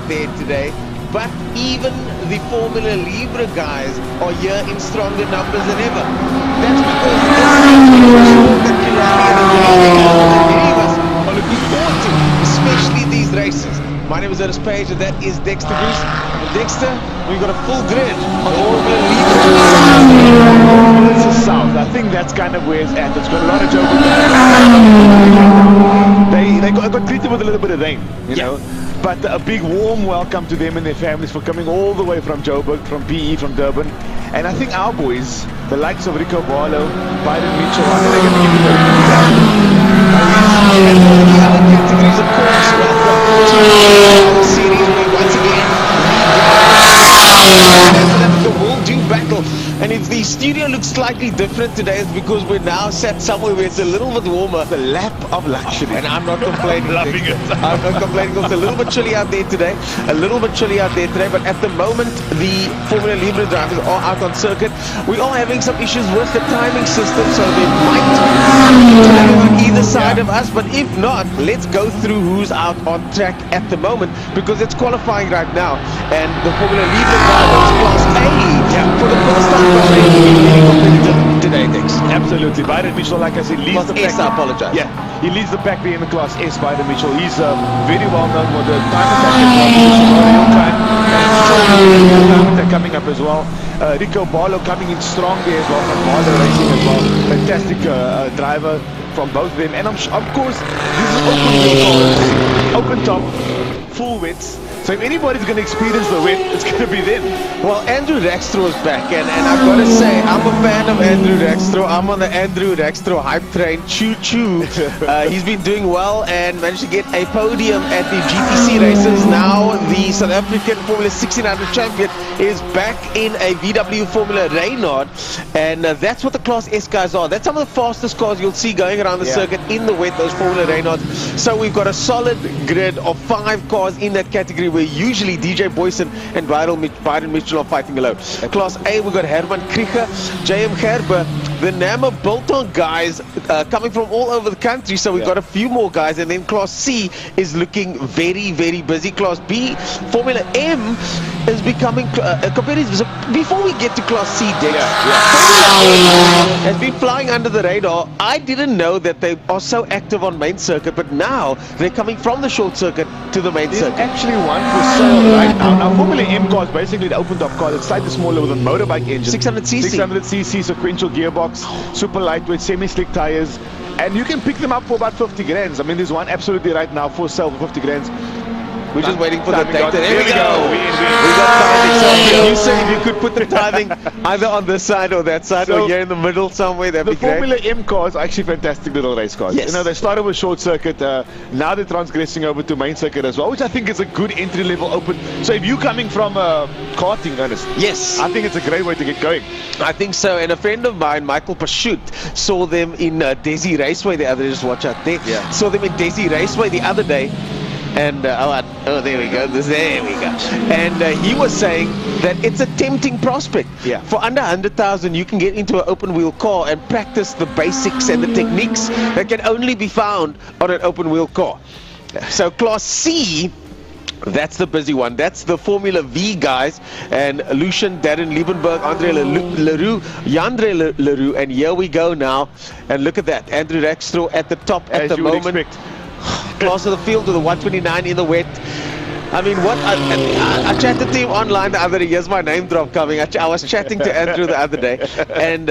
there today. But even the Formula Libre guys are here in stronger numbers than ever. That's because that Killarney and many of us are looking forward to, especially these races. My name is Ernest Page and that is Dexter Bruce. And Dexter, we've got a full grid of Formula Libre. This is south. I think that's kind of where it's at. It's got a lot of Joburg. They got treated with a little bit of rain, you know. But a big warm welcome to them and their families for coming all the way from Joburg, from PE, from Durban. And I think our boys, the likes of Rico Barlow, Byron Mitchell, I think they're going to give it a and all the other categories, of course, welcome to the series where once again the World Duke battle. And if the studio looks slightly different today, it's because we're now sat somewhere where it's a little bit warmer. The lap of luxury. And I'm not complaining. I'm loving it. I'm not complaining. It's a little bit chilly out there today. But at the moment, the Formula Libre drivers are out on circuit. We are having some issues with the timing system, so they might be on either side of us. But if not, let's go through who's out on track at the moment, because it's qualifying right now. And the Formula Libre drivers, Class A, for the first time, today, Dex. Absolutely. Byron Mitchell, like I said, leads the pack. I apologize. Yeah, he leads the pack there in the Class S, Byron Mitchell. He's very well known for the time attack coming up as well. Rico Barlow coming in strong there as well, from Barlow Racing as well. Fantastic driver from both of them. And of course, this is open top, full widths. So if anybody's going to experience the wet, it's going to be them. Well, Andrew Rackstraw is back, and I've got to say, I'm a fan of Andrew Rackstraw. I'm on the Andrew Rackstraw hype train. Choo-choo. He's been doing well and managed to get a podium at the GTC races. Now, the South African Formula 1600 champion is back in a VW Formula Reynard, and that's what the Class S guys are. That's some of the fastest cars you'll see going around the circuit in the wet, those Formula Reynards. So we've got a solid grid of 5 cars in that category, where usually DJ Boyson and Byron Mitchell are fighting below. Class A, we've got Herman Krieger, JM Gerber, the Nama Biltong guys coming from all over the country, so we've got a few more guys. And then Class C is looking very, very busy. Class B, Formula M is becoming competitive. So before we get to Class C, Dex, has been flying under the radar. I didn't know that they are so active on main circuit, but now they're coming from the short circuit to the main circuit. Actually one for sale right now. Now Formula M car is basically the open top car. It's slightly smaller with a motorbike engine. 600cc. 600cc sequential gearbox, super lightweight, semi-slick tires. And you can pick them up for about 50 grand. I mean, there's one absolutely right now for sale for 50 grand. We're just waiting for the data. There we go. We got timing. So you say if you could put the timing either on this side or that side, or here in the middle somewhere, that'd be great. The Formula M cars are actually fantastic little race cars. Yes. You know, they started with short circuit. Now they're transgressing over to main circuit as well, which I think is a good entry level open. So if you're coming from karting, Ernest, yes, I think it's a great way to get going. I think so. And a friend of mine, Michael Pashut, saw them in Desi Raceway the other day. Just watch out there. Yeah. Saw them in Desi Raceway the other day. And there we go. There we go. And he was saying that it's a tempting prospect. Yeah. For under 100,000, you can get into an open wheel car and practice the basics and the techniques that can only be found on an open wheel car. So Class C, that's the busy one. That's the Formula V guys, and Lucian, Darren Liebenberg, Andre Leroux, Yandre Leroux, and here we go now. And look at that, Andrew Rackstraw at the top at the moment. Class of the field to the 129 in the wet. I mean, what I chatted to him online the other day. Here's my name drop coming. I was chatting to Andrew the other day, and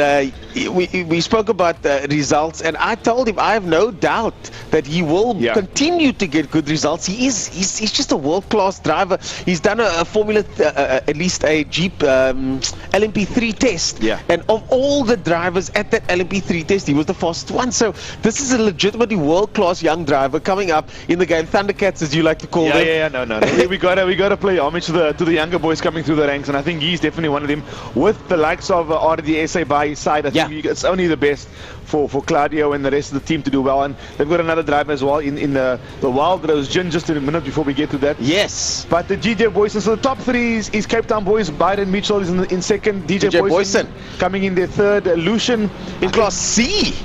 we spoke about results, and I told him I have no doubt that he will continue to get good results. He's just a world-class driver. He's done a Formula, at least a Jeep LMP3 test, and of all the drivers at that LMP3 test, he was the fastest one. So this is a legitimately world-class young driver coming up in the game. Thundercats, as you like to call them. No. we gotta play homage to the younger boys coming through the ranks, and I think he's definitely one of them. With the likes of RDSA by his side, I think it's only the best for Claudio and the rest of the team to do well. And they've got another driver as well in the Wild Rose Gin, just in a minute before we get to that. Yes. But the DJ Boyson, so the top 3 is Cape Town boys. Byron Mitchell is in second. DJ Boyson coming in their third. Lucian in Class C.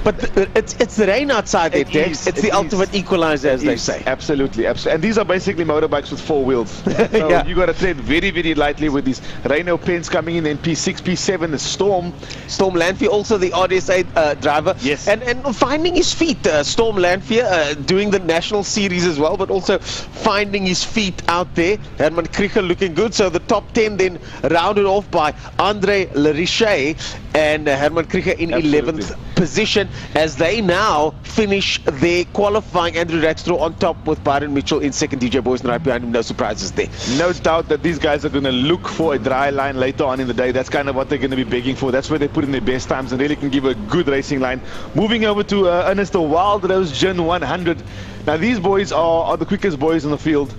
But it's the rain outside there, Dex. It's the ultimate equalizer, as they say. Absolutely, absolutely. And these are basically motorbikes with 4 wheels. So Yeah. you got to tread very, very lightly with these Renault Pens coming in, then P6, P7, the Storm. Storm Lanphier, also the RSA driver. Yes. And finding his feet. Storm Lanphier doing the national series as well, but also finding his feet out there. Herman Kricher looking good. So the top 10 then rounded off by Andre Leriche and Herman Kricher in 11th position as they now finish their qualifying. Andrew Rackstrow on top with Byron Mitchell in second. DJ Boysen right behind him. No surprises there. No doubt that these guys are going to look for a dry line later on in the day. That's kind of what they're going to be begging for. That's where they put in their best times and really can give a good racing line. Moving over to Ernest the Wild Rose Gin 100. Now these boys are the quickest boys in the field.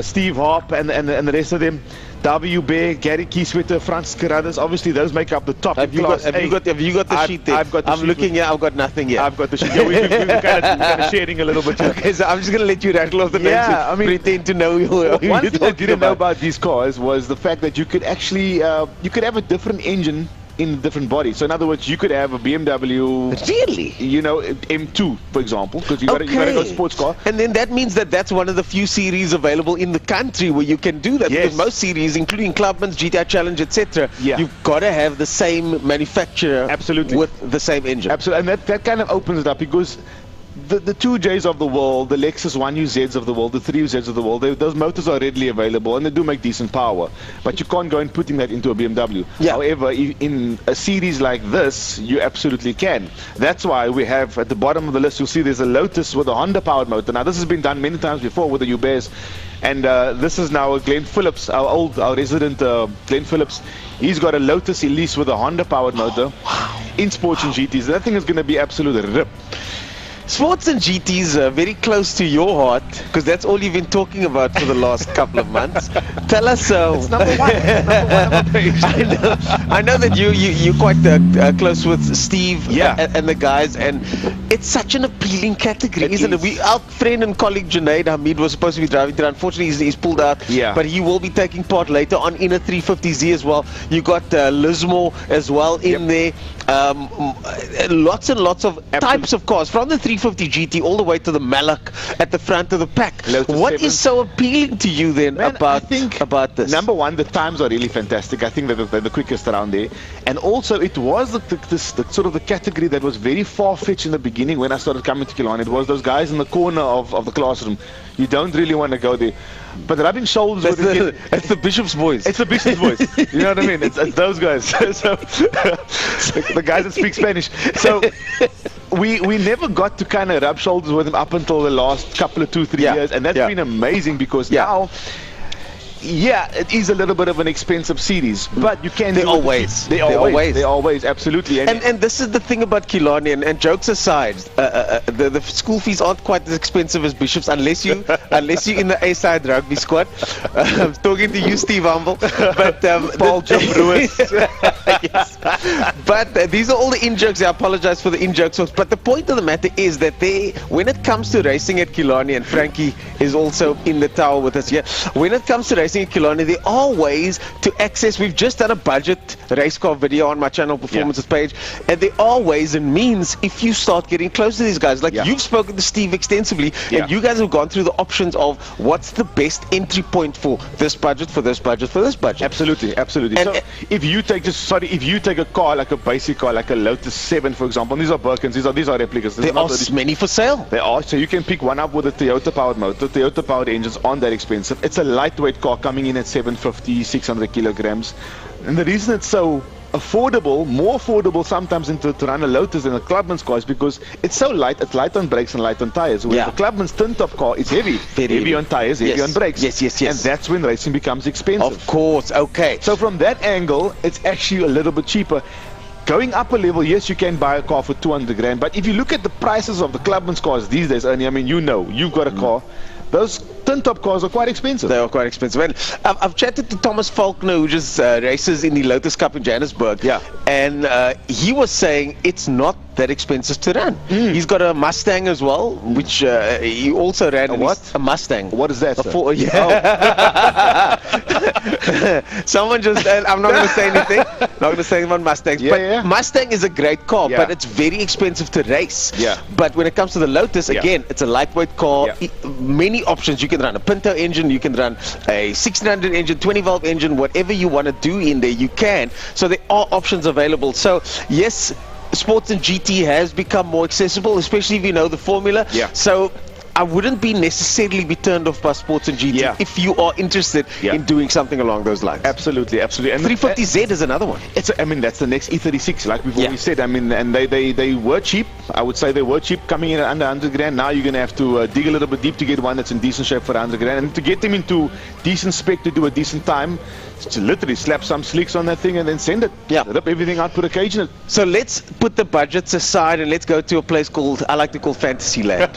Steve Harp and the rest of them. W. Bear, Gary Kieswetter, Franz Carruthers, obviously those make up the top. Have you got the sheet there? I've got the I'm sheet. looking here, I've got nothing here. I've got the sheet. Yeah, we're kind of sharing a little bit here. Okay, so I'm just going to let you rattle off the names. Yeah, I mean, pretend to know who one you're thing I talking didn't know about. about these cars was the fact that you could actually, you could have a different engine in different bodies. So in other words, you could have a BMW, Really? you know, M2, for example, because you got to go sports car. And then that means that that's one of the few series available in the country where you can do that. Yes. Because most series, including Clubman's, GTI Challenge, etc., Yeah. you've got to have the same manufacturer Absolutely. with the same engine. Absolutely, and that kind of opens it up because the 2Js of the world, the Lexus 1UZs of the world, the 3UZs of the world, those motors are readily available and they do make decent power. But you can't go and putting that into a BMW. Yeah. However, in a series like this, you absolutely can. That's why we have at the bottom of the list, you'll see there's a Lotus with a Honda powered motor. Now this has been done many times before with the Ubers. And this is now a Glenn Phillips, our resident Glenn Phillips. He's got a Lotus Elise with a Honda powered motor in sports and GTs. That thing is going to be absolute rip. Sports and GTs are very close to your heart because that's all you've been talking about for the last couple of months. Tell us. It's number one. It's number one on my page. I know that you're quite close with Steve and the guys, and it's such an appealing category, isn't it? Our friend and colleague Junaid Hamid was supposed to be driving today. Unfortunately, he's pulled out. Yeah. But he will be taking part later on in a 350Z as well. You got Lismore as well in there. Lots and lots of types of cars from the 350 GT all the way to the Malak at the front of the pack. What is so appealing to you then about this? Number one, the times are really fantastic. I think they're the quickest around there. And also it was the sort of the category that was very far-fetched in the beginning when I started coming to Killarney. It was those guys in the corner of the classroom. You don't really want to go there. But rubbing shoulders with it's the Bishop's boys. It's the Bishop's boys. You know what I mean? It's those guys. So the guys that speak Spanish. So we never got to kind of rub shoulders with them up until the last couple of 2-3 years, and that's been amazing because now. Yeah, it is a little bit of an expensive series, but you can. They always, absolutely. And this is the thing about Killarney. And jokes aside, the school fees aren't quite as expensive as Bishop's unless you're in the A-side rugby squad. I'm talking to you, Steve Humble, but Paul Jim Brewers. Yes. But these are all the in-jokes. I apologize for the in-jokes, but the point of the matter is that when it comes to racing at Killarney, and Frankie is also in the tower with us here, when it comes to racing in Killarney, there are ways to access. We've just done a budget race car video on my channel performances page, and there are ways and means if you start getting close to these guys. Like you've spoken to Steve extensively, and you guys have gone through the options of what's the best entry point for this budget, for this budget, for this budget. Absolutely. So if you take a car like a basic car, like a Lotus 7, for example, and these are Birkins, these are replicas. There are many for sale. They are. So you can pick one up with a Toyota powered motor. Toyota powered engines aren't that expensive. It's a lightweight car coming in at 750, 600 kilograms. And the reason it's so affordable, more affordable sometimes to run a Lotus than a Clubman's car is because it's so light. It's light on brakes and light on tires. Whereas the Clubman's tin top car is heavy. Heavy on tires, heavy on brakes. Yes. And that's when racing becomes expensive. Of course, okay. So from that angle, it's actually a little bit cheaper. Going up a level, yes, you can buy a car for 200 grand, but if you look at the prices of the Clubman's cars these days, Ernie, I mean, you've got a car. Those tin-top cars are quite expensive. They are quite expensive. And I've chatted to Thomas Faulkner, who just races in the Lotus Cup in Johannesburg. Yeah. And he was saying it's not that expensive to run. He's got a Mustang as well, which he also ran. A what? A Mustang. What is that? Someone just, I'm not going to say anything. Not going to say anything about Mustangs. Yeah, but yeah. Mustang is a great car, Yeah. but it's very expensive to race. Yeah. But when it comes to the Lotus, Yeah. again, it's a lightweight car. Yeah. Many options. You can run a Pinto engine, you can run a 1600 engine, 20 valve engine, whatever you want to do in there, you can. So there are options available. So yes, Sports and GT has become more accessible, especially if you know the formula. Yeah. So I wouldn't be necessarily be turned off by Sports and GT Yeah. if you are interested Yeah. in doing something along those lines. Absolutely, absolutely. And 350Z is another one. I mean, that's the next E36, like we've Yeah. always said. I mean, and they were cheap. I would say they were cheap coming in at under 100 grand. Now you're going to have to dig a little bit deep to get one that's in decent shape for 100 grand. And to get them into decent spec to do a decent time, to literally slap some slicks on that thing and then send it. Yeah. Rip everything out, put a cage in it. So let's put the budgets aside and let's go to a place called, I like to call Fantasyland.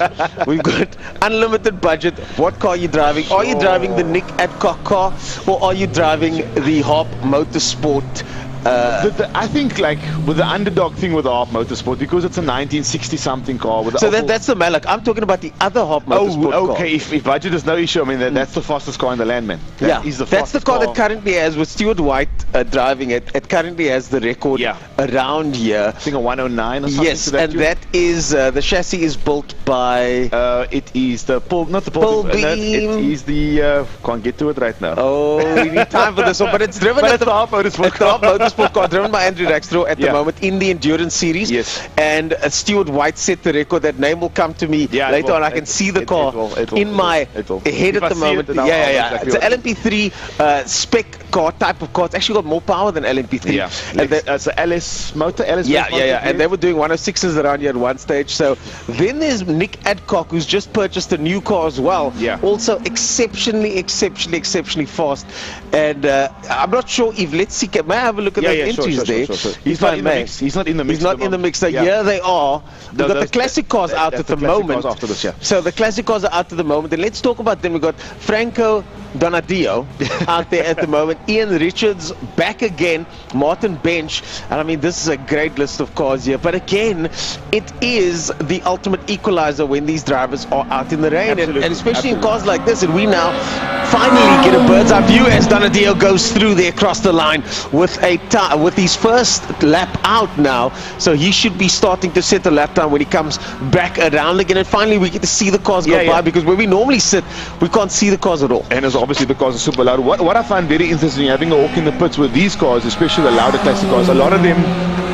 We've got unlimited budget. What car are you driving? Are you driving the Nick Adcock car, or are you driving the Harp Motorsport? I think like with the underdog thing with the Harp Motorsport, because it's a 1960 something car with the So Opel- that's the Malak. I'm talking about the other Harp Motorsport car. okay. If budget is no issue, I mean that's the fastest car in the land, man. That is the that's the fastest car that currently has, with Stuart White driving it. It currently has the record Yeah. around here. I think a 109 or something. Yes, to that and tune. that is the chassis is built by. It is the pull, not the Pull no, it beam. is the can't get to it right now. Oh, we need time for this one, but it's driven But at it's the Harp Motorsport It's the Harp Motorsport car, driven by Andrew Rackstraw at the Yeah. moment in the Endurance Series. Yes. And Stuart White set the record. That name will come to me Yeah, it later will. on. I can see the It car will, in my it will. head If at I the see moment. it, then I'll Yeah. know exactly It's an what it LMP3 spec car type of car. It's actually got more power than LMP3. Yeah, And it's a LS motor. LS yeah, motor, yeah, yeah. And they were doing 106s around here at one stage. So then there's Nick Adcock, who's just purchased a new car as well. Yeah. Also exceptionally fast. And I'm not sure if, let's see, may I have a look at those entries there? Sure. If He's I not in the may. mix. He's not in the mix. He's not in the mix. So Yeah. here they are. We've got the those- classic cars out that's at the the classic moment. cars after this, yeah. So the classic cars are out at the moment. And let's talk about them. We've got Franco Donadio out there at the moment. Ian Richards back again. Martin Bench. And I mean, this is a great list of cars here. But again, it is the ultimate equalizer when these drivers are out in the rain. Absolutely, And especially in absolutely. cars like this. And we now finally get a bird's eye view as Donadio goes through there across the line with with his first lap out now. So he should be starting to set the lap time when he comes back around again. And finally we get to see the cars go by, because where we normally sit, we can't see the cars at all. And it's obviously the cars are super loud. What I find very interesting, having a walk in the pits with these cars, especially the louder classic cars, a lot of them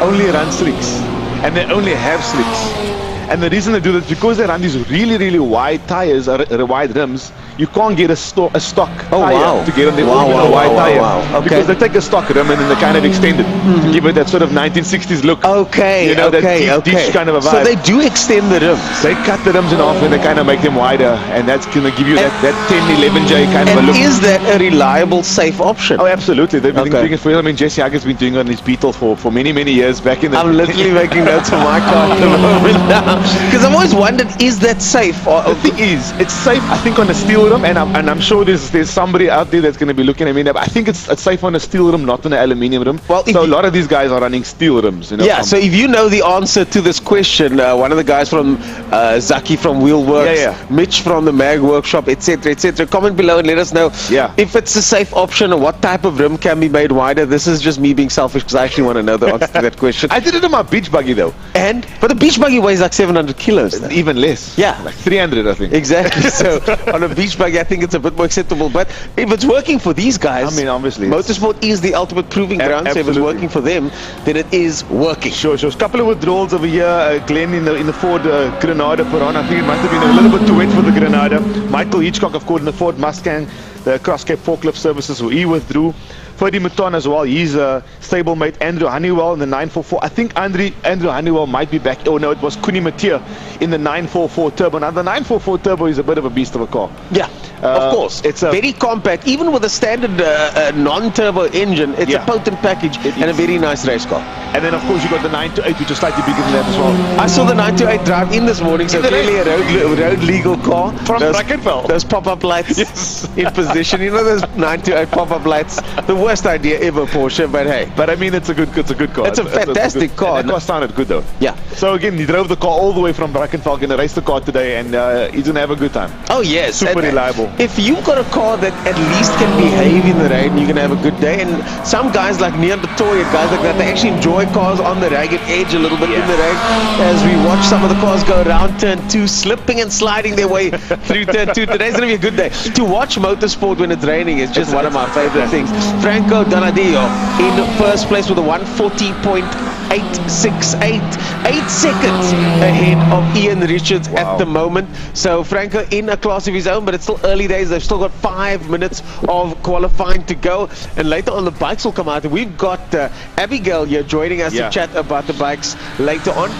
only run slicks, and they only have slicks. And the reason they do that is because they run these really wide tires, or wide rims. You can't get a stock tire to get on the wide tire. Okay. Because they take a stock rim and then they kind of extend it to give it that sort of 1960s look. Okay, You know, that deep kind of a vibe. So they do extend the rims. They cut the rims in half and they kind of make them wider, and that's going to give you that 10, 11J kind of a And look. is that a reliable, safe option? Oh, absolutely. They've been Okay. doing it for, I mean, Jesse Hugger's been doing it on his Beetle for many years back in the... I'm literally making notes for my car at the moment now, because I've always wondered, is that safe? The thing is, it's safe, I think, on a steel rim, and I'm sure there's somebody out there that's going to be looking at me now, but I think it's safe on a steel rim, not on an aluminium rim. Well, so a lot of these guys are running steel rims, you know. Yeah, so if you know the answer to this question, one of the guys from Zaki from Wheelworks, Mitch from the Mag Workshop, etc., comment below and let us know if it's a safe option or what type of rim can be made wider. This is just me being selfish because I actually want to know the answer to that question. I did it in my beach buggy though. But the beach buggy weighs like 700 kilos. Though. Even less. Yeah. Like 300, I think. Exactly. So on a beach buggy, I think it's a bit more acceptable. But if it's working for these guys, I mean, obviously, motorsport is the ultimate proving ground. So if it's working for them, then it is working. Sure. A couple of withdrawals over here. Glenn in the Ford Granada put on. I think it must have been a little bit too wet for the Granada. Michael Hitchcock, of course, in the Ford Mustang, the Cross Cape Forklift Services, who he withdrew. Ferdy Mouton as well. He's a stablemate Andrew Honeywell in the 944. I think Andrew Honeywell might be back. Oh no, it was Kuni Matia in the 944 Turbo. Now the 944 Turbo is a bit of a beast of a car. Yeah, of course. It's very compact. Even with a standard non-turbo engine, it's a potent package and a very nice race car. And then of course you got the 928, which is slightly bigger than that as well. I saw the 928 drive in this morning, so clearly a road legal car. From Brackenfell. Those pop-up lights in position. You know those 928 pop-up lights? The worst idea ever, Porsche, but hey. But I mean, it's a good car. It's a fantastic car. And that car sounded good though. Yeah. So again, he drove the car all the way from Brackenfell, going to race the car today, and he's going to have a good time. Oh yes. Super reliable. If you've got a car that at least can behave in the rain, you're going to have a good day. And some guys like Neon Batoya, guys like that, they actually enjoy cars on the ragged edge a little bit in the rain. As we watch some of the cars go around turn 2, slipping and sliding their way through turn 2. Today's going to be a good day. To watch motorsport when it's raining is just one of my favorite things. Franco Donadio in first place with a 140.868, 8 seconds ahead of Ian Richards at the moment. So Franco in a class of his own, but it's still early days. They've still got 5 minutes of qualifying to go, and later on the bikes will come out. We've got Abigail here joining us to chat about the bikes later on.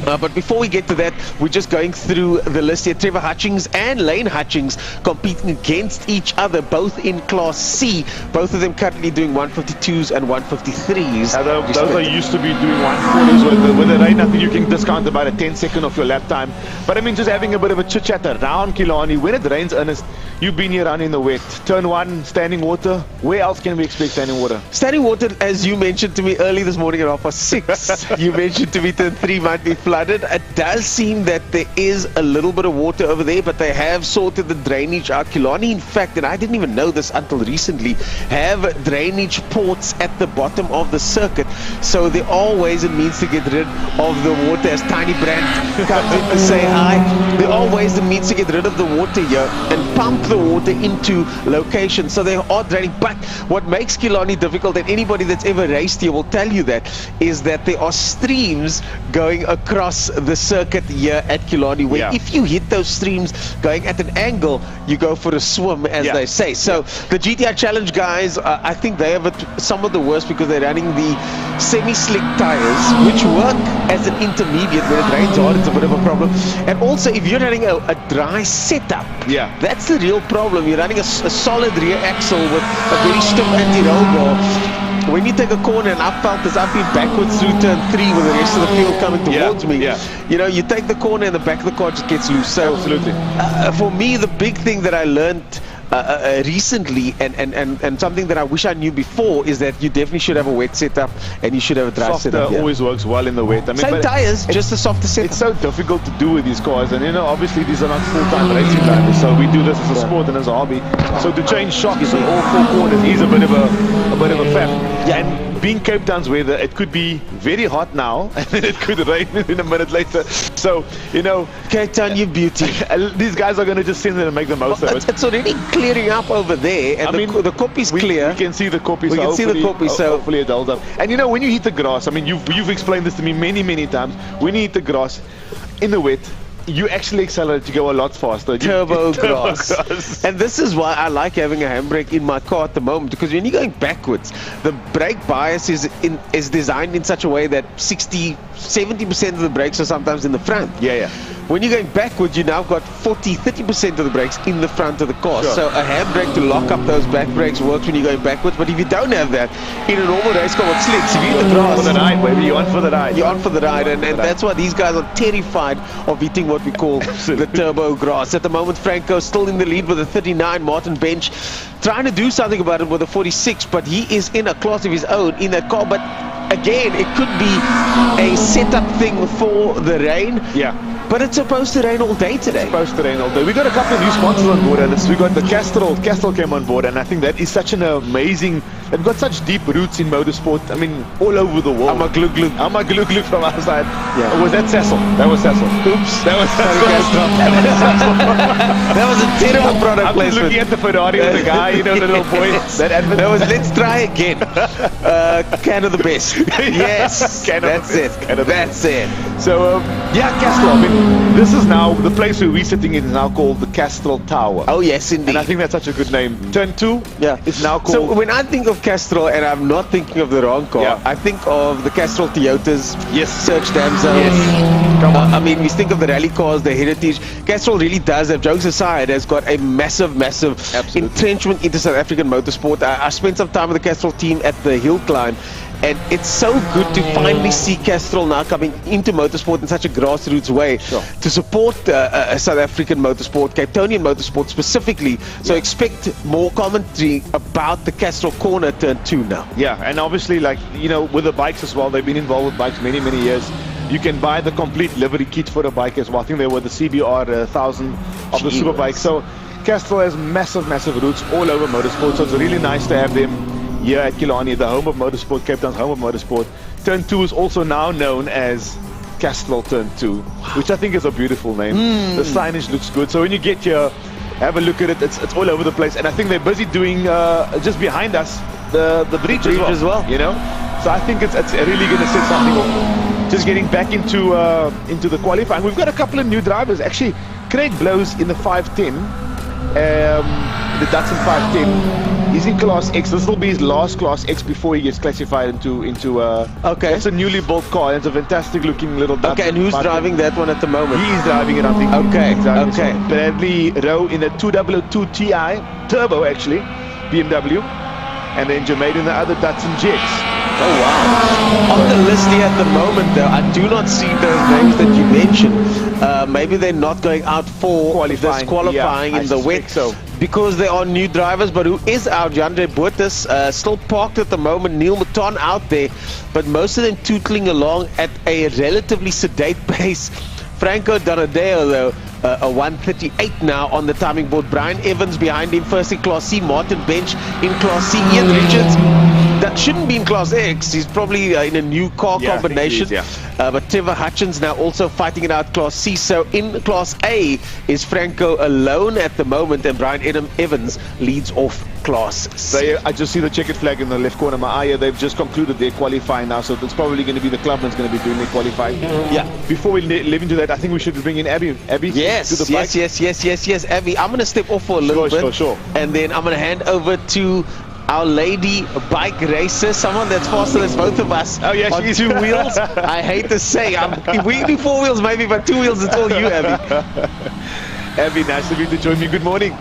But before we get to that, we're just going through the list here. Trevor Hutchings and Lane Hutchings competing against each other, both in Class C. Both of them currently doing 152s and 153s. Those are used to be doing 140s with the rain. I think you can discount about a 10-second of your lap time. But I mean, just having a bit of a chit-chat around Killarney. When it rains, Ernest, you've been here running in the wet. Turn 1, standing water. Where else can we expect standing water? Standing water, as you mentioned to me early this morning at 6:30, you mentioned to me turn 3 might be flooded. It does seem that there is a little bit of water over there, but they have sorted the drainage out. Killarney, in fact, and I didn't even know this until recently, have drainage ports at the bottom of the circuit. So there are ways and means to get rid of the water. As Tiny Brand comes in to say hi, there are ways and means to get rid of the water here and pump the water into locations. So they are draining. But what makes Killarney difficult, and anybody that's ever raced here will tell you that, is that there are streams going across the circuit here at Killarney, where if you hit those streams going at an angle, you go for a swim, as they say. So the GTI Challenge guys, I think they have some of the worst, because they're running the semi-slick tires, which work as an intermediate. When it rains hard, it's a bit of a problem. And also, if you're running a dry setup, that's the real problem. You're running a solid rear axle with a very stiff anti-roll bar. When you take a corner, and I've felt this, I've been backwards through turn 3 with the rest of the field coming towards me. You know, you take the corner and the back of the car just gets loose. So absolutely. For me, the big thing that I learned recently, and something that I wish I knew before, is that you definitely should have a wet setup and you should have a dry setup. Softer always works well in the wet. I mean, same tires, just a softer setup. It's so difficult to do with these cars, and you know, obviously these are not full-time racing drivers, so we do this as a sport and as a hobby. So to change shocks on all 4 corners is a bit of a faff. And being Cape Town's weather, it could be very hot now, and then it could rain in a minute later. So, you know, Cape Town, you beauty. These guys are going to just sit there and make the most of it. It's already clearing up over there, and the Koppie's clear. We can see the Koppie. We can see the Koppie, so hopefully it holds up. And you know, when you hit the grass, I mean, you've explained this to me many times. When you hit the grass in the wet, you actually accelerate to go a lot faster. Turbo grass. And this is why I like having a handbrake in my car at the moment, because when you're going backwards, the brake bias is designed in such a way that 60-70% of the brakes are sometimes in the front. When you're going backwards, you now got 40-30% of the brakes in the front of the car. So a handbrake to lock up those back brakes works when you're going backwards. But if you don't have that in a normal race car with slicks, if you're in the grass, for the ride, baby, you're on for the ride. You're on for the ride, and that's why these guys are terrified of hitting what we call the turbo grass. At the moment, Franco still in the lead with a 39. Martin Bench trying to do something about it with a 46, but he is in a class of his own in that car. But again, it could be a setup thing for the rain. But it's supposed to rain all day today. It's supposed to rain all day. We got a couple of new sponsors on board, and we got the Castrol. Castrol came on board, and I think that is such an amazing. They've got such deep roots in motorsport. I mean, all over the world. I'm a glug glug from our side. Or was that Cecil? That was Cecil. Oops. That was Castrol. That was a terrible product placement. I was looking at the Ferrari with the guy, you know, the little boy. That was let's try again. Can of the best. Yes. That's it. That's it. So Castrol. I mean, this is now the place where we're sitting in is now called the Castrol Tower. Oh yes, indeed. And I think that's such a good name. Turn 2 is now called. So when I think of Castrol, and I'm not thinking of the wrong car, I think of the Castrol Toyotas. Search Damsel. Come on. I mean, we think of the rally cars, the heritage. Castrol really does have, jokes aside, has got a massive entrenchment into South African motorsport. I spent some time with the Castrol team at the hill climb, And it's so good to finally see Castrol now coming into motorsport in such a grassroots way to support South African motorsport, Cape Townian motorsport specifically. So expect more commentary about the Castrol Corner Turn 2 now. Yeah, and obviously, like, you know, with the bikes as well, they've been involved with bikes many, many years. You can buy the complete livery kit for the bike as well. I think they were the CBR 1000 of the Superbike. So Castrol has massive, massive roots all over motorsport. So it's really nice to have them here at Killarney, the home of motorsport, Cape Town's home of motorsport. Turn 2 is also now known as Castrol Turn 2, which I think is a beautiful name. The signage looks good. So when you get here, have a look at it. It's all over the place. And I think they're busy doing, just behind us, the bridge as well. You know? So I think it's really going to set something off. Just getting back into the qualifying. We've got a couple of new drivers. Actually, Craig Blows in the 510, the Datsun 510. He's in Class X. This will be his last Class X before he gets classified into okay. It's a newly built car. It's a fantastic looking little Datsun. Okay, and who's driving that one at the moment? He is driving it, I think. Okay, okay. Bradley Rowe in a 202 Ti Turbo, actually, BMW. And then Jermaine in the other Datsun GX. Oh wow. On the list here at the moment though, I do not see those names that you mentioned. Maybe they're not going out for this qualifying in the wet. So. Because there are new drivers, but who is out? Jandre Boertes still parked at the moment. Neil Mouton out there, but most of them tootling along at a relatively sedate pace. Franco Donadeo though, a 138 now on the timing board. Brian Evans behind him, first in Class C. Martin Bench in Class C. Ian Richards, that shouldn't be in Class X. He's probably in a new car combination. But Trevor Hutchins now also fighting it out Class C. So in Class A is Franco alone at the moment, and Brian Evans leads off Class C. I just see the checkered flag in the left corner of my eye. They've just concluded their qualifying now, so it's probably going to be the clubman's going to be doing their qualifying. Yeah. Before we live into that, I think we should bring in Abby. Abby, yes, to the bike. Yes. Abby, I'm going to step off for a little bit, sure. And then I'm going to hand over to our lady bike racer, someone that's faster than both of us on two wheels. I hate to say, if we do 4 wheels maybe, but 2 wheels, it's all you, Abby. Abby, nice of you to join me. Good morning.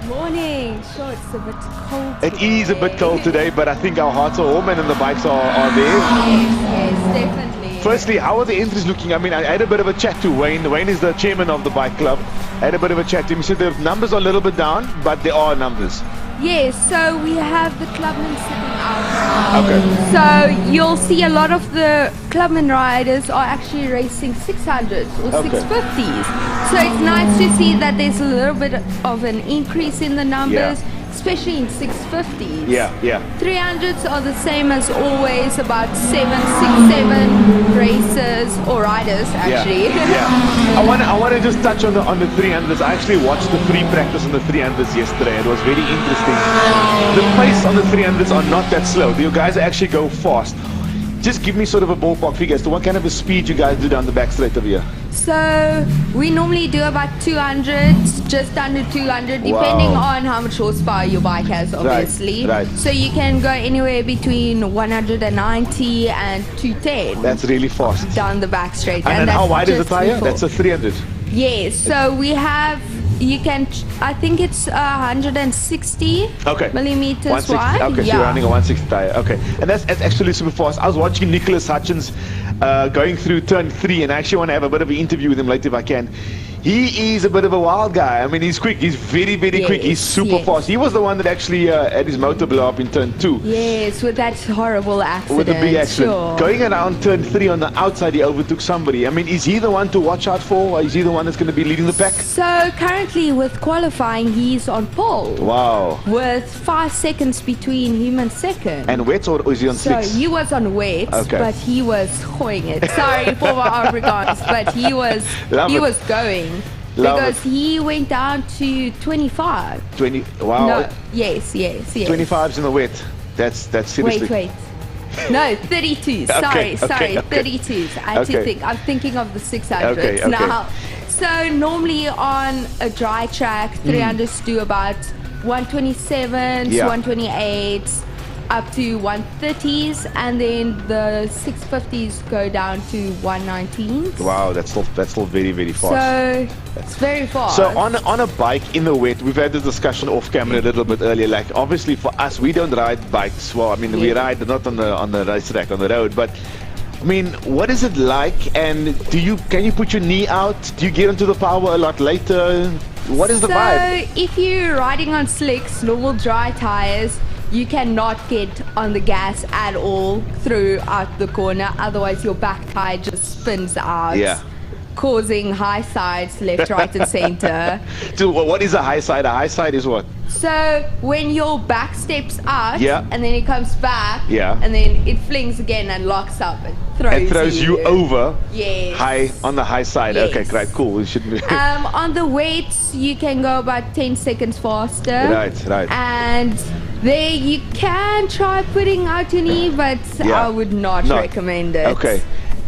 Morning. Sure, it's a bit cold today. It is a bit cold today, but I think our hearts are warm and the bikes are there. Yes, definitely. Firstly, how are the entries looking? I mean, I had a bit of a chat to Wayne. Wayne is the chairman of the bike club. I had a bit of a chat to him. He said the numbers are a little bit down, but there are numbers. Yes, so we have the clubmen sitting out. Okay. So you'll see a lot of the clubmen riders are actually racing 600s or 650s. So it's nice to see that there's a little bit of an increase in the numbers, especially in 650s. Yeah. 300s are the same as always, about 7 races or riders actually. I want to just touch on the 300s. I actually watched the free practice on the 300s yesterday. It was very interesting. The pace on the 300s are not that slow. You guys actually go fast. Just give me sort of a ballpark figure as to what kind of a speed you guys do down the back straight over here. So we normally do about 200, just under 200, depending on how much horsepower your bike has, obviously. Right. So you can go anywhere between 190 and 210. That's really fast. Down the back straight. And how wide is the tire? That's a 300. Yes. So we have, I think it's 160 millimeters wide. Okay, so you're running a 160 tire. Okay, and that's actually super fast. I was watching Nicholas Hutchins going through turn 3, and I actually want to have a bit of an interview with him later if I can. He is a bit of a wild guy. I mean, he's quick. He's very, very quick. He's super fast. He was the one that actually had his motor blow up in turn 2. Yes, with that horrible accident. With the big accident. Going around turn 3 on the outside, he overtook somebody. I mean, is he the one to watch out for? Or is he the one that's going to be leading the pack? So currently with qualifying, he's on pole. Wow. With 5 seconds between him and second. And wet, or is he on slicks? So he was on wet, but he was hoing it. Sorry for my Afrikaans, but he was going. Because he went down to 25. 20, wow. No, yes. 25's in the wet. That's seriously. Wait. No, 32. Sorry, 32s. I had to think. I'm thinking of the 600s now. So normally on a dry track, 300s do about 127s, 128s. up to 130s, and then the 650s go down to 119s. Wow, that's still very, very fast. So it's very fast. So on a bike in the wet, we've had this discussion off camera a little bit earlier. Like obviously for us, we don't ride bikes. Well, I mean we ride not on the racetrack, on the road, but I mean, what is it like? And can you put your knee out? Do you get into the power a lot later? What is the vibe? So if you're riding on slicks, normal dry tires, you cannot get on the gas at all throughout the corner, otherwise your back tire just spins out, causing high sides left, right and center. So what is a high side? A high side is what? So when your back steps out and then it comes back and then it flings again and locks up, it throws you over high on the high side. Okay, great, cool. We should on the weights you can go about 10 seconds faster. Right. And there you can try putting out your knee, but I would not recommend it. Okay.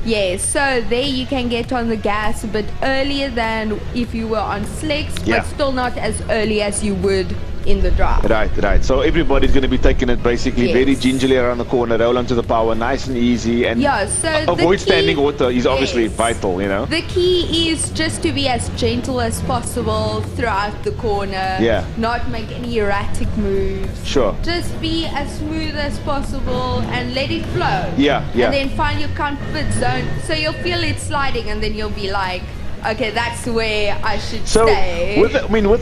Yeah, so there you can get on the gas a bit earlier than if you were on slicks, but still not as early as you would in the drive. Right. So everybody's going to be taking it basically very gingerly around the corner, roll onto the power, nice and easy, and so avoid standing water is obviously vital, you know. The key is just to be as gentle as possible throughout the corner. Not make any erratic moves. Sure. Just be as smooth as possible and let it flow. And then find your comfort zone. So you'll feel it sliding and then you'll be like, okay, that's where I should stay. With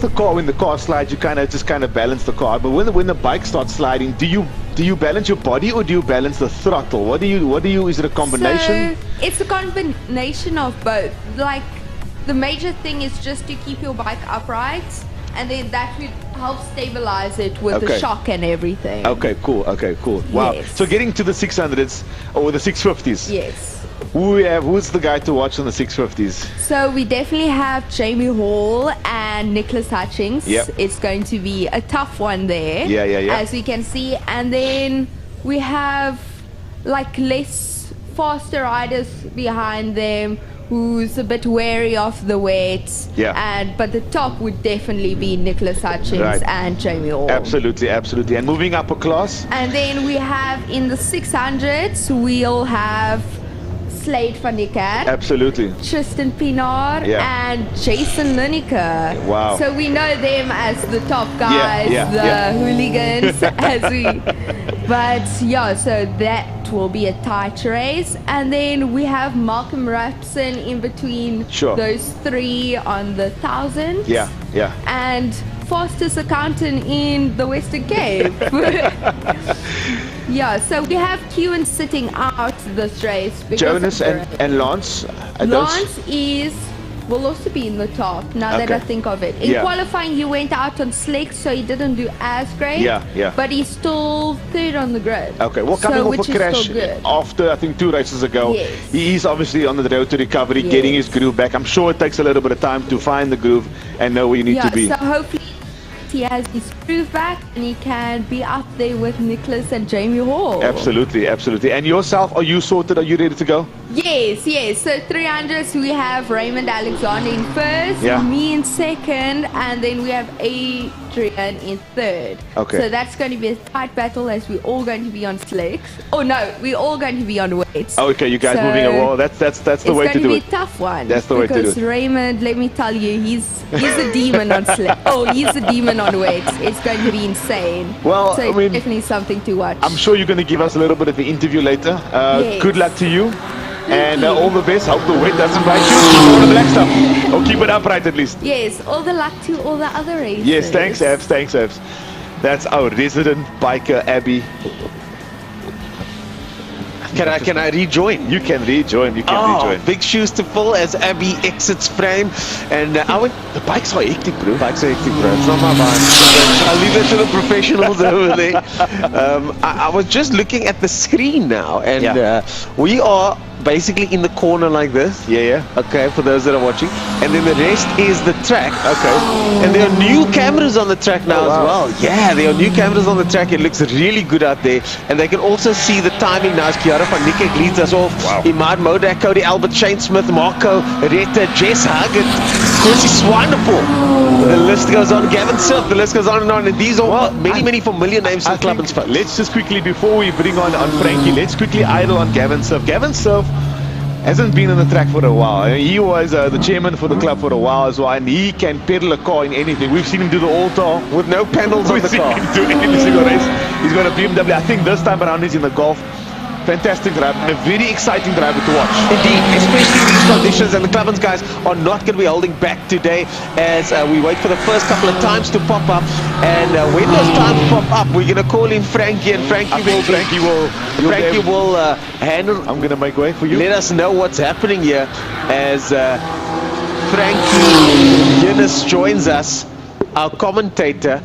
the car, when the car slides, you kind of balance the car. But when the bike starts sliding, do you balance your body or do you balance the throttle? What do you? Is it a combination? So it's a combination of both. Like the major thing is just to keep your bike upright, and then that would help stabilize it with the shock and everything. Okay, cool. Wow. Yes. So getting to the 600s or the 650s. Yes. Who's the guy to watch on the 650s? So we definitely have Jamie Hall and Nicholas Hutchings. It's going to be a tough one there. As we can see. And then we have like less faster riders behind them who's a bit wary of the weights. But the top would definitely be Nicholas Hutchings and Jamie Hall. Absolutely. And moving up a class. And then we have in the 600s, we'll have Slade van der Kerk, absolutely, Tristan Pinard, and Jason Lineker. Wow. So we know them as the top guys, the hooligans, But so that will be a tight race. And then we have Malcolm Rapson in between those three on the 1000. And fastest accountant in the Western Cape. So we have Kewan sitting out this race. Jonas and Lance. Lance will also be in the top, now that I think of it. In qualifying, he went out on slicks, so he didn't do as great. But he's still third on the grid. Okay, well, coming off a crash after, I think, 2 races ago, he is obviously on the road to recovery, getting his groove back. I'm sure it takes a little bit of time to find the groove and know where you need to be. So hopefully he has his groove back and he can be up there with Nicholas and Jamie Hall. Absolutely. And yourself, are you sorted? Are you ready to go? Yes. So 300s, we have Raymond Alexander in first, me in second, and then we have Adrian in third. Okay. So that's going to be a tight battle as we're all going to be on slicks. Oh no, we're all going to be on weights. Okay, you guys moving a wall. That's the way to do it. It's going to be a tough one. That's the way to do it. Because Raymond, let me tell you, he's a demon on slicks. He's a demon on weights. It's going to be insane. Well, so it's definitely something to watch. I'm sure you're going to give us a little bit of the interview later. Good luck to you. Thank you. All the best. Hope the weight doesn't bite you. All the black stuff. Or keep it upright at least. Yes, all the luck to all the other races. Yes, thanks, Abs. That's our resident biker, Abby. Can I rejoin? You can rejoin. Big shoes to fill as Abby exits frame. And the bikes are hectic, bro. It's not my bike. I'll leave it to the professionals over there. I was just looking at the screen now, and we are basically in the corner like this. Yeah. Okay, for those that are watching. And then the rest is the track. Okay. And there are new cameras on the track now as well. Yeah, there are new cameras on the track. It looks really good out there. And they can also see the timing now as Chiara van Niekerk leads us off. Imad Modak, Cody Albert, Shane Smith, Marco Retta, Jess Huggett, Quincy Swanepoel. The list goes on. Gavin Surf, the list goes on and on. And these are many familiar names to the club and sport. Let's just quickly, before we bring on Frankie, let's quickly idle on Gavin Surf. Gavin Surf hasn't been on the track for a while. I mean, he was the chairman for the club for a while as well, and he can pedal a car in anything. We've seen him do the all-tar with no panels on the car. We've seen him do every single race. He's got a BMW. I think this time around he's in the Golf. Fantastic driver, and a very exciting driver to watch. Indeed, especially in these conditions, and the Clubbins guys are not going to be holding back today as we wait for the first couple of times to pop up. And when those times pop up, we're going to call in Frankie, and Frankie will handle. I'm going to make way for you. Let us know what's happening here as Frankie Yunus joins us, our commentator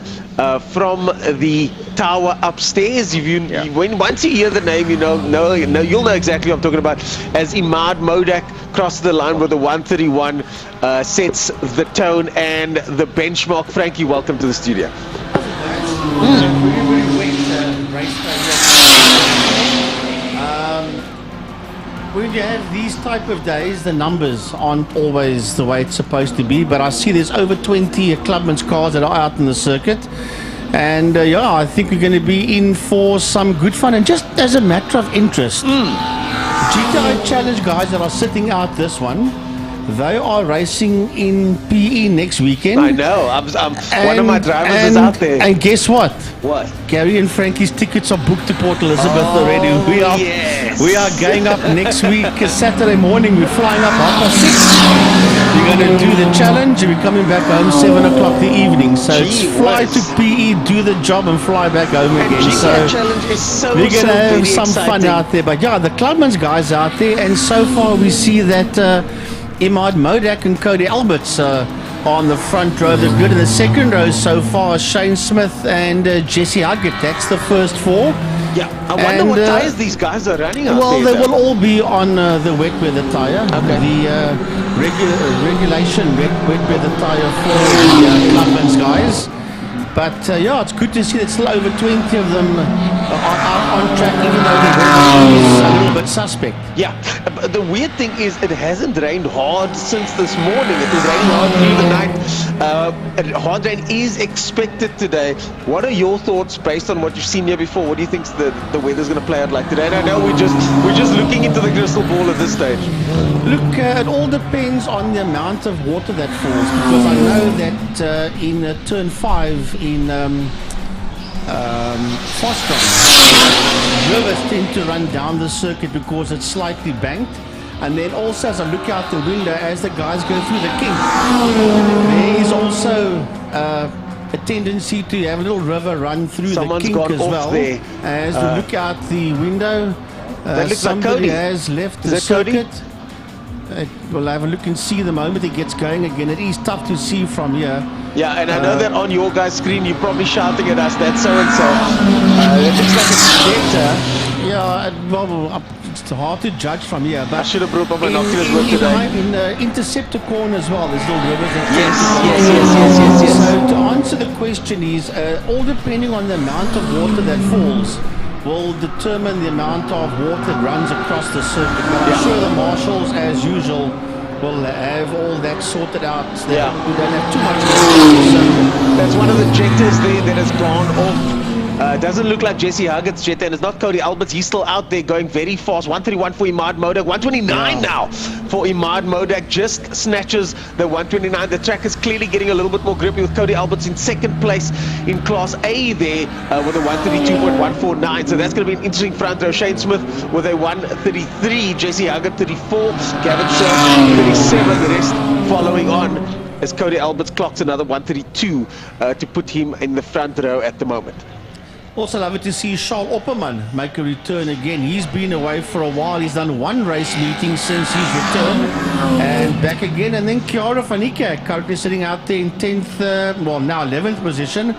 from the tower upstairs. Once you hear the name, you'll know exactly what I'm talking about. As Imad Modak crosses the line with the 131, sets the tone and the benchmark. Frankie, welcome to the studio. When you have these type of days, the numbers aren't always the way it's supposed to be, but I see there's over 20 Clubman's cars that are out in the circuit, and I think we're going to be in for some good fun. And just as a matter of interest, GTI Challenge guys that are sitting out this one, they are racing in PE next weekend. I know. One of my drivers is out there. And guess what? What? Gary and Frankie's tickets are booked to Port Elizabeth already. We are going up next week, Saturday morning. We're flying up 6:30. We're going to do the challenge, and we're coming back home 7 o'clock the evening. So it's fly to PE, do the job, and fly back home again. So challenge is so we're going to have some exciting. fun out there. But yeah, the Clubman's guys out there, and so far we see that Imad Modak and Cody Alberts on the front row. They're good in the second row so far. Shane Smith and Jesse Huggett. That's the first four. Yeah, I wonder what tyres these guys are running out well, there. They will all be on the wet weather tyre. Okay. The regulation wet weather tyre for the Clubman's guys. But it's good to see that still over 20 of them are on track, even though the weather is a little bit suspect. Yeah, but the weird thing is it hasn't rained hard since this morning. It was raining hard through the night. Hard rain is expected today. What are your thoughts based on what you've seen here before? What do you think the weather's going to play out like today? And I know we're just looking into the crystal ball at this stage. Look, it all depends on the amount of water that falls, because I know that in turn 5 in Fostrom, rivers tend to run down the circuit because it's slightly banked. And then also, as I look out the window, as the guys go through the kink, there is also a tendency to have a little river run through the kink as well. There. As we look out the window, that looks somebody like Cody has left the circuit. We'll have a look and see the moment it gets going again. It is tough to see from here. Yeah, and I know that on your guys' screen you're probably shouting at us, that's so-and-so. It looks like it's better. Yeah, it's hard to judge from here. But I should have brought up my binoculars with today. In the interceptor corner as well, there's little rivers. Yes. So to answer the question is, all depending on the amount of water that falls, will determine the amount of water that runs across the circuit. But I'm sure the marshals, as usual, will have all that sorted out. So we don't have too much. So that's one of the jetters there that has gone off. Doesn't look like Jesse Huggett's jet, and it's not Cody Alberts. He's still out there going very fast. 131 for Imad Modak, 129 now for Imad Modak. Just snatches the 129. The track is clearly getting a little bit more grippy with Cody Alberts in second place in Class A there with a 132.149. So that's going to be an interesting front row. Shane Smith with a 133, Jesse Huggett 34, Gavin Surf 37. The rest following on as Cody Alberts clocks another 132 to put him in the front row at the moment. Also love it to see Charles Opperman make a return again. He's been away for a while. He's done one race meeting since his return and back again. And then Chiara van Niekerk currently sitting out there in 10th, now 11th position.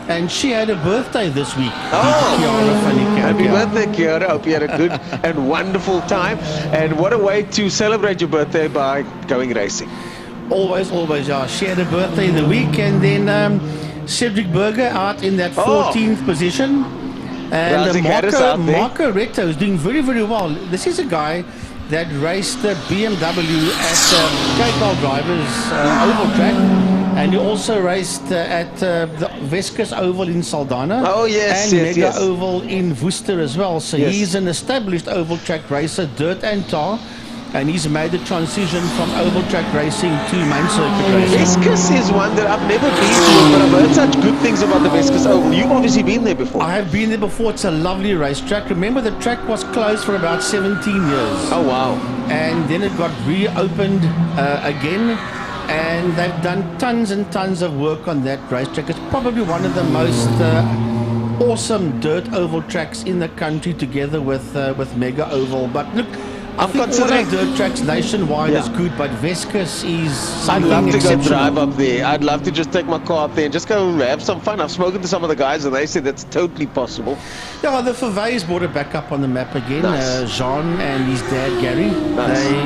and she had a birthday this week. Happy birthday, Kiara. Hope you had a good and wonderful time. And what a way to celebrate your birthday by going racing. Always, yeah. She had a birthday the week, and then Cedric Berger out in that 14th position. And Marco Retto is doing very, very well. This is a guy that raced the BMW at Cape Drivers Oval Track, and he also raced at the Vescus Oval in Saldanha. Oh yes, and Mega Oval in Worcester as well. So he's an established oval track racer, dirt and tar, and he's made the transition from oval track racing to main circuit racing. Vescus is one that I've never been to, but I've heard such good things about the Vescus Oval. You've obviously been there before. I have been there before. It's a lovely racetrack. Remember, the track was closed for about 17 years. Oh wow. And then it got reopened again, and they've done tons and tons of work on that racetrack. It's probably one of the most awesome dirt oval tracks in the country, together with Mega Oval. But look, I think all our dirt tracks nationwide is good, but Vescus is something I'd love to go exceptional. drive up there. I'd love to just take my car up there and just go have some fun. I've spoken to some of the guys and they said that's totally possible. Yeah, the Furveys brought it back up on the map again. Nice. Jean and his dad Gary, they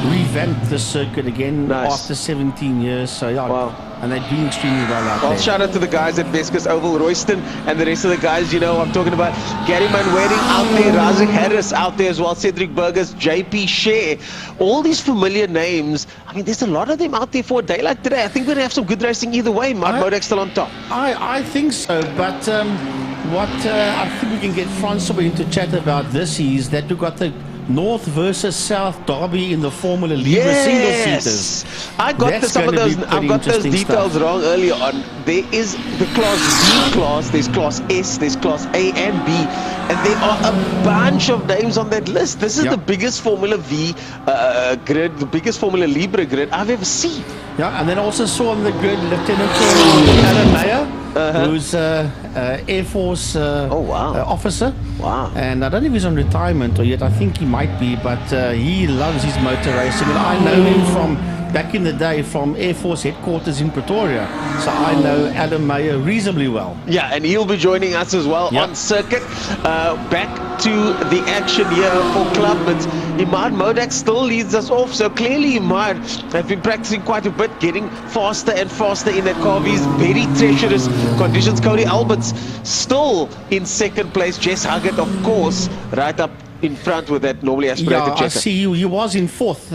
revamped the circuit again after 17 years. So yeah, and they're doing extremely well out there. Shout out to the guys at Vescus Oval, Royston, and the rest of the guys. You know, I'm talking about Gary Manwaring out there, Razik Harris out there as well, Cedric Burgers, JP Shea, all these familiar names. I mean, there's a lot of them out there for a day like today. I think we're going to have some good racing either way. Modex still on top. I think so, but what I think we can get Francois into chat about this is that we've got the North versus South derby in the Formula Libre single-seaters. I got some of those. I've got those details wrong earlier on. There is the Class B class, there's Class S, there's Class A and B, and there are a bunch of names on that list. This is the biggest Formula V grid, the biggest Formula Libre grid I've ever seen. Yeah, and then also saw on the grid Lieutenant Colonel Alan Meyer, who's Air Force officer. Wow. And I don't know if he's on retirement or yet. I think he might be, but he loves his motor racing. And I know him from back in the day from Air Force headquarters in Pretoria. So I know Alan Meyer reasonably well. Yeah, and he'll be joining us as well on circuit. Back to the action here for Clubman. Imad Modak still leads us off, so clearly Imad have been practicing quite a bit, getting faster and faster in that car. These very treacherous conditions. Cody Albert's still in second place. Jess Huggett, of course, right up in front with that normally aspirated checker. I see he was in fourth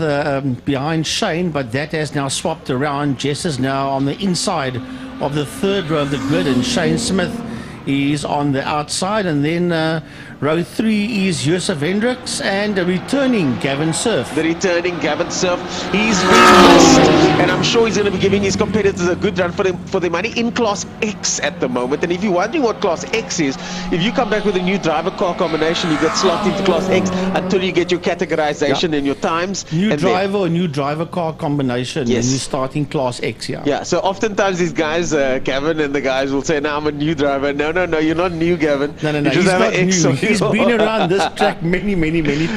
behind Shane, but that has now swapped around. Jess is now on the inside of the third row of the grid, and Shane Smith is on the outside, and then row 3 is Josef Hendricks and returning Gavin Surf. The returning Gavin Surf. He's been missed, and I'm sure he's going to be giving his competitors a good run for their money in Class X at the moment. And if you're wondering what Class X is, if you come back with a new driver car combination, you get slotted into Class X until you get your categorization and your times. New driver car combination, and you start in Class X. Yeah, so oftentimes these guys, Gavin and the guys will say, no, I'm a new driver. No, you're not new, Gavin. No, he's not new. He's been around this track many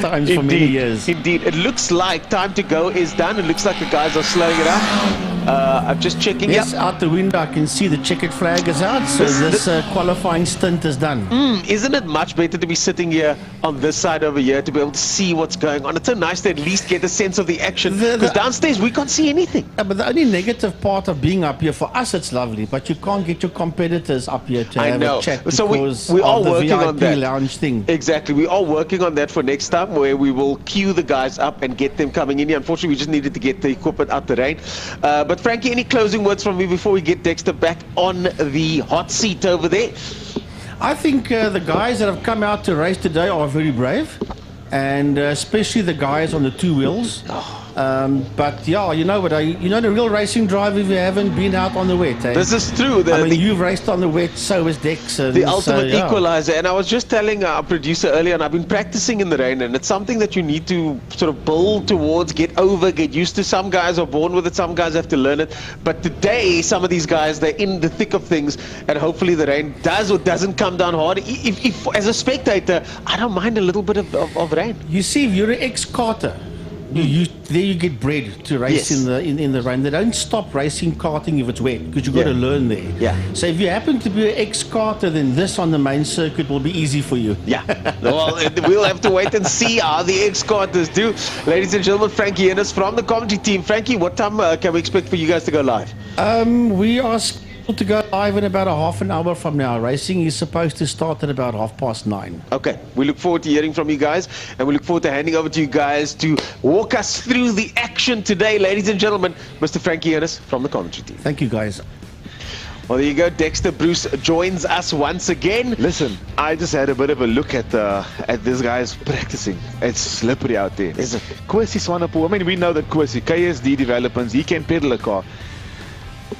times for many years. Indeed. It looks like time to go is done. It looks like the guys are slowing it up. I'm just checking. Yes, out the window I can see the checkered flag is out, so this qualifying stint is done. Isn't it much better to be sitting here on this side over here to be able to see what's going on? It's so nice to at least get a sense of the action, because downstairs we can't see anything. But the only negative part of being up here, for us it's lovely, but you can't get your competitors up here to have a chat because we are of the working VIP on that lounge thing. Exactly, we are working on that for next time, where we will queue the guys up and get them coming in here. Unfortunately, we just needed to get the equipment out the rain. But Frankie, any closing words from me before we get Dexter back on the hot seat over there? I think the guys that have come out to race today are very brave, and especially the guys on the two wheels. But yeah, you know what? You know the real racing driver if you haven't been out on the wet. Eh? This is true. I mean, you've raced on the wet, so is Dex. The ultimate equalizer. And I was just telling our producer earlier, and I've been practicing in the rain, and it's something that you need to sort of build towards, get over, get used to. Some guys are born with it, some guys have to learn it. But today, some of these guys, they're in the thick of things, and hopefully the rain does or doesn't come down hard. If as a spectator, I don't mind a little bit of rain. You see, if you're an ex-karter, There you get bred to race Yes. in the rain. They don't stop racing karting if it's wet because you've got to learn there. Yeah. So if you happen to be an ex-karter, then this on the main circuit will be easy for you. Yeah. Well, we'll have to wait and see how the ex-karters do. Ladies and gentlemen, Frankie Ennis from the commentary team. Frankie, what time can we expect for you guys to go live? We are scheduled to go live in about a half an hour from now. Racing is supposed to start at about 9:30. Okay, we look forward to hearing from you guys, and we look forward to handing over to you guys to walk us through the action today. Ladies and gentlemen, Mr. Frankie Ennis from the commentary team. Thank you, guys. Well, there you go. Dexter Bruce joins us once again. Listen, I just had a bit of a look at this guy's practicing. It's slippery out there. Is it? Kwesi Swanepoel, I mean, we know that Kwesi, KSD developments, he can pedal a car.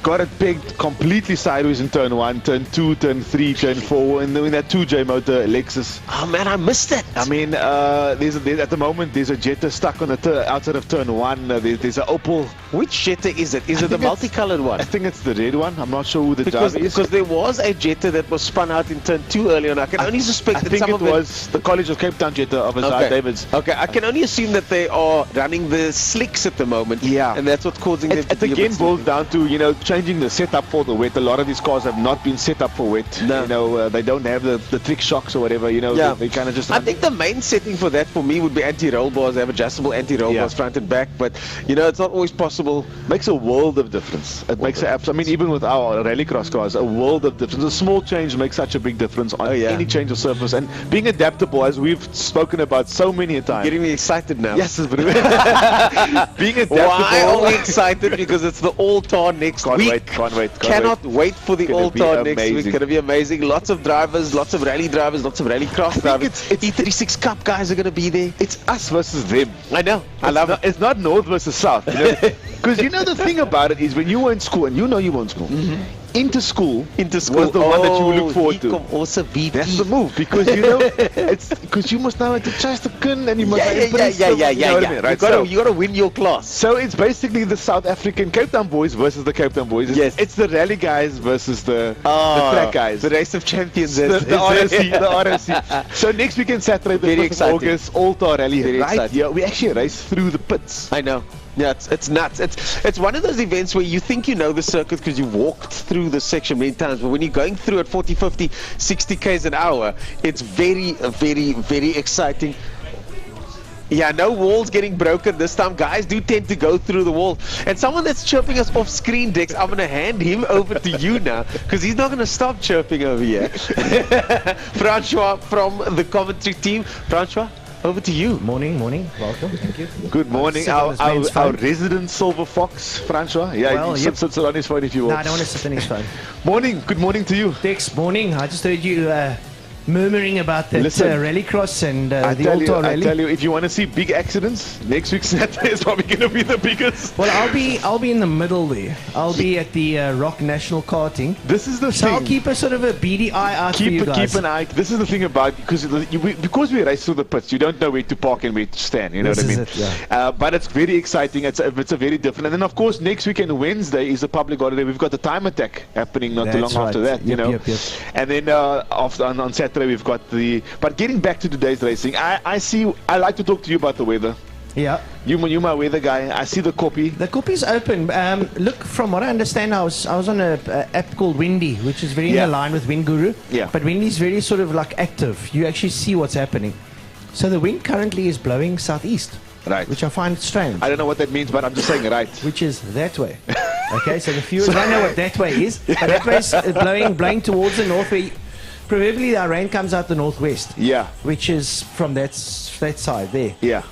Got it pegged completely sideways in turn 1, turn 2, turn 3, turn 4, and then that 2J motor, Lexus. Oh man, I missed that. I mean, at the moment, there's a Jetta stuck on the outside of turn 1. There's an Opel. Which Jetta is it? Is it the multicolored one? I think it's the red one. I'm not sure who the driver is. Because there was a Jetta that was spun out in turn 2 earlier, and I can only suspect that some it of was the College of Cape Town Jetta of Isaiah Davids. Okay, I can only assume that they are running the slicks at the moment. Yeah. And that's what's causing them to It be a bit again boils slippery. down to, changing the setup for the wet. A lot of these cars have not been set up for wet. No. They don't have the trick shocks or whatever, Yeah. They kind of just... I think the main setting for that for me would be anti-roll bars. They have adjustable anti-roll bars front and back, but it's not always possible. Makes a world of difference. It makes even with our rallycross cars, a world of difference. A small change makes such a big difference on any change of surface. And being adaptable, as we've spoken about so many times. Getting me excited now. Yes, it's being adaptable. Why are we excited? Because it's the All-Tar next week. Can't wait. Cannot wait for the Gonna All-Tar be next week. amazing. Going to be amazing. Lots of drivers, lots of rally drivers, lots of rally cross drivers. it's E36 Cup guys are going to be there. It's us versus them. I know. I love it. It's not north versus south. Because the thing about it is when you were in school, and you were in school, into school was the one that you would look forward to. Also beat That's the move, because it's because you must know how to chase the gun and you must impress them, you know what I mean, right? You got to win your class. So it's basically the South African Cape Town boys versus the Cape Town boys. It's the rally guys versus the track guys. The race of champions. The RSC. So next weekend, Saturday, the 5th of August, All-Star Rally. Very Right exciting. here, we actually race through the pits. I know. Yeah, it's nuts. It's one of those events where you think you know the circuit because you walked through the section many times, but when you're going through at 40, 50, 60 k's an hour, it's very, very, very exciting. Yeah, no walls getting broken this time. Guys do tend to go through the wall. And someone that's chirping us off screen, Dex, I'm going to hand him over to you now because he's not going to stop chirping over here. Francois from the commentary team. Francois, over to you. Morning, welcome, thank you. Good morning, our resident silver fox, Francois. Yeah, he sits on his phone if you will. No, I don't want to sit on his phone. Good morning to you. Dex, morning. I just heard you murmuring about that rallycross and the All-Star I rally. tell you, if you want to see big accidents, next week's Saturday is probably going to be the biggest. Well, I'll be in the middle there. I'll be at the Rock National Karting. This is the So thing. I'll keep a sort of a beady eye out for you guys. Keep an eye. This is the thing about because we race through the pits, you don't know where to park and where to stand. You know what I mean? This is it, but it's very exciting. It's a very different. And then of course next weekend, Wednesday, is a public holiday. We've got the time attack happening not too long after that. Yep. And then on Saturday we've got the. But getting back to today's racing, I like to talk to you about the weather. Yeah. You my weather guy. I see the copy. The copy's open. Look, from what I understand, I was on a app called Windy, which is very in line with Wind Guru. Yeah. But Windy's very sort of like active. You actually see what's happening. So the wind currently is blowing southeast. Right. Which I find strange. I don't know what that means, but I'm just saying right. Which is that way. Okay, so the viewers don't know what that way is. But that way is blowing towards the north, where probably the rain comes out the northwest. Yeah. Which is from that side there. Yeah.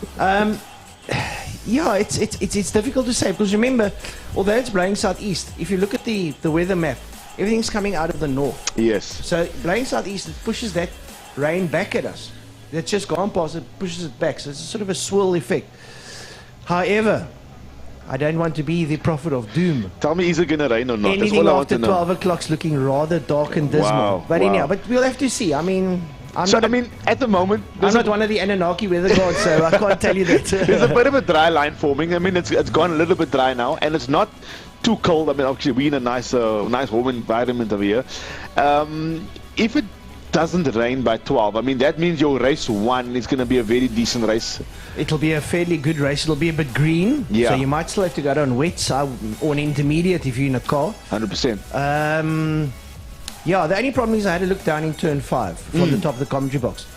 Yeah, it's difficult to say because remember, although it's blowing southeast, if you look at the weather map, everything's coming out of the north. Yes. So blowing southeast, it pushes that rain back at us. That's just gone past, it pushes it back. So it's sort of a swirl effect. However, I don't want to be the prophet of doom. Tell me, is it going to rain or not? That's Anything all I want after to know. 12 o'clock's looking rather dark and dismal. Wow, But wow. anyhow, but we'll have to see. I mean, At the moment, I'm not one of the Anunnaki weather gods, so I can't tell you that. there's a bit of a dry line forming. I mean, it's gone a little bit dry now, and it's not too cold. I mean, actually, we're in a nice warm environment over here. If it doesn't rain by 12, I mean, that means your race 1 is going to be a very decent race. It'll be a fairly good race. It'll be a bit green. Yeah. So you might still have to go on wets or an intermediate if you're in a car. 100%. Yeah, the only problem is I had to look down in turn 5 from the top of the commentary box.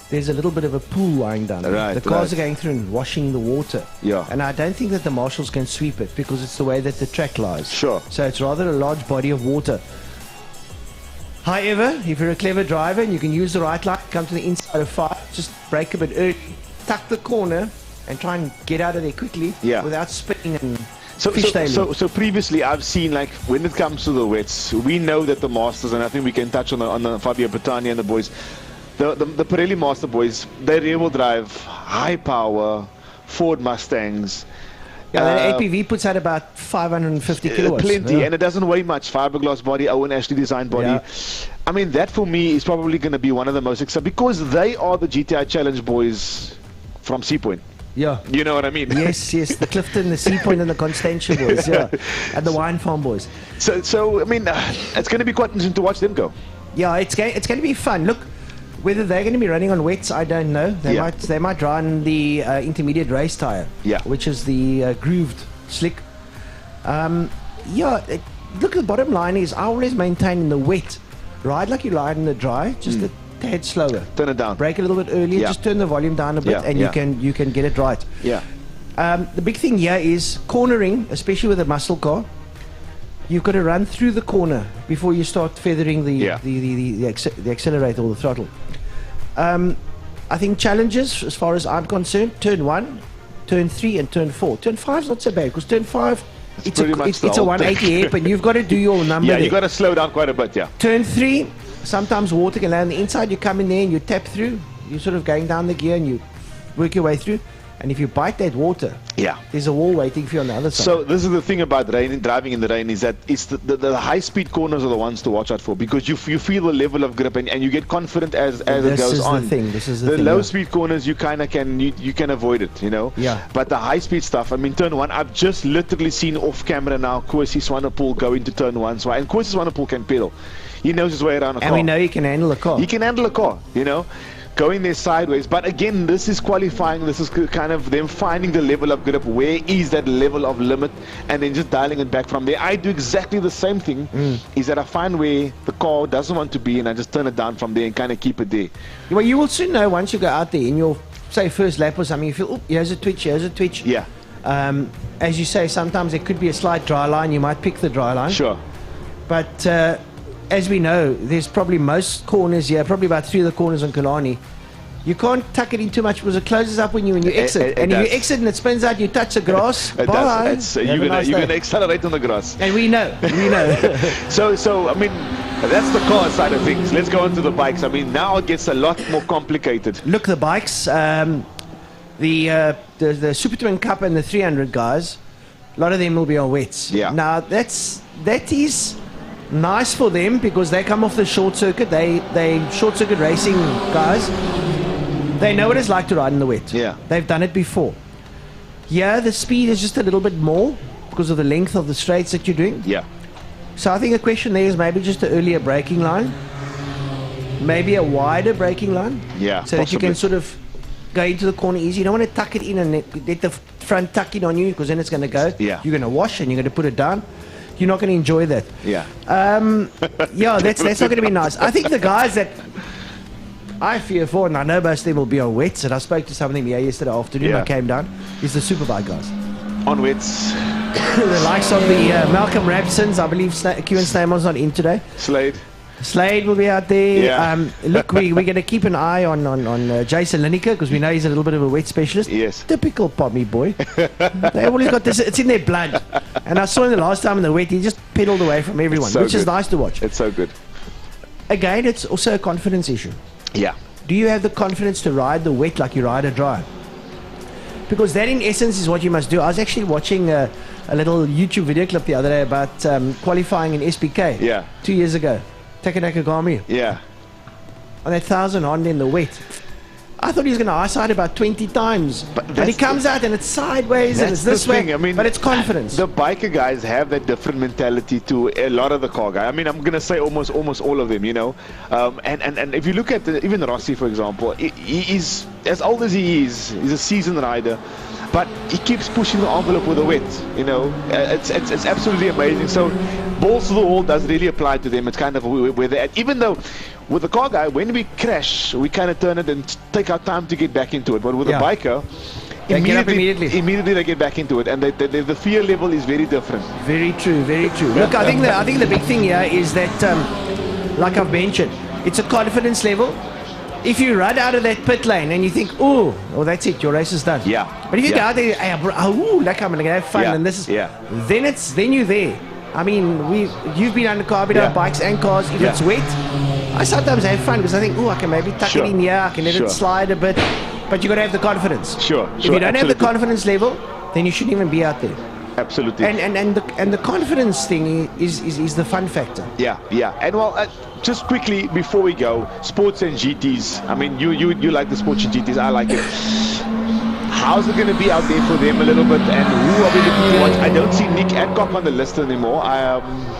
There's a little bit of a pool lying down there. Right, the cars are going through and washing the water. Yeah. And I don't think that the marshals can sweep it because it's the way that the track lies. Sure. So it's rather a large body of water. However, if you're a clever driver and you can use the right line, come to the inside of 5, just brake a bit early, tuck the corner, and try and get out of there quickly without spinning and So previously I've seen, like, when it comes to the wets, we know that the Masters, and I think we can touch on the Fabio Bertani and the boys, the Pirelli Master boys, they rear-wheel drive, high power, Ford Mustangs. Yeah, the APV puts out about 550 kilowatts. Plenty, and it doesn't weigh much. Fiberglass body, Owen Ashley designed body. Yeah. I mean, that for me is probably going to be one of the most exciting, because they are the GTI Challenge boys from Sea Point. Yeah. You know what I mean? Yes, the Clifton, the Sea Point, and the Constantia boys, yeah. And the Wine Farm boys. So I mean, it's going to be quite interesting to watch them go. Yeah, it's going to be fun. Look, whether they're going to be running on wets, I don't know. They might run the intermediate race tire, which is the grooved slick. Look, the bottom line is I always maintain in the wet, ride like you ride in the dry, just a tad slower. Turn it down. Brake a little bit earlier. Just turn the volume down a bit, and you can get it right. Yeah. The big thing here is cornering, especially with a muscle car. You've got to run through the corner before you start feathering the accelerator or the throttle. I think challenges, as far as I'm concerned, turn 1, turn 3, and turn 4. Turn 5 is not so bad, because turn 5, it's a 180 hairpin. You've got to do your number there. You've got to slow down quite a bit, Turn 3, sometimes water can land on the inside. You come in there and you tap through. You're sort of going down the gear and you work your way through. And if you bite that water, there's a wall waiting for you on the other side. So this is the thing about driving in the rain, is that it's the high-speed corners are the ones to watch out for, because you feel the level of grip and you get confident as it goes on. This is the thing. The low-speed corners, you kind of can avoid it, you know. Yeah. But the high-speed stuff, I mean, turn 1, I've just literally seen off camera now Kwesi Swanepoel go into turn 1. So, and Kwesi Swanepoel can pedal. He knows his way around a car. And we know he can handle a car. He can handle a car, you know. Going there sideways, but again, this is qualifying. This is kind of them finding the level of grip. Where is that level of limit, and then just dialing it back from there. I do exactly the same thing. Is that I find where the car doesn't want to be, and I just turn it down from there and kind of keep it there. Well, you will soon know once you go out there in your, say, first lap or something. You feel, oh, here's a twitch. Yeah. As you say, sometimes there could be a slight dry line. You might pick the dry line. Sure. But as we know, there's probably most corners here, probably about 3 of the corners on Killarney. You can't tuck it in too much because it closes up when you exit. And if you exit and it spins out, you touch the grass. Bye. You're gonna accelerate on the grass. And we know. So I mean, that's the car side of things. Let's go on to the bikes. I mean, now it gets a lot more complicated. Look, the bikes, the Super Twin Cup and the 300 guys, a lot of them will be on wets. Yeah. Now that is nice for them because they come off the short circuit. They short circuit racing guys. They know what it's like to ride in the wet. Yeah. They've done it before. Yeah, the speed is just a little bit more because of the length of the straights that you're doing. Yeah. So I think the question there is maybe just an earlier braking line, maybe a wider braking line. Yeah. So that you can sort of go into the corner easy. You don't want to tuck it in and let the front tuck in on you because then it's going to go. Yeah. You're going to wash and you're going to put it down. You're not going to enjoy that. Yeah. Yeah, that's not going to be nice. I think the guys that I fear for, and I know most of them will be on wets, and I spoke to some of them here yesterday afternoon. I came down, is the Superbike guys. On wets. The likes of the Malcolm Rabsons, I believe Kieran Sneyman's not in today. Slade will be out there. Yeah. Look, we're going to keep an eye on Jason Lineker because we know he's a little bit of a wet specialist. Yes. Typical Pommy boy. They always got this, it's in their blood. And I saw him the last time in the wet, he just pedaled away from everyone, which is nice to watch. It's so good. Again, it's also a confidence issue. Yeah. Do you have the confidence to ride the wet like you ride a dry? Because that in essence is what you must do. I was actually watching a little YouTube video clip the other day about qualifying in SPK 2 years ago. Take Nakagami. Yeah. On that 1,000 Honda in the wet. I thought he was going to eyesight about 20 times. But he comes out and it's sideways and it's this way. I mean, but it's confidence. The biker guys have that different mentality to a lot of the car guys. I mean, I'm going to say almost all of them, you know. And if you look at even Rossi, for example, he's as old as he is. He's a seasoned rider. But he keeps pushing the envelope with the wet, you know. It's absolutely amazing. So, balls to the wall does really apply to them. It's kind of where they're at. Even though, with the car guy, when we crash, we kind of turn it and take our time to get back into it. But with a biker, they get up immediately. Immediately they get back into it, and the fear level is very different. Very true, very true. Look, I think the big thing here is that, like I've mentioned, it's a confidence level. If you run out of that pit lane and you think, oh, that's it, your race is done. Yeah. But if you go out there, like I'm going to have fun, and this is, then you're there. I mean, you've been on the car, been on bikes and cars. If it's wet, I sometimes have fun because I think, I can maybe tuck it in here, I can let it slide a bit. But you got to have the confidence. Sure. If you don't have the confidence level, then you shouldn't even be out there. Absolutely. And the confidence thing is the fun factor. Yeah. And well, just quickly before we go, sports and GTs. I mean, you like the sports and GTs. I like it. How's it going to be out there for them a little bit, and who are we looking to watch? I don't see Nick Adcock on the list anymore.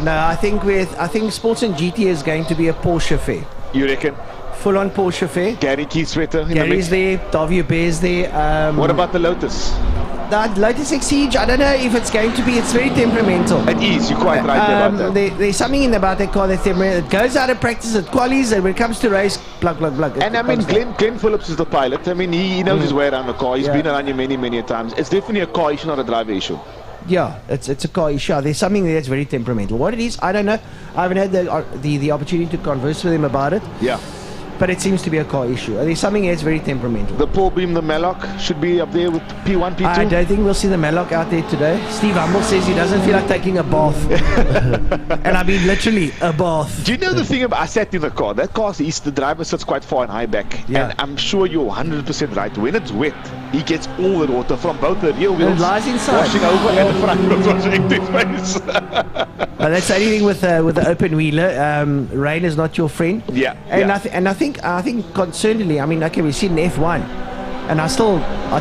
No, I think sports and GT is going to be a Porsche affair. You reckon? Full-on Porsche affair. Gary Keith-Sweater. Gary's there. Davio Bear's there. What about the Lotus? That Lotus Exige, I don't know if it's going to be. It's very temperamental. It is. You're quite right about that. There's something about that car that's temperamental. It goes out of practice at qualies, and when it comes to race, plug. And I mean, Glenn Phillips is the pilot. I mean, he knows his way around the car. He's been around you many times. It's definitely a car issue, not a driver issue. Yeah, it's a car issue. There's something there that's very temperamental. What it is, I don't know. I haven't had the opportunity to converse with him about it. Yeah. But it seems to be a car issue. There's something that's very temperamental. The Paul Beam, the Mallock should be up there with P1, P2? I don't think we'll see the Mallock out there today. Steve Humble says he doesn't feel like taking a bath. And I mean literally a bath. Do you know the thing about, I sat in the car. That car, the driver sits quite far and high back. Yeah. And I'm sure you're 100% right. When it's wet, he gets all the water from both the rear wheels. It lies inside. Washing over and the front wheels washing into his face. That's the only thing with the open wheeler. Rain is not your friend. Yeah. And I think concernedly, I mean, okay, we've seen F1, and I'll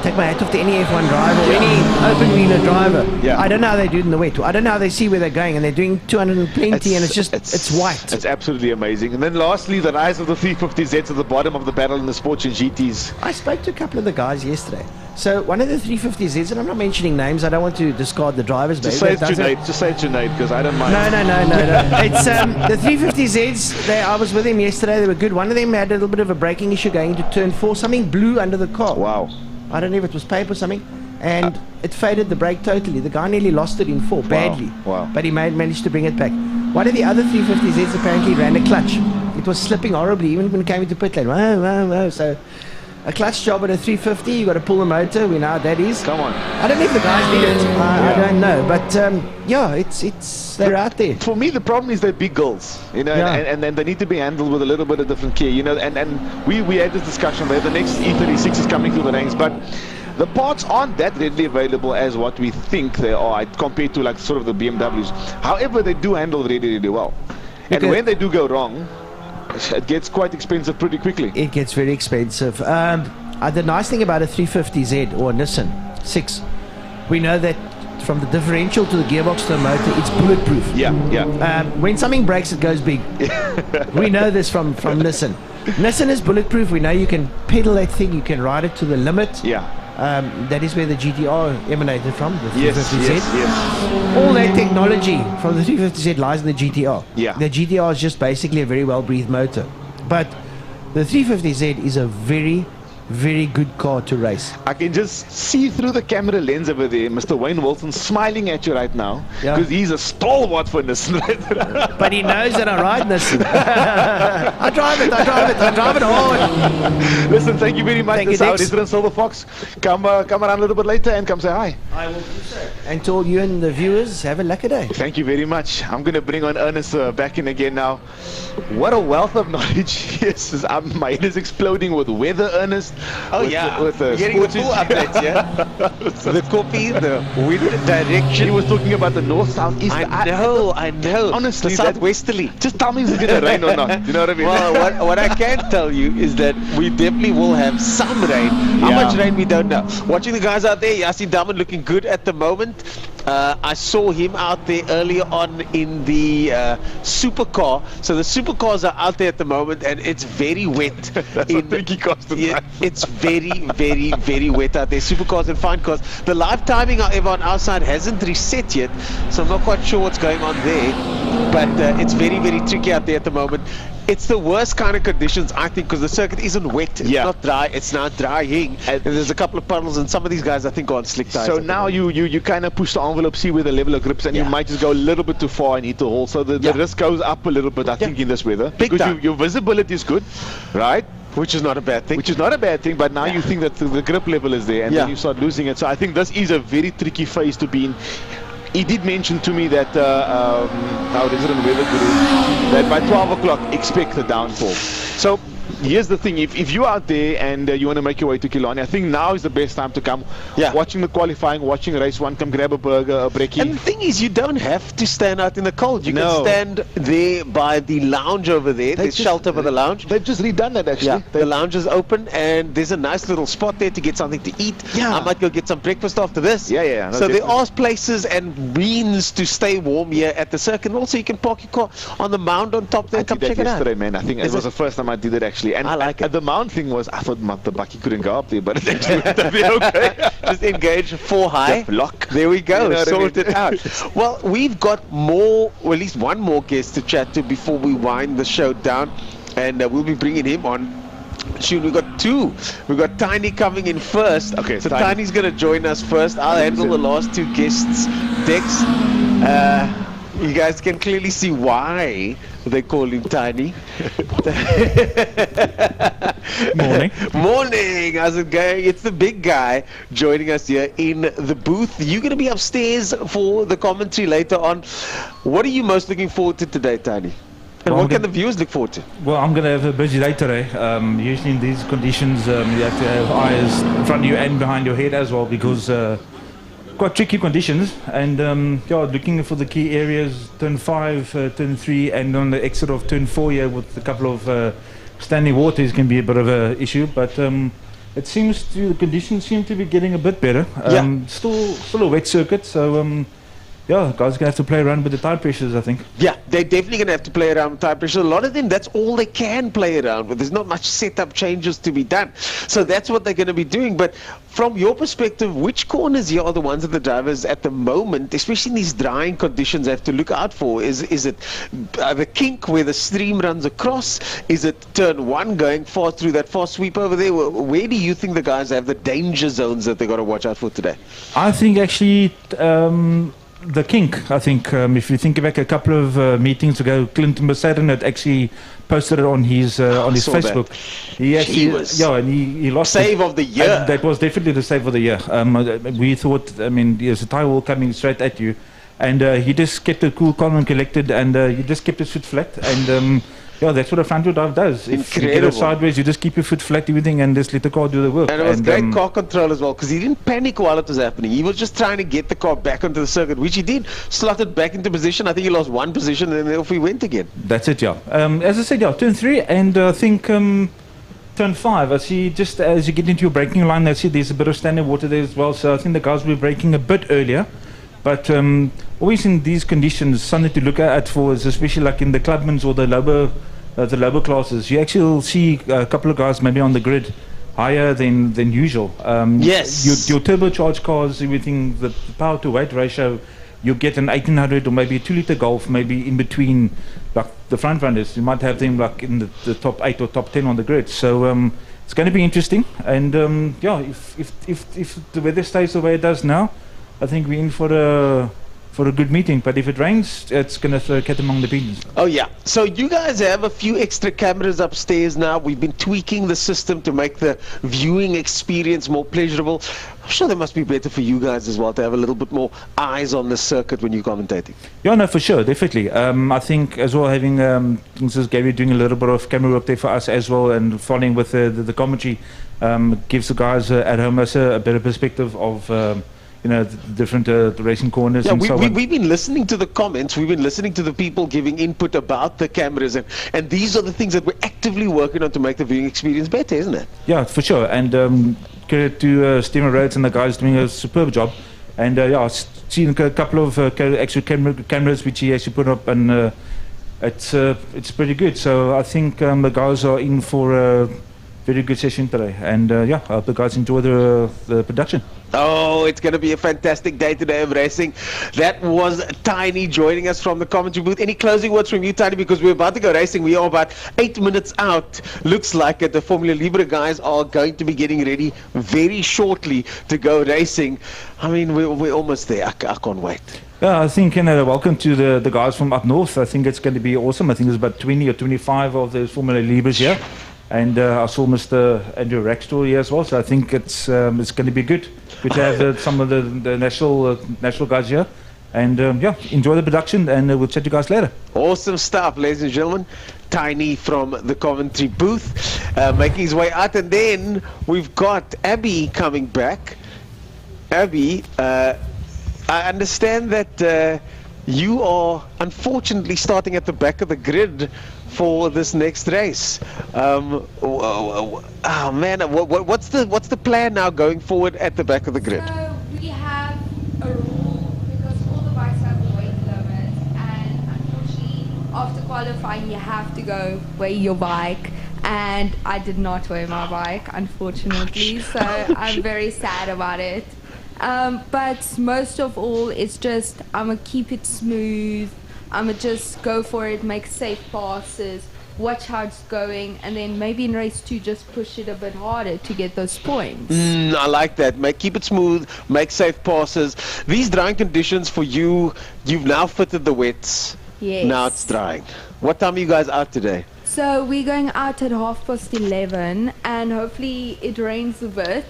take my hat off to any F1 driver or any open wheeler driver. Yeah. I don't know how they do it in the wet. I don't know how they see where they're going, and they're doing 220, and it's white. It's absolutely amazing. And then lastly, the rise of the 350Zs at the bottom of the barrel in the sports and GTs. I spoke to a couple of the guys yesterday. So one of the 350Zs, and I'm not mentioning names, I don't want to discard the drivers. Just say it's Junaid, because I don't mind. No. It's the 350Zs, I was with him yesterday, they were good. One of them had a little bit of a braking issue going into turn 4, something blew under the car. Wow. I don't know if it was paper or something, and it faded the brake totally. The guy nearly lost it in 4, badly. Wow. But he managed to bring it back. One of the other 350Zs apparently ran a clutch. It was slipping horribly, even when it came into pit lane. Wow. So a clutch job at a 350, you got to pull the motor. We know how that is. Come on. I don't know if the guys did it. I don't know, but they're out there. For me, the problem is they're big girls, you know, and they need to be handled with a little bit of different care, you know. And we had this discussion where the next E36 is coming through the ranks, but the parts aren't that readily available as what we think they are compared to like sort of the BMWs. However, they do handle really well. And when they do go wrong, it gets quite expensive pretty quickly. It gets very expensive. The nice thing about a 350Z or a Nissan 6, we know that from the differential to the gearbox to the motor, it's bulletproof. Yeah. When something breaks, it goes big. We know this from Nissan. Nissan is bulletproof. We know you can pedal that thing, you can ride it to the limit. Yeah. That is where the GTR emanated from, the 350Z. Yes. All that technology from the 350Z lies in the GTR. Yeah. The GTR is just basically a very well-breathed motor. But the 350Z is a very, very good car to race. I can just see through the camera lens over there, Mr. Wayne Wilson smiling at you right now, because he's a stalwart for Nissan. But he knows that I ride Nissan. I drive it hard. Listen, thank you very much. This is our resident Silver Fox. Come around a little bit later and come say hi. I will do so. And to all you and the viewers, have a lucky day. Thank you very much. I'm going to bring on Ernest back in again now. What a wealth of knowledge. Yes, my head is exploding with weather, Ernest. Oh yeah, with the getting the full updates, yeah. The copy, the wind direction. He was talking about the north, south, east. I know. Honestly, the southwesterly. Just tell me if it's going to rain or not. You know what I mean? Well, what I can tell you is that we definitely will have some rain. How much rain we don't know. Watching the guys out there, Yassi Daman looking good at the moment. I saw him out there earlier on in the supercar. So the supercars are out there at the moment, and it's very wet. That's a tricky costume. Yeah, it's very, very, very wet out there. Supercars and fine cars. The live timing, however, on our side hasn't reset yet, so I'm not quite sure what's going on there. But it's very, very tricky out there at the moment. It's the worst kind of conditions, I think, because the circuit isn't wet. It's not dry. It's not drying. And there's a couple of puddles, and some of these guys, I think, are on slick tires. So now you kind of push the envelope, see where the level of grips, and you might just go a little bit too far and hit the hole. So the risk goes up a little bit, I think, in this weather. Because your visibility is good, right? Which is not a bad thing. Which is not a bad thing, but now you think that the grip level is there, and then you start losing it. So I think this is a very tricky phase to be in. He did mention to me that our resident weather guru, that by 12 o'clock expect the downfall. So here's the thing, if you're out there and you want to make your way to Killarney, I think now is the best time to come. Watching the qualifying, watching race one, come grab a burger, a brekkie. And the thing is, you don't have to stand out in the cold. You can stand there by the lounge over there. There's shelter by the lounge. They've just redone that, actually. The lounge is open, and there's a nice little spot there to get something to eat. I might go get some breakfast after this. No, so there are places and means to stay warm here at the circuit. And also, you can park your car on the mound on top there. I Come did check that it out. yesterday, man. I think it was the first time I did it, actually. And I like it. The mount thing was, I thought the bucky couldn't go up there, but it actually went up there okay. Just engage 4 high. Lock. There we go. You know Sort it out. Well, we've got more, or at least one more guest to chat to before we wind the show down, and we'll be bringing him on. Soon. We've got two. We've got Tiny coming in first. Okay, so Tiny's going to join us first. I'll handle the last two guests' decks. You guys can clearly see why they call him Tiny. Morning. Morning. How's it going? It's the big guy joining us here in the booth. You're going to be upstairs for the commentary later on. What are you most looking forward to today, Tiny? And what can the viewers look forward to? Well, I'm going to have a busy day today. Usually in these conditions, you have to have eyes in front of you and behind your head as well, because quite tricky conditions. And looking for the key areas, turn 5, turn 3, and on the exit of turn 4 here with a couple of standing waters can be a bit of an issue. But it seems the conditions seem to be getting a bit better. Still a wet circuit, so guys are going to have to play around with the tire pressures, I think. Yeah, they're definitely going to have to play around with tire pressure. A lot of them, that's all they can play around with. There's not much setup changes to be done. So that's what they're going to be doing. But from your perspective, which corners here are the ones that the drivers at the moment, especially in these drying conditions, have to look out for? Is it the kink where the stream runs across? Is it turn 1 going far through that fast sweep over there? Where do you think the guys have the danger zones that they've got to watch out for today? I think actually the kink. I think if you think back a couple of meetings ago, Clinton Basadin had actually posted it on his Facebook. That. He actually, and he lost save of the year. That was definitely the save of the year. We thought, there's a tire wall coming straight at you, and he just kept it cool, calm, and collected, and he just kept his foot flat, and. That's what a front wheel drive does. If you get it sideways, you just keep your foot flat, everything, and just let the car do the work. And it was great car control as well, because he didn't panic while it was happening. He was just trying to get the car back onto the circuit, which he did. Slotted back into position. I think he lost one position, and then off he went again. That's it, as I said, turn 3, and I think turn 5. I see just as you get into your braking line, I see there's a bit of standing water there as well. So I think the guys will be braking a bit earlier. But always in these conditions, something to look at for is especially like in the clubmans or the lower classes. You actually will see a couple of guys maybe on the grid higher than usual. Yes. Your turbocharged cars, everything, the power to weight ratio, you'll get an 1800 or maybe a 2-litre Golf, maybe in between like the front runners. You might have them like in the top 8 or top 10 on the grid. So it's going to be interesting. And if the weather stays the way it does now, I think we're in for a good meeting. But if it rains, it's going to throw a cat among the pigeons. Oh yeah. So you guys have a few extra cameras upstairs now. We've been tweaking the system to make the viewing experience more pleasurable. I'm sure that must be better for you guys as well, to have a little bit more eyes on the circuit when you're commentating. Yeah, no, for sure, definitely. I think as well, having Gary doing a little bit of camera work there for us as well, and following with the commentary, gives the guys at home also a better perspective of the different racing corners. Yeah, and so on. we've been listening to the comments, we've been listening to the people giving input about the cameras, and these are the things that we're actively working on to make the viewing experience better, isn't it? Yeah, for sure. And credit to Steamer Rhodes and the guys doing a superb job. And I've seen a couple of extra cameras which he actually put up, and it's pretty good. So I think the guys are in for a very good session today. And I hope the guys enjoy the production. Oh, it's going to be a fantastic day today of racing. That was Tiny joining us from the commentary booth. Any closing words from you, Tiny? Because we're about to go racing. We are about 8 minutes out. Looks like it. The Formula Libre guys are going to be getting ready very shortly to go racing. I mean, we're almost there. I can't wait. Yeah, I think, welcome to the guys from up north. I think it's going to be awesome. I think there's about 20 or 25 of those Formula Libres here. And I saw Mr. Andrew Raxtor here as well. So I think it's going to be good. Good to have some of the national guys here. And enjoy the production, and we'll chat to you guys later. Awesome stuff, ladies and gentlemen. Tiny from the commentary booth making his way out. And then we've got Abby coming back. Abby, I understand that you are unfortunately starting at the back of the grid for this next race. Oh man, what's the plan now going forward at the back of the grid? So we have a rule because all the bikes have a weight limit, and unfortunately after qualifying you have to go weigh your bike, and I did not weigh my bike, unfortunately. So I'm very sad about it. But most of all, it's just I'ma keep it smooth. I'ma just go for it, make safe passes, watch how it's going, and then maybe in race 2 just push it a bit harder to get those points. I like that. Keep it smooth, make safe passes. These drying conditions for you, you've now fitted the wets. Yes. Now it's drying. What time are you guys out today? So we're going out at 11:30, and hopefully it rains a bit.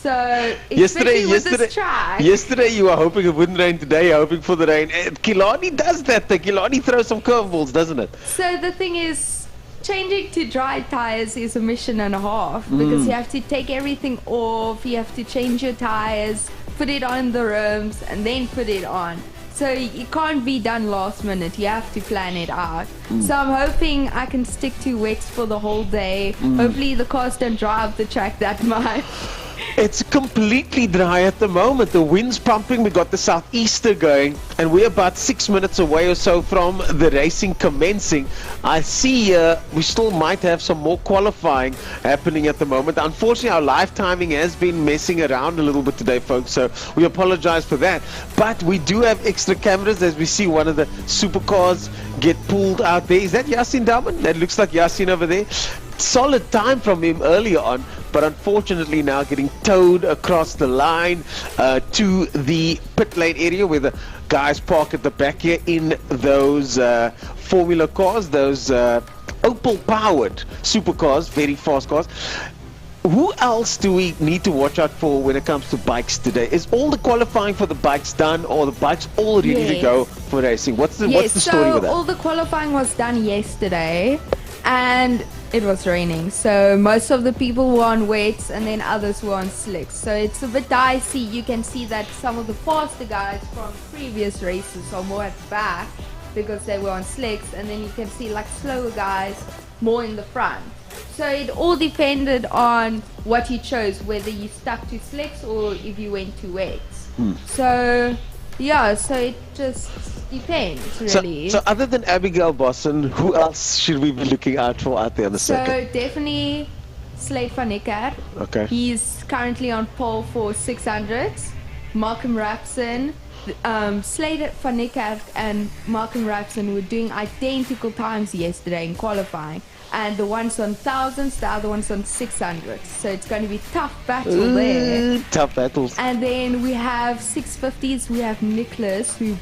So especially with this track. Yesterday you were hoping it wouldn't rain. Today you're hoping for the rain. Killarney does that. Killarney throws some curveballs, doesn't it? So the thing is, changing to dry tires is a mission and a half, because you have to take everything off, you have to change your tires, put it on the rims, and then put it on. So it can't be done last minute. You have to plan it out. So I'm hoping I can stick to wets for the whole day. Hopefully the cars don't dry up the track that much. It's completely dry at the moment. The wind's pumping. We got the southeaster going, and we're about 6 minutes away or so from the racing commencing. I see we still might have some more qualifying happening at the moment. Unfortunately, our live timing has been messing around a little bit today, folks, so we apologize for that. But we do have extra cameras as we see one of the supercars get pulled out there. Is that Yasin Daman? That looks like Yasin over there. Solid time from him earlier on, but unfortunately now getting towed across the line to the pit lane area where the guys park at the back here in those Formula cars, those Opel powered supercars, very fast cars. Who else do we need to watch out for when it comes to bikes today? Is all the qualifying for the bikes done, or the bikes all ready to go for racing? What's the story with that? So all the qualifying was done yesterday, and it was raining, so most of the people were on wets and then others were on slicks, so it's a bit dicey. You can see that some of the faster guys from previous races are more at the back because they were on slicks, and then you can see like slower guys more in the front. So it all depended on what you chose, whether you stuck to slicks or if you went to wets. So yeah, so it just depends, really. So other than Abigail Bosson, who else should we be looking out for out there on the circuit? So definitely Slade van Niekerk. Okay. He's currently on pole for 600s. Malcolm Rapson. Slade van Niekerk and Malcolm Rapson were doing identical times yesterday in qualifying. And the one's on 1000s, the other one's on 600s. So it's going to be a tough battle there. Tough battles. And then we have 650s. We have Nicholas, who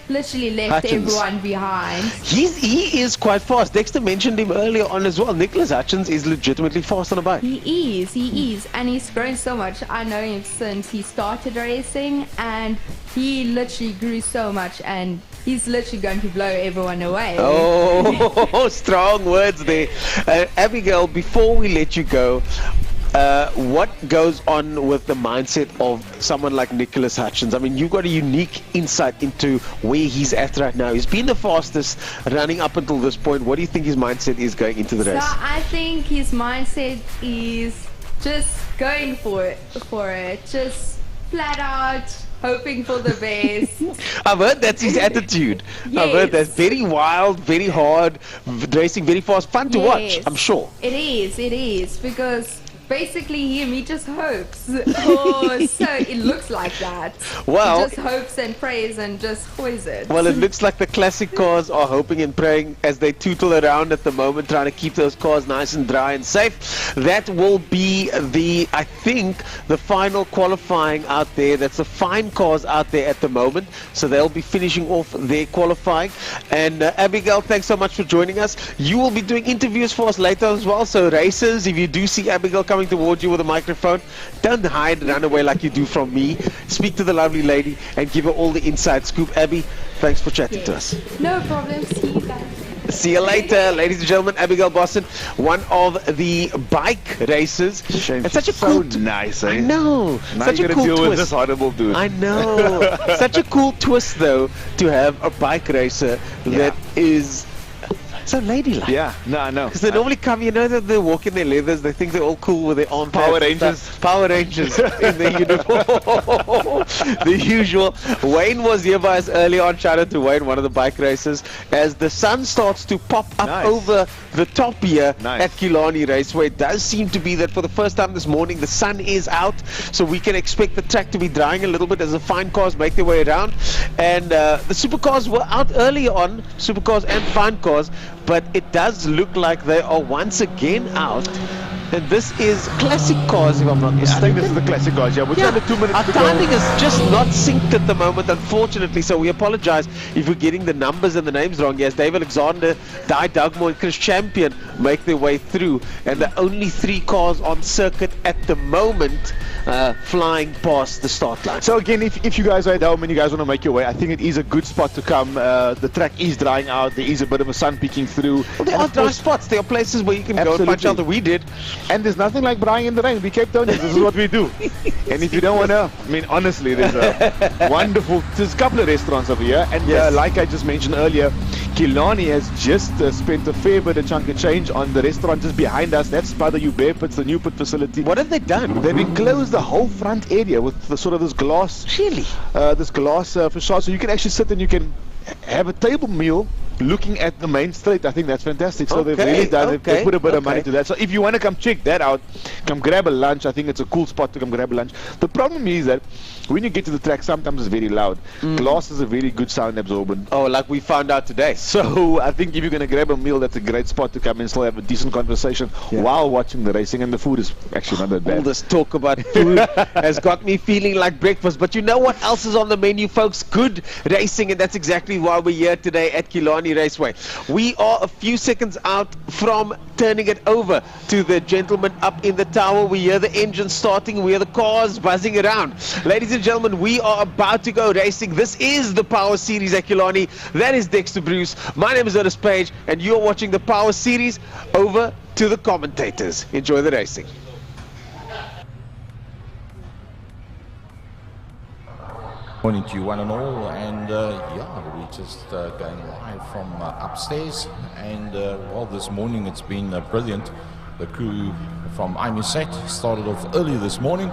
literally left Hutchins. everyone behind. He is quite fast. Dexter mentioned him earlier on as well. Nicholas Hutchins is legitimately fast on a bike. He is, and he's grown so much. I know him since he started racing, and he literally grew so much, and he's literally going to blow everyone away. Oh, strong words there. Abigail, before we let you go, what goes on with the mindset of someone like Nicholas Hutchins? I mean, you've got a unique insight into where he's at right now. He's been the fastest running up until this point. What do you think his mindset is going into the race? So I think his mindset is just going for it, just flat out hoping for the best. I've heard that's his attitude. Yes. I've heard that's very wild, very hard, racing very fast, fun to watch, I'm sure. It is, because basically he just hopes. Or so it looks like that. Well, he just hopes and prays and just hoys it. Well, it looks like the classic cars are hoping and praying as they tootle around at the moment, trying to keep those cars nice and dry and safe. That will be I think, the final qualifying out there. That's the fine cars out there at the moment. So they'll be finishing off their qualifying. And Abigail, thanks so much for joining us. You will be doing interviews for us later as well. So racers, if you do see Abigail coming towards you with a microphone, don't hide, run away like you do from me. Speak to the lovely lady and give her all the inside scoop. Abby, thanks for chatting to us. No problem. See you guys. See you later, ladies and gentlemen. Abigail Boston, one of the bike racers. Shame, it's such a so cool nice, eh? I know. Now Such you a gotta cool deal twist. with this horrible dude. I know. Such a cool twist, though, to have a bike racer that is so ladylike. Yeah, no, I know. Because they normally come, you know, that they walk in their leathers, they think they're all cool with their arm Power pads and Rangers. stuff. Power Rangers in their uniform. The usual. Wayne was here by us early on. Shout out to Wayne, one of the bike racers. As the sun starts to pop up over the top here at Killarney Raceway, it does seem to be that for the first time this morning the sun is out, so we can expect the track to be drying a little bit as the fine cars make their way around. And the supercars were out earlier on, supercars and fine cars, but it does look like they are once again out. And this is classic cars, if I'm not mistaken. I think this is the classic cars, yeah. We're under 2 minutes Our to go. timing is just not synced at the moment, unfortunately, so we apologize if we're getting the numbers and the names wrong. Yes, Dave Alexander, Di Dugmore, and Chris Champion make their way through, and the only 3 cars on circuit at the moment flying past the start line. So again, if you guys are at home and you guys want to make your way, I think it is a good spot to come. The track is drying out. There is a bit of a sun peeking through. Well, there are dry spots. There are places where you can go and punch out that we did. And there's nothing like Brian in the rain. We Cape Townians. This is what we do. And if you don't want to, I mean, honestly, there's a wonderful, there's a couple of restaurants over here. And like I just mentioned earlier, Killarney has just spent a fair bit of chunk of change on the restaurant just behind us. That's by the Uber Pits, the new pit facility. What have they done? They've enclosed the whole front area with the, sort of this glass. Really? This glass facade. So you can actually sit and you can have a table meal looking at the main street. I think that's fantastic. So they've really done they put a bit of money to that. So if you want to come check that out, come grab a lunch. I think it's a cool spot to come grab a lunch. The problem is that when you get to the track, sometimes it's very loud. Glass is a very good sound absorbent. Oh, like we found out today. So I think if you're going to grab a meal, that's a great spot to come and still have a decent conversation while watching the racing. And the food is actually not that bad. All this talk about food has got me feeling like breakfast. But you know what else is on the menu, folks? Good racing, and that's exactly why we're here today at Killarney Raceway. We are a few seconds out from turning it over to the gentleman up in the tower. We hear the engine starting, we hear the cars buzzing around. Ladies and gentlemen, we are about to go racing. This is the Power Series at Killarney. That is Dexter Bruce. My name is Otis Page, and you're watching the Power Series. Over to the commentators. Enjoy the racing. Morning to you one and all, and we're just going live from upstairs, and well, this morning it's been brilliant. The crew from IMUSAT started off early this morning,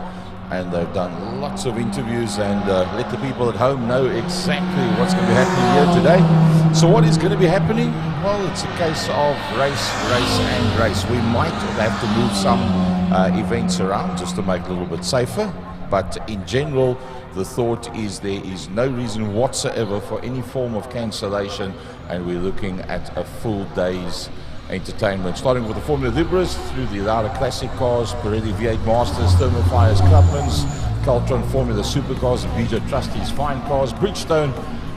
and they've done lots of interviews and let the people at home know exactly what's going to be happening here today. So what is going to be happening? Well, it's a case of race, and race. We might have to move some events around just to make it a little bit safer, but in general, the thought is there is no reason whatsoever for any form of cancellation, and we're looking at a full day's entertainment, starting with the Formula Libras through the Lara Classic cars, Pirelli V8 Masters, Thermofires Clubmans, Caltron Formula Supercars, Vito Trustees Fine Cars, Bridgestone,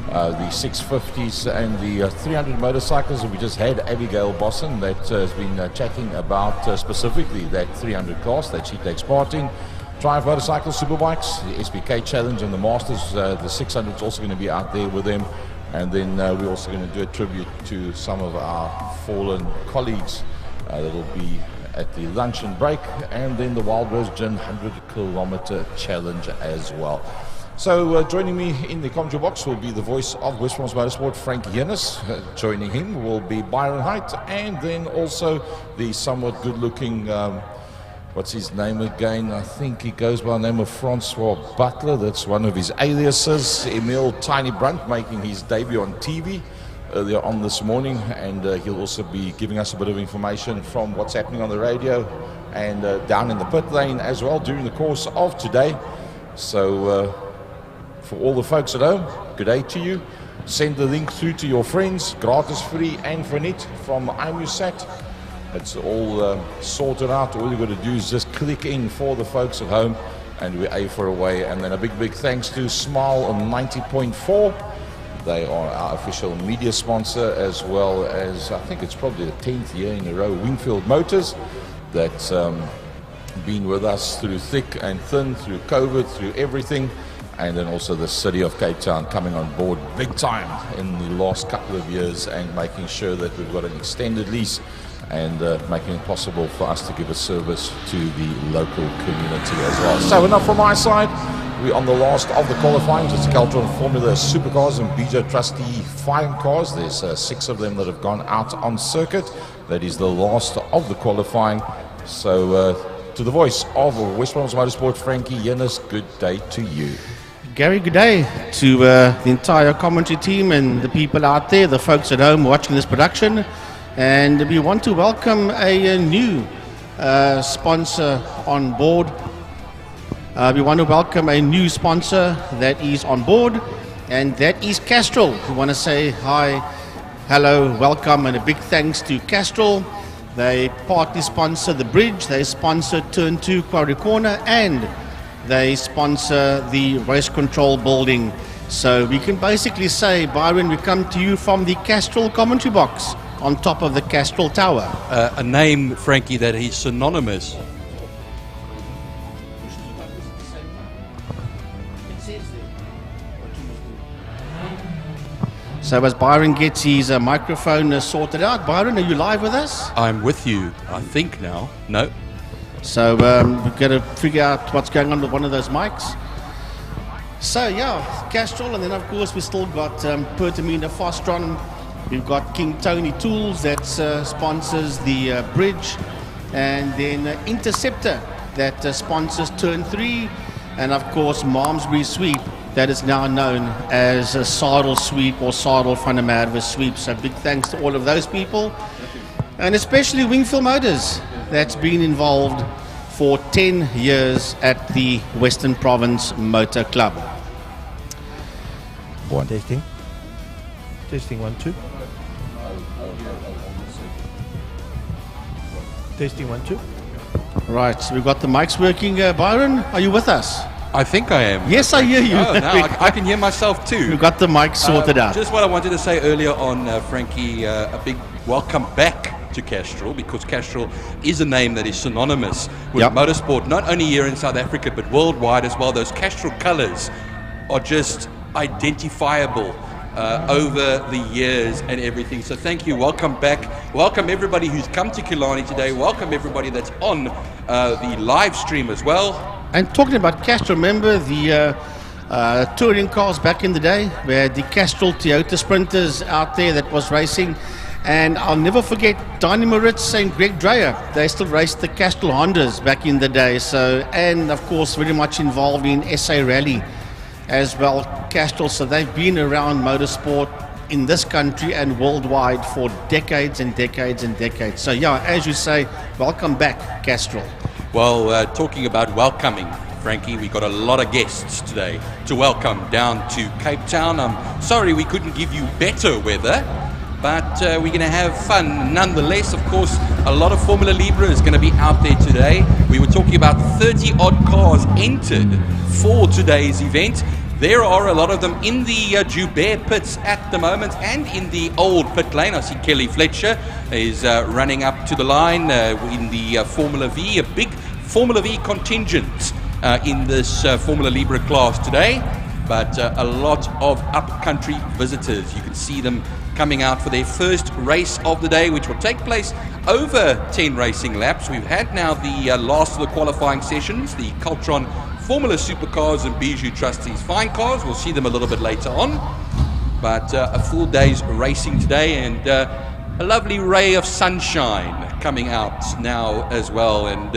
the 650s and the 300 motorcycles. And we just had Abigail Boston that has been chatting about specifically that 300 class that she takes part in. Triumph Motorcycles, Superbikes, the SBK Challenge and the Masters, the 600 is also going to be out there with them. And then we're also going to do a tribute to some of our fallen colleagues that will be at the luncheon break, and then the Wild Rose Gin 100-kilometer challenge as well. So joining me in the commentary box will be the voice of West Bromwich Motorsport, Frank Yennis. Joining him will be Byron Height, and then also the somewhat good-looking, what's his name again? I think he goes by the name of Francois Butler. That's one of his aliases. Emil Tiny Brunt making his debut on TV earlier on this morning, and he'll also be giving us a bit of information from what's happening on the radio and down in the pit lane as well during the course of today. So for all the folks at home, good day to you. Send the link through to your friends, gratis, free and for net from IMUSAT. It's all sorted out. All you've got to do is just click in for the folks at home, and we're A for away. And then a big thanks to Smile on 90.4. They are our official media sponsor, as well as, I think it's probably the 10th year in a row, Wingfield Motors, that's been with us through thick and thin, through COVID, through everything. And then also the City of Cape Town coming on board big time in the last couple of years and making sure that we've got an extended lease and making it possible for us to give a service to the local community as well. So enough from my side. We're on the last of the qualifying. It's Caltron Formula Supercars and BJ Trustee Fine Cars. There's 6 of them that have gone out on circuit. That is the last of the qualifying. So to the voice of West Bromwich Motorsport, Frankie Yennis, good day to you. Gary, good day to the entire commentary team and the people out there, the folks at home watching this production. And we want to welcome a new sponsor on board. We want to welcome a new sponsor that is on board, and that is Castrol. We want to say hi, hello, welcome, and a big thanks to Castrol. They partly sponsor the bridge, they sponsor Turn 2 Quarry Corner, and they sponsor the race control building. So we can basically say, Byron, we come to you from the Castrol commentary box on top of the Castrol Tower. A name, Frankie, that is synonymous. So as Byron gets his microphone sorted out, Byron, are you live with us? I'm with you, I think now. No. So we've got to figure out what's going on with one of those mics. So yeah, Castrol, and then of course we still got Pertamina Fostron. We've got King Tony Tools that sponsors the bridge, and then Interceptor that sponsors Turn 3, and of course Malmesbury Sweep that is now known as Sadel Sweep or Sadel van der Merwe Sweep. So big thanks to all of those people, and especially Wingfield Motors that's been involved for 10 years at the Western Province Motor Club. One testing. Testing 1 2. Testing 1 2. Right, so we've got the mics working. Byron, are you with us? I think I am. Yes, I hear you. Oh, now I can hear myself too. We've got the mics sorted out. Just what I wanted to say earlier on, Frankie, a big welcome back to Castrol, because Castrol is a name that is synonymous with motorsport, not only here in South Africa, but worldwide as well. Those Castrol colours are just identifiable over the years and everything. So thank you, welcome back. Welcome everybody who's come to Killarney today. Welcome everybody that's on the live stream as well. And talking about Castrol, remember the touring cars back in the day? We had the Castrol Toyota Sprinters out there that was racing. And I'll never forget Donnie Moritz and Greg Dreyer. They still raced the Castrol Hondas back in the day. So, and of course, very much involved in SA Rally as well, Castrol. So they've been around motorsport in this country and worldwide for decades and decades and decades. So yeah, as you say, welcome back, Castrol. Well, talking about welcoming, Frankie, we got a lot of guests today to welcome down to Cape Town. I'm sorry we couldn't give you better weather, but we're going to have fun nonetheless. Of course, a lot of Formula Libre is going to be out there today. We were talking about 30 odd cars entered for today's event. There are a lot of them in the Joubert pits at the moment and in the old pit lane. I see Kelly Fletcher is running up to the line in the Formula V, a big Formula V contingent in this Formula Libre class today. But a lot of up-country visitors. You can see them coming out for their first race of the day, which will take place over 10 racing laps. We've had now the last of the qualifying sessions, the Cultron Formula Supercars and Bijou Trustees Fine Cars. We'll see them a little bit later on. But a full day's racing today, and a lovely ray of sunshine coming out now as well. And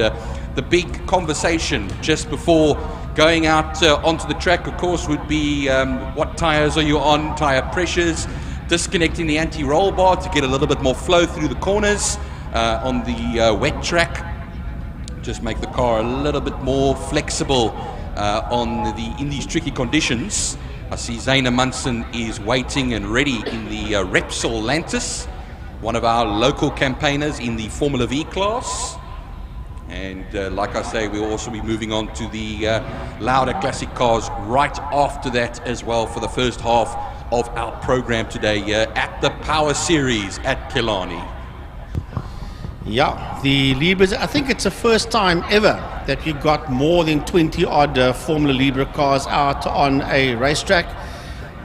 the big conversation just before going out onto the track, of course, would be what tyres are you on, tyre pressures, disconnecting the anti-roll bar to get a little bit more flow through the corners on the wet track. Just make the car a little bit more flexible in these tricky conditions. I see Zayna Munson is waiting and ready in the Repsol Lantis, one of our local campaigners in the Formula V class. And like I say, we'll also be moving on to the Lauda Classic cars right after that as well for the first half of our program today at the Power Series at Killarney. Yeah, the Libras, I think it's the first time ever that we got more than 20 odd Formula Libre cars out on a racetrack.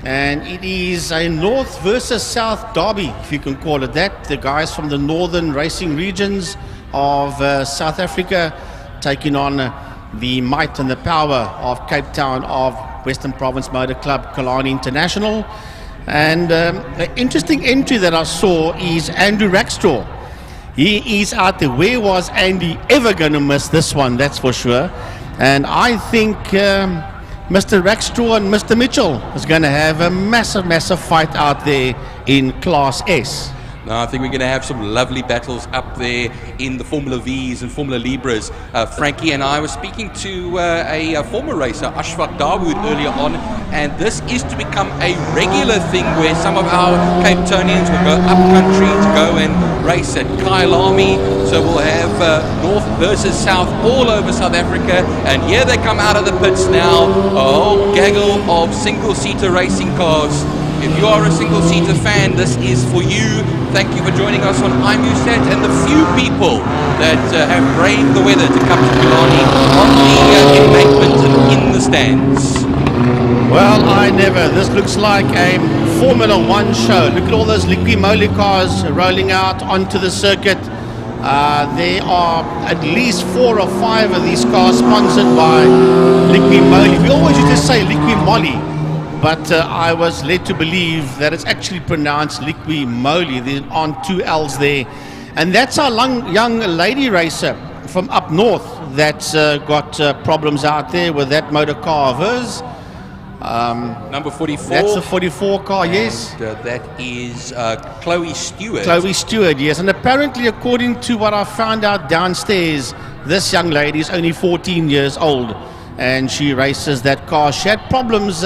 And it is a North versus South derby, if you can call it that. The guys from the northern racing regions of South Africa taking on the might and the power of Cape Town of Western Province Motor Club, Killarney International. And an interesting entry that I saw is Andrew Rackstraw. He is out there. Where was Andy ever going to miss this one? That's for sure. And I think Mr. Rackstraw and Mr. Mitchell is going to have a massive, massive fight out there in Class S. No, I think we're going to have some lovely battles up there in the Formula Vs and Formula Libras. Frankie and I were speaking to a former racer, Ashfaq Dawood, earlier on, and this is to become a regular thing where some of our Cape Townians will go up country to go and race at Killarney. So we'll have North versus South all over South Africa, and here they come out of the pits now, a whole gaggle of single-seater racing cars. If you are a single-seater fan, this is for you. Thank you for joining us on IMUSAT and the few people that have braved the weather to come to Killarney on the embankment and in the stands. Well, I never. This looks like a Formula One show. Look at all those Liqui Moly cars rolling out onto the circuit. There are at least 4 or 5 of these cars sponsored by Liqui Moly. We always used to say Liqui Moly, but I was led to believe that it's actually pronounced Liqui Moly. There aren't 2 L's there. And that's our young lady racer from up north that's got problems out there with that motor car of hers. Number 44. That's the 44 car, yes. And, that is Chloe Stewart. Chloe Stewart, yes. And apparently, according to what I found out downstairs, this young lady is only 14 years old. And she races that car. She had problems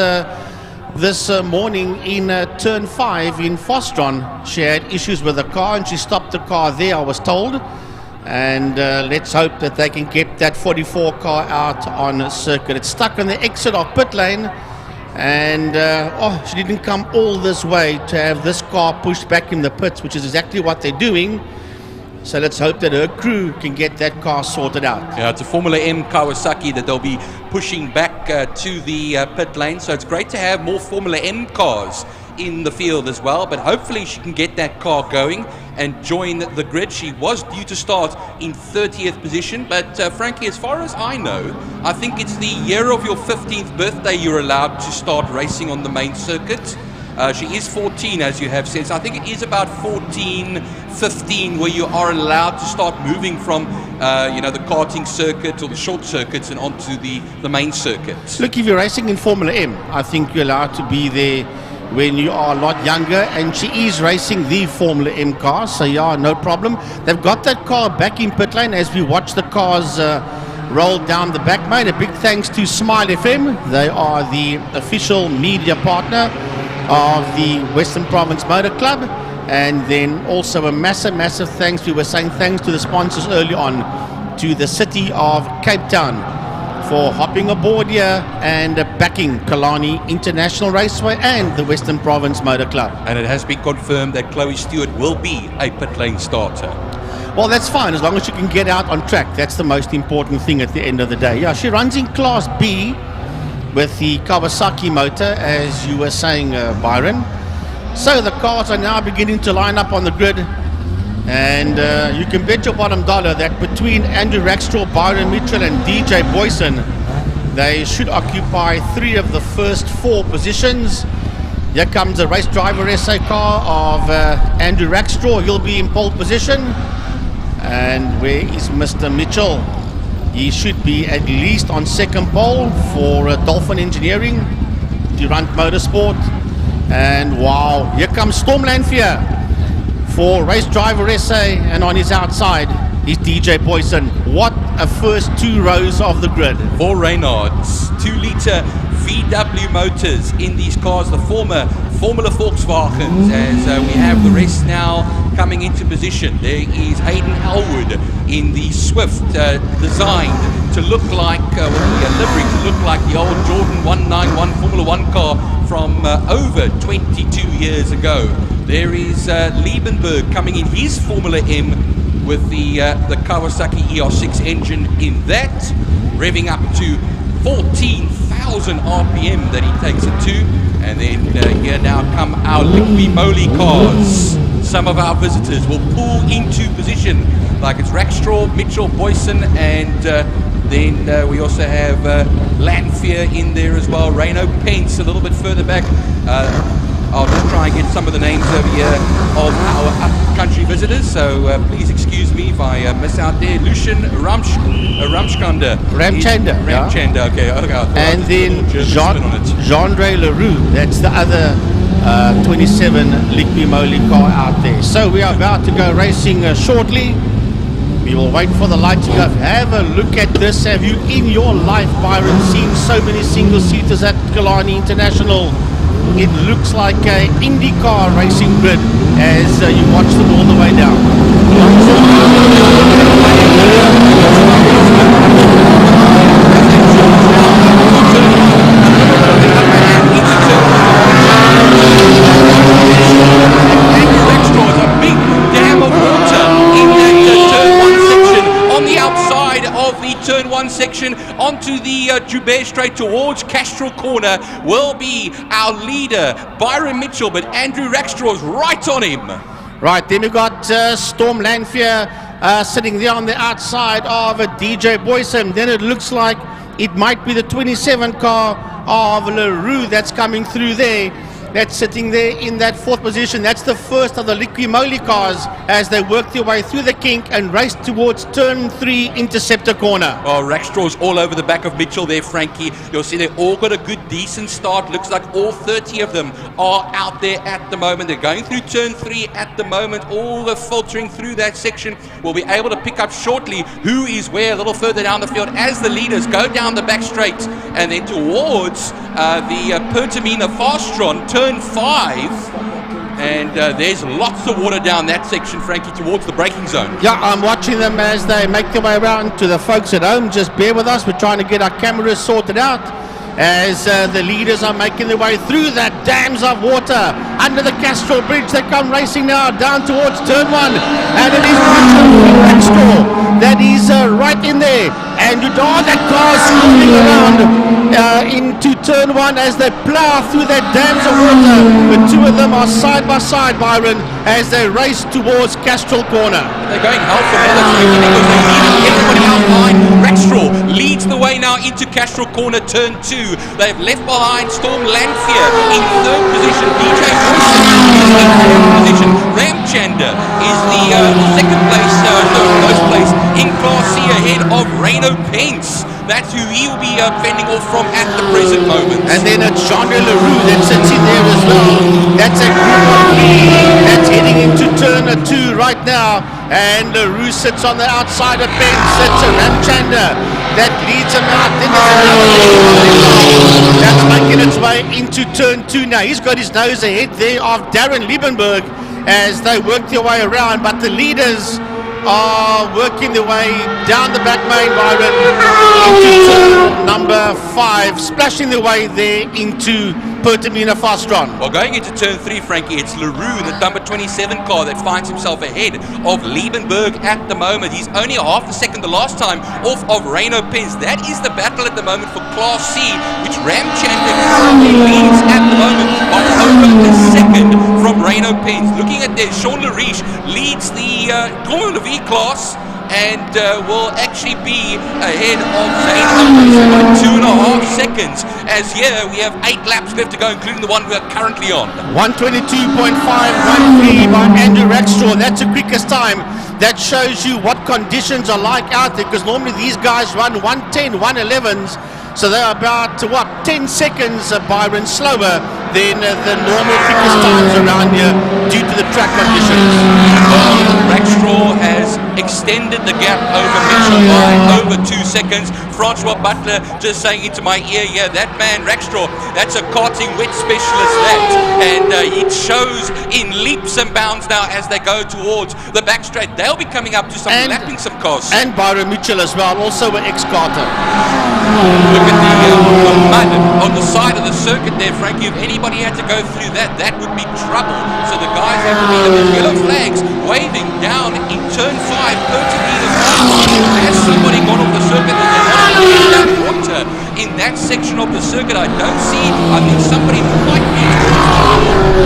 this morning in turn 5 in Fostron. She had issues with the car and she stopped the car there, I was told. And let's hope that they can get that 44 car out on a circuit. It's stuck on the exit of pit lane. And she didn't come all this way to have this car pushed back in the pits, which is exactly what they're doing. So let's hope that her crew can get that car sorted out. Yeah, it's a Formula M Kawasaki that they'll be pushing back to the pit lane. So it's great to have more Formula M cars in the field as well. But hopefully she can get that car going and join the grid. She was due to start in 30th position. But Frankie, as far as I know, I think it's the year of your 15th birthday you're allowed to start racing on the main circuit. She is 14, as you have said. So I think it is about 14, 15 where you are allowed to start moving from, the karting circuit or the short circuits and onto the main circuit. Look, if you're racing in Formula M, I think you're allowed to be there when you are a lot younger. And she is racing the Formula M car, so yeah, no problem. They've got that car back in pit lane as we watch the cars roll down the back, mate. A big thanks to Smile FM. They are the official media partner of the Western Province Motor Club. And then also a massive thanks. We were saying thanks to the sponsors early on, to the city of Cape Town for hopping aboard here and backing Killarney International Raceway and the Western Province Motor Club. And it has been confirmed that Chloe Stewart will be a pit lane starter. Well, that's fine, as long as you can get out on track. That's the most important thing at the end of the day. Yeah, she runs in Class B with the Kawasaki motor, as you were saying, Byron. So the cars are now beginning to line up on the grid. And you can bet your bottom dollar that between Andrew Rackstraw, Byron Mitchell and DJ Boyson, they should occupy 3 of the first 4 positions. Here comes the race driver SA car of Andrew Rackstraw. He'll be in pole position. And where is Mr. Mitchell? He should be at least on second pole for Dolphin Engineering, Durant Motorsport. And wow, here comes Storm Lanfear for Race Driver SA, and on his outside is DJ Boyson. What a first 2 rows of the grid. For Reynolds, 2-litre VW motors in these cars, the former Formula Volkswagens, as we have the rest now coming into position. There is Hayden Elwood in the Swift, designed to look like, livery to look like the old Jordan 191 Formula 1 car from over 22 years ago. There is Liebenberg coming in his Formula M with the Kawasaki ER6 engine in that, revving up to 14,000 RPM that he takes it to. And then here now come our Liqui Moly cars. Some of our visitors will pull into position, like it's Rackstraw, Mitchell, Boyson, and then we also have Lanfear in there as well. Reino Pence a little bit further back. I'll just try and get some of the names over here of our up-country visitors, so please excuse me if I miss out there. Lucian Ramchanda. Ramchanda, okay. And then Jean-Andre Leroux, that's the other 27 Liqui Moly car out there. So we are about to go racing shortly. We will wait for the light to go. Have a look at this. Have you in your life, Byron, seen so many single-seaters at Killarney International? It looks like an IndyCar racing grid as you watch them all the way down. Turn 1 section onto the Joubert Straight towards Castrol Corner will be our leader, Byron Mitchell, but Andrew Rackstraw's right on him. Right, then we've got Storm Lanfear sitting there on the outside of DJ Boyson. Then it looks like it might be the 27 car of Leroux that's coming through there. That's sitting there in that 4th position. That's the first of the Liqui Moly cars as they work their way through the kink and race towards turn 3 Interceptor corner. Oh, Rackstraw's all over the back of Mitchell there, Frankie. You'll see they all got a good, decent start. Looks like all 30 of them are out there at the moment. They're going through turn 3 at the moment. All the filtering through that section. We'll be able to pick up shortly who is where a little further down the field as the leaders go down the back straight and then towards the Pertamina Fastron, turn 5, and there's lots of water down that section, Frankie, towards the braking zone. Yeah, I'm watching them as they make their way around. To the folks at home, just bear with us. We're trying to get our cameras sorted out as the leaders are making their way through that dams of water under the Castrol Bridge. They come racing now down towards turn 1, and it is Rackstraw that is right in there, and that car is moving around into turn 1 as they plough through that dams of water. The 2 of them are side by side, Byron, as they race towards Castrol Corner. They're going hell for leather, Frankie, because they leave everybody out behind. Rackstraw leads the way now into Castrol Corner, turn 2. They've left behind Storm Lanfear in 3rd position. DJ Boyson is in 4th position. Ramchanda is the 2nd place, first place in Class C ahead of Reino Pence. That's who he'll be fending off from at the present moment. And then it's Jean-Andre Leroux that sits in there as well. That's a group of 3 that's heading into turn 2 right now. And Leroux sits on the outside of Pence. It's a Ramchanda that leads him out. Then there's another that's making its way into turn 2 now. He's got his nose ahead there of Darren Liebenberg as they work their way around. But the leaders are working their way down the back main, Byron, into turn number 5, splashing their way there into Pertamina Fastron. Well, going into turn 3, Frankie, it's LaRue, the number 27 car, that finds himself ahead of Liebenberg at the moment. He's only a half a second the last time off of Reino Pens. That is the battle at the moment for Class C, which Ramchander currently leads at the moment by over a second from Reino Pens. Looking at there, Sean Lariche leads the Formula V class and will actually be ahead of Zane Humphries by 2.5 seconds, as here we have 8 laps left to go, including the one we are currently on. 122.513 by Andrew Rackstraw. That's the quickest time. That shows you what conditions are like out there, because normally these guys run 110, 111s. So they're about, 10 seconds, Byron, slower than the normal quickest times around here due to the track conditions. Well, Rackstraw has extended the gap over Mitchell by over 2 seconds. Francois Butler just saying into my ear, yeah, that man Rackstraw, that's a karting wet specialist, that. And it shows in leaps and bounds now as they go towards the back straight. They'll be coming up to some, lapping some cars. And Byron Mitchell as well, also an ex-karter. Look at the mud on the side of the circuit there, Frankie. If anybody had to go through that, that would be trouble. So the guys have to be with yellow flags waving down in turn 5. Has somebody gone off the circuit? In that water, in that section of the circuit, I don't see. I think somebody might be.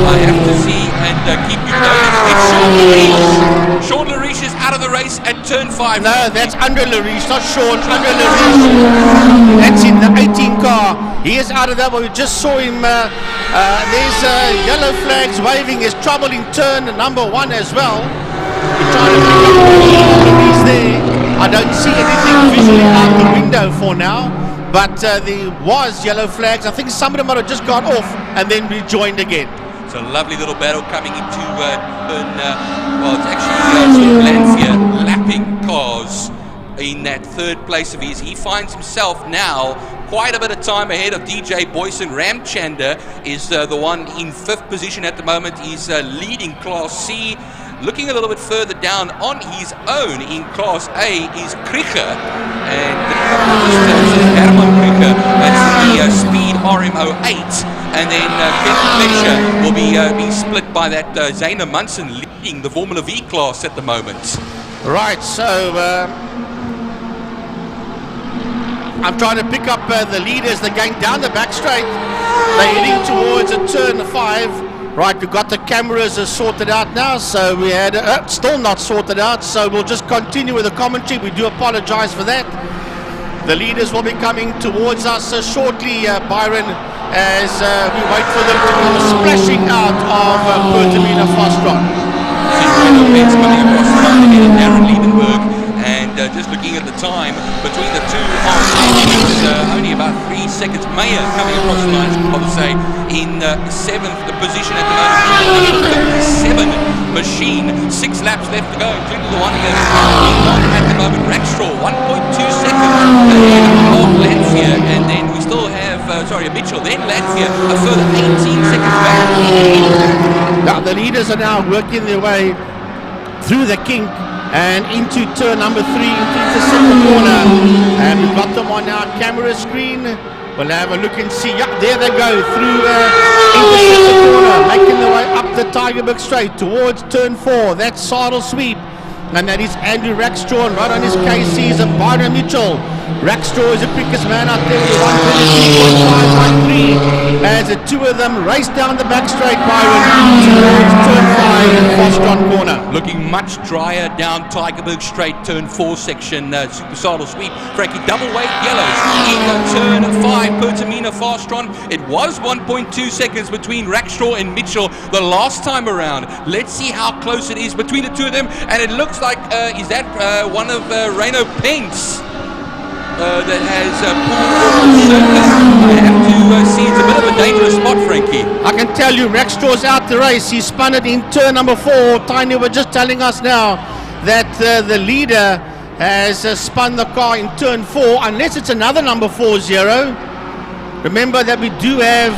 I have to see and keep you going. It's Sean Lariche. Sean Lariche is out of the race at turn 5. No, that's under Lariche, not Sean. Under Lariche. That's in the 18 car. He is out of that one. We just saw him. There's yellow flags waving. There's trouble in turn number 1 as well. He's trying to pick up Lariche there. I don't see anything visually out the window for now, but there was yellow flags. I think some of them might have just got off and then rejoined again. It's a lovely little battle coming into well, it's actually sort of Lanfear lapping cars in that third place of his. He finds himself now quite a bit of time ahead of DJ Boyson. Ramchander is the one in 5th position at the moment. He's leading Class C. Looking a little bit further down on his own in Class A is Krieger, and Herman Krieger, that's the Speed RMO8, and then Ken Fletcher will be split by that Zayna Munson leading the Formula V class at the moment. Right, so I'm trying to pick up the leaders. They're going down the back straight. They're heading towards a turn 5. Right, we've got the cameras sorted out now, so we had still not sorted out, so we'll just continue with the commentary. We do apologize for that. The leaders will be coming towards us shortly, Byron, as we wait for them to come splashing out of Pertamina Fastron. It's coming across the line again, Darren Liebenberg, and just looking at the time between the two it's only about 3 seconds. Mayer coming across the line, I would say, in 7th position at the moment. 57 machine, 6 laps left to go, including the one here at the moment. Rackstraw 1.2 seconds ahead of Lanfear, and then we still have Mitchell, then Lanfear a further 18 seconds back. Now the leaders are now working their way through the kink and into turn number 3, into the second corner, and we've got them on our camera screen. We'll have a look and see. Yep, there they go through into the second corner, making their way up the Tigerberg straight towards turn 4. That's Saddle Sweep, and that is Andrew Rackstraw, and right on his KC is a Byron Mitchell. Rackstraw is the quickest man out there with 123.513 as the two of them race down the back straight, Byron, towards turn 5 in Fastron corner. Looking much drier down Tigerberg straight, turn 4 section, Super Saddle Sweep. Frankie, double weight yellows in turn 5, Pertamina Fastron. It was 1.2 seconds between Rackstraw and Mitchell the last time around. Let's see how close it is between the two of them, and it looks like, is that one of Reino Pence? That has pulled off the circuit. I have to see, it's a bit of a dangerous spot, Frankie. I can tell you, Rackstraw's out the race. He spun it in turn number 4. Tiny were just telling us now that the leader has spun the car in turn 4, unless it's another number 40. Remember that we do have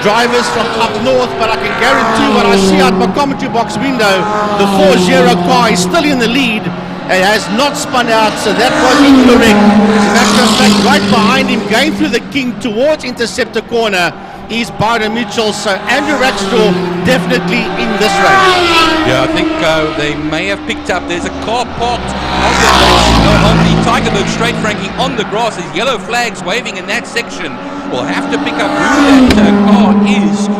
drivers from up north, but I can guarantee what I see out my commentary box window, the 40 car is still in the lead. It has not spun out, so that was incorrect. Matter of fact, right behind him, going through the king towards interceptor corner, is Byron Mitchell. So Andrew Rackstraw definitely in this race. Yeah, I think they may have picked up. There's a car parked on the Tigerberg straight, Frankie, on the grass. There's yellow flags waving in that section. We'll have to pick up who that car is,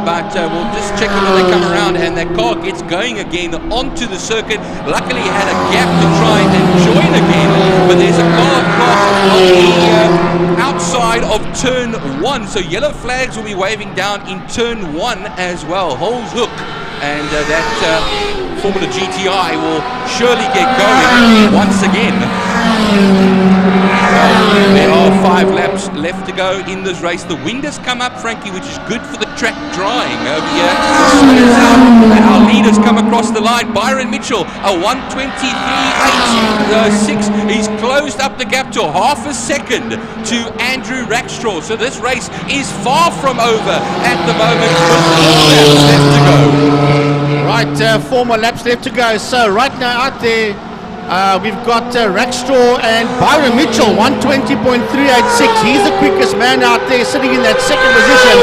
but we'll just check it when they come around, and that car gets going again onto the circuit. Luckily it had a gap to try and join again, but there's a car parked on the outside of turn 1, so yellow flags will be waving down in turn 1 as well. Holes hook, and that Formula GTI will surely get going once again. There are 5 laps left to go in this race. The wind has come up, Frankie, which is good for the track drying over here. The sun is out, and our leaders come across the line. Byron Mitchell, a 1:23.86. He's closed up the gap to half a second to Andrew Rackstraw. So this race is far from over at the moment, with 4 laps left to go. Right, 4 more laps left to go. So right now out there, we've got Rackstraw and Byron Mitchell, 1:20.386. He's the quickest man out there, sitting in that second position.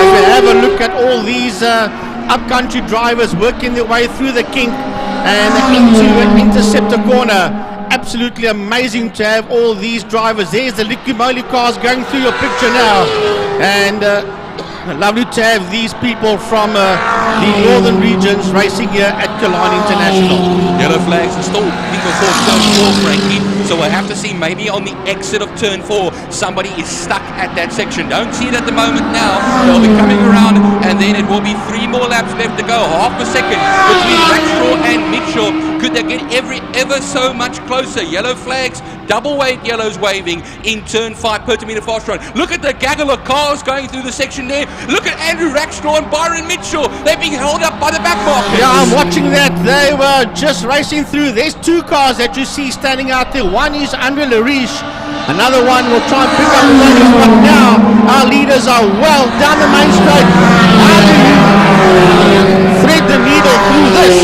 As we have a look at all these upcountry drivers working their way through the kink and into an interceptor corner. Absolutely amazing to have all these drivers. There's the Liqui Moly cars going through your picture now, and lovely to have these people from the northern regions racing here at Killarney International. Yellow flags are still before turn 4, Frankie, so we'll have to see maybe on the exit of turn 4 somebody is stuck at that section. Don't see it at the moment now. They'll be coming around, and then it will be 3 more laps left to go. Half a second between Rackstraw and Mitchell. Could they get ever so much closer? Yellow flags, double weight yellows waving in turn 5 per meter fast run. Look at the gaggle of cars going through the section there. Look at Andrew Rackstraw and Byron Mitchell. They're being held up by the back markers. Yeah, I'm watching that. They were just racing through. There's 2 cars that you see standing out there. One is Andre Lariche. Another one will try and pick up the ladies. But now our leaders are well down the main straight. How do you thread the needle through this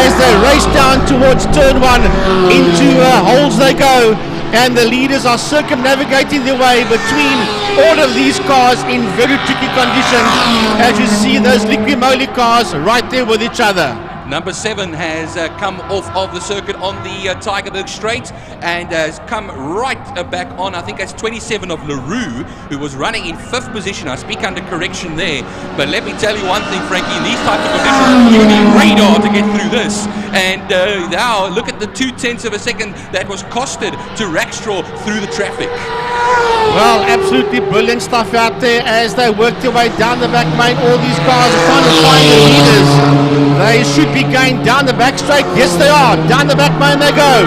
as they race down towards turn 1? Into holes they go, and the leaders are circumnavigating their way between all of these cars in very tricky conditions. As you see those Liqui Moly cars right there with each other. Number 7 has come off of the circuit on the Tigerberg straight and has come right back on. I think that's 27 of LaRue, who was running in 5th position. I speak under correction there, but let me tell you one thing, Frankie, in these type of conditions you need radar to get through this. And now look at the 0.2 of a second that was costed to Rackstraw through the traffic. Well, absolutely brilliant stuff out there as they work their way down the back main. All these cars are trying to find the leaders. They should be going down the back straight. Yes, they are. Down the back main they go.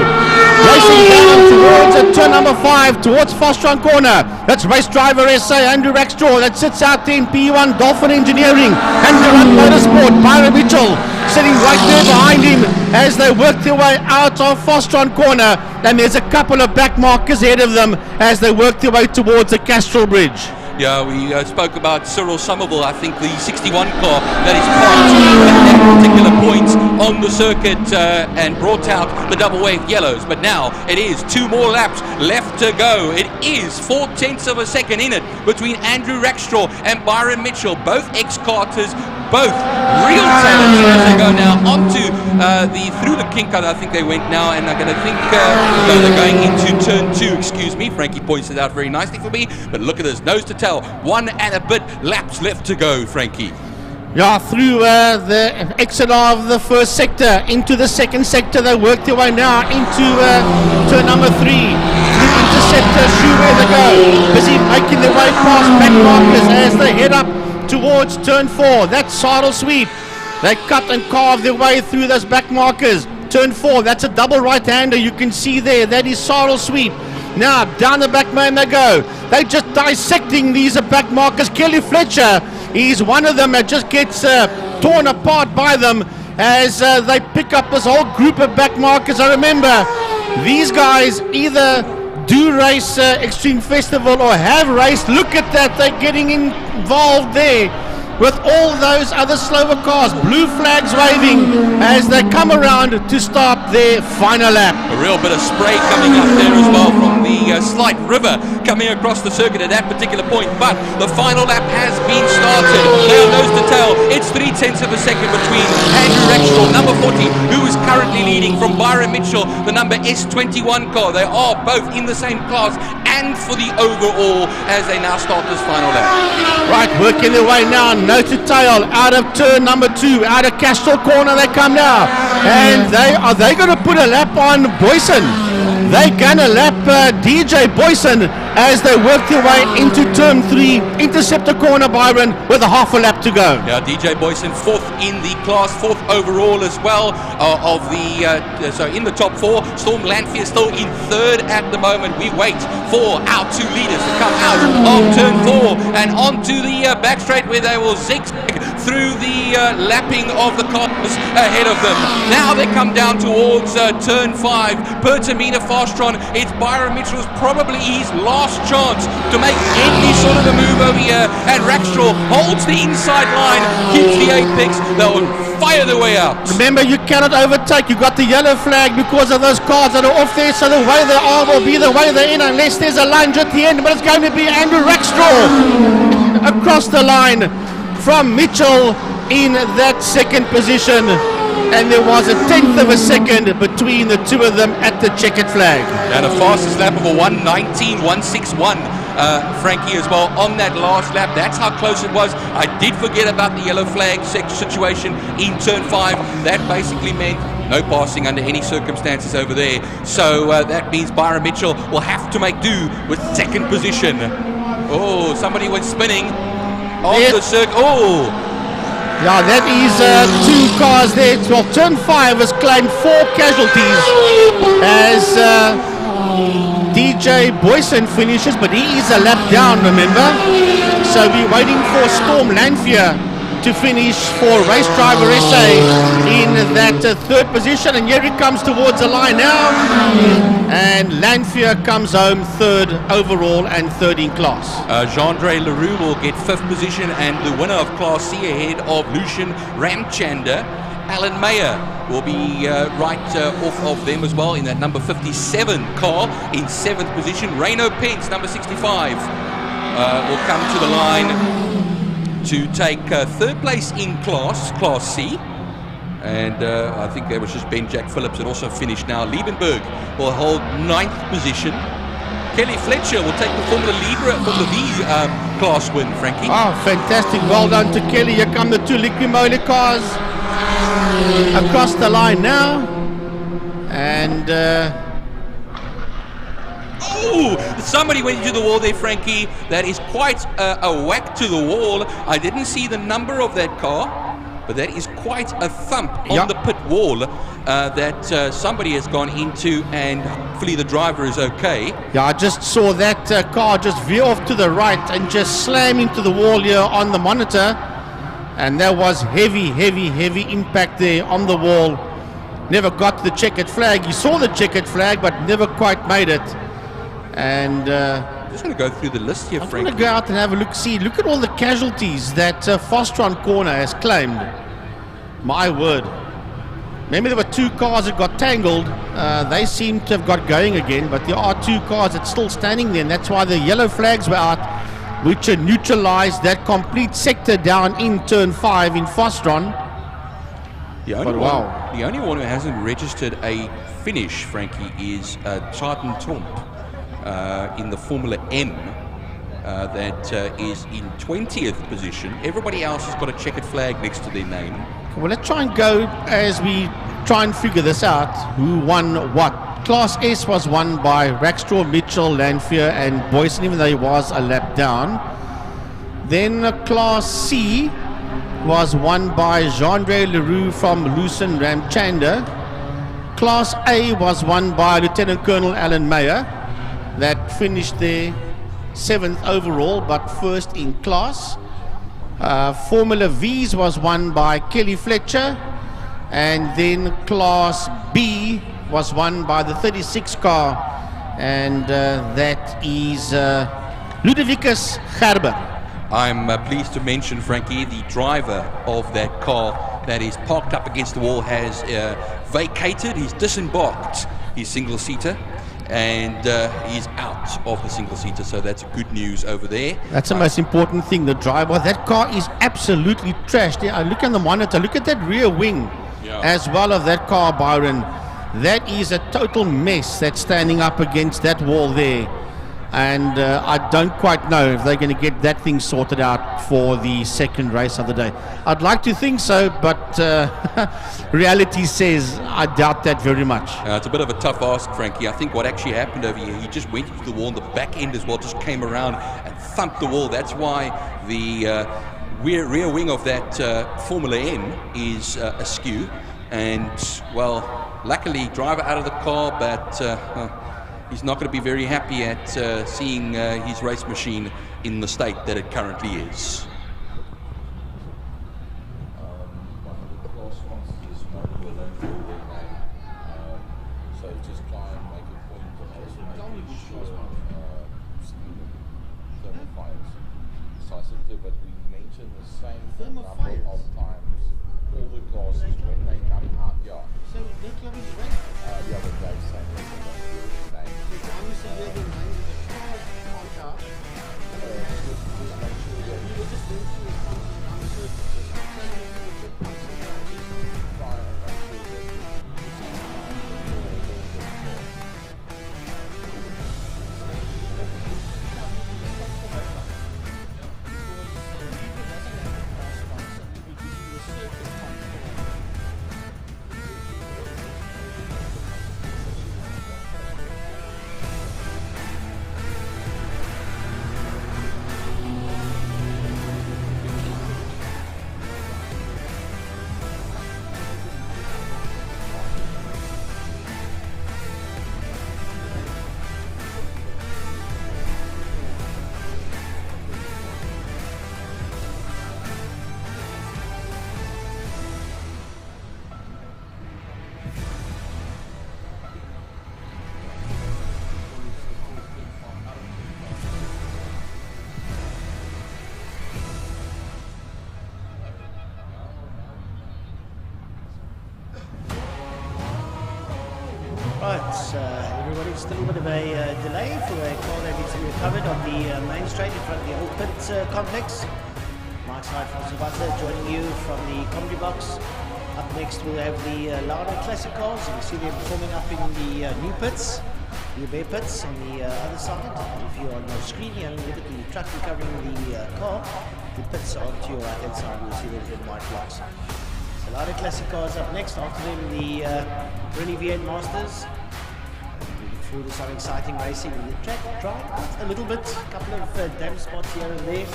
Racing down towards turn number 5, towards Fast Run Corner. That's race driver SA, Andrew Rackstraw. That sits out there in P1, Dolphin Engineering. Andrew Run Motorsport, Byron Mitchell, sitting right there behind him as they work their way out of Fast Run Corner. And there's a couple of back markers ahead of them as they work their way towards the Castrol Bridge. Yeah, we spoke about Cyril Somerville, I think the 61 car that is parked at that particular point on the circuit and brought out the double wave yellows. But now it is 2 more laps left to go. It is 0.4 of a second in it between Andrew Rackstraw and Byron Mitchell, both ex-karters, both real talents as they go now onto through the kink. I think they went now, and I'm going to think no, they're going into turn 2. Excuse me, Frankie points it out very nicely for me. But look at this, nose to tail, 1 and a bit laps left to go, Frankie. Yeah, through the exit of the first sector into the second sector, they work their way now into turn number 3. The interceptor, shoe where they go, busy making their way past back markers as they head up towards turn 4. That's saddle sweep. They cut and carve their way through those back markers. Turn 4, that's a double right-hander you can see there. That is saddle sweep. Now down the back main they go. They're just dissecting these back markers. Kelly Fletcher, he's one of them that just gets torn apart by them as they pick up this whole group of back markers. I remember these guys either do race Extreme Festival or have raced. Look at that, they're getting involved there. with all those other slower cars. Blue flags waving as they come around to start their final lap. A real bit of spray coming up there as well from the slight river coming across the circuit at that particular point, but the final lap has been started. Now nose to tail, it's 0.3 of a second between Andrew Rexall, number 40, who is currently leading, from Byron Mitchell, the number S21 car. They are both in the same class and for the overall as they now start this final lap. Right, working their way now, nose to tail, out of turn number 2, out of Castell corner they come now, and they going to put a lap on Boyson. They're going to lap DJ Boyson as they work their way into turn 3, intercept the corner, Byron, with a half a lap to go. Yeah, DJ Boyson 4th in the class, 4th overall as well, so in the top 4. Storm Lanphier still in 3rd at the moment. We wait for our 2 leaders to come out of turn 4 and onto the back straight, where they will zigzag through the lapping of the cars ahead of them. Now they come down towards turn 5. Pertamina Fastron, it's Byron Mitchell's probably his last chance to make any sort of a move over here, and Rackstraw holds the inside line, keeps the apex. They'll fire their way out. Remember, you cannot overtake. You got the yellow flag because of those cars that are off there, so the way they are will be the way they're in, unless there's a lunge at the end. But it's going to be Andrew Rackstraw across the line from Mitchell in that 2nd position, and there was a 1/10 of a second between the 2 of them at the checkered flag. And a fastest lap of a 1:19.161, Frankie, as well on that last lap. That's how close it was. I did forget about the yellow flag situation in turn 5. That basically meant no passing under any circumstances over there. So that means Byron Mitchell will have to make do with 2nd position. Oh, somebody went spinning off the circuit. Oh! Yeah, that is 2 cars there. Well, turn 5 has claimed 4 casualties as DJ Boyson finishes, but he is a lap down, remember? So we're waiting for Storm Lanphier to finish for Race Driver SA in that 3rd position, and here he comes towards the line now, and Lanphier comes home 3rd overall and 3rd in class. Jean-Andre Leroux will get 5th position and the winner of Class C ahead of Lucian Ramchander. Alan Mayer will be right off of them as well in that number 57 car in 7th position. Reno Pence, number 65, will come to the line to take 3rd place in Class C. And I think there was just Ben Jack Phillips that also finished now. Liebenberg will hold 9th position. Kelly Fletcher will take the Formula V class win, Frankie. Oh, fantastic. Well done to Kelly. Here come the 2 Liquimoli cars across the line now. And somebody went into the wall there, Frankie. That is quite a whack to the wall. I didn't see the number of that car, but that is quite a thump on the pit wall that somebody has gone into, and hopefully the driver is okay. Yeah, I just saw that car just veer off to the right and just slam into the wall here on the monitor, and there was heavy impact there on the wall. Never got to the checkered flag. You saw the checkered flag, but never quite made it. And I'm just going to go through the list here, Frank. I'm going to go out and have a look. See, look at all the casualties that Fostron Corner has claimed. My word. Maybe there were 2 cars that got tangled. They seem to have got going again, but there are 2 cars that's still standing there, and that's why the yellow flags were out, which neutralized that complete sector down in turn 5 in Fostron. The only one who hasn't registered a finish, Frankie, is Charlton Tomp in the Formula M. That is in 20th position. Everybody else has got a checkered flag next to their name. Well, let's try and go as we try and figure this out. Who won what? Class S was won by Rackstraw, Mitchell, Lanphier and Boyson, even though he was a lap down. Then Class C was won by Jean-Andre Leroux from Lucian Ramchander. Class A was won by Lieutenant Colonel Alan Mayer, that finished there 7th overall, but 1st in class. Formula V's was won by Kelly Fletcher, and then Class B was won by the 36 car, and that is Ludovicus Gerber. I'm pleased to mention, Frankie, the driver of that car that is parked up against the wall has vacated, he's disembarked his single-seater, and he's out of the single-seater, so that's good news over there. That's the most important thing, the driver. That car is absolutely trashed. Yeah, look at the monitor, look at that rear wing as well of that car, Byron. That is a total mess that's standing up against that wall there. And I don't quite know if they're going to get that thing sorted out for the second race of the day. I'd like to think so, but reality says I doubt that very much. It's a bit of a tough ask, Frankie. I think what actually happened over here, he just went into the wall, and the back end as well just came around and thumped the wall. That's why the rear wing of that Formula N is askew. And, well, luckily, driver out of the car, but he's not going to be very happy at seeing his race machine in the state that it currently is. So just try and make a point of also making sure thermal fires. So I said, but we mentioned the same number of times all the classes when they come out. Yeah. So the club is right. The other day saying everybody, just a little bit of a delay for a car that needs to be recovered on the main straight in front of the Old Pit complex. Mike Side from Sabata joining you from the comedy box. Up next we'll have the Lauda Classic cars. You can see them forming up in the new pits, the bare pits on the other side. If you're on the screen here and look at the truck recovering the car, the pits are to your right hand side. You'll see those red and white blocks. So Lauda Classic cars up next. After them the Rally V8 Masters. Looking forward to some exciting racing. The track dried a little bit, a couple of damp spots here and there,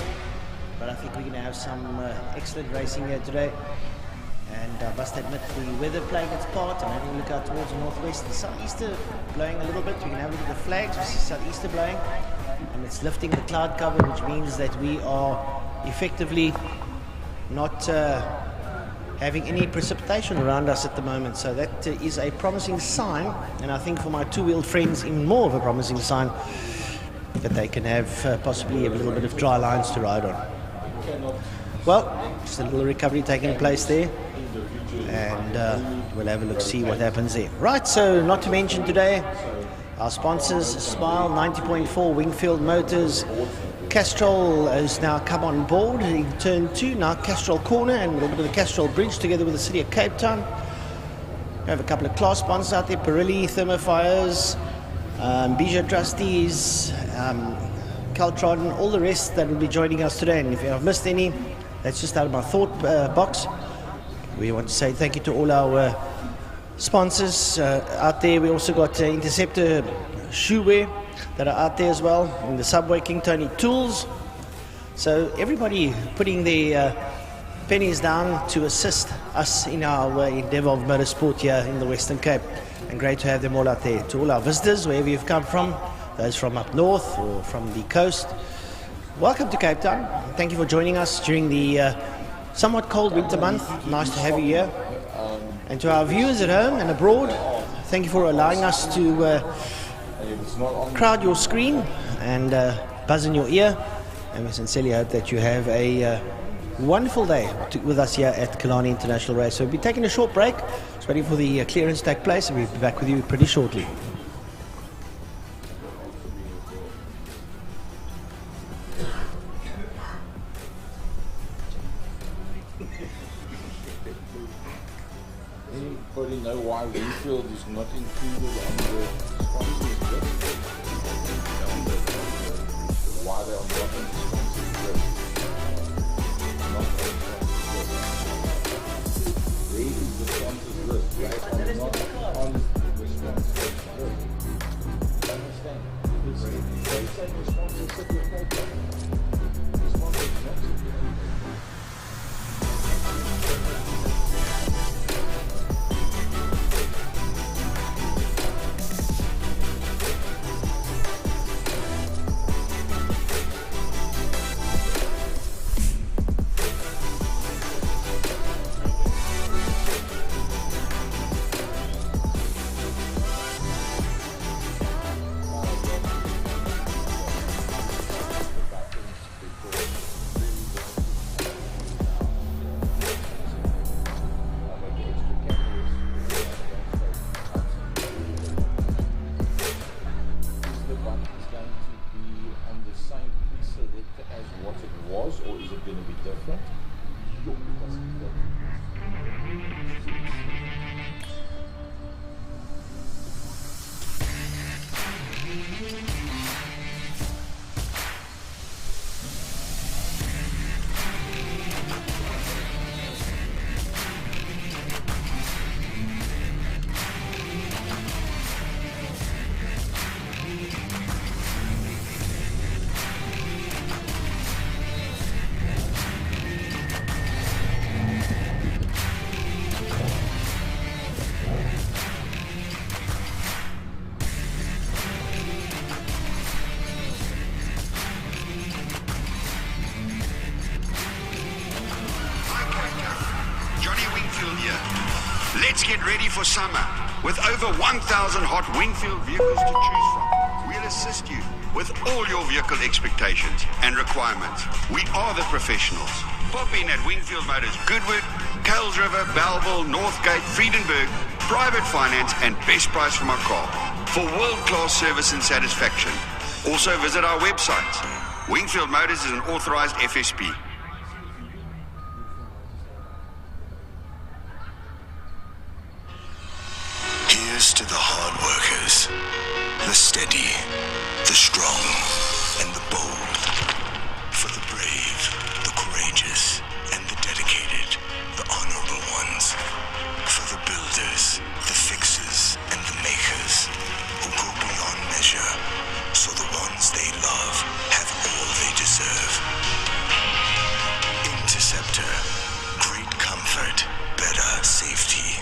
but I think we're going to have some excellent racing here today. And I must admit the weather playing its part. I'm having a look out towards the northwest. The southeaster blowing a little bit. We can have a look at the flags. We see southeaster blowing, and it's lifting the cloud cover, which means that we are effectively not having any precipitation around us at the moment. So that is a promising sign, and I think for my two-wheeled friends even more of a promising sign that they can have possibly a little bit of dry lines to ride on. Well, just a little recovery taking place there, and we'll have a look, see what happens there. Right, so not to mention today our sponsors: Smile, 90.4, Wingfield Motors, Castrol has now come on board in turn 2, now Castrol Corner and a little bit of the Castrol Bridge together with the City of Cape Town. We have a couple of class sponsors out there: Pirelli, Thermofires, Bijou Trustees, Caltron, all the rest that will be joining us today. And if I've missed any, that's just out of my thought box. We want to say thank you to all our sponsors out there. We also got Interceptor Shoewear that are out there as well, and the Subway King Tony Tools. So everybody putting their pennies down to assist us in our endeavour of motorsport here in the Western Cape, and great to have them all out there. To all our visitors, wherever you've come from, those from up north or from the coast, welcome to Cape Town. Thank you for joining us during the somewhat cold winter month. Nice to have you here. And to our viewers at home and abroad, thank you for allowing us to crowd your screen and buzz in your ear And we sincerely hope that you have a wonderful day with us here at Killarney International Race. So we'll be taking a short break, just waiting for the clearance to take place, and we'll be back with you pretty shortly. Anybody know why Winfield is not included on the sponsors list? Why they are not on the sponsors list? Not on the sponsors list. Where is the sponsors list? They are not on the sponsors list. Understand? They say the sponsors sit with Cape Town. The sponsors not sit with Cape Town. Or is it going to be different? Let's get ready for summer. With over 1,000 hot Wingfield vehicles to choose from, we'll assist you with all your vehicle expectations and requirements. We are the professionals. Pop in at Wingfield Motors Goodwood, Kales River, Bellville, Northgate, Friedenberg, private finance and best price from our car for world-class service and satisfaction. Also visit our website. Wingfield Motors is an authorized FSP. Here's to the hard workers, the steady, the strong, and the bold. For the brave, the courageous, and the dedicated, the honorable ones. For the builders, the fixers, and the makers, who go beyond measure, so the ones they love have all they deserve. Interceptor, great comfort, better safety.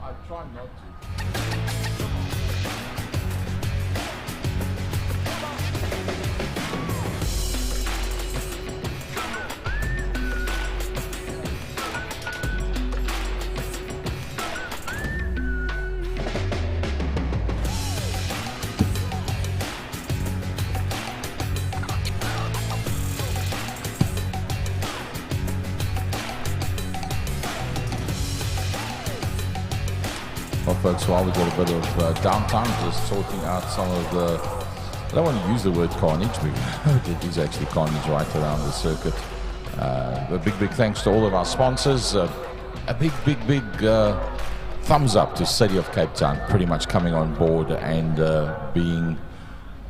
I try not to. folks, while we got a bit of downtime, just sorting out some of the, I don't want to use the word carnage, because it is actually carnage right around the circuit. A big thanks to all of our sponsors. A big thumbs up to City of Cape Town, pretty much coming on board and being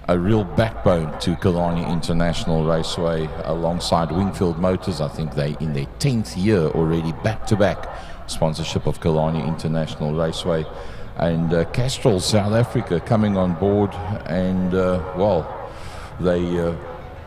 a real backbone to Killarney International Raceway alongside Wingfield Motors. I think they in their 10th year already back-to-back sponsorship of Killarney International Raceway. And Castrol South Africa coming on board, and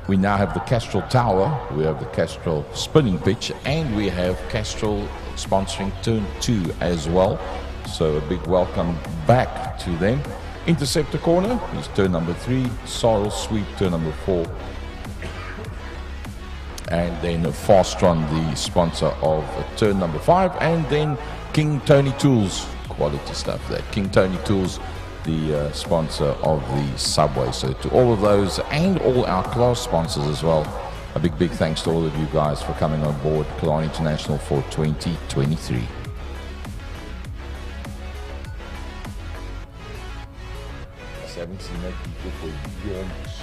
we now have the Castrol Tower, we have the Castrol spinning pitch, and we have Castrol sponsoring turn 2 as well. So a big welcome back to them. Interceptor corner is turn number 3, Sorrel Sweep turn number 4, and then Fastron, the sponsor of turn number 5, and then King Tony Tools, quality stuff there, King Tony Tools, the sponsor of the Subway. So to all of those and all our class sponsors as well, a big thanks to all of you guys for coming on board Killarney International for 2023. I haven't seen that before for yonks.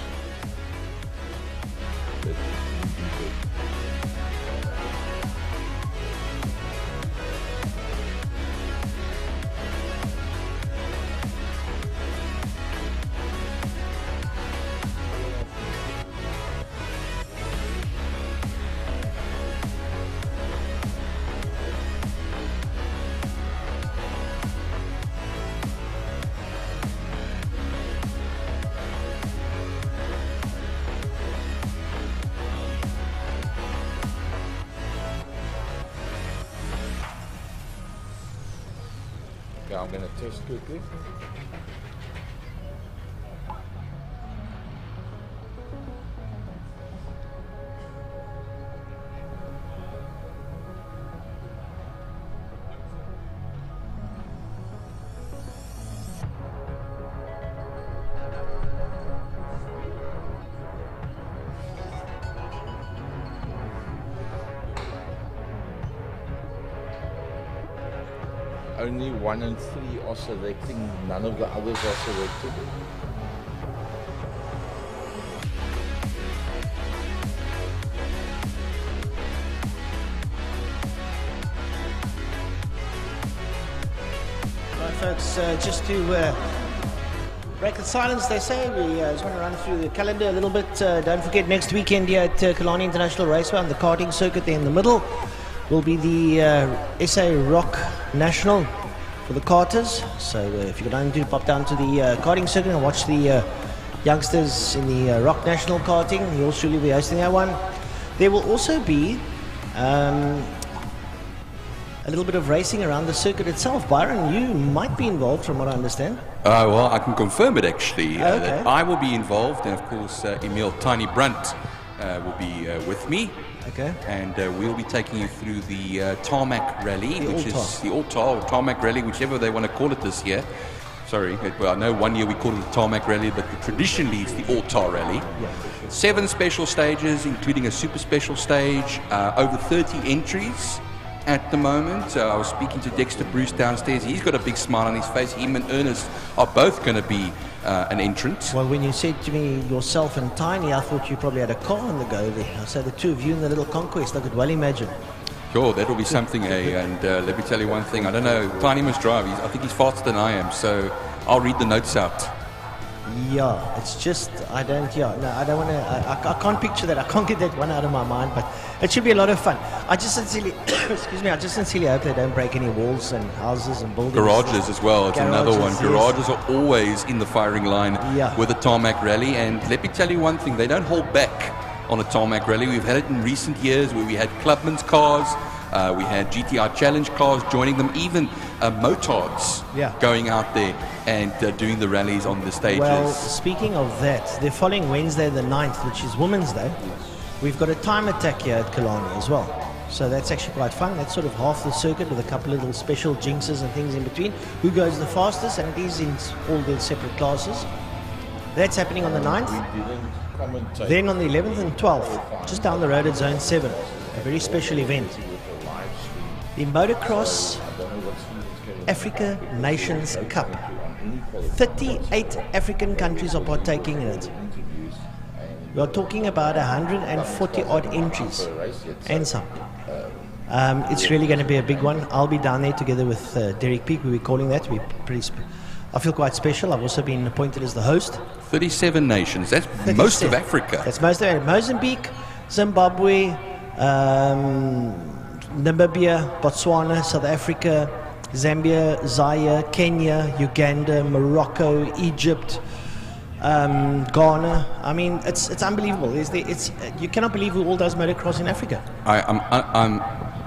I'm going to test quickly. Only 1 and 3 are selecting, none of the others are selected. Right, folks, just to break the silence, they say, we just want to run through the calendar a little bit. Don't forget, next weekend here at Killarney International Raceway on the karting circuit there in the middle will be the SA Rock National for the karters. So if you can pop down to the karting circuit and watch the youngsters in the Rock National karting, you'll surely be hosting that one. There will also be a little bit of racing around the circuit itself. Byron, you might be involved from what I understand. Well, I can confirm it actually. Okay. That I will be involved, and of course Emil Tiny Brunt will be with me. Okay. And we'll be taking you through the Tarmac Rally, which is the All-Tar or Tarmac Rally, whichever they want to call it this year. Sorry, well, I know one year we called it the Tarmac Rally, but traditionally it's the All-Tar Rally. Yeah. 7 special stages, including a super special stage, over 30 entries at the moment. I was speaking to Dexter Bruce downstairs. He's got a big smile on his face. Him and Ernest are both going to be an entrant. Well, when you said to me yourself and Tiny, I thought you probably had a car on the go there. I said the two of you in the little conquest, I could well imagine. Sure, that'll be something, and let me tell you one thing. I don't know, Tiny must drive. I think he's faster than I am, so I'll read the notes out. Yeah, it's just, I don't want to, I can't picture that. I can't get that one out of my mind, but it should be a lot of fun. I just sincerely, excuse me, I just sincerely hope they don't break any walls and houses and buildings. Garages as well, it's another one. Yes. Garages are always in the firing line with the Tarmac Rally, and let me tell you one thing, they don't hold back on a Tarmac Rally. We've had it in recent years where we had Clubman's cars, we had GTI Challenge cars joining them, even motards going out there and doing the rallies on the stages. Well, speaking of that, the following Wednesday the 9th, which is Women's Day, we've got a time attack here at Killarney as well. So that's actually quite fun. That's sort of half the circuit with a couple of little special jinxes and things in between. Who goes the fastest, and it is in all the separate classes. That's happening on the 9th. Then on the 11th and 12th, just down the road at Zone 7, a very special event. The motocross Africa Nations Cup. 38 African countries are partaking in it. We are talking about 140 odd entries and some. It's really going to be a big one. I'll be down there together with Derek Peake. We'll be calling that. I feel quite special. I've also been appointed as the host. 37 nations. That's most of Africa. That's most of it. Mozambique, Zimbabwe, Namibia, Botswana, South Africa, Zambia, Zaire, Kenya, Uganda, Morocco, Egypt, Ghana. I mean, it's unbelievable. You cannot believe all those motocross in Africa. I'm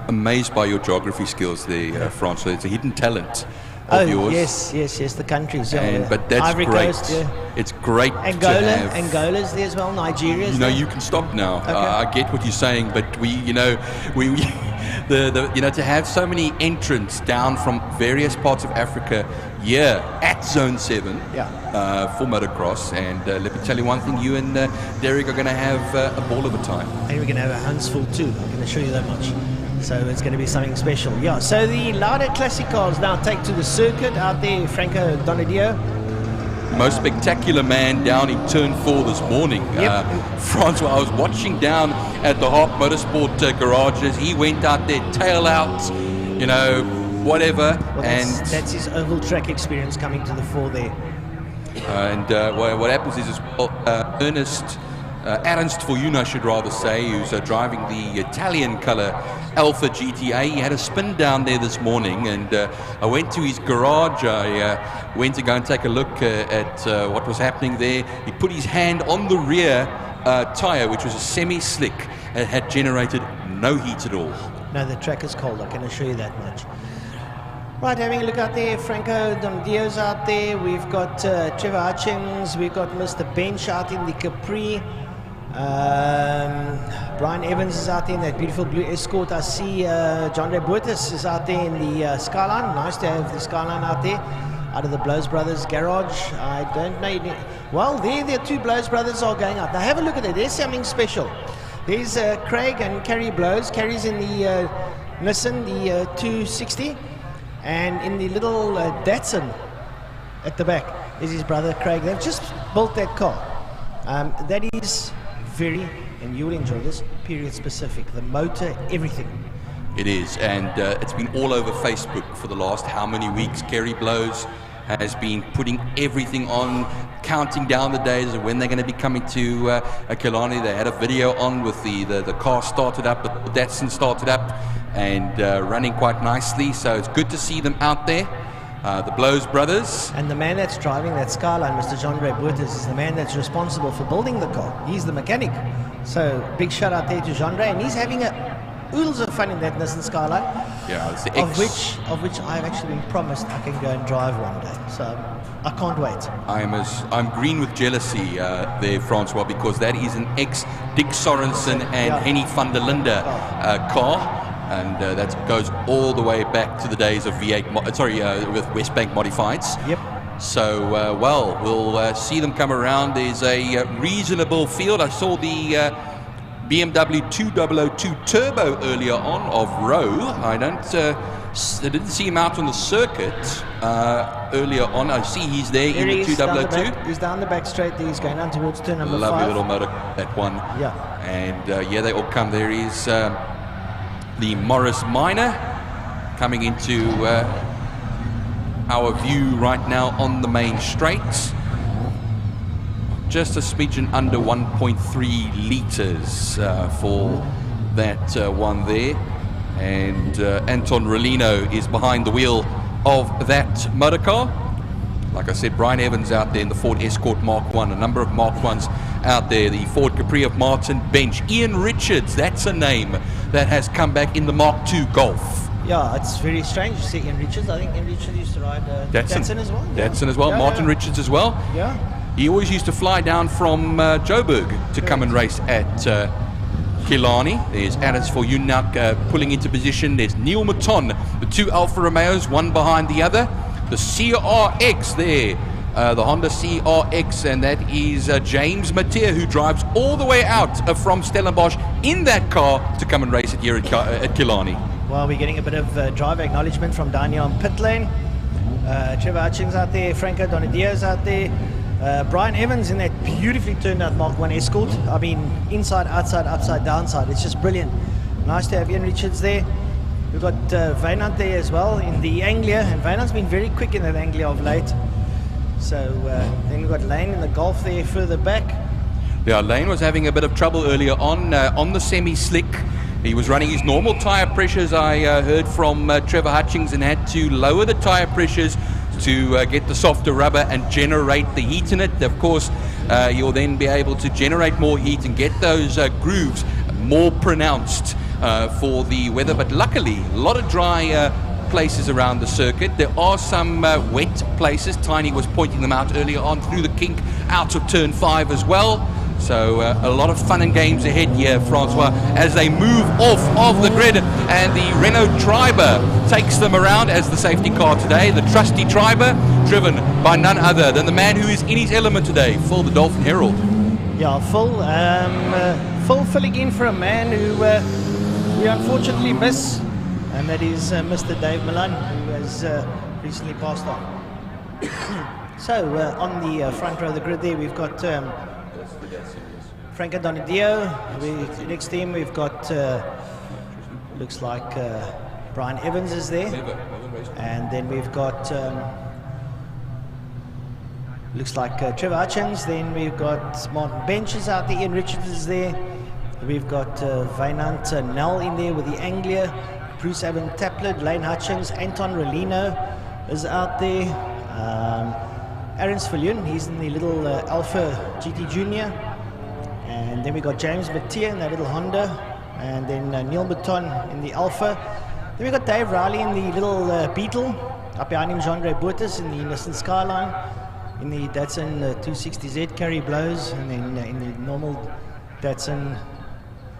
amazed by your geography skills there, Francois. It's a hidden talent of yours. Yes, the countries. But that's Ivory great. Coast, It's great Angola's there as well, Nigeria's there. You can stop now. Okay. I get what you're saying, but we to have so many entrants down from various parts of Africa here at Zone 7 for motocross, and let me tell you one thing, you and Derek are going to have a ball of a time. And we're going to have a hands full too, I'm going to show you that much. So it's going to be something special. Yeah, so the Lauda Classic cars now take to the circuit out there, Franco Donadio. Most spectacular man down in turn 4 this morning. Francois, I was watching down at the Harp Motorsport garages. He went out there, tail out, whatever. Well, that's his oval track experience coming to the fore there. And what happens is Ernst Fortuna, I should rather say, who's driving the Italian color Alpha GTA. He had a spin down there this morning, and I went to his garage. I went to go and take a look at what was happening there. He put his hand on the rear tire, which was a semi-slick. It had generated no heat at all. No, the track is cold, I can assure you that much. Right, having a look out there, Franco Dondio's out there. We've got Trevor Hutchins, we've got Mr. Bench out in the Capri. Brian Evans is out there in that beautiful blue Escort. I see John Ray Boertes is out there in the Skyline. Nice to have the Skyline out there, out of the Blows Brothers garage. I don't know. Well, there two Blows Brothers are going out. Now have a look at it. There's something special. There's Craig and Kerry Blows. Kerry's in the Nissan, the 260. And in the little Datsun at the back is his brother Craig. They've just built that car. That is very, and you'll enjoy this, period specific. The motor, everything. It is, and it's been all over Facebook for the last how many weeks. Kerry Blows has been putting everything on, counting down the days of when they're going to be coming to Killarney. They had a video on with the car started up, the Datsun started up, and running quite nicely. So it's good to see them out there. The Blows brothers. And the man that's driving that Skyline, Mr. John Ray Boertes, is the man that's responsible for building the car. He's the mechanic. So big shout out there to Jean Ray, and he's having oodles of fun in that Nissan Skyline. Yeah, it's the of which I've actually been promised I can go and drive one day. So I can't wait. I'm green with jealousy there, Francois, because that is an ex-Dick Sorensen and Henny van der Linde car. And that goes all the way back to the days of V8, with Westbank Modifieds. Yep. So, we'll see them come around. There's a reasonable field. I saw the BMW 2002 Turbo earlier on of Rowe. I didn't see him out on the circuit earlier on. I see he's there in the 2002. He's down the back straight there. He's going down towards turn number 5. Lovely little motor, that one. Yeah. And they all come. There is the Morris Minor coming into our view right now on the main straight. Just a smidgen under 1.3 litres for that one there. And Anton Rolino is behind the wheel of that motorcar. Like I said, Brian Evans out there in the Ford Escort Mark 1, a number of Mark 1s out there. The Ford Capri of Martin Bench. Ian Richards, that's a name that has come back in the Mark 2 Golf. Yeah, it's very strange to see Ian Richards. I think Ian Richards used to ride Datsun as well. Datsun as well, yeah, Martin Richards as well. Yeah. He always used to fly down from Joburg to come and race at Killarney. There's Aris Fortuna pulling into position. There's Neil Maton, the two Alfa Romeos, one behind the other. The CRX there, the Honda CRX, and that is James Mateer, who drives all the way out from Stellenbosch in that car to come and race it here at Killarney. Well, we're getting a bit of driver acknowledgement from down here on pit lane. Trevor Hutchings out there, Franco Donadio's out there, Brian Evans in that beautifully turned out Mark 1 Escort. I mean, inside, outside, upside, downside. It's just brilliant. Nice to have Ian Richards there. We've got Wynand there as well in the Anglia, and Wynand's been very quick in that Anglia of late. So then we've got Lane in the Golf there further back. Yeah, Lane was having a bit of trouble earlier on the semi-slick. He was running his normal tyre pressures, I heard from Trevor Hutchings, and had to lower the tyre pressures to get the softer rubber and generate the heat in it. Of course, you'll then be able to generate more heat and get those grooves more pronounced for the weather. But luckily, a lot of dry places around the circuit. There are some wet places. Tiny was pointing them out earlier on through the kink out of turn 5 as well. So a lot of fun and games ahead here, Francois, as they move off of the grid, and the Renault Triber takes them around as the safety car today. The trusty Triber, driven by none other than the man who is in his element today, Phil the Dolphin Herald. Yeah, Phil filling in for a man who we unfortunately miss, and that is Mr. Dave Milan, who has recently passed on. So on the front row of the grid there, we've got Franco Donadio. Next to him we've got looks like Brian Evans is there, and then we've got looks like Trevor Hutchings. Then we've got Martin Bench is out there, Ian Richards is there, we've got Wynand Nell in there with the Anglia, Bruce Evan Taplet, Lane Hutchings, Anton Rolino is out there, Aaron Svillion, he's in the little Alpha GT Junior. And then we got James Mattia in that little Honda, and then Neil Baton in the Alpha. Then we got Dave Riley in the little Beetle. Up behind him, Jean-Ray Bourtis in the Nissan Skyline. In the Datsun 260Z, Carrie Blows, and then in the normal Datsun,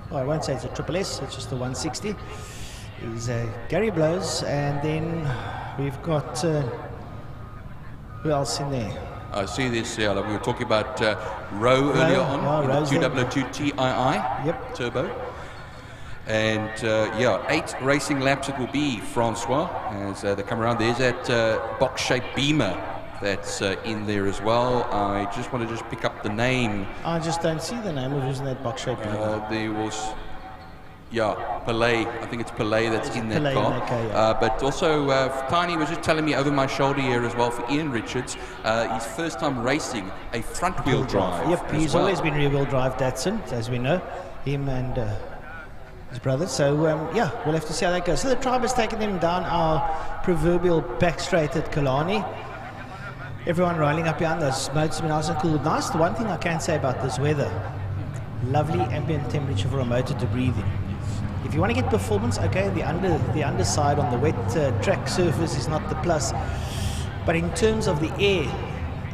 well, I won't say it's a Triple S, it's just a 160. Is Gary Blows, and then we've got who else in there? I see this, we were talking about Rowe earlier on, the 202 TII Turbo. And 8 racing laps it will be, Francois, as they come around. There's that box-shaped Beamer that's in there as well. I just want to pick up the name. I just don't see the name of who's in that box-shaped Beamer. There was... Pelé. I think it's Pelé that's in that car. Okay, but also, Tiny was just telling me over my shoulder here as well for Ian Richards, his first time racing a front-wheel drive. Yep, he's always been rear-wheel drive Datsun, as we know, him and his brother. So, we'll have to see how that goes. So the tribe has taken them down our proverbial back straight at Killarney. Everyone rolling up behind those modes have been nice and cool. Nice. The one thing I can say about this weather, lovely ambient temperature for a motor to breathe in. If you want to get performance, okay, the underside on the wet track surface is not the plus. But in terms of the air,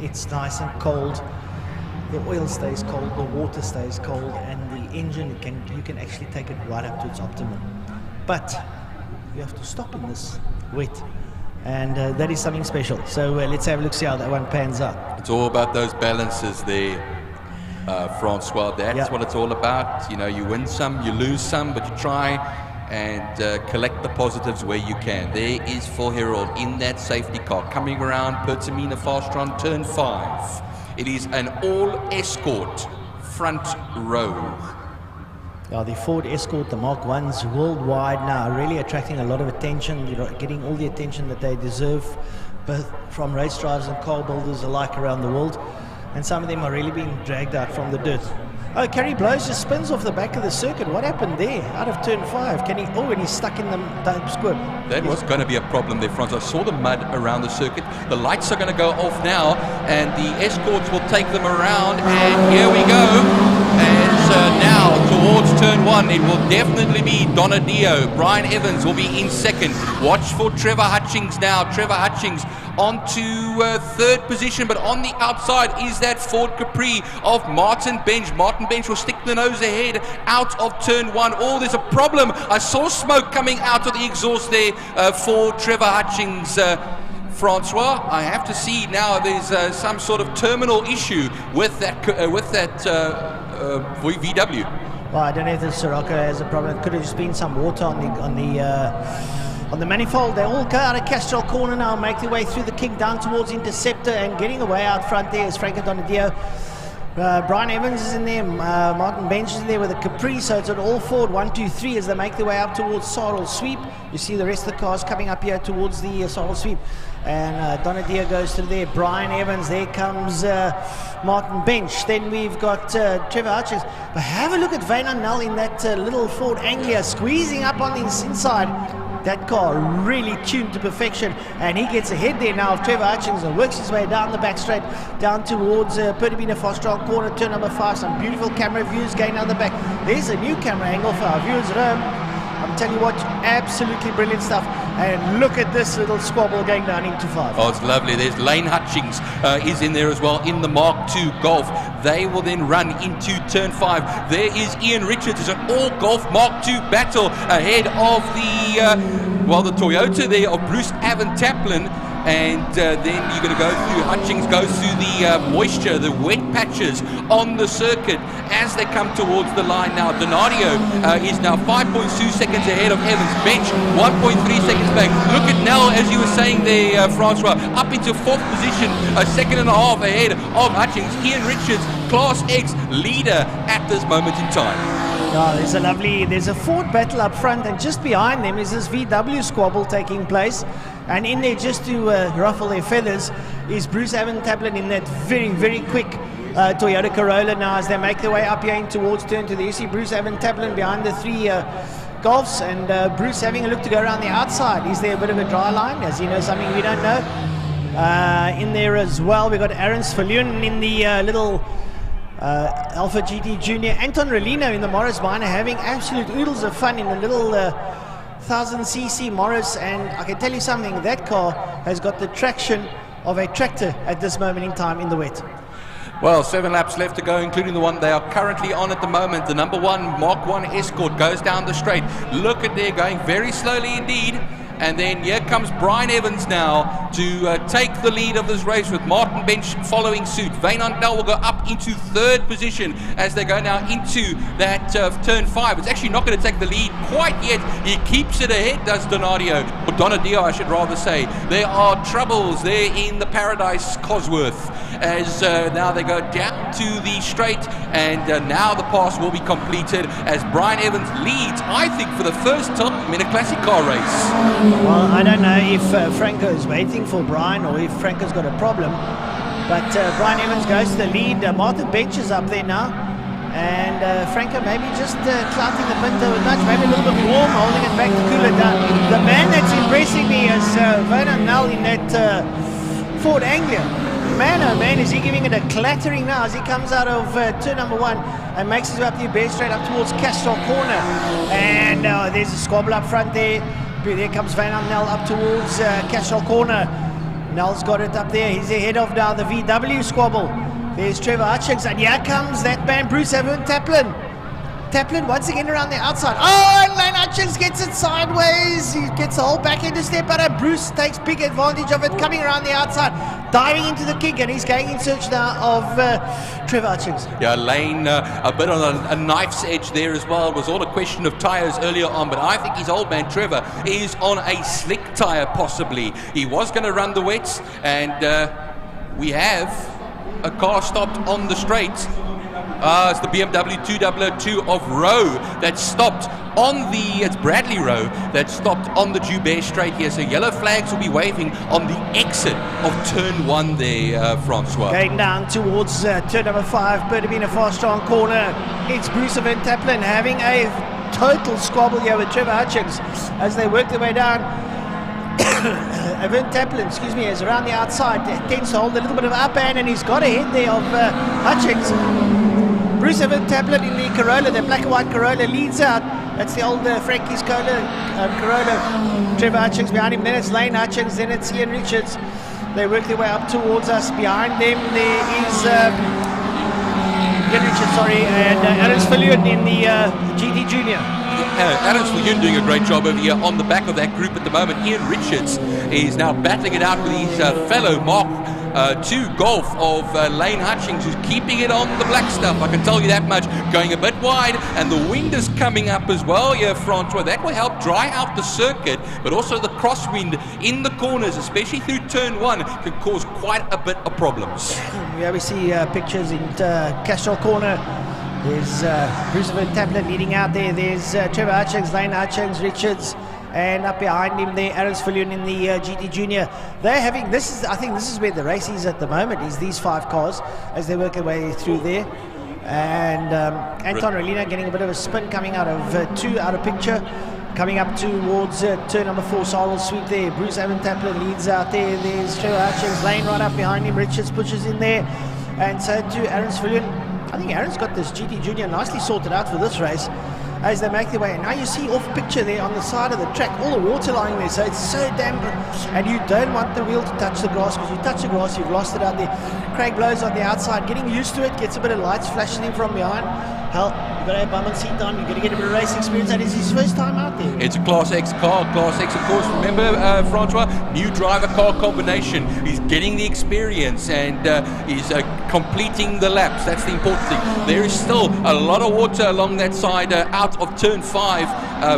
it's nice and cold. The oil stays cold, the water stays cold, and the engine, you can actually take it right up to its optimum. But you have to stop in this wet. And that is something special. So let's have a look, see how that one pans out. It's all about those balances there. Francois, that's what it's all about. You know, you win some, you lose some, but you try and collect the positives where you can. There is Phil Herald in that safety car coming around Pertamina fast run turn 5. It is an all-Escort front row. Yeah, the Ford Escort, the Mark 1s worldwide now, really attracting a lot of attention, getting all the attention that they deserve, both from race drivers and car builders alike around the world. And some of them are really being dragged out from the dirt. Oh, Carrie Blows just spins off the back of the circuit. What happened there? Out of turn 5. And he's stuck in the dope squib. That was going to be a problem there, Franz. I saw the mud around the circuit. The lights are going to go off now, and the Escorts will take them around. And here we go. And now towards turn 1, it will definitely be Donadio. Brian Evans will be in second. Watch for Trevor Hutchings now. Trevor Hutchings onto third position, but on the outside is that Ford Capri of Martin Bench. Martin Bench will stick the nose ahead out of turn 1. Oh, there's a problem. I saw smoke coming out of the exhaust there for Trevor Hutchings. Francois, I have to see now there's some sort of terminal issue with that VW. Well, I don't know if the Sirocco has a problem. It could have just been some water on the on the manifold. They all go out of Castrol Corner now, make their way through the King down towards Interceptor, and getting away out front there is Franco Donadio. Brian Evans is in there, Martin Bench is in there with a Capri, so it's an all forward 1, 2, 3 as they make their way up towards Sarl Sweep. You see the rest of the cars coming up here towards the Sarl Sweep, and Donadio goes through there, Brian Evans, there comes Martin Bench, then we've got Trevor Hutchings. But have a look at Wynand Nel in that little Ford Anglia squeezing up on the inside. That car really tuned to perfection, and he gets ahead there now of Trevor Hutchings and works his way down the back straight, down towards Pertabina Fostrong Corner, turn number 5. Some beautiful camera views going down the back. There's a new camera angle for our viewers at home. I'm telling you what, absolutely brilliant stuff. And look at this little squabble going down into 5. Oh, it's lovely. There's Lane Hutchings is in there as well in the Mark II Golf. They will then run into turn 5. There is Ian Richards. It's an all-golf Mark II battle ahead of the Toyota there of Bruce Avan Taplin. And then you're going to go through, Hutchings goes through the moisture, the wet patches on the circuit as they come towards the line now. Donadio is now 5.2 seconds ahead of Evans. Bench 1.3 seconds back. Look at Nell, as you were saying there, Francois, up into 4th position, a second and a half ahead of Hutchings. Ian Richards, Class X leader at this moment in time. Oh, there's a Ford battle up front, and just behind them is this VW squabble taking place. And in there, just to ruffle their feathers, is Bruce Avan Taplin in that very, very quick Toyota Corolla now as they make their way up here in towards turn 2. You see Bruce Avan Taplin behind the 3 Golfs, and Bruce having a look to go around the outside. Is there a bit of a dry line? Does he know something we don't know? In there as well, we've got Aaron Svalun in the little Alpha GT Junior. Anton Relino in the Morris Minor having absolute oodles of fun in the little 1000cc Morris, and I can tell you something, that car has got the traction of a tractor at this moment in time in the wet. Well, 7 laps left to go, including the one they are currently on at the moment. The number 1 Mark 1 Escort goes down the straight. Look at there, going very slowly indeed. And then here comes Brian Evans now to take the lead of this race, with Martin Bench following suit. Wynand Nel will go up into 3rd position as they go now into that turn 5. It's actually not going to take the lead quite yet. He keeps it ahead, does Donadio. Or Donadio, I should rather say. There are troubles there in the Paradise Cosworth as now they go down to the straight, and now the pass will be completed as Brian Evans leads, I think, for the first time in a classic car race. Well, I don't know if Franco is waiting for Brian or if Franco's got a problem, but Brian Evans goes to the lead. Martin Bench is up there now, and Franco maybe just clouting the Pinto a nudge, maybe a little bit warm, holding it back to cool it down. The man that's impressing me is Wynand Nel in that Ford Anglia. Man, oh man, is he giving it a clattering now as he comes out of turn number 1 and makes his way up the base straight up towards Castrol Corner. And there's a squabble up front there. There comes Wynand Nel up towards Castrol Corner. Nel's got it up there. He's ahead of now the VW squabble. There's Trevor Hutchings, and here comes that man Bruce Avan Taplin. Taplin once again around the outside. Oh, and Lane Hutchings gets it sideways. He gets the whole back end step out of Bruce, takes big advantage of it, coming around the outside, diving into the kick, and he's going in search now of Trevor Hutchings. Yeah, Lane a bit on a knife's edge there as well. It was all a question of tyres earlier on, but I think his old man Trevor is on a slick tyre possibly. He was going to run the wets, and we have a car stopped on the straight. It's the BMW 2002 of Rowe that stopped on it's Bradley Rowe that stopped on the Joubert straight here. So yellow flags will be waving on the exit of turn 1 there, Francois. Going down towards turn number 5, Pertabina Fostrong Corner. It's Bruce Avan Taplin having a total squabble here with Trevor Hutchings as they work their way down. Avan Taplin, is around the outside, tends to hold a little bit of upper-hand, and he's got ahead there of Hutchings. Bruce Avan Taplin in the Corolla, the black and white Corolla, leads out. That's the old Frankie's Corolla. Trevor Hutchings behind him, then it's Lane Hutchings, then it's Ian Richards. They work their way up towards us. Behind them there is Ian Richards, and Aaron Svalun in the GT Junior. Aaron Svalun doing a great job over here on the back of that group at the moment. Ian Richards is now battling it out with his fellow Mark to golf of Lane Hutchings, who's keeping it on the black stuff. I can tell you that much. Going a bit wide, and the wind is coming up as well here, Francois. That will help dry out the circuit, but also the crosswind in the corners, especially through turn 1, can cause quite a bit of problems. Yeah, we see pictures in Castrol Corner. There's Bruce Van Tappelen leading out there. There's Trevor Hutchings, Lane Hutchings, Richards, and up behind him there, Aaron Viljoen in the GT Junior. They're having, I think this is where the race is at the moment, is these 5 cars as they work their way through there. And Anton Relina getting a bit of a spin coming out of 2 out of picture. Coming up towards turn number 4, Sarl sweep there. Bruce Van Tappelen leads out there. There's Trevor Hutchings, Lane right up behind him. Richards pushes in there. And so to Aaron Viljoen. I think Aaron's got this GT Junior nicely sorted out for this race as they make their way. And now you see off picture there on the side of the track, all the water lying there, so it's so damp, and you don't want the wheel to touch the grass, because you touch the grass, you've lost it out there. Craig blows on the outside, getting used to it, gets a bit of lights flashing in from behind. Hell, you've got to have bum and seat on, you've got to get a bit of race experience, and it's his first time out there. It's a Class X car. Class X, of course, remember, Francois, new driver-car combination. He's getting the experience, and he's completing the laps. That's the important thing. There is still a lot of water along that side out of turn 5,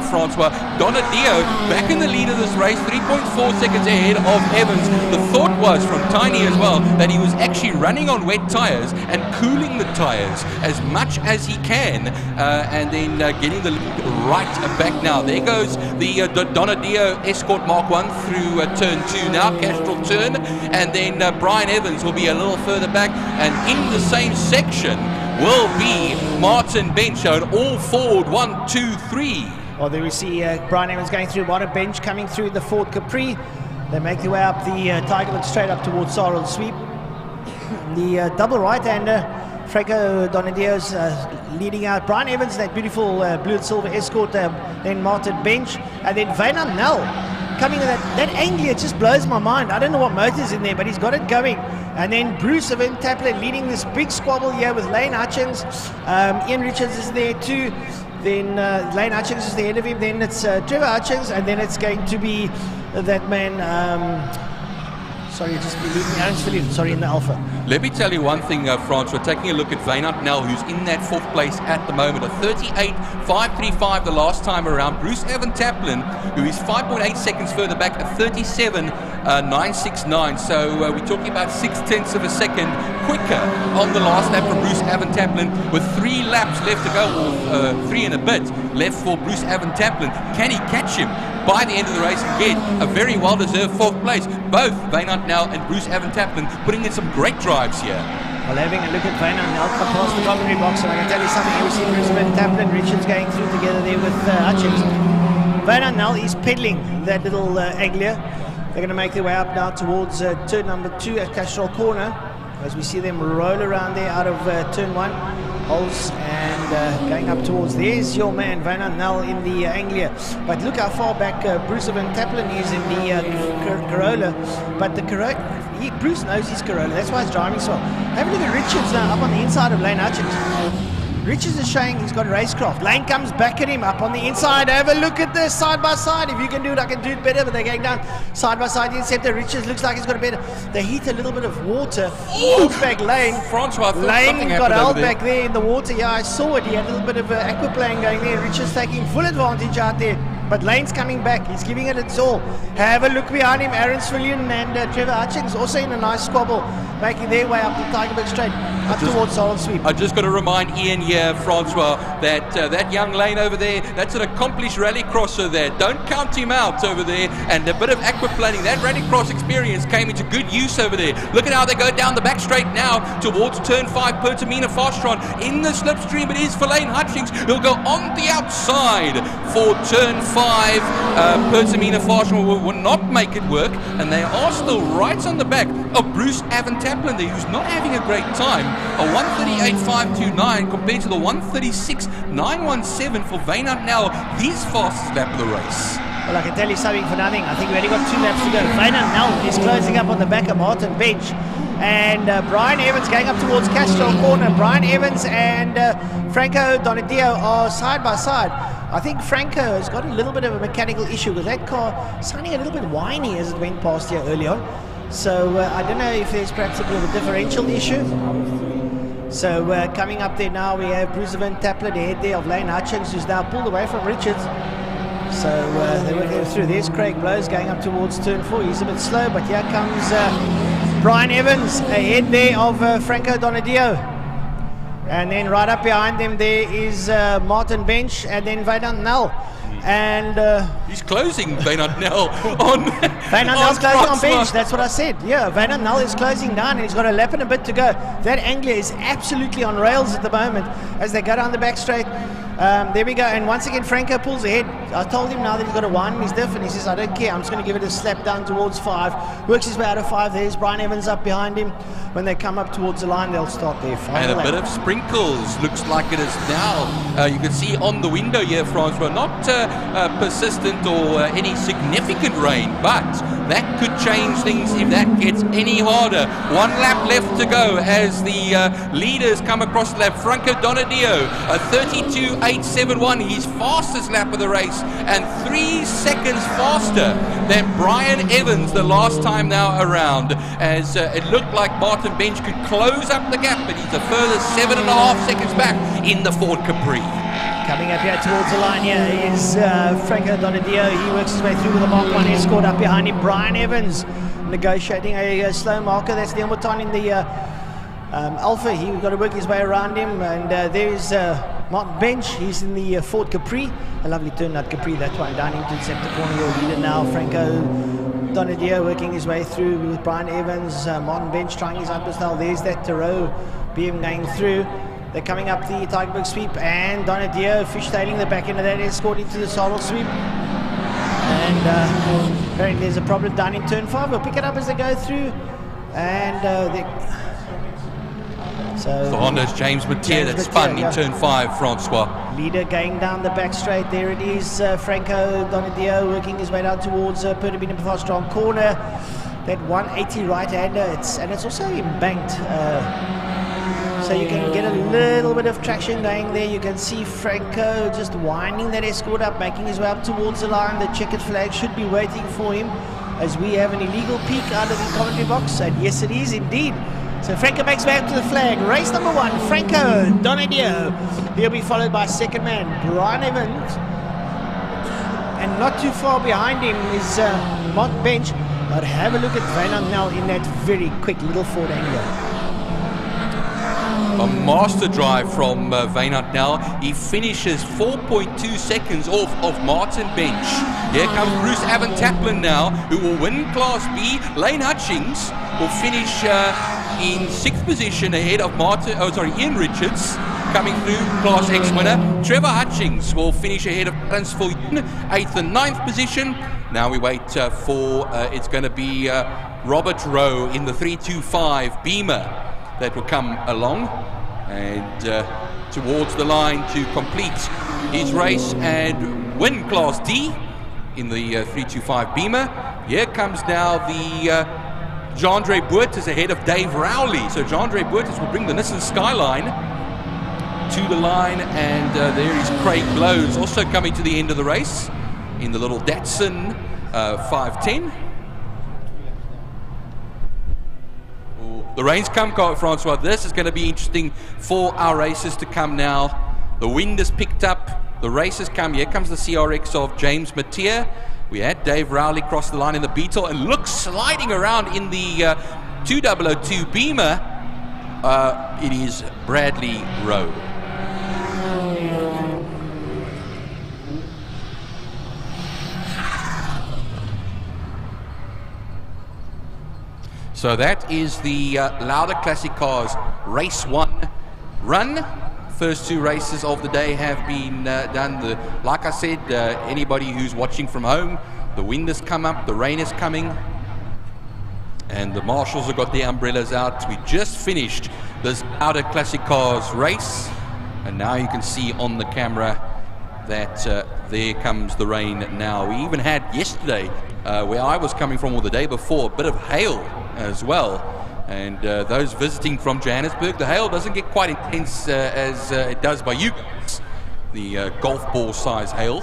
Francois. Donadio back in the lead of this race, 3.4 seconds ahead of Evans. The thought was from Tiny as well that he was actually running on wet tyres and cooling the tyres as much as he can, and then getting the lead right back now. There goes the Donadio Escort Mark 1 through turn 2 now, Castrol turn, and then Brian Evans will be a little further back, and in the same section will be Martin Bench, all forward, 1, 2, 3. Well, there we see Brian Evans going through Martin Bench, coming through the Ford Capri. They make their way up the Tigerwood straight up towards Sarl sweep. The double right-hander, Franco Donadio's leading out. Brian Evans, that beautiful blue and silver Escort, then Martin Bench, and then Wynand Nel coming in that Anglia just blows my mind. I don't know what motor's in there, but he's got it going. And then Bruce Van Tappelen leading this big squabble here with Lane Hutchings. Ian Richards is there too. Then Lane Hutchings is the head of him. Then it's Trevor Hutchings, and then it's going to be that man. Sorry, just believe me, Aaron Viljoen, sorry, in the Alpha. Let me tell you one thing, France. We're taking a look at Wynand Nel, who's in that 4th place at the moment, a 38.535 the last time around. Bruce Van Tappelen, who is 5.8 seconds further back, a 37.969. So we're talking about 0.6 of a second quicker on the last lap from Bruce Van Tappelen, with 3 laps left to go, or 3 and a bit left for Bruce Van Tappelen. Can he catch him by the end of the race and get a very well-deserved 4th place? Both Wynand Nel and Bruce Van Tappelen putting in some great drives here. Well, having a look at Wynand Nel come past the commentary box, and I can tell you something. You see Bruce Van Tappelen, Richards going through together there with Hutchings. Wynand Nel is peddling that little Anglia. They're going to make their way up now towards turn number 2 at Castrol Corner, as we see them roll around there out of turn 1. Holes and going up towards, there's your man Wynand Nel in the Anglia. But look how far back Bruce Van Tappelen is in the Corolla. But the Bruce knows his Corolla, that's why he's driving so well. Have a look at Richards now up on the inside of Lane Hutchings. Richards is showing he's got racecraft. Lane comes back at him up on the inside. Have a look at this side by side. If you can do it, I can do it better. But they're going down side by side. Interceptor Richards looks like he's got a better. They heat a little bit of water. Holds back Lane. Francois, Lane got held back there in the water. Yeah, I saw it. He had a little bit of aquaplane going there. Richards taking full advantage out there. But Lane's coming back. He's giving it its all. Have a look behind him. Aaron Viljoen and Trevor Hutchings also in a nice squabble, making their way up the Tigerberg Straight up towards Sarl sweep. I just got to remind Ian here, Francois, that that young Lane over there, that's an accomplished rallycrosser there. Don't count him out over there. And a bit of aquaplaning. That rallycross experience came into good use over there. Look at how they go down the back straight now towards turn 5, Pertamina Fastron. In the slipstream, it is for Lane Hutchings. He'll go on the outside for turn 5. Pertamina Fastron will not make it work, and they are still right on the back of Bruce Van Tappelen there, who's not having a great time. A 138.529 compared to the 136.917 for Wynand Nel, his fastest lap of the race. Well, I can tell you something for nothing. I think we only got 2 laps to go. Wynand Nel is closing up on the back of Martin Bench. And Brian Evans going up towards Castrol Corner. Brian Evans and Franco Donadio are side by side. I think Franco has got a little bit of a mechanical issue with that car sounding a little bit whiny as it went past here early on. So I don't know if there's perhaps a bit of a differential issue. So coming up there now, we have Bruce Van Taplin ahead there of Lane Hutchings, who's now pulled away from Richards. So they're working through. There's Craig Blows going up towards turn 4. He's a bit slow, but here comes Brian Evans ahead there of Franco Donadio. And then right up behind them there is Martin Bench and then Wynand Nel. And he's closing Wynand Nel on Wynand Nel's closing on Bench, that's what I said. Yeah, Wynand Nel is closing down and he's got a lap and a bit to go. That angler is absolutely on rails at the moment as they go down the back straight. There we go, and once again Franco pulls ahead. I told him now that he's got to wind his diff, and he says, I don't care, I'm just going to give it a slap down towards 5. Works his way out of 5. There's Brian Evans up behind him. When they come up towards the line, they'll start their final and a bit of sprinkles, looks like it is now. You can see on the window here, Francois, not persistent or any significant rain, but that could change things if that gets any harder. 1 lap left to go as the leaders come across the lap. Franco Donadio, a 32.871, his fastest lap of the race, and 3 seconds faster than Brian Evans the last time now around, as it looked like Martin Bench could close up the gap, but he's a further 7.5 seconds back in the Ford Capri. Coming up here towards the line here is Franco Donadio. He works his way through with a Mark 1 escort up behind him. Brian Evans negotiating a slow marker. That's Neil Mouton in the Alpha. He's got to work his way around him. And there's Martin Bench. He's in the Ford Capri. A lovely turn at Capri, that one. Down into the center corner. Your leader now, Franco Donadio, working his way through with Brian Evans. Martin Bench trying his utmost now. There's that Taro BM going through. They're coming up the Tigerberg sweep, and Donadio fishtailing the back end of that escort into the Saddle sweep. And apparently there's a problem down in turn 5. We'll pick it up as they go through. And so the Honda's James Mathieu that spun in turn 5, Francois. Leader going down the back straight. There it is. Franco Donadio working his way down towards Pertobin and strong corner. That 180 right-hander, and it's also embanked. So you can get a little bit of traction going there. You can see Franco just winding that escort up, making his way up towards the line. The checkered flag should be waiting for him as we have an illegal peak out of the commentary box. And yes, it is indeed. So Franco makes way up to the flag. Race number 1, Franco Donadio. He'll be followed by second man, Brian Evans. And not too far behind him is Mark Bench. But have a look at Wynand now in that very quick little Ford angle. A master drive from Wynand Nel. He finishes 4.2 seconds off of Martin Bench. Here comes Bruce Van Taplin now, who will win Class B. Lane Hutchings will finish in 6th position ahead of Ian Richards, coming through Class X winner. Trevor Hutchings will finish ahead of Clarence Viljoen, 8th and 9th position. Now we wait for, it's going to be Robert Rowe in the 325 Beamer that will come along and towards the line to complete his race and win Class D in the 325 Beamer. Here comes now the Jandre Boertes ahead of Dave Rowley. So Jandre Boertes will bring the Nissan Skyline to the line, and there is Craig Blows also coming to the end of the race in the little Datsun 510. The rain's come, Francois. This is going to be interesting for our races to come now. The wind has picked up. The race has come. Here comes the CRX of James Mathieu. We had Dave Rowley cross the line in the Beetle and look sliding around in the 2002 Beamer. It is Bradley Rowe. So that is the Lauda Classic Cars Race 1 run. First 2 races of the day have been done. Like I said, anybody who's watching from home, the wind has come up, the rain is coming, and the marshals have got their umbrellas out. We just finished this Lauda Classic Cars race, and now you can see on the camera that there comes the rain now. We even had yesterday, where I was coming from, or the day before, a bit of hail as well. And those visiting from Johannesburg, the hail doesn't get quite intense as it does by you guys, the golf ball size hail.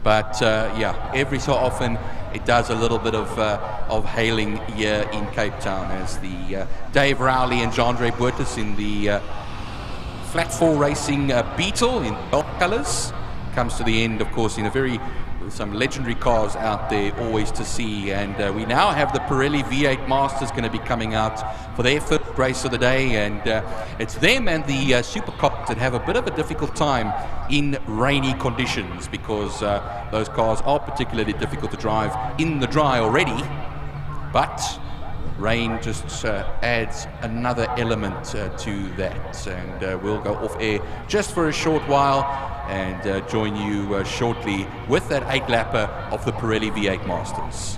But yeah, every so often it does a little bit of hailing here in Cape Town as the Dave Rowley and Jean-Andre Boertes in the Flat 4 Racing Beetle in gold colours comes to the end, of course, in a very some legendary cars out there always to see, and we now have the Pirelli V8 Masters going to be coming out for their first race of the day, and it's them and the supercars that have a bit of a difficult time in rainy conditions, because those cars are particularly difficult to drive in the dry already, but rain just adds another element to that, and we'll go off air just for a short while and join you shortly with that 8-lapper of the Pirelli V8 Masters.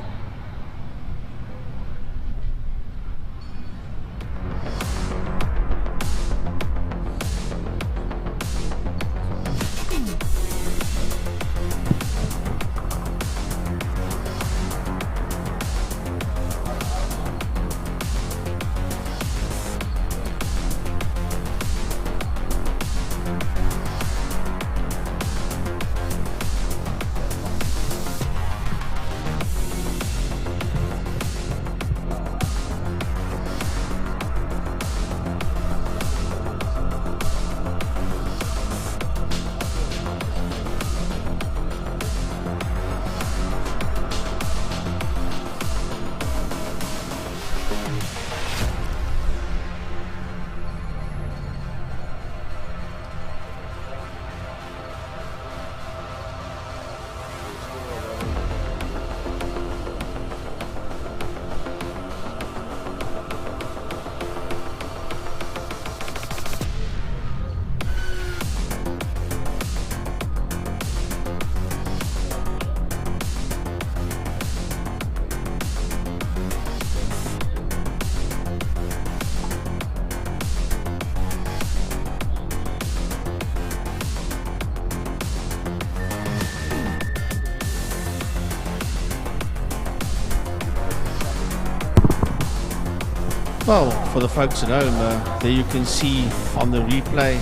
Well, for the folks at home, there you can see on the replay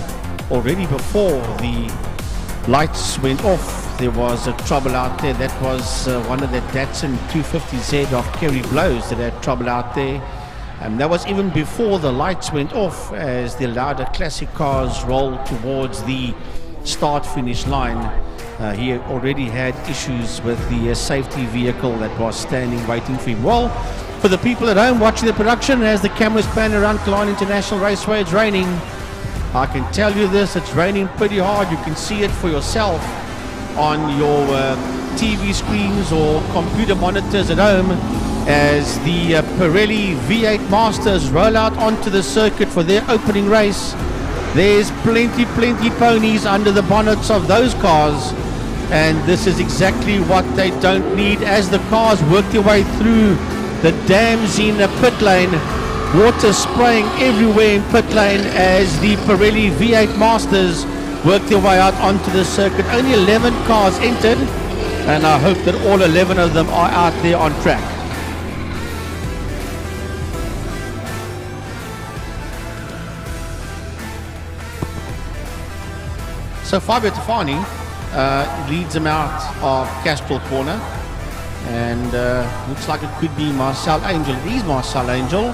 already before the lights went off, there was a trouble out there. That was one of the Datsun 250Z of Kerry Blows that had trouble out there. And that was even before the lights went off, as the Lauda Classic cars rolled towards the start-finish line. He already had issues with the safety vehicle that was standing waiting for him. Well, for the people at home watching the production, as the cameras pan around Killarney International Raceway, it's raining. I can tell you this, it's raining pretty hard. You can see it for yourself on your TV screens or computer monitors at home, as the Pirelli V8 Masters roll out onto the circuit for their opening race. There's plenty ponies under the bonnets of those cars, and this is exactly what they don't need. As the cars work their way through the dams in the pit lane, water spraying everywhere in pit lane as the Pirelli V8 Masters work their way out onto the circuit. Only 11 cars entered, and I hope that all 11 of them are out there on track. So Fabio Tofani leads them out of Castrol Corner, and looks like it could be Marcel Angel. It is Marcel Angel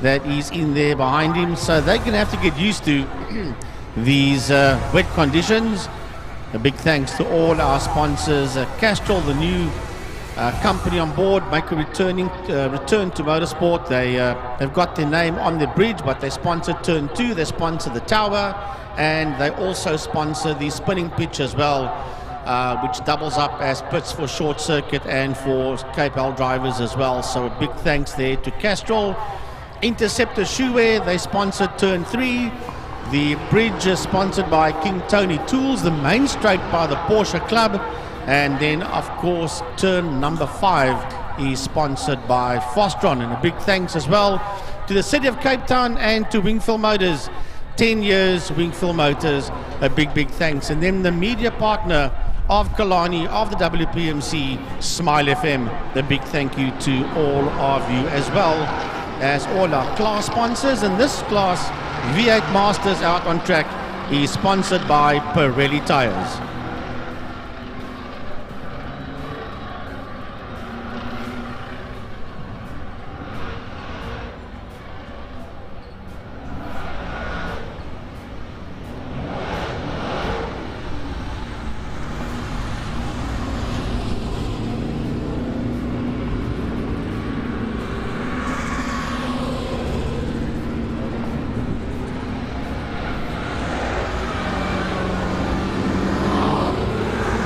that is in there behind him, so they're going to have to get used to these wet conditions. A big thanks to all our sponsors. Castrol, the new company on board, make a return to motorsport. They've got their name on the bridge, but they sponsor Turn 2, they sponsor the tower, and they also sponsor the spinning pitch as well, which doubles up as pits for short circuit and for Cape L drivers as well. So a big thanks there to Castrol. Interceptor Shoewear, they sponsor Turn 3. The bridge is sponsored by King Tony Tools, the main straight by the Porsche Club, and then of course turn number 5 is sponsored by Fostron. And a big thanks as well to the City of Cape Town and to Wingfield Motors. 10 years Wingfield Motors, a big thanks. And then the media partner of Killarney, of the WPMC, Smile FM, a big thank you to all of you, as well as all our class sponsors. And this class V8 Masters out on track is sponsored by Pirelli Tires.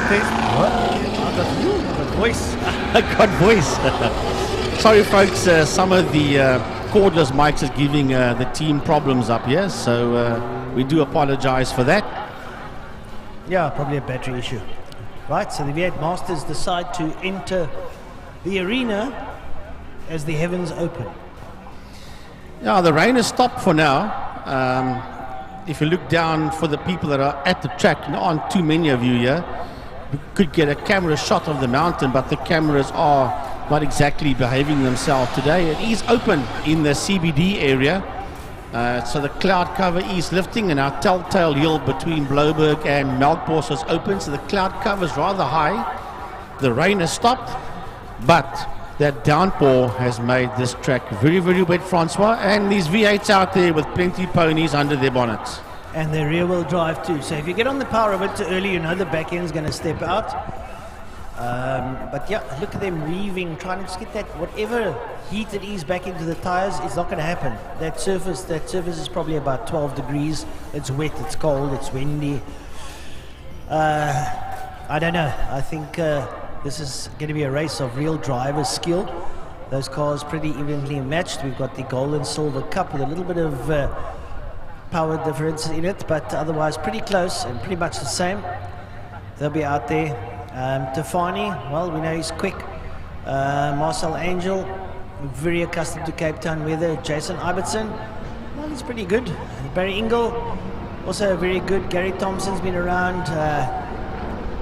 I've got voice. I got voice. Sorry, folks. Some of the cordless mics is giving the team problems up here, so we do apologize for that. Yeah, probably a battery issue. Right, so the V8 Masters decide to enter the arena as the heavens open. Yeah, the rain has stopped for now. If you look down for the people that are at the track, there aren't too many of you here. We could get a camera shot of the mountain, but the cameras are not exactly behaving themselves today. It is open in the CBD area. So the cloud cover is lifting, and our telltale hill between Bloberg and Melkbos is open, so the cloud cover is rather high. The rain has stopped, but that downpour has made this track very, very wet, Francois, and these V8s out there with plenty of ponies under their bonnets. And they're rear-wheel drive too, so if you get on the power a bit too early, you know the back end's going to step out. But yeah, look at them reeving, trying to just get that whatever heat it is back into the tires. It's not going to happen. That surface is probably about 12 degrees. It's wet, it's cold, it's windy. I don't know. I think this is going to be a race of real driver skill. Those cars pretty evenly matched. We've got the gold and silver cup with a little bit of power difference in it, but otherwise pretty close and pretty much the same. They'll be out there. Tefani, well, we know he's quick. Marcel Angel, very accustomed to Cape Town weather. Jason Ibbotson, well, he's pretty good. Barry Ingle, also very good. Gary Thompson's been around.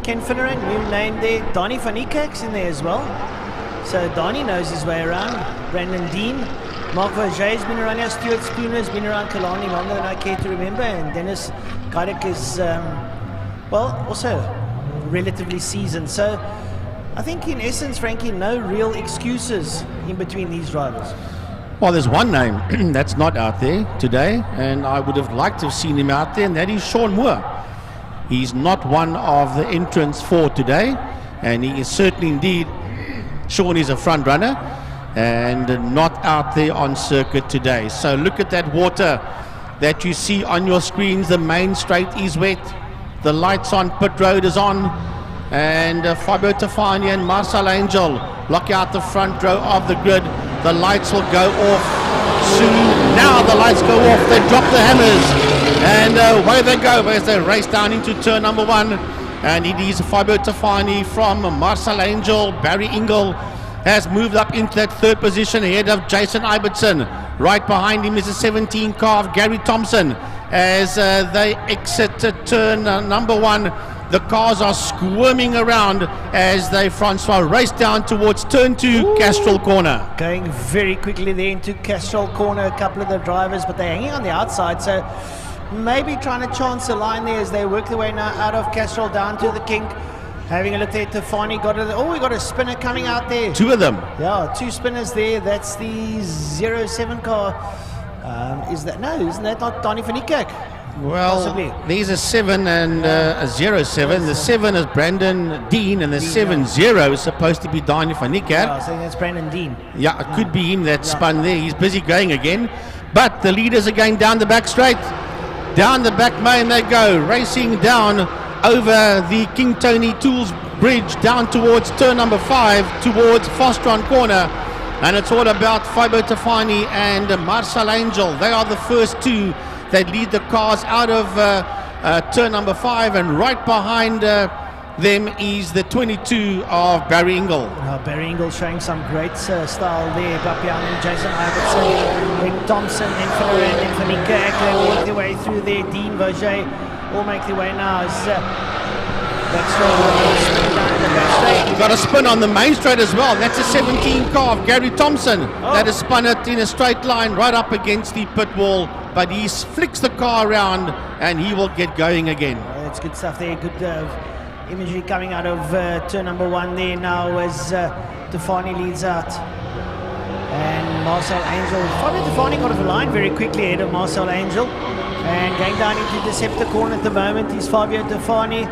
Ken Finneran, new name there. Donnie van Niekerk's in there as well. So Donnie knows his way around. Brandon Dean. Mark Verger's been around here. Stuart Spooner's been around Killarney longer than I care to remember. And Dennis Geideck is, well, also relatively seasoned. So I think in essence, Frankie, no real excuses in between these drivers. Well, there's one name that's not out there today, and I would have liked to have seen him out there, and that is Sean Moore. He's not one of the entrants for today, and he is certainly indeed, Sean is a front runner and not out there on circuit today. So look at that water that you see on your screens. The main straight is wet. The lights on pit road is on, and Fabio Tefani and Marcel Angel lock out the front row of the grid. The lights will go off soon. Now the lights go off. They drop the hammers, and away they go as they race down into turn number one. And it is Fabio Tefani from Marcel Angel. Barry Ingle has moved up into that third position ahead of Jason Ibbotson. Right behind him is a 17 car of Gary Thompson. As they exit turn number one, the cars are squirming around as they, Francois, race down towards turn two, Castrol Corner. Going very quickly there into Castrol Corner, a couple of the drivers, but they're hanging on the outside, so maybe trying to chance a line there as they work their way now out of Castrol down to the kink. Having a look there, Tefani got it. Oh, we got a spinner coming out there. Two of them. Yeah, two spinners there. That's the 07 car. Isn't that not Donnie van Niekerk? Well, possibly. There's a 7 and a 07. The 7 is Brandon Dean, and the 7-0 is supposed to be Donnie van Niekerk. Yeah, so that's Brandon Dean. Yeah, it could be him that spun there. He's busy going again. But the leaders are going down the back straight. Down the back main they go, racing down over the King Tony Tools Bridge, down towards turn number 5, towards Fostron Corner. And it's all about Fabio Tefani and Marcel Angel. They are the first two that lead the cars out of turn number 5, and right behind them is the 22 of Barry Ingle. Barry Ingle showing some great style there. Bapian and Jason Ibbotson, Rick Thompson, then Finneran, then van Niekerk. They all work their way through there. Dean Verger all make their way now. We've got a spin on the main straight as well. That's a 17 car of Gary Thompson that has spun it in a straight line right up against the pit wall, but he flicks the car around and he will get going again. That's good stuff there. Good imagery coming out of turn number 1 there now as Tefani leads out. And Marcel Angel, Fabio Tefani got off the line very quickly ahead of Marcel Angel, and going down into Deceptor Corner at the moment is Fabio Tefani.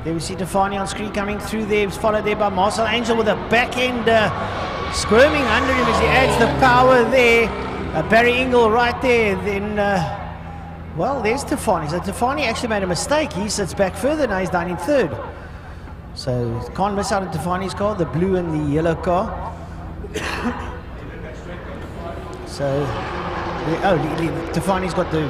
There we see Tefani on screen coming through there. He's followed there by Marcel Angel with a back end squirming under him as he adds the power there. Barry Ingle right there. Then, well, there's Tefani. So Tefani actually made a mistake. He sits back further. Now he's down in third. So can't miss out on Tefani's car, the blue and the yellow car. So, Tefani's got the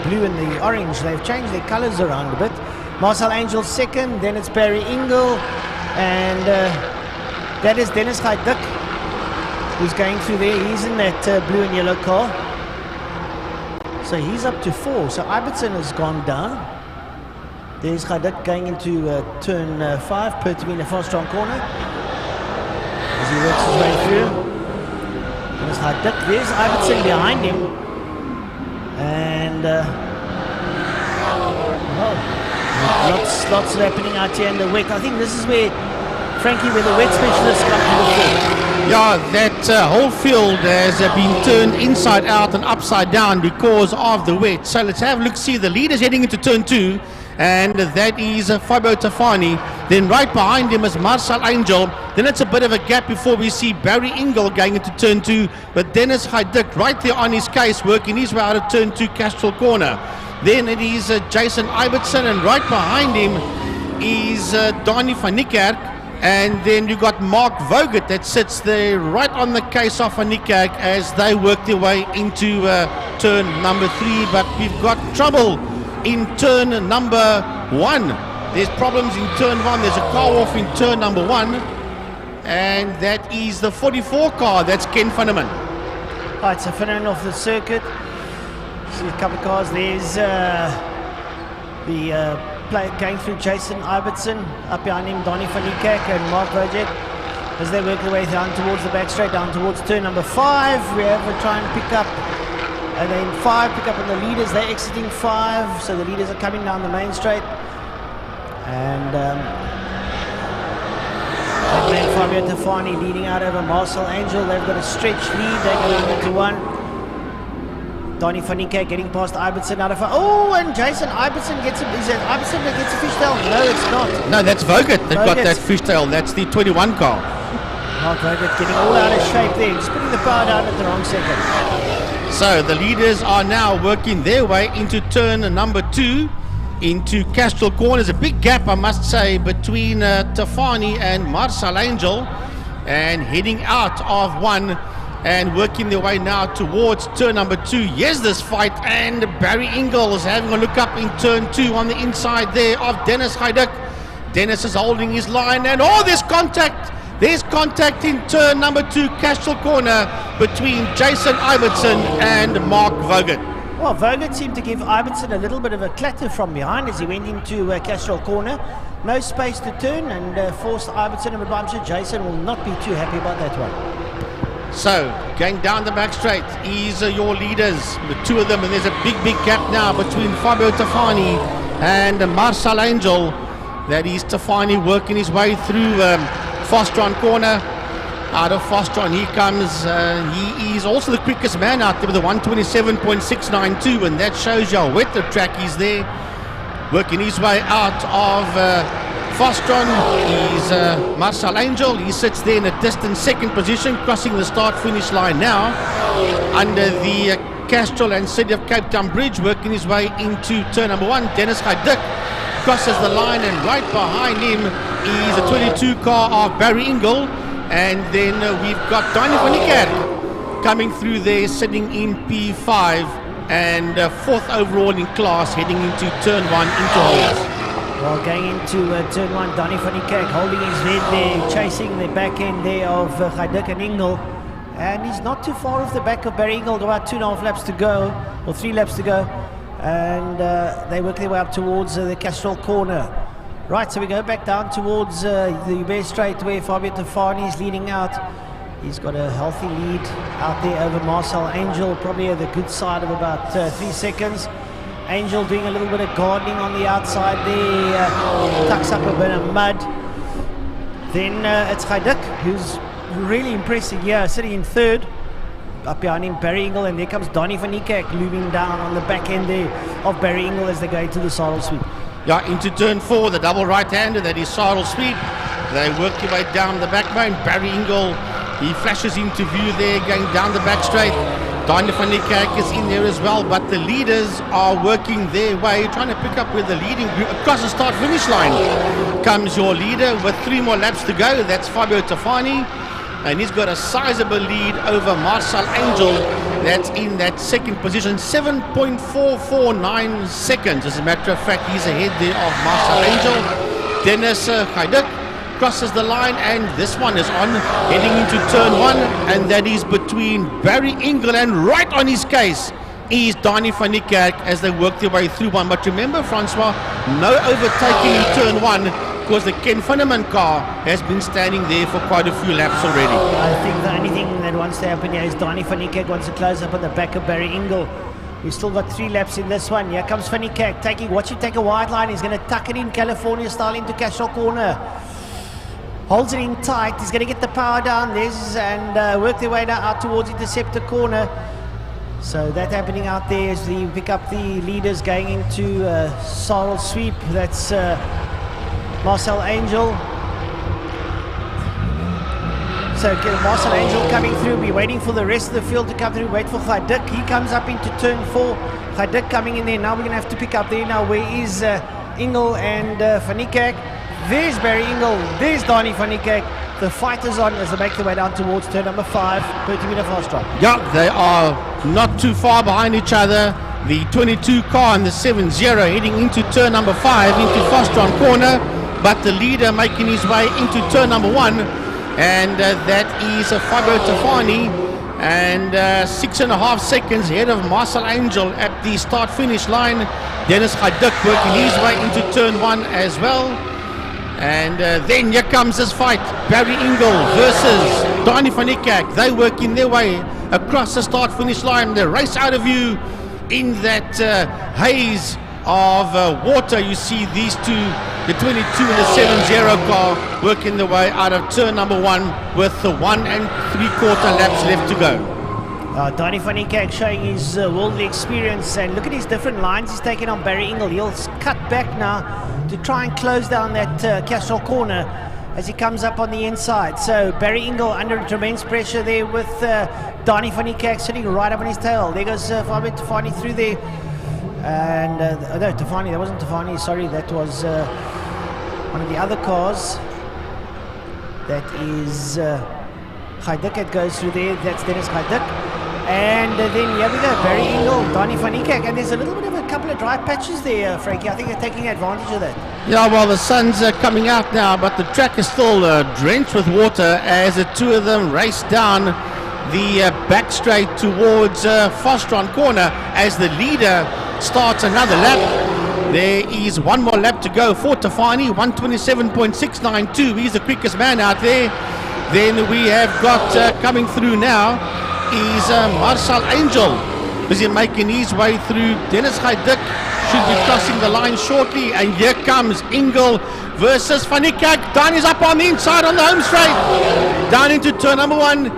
blue and the orange. They've changed their colours around a bit. Marcel Angel second, then it's Barry Ingle, and that is Dennis Hajduk, who's going through there. He's in that blue and yellow car. So he's up to 4. So Ibbotson has gone down. There's Hajduk going into turn 5, per to be in the fast strong corner. As he works his way through. There's Hajduk. There's Ibbotson behind him. And lots happening out here in the wet. I think this is where, Frankie, where the wet specialists come to the fore. Yeah, that whole field has been turned inside out and upside down because of the wet. So let's have a look, see the leaders heading into turn 2, and that is Fabio Tefani. Then right behind him is Marcel Angel. Then it's a bit of a gap before we see Barry Ingle going into turn 2, but Dennis Hajduk right there on his case, working his way out of turn 2 Castrol corner. Then it is Jason Ibbotson, and right behind him is Donnie van Niekerk. And then you got Mark Vogt that sits there right on the case of Van Niekerk as they work their way into turn number 3. But we've got trouble in turn number 1. There's problems in turn 1. There's a car off in turn number 1. And that is the 44 car. That's Ken Funneman. Right, so Funneman off the circuit. See a couple of cars. There's the going through Jason Ibbotson, up behind him Donnie van Niekerk and Mark Vogt as they work their way down towards the back straight, down towards turn number 5. We have a try and pick up, and then 5 pick up on the leaders. They're exiting 5, so the leaders are coming down the main straight. And Fabio Tefani leading out over Marcel Angel. They've got a stretch lead. They're going into 1. Donnie van Niekerk getting past Ibbotson out of... Oh, and Jason Ibbotson gets a... Is it Ibbotson that gets a fishtail? No, it's not. No, that's Vogt that got that fishtail. That's the 21 car. Mark Vogt getting all out of shape there. Just putting the power down at the wrong second. So the leaders are now working their way into turn number 2, into Castrol corner. There's a big gap, I must say, between Tefani and Marcel Angel, and heading out of 1 and working their way now towards turn number 2. Yes, this fight, and Barry Ingle is having a look up in turn 2 on the inside there of Dennis Hajduk. Dennis is holding his line, and there's contact. There's contact in turn number 2, Castrol corner, between Jason Ibbotson and Mark Vogt. Well, Vogt seemed to give Ibbotson a little bit of a clatter from behind as he went into Castrol corner. No space to turn, and forced Ibbotson, but I'm sure Jason will not be too happy about that one. So, going down the back straight is your leaders, the 2 of them, and there's a big gap now between Fabio Tefani and Marcel Angel. That is Tefani working his way through Fostron corner. Out of Fostron he comes. He is also the quickest man out there with a 127.692, and that shows you how wet the track is there. Working his way out of Fostron is Marcel Angel. He sits there in a distant second position, crossing the start-finish line now under the Castrol and City of Cape Town Bridge, working his way into turn number 1. Dennis Hajduk crosses the line, and right behind him is a 22 car of Barry Ingle, and then we've got Donnie van Niekerk coming through there, sitting in P5 and 4th overall in class, heading into turn 1 into holes. Well, going into turn 1, Donnie van Niekerk holding his head there, chasing the back end there of Hajduk and Ingle. And he's not too far off the back of Barry Ingle, about 2.5 laps to go, or 3 laps to go. And they work their way up towards the Castrol corner. Right, so we go back down towards the Uber straight where Fabio Tefani is leading out. He's got a healthy lead out there over Marcel Angel, probably at the good side of about 3 seconds. Angel doing a little bit of gardening on the outside there, tucks up a bit of mud. Then it's Hajduk, who's really impressive here, sitting in 3rd. Up behind him, Barry Ingle, and there comes Donnie van Niekerk looming down on the back end there of Barry Ingle as they go into the saddle sweep. Yeah, into turn 4, the double right-hander, that is saddle sweep. They work their way down the backbone. Barry Ingle, he flashes into view there, going down the back straight. Donnie van Niekerk is in there as well, but the leaders are working their way, trying to pick up with the leading group. Across the start-finish line comes your leader with 3 more laps to go. That's Fabio Tafani, and he's got a sizable lead over Marcel Angel. That's in that second position, 7.449 seconds. As a matter of fact, he's ahead there of Marcel Angel. Dennis Haiduk crosses the line, and this one is on, heading into turn 1, and that is between Barry Ingle, and right on his case is Donnie van Niekerk as they work their way through one. But remember, Francois, no overtaking in turn 1, because the Ken Funneman car has been standing there for quite a few laps already. I think the only thing that wants to happen here is Donnie van Niekerk wants to close up on the back of Barry Ingle. We've still got 3 laps in this one. Here comes van Niekerk, watch him take a wide line. He's going to tuck it in California style into Cashel corner. Holds it in tight. He's going to get the power down this and work their way out towards Interceptor corner. So that happening out there as we pick up the leaders going into Sorrel sweep. That's Marcel Angel. So Marcel Angel coming through. We're waiting for the rest of the field to come through. Wait for Haiduk. He comes up into turn 4. Haiduk coming in there. Now we're going to have to pick up there. Now where is Ingle and van Niekerk? There's Barry Ingle, there's Donnie van Niekerk. The fight is on as they make their way down towards turn number 5, 30-meter fast track. Yeah, they are not too far behind each other. The 22 car and the 7-0 heading into turn number 5 into Fostron corner, but the leader making his way into turn number 1, and that is Fabio Tafani, and 6.5 seconds ahead of Marcel Angel at the start-finish line. Dennis Haiduk working his way into turn 1 as well. And then here comes this fight. Barry Ingle versus Donnie van Niekerk. They working their way across the start-finish line. They race out of view in that haze of water. You see these two, the 22 and the 7-0 car, working their way out of turn number 1 with the 1 3/4 laps left to go. Donnie van Niekerk showing his worldly experience, and look at his different lines he's taking on Barry Ingle. He'll cut back now to try and close down that Cashel corner as he comes up on the inside. So Barry Ingle under tremendous pressure there with Donnie van Niekerk sitting right up on his tail. There goes Fabio Tafani through there. And no, Tafani, that wasn't Tafani, sorry, that was one of the other cars. That is Haiduk that goes through there. That's Dennis Haiduk. And then here we go, Barry Ingle, Donnie van Niekerk, and there's a little bit of a couple of dry patches there, Frankie. I think they're taking advantage of that. Yeah, well, the sun's coming out now, but the track is still drenched with water as the two of them race down the back straight towards Fostron corner as the leader starts another lap. There is 1 more lap to go for Tafani, 127.692. He's the quickest man out there. Then we have got coming through now is Marcel Angel, busy making his way through. Dennis Haiduk should be crossing the line shortly, and here comes Ingle versus van Niekerk. Donnie's up on the inside on the home straight, down into turn number 1.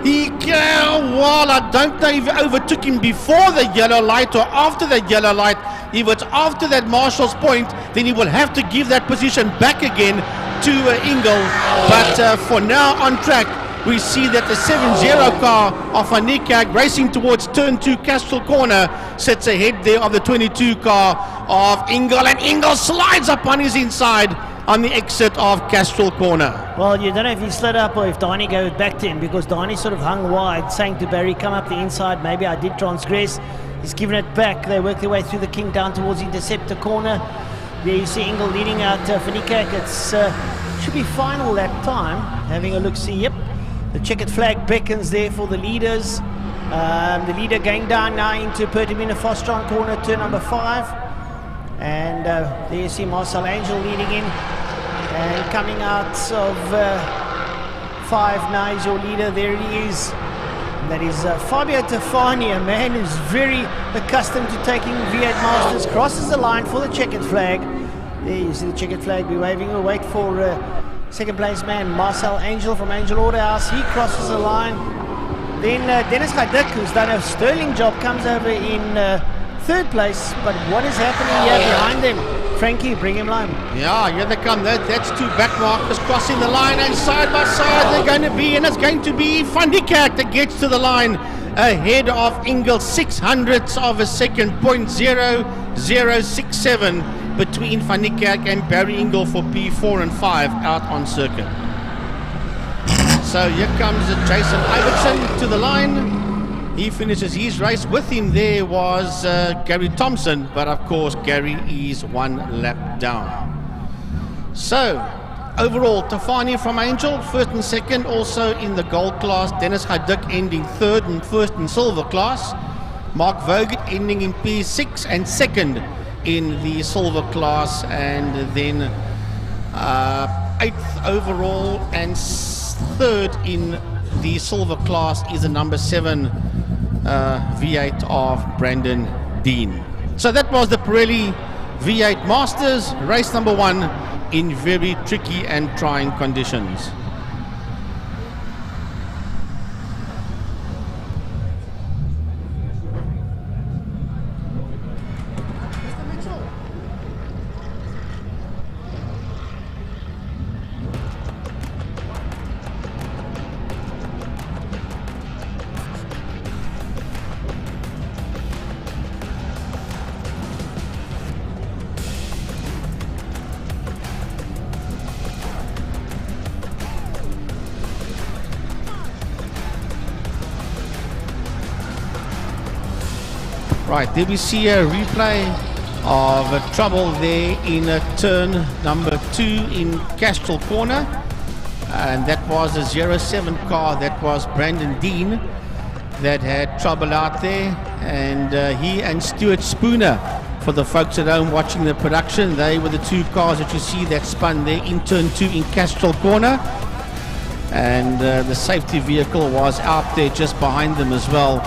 Well, I don't know if he overtook him before the yellow light or after the yellow light. If it's after that Marshall's point, then he will have to give that position back again to Ingle. But for now on track, we see that the 7-0 car of van Niekerk racing towards turn 2 Castro corner sits ahead there of the 22 car of Ingle, and Ingle slides up on his inside on the exit of Castro corner. Well, you don't know if he slid up or if Donnie goes back to him, because Donnie sort of hung wide, saying to Barry, come up the inside, maybe I did transgress. He's given it back. They work their way through the King down towards Interceptor corner. There you see Ingle leading out van Niekerk. It's should be final lap time. Having a look, see, yep. The checkered flag beckons there for the leaders. The leader going down now into Pertamina Fostron corner, turn number 5. And there you see Marcel Angel leading in. And coming out of 5 now is your leader. There he is. And that is Fabio Tafani, a man who's very accustomed to taking V8 Masters. Crosses the line for the checkered flag. There you see the checkered flag be waving. We'll wait for second place man Marcel Angel from Angel Autohouse. He crosses the line. Then Dennis Haiduk, who's done a sterling job, comes over in 3rd place. But what is happening here behind them? Frankie, bring him line. Yeah, here they come. That's 2 back markers crossing the line, and side by side they're going to be, and it's going to be van Niekerk that gets to the line ahead of Ingle 600ths of a second, 0.0067 between Van Niekerk and Barry Ingle for P4 and 5 out on circuit. So here comes Jason Iverson to the line. He finishes his race. With him there was Gary Thompson, but of course Gary is 1 lap down. So overall, Tafani from Angel, first and second, also in the gold class. Dennis Hadik ending third and first in silver class. Mark Vogt ending in P6 and second in the silver class, and then 8th overall and third in the silver class is the number 7 V8 of Brandon Dean. So that was the Pirelli V8 Masters, race number 1 in very tricky and trying conditions. Right, there we see a replay of a trouble there in turn number 2 in Castrol Corner, and that was a 07 car. That was Brandon Dean that had trouble out there, and he and Stuart Spooner, for the folks at home watching the production, they were the 2 cars that you see that spun there in turn 2 in Castrol Corner, and the safety vehicle was out there just behind them as well,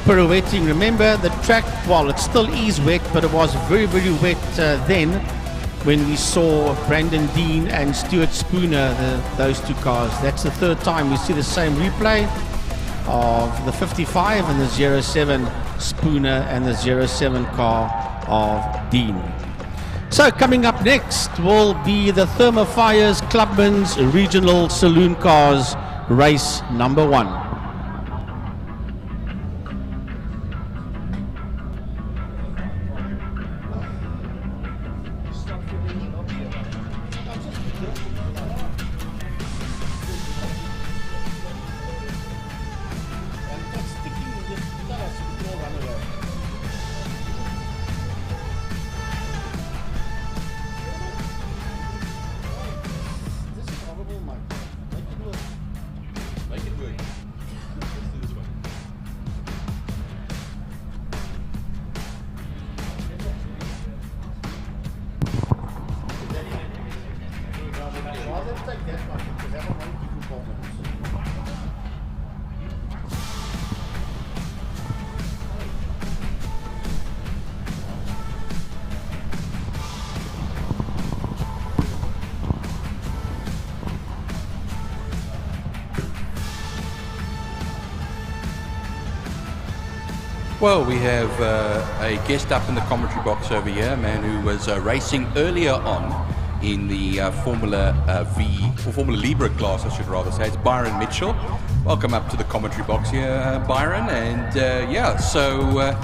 pirouetting. Remember, the track, well, it still is wet, but it was very, very wet then when we saw Brandon Dean and Stuart Spooner, those 2 cars. That's the 3rd time we see the same replay of the 55 and the 07 Spooner and the 07 car of Dean. So coming up next will be the Thermofires Clubman's Regional Saloon Cars race number 1. Well, we have a guest up in the commentary box over here, a man who was racing earlier on in the Formula Libre class, I should rather say. It's Byron Mitchell. Welcome up to the commentary box here, Byron. And yeah, so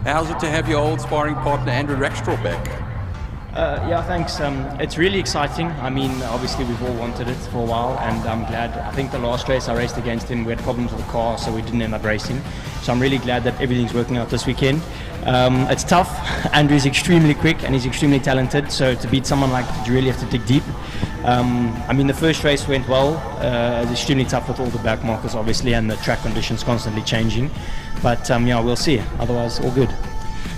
how's it to have your old sparring partner, Andrew Rackstraw, back? Yeah, thanks. It's really exciting. I mean, obviously we've all wanted it for a while, and I'm glad. I think the last race I raced against him, we had problems with the car, so we didn't end up racing. So I'm really glad that everything's working out this weekend. It's tough. Andrew's extremely quick and he's extremely talented, so to beat someone like that, you really have to dig deep. I mean, the first race went well. It's extremely tough with all the back markers, obviously, and the track conditions constantly changing. But yeah, we'll see. Otherwise, all good.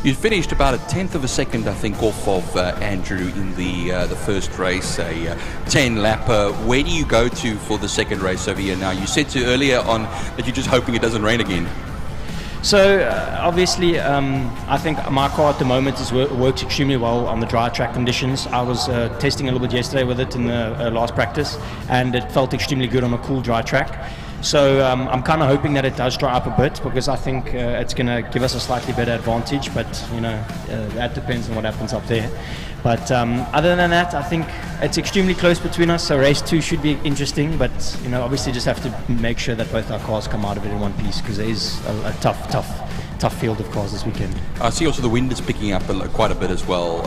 You finished about a 1/10 of a second, I think, off of Andrew in the first race, a 10-lapper. Where do you go to for the second race over here now? You said to earlier on that you're just hoping it doesn't rain again. So obviously, I think my car at the moment works extremely well on the dry track conditions. I was testing a little bit yesterday with it in the last practice, and it felt extremely good on a cool dry track. So I'm kind of hoping that it does dry up a bit, because I think it's going to give us a slightly better advantage. But you know, that depends on what happens up there. But other than that, I think it's extremely close between us, so race 2 should be interesting, but obviously just have to make sure that both our cars come out of it in one piece, because there is a tough field of cars this weekend. I see also the wind is picking up quite a bit as well.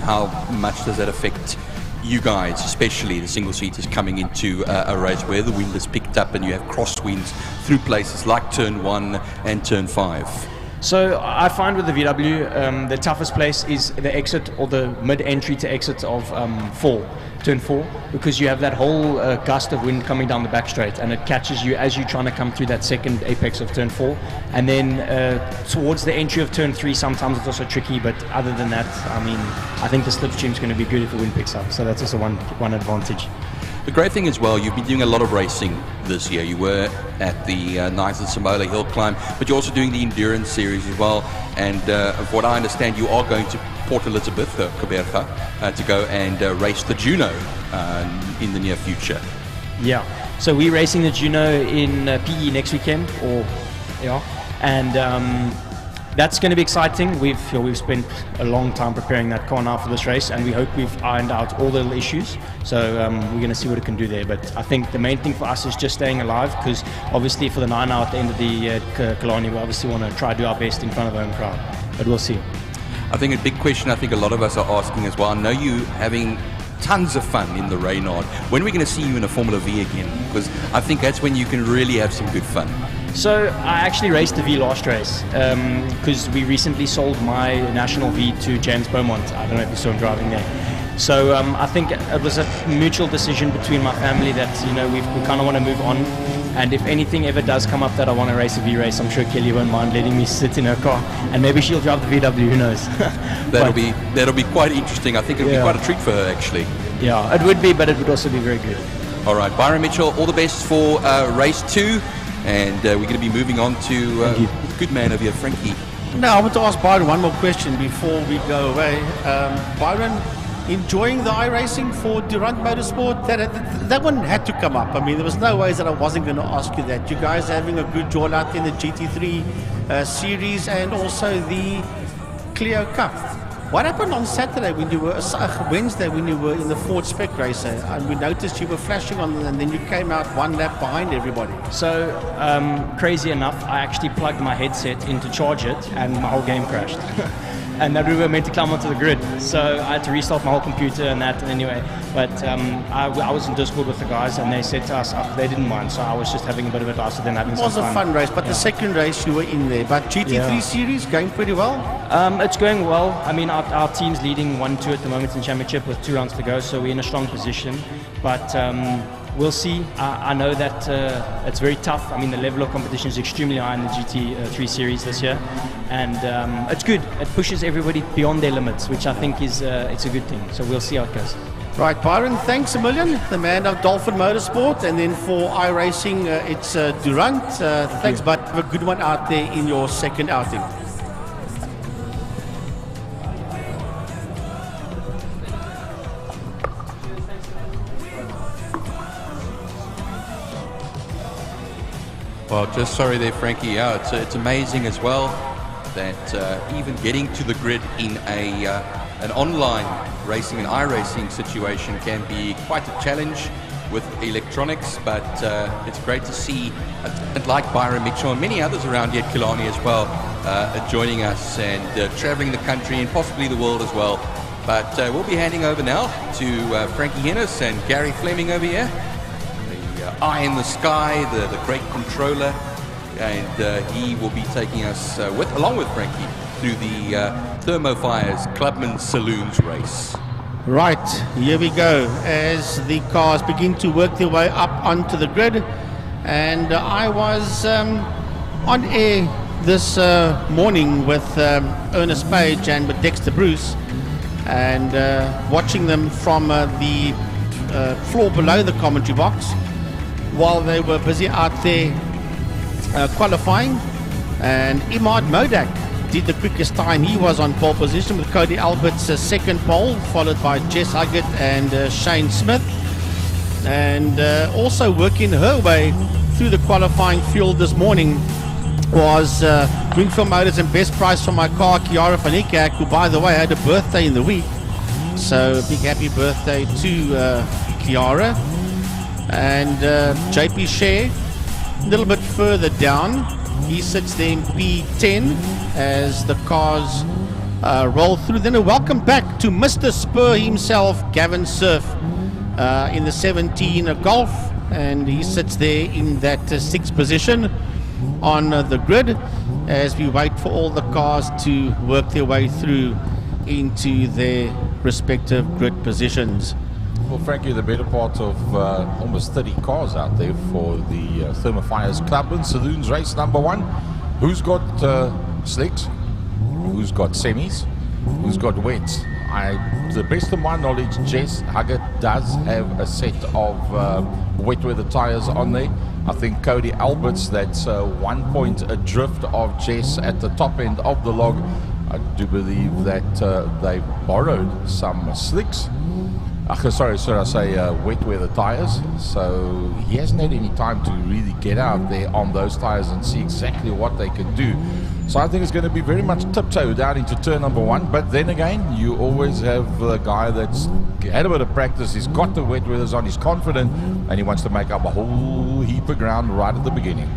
How much does that affect you guys, especially the single seaters coming into a race where the wind is picked up and you have crosswinds through places like turn 1 and turn 5? So I find with the VW, the toughest place is the exit or the mid-entry to exit of turn 4, because you have that whole gust of wind coming down the back straight, and it catches you as you're trying to come through that second apex of turn 4. And then towards the entry of turn 3, sometimes it's also tricky, but other than that, I think the slipstream is going to be good if the wind picks up. So that's also one advantage. The great thing as well, you've been doing a lot of racing this year. You were at the Knights of Samola Hill Climb, but you're also doing the Endurance Series as well. And of what I understand, you are going to Port Elizabeth, Kuberga, to go and race the Juno in the near future. Yeah, so we're racing the Juno in PE next weekend, and that's going to be exciting. We've spent a long time preparing that car now for this race, and we hope we've ironed out all the little issues. So we're going to see what it can do there. But I think the main thing for us is just staying alive, because obviously for the 9 hour at the end of the Killarney, we obviously want to try to do our best in front of the home crowd. But we'll see. I think a big question I think a lot of us are asking as well, I know you having tons of fun in the Reynard. When are we going to see you in a Formula V again? Because I think that's when you can really have some good fun. So I actually raced the V last race because we recently sold my national V to James Beaumont. I don't know if you saw him driving there. So I think it was a mutual decision between my family that we kind of want to move on. And if anything ever does come up that I want to race a V race, I'm sure Kelly won't mind letting me sit in her car, and maybe she'll drive the VW. Who knows? That'll be quite interesting. I think it'll be quite a treat for her actually. Yeah, it would be, but it would also be very good. All right, Byron Mitchell, all the best for race 2. And we're going to be moving on to good man over here, Frankie. Now, I want to ask Byron one more question before we go away. Byron, enjoying the iRacing for Durant Motorsport? That one had to come up. There was no ways that I wasn't going to ask you that. You guys are having a good draw out in the GT3 series and also the Clio Cup. What happened on Saturday when you were Wednesday when you were in the Ford Spec Racer, and we noticed you were flashing on, and then you came out one lap behind everybody? So crazy enough, I actually plugged my headset in to charge it, and my whole game crashed. And that we were meant to climb onto the grid, so I had to restart my whole computer and that. Anyway, but I was in Discord with the guys, and they said to us they didn't mind, so I was just having a bit of a blast with them, having some fun. It was a fun race, but the second race you were in there. But GT3 series going pretty well. It's going well. Our team's leading 1-2 at the moment in championship with 2 rounds to go, so we're in a strong position. But we'll see. I know that it's very tough. The level of competition is extremely high in the GT3 series this year, and it's good. It pushes everybody beyond their limits, which I think is it's a good thing. So we'll see how it goes. Right, Byron, thanks a million, the man of Dolphin Motorsport, and then for iRacing, it's Durant. Thanks, but have a good one out there in your second outing. Well, just sorry there, Frankie. Yeah, it's amazing as well that even getting to the grid in an online racing and iRacing situation can be quite a challenge with electronics, but it's great to see like Byron Mitchell and many others around here at Killarney as well joining us and traveling the country and possibly the world as well. But we'll be handing over now to Frankie Hennis and Gary Fleming over here. Eye in the sky, the great controller, and he will be taking us along with Frankie through the Thermo Fires Clubman Saloons race. Right, here we go as the cars begin to work their way up onto the grid, and I was on air this morning with Ernest Page and with Dexter Bruce, and watching them from the floor below the commentary box while they were busy out there qualifying. And Imad Modak did the quickest time. He was on pole position with Cody Albert's second pole, followed by Jess Huggett and Shane Smith. And also working her way through the qualifying field this morning was Greenfield Motors and Best Price for my car, Kiara van Niekerk, who by the way had a birthday in the week. So big happy birthday to Kiara. And JP Share, a little bit further down, he sits there in P10 as the cars roll through. Then a welcome back to Mr. Spur himself, Gavin Surf, in the 17 Golf, and he sits there in that 6th position on the grid as we wait for all the cars to work their way through into their respective grid positions. Well, Frankie, the better part of almost 30 cars out there for the Thermofires Clubman Saloons race number 1. Who's got slicks? Who's got semis? Who's got wets? To the best of my knowledge, Jess Huggett does have a set of wet weather tyres on there. I think Cody Alberts, that's 1 point adrift of Jess at the top end of the log. I do believe that they borrowed some slicks. Sorry, should I say wet weather tyres? So he hasn't had any time to really get out there on those tyres and see exactly what they can do. So I think it's going to be very much tiptoe down into turn number 1. But then again, you always have a guy that's had a bit of practice, he's got the wet weathers on, he's confident, and he wants to make up a whole heap of ground right at the beginning.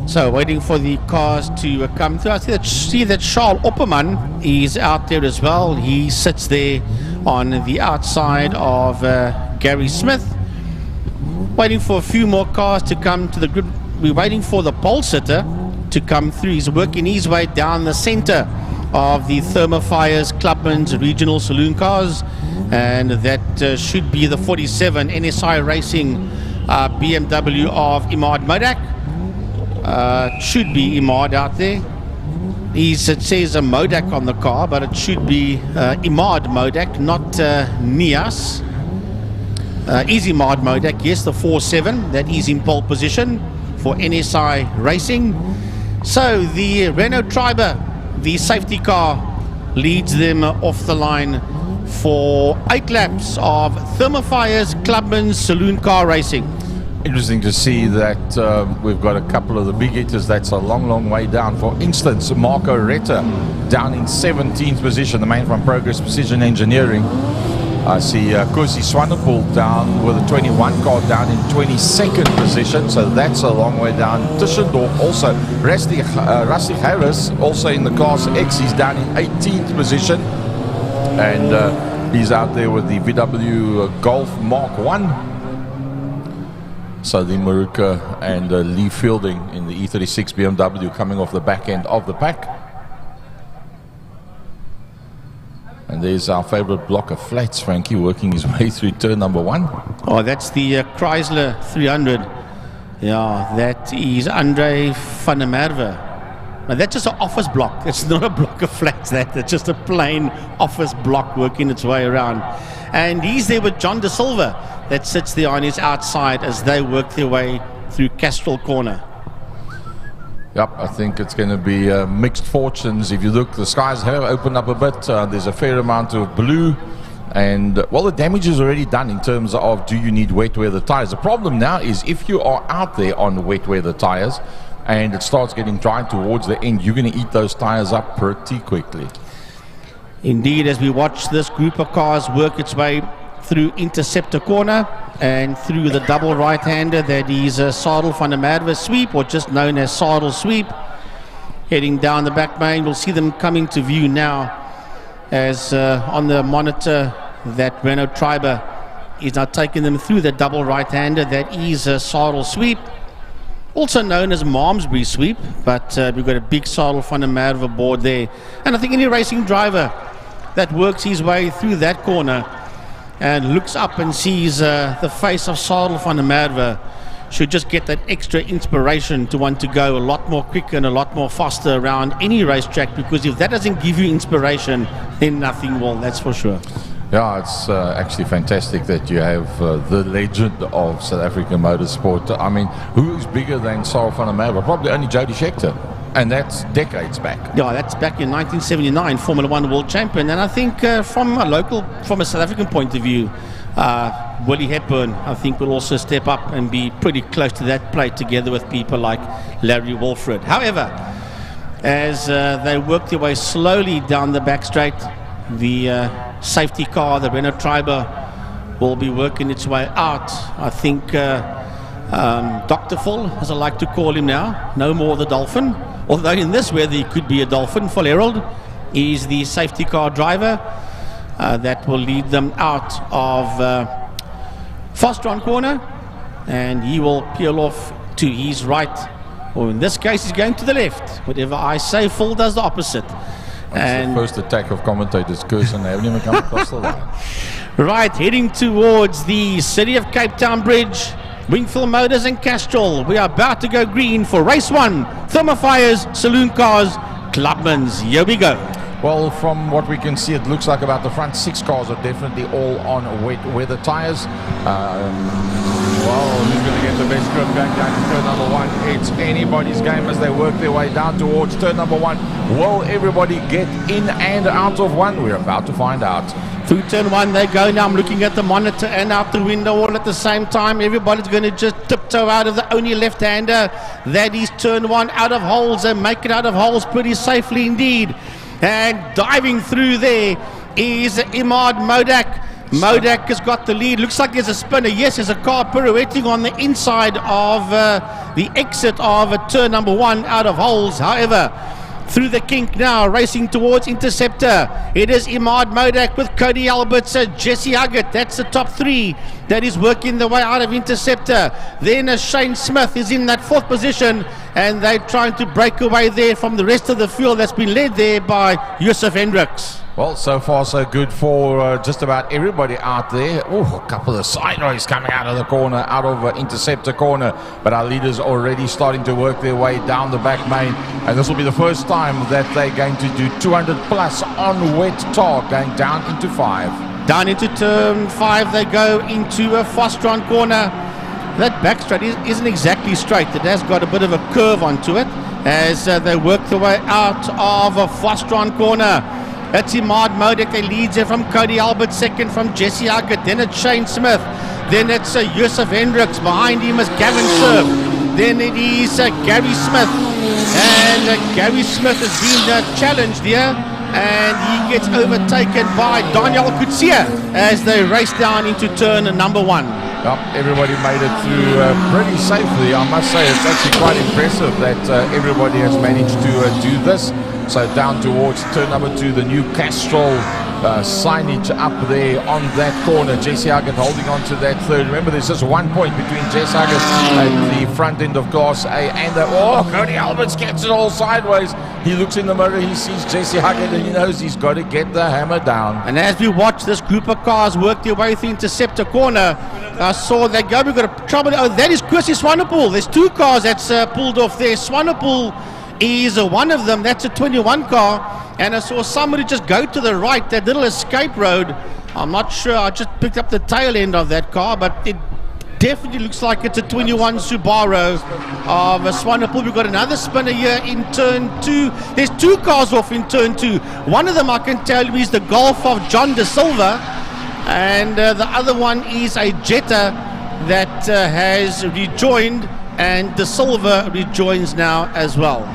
So waiting for the cars to come through. I see that Charles Opperman is out there as well. He sits there on the outside of Gary Smith. Waiting for a few more cars to come to the grid. We're waiting for the pole sitter to come through. He's working his way down the center of the Thermofires Clubman's regional saloon cars, and that should be the 47 NSI Racing BMW of Imad Modak. Should be Imad out there. It says a Modak on the car, but it should be Imad Modak, not Nias. Is Imad Modak, yes, the 4-7, that is in pole position for NSI Racing. So the Renault Triber, the safety car, leads them off the line for 8 laps of Thermofires Clubman's saloon car racing. Interesting to see that we've got a couple of the big hitters. That's a long, long way down. For instance, Marco Retta down in 17th position, the man from Progress Precision Engineering. I see Kosi Swanepoel down with a 21 car down in 22nd position, so that's a long way down. Tischendorf also, Rusty Harris also in the Class X, he's down in 18th position, and he's out there with the VW Golf Mark 1. So the Maruka and Lee Fielding in the E36 BMW coming off the back end of the pack. And there's our favorite block of flats, Frankie, working his way through turn number 1. Oh, that's the Chrysler 300. Yeah, that is Andre van der Merwe. Now, that's just an office block. It's not a block of flats, that's just a plain office block working its way around. And he's there with John De Silva that sits there on his outside as they work their way through Castrol Corner. Yep, I think it's going to be mixed fortunes. If you look, the skies have opened up a bit. There's a fair amount of blue. And, well, the damage is already done in terms of do you need wet weather tyres. The problem now is if you are out there on wet weather tyres and it starts getting dry towards the end, you're going to eat those tyres up pretty quickly. Indeed, as we watch this group of cars work its way through Interceptor Corner and through the double right-hander that is Sadel van der Merwe sweep, or just known as Sadel sweep, heading down the back main. We'll see them coming to view now as on the monitor that Renault Triber is now taking them through the double right-hander that is Sadel sweep, also known as Malmesbury sweep, but we've got a big Sadel van der Merwe board there. And I think any racing driver that works his way through that corner and looks up and sees the face of Sadel van der Merwe should just get that extra inspiration to want to go a lot more quicker and a lot more faster around any racetrack, because if that doesn't give you inspiration, then nothing will, that's for sure. Yeah, it's actually fantastic that you have the legend of South African motorsport. I mean, who's bigger than Sadel van der Merwe? Probably only Jody Scheckter. And that's decades back. Yeah, that's back in 1979, Formula One world champion. And I think from a South African point of view, Willie Hepburn, I think, will also step up and be pretty close to that plate together with people like Larry Walford. However, as they work their way slowly down the back straight, the safety car, the Renault Triber, will be working its way out. I think Dr. Full, as I like to call him now, no more the Dolphin, although in this weather he could be a Dolphin. Full Herald is the safety car driver that will lead them out of Fostron corner, and he will peel off to his right, or in this case he's going to the left. Whatever I say, Full does the opposite. That's the first attack of commentators curse, and they haven't even come across the line. Right, heading towards the City of Cape Town Bridge, Wingfield Motors and Castrol. We are about to go green for race 1. Thermofires, saloon cars, clubmans. Here we go. Well, from what we can see, it looks like about the front 6 cars are definitely all on wet weather tyres. Well, who's going to get the best grip going down to turn number 1? It's anybody's game as they work their way down towards turn number 1. Will everybody get in and out of 1? We're about to find out. Through turn 1 they go now. I'm looking at the monitor and out the window all at the same time. Everybody's going to just tiptoe out of the only left-hander. That is turn 1 out of holes, and make it out of holes pretty safely indeed. And diving through there is Imad Modak. Modak has got the lead. Looks like there's a spinner. Yes, there's a car pirouetting on the inside of the exit of turn number 1 out of holes. However, through the kink now, racing towards Interceptor. It is Imad Modak with Cody Alberts, Jesse Huggett. That's the top 3 that is working the way out of Interceptor. Then Shane Smith is in that 4th position, and they're trying to break away there from the rest of the field that's been led there by Yusuf Hendricks. Well, so far so good for just about everybody out there. Oh, a couple of sideways coming out of the corner, out of Interceptor corner. But our leaders already starting to work their way down the back main. And this will be the first time that they're going to do 200 plus on wet tar, going down into 5. Down into turn 5 they go into a Fostron corner. That back straight isn't exactly straight. It has got a bit of a curve onto it as they work their way out of a Fostron corner. It's Imad Modak, they leads it from Cody Albert, second from Jesse Huggett, then it's Shane Smith, then it's Yusuf Hendricks, behind him is Gavin Surf, then it is Gary Smith, and Gary Smith has been challenged here, and he gets overtaken by Daniel Kutsia as they race down into turn number 1. Yep, everybody made it through pretty safely. I must say it's actually quite impressive that everybody has managed to do this. So down towards turn number 2, the new Castrol signage up there on that corner. Jesse Huggett holding on to that 3rd. Remember, there's just 1 point between Jesse Huggett at the front end of Class A and Cody Alberts gets it all sideways. He looks in the mirror, he sees Jesse Huggett, and he knows he's got to get the hammer down. And as we watch this group of cars work their way through Interceptor corner, I saw that go. We've got a trouble. Oh, that is Chrissy Swanepoel. There's 2 cars that's pulled off there. Swanepoel is one of them. That's a 21 car, and I saw somebody just go to the right, that little escape road. I'm not sure, I just picked up the tail end of that car, but it definitely looks like it's a 21 Subaru of Swanepoel. We've got another spinner here in turn 2. There's 2 cars off in turn 2. One of them I can tell you is the Golf of John De Silva, and the other one is a Jetta that has rejoined, and De Silva rejoins now as well.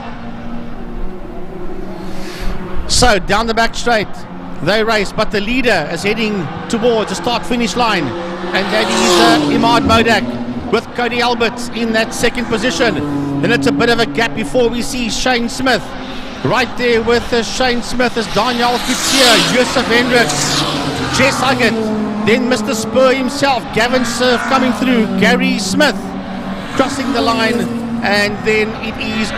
So down the back straight they race, but the leader is heading towards the start-finish line, and that is Imad Modak with Cody Alberts in that 2nd position. Then it's a bit of a gap before we see Shane Smith. Right there with Shane Smith is Daniel Kutsia, Yusuf Hendricks, Jess Huggett, then Mr. Spur himself, Gavin Surf coming through, Gary Smith crossing the line, and then it is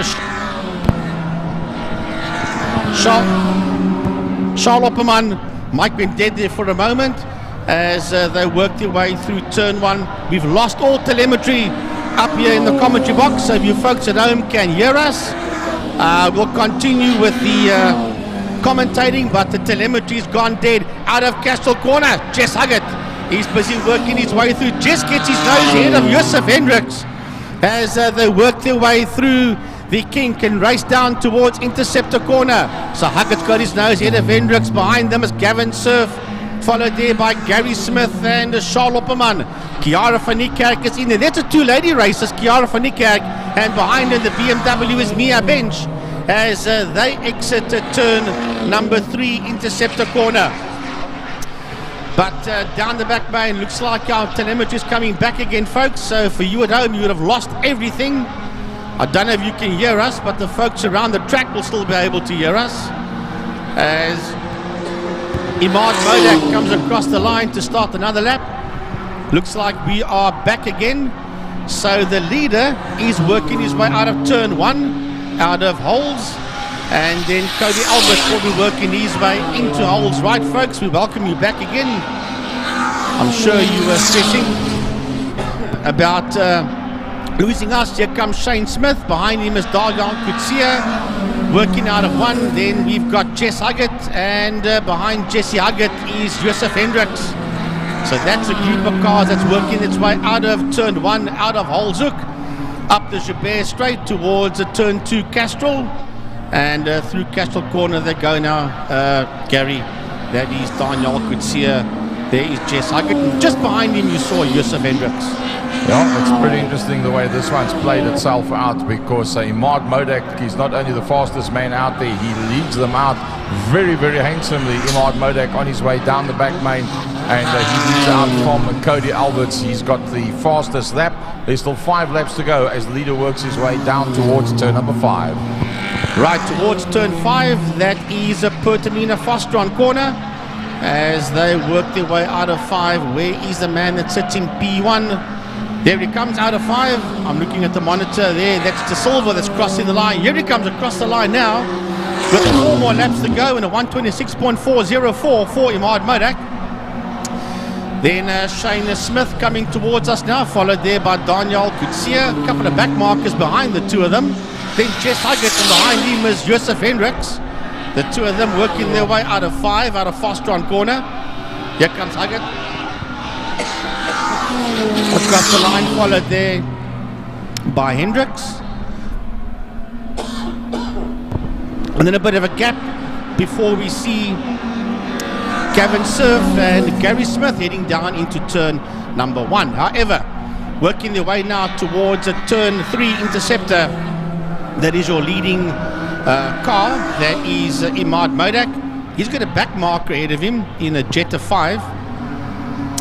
Charles Opperman. Mike went dead there for a moment as they work their way through turn 1. We've lost all telemetry up here in the commentary box, so if you folks at home can hear us, we'll continue with the commentating, but the telemetry's gone dead. Out of Castle corner, Jess Huggett, he's busy working his way through. Jess gets his nose ahead of Yusuf Hendricks as they work their way through the kink and race down towards Interceptor corner. So Huggett's got his nose ahead of Hendricks. Behind them is Gavin Surf, followed there by Gary Smith and Charles Opperman. Kiara van Niekerk is in there. That's a 2 lady races, Kiara van Niekerk, and behind her the BMW is Mia Bench. as they exit turn number 3, Interceptor corner. But down the back main, looks like our telemetry is coming back again, folks. So for you at home, you would have lost everything. I don't know if you can hear us, but the folks around the track will still be able to hear us. As Imad Modak comes across the line to start another lap. Looks like we are back again. So the leader is working his way out of turn 1, out of holes. And then Cody Albert will be working his way into holes. Right, folks, we welcome you back again. I'm sure you were stressing about losing us. Here comes Shane Smith. Behind him is Daniel Kutsia working out of 1. Then we've got Jess Huggett. And behind Jesse Huggett is Joseph Hendricks. So that's a group of cars that's working its way out of turn 1, out of Holzhoek, up the Joubert Straight towards turn 2 Castrol. And through Castrol Corner they go now, Gary. That is Daniel Kutsia. There is Jess Huggett. And just behind him you saw Joseph Hendricks. Yeah, it's pretty interesting the way this one's played itself out, because Imad Modak is not only the fastest man out there, he leads them out very, very handsomely. Imad Modak on his way down the back main, and he leads out from Cody Alberts. He's got the fastest lap. There's still 5 laps to go as the leader works his way down towards turn number 5. Right towards turn 5, that is a Pertamina Fostron corner as they work their way out of 5. Where is the man that sits in P1? There he comes out of 5. I'm looking at the monitor there. That's De Silva that's crossing the line. Here he comes across the line now with 4 more laps to go and a 126.404 for Imad Modak. Then Shane Smith coming towards us now, followed there by Daniel Kutsia. A couple of back markers behind the two of them. Then Jess Huggett, and behind him is Joseph Hendricks. The two of them working their way out of 5, out of Fostron corner. Here comes Huggett. Across the line, followed there by Hendricks. And then a bit of a gap before we see Gavin Cerf and Gary Smith heading down into turn number 1. However, working their way now towards a turn 3 Interceptor. That is your leading car. That is Imad Modak. He's got a back marker ahead of him in a Jetta 5.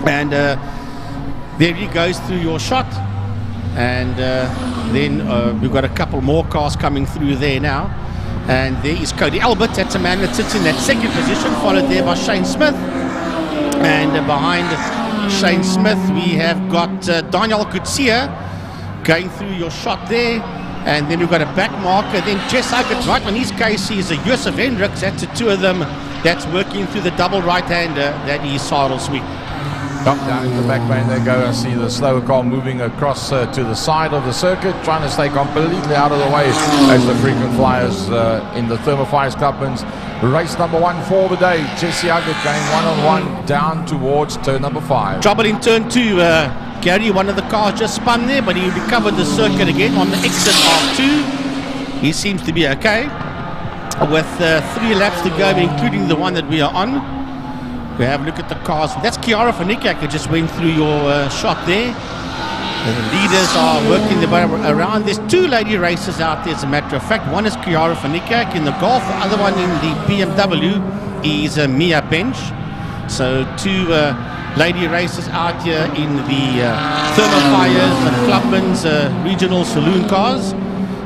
And there he goes through your shot. And then we've got a couple more cars coming through there now. And there is Cody Albert. That's a man that sits in that 2nd position, followed there by Shane Smith. And behind Shane Smith, we have got Daniel Kutsia going through your shot there. And then we've got a back marker. Then Jess Huggett, right on his case, is a Joseph Hendricks. That's the two of them that's working through the double right-hander. That is Cyril Sweet. Down in the back main they go. I see the slower car moving across to the side of the circuit, trying to stay completely out of the way as the frequent flyers in the Thermo Fires Clubman's race number 1 for the day. Jesse Huggett going one-on-one down towards turn number 5. Trouble in turn 2. Gary, one of the cars just spun there, but he recovered the circuit again on the exit of 2. He seems to be okay. With 3 laps to go, including the one that we are on. We have a look at the cars. That's Kiara Fanikak who just went through your shot there. The leaders are working their way around. There's 2 lady racers out there, as a matter of fact. One is Kiara Fanikak in the Golf. The other one in the BMW is Mia Bench. So 2 lady racers out here in the Thermo Fires, the Clubman's regional saloon cars.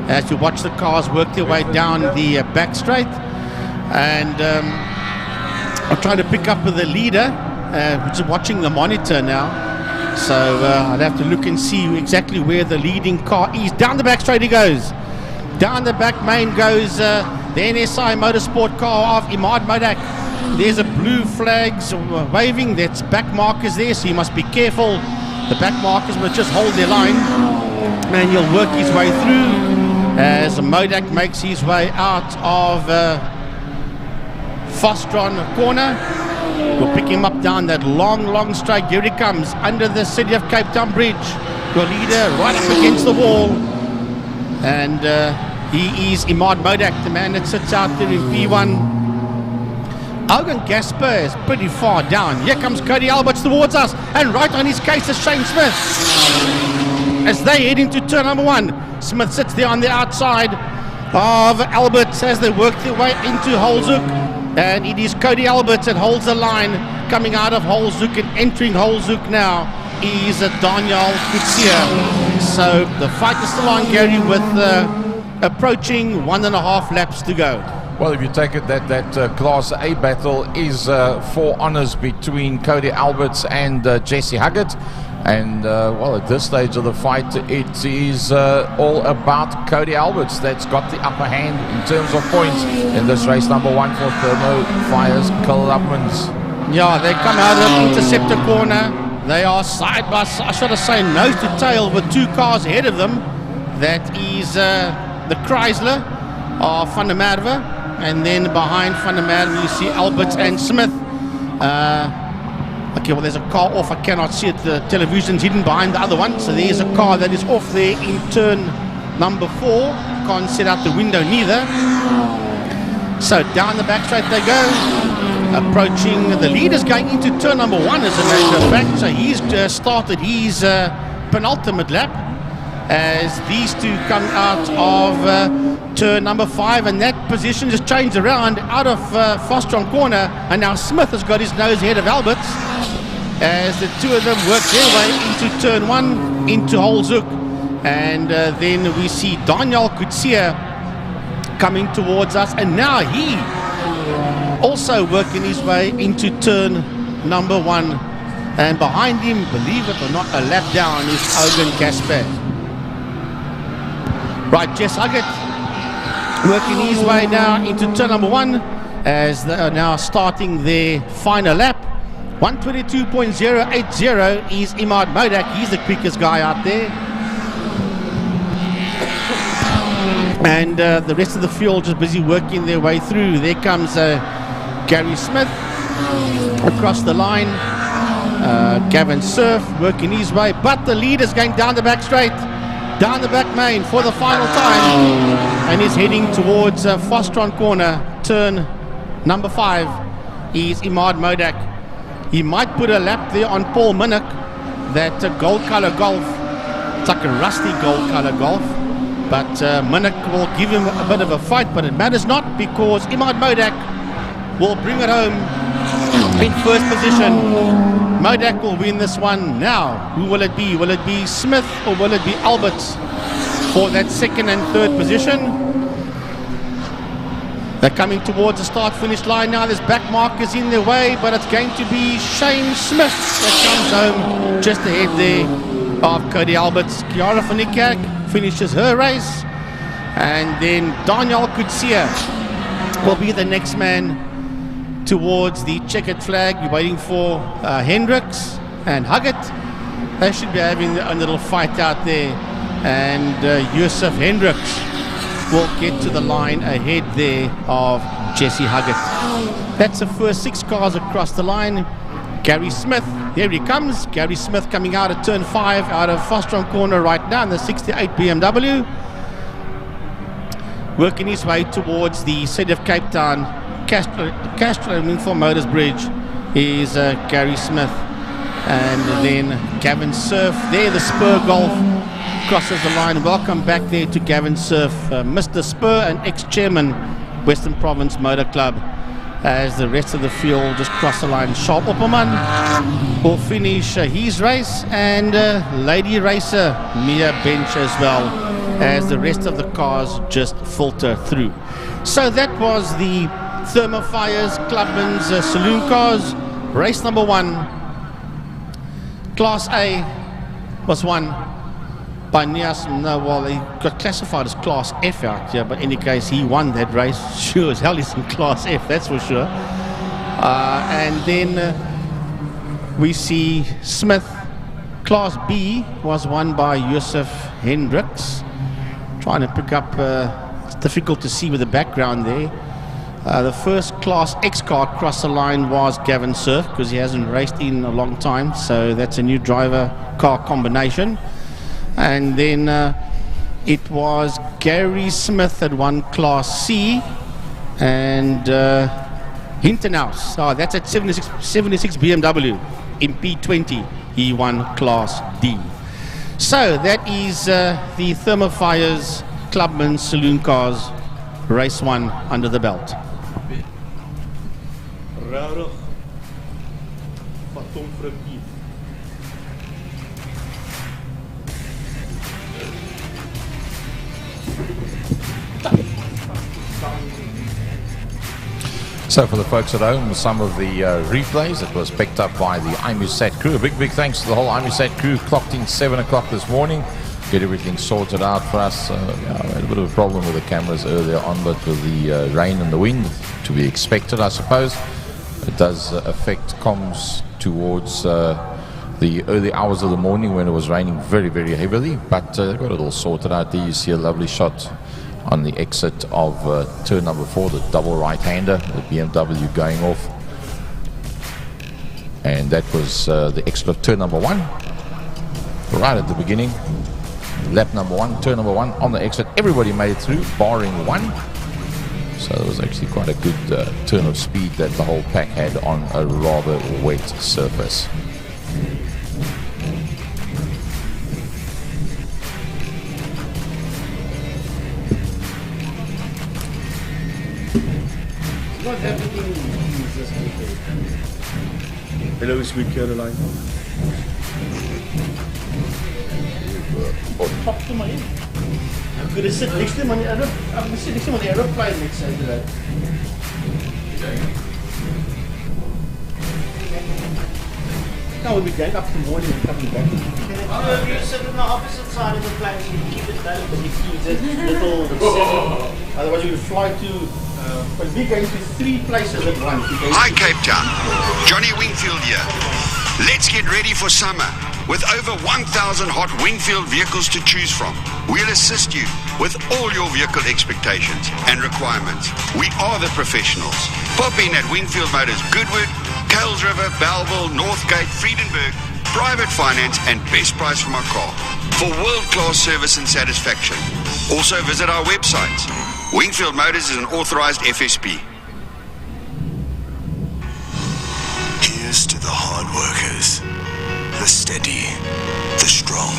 As you watch the cars work their way down the back straight. And I'm trying to pick up with the leader, which is watching the monitor now. So I'd have to look and see exactly where the leading car is. Down the back straight he goes. Down the back main goes the NSI Motorsport car of Imad Modak. There's a blue flags waving. That's back markers there, so you must be careful. The back markers must just hold their line. And he'll work his way through as Modak makes his way out of Fostron corner. We'll pick him up down that long straight. Here he comes under the City of Cape Town Bridge. Your leader right up against the wall. And he is Imad Modak, the man that sits out there in P1. Algan Gasper is pretty far down. Here comes Cody Alberts towards us. And right on his case is Shane Smith. As they head into turn number 1. Smith sits there on the outside. of Alberts as they work their way into Holzoek. And it is Cody Alberts that holds the line coming out of Holzoek, and entering Holzoek now is Daniel Kutsia. So the fight is still on, Gary, with approaching 1.5 laps to go. Well, if you take it that Class A battle is for honours between Cody Alberts and Jesse Huggett. And, well, at this stage of the fight, it is all about Cody Alberts that's got the upper hand in terms of points in this race number 1 for Thermo Fires Clubmans. Yeah, they come out of interceptor corner. They are side by side, I should have say nose to tail, with 2 cars ahead of them. That is the Chrysler of Van der Merwe. And then behind Van der Merwe, you see Alberts and Smith. Okay, well, there's a car off. I cannot see it. The television's hidden behind the other one. So there's a car that is off there in turn number 4. Can't set out the window neither. So down the back straight they go. Approaching the leaders, going into turn number 1 as a matter of fact. So he's started his penultimate lap as these two come out of turn number 5, and that position just changed around out of Fostrom corner, and now Smith has got his nose ahead of Alberts as the two of them work their way into turn 1 into Holzoek. And then we see Daniel Kutsia coming towards us, and now he also working his way into turn number 1, and behind him, believe it or not, a lap down is Ogan Casper. Right, Jess Huggett working his way now into turn number 1 as they are now starting their final lap. 122.080 is Imad Modak. He's the quickest guy out there. And the rest of the field just busy working their way through. There comes Gary Smith across the line. Gavin Surf working his way, but the lead is going down the back straight. Down the back main for the final time, and is heading towards Fostron corner, turn number 5 is Imad Modak. He might put a lap there on Paul Minnick, that gold color Golf. It's like a rusty gold color Golf, but Minnick will give him a bit of a fight, but it matters not, because Imad Modak will bring it home in first position. Modak will win this one. Now, who will it be? Will it be Smith or will it be Alberts for that second and third position? They're coming towards the start-finish line now. There's back markers in their way, but it's going to be Shane Smith that comes home just ahead there of Cody Alberts. Kiara van Niekerk finishes her race, and then Daniel Kutsia will be the next man towards the checkered flag. You're waiting for Hendricks and Huggett. They should be having a little fight out there, and Yusuf Hendricks will get to the line ahead there of Jesse Huggett. That's the first 6 cars across the line. Gary Smith, there he comes. Gary Smith coming out of turn 5 out of Fostrom corner right now in the 68 BMW, working his way towards the City of Cape Town Castro Wingfield Motors Bridge is Gary Smith, and then Gavin Surf there, the Spur Golf crosses the line. Welcome back there to Gavin Surf, Mr. Spur and ex-chairman Western Province Motor Club, as the rest of the field just cross the line. Sharp Opperman will finish his race, and Lady Racer Mia Bench as well, as the rest of the cars just filter through. So that was the Thermo Fires Clubman's Saloon Cars race number 1. Class A was won by Nias. No, well, he got classified as Class F out here, but in any case, he won that race. Sure as hell he's in Class F, that's for sure. And then we see Smith. Class B was won by Yusuf Hendricks. Trying to pick up, it's difficult to see with the background there. The first Class X car across the line was Gavin Surf, because he hasn't raced in a long time, so that's a new driver car combination. And then it was Gary Smith that won Class C, and Hintenhouse, that's at 76 BMW in P20, he won Class D. So that is the Thermo Fires Clubman Saloon Cars race 1 under the belt. So for the folks at home, some of the replays that was picked up by the IMUSAT crew. A big thanks to the whole IMUSAT crew. Clocked in 7 o'clock this morning. Get everything sorted out for us. We had a bit of a problem with the cameras earlier on, but with the rain and the wind, to be expected, I suppose. It does affect comms towards the early hours of the morning when it was raining very, very heavily. But they got it all sorted out there. You see a lovely shot on the exit of turn number 4, the double right-hander, the BMW going off. And that was the exit of turn number 1, right at the beginning. Lap number 1, turn number 1 on the exit. Everybody made it through, barring 1. So it was actually quite a good turn of speed that the whole pack had on a rather wet surface. Not everything is just okay. Hello, sweet Caroline. Talk to my head. I'm going to sit next to him on the aeroplane next Saturday. Now we'll be going up in the morning and coming back. You sit on the opposite side of the plane, so you keep it down, but you keep that little... Otherwise you will fly to... but we're going to 3 places at once. Hi Cape Town, Johnny Wingfield here. Let's get ready for summer. With over 1,000 hot Wingfield vehicles to choose from, we'll assist you with all your vehicle expectations and requirements. We are the professionals. Pop in at Wingfield Motors Goodwood, Kales River, Belleville, Northgate, Friedenberg, private finance and best price from our car for world-class service and satisfaction. Also visit our website. Wingfield Motors is an authorized FSP. Here's to the hard workers, the steady, the strong,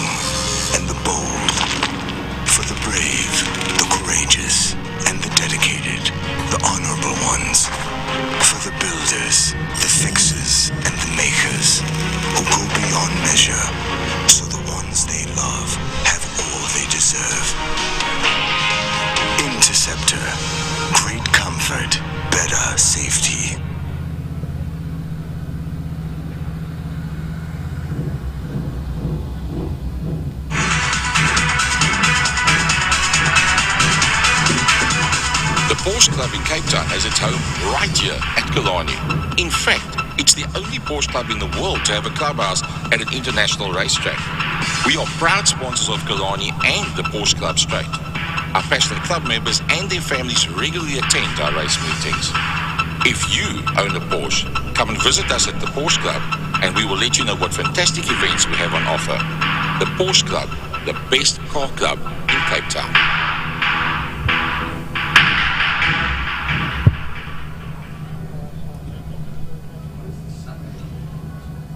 and the bold. For the brave, the courageous, and the dedicated, the honorable ones. For the builders, the fixers, and the makers, who go beyond measure, so the ones they love have all they deserve. Interceptor, great comfort, better safety. The Porsche Club in Cape Town has its home right here at Killarney. In fact, it's the only Porsche Club in the world to have a clubhouse at an international racetrack. We are proud sponsors of Killarney and the Porsche Club Straight. Our passionate club members and their families regularly attend our race meetings. If you own a Porsche, come and visit us at the Porsche Club and we will let you know what fantastic events we have on offer. The Porsche Club, the best car club in Cape Town.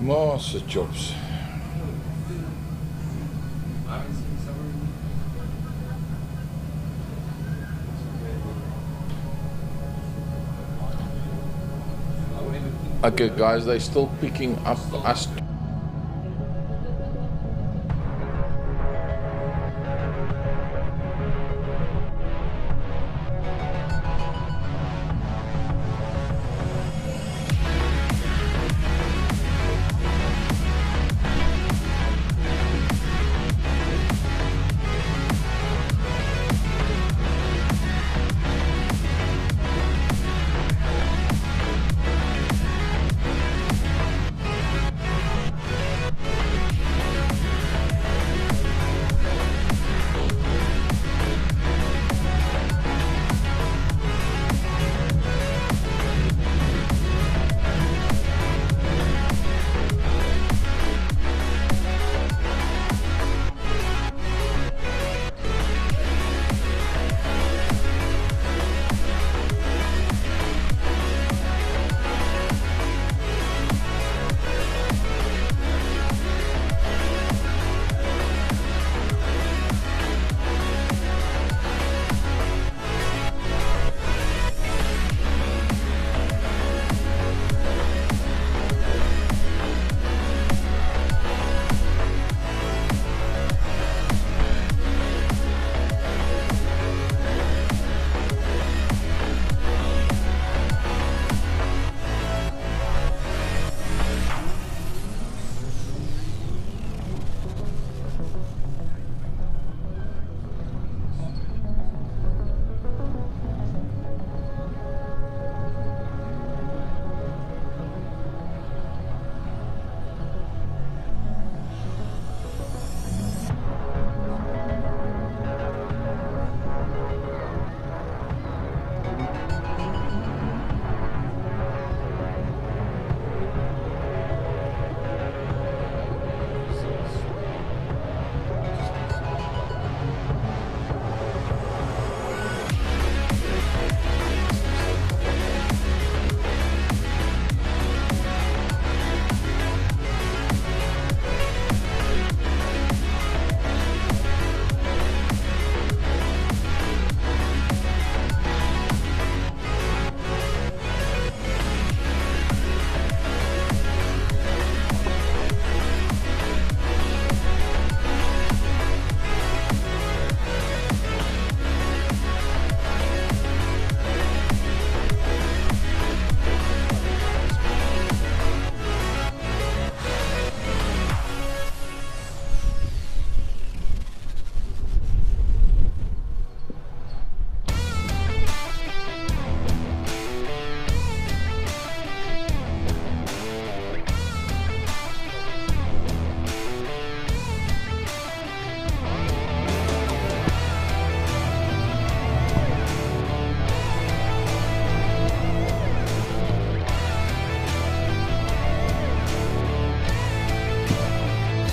Master jobs. Okay guys, they're still picking up us.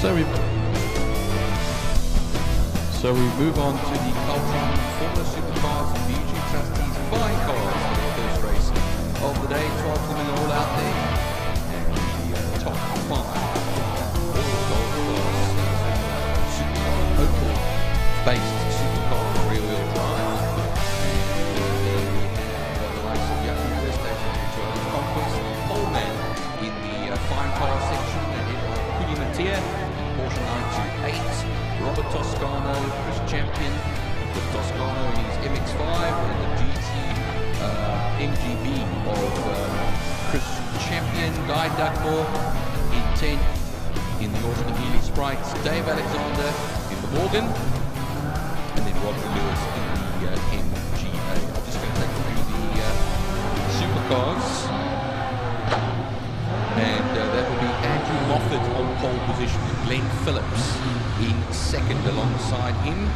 So we move on to the Caltron Formula Supercars and VG Trustees flying cars for the first race of the day. 12 of them all out there. And the top 5. All gold class supercar, Opel-based supercar, rear-wheel drive. And we have the likes of Yaki Station enjoying Conquest, pole man in the fine car section ahead of Killarney, Porsche 928. Robert Toscano, Chris Champion, with Toscano in his MX-5 and the GT MGB of Chris Champion, Guy Dugmore in 10th in the Austin Healey Sprites, Dave Alexander in the Morgan, and then Roger Lewis in the MGA. I'm just going to take you through the supercars. And that will be Andrew Moffat on pole position with Glenn Phillips in second alongside him.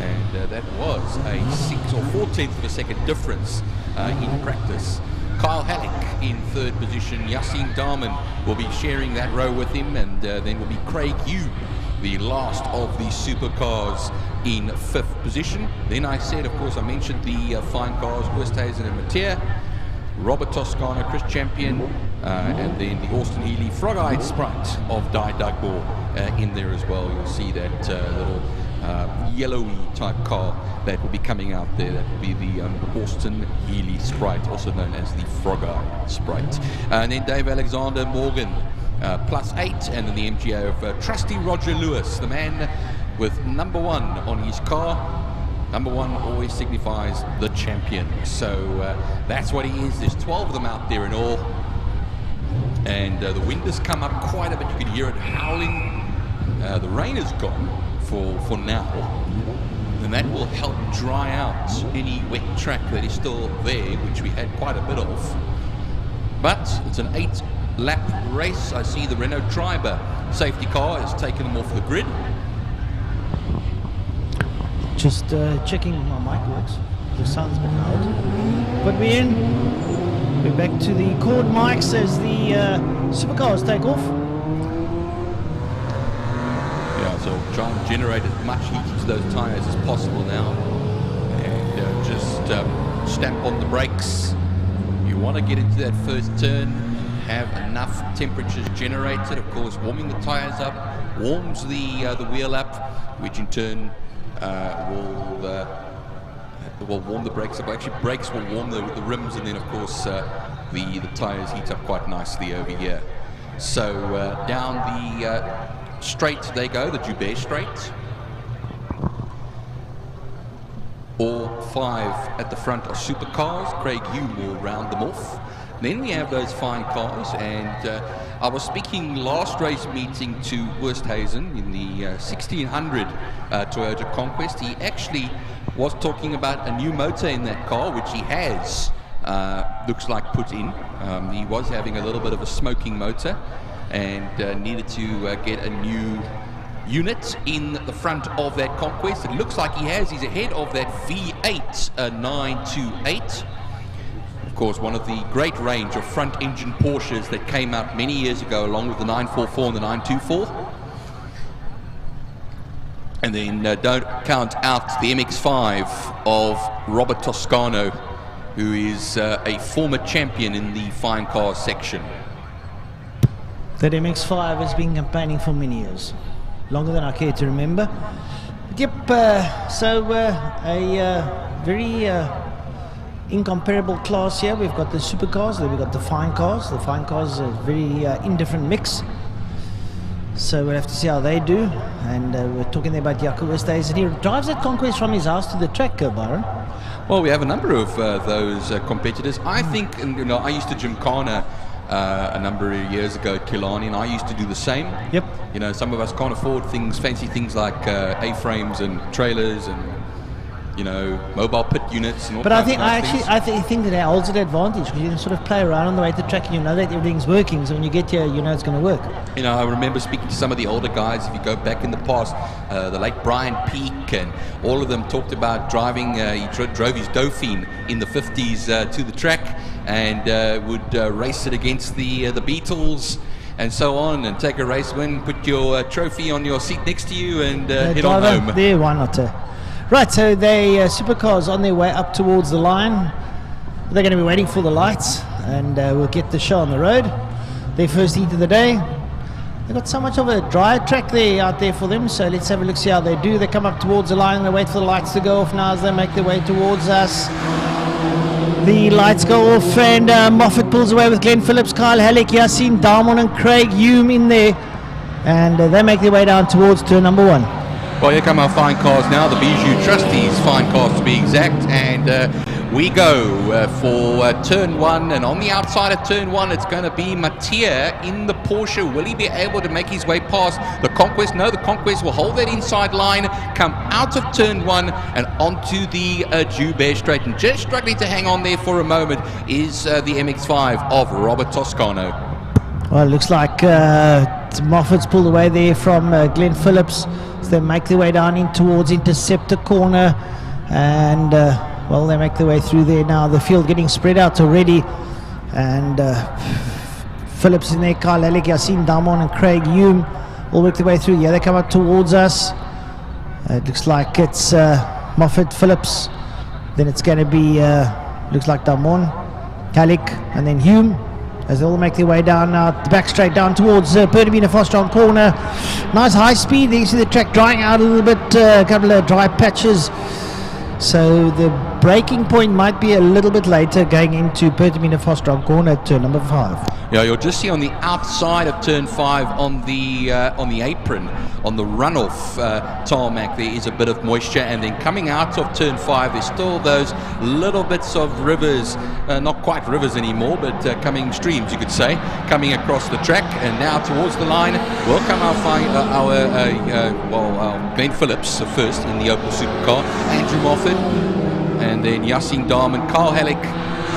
And that was a 6 or 4/10 of a second difference in practice. Kyle Halleck in third position. Yassine Darman will be sharing that row with him. And then will be Craig Hugh, the last of the supercars, in fifth position. Then I said, of course, I mentioned the fine cars, Westhuizen and Mateer. Robert Toscano, Chris Champion, and then the Austin Healey Frog-Eyed Sprite of Di Dugmore in there as well. You'll see that little yellowy type car that will be coming out there. That will be the Austin Healey Sprite, also known as the Frog-Eyed Sprite. And then Dave Alexander Morgan, +8, and then the MGA of trusty Roger Lewis, the man with number 1 on his car. Number 1 always signifies the champion. So that's what he is. There's 12 of them out there in all. And the wind has come up quite a bit. You can hear it howling. The rain is gone for now. And that will help dry out any wet track that is still there, which we had quite a bit of. But it's an 8-lap race. I see the Renault Triber safety car has taken them off the grid. Just checking my mic works. The sound's been loud. But we're in. We're back to the cord mics as the supercars take off. Yeah, so try and generate as much heat into those tyres as possible now. And just stamp on the brakes. You want to get into that first turn, have enough temperatures generated. Of course, warming the tyres up warms the wheel up, which in turn will warm the brakes up. Actually, brakes will warm the rims, and then of course the tyres heat up quite nicely over here. So down the straight they go, the Joubert Straight. All 5 at the front are supercars. Craig Hugh will round them off. Then we have those fine cars, and I was speaking last race meeting to Westhuizen in the 1600 Toyota Conquest. He actually was talking about a new motor in that car, which he has, looks like, put in. He was having a little bit of a smoking motor and needed to get a new unit in the front of that Conquest. It looks like he has. He's ahead of that V8 928. Of course, one of the great range of front-engine Porsches that came out many years ago, along with the 944 and the 924. And then don't count out the MX-5 of Robert Toscano, who is a former champion in the fine car section. That MX-5 has been campaigning for many years, longer than I care to remember. But yep, so a very incomparable class here. We've got the supercars, then we've got the fine cars. The fine cars is a very indifferent mix. So we'll have to see how they do. And we're talking there about Jaco Westhuizen. He drives that Conquest from his house to the track, Byron. Well, we have a number of those competitors. I think, and, I used to gymkhana a number of years ago at Killarney, and I used to do the same. Yep. Some of us can't afford fancy things like A-frames and trailers and mobile pit units and all. But I think that it holds an advantage, because you can sort of play around on the way to the track and you know that everything's working. So when you get here, you know it's going to work. I remember speaking to some of the older guys. If you go back in the past, the late Brian Peake and all of them talked about driving. He drove his Dauphine in the 50s to the track and would race it against the Beetles and so on, and take a race win, put your trophy on your seat next to you, and head on home. There, why not? Right, so they supercars on their way up towards the line. They're going to be waiting for the lights, and we'll get the show on the road. Their first heat of the day. They've got so much of a dry track there out there for them, so let's have a look, see how they do. They come up towards the line, they wait for the lights to go off now as they make their way towards us. The lights go off, and Moffat pulls away with Glenn Phillips, Kyle Halleck, Yassine Darmon and Craig Hume in there, and they make their way down towards turn number 1. Well, here come our fine cars now, the Bijou Trustees fine cars to be exact, and we go for turn 1, and on the outside of turn 1 it's going to be Mattia in the Porsche. Will he be able to make his way past the Conquest? No, the Conquest will hold that inside line, come out of turn 1 and onto the Joubert Straight, and just struggling to hang on there for a moment is the MX-5 of Robert Toscano. Well, it looks like Moffat's pulled away there from Glenn Phillips. So they make their way down in towards Interceptor Corner, and well, they make their way through there now. The field getting spread out already, and Phillips in there, Kyle Halleck, Yassine Darmon and Craig Hume all work their way through. Yeah, they come up towards us. It looks like it's Moffat, Phillips, then it's going to be looks like Darmon, Halleck, and then Hume, as they all make their way down now, the back straight down towards Pertamina Fostron Corner. Nice high speed there. You see the track drying out a little bit, a couple of dry patches. So the braking point might be a little bit later going into Pertamina Fostron Corner, turn number 5. Yeah, you'll just see on the outside of turn 5 on the apron, on the runoff tarmac, there is a bit of moisture, and then coming out of turn 5 there's still those little bits of rivers, not quite rivers anymore, but coming streams, you could say, coming across the track. And now towards the line will come our Glenn Phillips first in the Opel Supercar, Andrew Moffat, and then Yassine Darmon, Carl Halleck,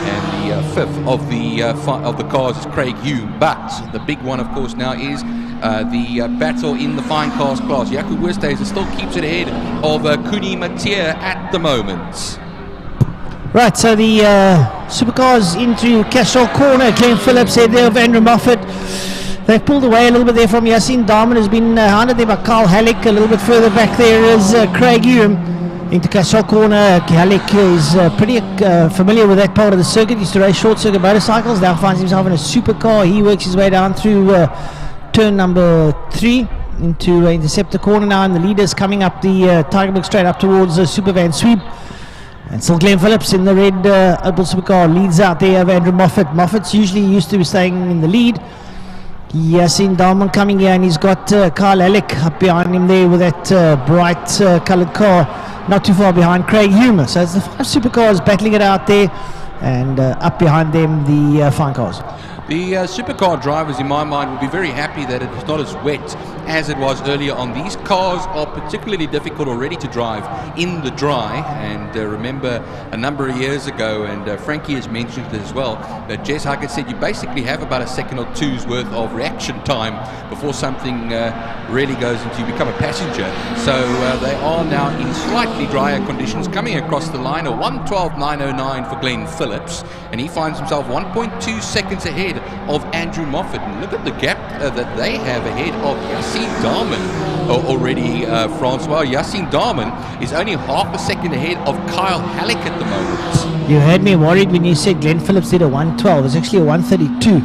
and the fifth of the cars is Craig Hume. But the big one, of course, now is the battle in the fine cars class. Jaco Westhuizen still keeps it ahead of Kuni Mattia at the moment. Right, so the supercars into Castro Corner. Glenn Phillips head there of Andrew Moffat. They've pulled away a little bit there from Yassine Darmon, has been hounded there by Carl Halleck. A little bit further back there is Craig Hume. Into Castro Corner, Halleck is pretty familiar with that part of the circuit. Used to race short circuit motorcycles. Now finds himself in a supercar. He works his way down through turn number 3 into Interceptor Corner now, and the leaders coming up the Tigerberg straight up towards Super Van Sweep. And still Glenn Phillips in the red Opel Supercar leads out there of Andrew Moffat. Moffat's usually used to be staying in the lead. Yassine Darmon coming here, and he's got Kyle Halleck up behind him there with that bright coloured car. Not too far behind Craig Hume. So it's the 5 supercars battling it out there, and up behind them the fine cars. The supercar drivers, in my mind, will be very happy that it's not as wet as it was earlier on. These cars are particularly difficult already to drive in the dry, and remember a number of years ago, and Frankie has mentioned it as well, that Jess Huggett said you basically have about a second or two's worth of reaction time before something really goes into, you become a passenger. So they are now in slightly drier conditions, coming across the line, a 1:12.909 for Glenn Phillips, and he finds himself 1.2 seconds ahead of Andrew Moffat. And look at the gap that they have ahead of Yassine Darmon already, Francois. Yassine Darmon is only half a second ahead of Kyle Halleck at the moment. You had me worried when you said Glenn Phillips did a 1:12. It's actually a 1:32.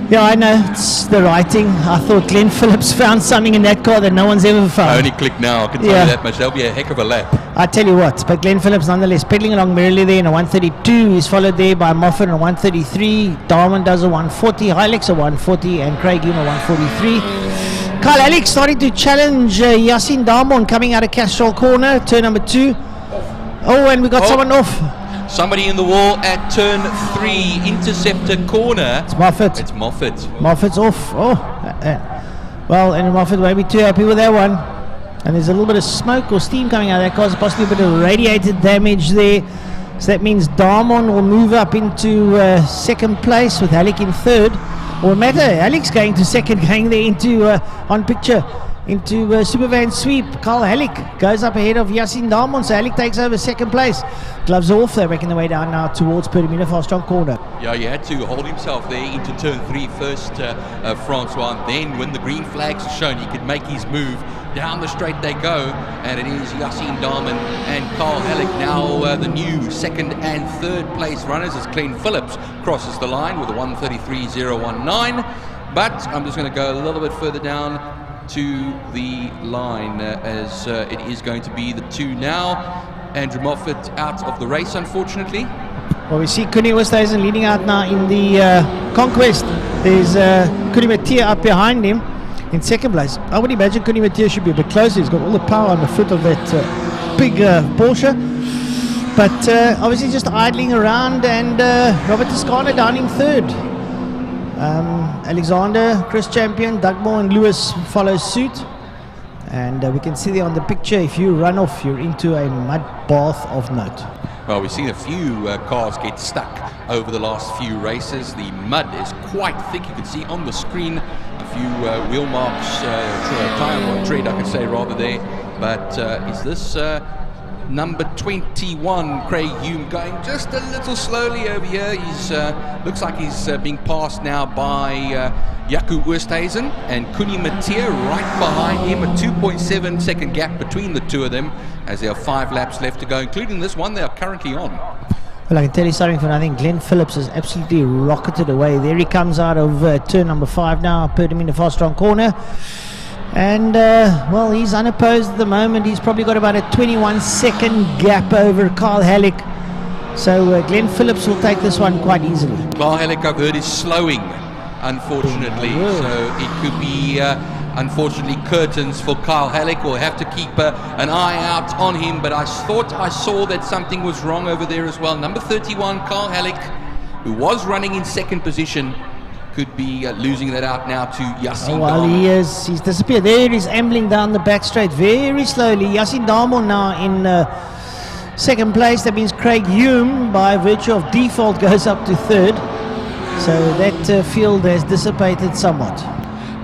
Yeah, I know, it's the writing. I thought Glenn Phillips found something in that car that no one's ever found. I only click now, I can tell you that much. That'll be a heck of a lap. I tell you what, but Glenn Phillips nonetheless pedaling along merrily there in a 1:32. He's followed there by Moffat in a 1:33. Darmon does a 1:40. Halleck's a 1:40, and Craig Hume a 1:43. Kyle Halleck starting to challenge Yassine Darmon coming out of Castro Corner, turn number 2. Oh, and we got someone off. Somebody in the wall at turn 3, Interceptor Corner. It's Moffat. It's Moffat. Moffat's off. Oh, well, and Moffat won't be too happy with that one. And there's a little bit of smoke or steam coming out of that car, possibly a bit of radiator damage there. So that means Darmon will move up into second place with Halleck in third. Or matter, Halleck's going to second, going there into on picture. into Supervan sweep. Carl Halleck goes up ahead of Yasin Darmon, so Halleck takes over second place. Gloves off, they're making their way down now towards Pertamina far strong corner. Yeah, he had to hold himself there into turn 3 first, Francois, and then when the green flags are shown, he could make his move. Down the straight they go, and it is Yasin Darman and Carl Halleck now the new second and third place runners as Glenn Phillips crosses the line with a 1:33.019. But I'm just going to go a little bit further down to the line as it is going to be the 2 now. Andrew Moffat out of the race, unfortunately. Well, we see Kuni Westhuizen leading out now in the Conquest. There's Kuni Matia up behind him in second place. I would imagine Kuni Matia should be a bit closer. He's got all the power on the foot of that big Porsche. But obviously just idling around, and Robert Toscano down in third. Alexander, Chris Champion, Dugmore and Lewis follow suit. And we can see there on the picture, if you run off, you're into a mud bath of note. Well, we've seen a few cars get stuck over the last few races. The mud is quite thick. You can see on the screen a few wheel marks, tire tread, I could say, rather there. But is this number 21, Craig Hume, going just a little slowly over here? He's looks like he's being passed now by Jaco Oosthuizen and Kuni Matia right behind him. A 2.7 second gap between the two of them as there are 5 laps left to go, including this one they are currently on. Well, I can tell you something for nothing. Glenn Phillips has absolutely rocketed away. There he comes out of turn number 5 now, put him in the fast strong corner. And, well, he's unopposed at the moment. He's probably got about a 21-second gap over Carl Halleck. So Glenn Phillips will take this one quite easily. Carl Halleck, I've heard, is slowing, unfortunately. So it could be, unfortunately, curtains for Carl Halleck. We'll have to keep an eye out on him. But I thought I saw that something was wrong over there as well. Number 31, Carl Halleck, who was running in second position, could be losing that out now to Yasin Well, Darmon. he's disappeared. There he's ambling down the back straight very slowly. Yasin Darmon now in second place. That means Craig Hume, by virtue of default, goes up to third. So that field has dissipated somewhat.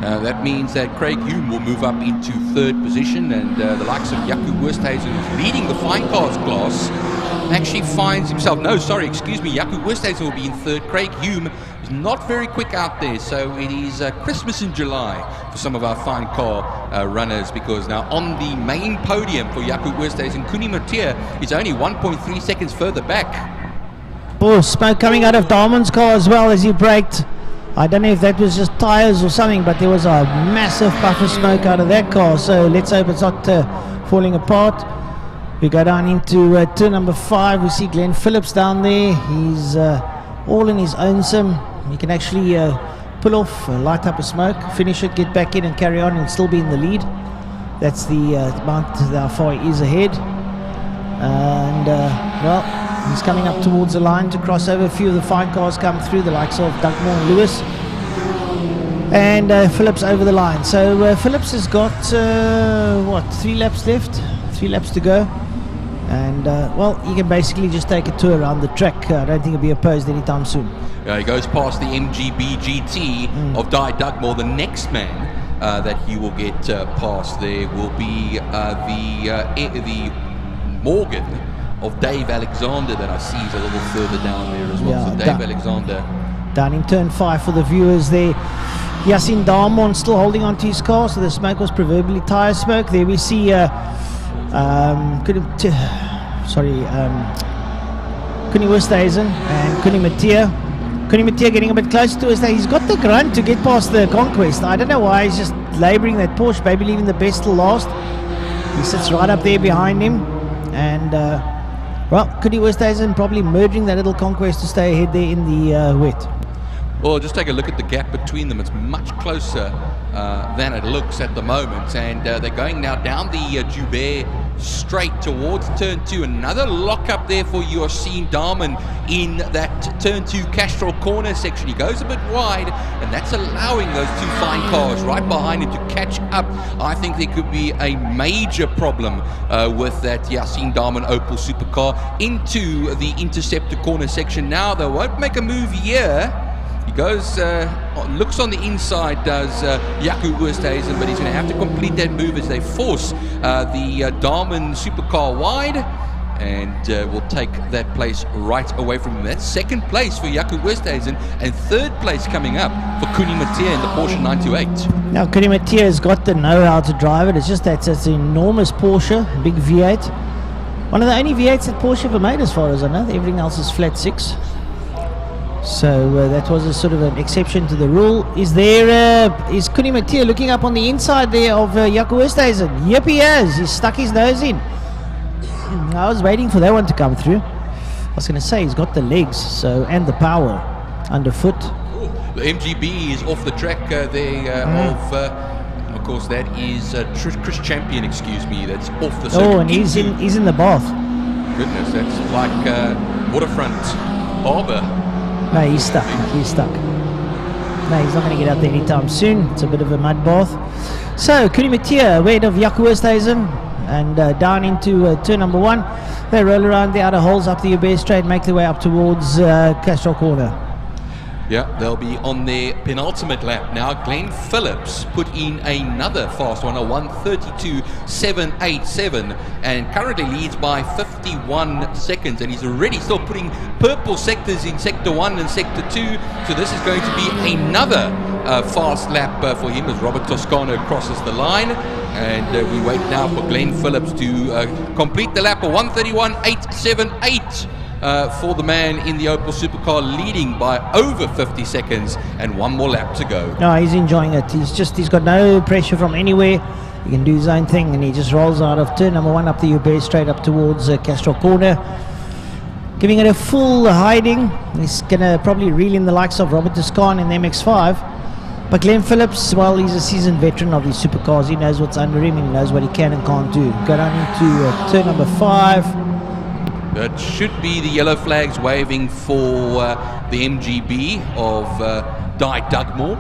That means that Craig Hume will move up into third position, and the likes of Jaco Oosthuizen, who's leading the fine cars class, actually finds himself, Jaco Oosthuizen will be in third. Craig Hume is not very quick out there, so it is Christmas in July for some of our fine car runners, because now on the main podium for Jaco Oosthuizen, Kuni Matia is only 1.3 seconds further back. Oh, smoke coming out of Darmon's car as well as he braked. I don't know if that was just tires or something, but there was a massive puff of smoke out of that car, so let's hope it's not falling apart. We go down into turn number 5. We see Glenn Phillips down there. He's all in his own sim. He can actually pull off, light up a smoke, finish it, get back in and carry on and still be in the lead. That's the amount how far he is ahead. And well, he's coming up towards the line to cross over. A few of the fine cars come through, the likes of Dugmore and Lewis. And Phillips over the line. So Phillips has got 3 laps left, 3 laps to go. And well, he can basically just take a tour around the track. I don't think he'll be opposed anytime soon. He goes past the MGB GT of Di Dugmore. The next man that he will get past there will be the Morgan of Dave Alexander that I see is a little further down there as well. Yeah, so Dave Alexander down in turn 5 for the viewers there. Yasin Darmon still holding on to his car, so the smoke was proverbially tire smoke. There we see Kuni Oosthuizen and Kuni Matia. Kuni Matia getting a bit closer to us. He's got the grunt to get past the Conquest. I don't know why he's just labouring that Porsche, maybe leaving the best till last. He sits right up there behind him. And well, Kuni Oosthuizen probably merging that little Conquest to stay ahead there in the wet. Well, just take a look at the gap between them. It's much closer than it looks at the moment. And they're going now down the Joubert straight towards turn 2. Another lock up there for Yasin Darman in that turn 2 Castrol corner section. He goes a bit wide, and that's allowing those 2 fine cars right behind him to catch up. I think there could be a major problem with that Yasin Darman Opel supercar into the Interceptor corner section. Now they won't make a move here. He goes, looks on the inside, does Jaco Oosthuizen, but he's going to have to complete that move as they force the Damen supercar wide, and will take that place right away from him. That's second place for Jaco Oosthuizen, and third place coming up for Kuni Mattia in the Porsche 928. Now, Kuni Mattia has got the know-how to drive it. It's just that it's an enormous Porsche, big V8. One of the only V8s that Porsche ever made, as far as I know. Everything else is flat six. So that was a sort of an exception to the rule. Is Kuni Mattia looking up on the inside there of Jaco Oosthuizen? Yep, he is. He's stuck his nose in. I was waiting for that one to come through. I was going to say he's got the legs, and the power underfoot. The MGB is off the track there of course that is Chris Champion, excuse me, that's off the circuit. Oh, and he's in the bath. Goodness, that's like Waterfront Harbour. No, he's stuck. No, he's not going to get out there anytime soon. It's a bit of a mud bath. So, Kuni Mattia, ahead of Jaco Oosthuizen, and down into turn number 1. They roll around the outer holes up the Uber straight, make their way up towards Castro Corner. Yeah, they'll be on their penultimate lap now. Glenn Phillips put in another fast one, a 1:32.787, and currently leads by 51 seconds. And he's already still putting purple sectors in Sector 1 and Sector 2. So this is going to be another fast lap for him as Robert Toscano crosses the line. And we wait now for Glenn Phillips to complete the lap, a 1:31.878. For the man in the Opel Supercar, leading by over 50 seconds, and one more lap to go. No, he's enjoying it. He's got no pressure from anywhere. He can do his own thing, and he just rolls out of turn number 1 up the Uber straight up towards Castro Corner, giving it a full hiding. He's gonna probably reel in the likes of Robert Toscano in the MX-5. But Glenn Phillips, well, he's a seasoned veteran of these supercars. He knows what's under him, and he knows what he can and can't do. Go down into turn number 5. That should be the yellow flags waving for the MGB of Di Dugmore.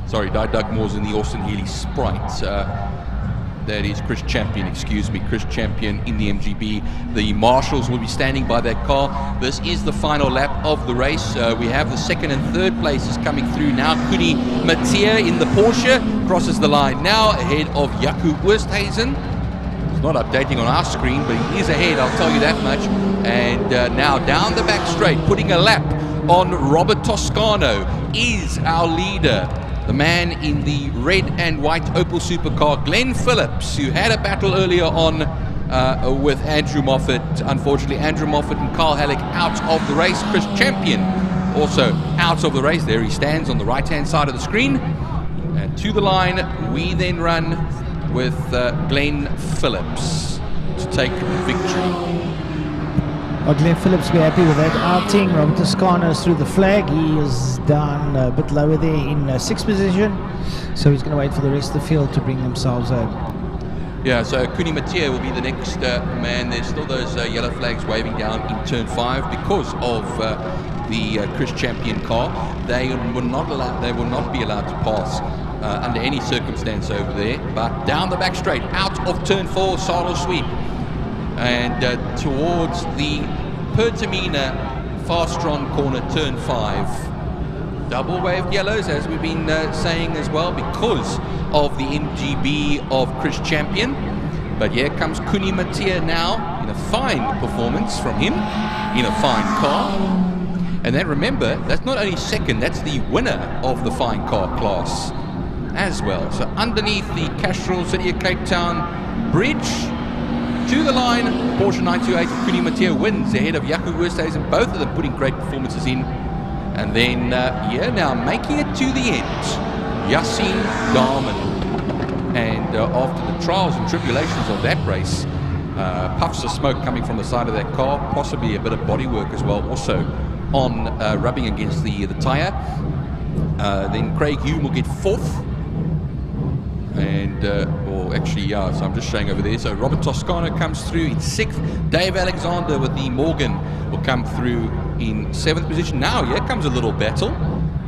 Sorry, Di Dugmore's in the Austin Healey Sprite. That is Chris Champion, excuse me, Chris Champion in the MGB. The marshals will be standing by that car. This is the final lap of the race. We have the second and third places coming through now. Kuni Mattia in the Porsche crosses the line now ahead of Jaco Oosthuizen. Not updating on our screen, but he is ahead, I'll tell you that much. And now down the back straight, putting a lap on Robert Toscano is our leader, the man in the red and white Opel Supercar, Glenn Phillips, who had a battle earlier on with Andrew Moffat. Unfortunately, Andrew Moffat and Carl Halleck out of the race. Chris Champion also out of the race. There he stands on the right-hand side of the screen. And to the line, we then run with Glenn Phillips to take victory. Well, Glenn Phillips will be happy with that outing. Robert Toscano is through the flag. He is down a bit lower there in 6th position. So he's going to wait for the rest of the field to bring themselves home. Yeah, so Kuni Mattia will be the next man. There's still those yellow flags waving down in turn 5 because of the Chris Champion car. They will not be allowed to pass under any circumstance over there, but down the back straight, out of turn 4, Salo sweep, and towards the Pertamina Fastron corner, turn 5. Double waved yellows, as we've been saying as well, because of the MGB of Chris Champion. But here comes Kuni Mattia now, in a fine performance from him, in a fine car. And then remember, that's not only second, that's the winner of the fine car class as well. So underneath the Castrol City of Cape Town bridge, to the line, Porsche 928 Kuni Mattia wins ahead of Jaco Oosthuizen, both of them putting great performances in. And then, now making it to the end, Yassine Darman. And after the trials and tribulations of that race, puffs of smoke coming from the side of that car, possibly a bit of bodywork as well, also on rubbing against the tyre. Then Craig Hume will get 4th. And, so I'm just showing over there. So Robert Toscano comes through in 6th. Dave Alexander with the Morgan will come through in 7th position. Now, here comes a little battle.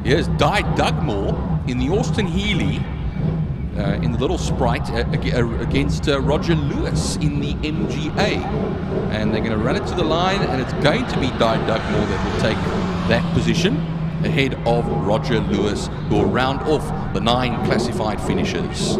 Here's Di Dugmore in the Austin Healey, in the little Sprite, against Roger Lewis in the MGA. And they're going to run it to the line, and it's going to be Di Dugmore that will take that position. ahead of Roger Lewis, who will round off the 9 classified finishers.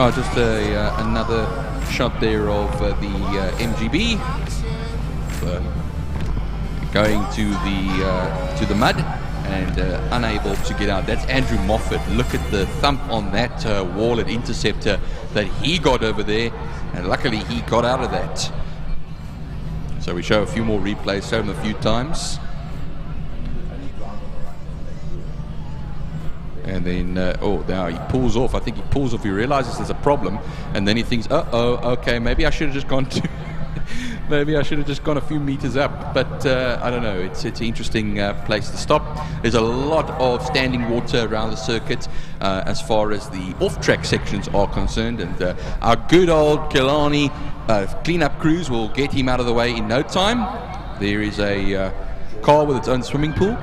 Oh, just another shot there of the MGB going to the mud and unable to get out. That's Andrew Moffat. Look at the thump on that wall at Interceptor that he got over there, and luckily he got out of that. So we show a few more replays, show them a few times. And then, oh, now he pulls off. I think he pulls off. He realizes there's a problem, and then he thinks, uh-oh, okay, maybe I should have just gone to, maybe I should have just gone a few meters up. But I don't know. It's an interesting place to stop. There's a lot of standing water around the circuit as far as the off-track sections are concerned, and our good old Killarney cleanup crews will get him out of the way in no time. There is a car with its own swimming pool.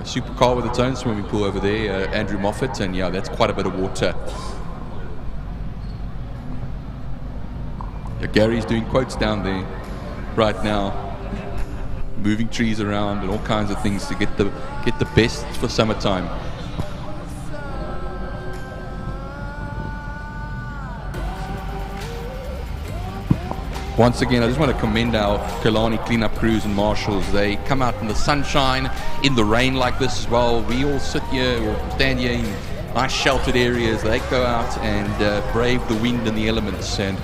Supercar with its own swimming pool over there, Andrew Moffat, and yeah, that's quite a bit of water. Yeah, Gary's doing quotes down there right now, moving trees around and all kinds of things to get the best for summertime. Once again, I just want to commend our Killarney cleanup crews and marshals. They come out in the sunshine, in the rain like this as well. We all sit here or stand here in nice sheltered areas. They go out and brave the wind and the elements, and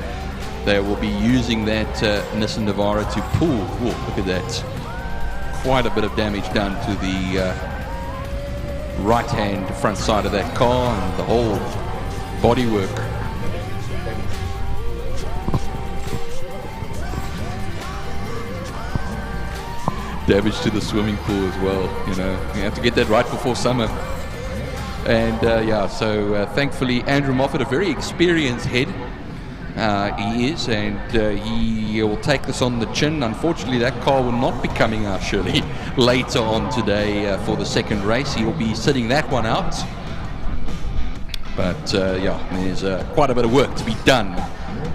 they will be using that Nissan Navara to pull. Whoa, look at that. Quite a bit of damage done to the right-hand front side of that car and the whole bodywork. Damage to the swimming pool as well. You know, you have to get that right before summer. And yeah, so thankfully Andrew Moffat, a very experienced head, he is, and he will take this on the chin. Unfortunately, that car will not be coming out surely later on today for the second race. He will be sitting that one out. But yeah, there's quite a bit of work to be done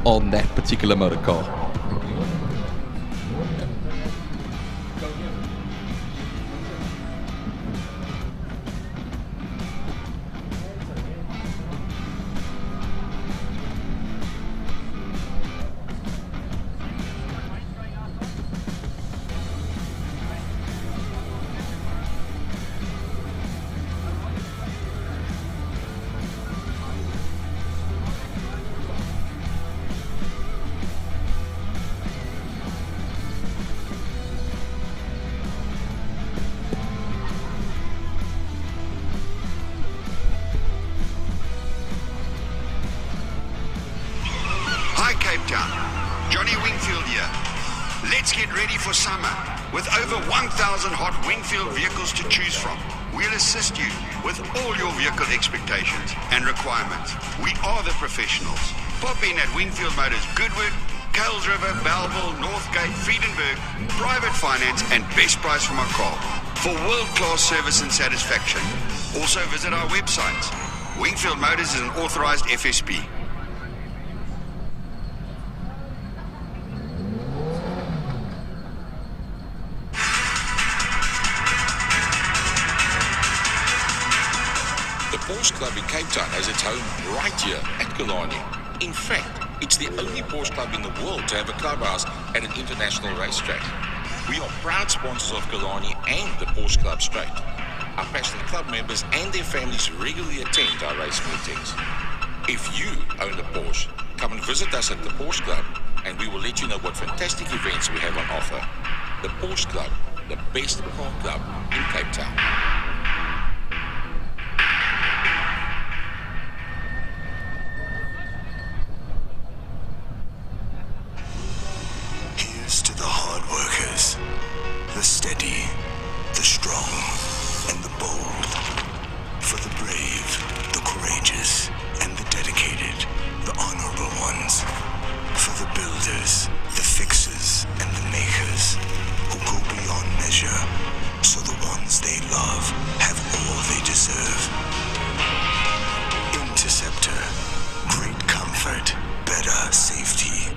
on that particular motor car. Hot Wingfield vehicles to choose from. We'll assist you with all your vehicle expectations and requirements. We are the professionals. Pop in at Wingfield Motors Goodwood, Kales River, Belleville, Northgate, Friedenberg, private finance and best price from our car for world-class service and satisfaction. Also visit our website. Wingfield Motors is an authorized FSP. The Porsche Club in Cape Town has its home right here at Killarney. In fact, it's the only Porsche Club in the world to have a clubhouse at an international racetrack. We are proud sponsors of Killarney and the Porsche Club Straight. Our passionate club members and their families regularly attend our race meetings. If you own a Porsche, come and visit us at the Porsche Club and we will let you know what fantastic events we have on offer. The Porsche Club, the best car club in Cape Town. Here's to the hard workers, the steady, the strong, and the bold. For the brave, the courageous, and the dedicated, the honorable ones. For the builders, the fixers, and the makers, who go beyond measure, so the ones they love have all they deserve. Interceptor, great comfort, better safety.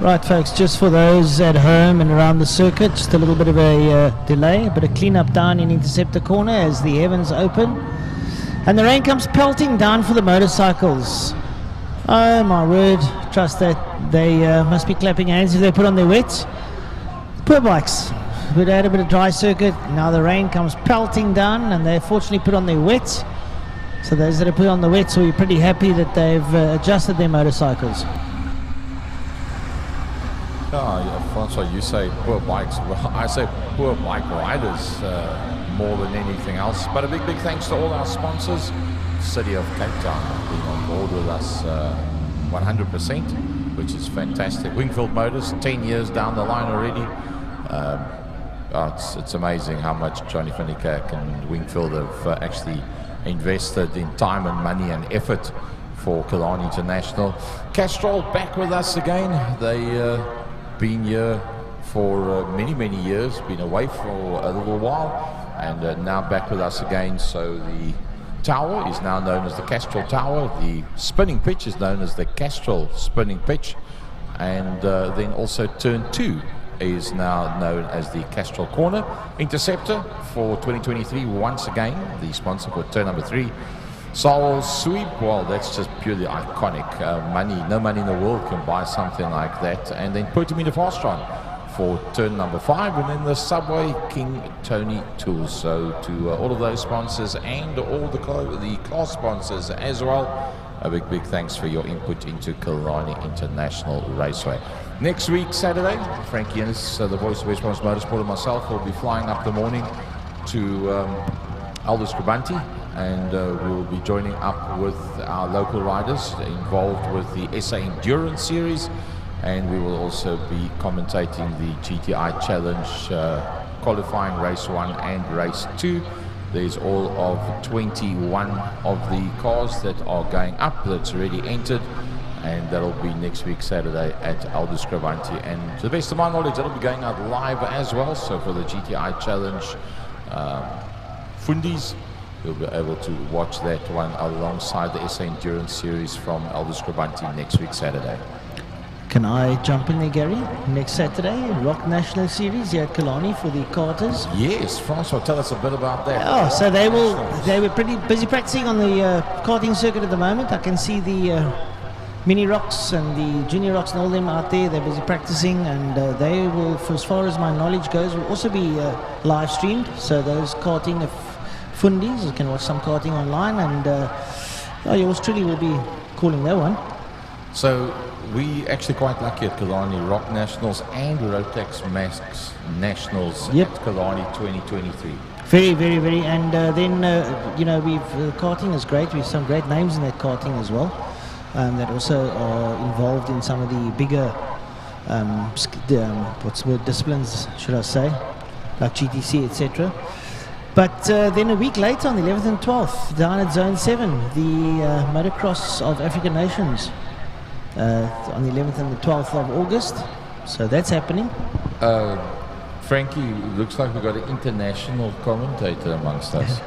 Right, folks, just for those at home and around the circuit, just a little bit of a delay, a bit of clean-up down in Interceptor Corner as the heavens open. And the rain comes pelting down for the motorcycles. Oh, my word. Trust that they must be clapping hands if they put on their wets. Poor bikes. We'd had a bit of dry circuit. Now the rain comes pelting down, and they fortunately put on their wets. So those that have put on the wets will be pretty happy that they've adjusted their motorcycles. Yeah, Francois, you say poor bikes. Well, I say poor bike riders more than anything else. But a big thanks to all our sponsors. City of Cape Town being on board with us 100%, which is fantastic. Wingfield Motors, 10 years down the line already. It's amazing how much Johnny van der Kerk and Wingfield have actually invested in time and money and effort for Killarney International. Castrol back with us again. They been here for many years, been away for a little while, and now back with us again. So the tower is now known as the Castrol Tower. The spinning pitch is known as the Castrol Spinning Pitch, and then also turn 2 is now known as the Castrol Corner. Interceptor for 2023 once again, the sponsor for turn number 3. Soul Sweep, well, that's just purely iconic. No money in the world can buy something like that. And then Pertamina Fastron for turn number 5, and then the Subway King Tony Tools. So to all of those sponsors and all the class sponsors as well, a big thanks for your input into Killarney International Raceway. Next week, Saturday, Frankie Ennis, the voice of West Bromwich Motorsport, and myself will be flying up the morning to Aldous Krabanti, and we will be joining up with our local riders involved with the SA Endurance Series, and we will also be commentating the GTI Challenge qualifying race 1 and race 2. There's all of 21 of the cars that are going up that's already entered, and that'll be next week Saturday at Aldous Krabanti. And to the best of my knowledge, that'll be going out live as well. So for the GTI Challenge fundies, you'll be able to watch that one alongside the SA Endurance Series from Aldous Krabanti next week Saturday. Can I jump in there, Gary? Next Saturday, Rock National Series here at Killarney for the karters. Yes, Francois, tell us a bit about that. Oh, so they were pretty busy practicing on the karting circuit at the moment. I can see the mini rocks and the junior rocks and all them out there. They're busy practicing, and they will, for as far as my knowledge goes, will also be live streamed. So those karting fundies, you can watch some karting online, and yours truly will be calling that one. So we actually quite lucky at Killarney, Rock Nationals and Rotax Masks Nationals at Killarney 2023. Very, very, very. And then, we've karting is great. We have some great names in that karting as well, that also are involved in some of the bigger, disciplines, should I say, like GTC, etc. But then a week later, on the 11th and 12th, down at Zone 7, the Motocross of African Nations, on the 11th and the 12th of August. So that's happening. Frankie, looks like we've got an international commentator amongst us.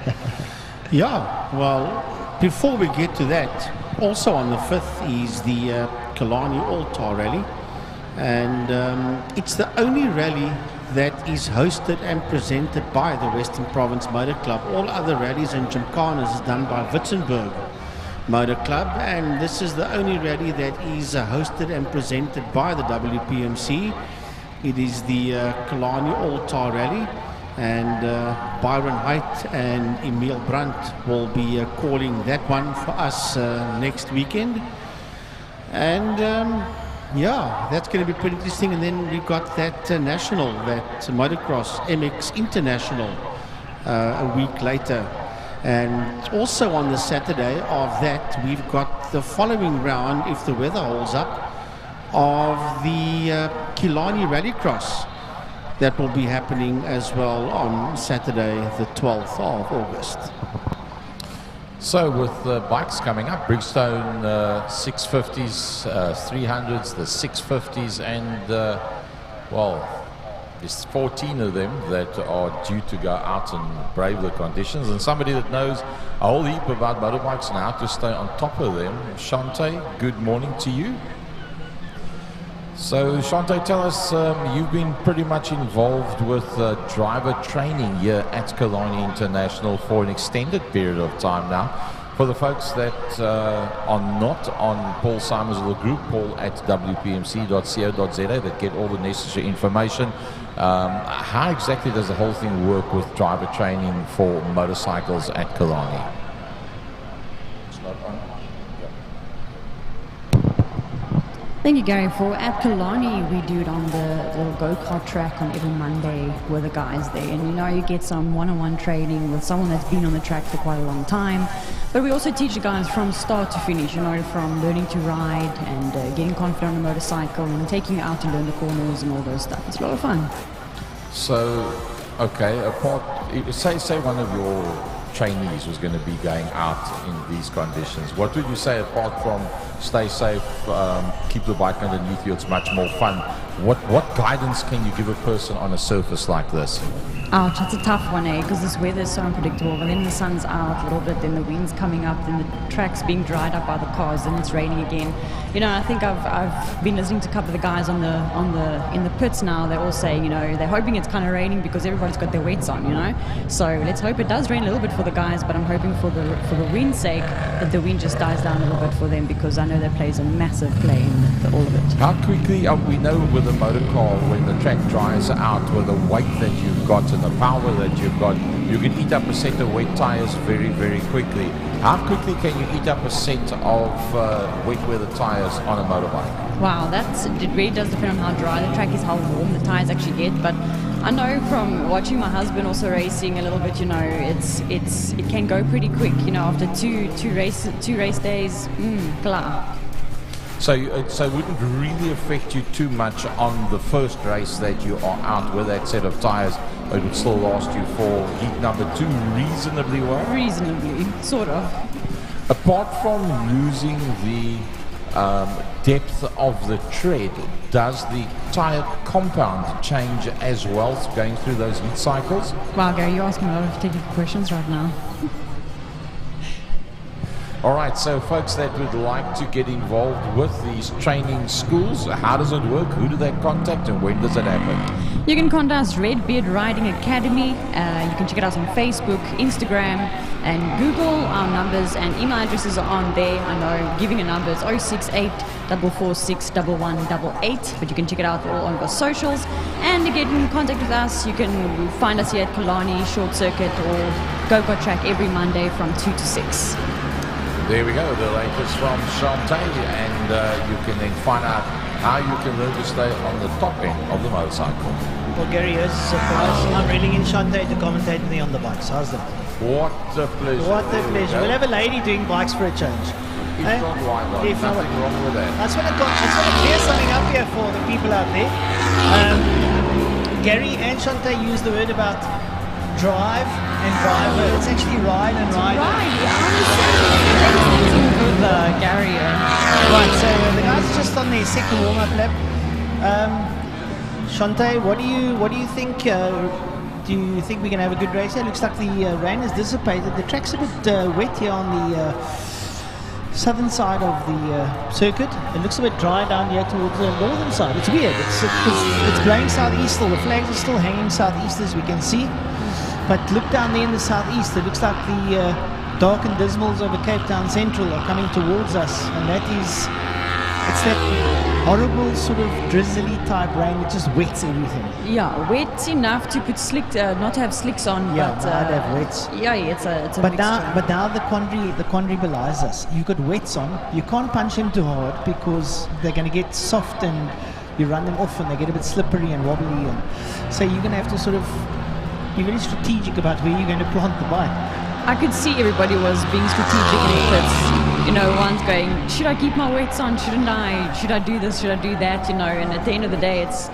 Yeah, well, before we get to that, also on the 5th is the Killarney All-Tar Rally. And it's the only rally that is hosted and presented by the Western Province Motor Club. All other rallies and gymkhanas is done by Witzenberg Motor Club, and this is the only rally that is hosted and presented by the WPMC. It is the Killarney All-Tar Rally, and Byron Height and Emil Brandt will be calling that one for us next weekend. And that's going to be pretty interesting. And then we've got that national, that Motocross MX International a week later. And also on the Saturday of that, we've got the following round, if the weather holds up, of the Killarney Rallycross that will be happening as well on Saturday, the 12th of August. So with the bikes coming up, Bridgestone 650s, 300s, the 650s, and there's 14 of them that are due to go out and brave the conditions. And somebody that knows a whole heap about motorbikes and how to stay on top of them, Shante, good morning to you. So Shante, tell us, you've been pretty much involved with driver training here at Killarney International for an extended period of time now. For the folks that are not on Paul Simons' little group, Paul at wpmc.co.za, that get all the necessary information, how exactly does the whole thing work with driver training for motorcycles at Killarney? It's not on. Thank you, Gary. For at Killarney, we do it on the little go-kart track on every Monday with the guys there. And you get some one-on-one training with someone that's been on the track for quite a long time. But we also teach the guys from start to finish, from learning to ride and getting confident on the motorcycle and taking you out to learn the corners and all those stuff. It's a lot of fun. So, okay, say one of your trainees was going to be going out in these conditions. What would you say, apart from stay safe, keep the bike underneath you, it's much more fun? What guidance can you give a person on a surface like this? Ouch, it's a tough one, because this weather is so unpredictable. But then the sun's out a little bit, then the wind's coming up, then the track's being dried up by the cars, then it's raining again. I think I've been listening to a couple of the guys in the pits now. They're all saying, they're hoping it's kind of raining because everybody's got their weights on, So let's hope it does rain a little bit for the guys. But I'm hoping for the wind's sake that the wind just dies down a little bit for them, because I know that plays a massive play in all of it. How quickly, we know with a motor car, when the track dries out, with the weight that you've got and the power that you've got, you can eat up a set of wet tires very, very quickly. How quickly can you eat up a set of wet weather tires on a motorbike? Wow, it really does depend on how dry the track is, how warm the tires actually get. But I know from watching my husband also racing a little bit, it can go pretty quick. After two race days, klar. So it wouldn't really affect you too much on the first race that you are out with that set of tires. It would still last you for heat number 2 reasonably well? Reasonably, sort of. Apart from losing the depth of the tread, does the tire compound change as well going through those heat cycles? Wow, Gary, you're asking a lot of technical questions right now. All right, so folks that would like to get involved with these training schools, how does it work? Who do they contact and when does it happen? You can contact us, Redbeard Riding Academy. You can check it out on Facebook, Instagram, and Google. Our numbers and email addresses are on there. I know giving a number is 068 446 1188, but you can check it out all on our socials. And to get in contact with us, you can find us here at Killarney Short Circuit or go-kart track every Monday from 2 to 6. There we go, the latest from Shantae, and you can then find out how you can learn to stay on the top end of the motorcycle. Well, Gary, here's a surprise. I'm reeling in Shantae to commentate with me on the bikes. How's that? What a pleasure. What a pleasure. We'll have a lady doing bikes for a change. If not, why not? Nothing wrong with that. I just want to clear something up here for the people out there. Gary and Shantae used the word about drive and driver. It's actually ride and rider. With Gary. Right, so the guys are just on their second warm-up lap. Shantae, what do you think? Do you think we can have a good race here? Looks like the rain has dissipated. The track's a bit wet here on the southern side of the circuit. It looks a bit dry down here towards the northern side. It's weird. It's blowing southeast. All the flags are still hanging southeast, as we can see. But look down there in the southeast. It looks like the dark and dismals over Cape Town Central are coming towards us, and it's that horrible sort of drizzly type rain that just wets everything. Yeah, wet enough to put slick, not to have slicks on. Yeah, but I'd have wets. Yeah, it's a but mixture. now the quandary belies us. You've got wets on. You can't punch them too hard because they're going to get soft, and you run them off, and they get a bit slippery and wobbly. And so you're going to have to sort of be very strategic about where you're going to plant the bike. I could see everybody was being strategic in it. It's, one's going, should I keep my weights on? Shouldn't I? Should I do this? Should I do that? And at the end of the day, it's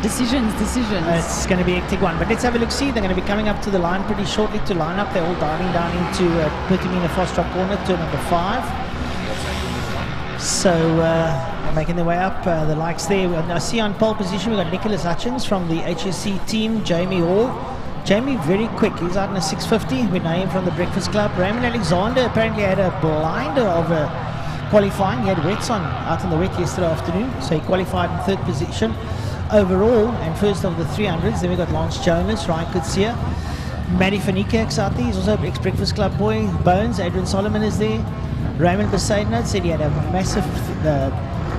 decisions. It's going to be a hectic one. But let's have a look. See, they're going to be coming up to the line pretty shortly to line up. They're all diving down into Pertamina Foster corner, turn number 5. So making their way up, the likes there. I see on pole position we've got Nicholas Hutchins from the HSC team, Jamie Hall. Jamie very quick, he's out in a 650. We know him from the Breakfast Club. Raymond Alexander apparently had a blinder of qualifying. He had wets on out in the wet yesterday afternoon, so he qualified in 3rd position overall and first of the 300s. Then we got Lance Jonas, Ryan Kutsia, Matty Fanikak's out there. He's also an ex-Breakfast Club boy. Bones, Adrian Solomon is there. Raymond Besaidnot said he had a massive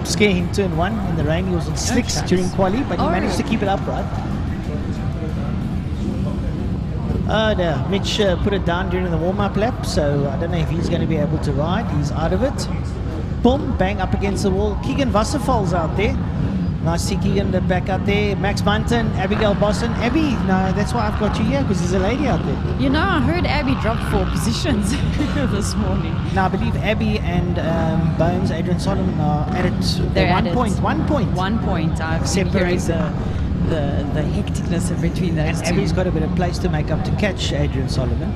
scare in turn 1 in the rain. He was on slicks during quali, but he managed to keep it upright. No, Mitch put it down during the warm-up lap, so I don't know if he's going to be able to ride. He's out of it. Boom, bang, up against the wall. Keegan Wasserfall's out there. Nice to see Keegan back out there. Max Munton, Abigail Boston. Abby, no, that's why I've got you here, because there's a lady out there. I heard Abby dropped 4 positions this morning. Now, I believe Abby and Bones, Adrian Solomon are at it. They're at 1 point. 1 point. 1 point. I've separated the hecticness in between those and two. Abby's got a bit of place to make up to catch Adrian Solomon.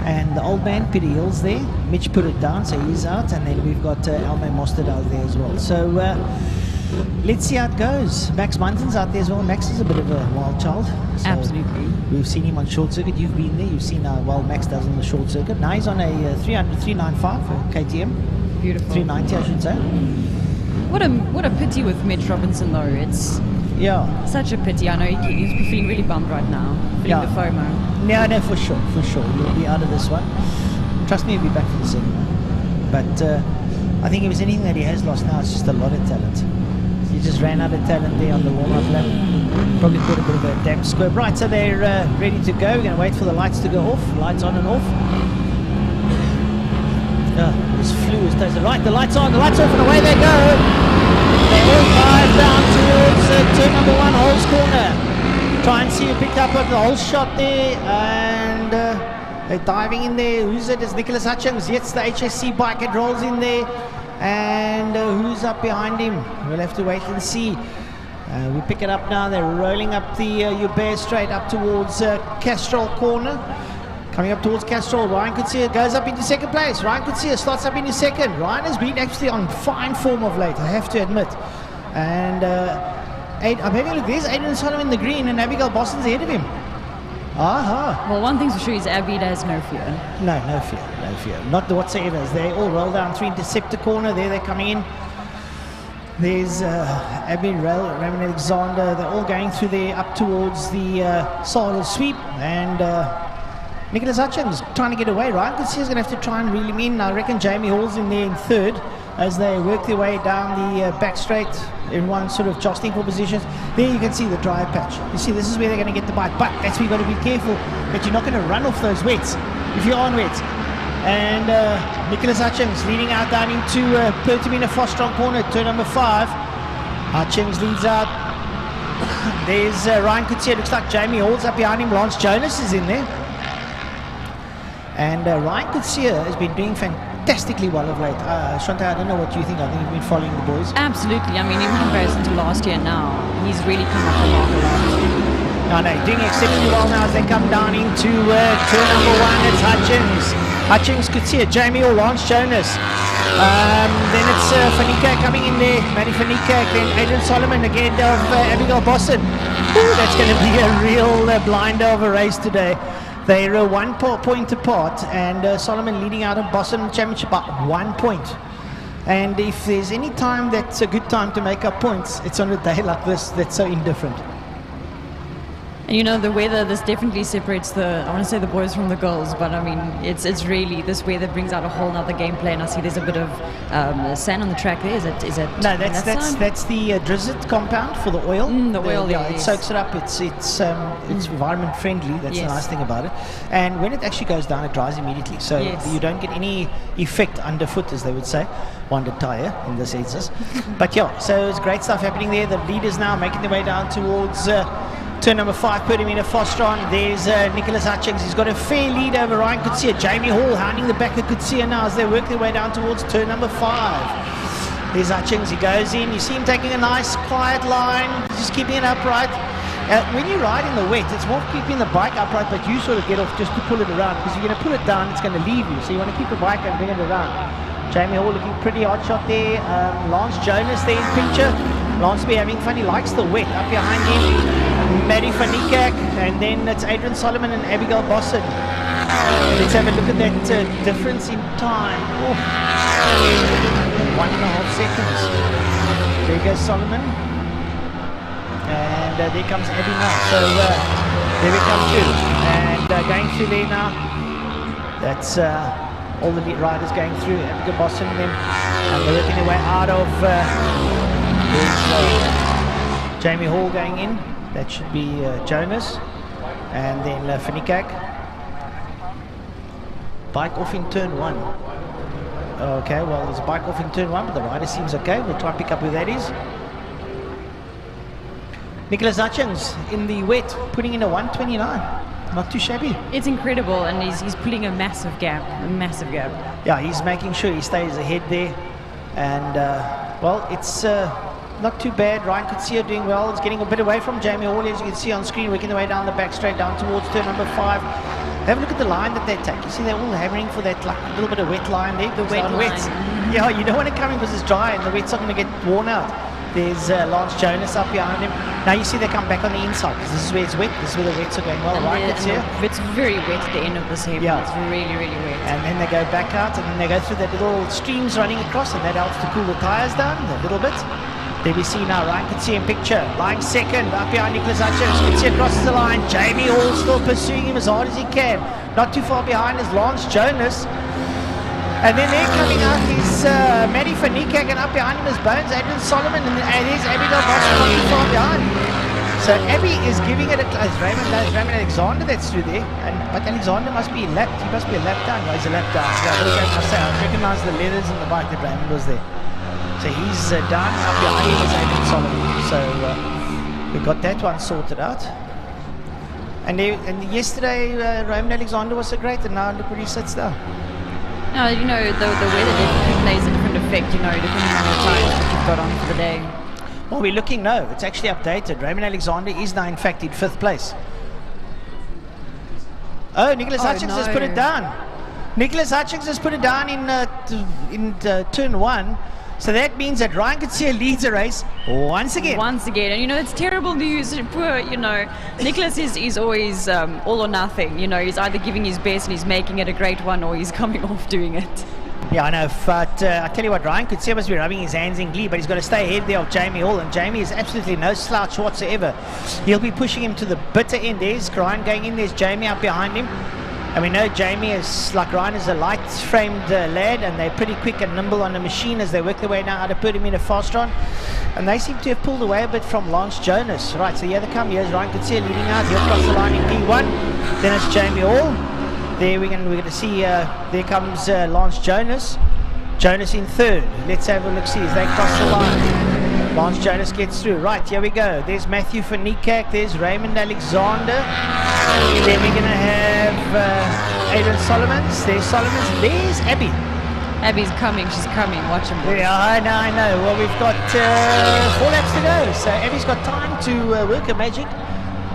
And the old man, Peter Hills there. Mitch put it down, so he's out. And then we've got Elmer Mostert out there as well. So let's see how it goes. Max Munton's out there as well. Max is a bit of a wild child. So absolutely. We've seen him on short circuit. You've been there. You've seen how well Max does on the short circuit. Now he's on a 395 KTM. Beautiful. 390, I should say. What a pity with Mitch Robinson, though. It's such a pity. I know he's feeling really bummed right now, feeling the FOMO. No, for sure. He'll be out of this one. Trust me, he'll be back for the second one. But I think if there's anything that he has lost now, it's just a lot of talent. He just ran out of talent there on the warm-up lap. Probably put a bit of a damp squib. Right, so they're ready to go. We're going to wait for the lights to go off. Lights on and off. This flu is tasted. Right, the lights on, the lights off, and away they go. They all dive down towards turn number 1, Hole's corner. Try and see who picked up at the whole shot there, and they're diving in there. Who's it? It's Nicholas Hutchins. Yes, the HSC bike. It rolls in there, and who's up behind him? We'll have to wait and see. We pick it up now. They're rolling up the Uber straight up towards Castrol corner. Coming up towards Castrol, Ryan Kutsia goes up into 2nd place. Ryan Kutsia starts up into 2nd. Ryan has been actually on fine form of late, I have to admit. And I'm having a look, there's Adrian Solomon in the green, and Abigail Boston's ahead of him. Well, one thing's for sure is Abby has no fear. No fear. Not whatsoever. They all roll down through interceptor corner. There they're coming in. There's Abby, Raymond Alexander. They're all going through there up towards the Sarl sweep. And Nicholas Hutchins trying to get away. Ryan Coetzee is going to have to try and reel him in. I reckon Jamie Hall's in there in third as they work their way down the back straight. Everyone sort of jostling for positions. There you can see the dry patch. You see, this is where they're going to get the bite. But that's where you've got to be careful that you're not going to run off those wets if you're on wets. And Nicholas Hutchins leading out down into Pertamina Fostrong corner, turn number 5. Hutchins leads out. There's Ryan Coetzee. Looks like Jamie Hall's up behind him. Lance Jonas is in there. And Ryan Coetzee has been doing fantastically well of late. Shante, I don't know what you think. I think you've been following the boys. Absolutely. I mean, in comparison to last year now, he's really come up the mark a lot. No, doing exceptionally well now as they come down into turn number 1. It's Hutchins, Coetzee, Jamie Hall, Lance Jonas. Then it's Fanika coming in there, Maddie Fanika, then Adrian Solomon again of Abigail Bosson. Ooh, that's going to be a real blinder of a race today. They're 1 point apart, and Solomon leading out of Boston Championship by 1 point. And if there's any time that's a good time to make up points, it's on a day like this that's so indifferent. And you know, the weather, this definitely separates the, I want to say the boys from the girls, but I mean, it's really, this weather brings out a whole nother gameplay, and I see there's a bit of sand on the track there. Is it? No, that's the Drizzt compound for the oil. The oil, yeah, it soaks it up. It's environment friendly. That's the nice thing about it. And when it actually goes down, it dries immediately. So you don't get any effect underfoot, as they would say. One tire in this instance. But yeah, so it's great stuff happening there. The leaders now making their way down towards turn number 5, Pertamina Fostron. There's Nicholas Hutchins. He's got a fair lead over Ryan Coetzee. Jamie Hall hounding the back of Coetzee now as they work their way down towards turn number 5. There's Hutchins. He goes in. You see him taking a nice quiet line, just keeping it upright. When you ride in the wet, it's more keeping the bike upright, but you sort of get off just to pull it around, because you're going to pull it down, it's going to leave you. So you want to keep the bike and bring it around. Jamie Hall looking pretty hot shot there. Lance Jonas there in picture. Lance be having fun. He likes the wet. Up behind him, Maddie Fanikak, and then it's Adrian Solomon and Abigail Bosson. Let's have a look at that difference in time. 1.5 seconds. There goes Solomon. And there comes Abby now. So there we come through. And going through there now. That's all the lead riders going through. Abigail Bosson and them. And they're working their way out of Jamie Hall going in. That should be Jonas. And then Fanikak. Bike off in turn 1. Okay, well, there's a bike off in turn 1, but the rider seems okay. We'll try and pick up who that is. Nicholas Hutchins in the wet, putting in a 1:29. Not too shabby. It's incredible, and he's pulling a massive gap. Yeah, he's making sure he stays ahead there. And, well, it's not too bad. Ryan Coetzee doing well. He's getting a bit away from Jamie Hall, as you can see on screen, working their way down the back straight down towards turn number 5. Have a look at the line that they take. You see they're all hammering for that like little bit of wet line there. The wet line. Yeah, you don't want to come in because it's dry and the wet's not going to get worn out. There's Lance Jonas up behind him. Now you see they come back on the inside because this is where it's wet. This is where the wets are going well. Right, it's very wet at the end of this hairpin. Yeah. It's really, really wet. And then they go back out and then they go through that little streams running across, and that helps to cool the tyres down a little bit. There we see now Ryan Coetzee in picture, lying second, up behind Nicholas Hutchins. Coetzee crosses the line. Jamie Hall still pursuing him as hard as he can. Not too far behind is Lance Jonas. And then they're coming out is Maddie Fanikak, and up behind him is Bones, Adrian Solomon, and there's Abigail Boston not too far behind. So Abby is giving it a close. Raymond Alexander that's through there. But Alexander must be lapped. He must be a lap down. No, he's a lap down. Yeah, I recognize the leathers in the bike that Raymond was there. So he's down, up behind him is Adrian Solomon. So we got that one sorted out. And yesterday Raymond Alexander was so great, and now look where he sits down. No, you know, the weather definitely plays a different effect, you know, depending on the time that you've got on for the day. Well, we're looking, no, it's actually updated. Raymond Alexander is now, in fact, in 5th place. Oh, Nicholas Hutchins has put it down. Nicholas Hutchins has put it down in turn 1. So that means that Ryan Coetzee leads the race once again. Once again. And, it's terrible news. Poor, Nicholas is always all or nothing. He's either giving his best and he's making it a great one, or he's coming off doing it. Yeah, I know, but I tell you what, Ryan Coetzee must be rubbing his hands in glee, but he's got to stay ahead there of Jamie Hall, and Jamie is absolutely no slouch whatsoever. He'll be pushing him to the bitter end. There's Ryan going in, there's Jamie up behind him. And we know Jamie is, like Ryan, is a light-framed lad, and they're pretty quick and nimble on the machine as they work their way now out of Perdamina Fastron. And they seem to have pulled away a bit from Lance Jonas. Right, so here they come. Here's Ryan Coetzee leading out. He'll cross the line in P1. Then it's Jamie Hall. There we're going to see, there comes Lance Jonas. Jonas in third. Let's have a look-see as they cross the line. Lance Jonas gets through. Right, here we go. There's Matthew van Niekerk. There's Raymond Alexander. Then we're going to have Adrian Solomons. There's Solomons. There's Abby. Abby's coming. She's coming. Watch him. Yeah, I know. Well, we've got 4 laps to go. So Abby's got time to work her magic.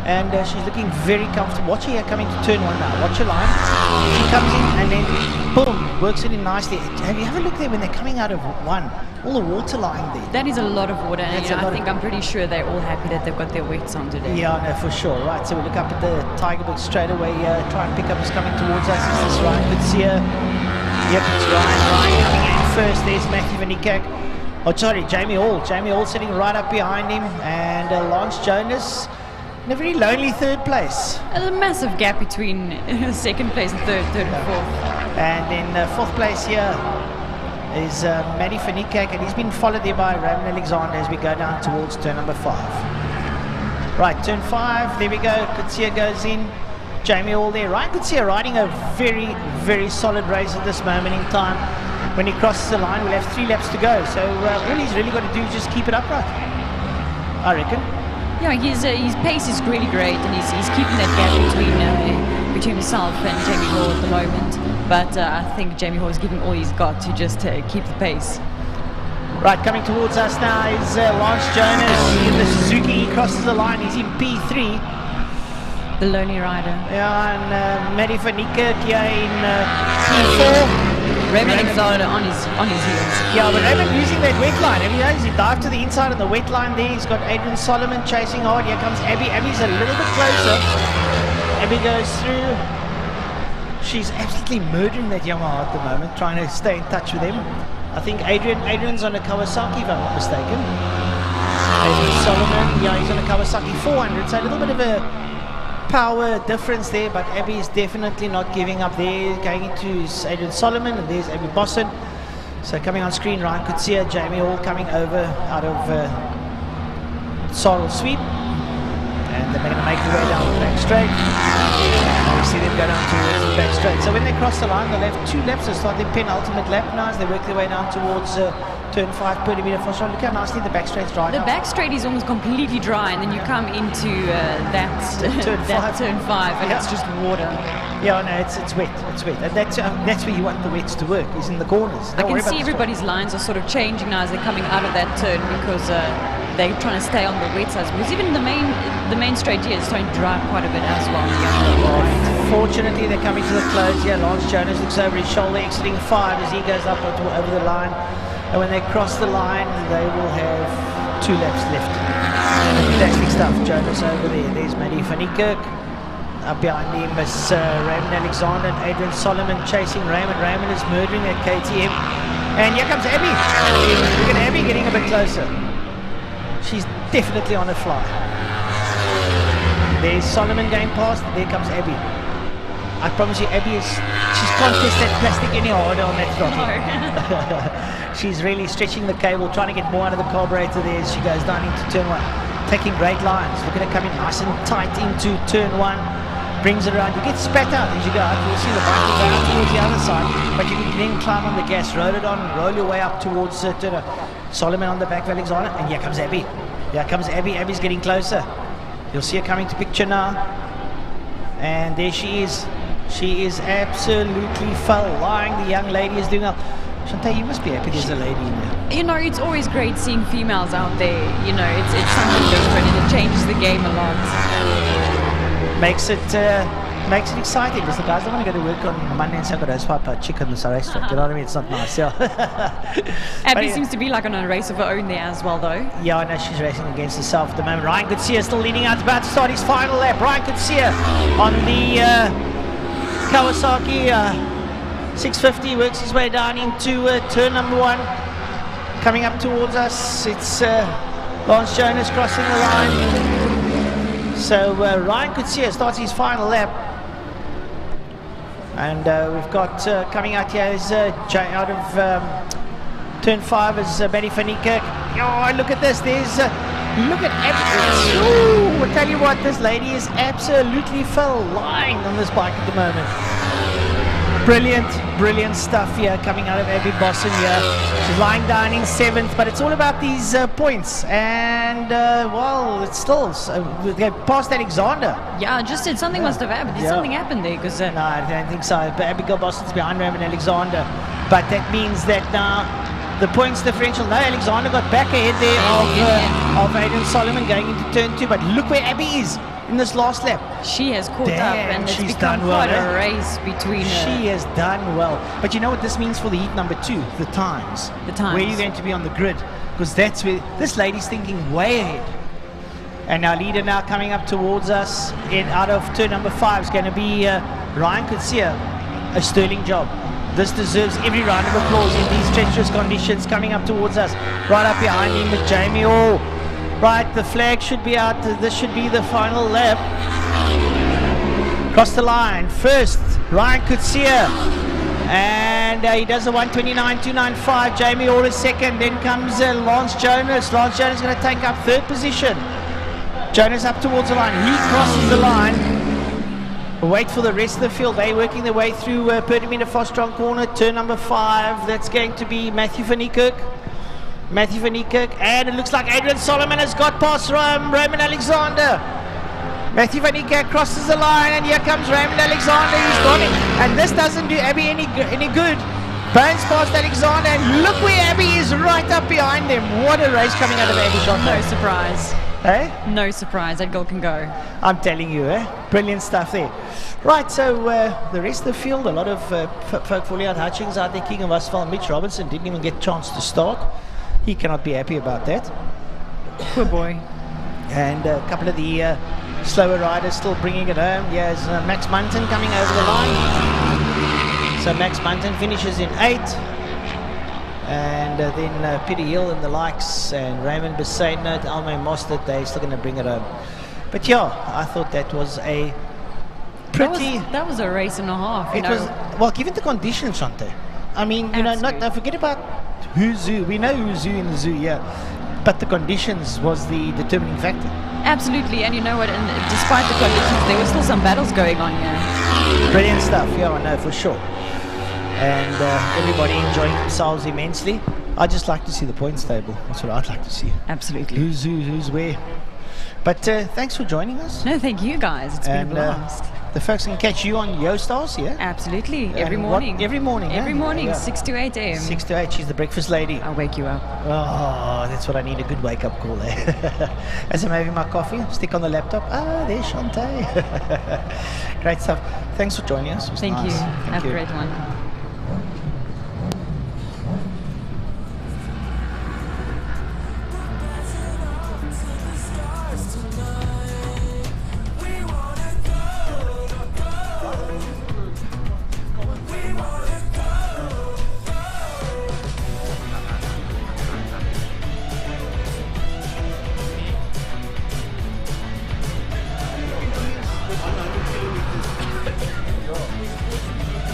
And she's looking very comfortable. Watch her here coming to turn 1 now. Watch her line. She comes in and then, boom, works it in nicely. Have you ever looked there when they're coming out of 1? All the water lying there. That is a lot of water. And I'm pretty sure they're all happy that they've got their wets on today. Yeah, no, for sure. Right, so we look up at the Tiger Book straight away. Try and pick up who's coming towards us. Is this Ryan Coetzee? Yep, it's Ryan. Ryan coming in first. There's Matthew van Niekerk. Oh, sorry, Jamie Hall. Jamie Hall sitting right up behind him. And Lance Jonas in a very lonely third place. There's a massive gap between second place and third and fourth. And in fourth place here is Matty van Niekerk, and he's been followed there by Raymond Alexander as we go down towards turn number 5. Right, turn 5, there we go. Coetzee goes in. Jamie Hall there. Ryan Coetzee riding a very, very solid race at this moment in time. When he crosses the line, we'll have 3 laps to go. So all he's really got to do is just keep it upright, I reckon. Yeah, his pace is really great, and he's keeping that gap between himself and Jamie Hall at the moment. But I think Jamie Hall is giving all he's got to just keep the pace. Right, coming towards us now is Lance Jonas in the Suzuki. He crosses the line. He's in P3. The lonely rider. Yeah, and Matty van Niekerk here in P4. Raymond Alexander on his heels. Yeah, but Raymond using that wet line. Have you noticed he dived to the inside on the wet line there? He's got Adrian Solomon chasing hard. Here comes Abby. Abby's a little bit closer. Abby goes through. She's absolutely murdering that Yamaha at the moment, trying to stay in touch with him. I think Adrian's on a Kawasaki, if I'm not mistaken. Adrian Solomon, yeah, he's on a Kawasaki 400, so a little bit of a power difference there, but Abby is definitely not giving up there. Going into Adrian Solomon, and there's Abby Bosson. So coming on screen, Ryan Coetzee, Jamie Hall coming over out of Sorrel Sweep, and they're going to make their way down the back straight. And we see them go down towards the back straight. So when they cross the line, they'll have 2 laps to start their penultimate lap now as they work their way down towards turn 5, Perdamina Fastron. Look how nicely the back straight's dry. The back straight is almost completely dry, and then you come into turn 5, and it's just water. Yeah, no, it's wet. It's wet, and that's where you want the wets to work. Is in the corners. I can see everybody's lines are sort of changing now as they're coming out of that turn because they're trying to stay on the wet side. Because even the main straight here is starting to dry quite a bit as well. Fortunately, they're coming to the close. Yeah, Lance Jonas looks over his shoulder, exiting 5 as he goes up over the line. And when they cross the line, they will have 2 laps left. Fantastic stuff. Jonas over there. There's Matty van Niekerk. Up behind him is Raymond Alexander and Adrian Solomon chasing Raymond. Raymond is murdering at KTM. And here comes Abby. Look at Abby getting a bit closer. She's definitely on a fly. There's Solomon going past. There comes Abby. I promise you, Abby she can't test that plastic any harder on that throttle. No. She's really stretching the cable, trying to get more out of the carburetor there as she goes down into turn 1. Taking great lines. Look at her coming nice and tight into turn 1. Brings it around. You get spat out as you go out. You'll see the bike go out towards the other side. But you can then climb on the gas, roll it on, roll your way up towards turn 1. Solomon on the back of Alexander. And here comes Abby. Here comes Abby. Abby's getting closer. You'll see her coming to picture now. And there she is. She is absolutely flying. The young lady is doing well. Shante, you must be happy there's a lady in there. You know, it's always great seeing females out there. You know, it's something different and it changes the game a lot. Makes it makes it exciting because the guys don't want to go to work on Monday and say, I've got to swipe out chicken in this restaurant. You know what I mean? It's not nice, yeah. Abby seems to be like on a race of her own there as well, though. Yeah, I know she's racing against herself at the moment. Ryan Coetzee still leading out, about to start his final lap. Ryan Coetzee on the Kawasaki 650 works his way down into turn number 1. Coming up towards us, it's Lance Jonas crossing the line. So Ryan Coetzee starts his final lap. And we've got coming out here is out of turn 5 is Betty van Niekerk. Oh, look at this. There's look at Abby. I tell you what, this lady is absolutely flying on this bike at the moment. Brilliant stuff here coming out of Abby Bosson here. She's lying down in 7th, but it's all about these points. And, well, it's still, they passed Alexander. Yeah, just said something must have happened. Did something happen there? Because no, I don't think so. But Abigail Boston's behind Raymond Alexander. But that means that now the points differential, no, Alexander got back ahead there of Aidan Solomon going into turn 2. But look where Abby is in this last lap. She has caught up, and it's become quite a race between her. She has done well. But you know what this means for the heat number 2? The times. The times. Where you're going to be on the grid. Because that's where this lady's thinking way ahead. And our leader now coming up towards us out of turn number 5 is going to be Ryan Coetzee. A sterling job. This deserves every round of applause in these treacherous conditions. Coming up towards us. Right up behind him with Jamie Hall. Right, the flag should be out. This should be the final lap. Cross the line. First, Ryan Coetzee. And he does a 1:29.295. Jamie Hall is second. Then comes Lance Jonas. Lance Jonas is going to take up 3rd position. Jonas up towards the line. He crosses the line. Wait for the rest of the field. They're working their way through Perdamina Fostron corner. Turn number 5. That's going to be Matthew van Niekerk. Matthew van Niekerk, and it looks like Adrian Solomon has got past Raymond Alexander. Matthew van Niekerk crosses the line, and here comes Raymond Alexander. He's got it, and this doesn't do Abby any good. Bounce past Alexander, and look where Abby is, right up behind them. What a race coming out of Abby Shot. No surprise. Eh? No surprise. That girl can go. I'm telling you, brilliant stuff there. Right, so the rest of the field, a lot of folk fully out. Hutchings out there, King of Asphalt. Mitch Robinson didn't even get a chance to start. He cannot be happy about that. Poor boy. And a couple of the slower riders still bringing it home. Here's Max Munton coming over the line. So Max Munton finishes in 8th. And then Peter Hill and the likes, and Raymond Besaidnot, Alme Mostert, they're still going to bring it home. But yeah, I thought that was a pretty... That was a race and a half. It was, well, given the conditions, Shante. I mean, you know, not forget about who's who. We know who's who in the zoo, yeah. But the conditions was the determining factor. Absolutely, and you know what, and despite the conditions, there were still some battles going on here. Brilliant stuff, yeah, I know, for sure. And everybody enjoying themselves immensely. I'd just like to see the points table. That's what I'd like to see. Absolutely. Who's who, who's where. But thanks for joining us. No, thank you guys. It's been a blast. The folks can catch you on YoStars, yeah? Absolutely. Every morning. Every morning, Every morning, yeah. 6 to 8 a.m. 6 to 8, she's the breakfast lady. I'll wake you up. Oh, that's what I need, a good wake-up call there. As I'm having my coffee, stick on the laptop. Ah, there's Shante. Great stuff. Thanks for joining us. Thank you. Have a great one.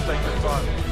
Take your time.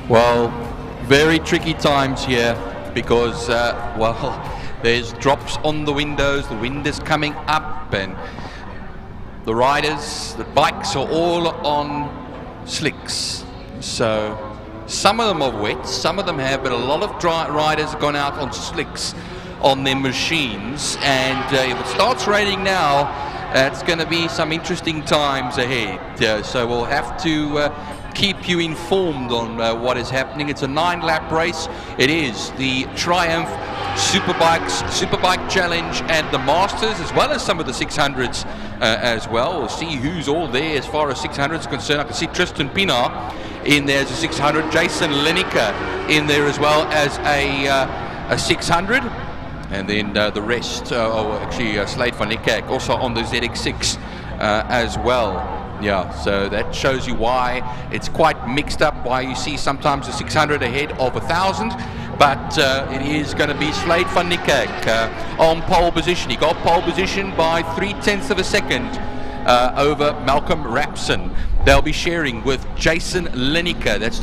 Well, very tricky times here because, well, there's drops on the windows, the wind is coming up, and the riders, the bikes are all on slicks. So some of them are wet, some of them have, but a lot of riders have gone out on slicks on their machines, and if it starts raining now, it's going to be some interesting times ahead. So we'll have to keep you informed on what is happening. It's a 9-lap race. It is the Triumph Superbike Challenge and the Masters, as well as some of the 600s as well. We'll see who's all there as far as 600s are concerned. I can see Tristan Pinar in there as a 600, Jason Lineker in there as well as a 600, and then the rest, actually Slade van Niekerk also on the ZX6 as well. Yeah, so that shows you why it's quite mixed up, why you see sometimes a 600 ahead of 1,000, but it is going to be Slade van Niekerk on pole position. He got pole position by 0.3 of a second over Malcolm Rapson. They'll be sharing with Jason Lineker. That's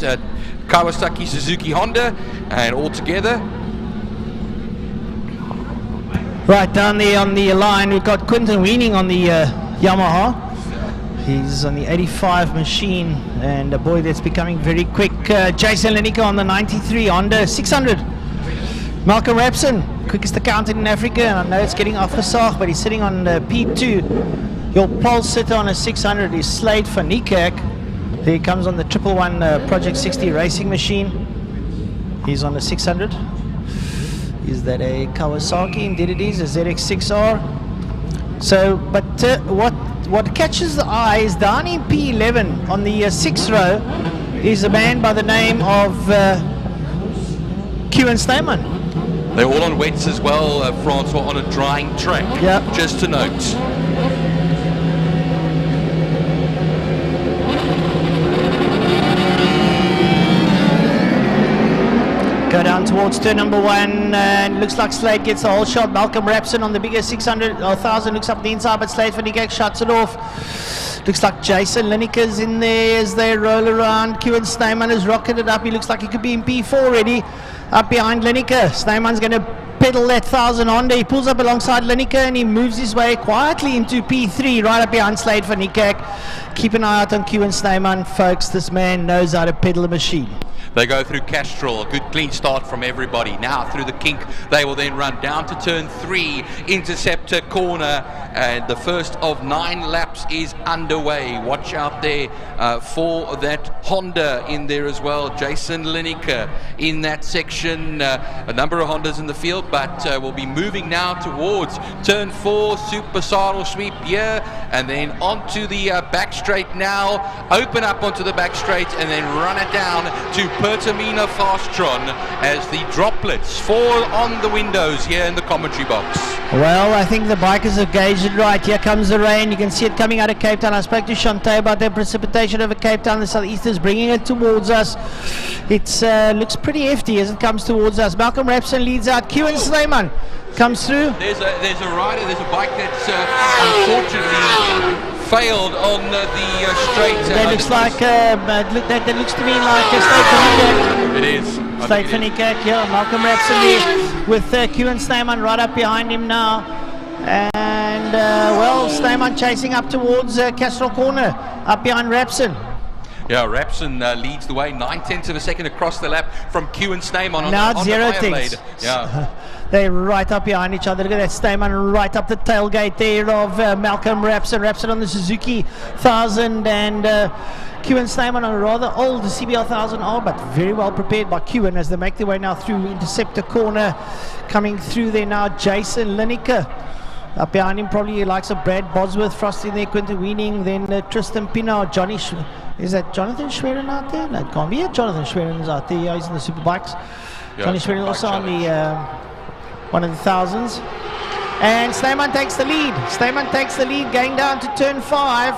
Kawasaki, Suzuki, Honda, and all together. Right down there on the line, we've got Quinton Weening on the Yamaha. He's on the 85 machine, and a boy that's becoming very quick. Jason Lineker on the 93 Honda 600. Malcolm Rapson, quickest accountant in Africa, and I know it's getting off the sock, but he's sitting on P2. Your pole sitter on a 600 is Slade van Niekerk. There he comes on the 111 Project 60 racing machine. He's on the 600. Is that a Kawasaki? Indeed it is, a ZX6R. So, but what catches the eye is down in P11 on the 6th row is a man by the name of Kieran Steyman. They're all on wets as well, Francois, on a drying track. Yep. Just to note. Go down towards turn number 1, and looks like Slade gets the whole shot. Malcolm Rapson on the bigger 600 or 1,000 looks up the inside, but Slade van Niekerk shuts it off. Looks like Jason Lineker's in there as they roll around. Kieran Steyman has rocketed up. He looks like he could be in P4 already. Up behind Lineker. Steyman's going to pedal that 1,000 Honda. He pulls up alongside Lineker and he moves his way quietly into P3 right up behind Slade van Niekerk. keep an eye out on Kewan Snyman, folks. This man knows how to pedal a machine. They go through Castrol, a good clean start from everybody. Now through the kink, they will then run down to turn 3, Interceptor corner, and the first of 9 laps is underway. Watch out there for that Honda in there as well. Jason Lineker in that section. A number of Hondas in the field, but we'll be moving now towards turn 4, super saddle sweep here, and then onto the back straight now. Open up onto the back straight and then run it down to Pertamina Fastron as the droplets fall on the windows here in the commentary box. Well, I think the bikers have gauged it right. Here comes the rain. You can see it coming out of Cape Town. I spoke to Shantae about the precipitation over Cape Town. The southeasters bringing it towards us. It looks pretty hefty as it comes towards us. Malcolm Rapson leads out. Kewan Snyman comes through. There's a rider, there's a bike that's unfortunately failed on the straight. That looks like that looks to me like a State Fanikak. It is. State Fanikak, yeah. Malcolm Rapson with Kewan Snyman right up behind him now. And well, Snyman chasing up towards Castrol Corner, up behind Rapson. Yeah, Rapson leads the way, 9/10 of a second across the lap from Kewan Snyman on now the it's 0 Fireblade. tenths. Yeah. They're right up behind each other. Look at that Snyman right up the tailgate there of Malcolm Rapson. Rapson on the Suzuki 1000 and Kewan Snyman on a rather old CBR 1000R, but very well prepared by Kewan as they make their way now through Interceptor Corner. Coming through there now, Jason Lineker. Up behind him, probably the likes of Brad Bosworth, Frosty there, Quinton Weening, then Tristan Pienaar, Johnny. Is that Jonathan Schwerin out there? No, it can't be. Jonathan Schwerin is out there. Yeah, he's in the Superbikes. Yeah, Johnny Schwerin also on the one of the thousands. And Snyman takes the lead. Snyman takes the lead going down to turn 5.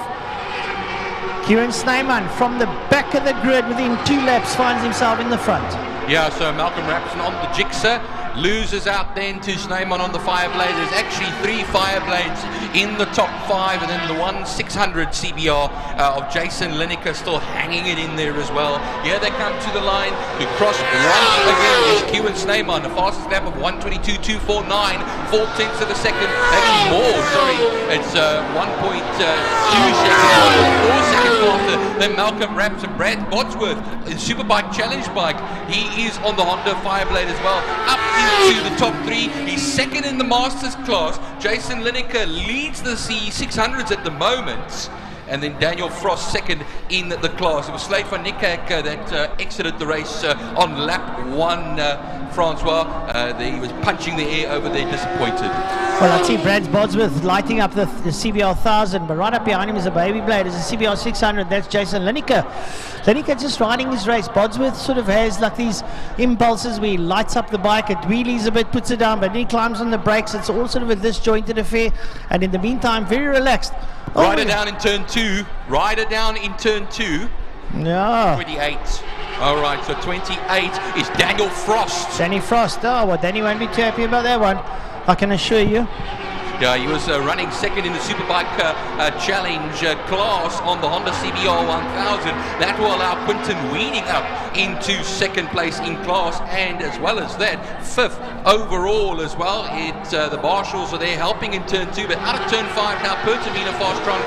Kewan Snyman from the back of the grid within 2 laps finds himself in the front. Yeah, so Malcolm Rapson on the Jigsaw loses out then to Snyman on the Fireblade. There's actually 3 Fireblades in the top 5, and then the 1/600 CBR of Jason Lineker still hanging it in there as well. Here they come to the line to cross once again is Kewan Snyman, the fastest lap of 1:22.249, 4/10 of a second, actually more, sorry, it's 1.2 seconds, 4 seconds faster than Malcolm Rapson. Brad Bosworth, Superbike Challenge bike, he is on the Honda Fireblade as well, up into the top 3. He's second in the Masters class. Jason Lineker leads the C600s at the moment. And then Daniel Frost second in the class. It was Slade van Niekerk that exited the race on lap 1, Francois. He was punching the air over there, disappointed. Well, I see Brad Bosworth lighting up the CBR 1000, but right up behind him is a baby blade. It's a CBR 600. That's Jason Lineker. Lineker just riding his race. Bosworth sort of has like these impulses where he lights up the bike, it wheelies a bit, puts it down, but then he climbs on the brakes. It's all sort of a disjointed affair, and in the meantime, very relaxed. Rider down in turn 2. Rider down in turn 2. Yeah. 28. All right, so 28 is Daniel Frost. Danny Frost. Oh, well, Danny won't be too happy about that one, I can assure you. Yeah, he was running second in the Superbike Challenge class on the Honda CBR 1000. That will allow Quinton Weening up into second place in class, and as well as that, 5th overall as well. The marshals are there helping in turn 2, but out of turn 5 now, Pertamina Fastron.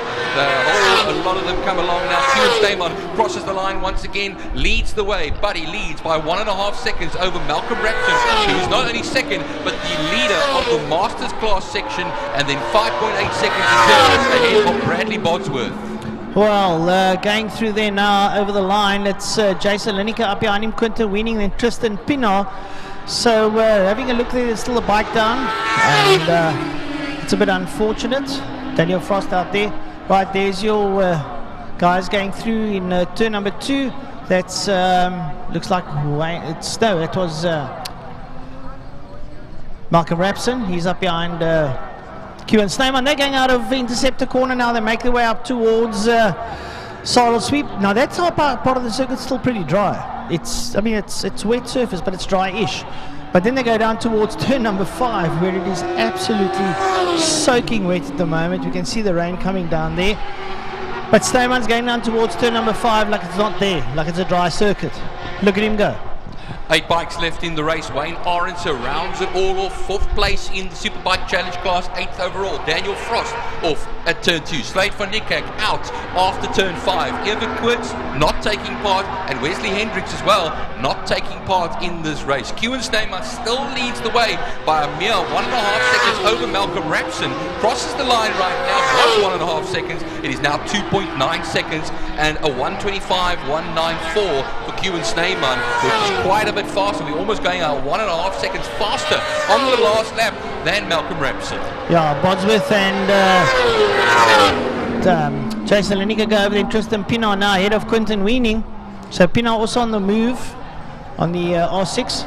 A lot of them come along now. Kewan Snyman crosses the line once again, leads the way, but he leads by 1.5 seconds over Malcolm Rapson, who's not only second, but the leader of the Masters class section, and then 5.8 seconds ahead of Bradley Bosworth. Well, going through there now over the line, it's Jason Lineker up behind him, Quinton Weening, then Tristan Pienaar. So having a look there, there's still a bike down, and it's a bit unfortunate. Daniel Frost out there. Right, there's your guys going through in turn number 2. That's looks like it was Malcolm Rapson. He's up behind Kewan Snyman. They're going out of Interceptor Corner now. They make their way up towards Saddle Sweep. Now that part of the circuit's still pretty dry. It's wet surface, but it's dry-ish. But then they go down towards turn number 5, where it is absolutely soaking wet at the moment. You can see the rain coming down there. But Snyman's going down towards turn number 5 like it's not there, like it's a dry circuit. Look at him go. 8 bikes left in the race. Wayne Orense rounds it all off. 4th place in the Superbike Challenge class, 8th overall. Daniel Frost off at turn 2. Slade van Niekerk out after turn 5. Evan Quirks not taking part, and Wesley Hendricks as well not taking part in this race. Kewan Snyman still leads the way by a mere 1.5 seconds over Malcolm Rapson. Crosses the line right now, was 1.5 seconds. It is now 2.9 seconds and a 1:25.194 for Kewan Snyman, which is quite a bit faster. We're almost going 1.5 seconds faster on the last lap than Malcolm Rapson. Yeah, Bodsworth and Jason Lineker go over there. Tristan Pienaar now ahead of Quinton Weening. So Pienaar also on the move on the R6.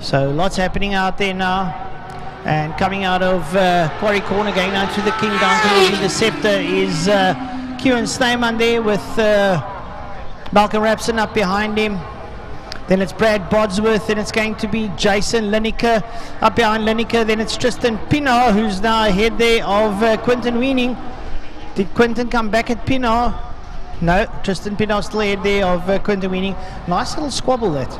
So lots happening out there now. And coming out of Quarry Corner, going down to the King, down towards the Interceptor is Kewan Snyman there with Malcolm Rapson up behind him. Then it's Brad Bodsworth, then it's going to be Jason Lineker up behind Lineker. Then it's Tristan Pienaar, who's now ahead there of Quinton Weening. Did Quinton come back at Pienaar? No, Tristan Pienaar still ahead there of Quinton Weening. Nice little squabble that.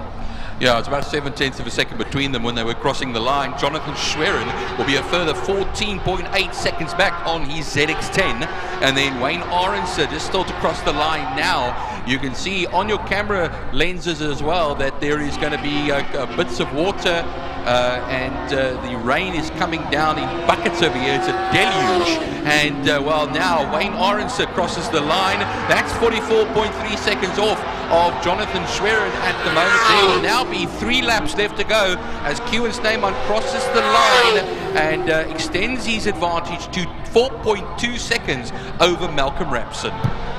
Yeah, it's about 0.7 of a second between them when they were crossing the line. Jonathan Schwerin will be a further 14.8 seconds back on his ZX-10. And then Wayne Aronson just still to cross the line now. You can see on your camera lenses as well that there is going to be bits of water and the rain is coming down in buckets over here. It's a deluge. And well, now Wayne Aronson crosses the line. That's 44.3 seconds off of Jonathan Schwerin at the moment. There will now be 3 laps left to go as Kewan Snyman crosses the line and extends his advantage to 4.2 seconds over Malcolm Rapson.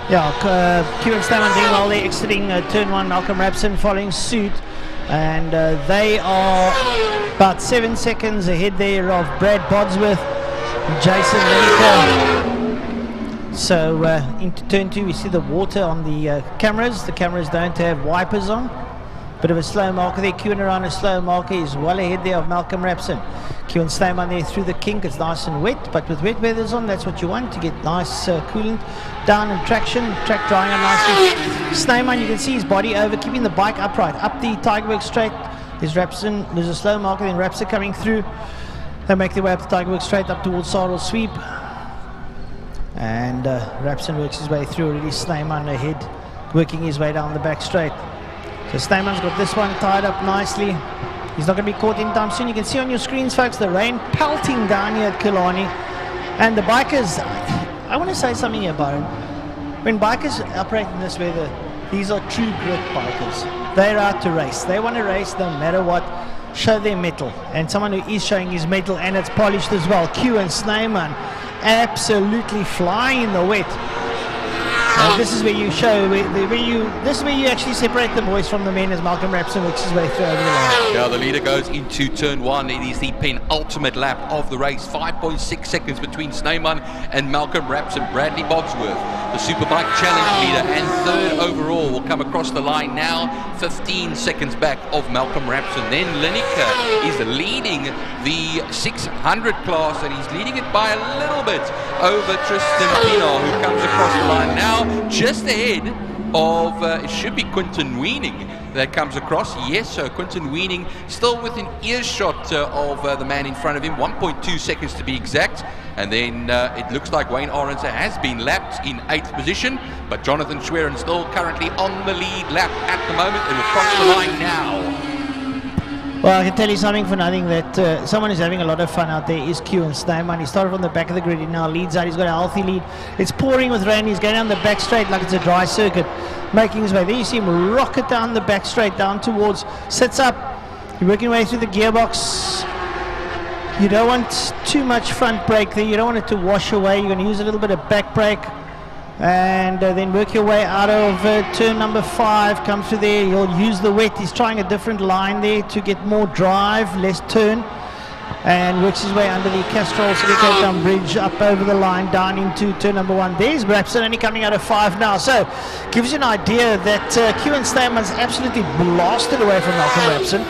Yeah, Kewan Snyman doing well there, exiting turn 1, Malcolm Rapson following suit. And they are about 7 seconds ahead there of Brad Bodsworth and Jason Lineker. So into turn 2 we see the water on the cameras. The cameras don't have wipers on. Bit of a slow marker there. Kewan around a slow marker is well ahead there of Malcolm Rapson. Kewan Snyman there through the kink. It's nice and wet, but with wet weathers on, that's what you want to get nice coolant down and traction, track drying on nicely. Snyman, you can see his body over, keeping the bike upright up the Tigerberg straight. There's Rapson. There's a slow marker, then Rapson coming through. They make their way up the Tigerberg straight up towards Sarl Sweep. And Rapson works his way through already. Snyman ahead, working his way down the back straight. So Snyman's got this one tied up nicely. He's not going to be caught in time soon. You can see on your screens, folks, the rain pelting down here at Killarney. And the bikers, I want to say something here, Byron. When bikers operate in this weather, these are true grit bikers. They're out to race. They want to race no matter what. Show their mettle. And someone who is showing his mettle, and it's polished as well. Kewan Snyman absolutely flying in the wet. This is where you show, this is where you actually separate the boys from the men as Malcolm Rapson works his way through over the line. Yeah, the leader goes into turn 1. It is the penultimate lap of the race. 5.6 seconds between Snyman and Malcolm Rapson. Bradley Bodsworth, the Superbike Challenge leader and 3rd overall, will come across the line now. 15 seconds back of Malcolm Rapson. Then Lineker is leading the 600 class, and he's leading it by a little bit over Tristan Pienaar, who comes across the line now. Just ahead of, it should be Quinton Weening that comes across. Yes, so Quinton Weening still within earshot of the man in front of him, 1.2 seconds to be exact. And then it looks like Wayne Aronson has been lapped in 8th position, but Jonathan Schwerin still currently on the lead lap at the moment and will cross the line now. Well, I can tell you something for nothing, that someone who's having a lot of fun out there is Kewan Snyman. He started from the back of the grid, he now leads out. He's got a healthy lead. It's pouring with rain. He's going down the back straight like it's a dry circuit, making his way. There you see him rocket down the back straight, down towards, sits up. You're working your way through the gearbox. You don't want too much front brake there. You don't want it to wash away. You're going to use a little bit of back brake. And then work your way out of turn number 5, come through there. You'll use the wet. He's trying a different line there to get more drive, less turn, and works his way under the Castrol Cape Town Bridge up over the line down into turn number 1. There's Rapson only coming out of 5 now, so gives you an idea that Kewan Snyman's absolutely blasted away from Malcolm Rapson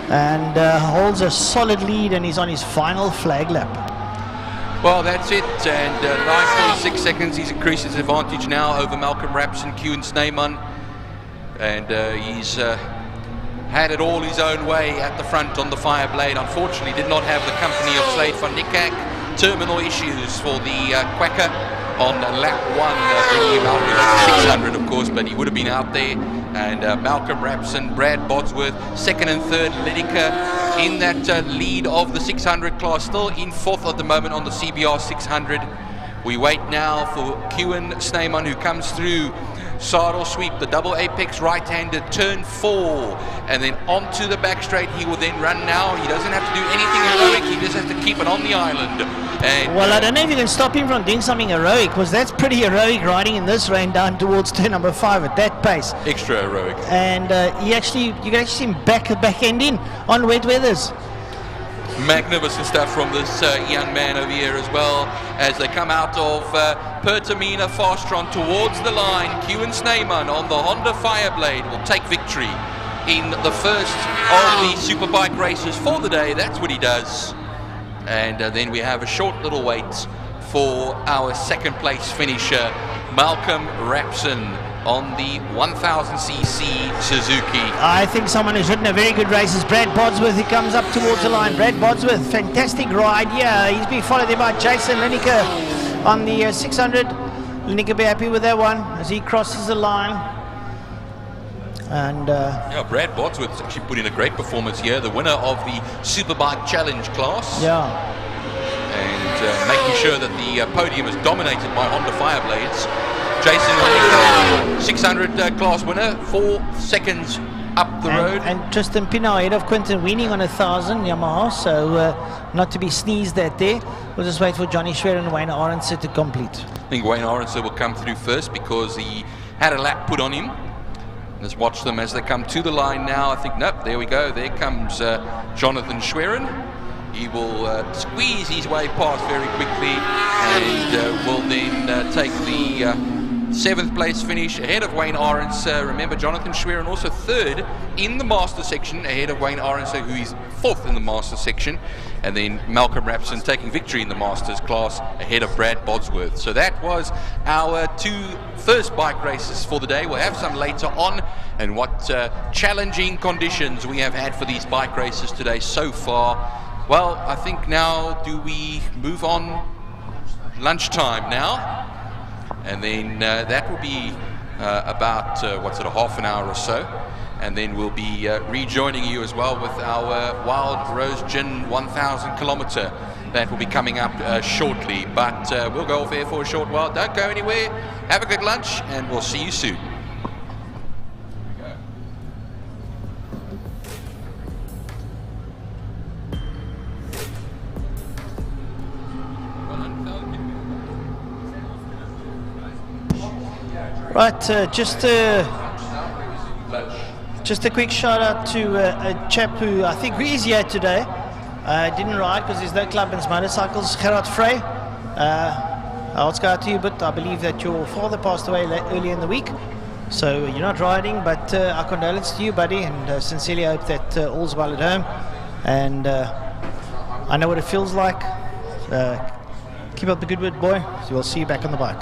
and holds a solid lead, and he's on his final flag lap. Well, that's it, and 9.6 seconds. He's increased his advantage now over Malcolm Rapson, Kewan Snyman, and he's had it all his own way at the front on the Fireblade. Unfortunately, did not have the company of Slade van Niekerk, terminal issues for the Quacker on lap 1, bringing him out with 600 of course, but he would have been out there. And Malcolm Rapson, Brad Bodsworth, second and third, Lineker in that lead of the 600 class, still in fourth at the moment on the CBR 600. We wait now for Kewan Snyman, who comes through. Saddle sweep, the double apex right-handed, turn 4, and then onto the back straight. He will then run now. He doesn't have to do anything heroic, he just has to keep it on the island. And well, I don't know if you can stop him from doing something heroic, because that's pretty heroic riding in this rain down towards turn number 5 at that pace. Extra heroic. And you can actually see him back end in on wet weathers. Magnificent stuff from this young man over here as well, as they come out of Pertamina Fastron towards the line. Kewan Snyman on the Honda Fireblade will take victory in the first of the Superbike races for the day. That's what he does. And then we have a short little wait for our second place finisher, Malcolm Rapson, on the 1000cc Suzuki. I think someone who's ridden a very good race is Brad Bodsworth. He comes up towards the line. Brad Bodsworth, fantastic ride. Yeah, he's being followed there by Jason Lineker on the 600. Lineker be happy with that one as he crosses the line. And yeah, Brad Bodsworth's actually put in a great performance here, the winner of the Superbike Challenge class. Yeah. And making sure that the podium is dominated by Honda Fireblades. Jason Lineker, 600 class winner, 4 seconds up the road. And Tristan Pino ahead of Quinton Weening on 1000 Yamaha, so not to be sneezed at there. We'll just wait for Johnny Schwer and Wayne Arendse to complete. I think Wayne Arendse will come through first because he had a lap put on him. Let's watch them as they come to the line now. I think, nope, there we go. There comes Jonathan Schwerin. He will squeeze his way past very quickly and will then take the 7th place finish ahead of Wayne Arendse. Remember, Jonathan Schwerin also 3rd in the master section ahead of Wayne Arendse, who is 4th in the master section. And then Malcolm Rapson taking victory in the masters class ahead of Brad Bodsworth. So that was our 2 first bike races for the day. We'll have some later on, and what challenging conditions we have had for these bike races today so far. Well, I think now, do we move on lunchtime now? And then that will be about, a half an hour or so. And then we'll be rejoining you as well with our Wild Rose Gin 1000 kilometer. That will be coming up shortly. But we'll go off air for a short while. Don't go anywhere. Have a good lunch, and we'll see you soon. Right, just a quick shout out to a chap who I think is here today. Didn't ride because there's no Clubman's motorcycles. Gerard Frey. I'll go to you, but I believe that your father passed away early in the week. So you're not riding, but our condolences to you, buddy, and sincerely hope that all's well at home. And I know what it feels like. Keep up the good work, boy. So we'll see you back on the bike.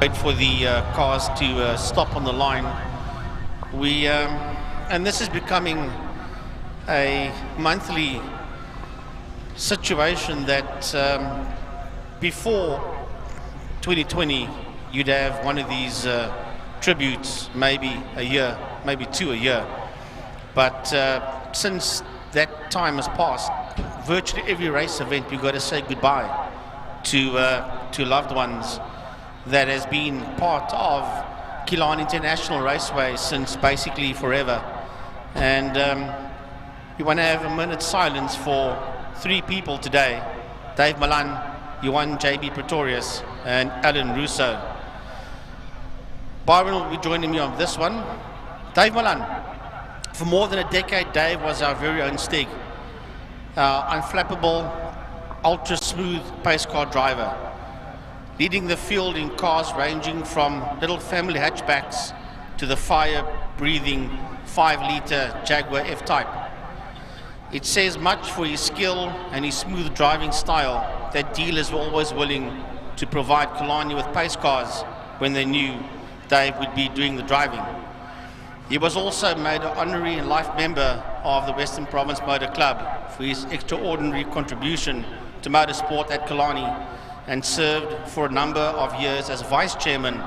wait for the cars to stop on the line. And this is becoming a monthly situation that before 2020 you'd have one of these tributes maybe a year, maybe two a year. But since that time has passed, virtually every race event you've got to say goodbye to loved ones that has been part of Killarney International Raceway since basically forever. And we want to have a minute's silence for three people today: Dave Milan, Johan JB Pretorius, and Alan Russo. Byron will be joining me on this one. Dave Milan. For more than a decade, Dave was our very own Stig, unflappable, ultra smooth pace car driver, leading the field in cars ranging from little family hatchbacks to the fire-breathing 5-litre Jaguar F-Type. It says much for his skill and his smooth driving style that dealers were always willing to provide Killarney with pace cars when they knew Dave would be doing the driving. He was also made an honorary and life member of the Western Province Motor Club for his extraordinary contribution to motorsport at Killarney, and served for a number of years as vice chairman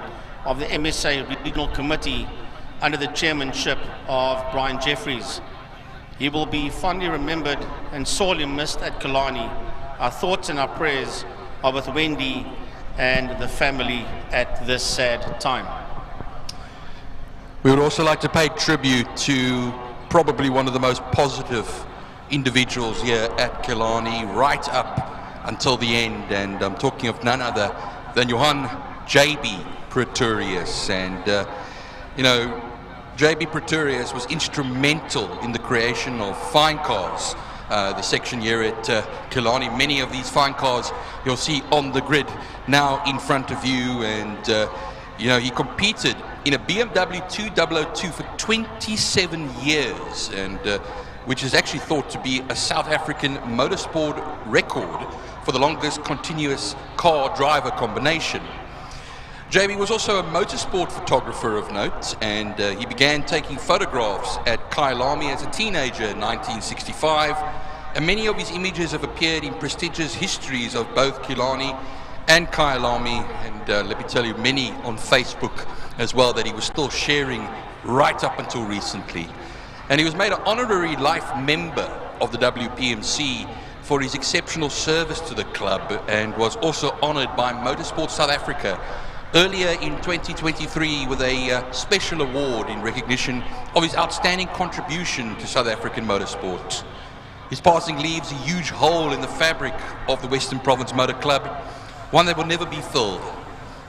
of the MSA Regional Committee under the chairmanship of Brian Jeffries. He will be fondly remembered and sorely missed at Killarney. Our thoughts and our prayers are with Wendy and the family at this sad time. We would also like to pay tribute to probably one of the most positive individuals here at Killarney, right up until the end, and I'm talking of none other than Johan JB Pretorius. And you know, JB Pretorius was instrumental in the creation of fine cars, the section here at Killarney. Many of these fine cars you'll see on the grid now in front of you, and you know, he competed in a BMW 2002 for 27 years, and which is actually thought to be a South African motorsport record for the longest continuous car driver combination. JB was also a motorsport photographer of note, and he began taking photographs at Killarney as a teenager in 1965, and many of his images have appeared in prestigious histories of both Killarney and Killarney, and let me tell you, many on Facebook as well that he was still sharing right up until recently. And he was made an honorary life member of the WPMC for his exceptional service to the club, and was also honored by Motorsport South Africa earlier in 2023 with a special award in recognition of his outstanding contribution to South African motorsport. His passing leaves a huge hole in the fabric of the Western Province Motor Club, one that will never be filled.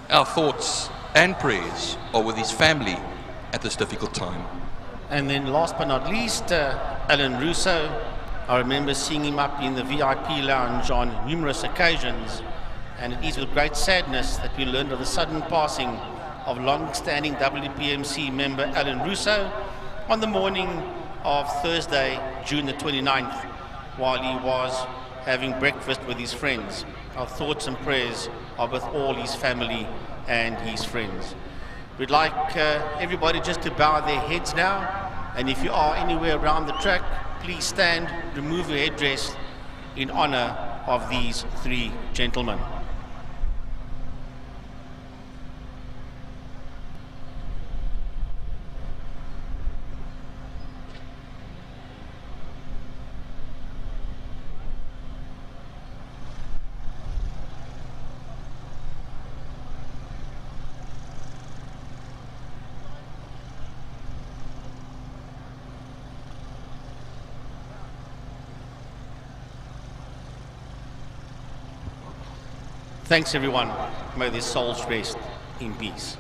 Our thoughts and prayers are with his family at this difficult time. And then last but not least, Alan Russo. I remember seeing him up in the VIP lounge on numerous occasions, and it is with great sadness that we learned of the sudden passing of long-standing WPMC member Alan Russo on the morning of Thursday, June the 29th, while he was having breakfast with his friends. Our thoughts and prayers are with all his family and his friends. We'd like everybody just to bow their heads now, and if you are anywhere around the track, please stand, remove your headdress in honor of these three gentlemen. Thanks everyone. May their souls rest in peace.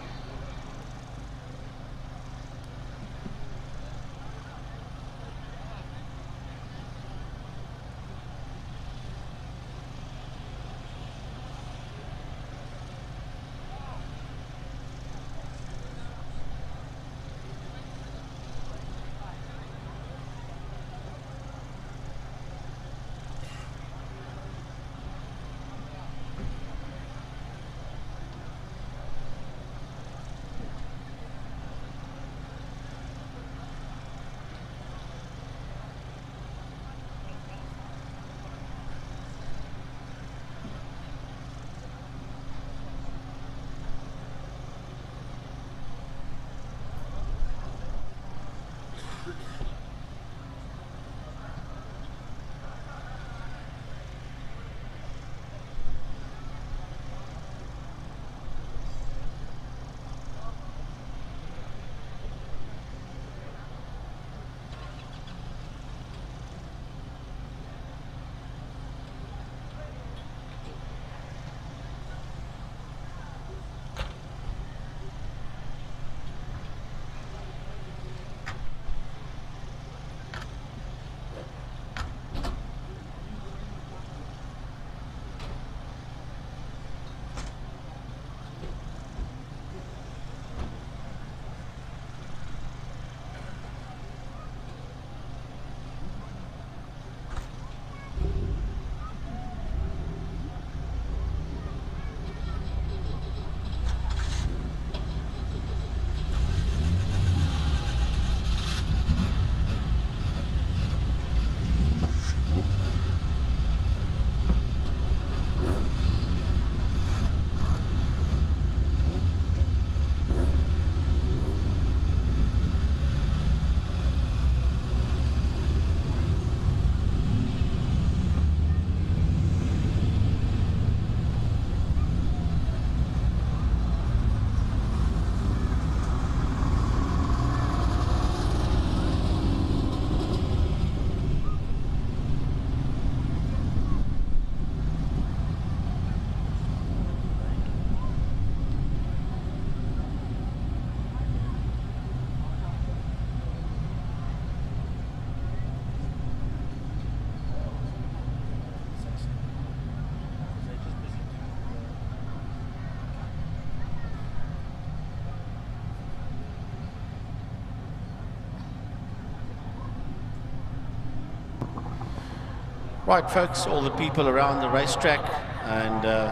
Right, folks, all the people around the racetrack, and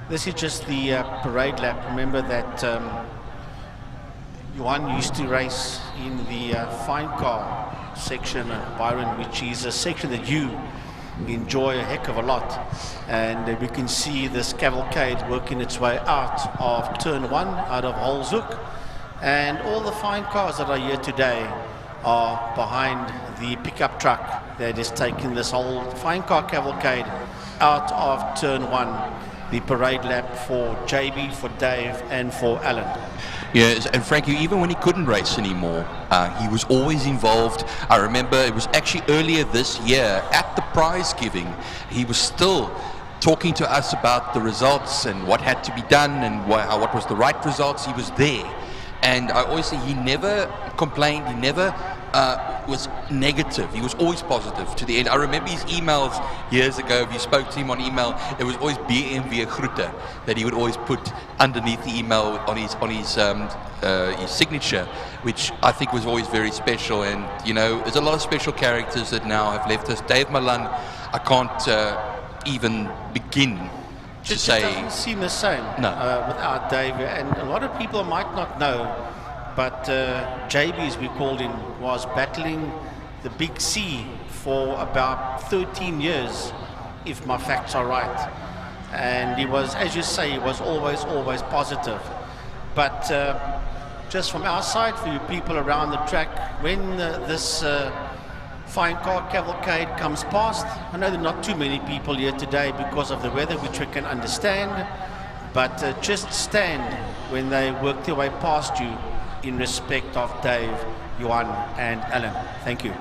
this is just the parade lap. Remember that Johan used to race in the fine car section, Byron, which is a section that you enjoy a heck of a lot. And we can see this cavalcade working its way out of turn 1, out of Holzhoek. And all the fine cars that are here today are behind the pickup truck that is taking this whole fine car cavalcade out of turn 1, the parade lap for JB, for Dave, and for Alan. Yes, and Frankie, even when he couldn't race anymore, he was always involved. I remember it was actually earlier this year at the prize giving, he was still talking to us about the results and what had to be done and what was the right results. He was there. And I always say he never complained, he never was negative. He was always positive to the end. I remember his emails years ago. If you spoke to him on email, it was always BMW groete that he would always put underneath the email on his signature, which I think was always very special. And you know, there's a lot of special characters that now have left us. Dave Malan, I can't even begin to say. It doesn't seem the same without Dave. And a lot of people might not know, but JB, as we called him, was battling the Big C for about 13 years, if my facts are right. And he was, as you say, he was always positive. But just from our side, for you people around the track, when this fine car cavalcade comes past, I know there are not too many people here today because of the weather, which we can understand, but just stand when they work their way past you in respect of Dave, Johan, and Alan. Thank you.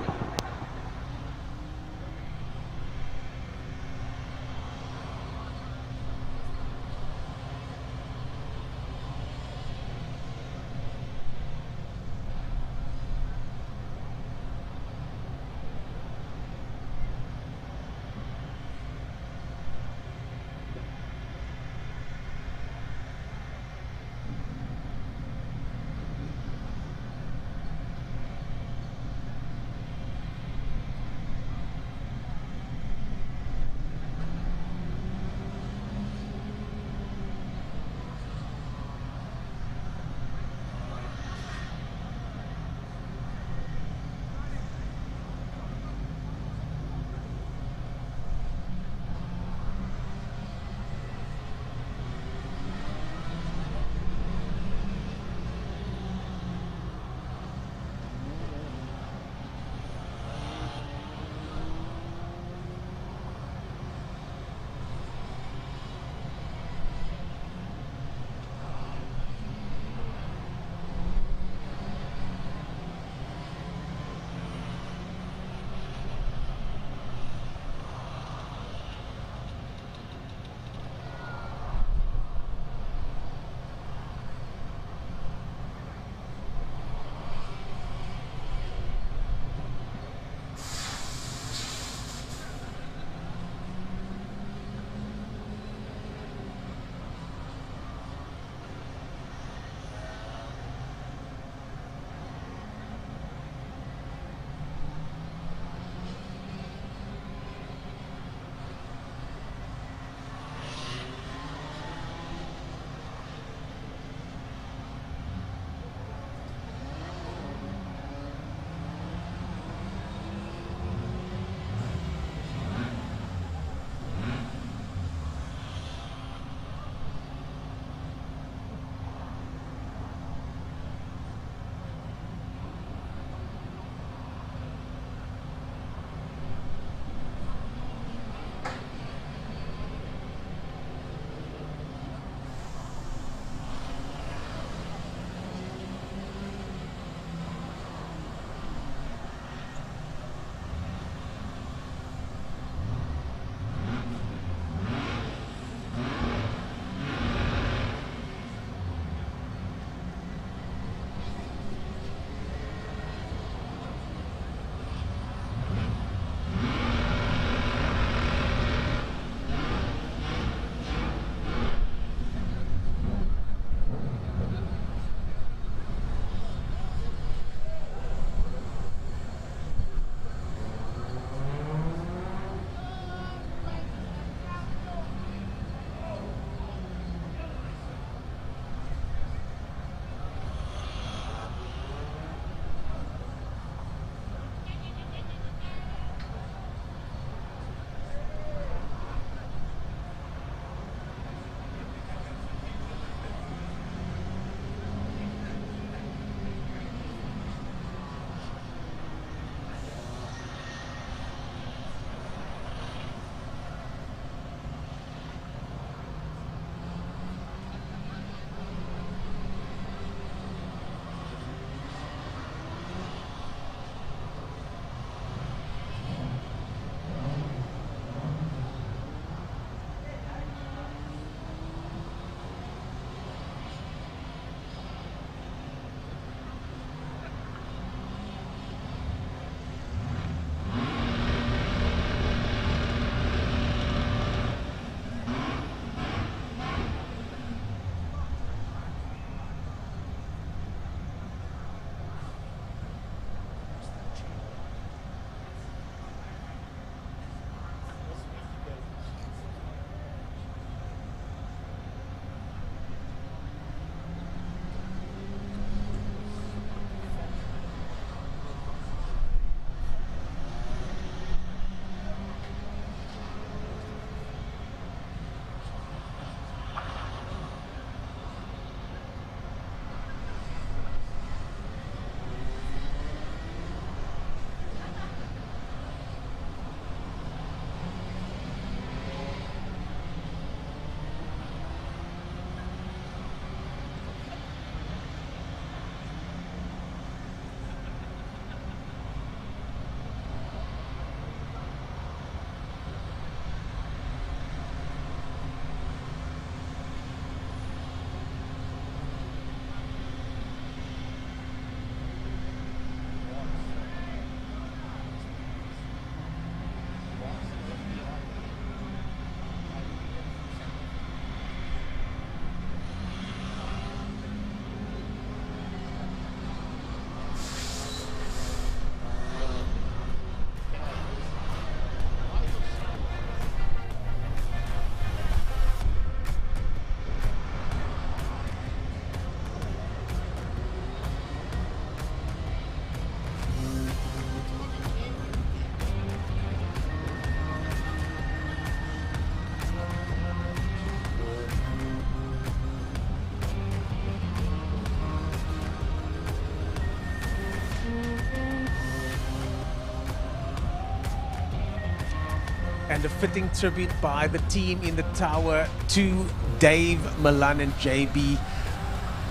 and a fitting tribute by the team in the tower to Dave, Milan, and JB.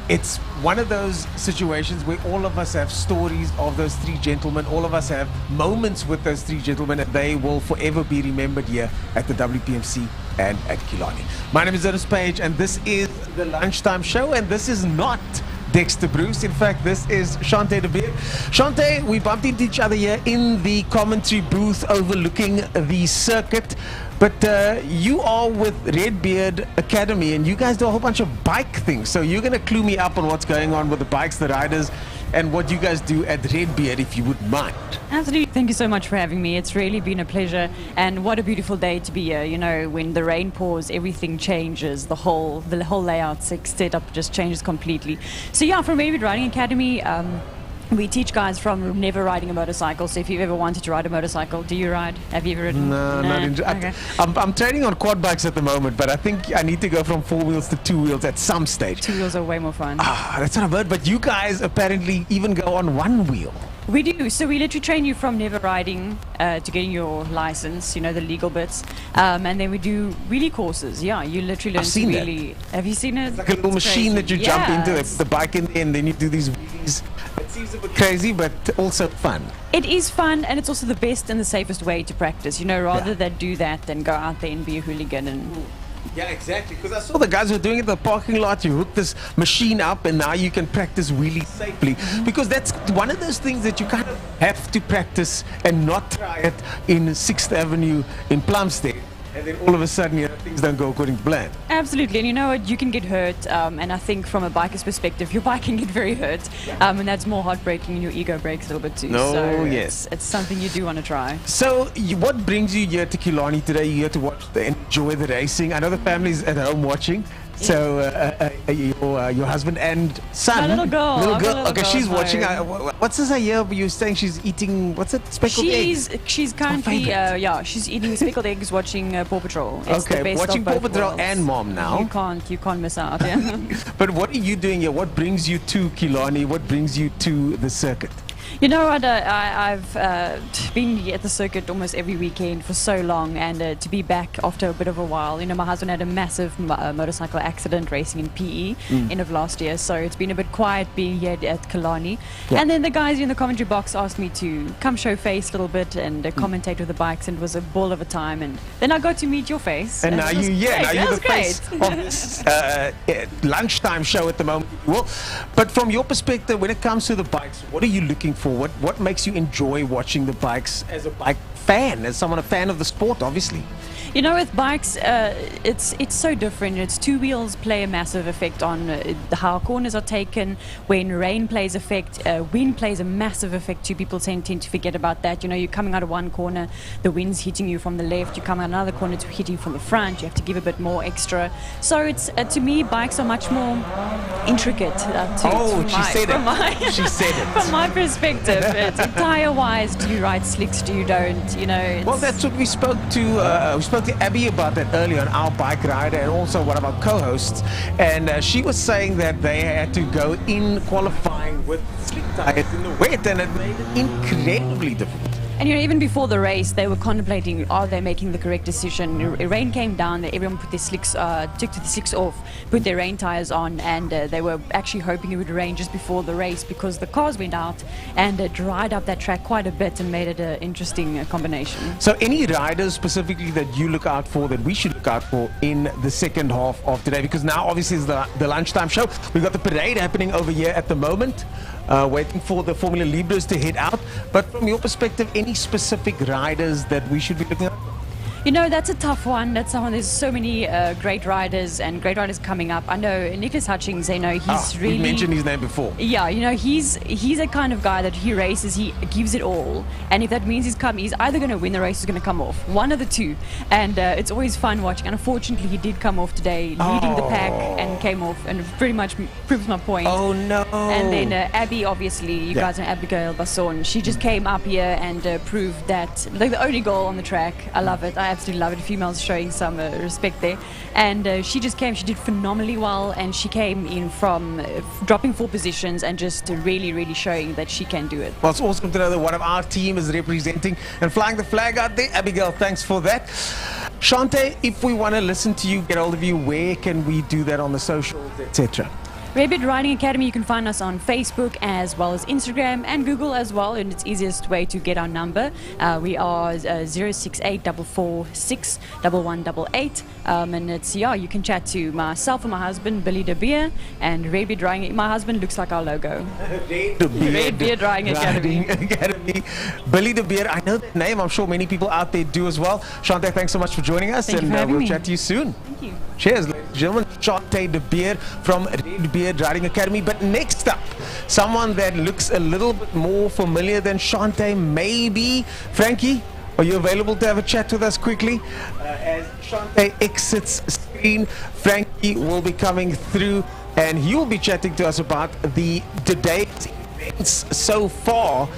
It's one of those situations where all of us have stories of those three gentlemen. All of us have moments with those three gentlemen, and they will forever be remembered here at the WPMC and at Killarney. My name is Ernest Page, and this is the Lunchtime Show, and this is not Dexter Bruce. In fact, this is Shante de Beer. Shante, we bumped into each other here in the commentary booth overlooking the circuit. But you are with Redbeard Academy, and you guys do a whole bunch of bike things. So you're going to clue me up on what's going on with the bikes, the riders, and what you guys do at Redbeard, if you would mind. Absolutely. Thank you so much for having me. It's really been a pleasure, and what a beautiful day to be here. You know, when the rain pours, everything changes. The whole layout setup just changes completely. So yeah, from Redbeard Riding Academy, we teach guys from never riding a motorcycle. So if you've ever wanted to ride a motorcycle, do you ride? Have you ever ridden? No, not Okay. I'm training on quad bikes at the moment, but I think I need to go from 4 wheels to 2 wheels at some stage. 2 wheels are way more fun. That's not a word, but you guys apparently even go on 1 wheel. We do. So we literally train you from never riding to getting your license, you know, the legal bits. And then we do wheelie courses. Yeah, you literally learn I've seen to wheelie. Have you seen it? It's like a little machine that you jump into, the bike in, and then you do these wheelies. It seems a bit crazy, but also fun. It is fun, and it's also the best and the safest way to practice. You know, rather than do that than go out there and be a hooligan and... Yeah, exactly. Because I saw the guys were doing it in the parking lot. You hook this machine up, and now you can practice wheelies safely. Because that's one of those things that you kind of have to practice and not try it in 6th Avenue in Plumstead. And then all of a sudden, you know, things don't go according to plan. Absolutely, and you know what, you can get hurt, and I think from a biker's perspective, your bike can get very hurt, and that's more heartbreaking, and your ego breaks a little bit too. No, so yes. It's something you do want to try. So, what brings you here to Killarney today? You here to watch and enjoy the racing. I know the family's at home watching. So your husband and son, my little girl, okay, she's watching. What's this I hear you saying? She's eating, what's it, speckled eggs? She's currently she's eating speckled eggs, watching Paw Patrol. It's the okay, best watching of Paw both Patrol worlds. and mom now. You can't miss out. Yeah. But what are you doing here? What brings you to Killarney? What brings you to the circuit? You know what, I've been at the circuit almost every weekend for so long, and to be back after a bit of a while. You know, my husband had a massive motorcycle accident racing in PE end of last year, so it's been a bit quiet being here at Killarney. Yeah. And then the guys in the commentary box asked me to come show face a little bit and commentate with the bikes, and it was a ball of a time. And then I got to meet your face. And now you're the great. face of this lunchtime show at the moment. Well, but from your perspective, when it comes to the bikes, what are you looking for? What makes you enjoy watching the bikes as a bike fan, as someone a fan of the sport, obviously? You know, with bikes, it's so different. It's two wheels play a massive effect on how corners are taken. When rain plays effect, wind plays a massive effect too. People tend to forget about that. You know, you're coming out of one corner, the wind's hitting you from the left. You come out another corner, it's hitting from the front. You have to give a bit more extra. So it's to me, bikes are much more intricate. She said it. From my perspective, tire-wise, do you ride slicks? Do you don't? You know. Well, that's what we spoke to Abby about that earlier on, our bike rider, and also one of our co-hosts, and she was saying that they had to go in qualifying with slick tires in the wet, and it made it incredibly difficult. And you know, even before the race, they were contemplating, are they making the correct decision? Rain came down, everyone put their slicks, took the slicks off, put their rain tires on, and they were actually hoping it would rain just before the race because the cars went out and dried up that track quite a bit and made it an interesting combination. So any riders specifically that you look out for, that we should look out for in the second half of today? Because now obviously it's the lunchtime show. We've got the parade happening over here at the moment, waiting for the Formula Libres to head out. But from your perspective, any specific riders that we should be looking at? You know, that's a tough one. There's so many great riders and great riders coming up. I know Nicholas Hutchings, you know, he's really... We mentioned his name before. Yeah, you know, he's a kind of guy that he races, he gives it all. And if that means he's either going to win the race or he's going to come off. One of the two. And it's always fun watching. And unfortunately, he did come off today, leading the pack, and came off and pretty much proves my point. Oh, no. And then Abby, obviously, you guys know Abigail Basson. She just came up here and proved that, like, the only goal on the track. I love it. I absolutely love it. Females showing some respect there. And she just came, she did phenomenally well, and she came in from dropping 4 positions and just really, really showing that she can do it. Well, it's awesome to know that one of our team is representing and flying the flag out there. Abigail, thanks for that. Shante, if we want to listen to you, get hold of you, where can we do that on the socials, etc.? Rabbit Riding Academy, you can find us on Facebook as well as Instagram and Google as well, and it's easiest way to get our number. We are 06844611188, and it's, you can chat to myself and my husband, Billy De Beer, and Rabbit Riding. My husband looks like our logo. Red Beard Riding Academy. Billy De Beer, I know that name. I'm sure many people out there do as well. Shante, thanks so much for joining us, and we'll chat to you soon. Thank you. Cheers, ladies and gentlemen. Shante De Beer from Red Beard Riding Academy. But next up, someone that looks a little bit more familiar than Shante, maybe. Frankie, are you available to have a chat with us quickly? As Shante exits screen, Frankie will be coming through, and he will be chatting to us about today's events so far.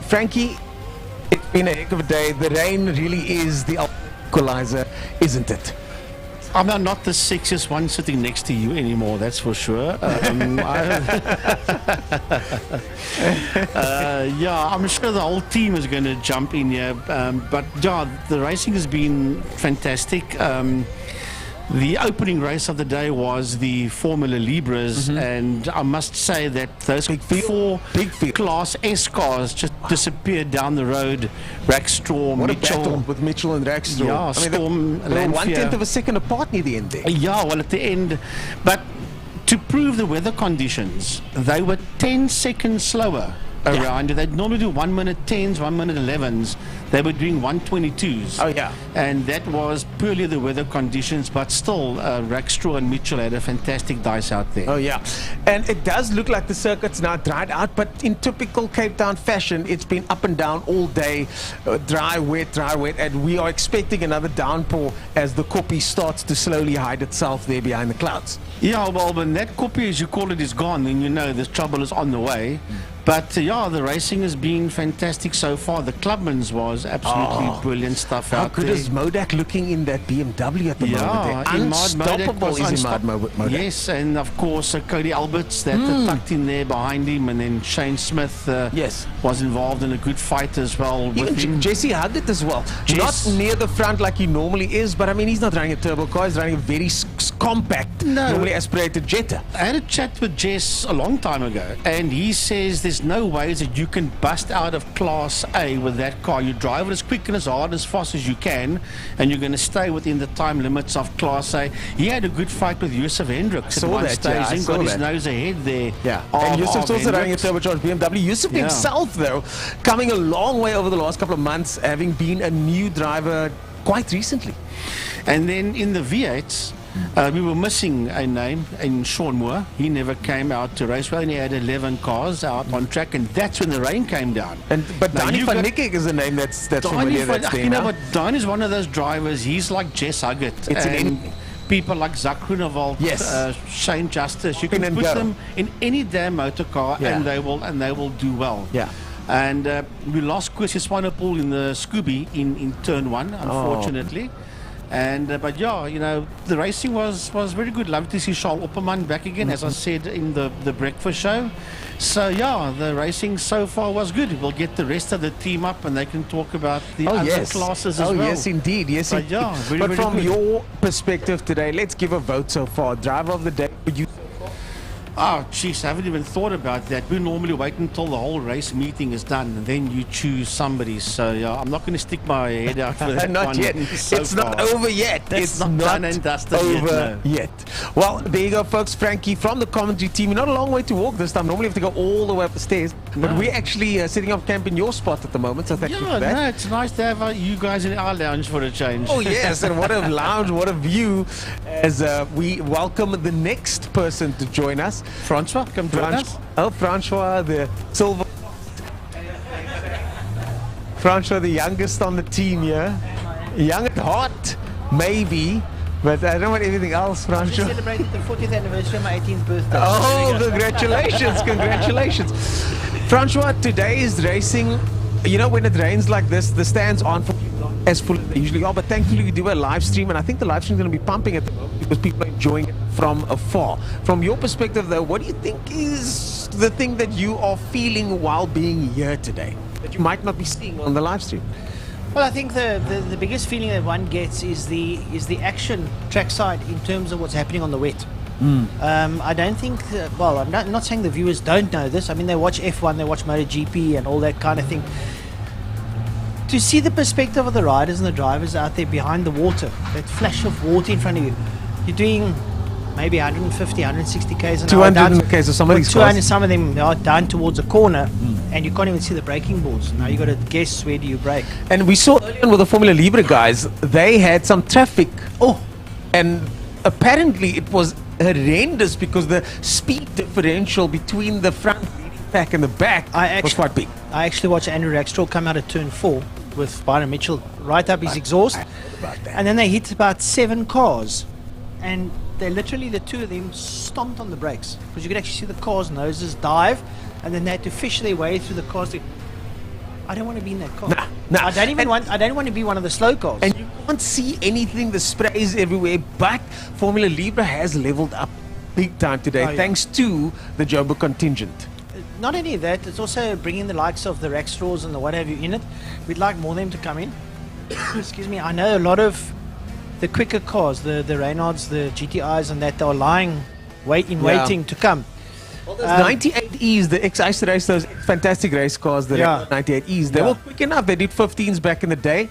Frankie, it's been a heck of a day. The rain really is the equalizer, isn't it? I'm not the sexiest one sitting next to you anymore, that's for sure. Yeah, I'm sure the whole team is going to jump in here. But yeah, the racing has been fantastic. The opening race of the day was the Formula Libras, and I must say that those 4 big Class S cars just disappeared down the road. Rackstraw, what Mitchell. a battle with Mitchell and Rackstraw. Yeah, Storm, they were 1/10 of a second apart near the end there. Yeah, well, at the end. But to prove the weather conditions, they were 10 seconds slower around. They'd normally do 1 minute 10s, 1 minute 11s. They were doing 1:22s. Oh, yeah. And that was purely the weather conditions, but still, Rackstraw and Mitchell had a fantastic dice out there. Oh, yeah. And it does look like the circuit's now dried out, but in typical Cape Town fashion, it's been up and down all day, dry, wet, and we are expecting another downpour as the koppie starts to slowly hide itself there behind the clouds. Yeah, well, when that koppie, as you call it, is gone, then you know this trouble is on the way. But yeah, the racing has been fantastic so far. The Clubman's was absolutely brilliant stuff out there. How good is Modak looking in that BMW at the moment? Unstoppable is Imad Modak. Yes, and of course Cody Alberts that tucked in there behind him, and then Shane Smith was involved in a good fight as well. Even Jesse Huggett as well. Not near the front like he normally is, but I mean, he's not running a turbo car, he's running a very compact, normally aspirated Jetta. I had a chat with Jess a long time ago, and he says there's no ways that you can bust out of Class A with that car. You drive it as quick and as hard, as fast as you can, and you're going to stay within the time limits of Class A. He had a good fight with Yusuf Hendricks at one stage. He got his nose ahead there. Yeah, and Yusuf's also running a turbocharged BMW. Yusuf himself, though, coming a long way over the last couple of months, having been a new driver quite recently. And then in the V8s, we were missing a name in Sean Moore. He never came out to Raceway, and he had 11 cars out on track, and that's when the rain came down. But Donnie van Niekerk is a name that's familiar. You know what? Donnie is one of those drivers. He's like Jess Huggett. People like Zach Groenewald, Shane Justice. You can put them in any damn motor car, and they will do well. Yeah. And we lost Kwesi Swanepoel in the Scooby in turn 1, unfortunately. And but yeah, you know, the racing was very good. Love to see Charles Opperman back again, as I said in the breakfast show. So yeah, the racing so far was good. We'll get the rest of the team up, and they can talk about the other classes as well. Oh yes, indeed, yes. But yeah, but from your perspective today, let's give a vote so far. Driver of the day for you. Oh, jeez, I haven't even thought about that. We normally wait until the whole race meeting is done, and then you choose somebody. So, yeah, I'm not going to stick my head out for that Not one. yet. It's not over yet. It's not done and dusted yet. Well, there you go, folks. Frankie from the commentary team. Not a long way to walk this time. Normally, you have to go all the way up the stairs. But we're actually setting up camp in your spot at the moment, so thank you for that. No, it's nice to have you guys in our lounge for a change. Oh, yes, and what a lounge, what a view, as we welcome the next person to join us. Francois, come join us. Oh, Francois, the silver. Francois, the youngest on the team here. Young at heart, maybe. But I don't know anything else, Francois. I just celebrated the 40th anniversary of my 18th birthday. Oh, congratulations, congratulations. Francois, today is racing. You know, when it rains like this, the stands aren't for as full as they usually are, but thankfully we do a live stream, and I think the live stream is going to be pumping at the moment because people are enjoying it from afar. From your perspective though, what do you think is the thing that you are feeling while being here today that you might not be seeing on the live stream? Well, I think the biggest feeling that one gets is the action trackside in terms of what's happening on the wet. I don't think, well, I'm not saying the viewers don't know this. I mean, they watch F1, they watch MotoGP and all that kind of thing. To see the perspective of the riders and the drivers out there behind the water, that flash of water in front of you, you're doing maybe 150, 160 k's an hour. 200 in the case of some of these 200, cars. some of them are down towards a corner, and you can't even see the braking boards. Now you got to guess where do you brake. And we saw earlier on with the Formula Libre guys, they had some traffic. And apparently it was horrendous because the speed differential between the front leading pack and the back was quite big. I actually watched Andrew Rackstraw come out of turn 4 with Byron Mitchell right up his exhaust, and then they hit about 7 cars, and they literally, the two of them, stomped on the brakes because you could actually see the cars' noses dive, and then they had to fish their way through the cars. I don't want to be in that car. I don't even want. I don't want to be one of the slow cars. And you can't see anything. The spray is everywhere. But Formula Libre has leveled up big time today, thanks to the Joburg contingent. Not only that, it's also bringing the likes of the Rackstraws and the what have you in it. We'd like more of them to come in. Excuse me. I know a lot of the quicker cars, the Reynolds, the GTIs, and that are lying, waiting to come. Well, those 98Es, I used to race those fantastic race cars, the 98Es. They were quick enough. They did 15s back in the day.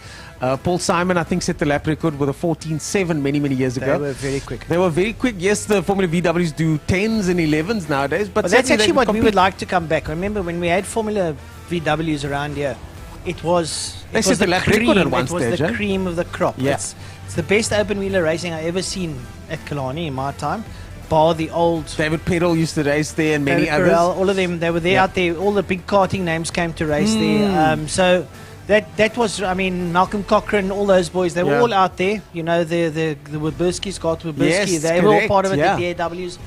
Paul Simon, I think, set the lap record with a 14.7 many years ago. They were very quick. They were very quick. Yes, the Formula VWs do 10s and 11s nowadays. But that's actually what we would like to come back. Remember when we had Formula VWs around here, it was the lap record at one stage. It was the cream of the crop. Yeah. It's the best open wheeler racing I've ever seen at Killarney in my time. Bar the old David Peddle used to race there, and many others. All of them, they were there out there. All the big karting names came to race there. So that was, I mean, Malcolm Cochran, all those boys, they were all out there. You know, the Werberski, Scott Werberski, they were all part of it, the DAWs.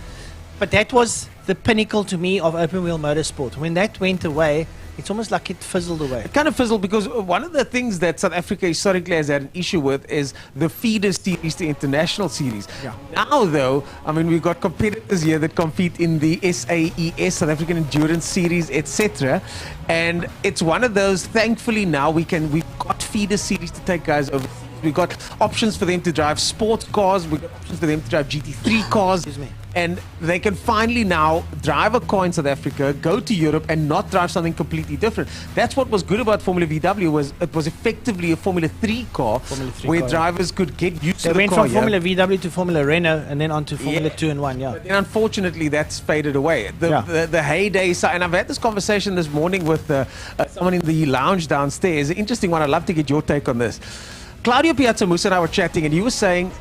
But that was the pinnacle to me of open wheel motorsport. When that went away, it's almost like it fizzled away. It kind of fizzled because one of the things that South Africa historically has had an issue with is the feeder series, the international series. Now, though, I mean, we've got competitors here that compete in the SAES, South African Endurance Series, etc. And it's one of those, thankfully now we've got feeder series to take guys over. We've got options for them to drive sports cars. We've got options for them to drive GT3 cars. And they can finally now drive a car in South Africa, go to Europe, and not drive something completely different. That's what was good about Formula VW, was it was effectively a Formula 3 car, where drivers could get used to the car. They went from Formula VW to Formula Renault, and then on to Formula 2 and 1, But then unfortunately, that's faded away. The heyday, and I've had this conversation this morning with someone in the lounge downstairs. An interesting one. I'd love to get your take on this. Claudio Piazzamusa and I were chatting, and he was saying,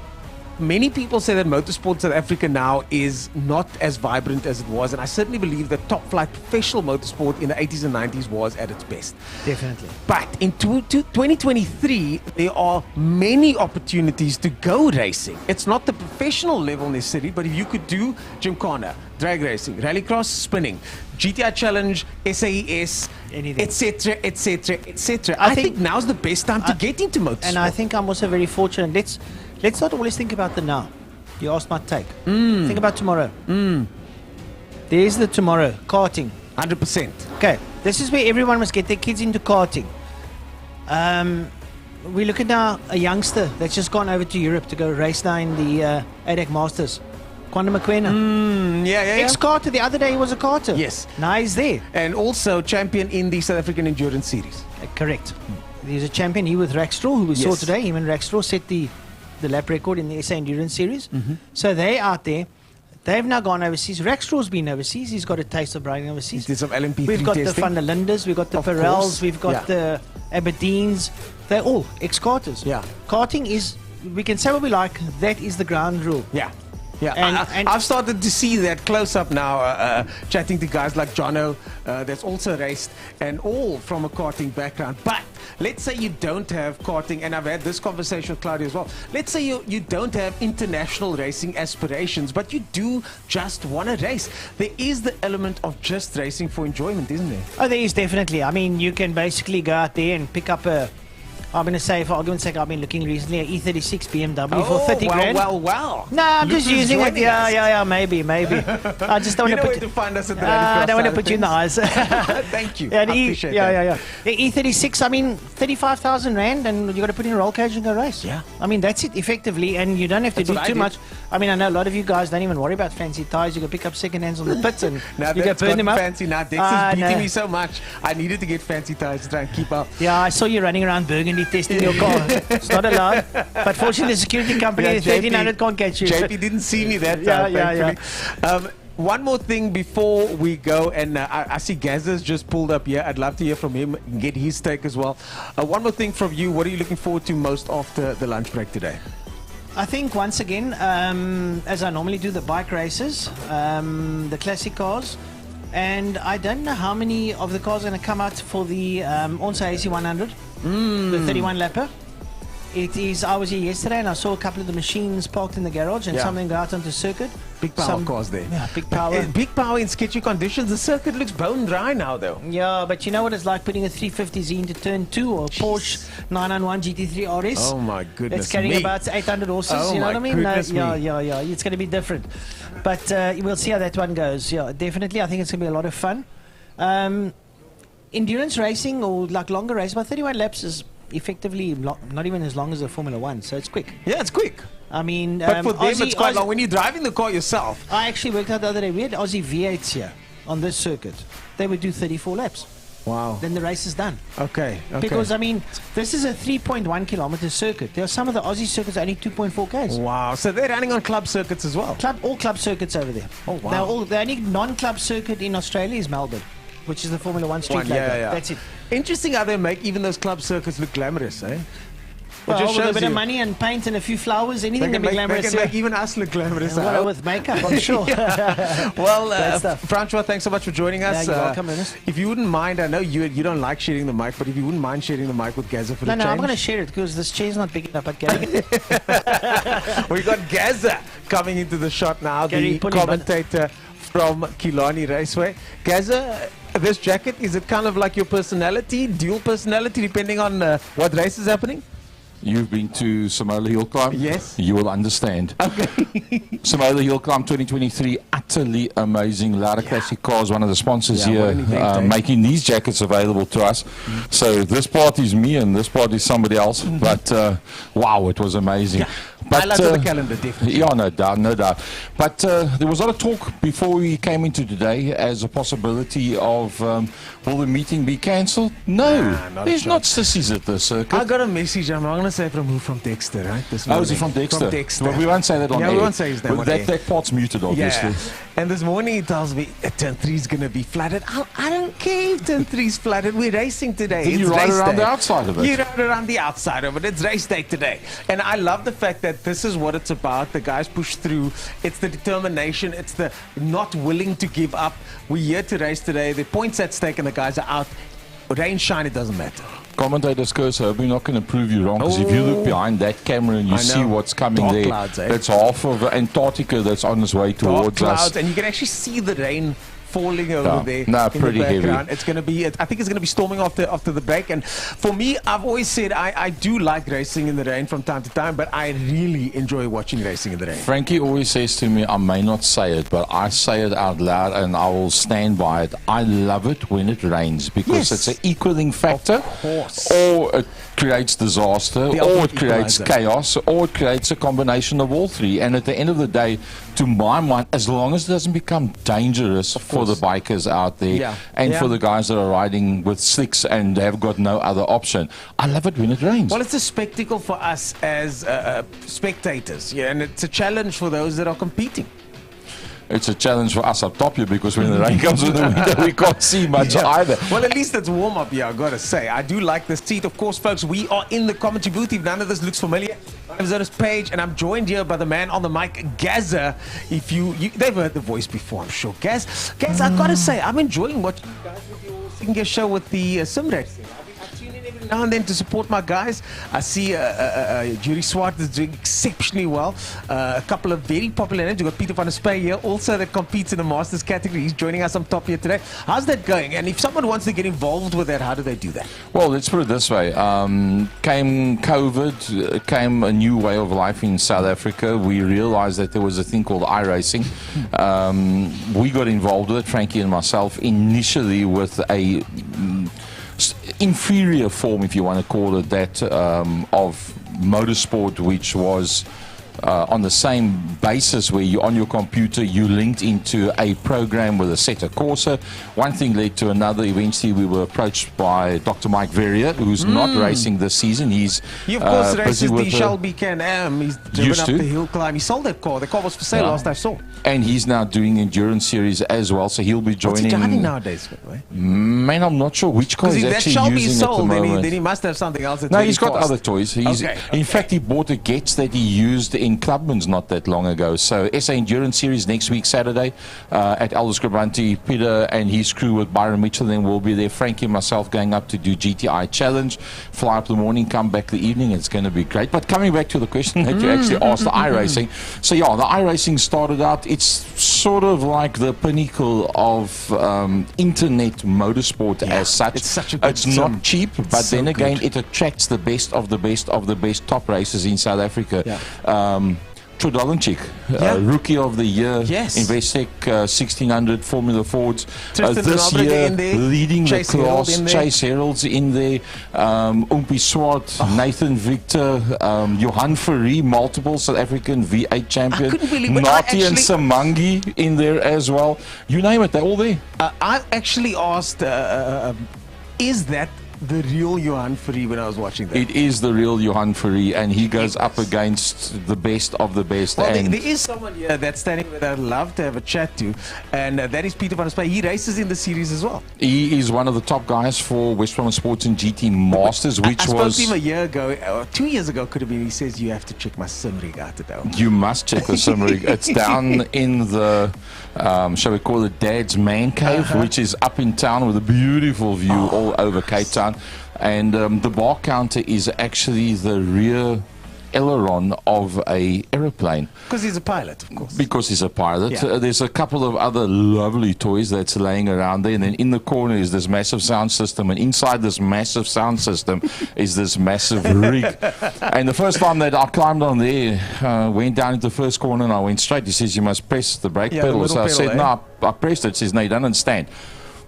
many people say that motorsport in South Africa now is not as vibrant as it was, and I certainly believe that top flight professional motorsport in the 80s and 90s was at its best. Definitely. But in 2023, there are many opportunities to go racing. It's not the professional level necessarily, but if you could do Gymkhana, drag racing, rallycross, spinning, GTI Challenge, SAES, etc., etc., etc. I think now's the best time to get into motorsport. And I think I'm also very fortunate. Let's not always think about the now. You asked my take. Think about tomorrow. There's the tomorrow. Karting. 100%. Okay. This is where everyone must get their kids into karting. We look at now a youngster that's just gone over to Europe to go race now in the ADAC Masters. Quantum McQuena. Ex-karter. The other day he was a karter. Yes. Now he's there. And also champion in the South African Endurance Series. Correct. He's a champion here with Rackstraw, who we saw today. Him and Rackstraw set the lap record in the SA Endurance Series. So they're out there. They've now gone overseas. Rackstraw's been overseas. He's got a taste of riding overseas. He did some LMP3 We've got testing. the Van der Lindes, we've got the Perels, we've got the Aberdeens. They're all ex-karters. Karting is, we can say what we like, that is the ground rule. And I've started to see that close up now, chatting to guys like Jono, that's also raced, and all from a karting background. But let's say you don't have karting, and I've had this conversation with Claudia as well. Let's say you don't have international racing aspirations, but you do just want to race. There is the element of just racing for enjoyment, isn't there? Oh, there is definitely. I mean, you can basically go out there and pick up a I'm going to say, for argument's sake, I've been looking recently at E36 BMW for 30 grand. Well. No, I'm Look just who's using it. joining us. Yeah, maybe. I just don't You want know to where to find us at the I don't want to put you in the eyes. Thank you. Yeah, I appreciate that. yeah. The E36, I mean, 35,000 rand, and you got to put in a roll cage and go race. Yeah. I mean, that's it effectively, and you don't have to That's do what I too did. much. I mean, I know a lot of you guys don't even worry about fancy tires. You can pick up second hands on the pits and Now you that's go burn them up. fancy. Now Dex Ah, is beating no. me so much. I needed to get fancy tires to try and keep up. Yeah, I saw you running around Burgundy testing your car. It's not allowed. But fortunately, the security company, Yeah, the 1300 can't catch you. JP didn't see me that Yeah, time, yeah, thankfully. One more thing before we go, and I see Gazza's just pulled up here. I'd love to hear from him and get his take as well. One more thing from you. What are you looking forward to most after the lunch break today? I think once again, as I normally do, the bike races, the classic cars, and I don't know how many of the cars are going to come out for the Onsa AC100, the 31 lapper. I was here yesterday and I saw a couple of the machines parked in the garage and something go out onto the circuit. Big power cars there. Yeah, big power. Big power in sketchy conditions. The circuit looks bone dry now, though. Yeah, but you know what it's like putting a 350Z into turn 2 or Porsche 991 GT3 RS. Oh my goodness It's carrying me. about 800 horses, Oh you know my what I mean? goodness me. Yeah. It's going to be different. But we'll see how that one goes. Yeah, definitely. I think it's going to be a lot of fun. Endurance racing or like longer race, about 31 laps is effectively not even as long as a Formula 1, so it's quick. Yeah, it's quick. I mean, But for them, it's quite long. When you're driving the car yourself. I actually worked out the other day. We had Aussie V8s here on this circuit. They would do 34 laps. Wow. Then the race is done. Okay. Because, I mean, this is a 3.1 kilometer circuit. There are some of the Aussie circuits only 2.4 Ks. Wow. So they're running on club circuits as well? All club circuits over there. Oh, wow. The only non-club circuit in Australia is Melbourne, which is the Formula 1 street later. Yeah. That's it. Interesting how they make even those club circuits look glamorous, eh? Well, just with a shows bit you. of money and paint and a few flowers, They anything can can be make, glamorous. they can make even us look glamorous. Well, with makeup, I'm sure. Well, Great stuff. Francois, thanks so much for joining us. Yeah, you're welcome, Ernest. If you wouldn't mind, I know you don't like sharing the mic, but if you wouldn't mind sharing the mic with Gazza for the No, change. I'm going to share it because this chair's not big enough. But Gary, We got Gazza coming into the shot now, Gary, the pull him, commentator from Killarney Raceway. Gazza, this jacket, is it kind of like your personality, dual personality, depending on what race is happening? You've been to Samola Hill Climb? Yes. You will understand. Okay. Samola Hill Climb 2023, utterly amazing. Lara Classic Cars, one of the sponsors here, making these jackets available to us. So this part is me and this part is somebody else. But wow, it was amazing. Yeah. But, highlight of the calendar, definitely. Yeah, no doubt. But there was a lot of talk before we came into today as a possibility of will the meeting be cancelled? No, there's not sissies at the circuit. I got a message. I'm not going to say from who, from Dexter, right? This Oh, is he morning. from Dexter? From Dexter. Well, we won't say that on air. Yeah, we won't say his name But on that, air. that part's muted, obviously. Yeah. And this morning he tells me turn 3 is going to be flooded. I don't care if turn 3 is flooded. We're racing today. Then It's you ride race around day. the outside of it. You ride around the outside of it. It's race day today. And I love the fact that this is what it's about. The guys push through. It's the determination. It's the not willing to give up. We're here to race today. The points at stake and the guys are out. Rain, shine, it doesn't matter. Commentators curse, I hope we're not going to prove you wrong, because if you look behind that camera and you I see know. what's coming Dark there, clouds, eh? that's half of Antarctica that's on its way Dark towards clouds, us. and you can actually see the rain falling over there. No, in pretty the heavy. background. It's going to be. I think it's going to be storming after the break. And for me, I've always said I do like racing in the rain from time to time, but I really enjoy watching racing in the rain. Frankie always says to me, I may not say it, but I say it out loud and I will stand by it. I love it when it rains because it's an equaling factor, Of course. or it creates disaster, The or ultimate it creates equalizer. chaos, or it creates a combination of all three. And at the end of the day, to my mind, as long as it doesn't become dangerous for the bikers out there and for the guys that are riding with slicks and have got no other option, I love it when it rains. Well, it's a spectacle for us as spectators, and it's a challenge for those that are competing. It's a challenge for us up top here because when the rain comes in the winter, we can't see much either. Well, at least it's warm up here, I've got to say. I do like this seat. Of course, folks, we are in the commentary booth. If none of this looks familiar, my name is Ernest Page, and I'm joined here by the man on the mic, Gazza. If they've heard the voice before, I'm sure. Gaz, I've got to say, I'm enjoying watching you guys with your singing show with the sim racing. I've been tuning every every now and then to support my guys. I see Jury Swart is doing exceptionally well. A couple of very popular names. We've got Peter van der Spey here, also that competes in the Masters category. He's joining us on top here today. How's that going? And if someone wants to get involved with that, how do they do that? Well, let's put it this way. Came COVID, came a new way of life in South Africa. We realized that there was a thing called iRacing. We got involved with it, Frankie and myself, initially with a inferior form, if you want to call it that, of motorsport, which was on the same basis where you on your computer you linked into a program with a Assetto Corsa. One thing led to another. Eventually we were approached by Dr. Mike Verrier, who's not racing this season. He of course races the Shelby Can-Am. He's driven up the hill climb. He sold that car. The car was for sale last I saw. And he's now doing endurance series as well, so he'll be joining. What's he driving nowadays? Man, I'm not sure which car he's actually using at the moment. Then he must have something else. No, he's got other toys. In fact, he bought a Getz that he used in Clubman's not that long ago. So SA Endurance Series next week, Saturday, at Aldous Grabanti. Peter and his crew with Byron Mitchell then will be there. Frankie and myself going up to do GTI Challenge. Fly up the morning, come back the evening. It's going to be great. But coming back to the question that you actually asked, the iRacing. So yeah, the iRacing started out, it's sort of like the pinnacle of internet motorsport as such. It's not cheap, but then again, it attracts the best of the best of the best top racers in South Africa. Trudelenchik, Rookie of the Year, Investec 1600 Formula Fords. This year, leading the class, Chase Herald's in there, Umpi Swart, Nathan Victor, Johan Ferree, multiple South African V8 champion, Nati and Samangi in there as well. You name it, they're all there. I actually asked, is that the real Johan Ferree when I was watching that? It is the real Johan Ferree, and he goes up against the best of the best. Well, there is someone here that's standing that I'd love to have a chat to, and that is Peter van der Spey. He races in the series as well. He is one of the top guys for West Bromwich Sports and GT Masters, which I spoke to him a year ago, or 2 years ago could have been. He says, you have to check my sim rig out today. You must check the sim rig. It's down in the, shall we call it Dad's Man Cave, which is up in town with a beautiful view all over Cape Town. And the bar counter is actually the rear aileron of a aeroplane. Because he's a pilot, of course. Because he's a pilot. There's a couple of other lovely toys that's laying around there. And then in the corner is this massive sound system. And inside this massive sound system is this massive rig. And the first time that I climbed on there, went down into the first corner and I went straight. He says, you must press the brake pedal. So I said, no, I pressed it. He says, no, you don't understand.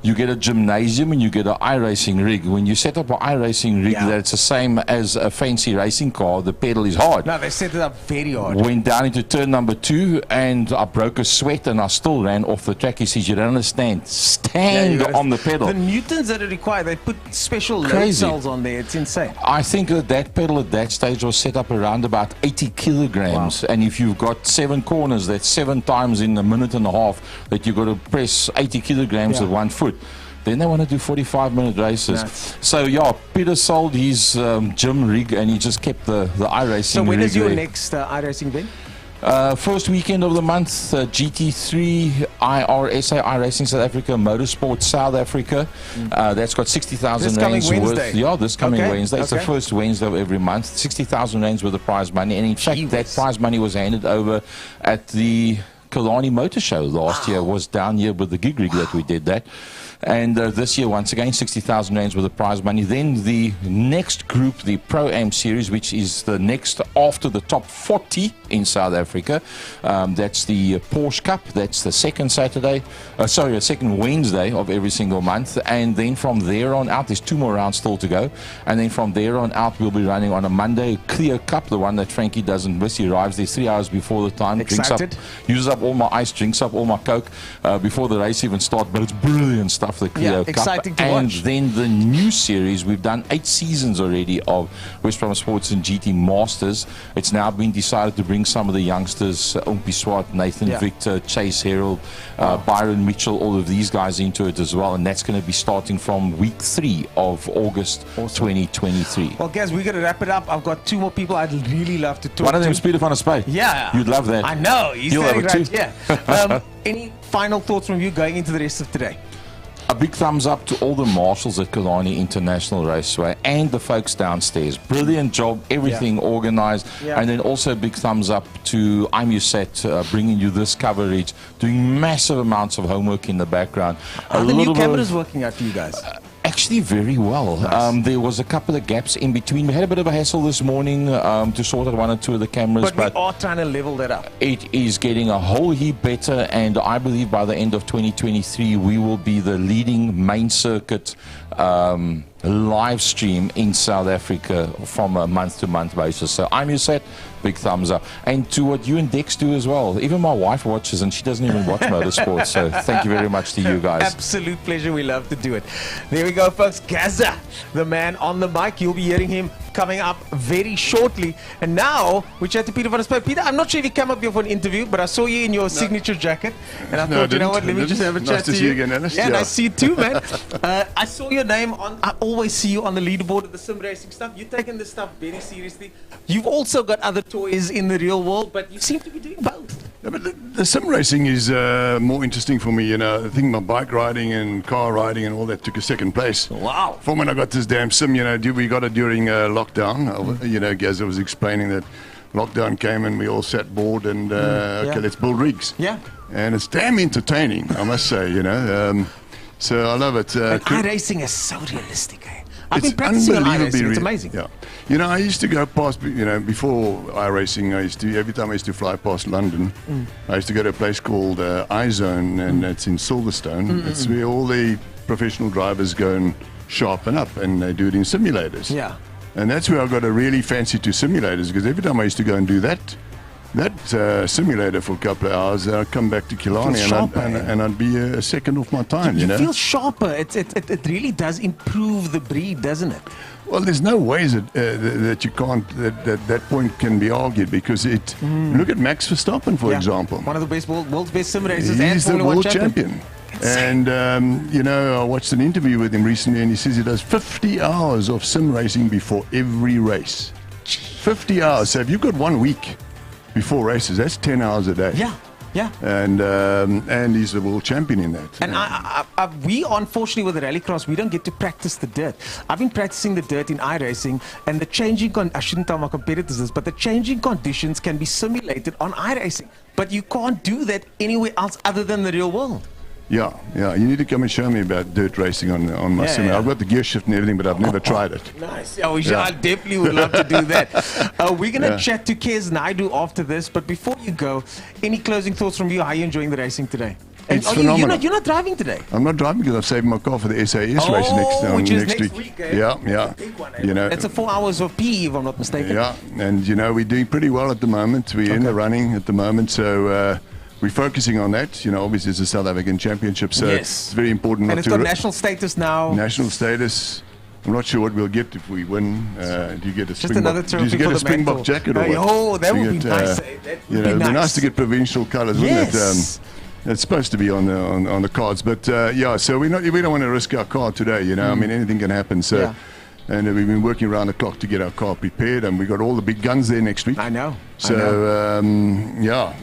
You get a gymnasium and you get an iRacing rig. When you set up an iRacing rig, that's the same as a fancy racing car. The pedal is hard. No, they set it up very hard. Went down into turn number 2 and I broke a sweat and I still ran off the track. He says, you don't understand. Stand on the pedal. The newtons that are required, they put special load cells on there. It's insane. I think that pedal at that stage was set up around about 80 kilograms. And if you've got 7 corners, that's 7 times in a minute and a half that you've got to press 80 kilograms with 1 foot. Then they want to do 45-minute races. So yeah, Peter sold his gym rig and he just kept the iRacing rig. So when is your next iRacing event? First weekend of the month, GT3 IRSA iRacing South Africa Motorsport South Africa. That's got 60,000 rands worth. Yeah, this coming Wednesday. It's the first Wednesday of every month. 60,000 rands worth of prize money, and in fact, that prize money was handed over at the Killarney Motor Show last year. Was down here with the gig rig that we did that. And this year, once again, 60,000 rands worth of prize money. Then the next group, the Pro-Am Series, which is the next after the top 40 in South Africa. That's the Porsche Cup. That's the second second Wednesday of every single month. And then from there on out, there's 2 more rounds still to go. And then from there on out, we'll be running on a Monday Clear Cup, the one that Frankie doesn't miss. He arrives there 3 hours before the time. Uses up all my ice, drinks up all my Coke before the race even starts. But it's brilliant stuff. The Clio Cup. And then the new series, we've done 8 seasons already of West Bromwich Sports and GT Masters. It's now been decided to bring some of the youngsters, Umpi Swart, Nathan Victor, Chase Herald, Byron Mitchell, all of these guys into it as well. And that's going to be starting from week 3 of August 2023. Well, guys, we're going to wrap it up. I've got 2 more people I'd really love to talk to. One of them is Peter van der Spey. Yeah. You'd love that. I know. You'll have it too. Any final thoughts from you going into the rest of today? A big thumbs up to all the marshals at Killarney International Raceway and the folks downstairs. Brilliant job, everything organized. And then also a big thumbs up to IMUSAT bringing you this coverage, doing massive amounts of homework in the background. Are the new cameras working out for you guys? Actually, very well. Nice. There was a couple of gaps in between. We had a bit of a hassle this morning to sort out one or two of the cameras. But we are trying to level that up. It is getting a whole heap better, and I believe by the end of 2023, we will be the leading main circuit live stream in South Africa from a month-to-month basis. So IMUSAT, big thumbs up. And to what you and Dex do as well. Even my wife watches, and she doesn't even watch motorsport. So thank you very much to you guys. Absolute pleasure. We love to do it. There we go, folks. Gaza, the man on the mic. You'll be hearing him coming up very shortly. And now we chat to Peter van der Spy. Peter, I'm not sure if you came up here for an interview, but I saw you in your signature jacket, and I thought, you know what, let me just have a chat to you. Again, Ernest. Yeah, and I see you too, man. I saw your name on. I always see you on the leaderboard of the sim racing stuff. You're taking this stuff very seriously. You've also got other toys in the real world, but you seem to be doing both. Yeah, but the sim racing is more interesting for me. You know, I think my bike riding and car riding and all that took a second place. Wow. From when I got this damn sim, you know, we got it during lockdown. You know, Gaza was explaining that lockdown came and we all sat bored and okay, let's build rigs. Yeah. And it's damn entertaining, I must say. You know, so I love it. iRacing is so realistic. I've been practicing on iRacing. It's amazing. Yeah. You know, I used to go past, you know, before iRacing, every time I used to fly past London, I used to go to a place called iZone, and it's in Silverstone. It's where all the professional drivers go and sharpen up, and they do it in simulators. Yeah. And that's where I got a really fancy to simulators, because every time I used to go and do that simulator for a couple of hours, I'd come back to Killarney and I'd be a second off my time. You know? feel sharper. It really does improve the breed, doesn't it? Well, there's no ways that you can't, that point can be argued, because look at Max Verstappen, for example. One of the best world's best sim racers. He's the Formula world 1 champion. And, you know, I watched an interview with him recently, and he says he does 50 hours of sim racing before every race. 50 hours. So if you've got 1 week before races, that's 10 hours a day. Yeah. Yeah. And he's the world champion in that. And we, unfortunately, with the rallycross, we don't get to practice the dirt. I've been practicing the dirt in iRacing, and the changing I shouldn't tell my competitors this, but the changing conditions can be simulated on iRacing. But you can't do that anywhere else other than the real world. Yeah. You need to come and show me about dirt racing on my sim. I've got the gear shift and everything, but I've never tried it. Nice. I definitely would love to do that. We're going to chat to Kez Naidu after this, but before you go, any closing thoughts from you? How are you enjoying the racing today? It's phenomenal. You're not driving today? I'm not driving because I've saved my car for the SAS race next week. Eh? Yeah. Big one, eh? You know, it's a 4 hours of PE, if I'm not mistaken. Yeah, and you know, we're doing pretty well at the moment. We're in the running at the moment, so we're focusing on that. You know, obviously it's a South African championship, so it's very important. And it's got national status now. National status. I'm not sure what we'll get if we win. Do you get a just another trophy? Do you get a Springbok jacket or what? Oh, that would be nice. It'd be nice to get provincial colours, wouldn't it? It's supposed to be on the cards, but so we don't want to risk our car today. You know, I mean, anything can happen. So, and we've been working around the clock to get our car prepared, and we got all the big guns there next week. I know. So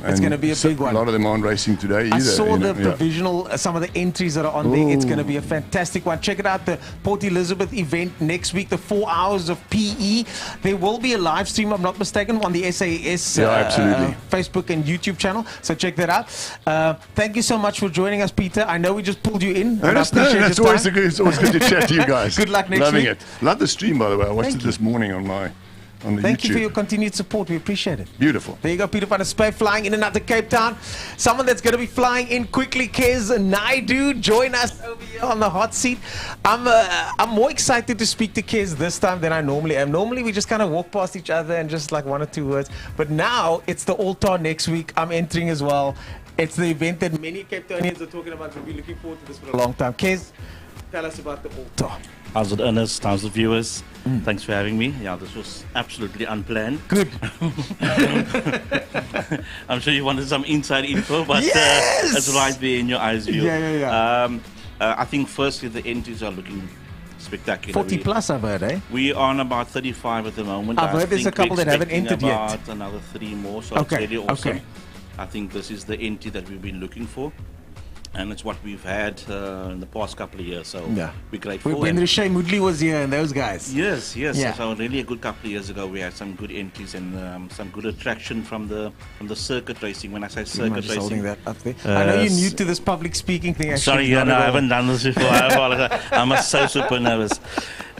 it's going to be a big one. A lot of them aren't racing today either. I saw the provisional, some of the entries that are on there. It's going to be a fantastic one. Check it out, the Port Elizabeth event next week, the 4 hours of PE. There will be a live stream, I'm not mistaken, on the SAS absolutely. Facebook and YouTube channel. So check that out. Thank you so much for joining us, Peter. I know we just pulled you in. It's always good to chat to you guys. Good luck next week. Loving it. Love the stream, by the way. I watched it this morning on the Thank YouTube. you for your continued support. We appreciate it. Beautiful. There you go, Peter van der Spy flying in and out to Cape Town. Someone that's going to be flying in quickly, Kez Naidu. Join us over here on the hot seat. I'm more excited to speak to Kez this time than I normally am. Normally, we just kind of walk past each other and just like 1 or 2 words. But now, it's the All-Star next week. I'm entering as well. It's the event that many Cape Townians are talking about. We'll be looking forward to this for a long time. Kez, tell us about the All-Star. How's it, Ernest? How's the viewers? Thanks for having me. Yeah, this was absolutely unplanned. Good. I'm sure you wanted some inside info, but it's right there in your eyes view. I think firstly the entries are looking spectacular. 40 plus, I've heard, eh? We are on about 35 at the moment. I've heard there's a couple that haven't entered yet. About another 3 more, so it's really awesome. I think this is the entry that we've been looking for. And it's what we've had in the past couple of years, so we're grateful. When Riche Moodley was here and those guys. Yes. Yeah. So really a good couple of years ago, we had some good entries and some good attraction from the circuit racing. When I say circuit just racing, holding that up there. I know you're new to this public speaking thing. Actually, sorry, I haven't done this before. I apologize. I'm so super nervous.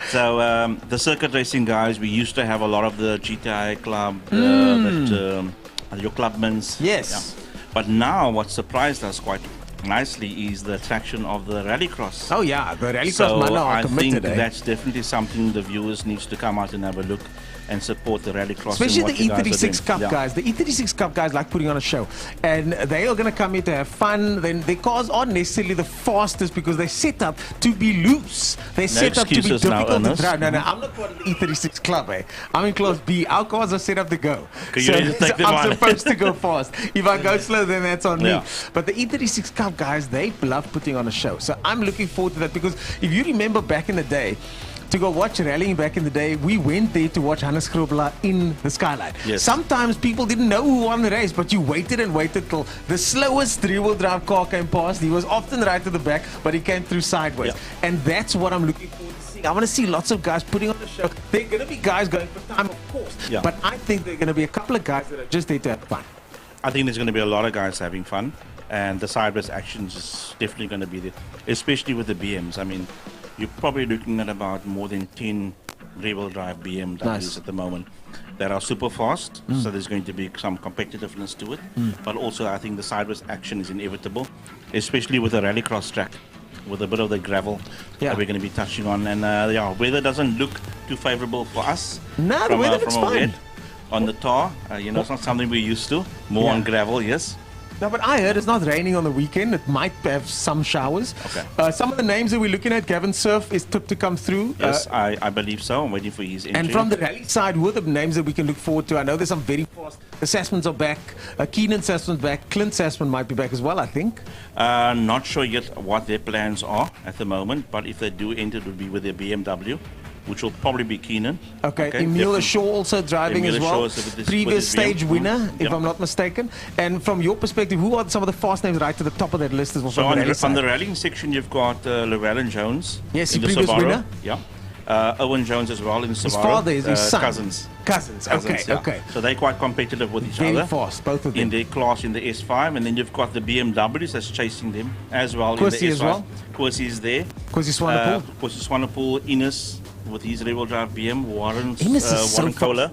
So the circuit racing guys, we used to have a lot of the GTI club, your clubmans. Yes. Yeah. But now, what surprised us quite nicely is the attraction of the rallycross. Oh yeah, the rallycross. So I think that's definitely something the viewers needs to come out and have a look and support the rallycross. Especially the E36 Cup guys. The E36 Cup guys like putting on a show, and they are going to come here to have fun. Then their cars aren't necessarily the fastest because they're set up to be loose. They're set up to be difficult to drive. No, I'm not part of the E36 Club. I'm in Class B. Our cars are set up to go. So I'm supposed to go fast. If I go slow, then that's on me. But the E36 Cup guys, they love putting on a show. So I'm looking forward to that, because if you remember back in the day, to go watch rallying back in the day, we went there to watch Hannes Grobler in the skyline. Yes. Sometimes people didn't know who won the race, but you waited and waited till the slowest three-wheel drive car came past. He was often right to the back, but he came through sideways. And that's what I'm looking forward to seeing. I want to see lots of guys putting on the show. There are going to be guys going for time, of course, but I think there are going to be a couple of guys that are just there to have fun. I think there's going to be a lot of guys having fun, and the sideways action is definitely going to be there, especially with the BMs. I mean, you're probably looking at about more than 10 rear-wheel drive BMWs at the moment that are super fast, so there's going to be some competitiveness to it. But also, I think the sideways action is inevitable, especially with the rallycross track, with a bit of the gravel that we're going to be touching on. And weather doesn't look too favorable for us. No, the weather looks fine. On the tar, it's not something we're used to. More on gravel, yes. No, but I heard it's not raining on the weekend. It might have some showers. Okay. Some of the names that we're looking at, Gavin Surf is tipped to come through. Yes, I believe so. I'm waiting for his entry. And from the rally side, who are the names that we can look forward to? I know there's some very fast. The Sassmans are back. Keenan Sassman's back. Clint Sassman might be back as well, I think. Not sure yet what their plans are at the moment, but if they do enter, it will be with their BMW, which will probably be Keenan. Okay. Emil Shaw also driving as well. Previous stage winner, if I'm not mistaken. And from your perspective, who are some of the fast names right to the top of that list as well? So on the rallying section, you've got Llewellyn Jones. Yes, in the previous Subaru. winner. Yeah. Owen Jones as well in the Subaru. His father is his son. Cousins. Okay. So they're quite competitive with each Very other. fast, both of them. In their class in the S5, and then you've got the BMWs that's chasing them as well. Kwesi in the S5. as well. Kwesi is there. Kwesi Swanepoel. Kwesi Swanepoel, Ines with his rear-wheel drive BM, Warren Kohler.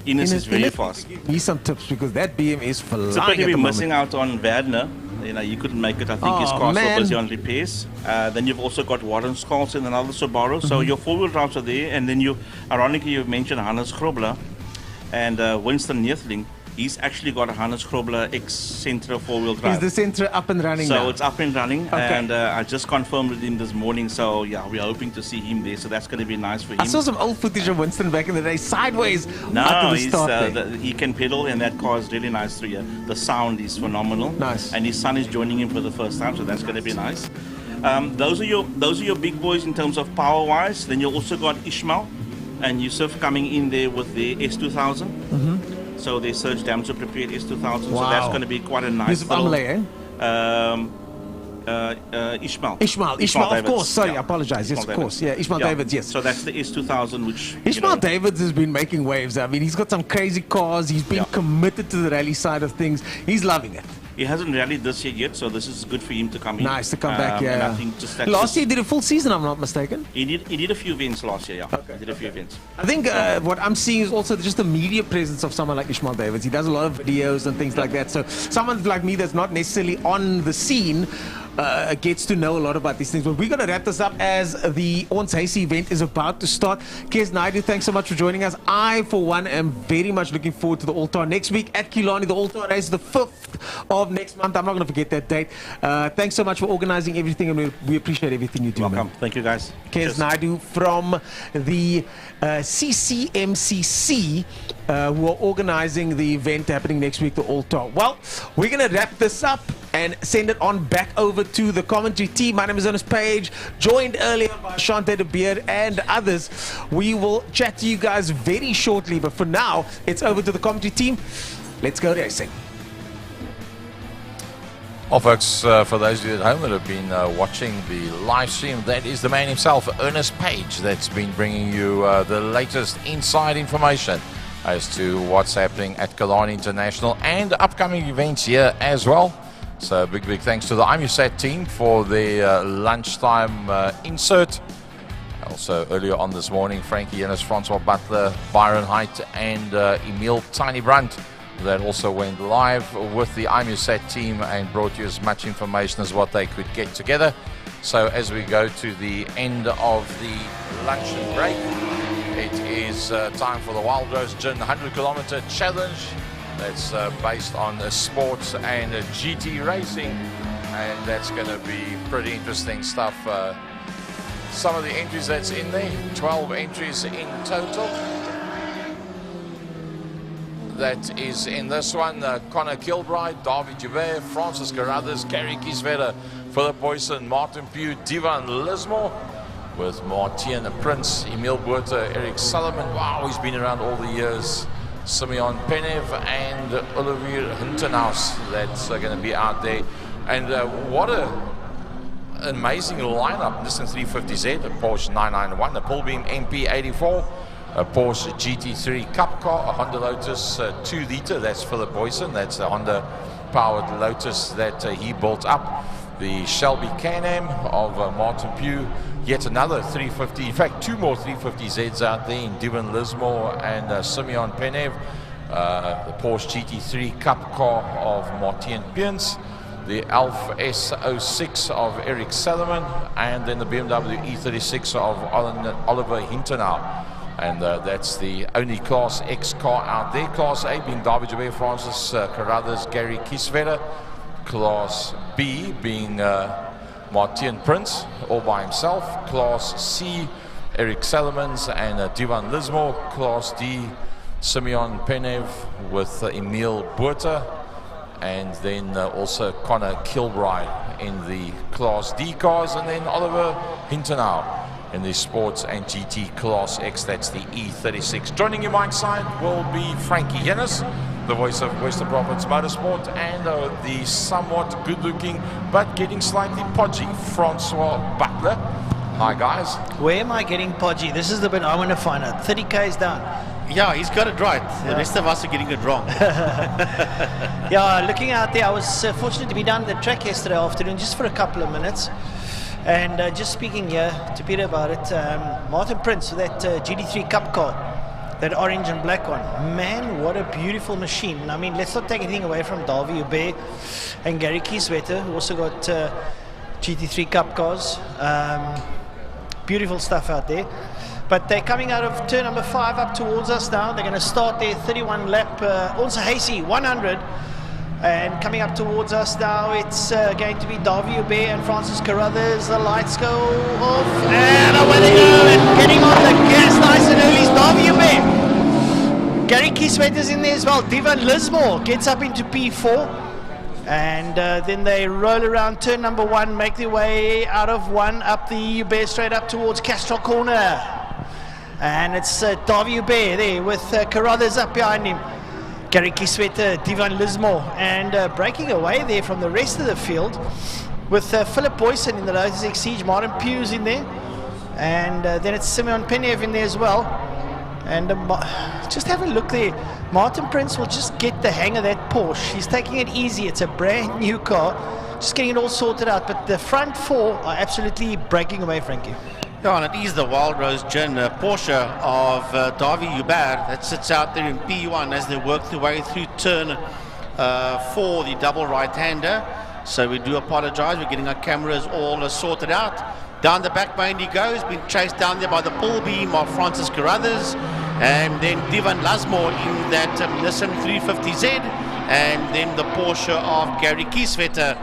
Ines is very fast. Give me some tips, because that BM is flying. So we're missing out on Wagner. He couldn't make it. I think his car's so busy on repairs. Then you've also got Warren Scholes in another Subaru. So your four-wheel drives are there, and then ironically, you mentioned Hannes Grobler and Winston Neethling. He's actually got a Hannes Grobler X-Sentra four-wheel drive. Is the Sentra up and running now? So it's up and running, and I just confirmed with him this morning. So we're hoping to see him there. So that's going to be nice for him. I saw some old footage of Winston back in the day, sideways. No, he can pedal, and that car is really nice through here. The sound is phenomenal. Nice. And his son is joining him for the first time, so that's going to be nice. Those are your big boys in terms of power-wise. Then you also got Ishmael and Yusuf coming in there with the S2000. So they Serge Damso prepared S2000, so that's going to be quite a nice Ishmael, of course. Sorry, I apologize. Yes, of course. Yeah, Ishmael Davids, yes. So that's the S2000, which... Ishmael Davids has been making waves. I mean, he's got some crazy cars. He's been committed to the rally side of things. He's loving it. He hasn't rallied this year yet, so this is good for him to come in. Nice to come back, And I think just last year he did a full season, I'm not mistaken. He did a few events last year, He did a few events. I think what I'm seeing is also just the media presence of someone like Ishmael Davids. He does a lot of videos and things like that. So someone like me that's not necessarily on the scene gets to know a lot about these things. But we're going to wrap this up as the Ons Hayes event is about to start. Kes Naidu, thanks so much for joining us. I, for one, am very much looking forward to the All-Star next week at Killarney. The All-Star race is the 5th of next month. I'm not going to forget that date. Thanks so much for organizing everything, and we appreciate everything you do. Welcome. Thank you, guys. Kes Naidu from the CCMCC, who are organizing the event happening next week, the All-Star. Well, we're going to wrap this up and send it on back over to the commentary team. My name is Ernest Page, joined earlier by Shante de Beer and others. We will chat to you guys very shortly, but for now, it's over to the commentary team. Let's go racing. Well, folks, for those of you at home that have been watching the live stream, that is the man himself, Ernest Page, that's been bringing you the latest inside information as to what's happening at Killarney International and upcoming events here as well. So big thanks to the IMUSAT team for their lunchtime insert. Also earlier on this morning, Frankie Ennis, Francois Butler, Byron Height and Emil Tiny Brunt that also went live with the IMUSAT team and brought you as much information as what they could get together. So as we go to the end of the luncheon break, it is time for the Wild Rose Gin 100-kilometer challenge. That's based on sports and GT racing, and that's going to be pretty interesting stuff. Some of the entries that's in there, 12 entries in total. That is in this one, Connor Kilbride, David Joubert, Francis Carruthers, Gary Kieswetter, Philip Boyson, Martin Pugh, Divan Lismore, with Martien Prince, Emil Buerta, Eric Sullivan. Wow, he's been around all the years. Simeon Penev and Olivier Hintenhaus that's going to be out there. And what an amazing lineup. This is 350Z, a Porsche 991, a Pullbeam MP84, a Porsche GT3 Cup car, a Honda Lotus 2-litre, that's Philip Boyson, that's the Honda powered Lotus that he built up. The Shelby Can-Am of Martin Pugh, yet another 350, in fact 2 more 350Zs out there in Divan Lismore and Simeon Penev, the Porsche GT3 Cup car of Martien Piens, the Alfa S06 of Eric Salomon, and then the BMW E36 of Oliver Hintenau. And that's the only Class X car out there. Class A being David Joubert, Francis Carruthers, Gary Kieswetter. Class B being Martien Prince, all by himself. Class C, Eric Salomons and Divan Lismore. Class D, Simeon Penev with Emil Buerta. And then also Connor Kilbride in the Class D cars. And then Oliver Hintenau in the Sports and GT Class X, that's the E36. Joining you mic side will be Frankie Yennis, the voice of Western Province Motorsport, and the somewhat good-looking but getting slightly podgy Francois Butler. Hi guys. Where am I getting podgy? This is the bit I want to find out. 30 Ks down. Yeah, he's got it right. The rest of us are getting it wrong. Yeah, looking out there, I was fortunate to be down at the track yesterday afternoon just for a couple of minutes. And just speaking here to Peter about it, Martin Prince, that GT3 Cup car, that orange and black one, man, what a beautiful machine. I mean, let's not take anything away from David Joubert and Gary Kieswetter, who also got GT3 Cup cars. Beautiful stuff out there. But they're coming out of turn number 5 up towards us now. They're going to start their 31 lap, also Hasey, 100. And coming up towards us now, it's going to be David Joubert and Francis Carruthers. The lights go off, and away they go, and getting on the gas nice and early is David Joubert. Gary Kieswetter's in there as well. Divan Lismore gets up into P4. And then they roll around turn number 1, make their way out of 1, up the Joubert straight up towards Castro Corner. And it's David Joubert there with Carruthers up behind him. Gary Kieswetter, Divan Lismore, and breaking away there from the rest of the field with Philip Boyson in the Lotus Exige, Martin Pugh's in there, and then it's Simeon Penev in there as well. And just have a look there. Martin Prince will just get the hang of that Porsche. He's taking it easy. It's a brand new car, just getting it all sorted out. But the front 4 are absolutely breaking away, Frankie. Yeah, and it is the Wild Rose Gin Porsche of David Joubert that sits out there in P1 as they work their way through turn 4, the double right-hander. So we do apologize. We're getting our cameras all sorted out. Down the back behind he goes, being chased down there by the pull beam of Francis Carruthers. And then Divan Lismore in that Nissan 350Z. And then the Porsche of Gary Kieswetter.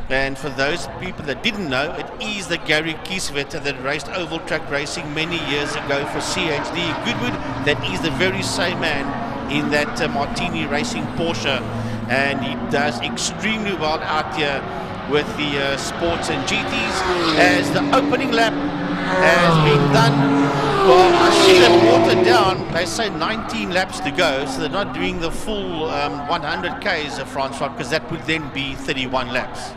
And for those people that didn't know, it is the Gary Kieswetter that raced oval track racing many years ago for CHD Goodwood. That is the very same man in that Martini Racing Porsche. And he does extremely well out here with the sports and GTs. As the opening lap has been done. Well, I see them watered down. They say 19 laps to go, so they're not doing the full 100 Ks of Francois, because that would then be 31 laps.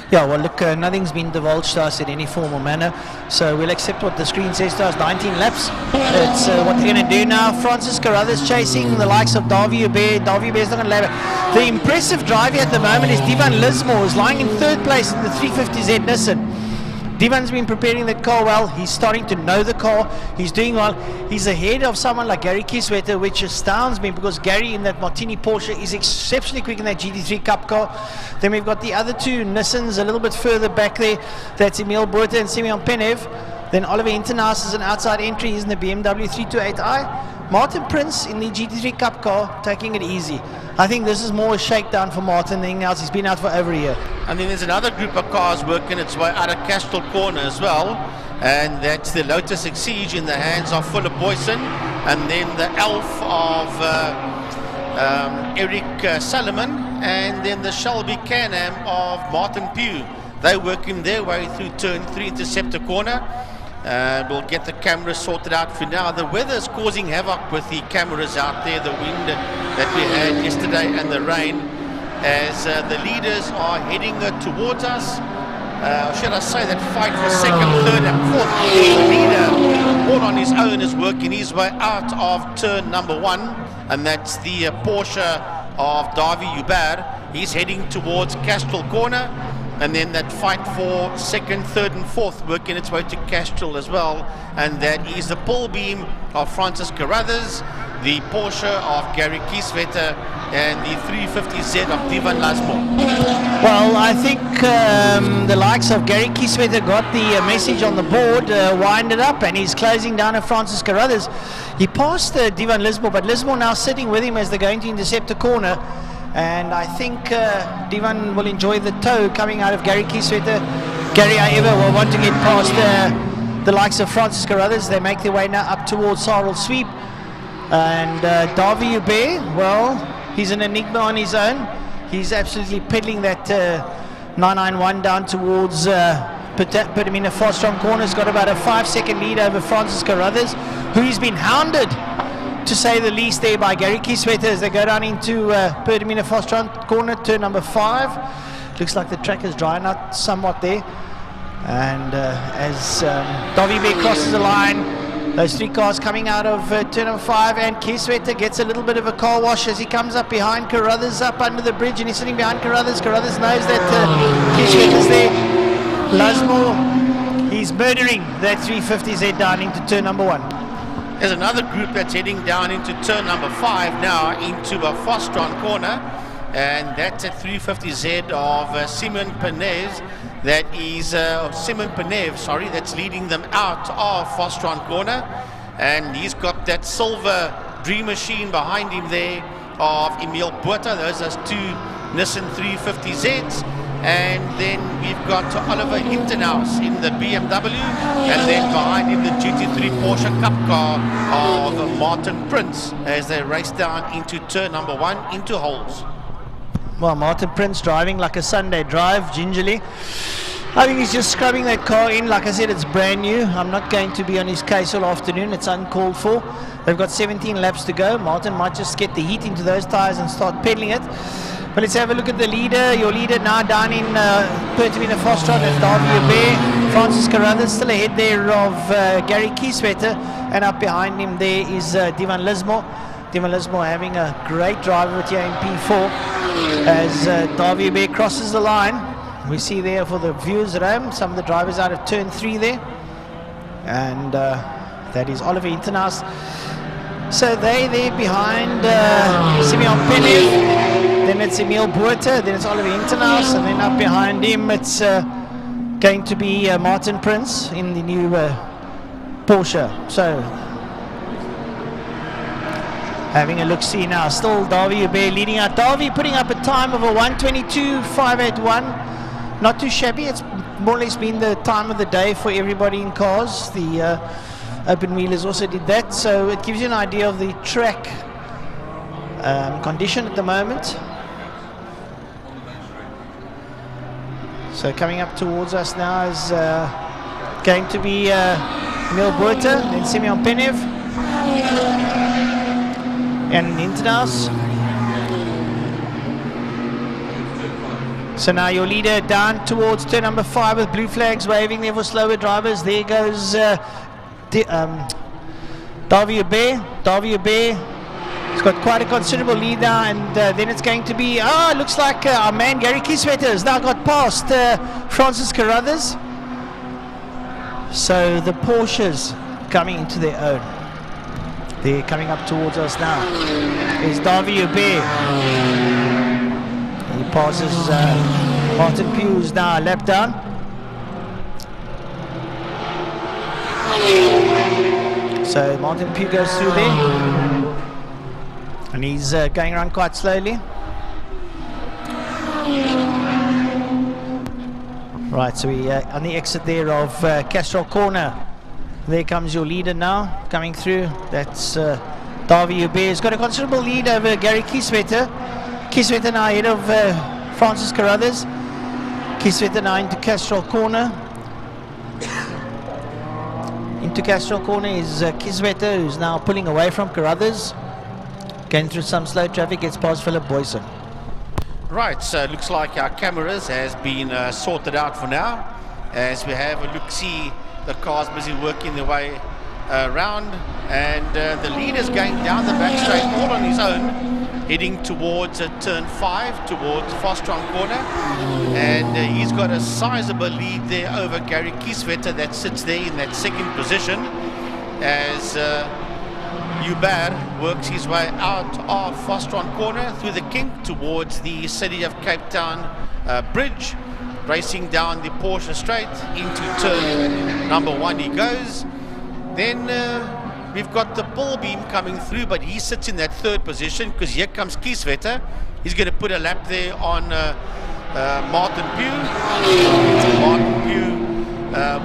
Yeah, well, look, nothing's been divulged to us in any form or manner, so we'll accept what the screen says to us. 19 laps. It's what they're going to do now. Francis Carruthers chasing the likes of Davy Hubert. Davy Hubert's not going to lap. The impressive driver at the moment is Divan Lismore, who's lying in third place in the 350Z Nissan. Divan's been preparing that car well. He's starting to know the car. He's doing well. He's ahead of someone like Gary Kieswetter, which astounds me, because Gary in that Martini Porsche is exceptionally quick in that GT3 Cup car. Then we've got the other two Nissans a little bit further back there. That's Emil Botha and Simeon Penev. Then Oliver Internas is an outside entry. He's in the BMW 328i. Martin Prince in the GT3 Cup car, taking it easy. I think this is more a shakedown for Martin than anything else. He's been out for over a year. And then there's another group of cars working its way out of Castile Corner as well. And that's the Lotus Exige in the hands of Philip Boyson. And then the Elf of Eric Solomon. And then the Shelby Can-Am of Martin Pugh. They're working their way through turn 3 Interceptor Corner. We'll get the cameras sorted out for now. The weather is causing havoc with the cameras out there, the wind that we had yesterday and the rain, as the leaders are heading towards us. Should I say that fight for second, third and fourth. The leader, all on his own, is working his way out of turn number 1, and that's the Porsche of Davy Hubert. He's heading towards Castile Corner. And then that fight for second, third and fourth working its way to Castile as well. And that is the pull beam of Francis Carruthers, the Porsche of Gary Kieswetter, and the 350Z of Divan Lasmo. Well, I think the likes of Gary Kieswetter got the message on the board, winded up, and he's closing down at Francis Carruthers. He passed Divan Lismore, but Lismore now sitting with him as they're going to Interceptor Corner. And I think Divan will enjoy the tow coming out of Gary Kieswetter. Gary, however, will want to get past the likes of Francis Carruthers. They make their way now up towards Sarl Sweep. And Davy Hubert, well, he's an enigma on his own. He's absolutely peddling that 991 down towards Pertamina Fastron Corner. He's got about a 5-second lead over Francis Carruthers, who's been hounded, to say the least, there by Gary Kieswetter as they go down into Pertamina Fastron Corner, turn number 5. Looks like the track is drying out somewhat there. And as Davy Hubert crosses the line, those three cars coming out of turn number 5, and Kieswetter gets a little bit of a car wash as he comes up behind Carruthers up under the bridge, and he's sitting behind Carruthers. Carruthers knows that Kieswetter's there. Lasmore, he's murdering that 350Z down into turn number 1. There's another group that's heading down into turn number 5 now into a Fastron Corner, and that's a 350Z of Simon Penev. That is Simon Penev, sorry, that's leading them out of Fastron Corner, and he's got that silver Dream Machine behind him there of Emil Botha. Those are two Nissan 350Zs. And then we've got Oliver Hintenhaus in the BMW, and then behind him the GT3 Porsche Cup car of Martin Prince as they race down into turn number 1 into holes. Well, Martin Prince driving like a Sunday drive, gingerly. I think he's just scrubbing that car in. Like I said, it's brand new. I'm not going to be on his case all afternoon. It's uncalled for. They've got 17 laps to go. Martin might just get the heat into those tires and start pedaling it. But let's have a look at the leader. Your leader now down in Pertamina Fastron is Davy Hubert. Francis Carruthers still ahead there of Gary Kieswetter. And up behind him there is Divan Lismore. Divan Lismore having a great drive with here in P4 as Davy Hubert crosses the line. We see there for the viewers at home some of the drivers out of turn 3 there. And that is Oliver Internas. So they there behind Simeon Penev. Then it's Emil Botha, then it's Oliver Internas, and then up behind him it's going to be Martin Prince in the new Porsche. So having a look-see now, still Davy Hubert leading out. Davy putting up a time of a 1:22.581. Not too shabby. It's more or less been the time of the day for everybody in cars. The open wheelers also did that, so it gives you an idea of the track condition at the moment. So coming up towards us now is going to be Emil Buerta, then Semyon Penev, and Nintenaus. So now your leader down towards turn number 5 with blue flags waving there for slower drivers. There goes Davio Bear. He's got quite a considerable lead now, and then it's going to be, it looks like our man Gary Kieswetter has now got past Francis Carruthers. So the Porsches coming into their own. They're coming up towards us now. There's Davio Bear. He passes Martin Pugh, who's now a lap down. So Martin Pugh goes through there. And he's going around quite slowly. Right, so we on the exit there of Castrol Corner. There comes your leader now, coming through. That's Davio Bear. He's got a considerable lead over Gary Kieswetter. Kieswetter now ahead of Francis Carruthers. Kieswetter now into Castrol Corner. Into Castrol Corner is Kieswetter, who's now pulling away from Carruthers. Going through some slow traffic, gets past Philip Boyson. Right, so it looks like our cameras has been sorted out for now. As we have a look-see, the car's busy working their way around, and the leader's going down the back straight all on his own, heading towards turn 5, towards Fostron Corner, and he's got a sizable lead there over Gary Kieswetter that sits there in that second position as Hubert works his way out of Fostron Corner through the kink towards the City of Cape Town bridge, racing down the Porsche Straight into turn number 1 he goes. Then we've got the bull beam coming through, but he sits in that third position because here comes Kieswetter. He's going to put a lap there on Martin Pugh. Martin Pugh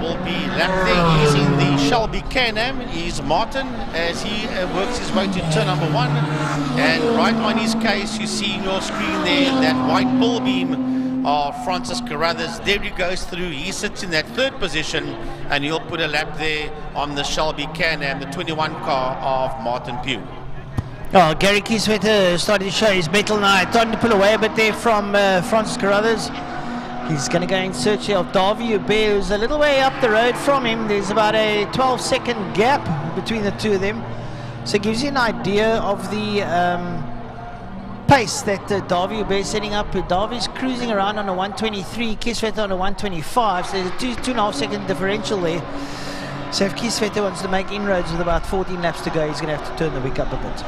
will be lapped there. He's in the Shelby Can-Am. He's Martin as he works his way to turn number 1. And right on his case, you see in your screen there that white bull beam of Francis Carruthers. There he goes through. He sits in that third position, and he'll put a lap there on the Shelby Can-Am, the 21 car of Martin Pugh. Oh, Gary Kieswetter started to show his mettle now. Starting to pull away a bit there from Francis Carruthers. He's going to go in search here of Davio Bear, who's a little way up the road from him. There's about a 12-second gap between the two of them. So it gives you an idea of the pace that Davio Bear is setting up. Davio's cruising around on a 123, Kieswetter on a 125. So there's a 2.5 second differential there. So if Kieswetter wants to make inroads with about 14 laps to go, he's going to have to turn the wick up a bit.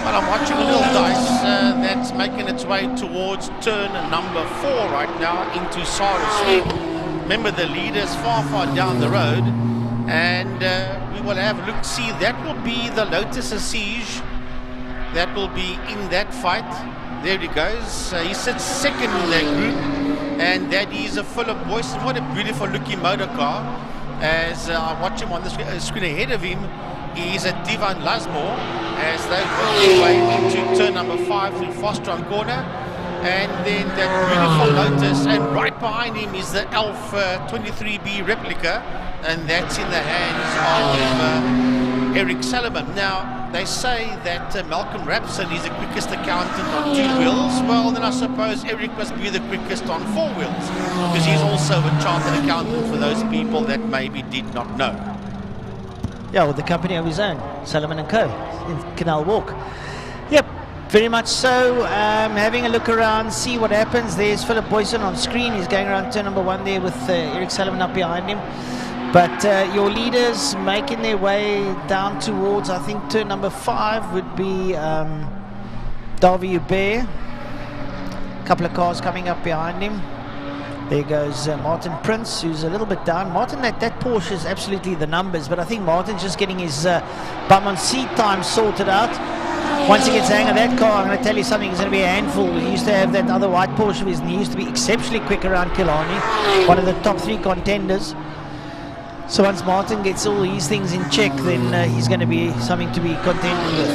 Well, I'm watching a little dice that's making its way towards turn number 4 right now into Sarah Street. Remember, the leader's far down the road, and we will have a look. See, that will be the Lotus Siege. That will be in that fight. There he goes. He sits second in that group, and that is a Philip Boyson. What a beautiful looking motor car. As I watch him on the screen ahead of him, is a Divan Lasmore as they work their way into turn number 5 through Fostron Corner. And then that beautiful Lotus, and right behind him is the Elf 23B replica, and that's in the hands of Eric Salomon. Now, they say that Malcolm Rapson is the quickest accountant on 2 wheels. Well, then I suppose Eric must be the quickest on 4 wheels, because he's also a chartered accountant for those people that maybe did not know. Yeah, with the company of his own, Salomon & Co. in Canal Walk. Yep, very much so. Having a look around, see what happens. There's Philip Boyson on screen. He's going around turn number 1 there with Eric Salomon up behind him. But your leaders making their way down towards, I think, turn number 5 would be Davio Bear. A couple of cars coming up behind him. There goes Martin Prince, who's a little bit down. Martin, that Porsche is absolutely the numbers, but I think Martin's just getting his bum on seat time sorted out. Once he gets the hang of that car, I'm going to tell you something, it's going to be a handful. He used to have that other white Porsche of his, and he used to be exceptionally quick around Killarney, one of the top 3 contenders. So once Martin gets all these things in check, then he's going to be something to be contending with.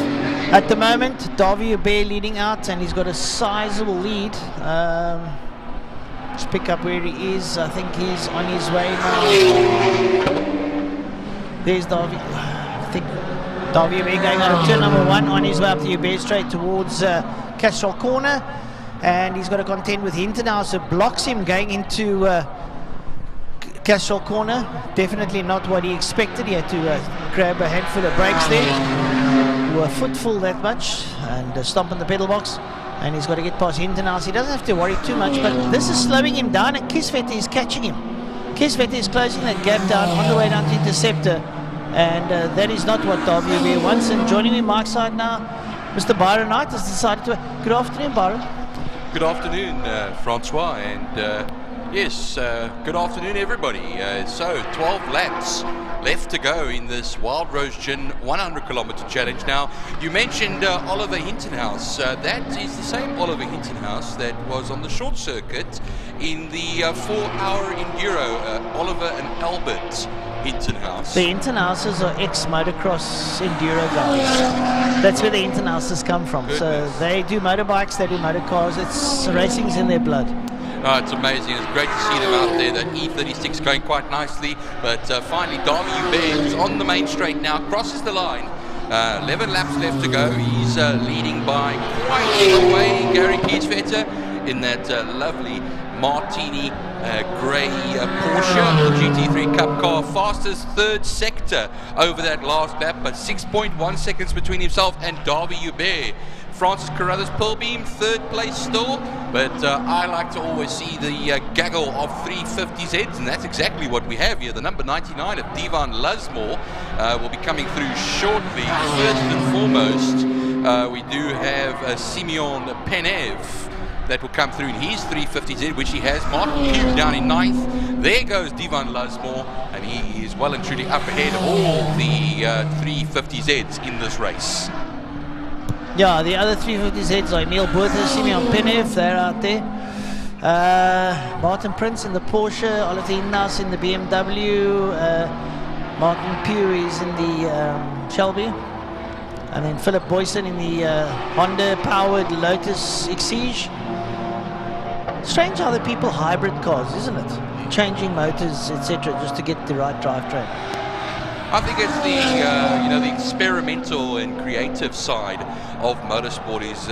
At the moment, Davio Bear leading out, and he's got a sizable lead. Let's pick up where he is. I think he's on his way now. There's Davy. I think Davy Hubert going out of turn number 1 on his way up the Hubert straight towards Castrol Corner. And he's got to contend with Hinton now, so blocks him going into Castrol Corner. Definitely not what he expected. He had to grab a handful of brakes there. A footful that much and stomp on the pedal box. And he's got to get past Hinton now, so he doesn't have to worry too much. But this is slowing him down, and Kisvete is catching him. Kisvete is closing that gap down on the way down to Interceptor. And that is not what WB wants. And joining me, Mark's side now, Mr. Byron Knight has decided to... Good afternoon, Byron. Good afternoon, Francois, and yes, good afternoon, everybody. So, 12 laps left to go in this Wild Rose Gin 100-kilometer challenge. Now, you mentioned Oliver Hintonhouse. That is the same Oliver Hintonhouse that was on the short circuit in the 4-hour enduro, Oliver and Albert Hintonhouse. The Hintonhouses are ex-motocross enduro guys. That's where the Hintonhouses come from. Goodness. So they do motorbikes, they do motorcars. It's racing's in their blood. Oh, it's amazing. It's great to see them out there. That E36 going quite nicely. But finally, Davy Hubert is on the main straight now, crosses the line. 11 laps left to go. He's leading by quite a way. Gary Kieswetter in that lovely Martini grey Porsche, the GT3 Cup car, fastest third sector over that last lap, but 6.1 seconds between himself and Davy Hubert. Francis Carruthers Pilbeam, third place still, but I like to always see the gaggle of 350Zs, and that's exactly what we have here. The number 99 of Divan Lusmore will be coming through shortly. First and foremost, we do have Simeon Penev that will come through in his 350Z, which he has. Martin Pugh down in 9th. There goes Divan Lusmore, and he is well and truly up ahead of all the 350Zs in this race. Yeah, the other 350Zs are Emil Botha, Simeon Penev, they're out there. Martin Prince in the Porsche, Oliver Hintonhouse in the BMW, Martin Pugh is in the Shelby, and then Philip Boyson in the Honda-powered Lotus Exige. Strange how the people hybrid cars, isn't it? Changing motors, etc., just to get the right drivetrain. I think it's the the experimental and creative side of motorsport is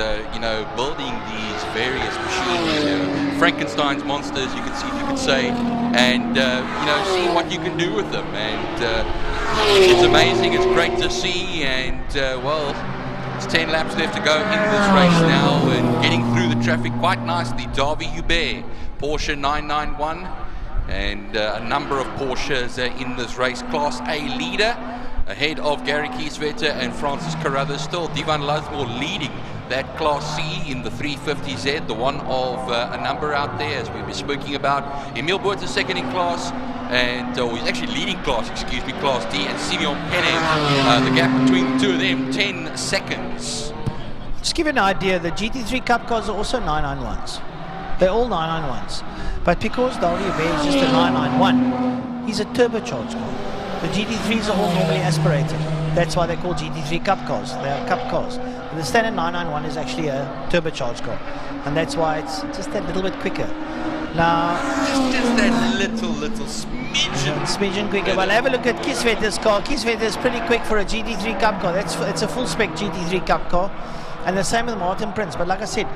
building these various machines, Frankenstein's monsters, you could say, and seeing what you can do with them. And it's amazing. It's great to see. And it's 10 laps left to go in this race now, and getting through the traffic quite nicely. Davy Hubert, Porsche 991. And a number of Porsches in this race. Class A leader ahead of Gary Kieswetter and Francis Carruthers. Still Divan Lusmore leading that Class C in the 350Z, the one of a number out there as we've been speaking about. Emil Botha second in class, and he's actually leading class, Class D, and Simeon Penev, the gap between the two of them, 10 seconds. Just give you an idea, the GT3 Cup cars are also 991s. They're all 991s. But because Davy Hubert is just a 991, he's a turbocharged car. The GT3s are all normally aspirated. That's why they're called GT3 Cup cars. They are Cup cars. But the standard 991 is actually a turbocharged car. And that's why it's just that little bit quicker. Now, just that little smidgen quicker. Well, have a look at Kieswetter's car. Kieswetter is pretty quick for a GT3 Cup car. It's a full-spec GT3 Cup car. And the same with Martin Prince. But like I said,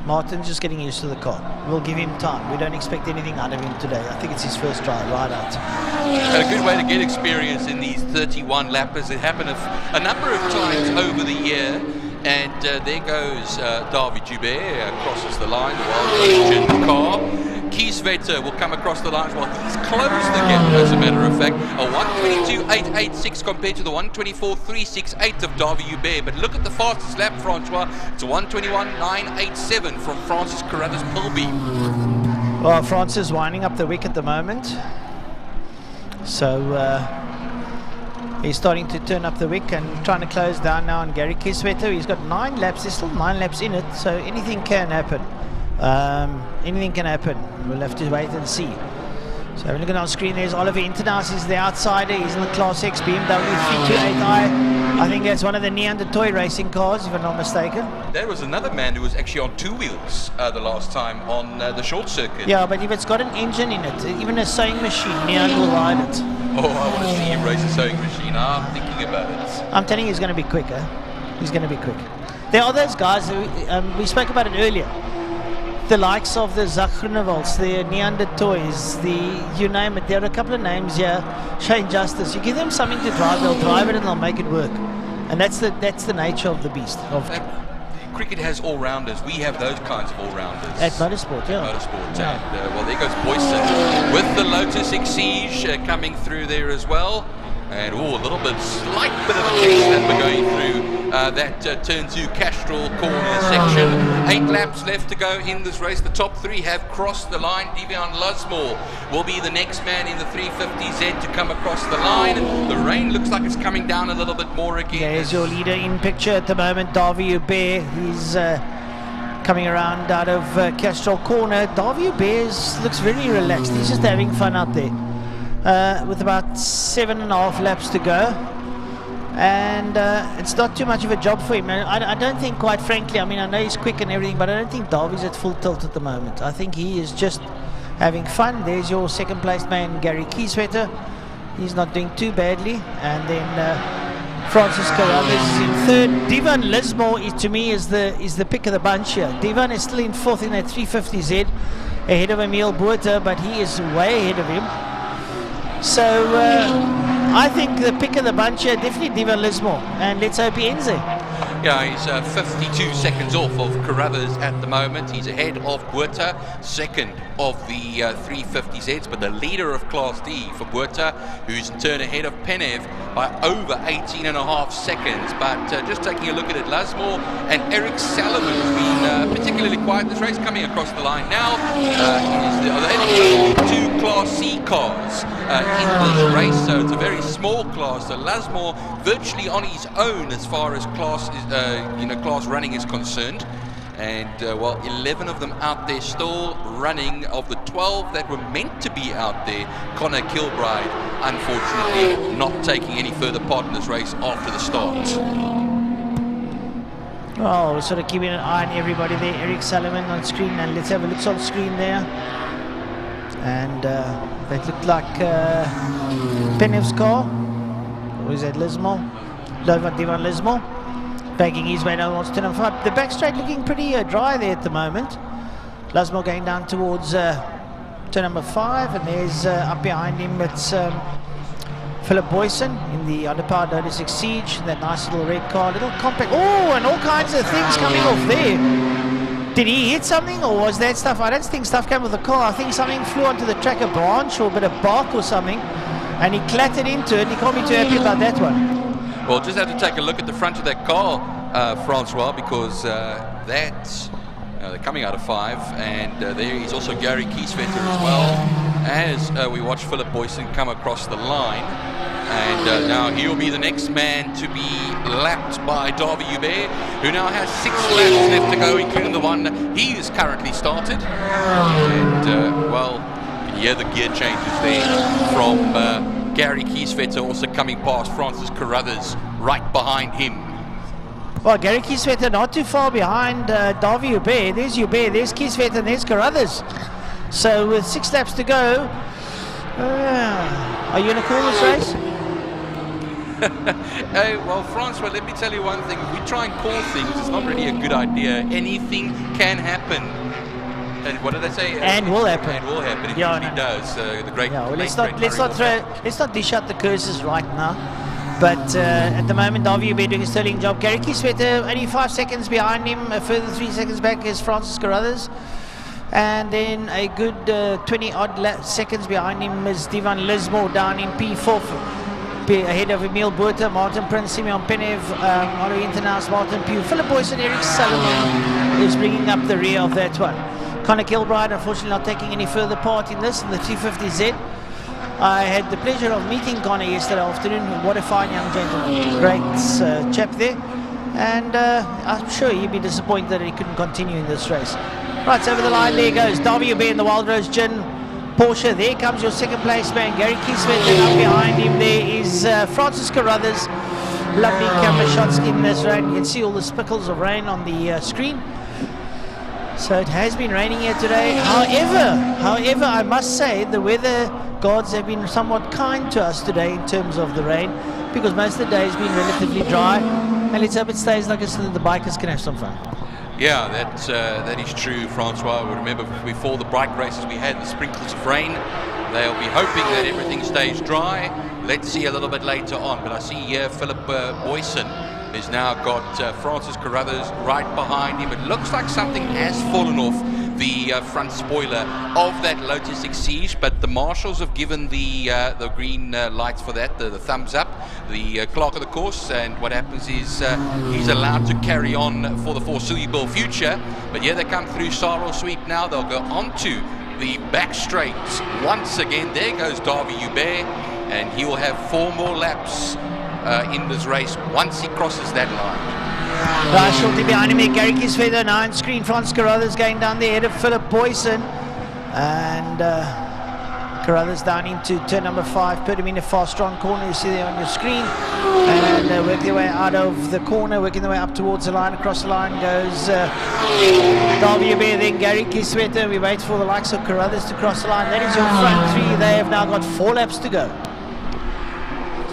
Martin's just getting used to the car. We'll give him time. We don't expect anything out of him today. I think it's his first ride out. And a good way to get experience in these 31 lappers. It happened a number of times over the year. And there goes Davy Hubert, crosses the line, the Wild Rose car. Kieswetter will come across the line as well. He's closed the gap, as a matter of fact. A 122.886 compared to the 124.368 of Davy Hubert. But look at the fastest lap, Francois. It's a 121.987 from Francis Carruthers Pilbeam. Well, Francis winding up the wick at the moment. So he's starting to turn up the wick and trying to close down now on Gary Kieswetter. He's got 9 laps. There's still 9 laps in it, so anything can happen. Anything can happen. We'll have to wait and see. So having a look on screen, there's Oliver Internas, he's the outsider, he's in the Class X BMW 328i. I think that's one of the Neanderthal racing cars, if I'm not mistaken. There was another man who was actually on 2 wheels the last time on the short circuit. Yeah, but if it's got an engine in it, even a sewing machine, Nean will ride it. Oh, I want to see him race a sewing machine. I'm thinking about it. I'm telling you, he's going to be quicker. He's going to be quick. There are those guys, we spoke about it earlier. The likes of the Zachrunevalds, the Neanderthals, you name it. There are a couple of names here. Shane Justice. You give them something to drive, they'll drive it and they'll make it work. And that's the nature of the beast. Cricket has all-rounders. We have those kinds of all-rounders. At Motorsport, yeah. Motorsport. Yeah. And, well, there goes Boyson with the Lotus Exige coming through there as well. And, a little bit, slight bit of a chase that we're going through. That turn to Castrol corner section. 8 laps left to go in this race. The top 3 have crossed the line. Devian Lusmore will be the next man in the 350Z to come across the line. The rain looks like it's coming down a little bit more again. There's your leader in picture at the moment, Davy Hubert. He's coming around out of Castrol corner. Davy Hubert looks very relaxed. He's just having fun out there. With about 7.5 laps to go, and it's not too much of a job for him. I don't think, quite frankly, I mean, I know he's quick and everything, but I don't think Davy's at full tilt at the moment. I think he is just having fun. There's your second placed man, Gary Kieswetter. He's not doing too badly, and then Francis Carruthers is in third. Devan Lismore to me is the pick of the bunch here. Devan is still in fourth in that 350Z, ahead of Emil Buerta, but he is way ahead of him. So I think the pick of the bunch here, definitely Devan Lismore, and let's hope he ends there. Yeah, he's 52 seconds off of Carruthers at the moment. He's ahead of Buerta, second of the 350Zs, but the leader of Class D for Buerta, who's in turn ahead of Penev by over 18.5 seconds. But just taking a look at it, Lasmore and Eric Salomon has been particularly quiet this race, coming across the line now. They're two Class C cars in this race, so it's a very small class. So Lasmore virtually on his own as far as class running is concerned. And 11 of them out there still running. Of the 12 that were meant to be out there, Connor Kilbride unfortunately not taking any further part in this race after the start. Well, we're sort of keeping an eye on everybody there. Eric Salomon on screen, and let's have a look on screen there. And that looked like Penev's car. Or is that Lismore? Devan Lismore. Bagging his way down towards turn number 5. The back straight looking pretty dry there at the moment. Lasmore going down towards turn number 5, and there's up behind him it's Philip Boyson in the underpowered Lotus Exige, that nice little red car, little compact. Oh, and all kinds of things coming off there. Did he hit something, or was that stuff? I don't think stuff came with the car. I think something flew onto the track, a branch or a bit of bark or something, and he clattered into it. He can't be too happy about that one. Well, just have to take a look at the front of that car, Francois, because they're coming out of 5, and there is also Gary Kieswetter as well, as we watch Philip Boyson come across the line. And now he'll be the next man to be lapped by Davy Hubert, who now has 6 laps left to go, including the one he is currently started. And, you can hear the gear changes there from Gary Kieswetter, also coming past Francis Carruthers right behind him. Well, Gary Kieswetter not too far behind Davy Hubert. There's Hubert, there's Kieswetter, and there's Carruthers. So with 6 laps to go, are you going to call this race? Well, Francois, let me tell you one thing. If we try and call things, it's not really a good idea. Anything can happen. And what did they say? And will happen. And will happen. It usually does. The great. Yeah, well, let's not dish out the curses right now. But at the moment, Davy Hubert doing a sterling job. Gary Kieswetter only 5 seconds behind him. A further 3 seconds back is Francis Carruthers. And then a good 20-odd seconds behind him is Devan Lismore down in P4. Ahead of Emil Buerta, Martin Prince, Simeon Penev, Olo Internaus, Martin Pugh. Philip Boyson, Eric Salomon is bringing up the rear of that one. Connor Kilbride, unfortunately not taking any further part in this, in the 350Z. I had the pleasure of meeting Connor yesterday afternoon. What a fine young gentleman. Great chap there. And I'm sure he'd be disappointed that he couldn't continue in this race. Right, so over the line there goes Davy Hubert in the Wild Rose Gin. Porsche. There comes your second place man, Gary Kieswetter. Up behind him there is Francis Carruthers. Lovely camera shots in this rain. You can see all the speckles of rain on the screen. So it has been raining here today. However, I must say the weather gods have been somewhat kind to us today in terms of the rain, because most of the day has been relatively dry, and let's hope it stays like this so that the bikers can have some fun. Yeah, that is true, Francois. Remember, before the bike races we had the sprinkles of rain. They'll be hoping that everything stays dry. Let's see a little bit later on. But I see here Philip Boyson has now got Francis Carruthers right behind him. It looks like something has fallen off the front spoiler of that Lotus Exige, but the marshals have given the green lights for that, the thumbs up, the clerk of the course, and what happens is he's allowed to carry on for the foreseeable future. But yeah, they come through Sorrel Sweep now. They'll go on to the back straights once again. There goes Davy Hubert, and he will have 4 more laps in this race once he crosses that line. Right, shortly behind him, Gary Kieswetter now on screen. Francis Carruthers going down the head of Philip Boyson, and Carruthers down into turn number 5, put him in a fast strong corner, you see there on your screen, and work their way out of the corner, working their way up towards the line. Across the line goes Davy Hubert, then Gary Kieswetter. We wait for the likes of Carruthers to cross the line. That is your front 3. They have now got 4 laps to go.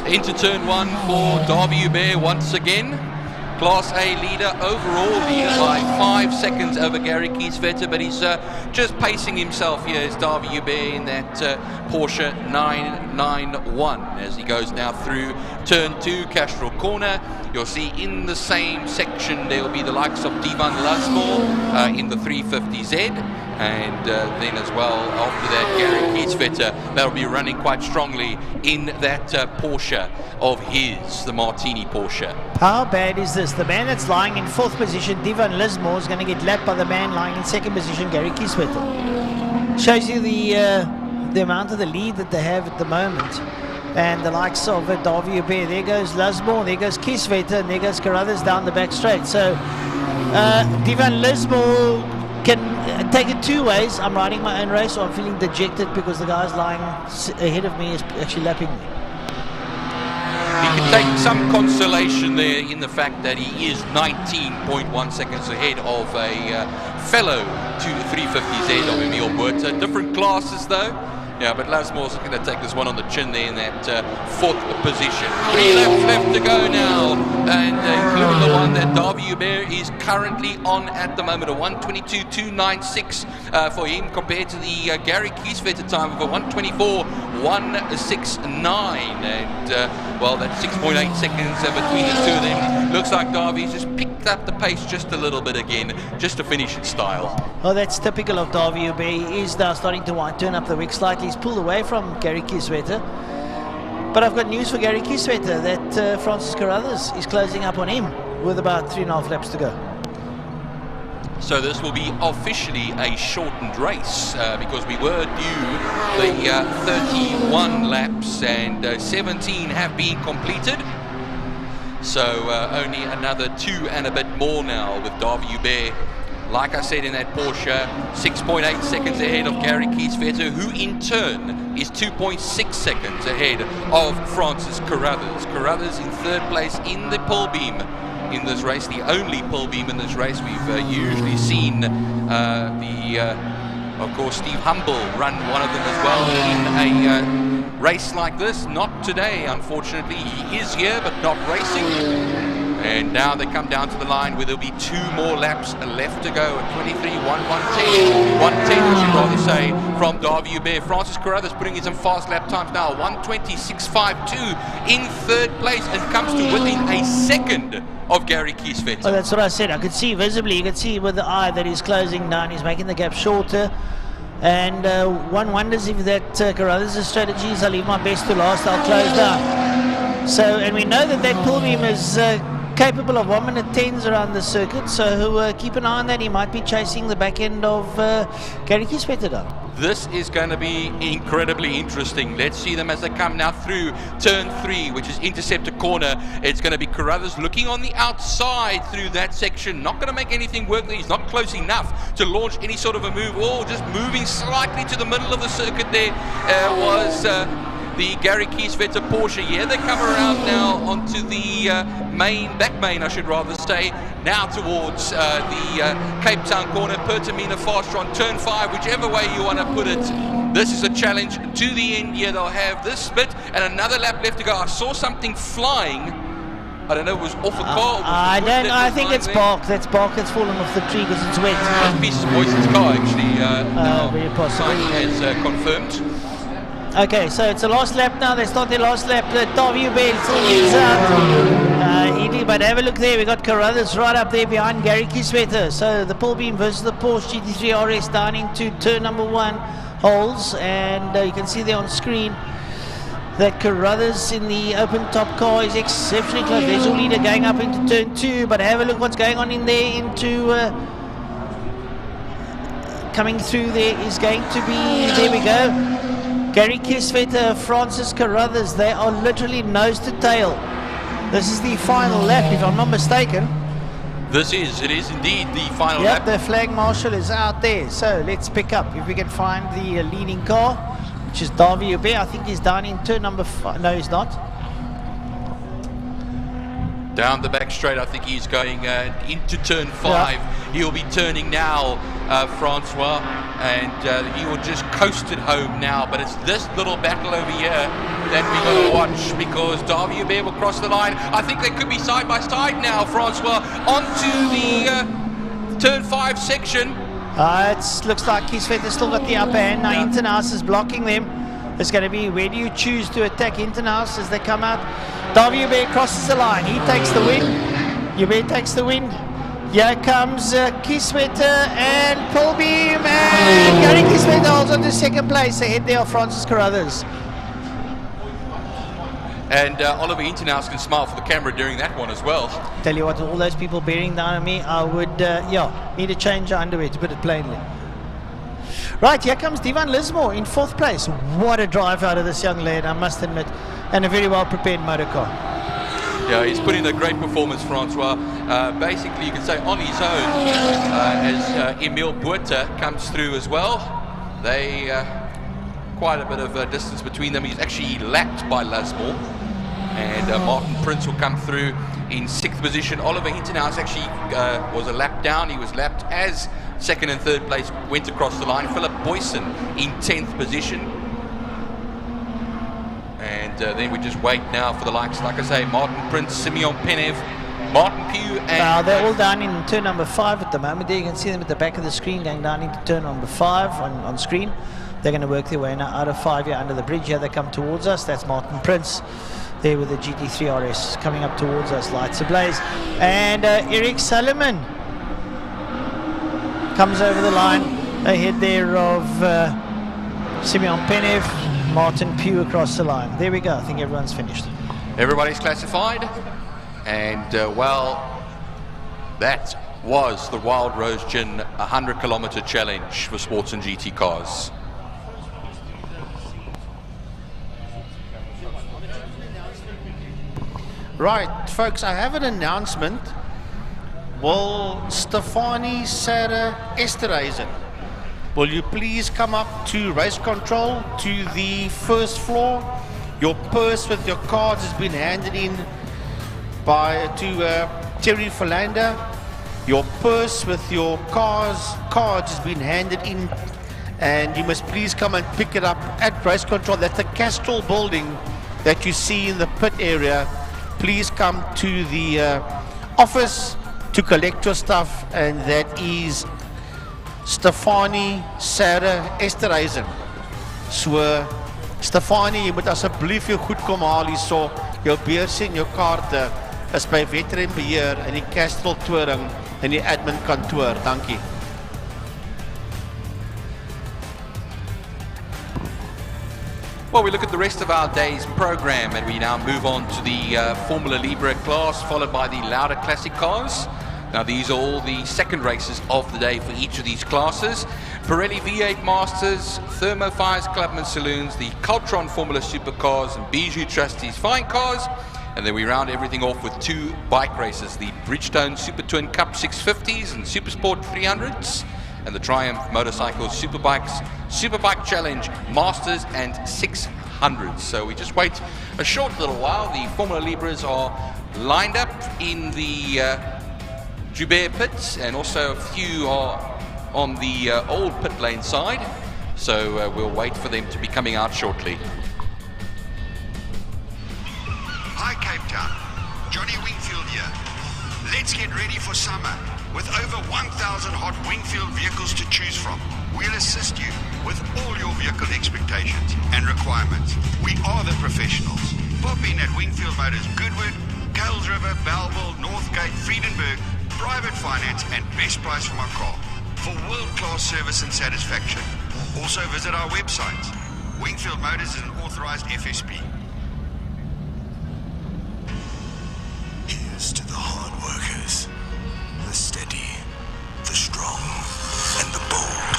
Into turn 1 for Davy Hubert once again. Class A leader overall, leader by 5 seconds over Gary Kieswetter, but he's just pacing himself here as Davy Hubert in that Porsche 991 as he goes now through turn 2, Castro Corner. You'll see in the same section there will be the likes of Divan Lasmore in the 350Z, and then as well after that Gary Kieswetter, that'll be running quite strongly in that Porsche of his, the Martini Porsche. How bad is this? The man that's lying in 4th position, Divan Lismore, is going to get lapped by the man lying in 2nd position, Gary Kieswetter. Shows you the amount of the lead that they have at the moment. And the likes of Davy Hubert. There goes Lismore, there goes Kieswetter, and there goes Carruthers down the back straight. So Divan Lismore can take it 2 ways. I'm riding my own race, or I'm feeling dejected because the guy's lying ahead of me is actually lapping me. He can take some consolation there in the fact that he is 19.1 seconds ahead of a fellow 350Z of Emil Buerta. Different classes though. Yeah, but Lasmore's going to take this one on the chin there in that 4th position. 3 laps left to go now, and including the one that Davy Hubert is currently on at the moment, a 1:22.296 for him compared to the Gary Kieswetter time of a 1:24.169, and well, that's 6.8 seconds between the two of them. Looks like Davy's just picked up the pace just a little bit again, just to finish in style. Well, that's typical of Davy Hubert. He is now starting to turn up the wick slightly. He's pulled away from Gary Kieswetter. But I've got news for Gary Kieswetter that Francis Carruthers is closing up on him with about 3.5 laps to go. So this will be officially a shortened race because we were due the 31 laps and 17 have been completed. So only another 2 and a bit more now with Davy Hubert. Like I said, in that Porsche, 6.8 seconds ahead of Gary Kieswetter, who in turn is 2.6 seconds ahead of Francis Carruthers. Carruthers in 3rd place in the pull beam in this race, the only pull beam in this race. We've usually seen of course, Steve Humble run one of them as well in a race like this. Not today, unfortunately. He is here, but not racing. And now they come down to the line where there'll be 2 more laps left to go at 23.110. 110, I should rather say, from Davy Hubert. Francis Carruthers putting in some fast lap times now. 1:26.52 in 3rd place and comes to within a second of Gary Kieswetter. Well, that's what I said. I could see visibly, you could see with the eye that he's closing down. He's making the gap shorter. And one wonders if that Carruthers' strategy is, I'll leave my best to last, I'll close down. So, and we know that pull beam is capable of 1 minute 10s around the circuit, so keep an eye on that. He might be chasing the back end of Gary Kieswetter down. This is going to be incredibly interesting. Let's see them as they come now through turn 3, which is Interceptor corner. It's going to be Carruthers looking on the outside through that section. Not going to make anything work there. He's not close enough to launch any sort of a move. Oh, just moving slightly to the middle of the circuit there was the Gary Kieswetter Porsche. Yeah, they come around now onto the back main, I should rather say, now towards the Cape Town corner. Pertamina faster on turn 5, whichever way you want to put it. This is a challenge to the end here. They'll have this bit and another lap left to go. I saw something flying. I don't know, it was off a car. I think it's bark. That's bark that's fallen off the tree because it's wet. It's pieces of Boyson's car, actually. Very possible. Has confirmed. Okay, so it's the last lap now. They start their last lap. Davio Bell is out. But have a look there. We got Carruthers right up there behind Gary Kieswetter. So the pull beam versus the Porsche GT3 RS down into turn number 1 holes. And you can see there on screen that Carruthers in the open top car is exceptionally close. There's your leader going up into turn 2. But have a look what's going on in there into... coming through there is going to be... There we go. Gary Kieswetter, Francis Carruthers, they are literally nose to tail. This is the final lap, if I'm not mistaken. It is indeed the final lap. lap. The flag marshal is out there, so let's pick up if we can find the leading car, which is Davio Ube. I think he's down in turn number 5. No, he's not. Down the back straight, I think he's going into turn 5. Yeah. He'll be turning now, Francois, and he will just coast it home now. But it's this little battle over here that we're going to watch, because Davio Bear will cross the line. I think they could be side by side now, Francois, onto the turn 5 section. It looks like Kieswetter still got the upper hand. Now Internaus is blocking them. It's going to be, where do you choose to attack Internaus as they come out? Davio Bear crosses the line. He takes the win. Ube takes the win. Here comes Kieswetter and pull beam, and Gary Kieswetter holds on to second place. Ahead there of Francis Carruthers. And Oliver Internaus can smile for the camera during that one as well. Tell you what, all those people bearing down on me, I would, need to change your underwear, to put it plainly. Right, here comes Divan Lismore in 4th place. What a drive out of this young lad, I must admit, and a very well prepared motor car. Yeah, he's put in a great performance, Francois. Basically, you can say on his own, as Emil Buerta comes through as well. They quite a bit of distance between them. He's actually lapped by Lismore, and Martin Prince will come through in 6th position. Oliver Hintenhuis actually was a lap down. He was lapped as 2nd and 3rd place, went across the line. Philip Boyson in 10th position. And then we just wait now for the likes, like I say, Martin Prince, Simeon Penev, Martin Pugh, and... they're all down in turn number 5 at the moment. There you can see them at the back of the screen going down into turn number 5 on screen. They're going to work their way now out of 5 here under the bridge. Here they come towards us. That's Martin Prince there with the GT3 RS coming up towards us, lights ablaze. And Eric Solomon comes over the line ahead there of Simeon Penev, Martin Pugh across the line. There we go. I think everyone's finished. Everybody's classified. And, well, that was the Wild Rose Gin 100-kilometer challenge for sports and GT cars. Right, folks, I have an announcement. Will Stefanie Sarah Esterhuizen, will you please come up to race control to the 1st floor? Your purse with your cards has been handed in to Terry Philander. Your purse with your cards has been handed in, and you must please come and pick it up at race control. That's the Castrol building that you see in the pit area. Please come to the office to collect your stuff, and that is Stefanie Sarah Esterhuizen. So Stefanie, jy moet asseblief jou goed kom haal hierso. Jou beurs en jou kaarte is by Veteran Beheer in die Castrol Toring in die admin kantoor. Dankie. Well, we look at the rest of our day's program, and we now move on to the Formula Libre class, followed by the Lauda Classic cars. Now, these are all the second races of the day for each of these classes. Pirelli V8 Masters, Thermo Fires Clubman Saloons, the Cultron Formula Supercars, and Bijou Trustees Fine Cars. And then we round everything off with two bike races, the Bridgestone Super Twin Cup 650s and Supersport 300s, and the Triumph Motorcycles Superbike Challenge Masters and 600s. So we just wait a short little while. The Formula Libres are lined up in the Joubert pits, and also a few are on the old pit lane side. So we'll wait for them to be coming out shortly. Hi Cape Town, Johnny Wingfield here. Let's get ready for summer. With over 1,000 hot Wingfield vehicles to choose from, we'll assist you with all your vehicle expectations and requirements. We are the professionals. Pop in at Wingfield Motors Goodwood, Gales River, Belleville, Northgate, Friedenberg, private finance and best price for my car for world-class service and satisfaction. Also visit our website. Wingfield Motors is an authorized FSP. Here's to the hard workers, the steady, the strong, and the bold.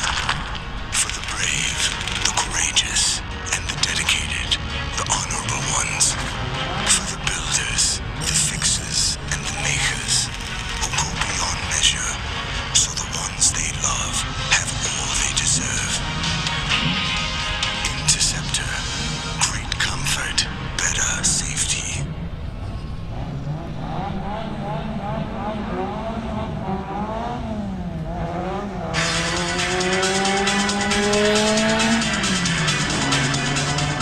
For the brave, the courageous, and the dedicated, the honorable ones. For the builders, the fixers, and the makers who go beyond measure, so the ones they love have all they deserve. Interceptor, great comfort, better safety.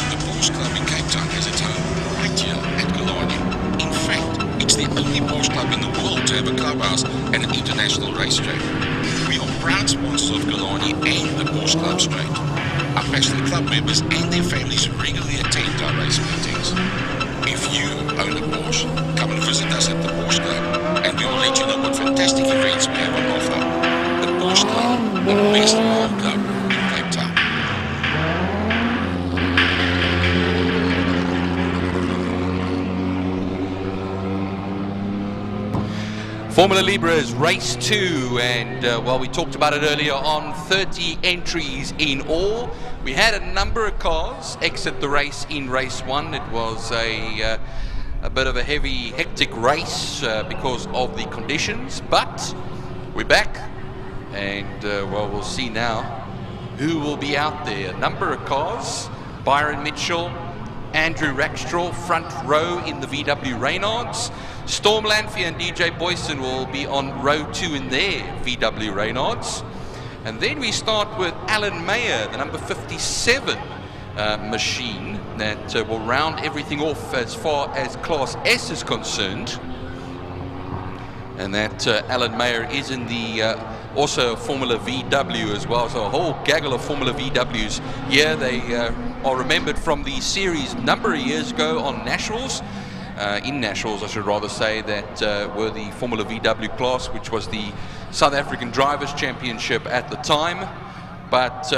The Porsche Club in Cape Town has its home right here at Killarney. In fact, it's the only Porsche Club in the world to have a clubhouse and an international racetrack. We are proud sponsors of Killarney and the Porsche Club Straight. Our passionate club members and their families regularly attend our race meetings. If you own a Porsche, come and visit us at the Porsche Club, and we will let you know what fantastic events we have on offer. The Porsche Club, the best car club in Cape Town. Formula Libre's Race 2, and well, we talked about it earlier on, 30 entries in all. We had a number of cars exit the race in Race 1. It was a bit of a heavy, hectic race because of the conditions, but we're back, and well, we'll see now who will be out there. A number of cars, Byron Mitchell, Andrew Rackstraw, front row in the VW Reynards. Storm Lanfear and DJ Boyson will be on row 2 in their VW Reynards. And then we start with Alan Mayer, the number 57 machine that will round everything off as far as Class S is concerned. And that Alan Mayer is in the also Formula VW as well. So a whole gaggle of Formula VWs here. They are remembered from the series a number of years ago on Nationals. In Nationals, I should rather say, that were the Formula VW class, which was the South African Drivers' Championship at the time. But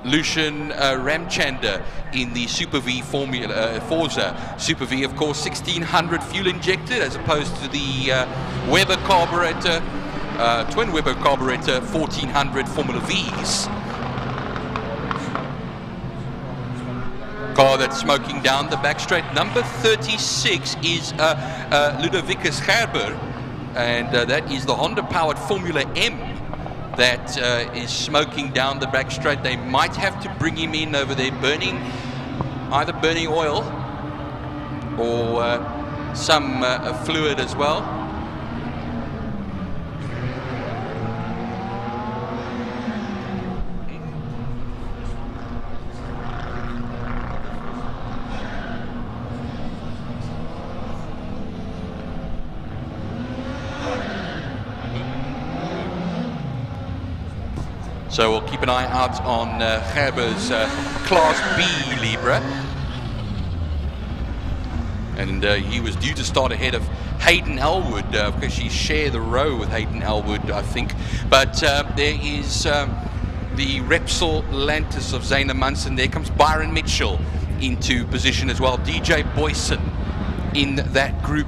Lucian Ramchander in the Super V Formula Forza. Super V, of course, 1600 fuel injected, as opposed to the Weber carburetor, twin Weber carburetor 1400 Formula Vs. Car that's smoking down the back straight. Number 36 is Ludovicus Gerber, and that is the Honda-powered Formula M that is smoking down the back straight. They might have to bring him in over there, either burning oil or some fluid as well. So we'll keep an eye out on Gerber's Class B Libre. And he was due to start ahead of Hayden Elwood, because she shared the row with Hayden Elwood, I think. But there is the Repsol Lantis of Zayna Munson. There comes Byron Mitchell into position as well. DJ Boyson in that group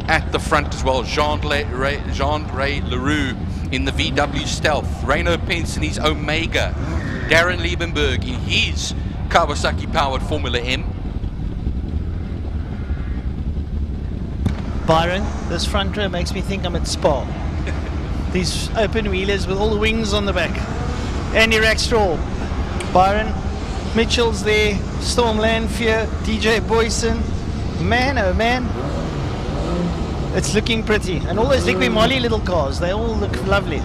at the front as well. Jean-Ray Leroux in the VW Stealth. Reino Pence in his Omega. Darren Liebenberg in his Kawasaki-powered Formula M. Byron, this front row makes me think I'm at Spa. These open wheelers with all the wings on the back. Andy Rackstraw, Byron, Mitchell's there, Storm Lanfear, DJ Boyson. Man, oh man, it's looking pretty. And all those Liqui Moly little cars, they all look lovely.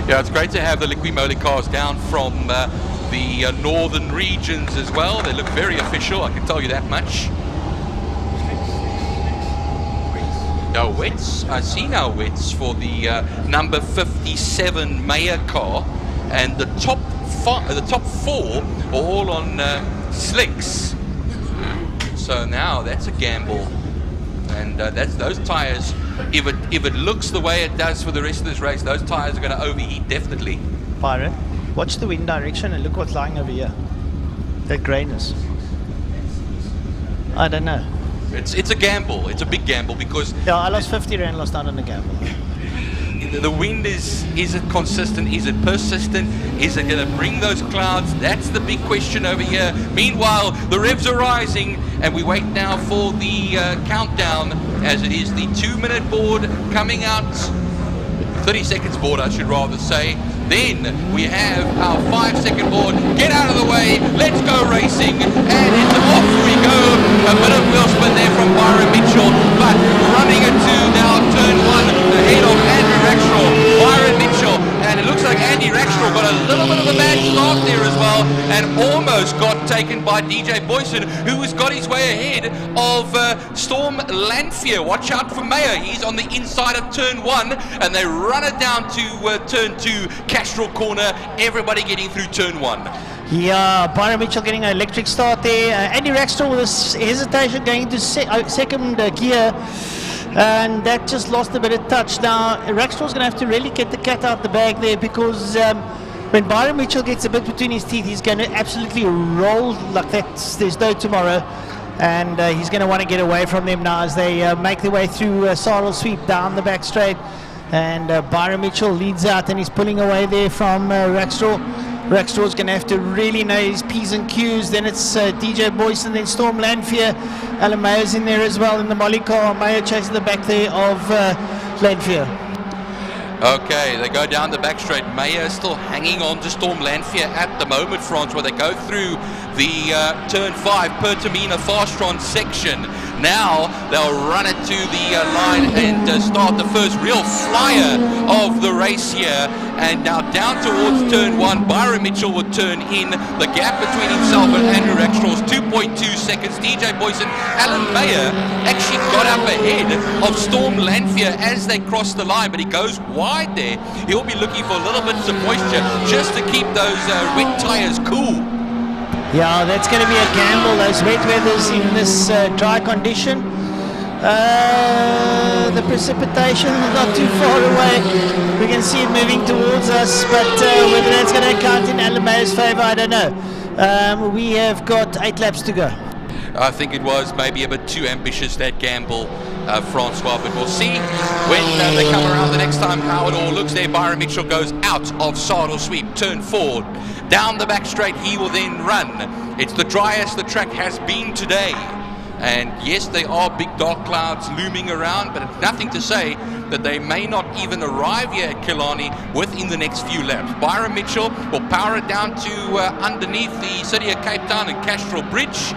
Yeah, it's great to have the Liqui Moly cars down from the northern regions as well. They look very official, I can tell you that much. No wets. I see no wets for the number 57 Mayer car, and the top four are all on slicks. So now that's a gamble, and that's those tires. If it looks the way it does for the rest of this race, those tires are going to overheat definitely. Byron, watch the wind direction and look what's lying over here. That greyness. I don't know. It's a gamble. It's a big gamble because... Yeah, I lost 50 rand last night on the gamble. The wind is it consistent? Is it persistent? Is it going to bring those clouds? That's the big question over here. Meanwhile, the revs are rising, and we wait now for the countdown, as it is the 2-minute board coming out. 30 seconds board, I should rather say. Then we have our 5-second board. Get out of the way, let's go racing, and it's off we go. A bit of wheel spin there from Byron Mitchell, but running into now turn 1 ahead of Andrew Rackstraw. Byron Mitchell, and it looks like Andy Rackstraw got a little bit of a bad start there as well, and almost got taken by DJ Boyson, who has got his way ahead of Storm Lanfear. Watch out for Mayer, he's on the inside of turn 1, and they run it down to turn 2, Castrol corner, everybody getting through turn 1. Yeah, Byron Mitchell getting an electric start there. Andy Rackstraw with his hesitation going into second gear, and that just lost a bit of touch. Now Rackstraw's going to have to really get the cat out the bag there, because when Byron Mitchell gets a bit between his teeth, he's going to absolutely roll like that. There's no tomorrow, and he's going to want to get away from them now as they make their way through Sarl Sweep down the back straight. And Byron Mitchell leads out, and he's pulling away there from Rackstraw. Rackstraw's going to have to really know his P's and Q's. Then it's DJ Boyson, then Storm Lanfear. Alan Mayer's in there as well in the Molly car. Mayer chasing the back there of Lanfear. Okay, they go down the back straight. Mayer still hanging on to Storm Lanfear at the moment, France, where they go through the turn 5 Pertamina Fastron section. Now they'll run it to the line and start the first real flyer of the race here. And now down towards turn 1, Byron Mitchell will turn in. The gap between himself and Andrew Rackstraw is 2.2 seconds. DJ Boyson, Alan Mayer actually got up ahead of Storm Lanfear as they cross the line, but he goes wide there. He'll be looking for a little bit of moisture just to keep those wet tires cool. Yeah, that's going to be a gamble, those wet weathers in this dry condition. The precipitation is not too far away. We can see it moving towards us, but whether that's going to count in Alan Mayer's favour, I don't know. We have got 8 laps to go. I think it was maybe a bit too ambitious, that gamble, Francois, but we'll see when they come around the next time how it all looks there. Byron Mitchell goes out of Saddle Sweep, turn 4. Down the back straight, he will then run. It's the driest the track has been today. And yes, there are big dark clouds looming around, but it's nothing to say that they may not even arrive here at Killarney within the next few laps. Byron Mitchell will power it down to underneath the city of Cape Town and Castrol Bridge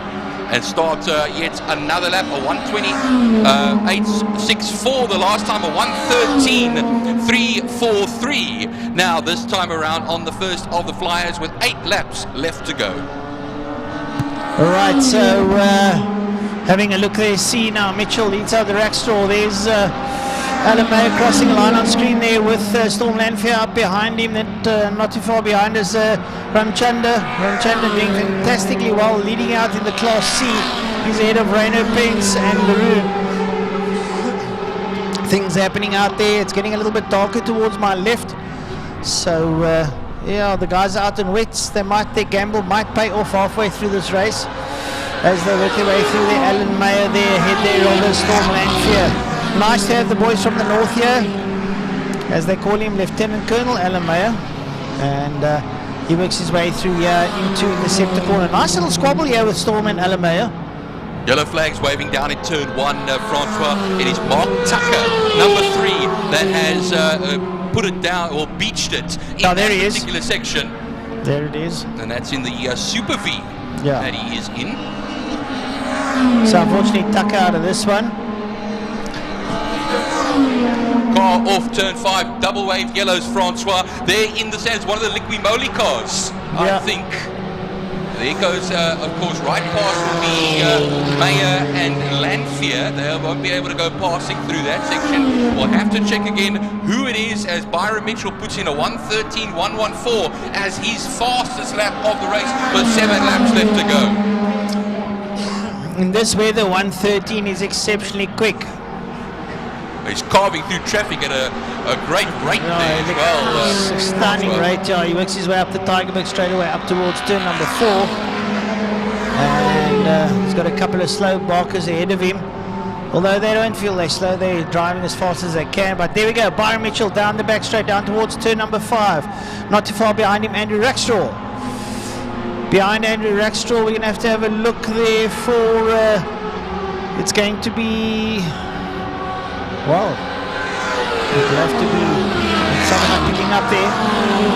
and start yet another lap, a 1:20.864 the last time, a 1:13.343. Now this time around on the first of the flyers with 8 laps left to go. All right, so having a look there, see now Mitchell leads out the Rackstraw. There's Alan Mayer crossing the line on screen there with Storm Lanfear up behind him. Then not too far behind is Ramchanda. Ramchanda doing fantastically well, leading out in the Class C. He's ahead of Reino Pence and Leroux. Things happening out there. It's getting a little bit darker towards my left. So yeah, the guys out in wets, their gamble might pay off halfway through this race. as they work their way through there. Alan Mayer there, head there on the Storm Lanfear. Nice to have the boys from the north here, as they call him, Lieutenant Colonel Alan Mayer. And he works his way through here into Interceptor corner. Nice little squabble here with Storm and Alan Mayer. Yellow flags waving down in turn 1, Francois. It is Mark Tucker, number 3, that has put it down, or beached it in that particular section. There it is. And that's in the Super V that he is in. So unfortunately, Tucker out of this one. Car off turn 5, double wave yellows, Francois. They're in the stands, one of the Liqui Moly cars, I think. There goes, of course, right past will be Mayer and Lanfear. They won't be able to go passing through that section. We'll have to check again who it is, as Byron Mitchell puts in a 1:13.114 as his fastest lap of the race with 7 laps left to go. In this weather, 1:13 is exceptionally quick. He's carving through traffic at a great rate there as well. Stunning rate, yeah. He works his way up the Tigerberg straight away up towards turn number 4. And he's got a couple of slow barkers ahead of him. Although they don't feel they're slow, they're driving as fast as they can. But there we go, Byron Mitchell down the back straight, down towards turn number 5. Not too far behind him, Andrew Rackstraw. Behind Andrew Rackstraw, we're going to have a look there for... it's going to be... Well, it'll have to be someone picking up there.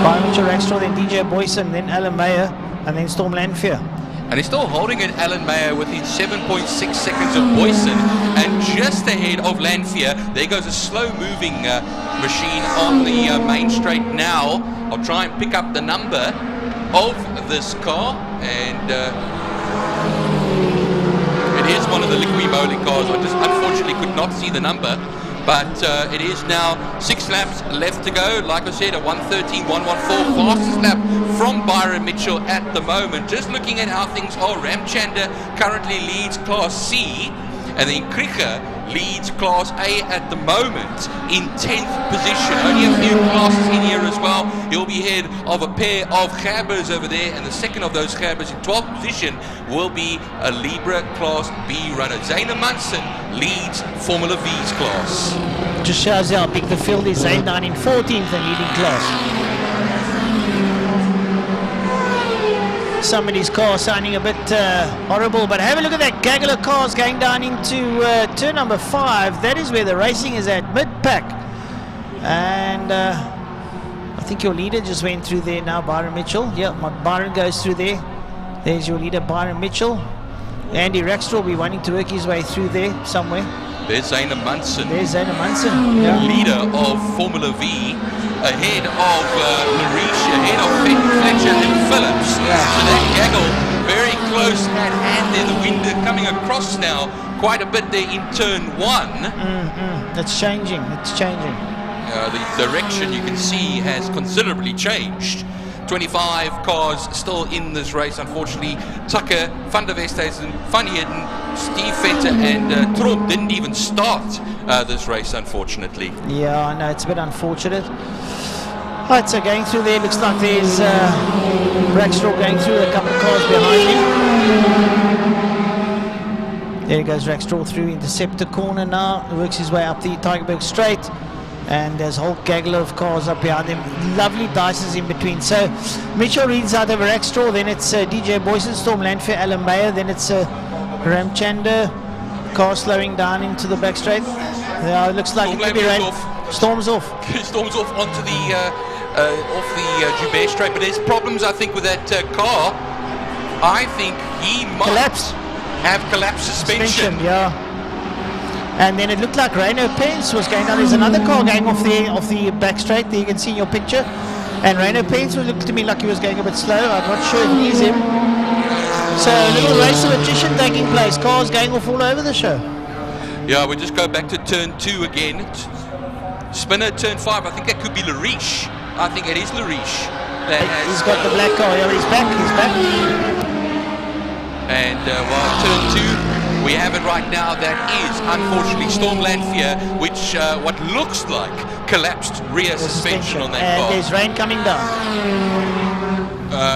Byron Mitchell, Rackstraw, then DJ Boyson, then Alan Mayer, and then Storm Lanfear. And he's still holding it, Alan Mayer, within 7.6 seconds of Boyson, and just ahead of Lanfear. There goes a slow-moving machine on the main straight now. I'll try and pick up the number of this car, and it is one of the Liqui Moly cars. I just unfortunately could not see the number. But it is now 6 laps left to go. Like I said, a 1:13.114, fastest lap from Byron Mitchell at the moment. Just looking at how things are, Ramchander currently leads Class C, and then Krieger leads Class A at the moment in 10th position. Only a few classes in here as well. He'll be ahead of a pair of Gerbers over there, and the second of those Gerbers in 12th position will be a Libra Class B runner. Zayna Munson leads Formula V's class. Just shows how big the field is. Zane down in 14th and leading class. Somebody's car sounding a bit horrible, but have a look at that gaggle of cars going down into turn number 5. That is where the racing is at, mid-pack. And I think your leader just went through there now, Byron Mitchell. Yeah, Byron goes through there. There's your leader, Byron Mitchell. Andy Rackstraw will be wanting to work his way through there somewhere. There's Zayna Munson. There's Zayna Munson, yeah. Leader of Formula V, ahead of Lariche, ahead of Fletcher and Phillips. Yeah. So that gaggle very close at hand there. The wind coming across now quite a bit there in turn 1. It's changing, it's changing. The direction you can see has considerably changed. 25 cars still in this race, unfortunately. Tucker, Van der Westhuizen, Van Heerden, Steve Venter and Tromp didn't even start this race, unfortunately. Yeah, I know, it's a bit unfortunate. Right, so going through there, looks like there's Rackstraw going through, a couple of cars behind him. There goes Rackstraw through Interceptor corner now, works his way up the Tigerberg straight. And there's a whole gaggle of cars up behind him. Lovely dices in between. So Mitchell reads out over Rackstraw, then it's DJ Boyson, Storm Lanfear, Alan Mayer, then it's Ramchander. Car slowing down into the back straight. Yeah, it looks like Storm it could be rain. Storm's off. Storm's off onto the off the Joubert straight, but there's problems I think with that car. I think he might have collapsed suspension. Yeah. And then it looked like Reino Pence was going down. There's another car going off the back straight there, you can see in your picture. And Reino Pence looked to me like he was going a bit slow. I'm not sure if it is him. So a little race of attrition taking place. Cars going off all over the show. Yeah, we just go back to turn 2 again. Spinner, turn 5. I think that could be Lariche. I think it is Lariche. He's got the black car. Yeah, he's back. He's back. And while turn 2. We have it right now. That is, unfortunately, Storm Lanfear, which what looks like collapsed rear suspension on that car. And there's rain coming down.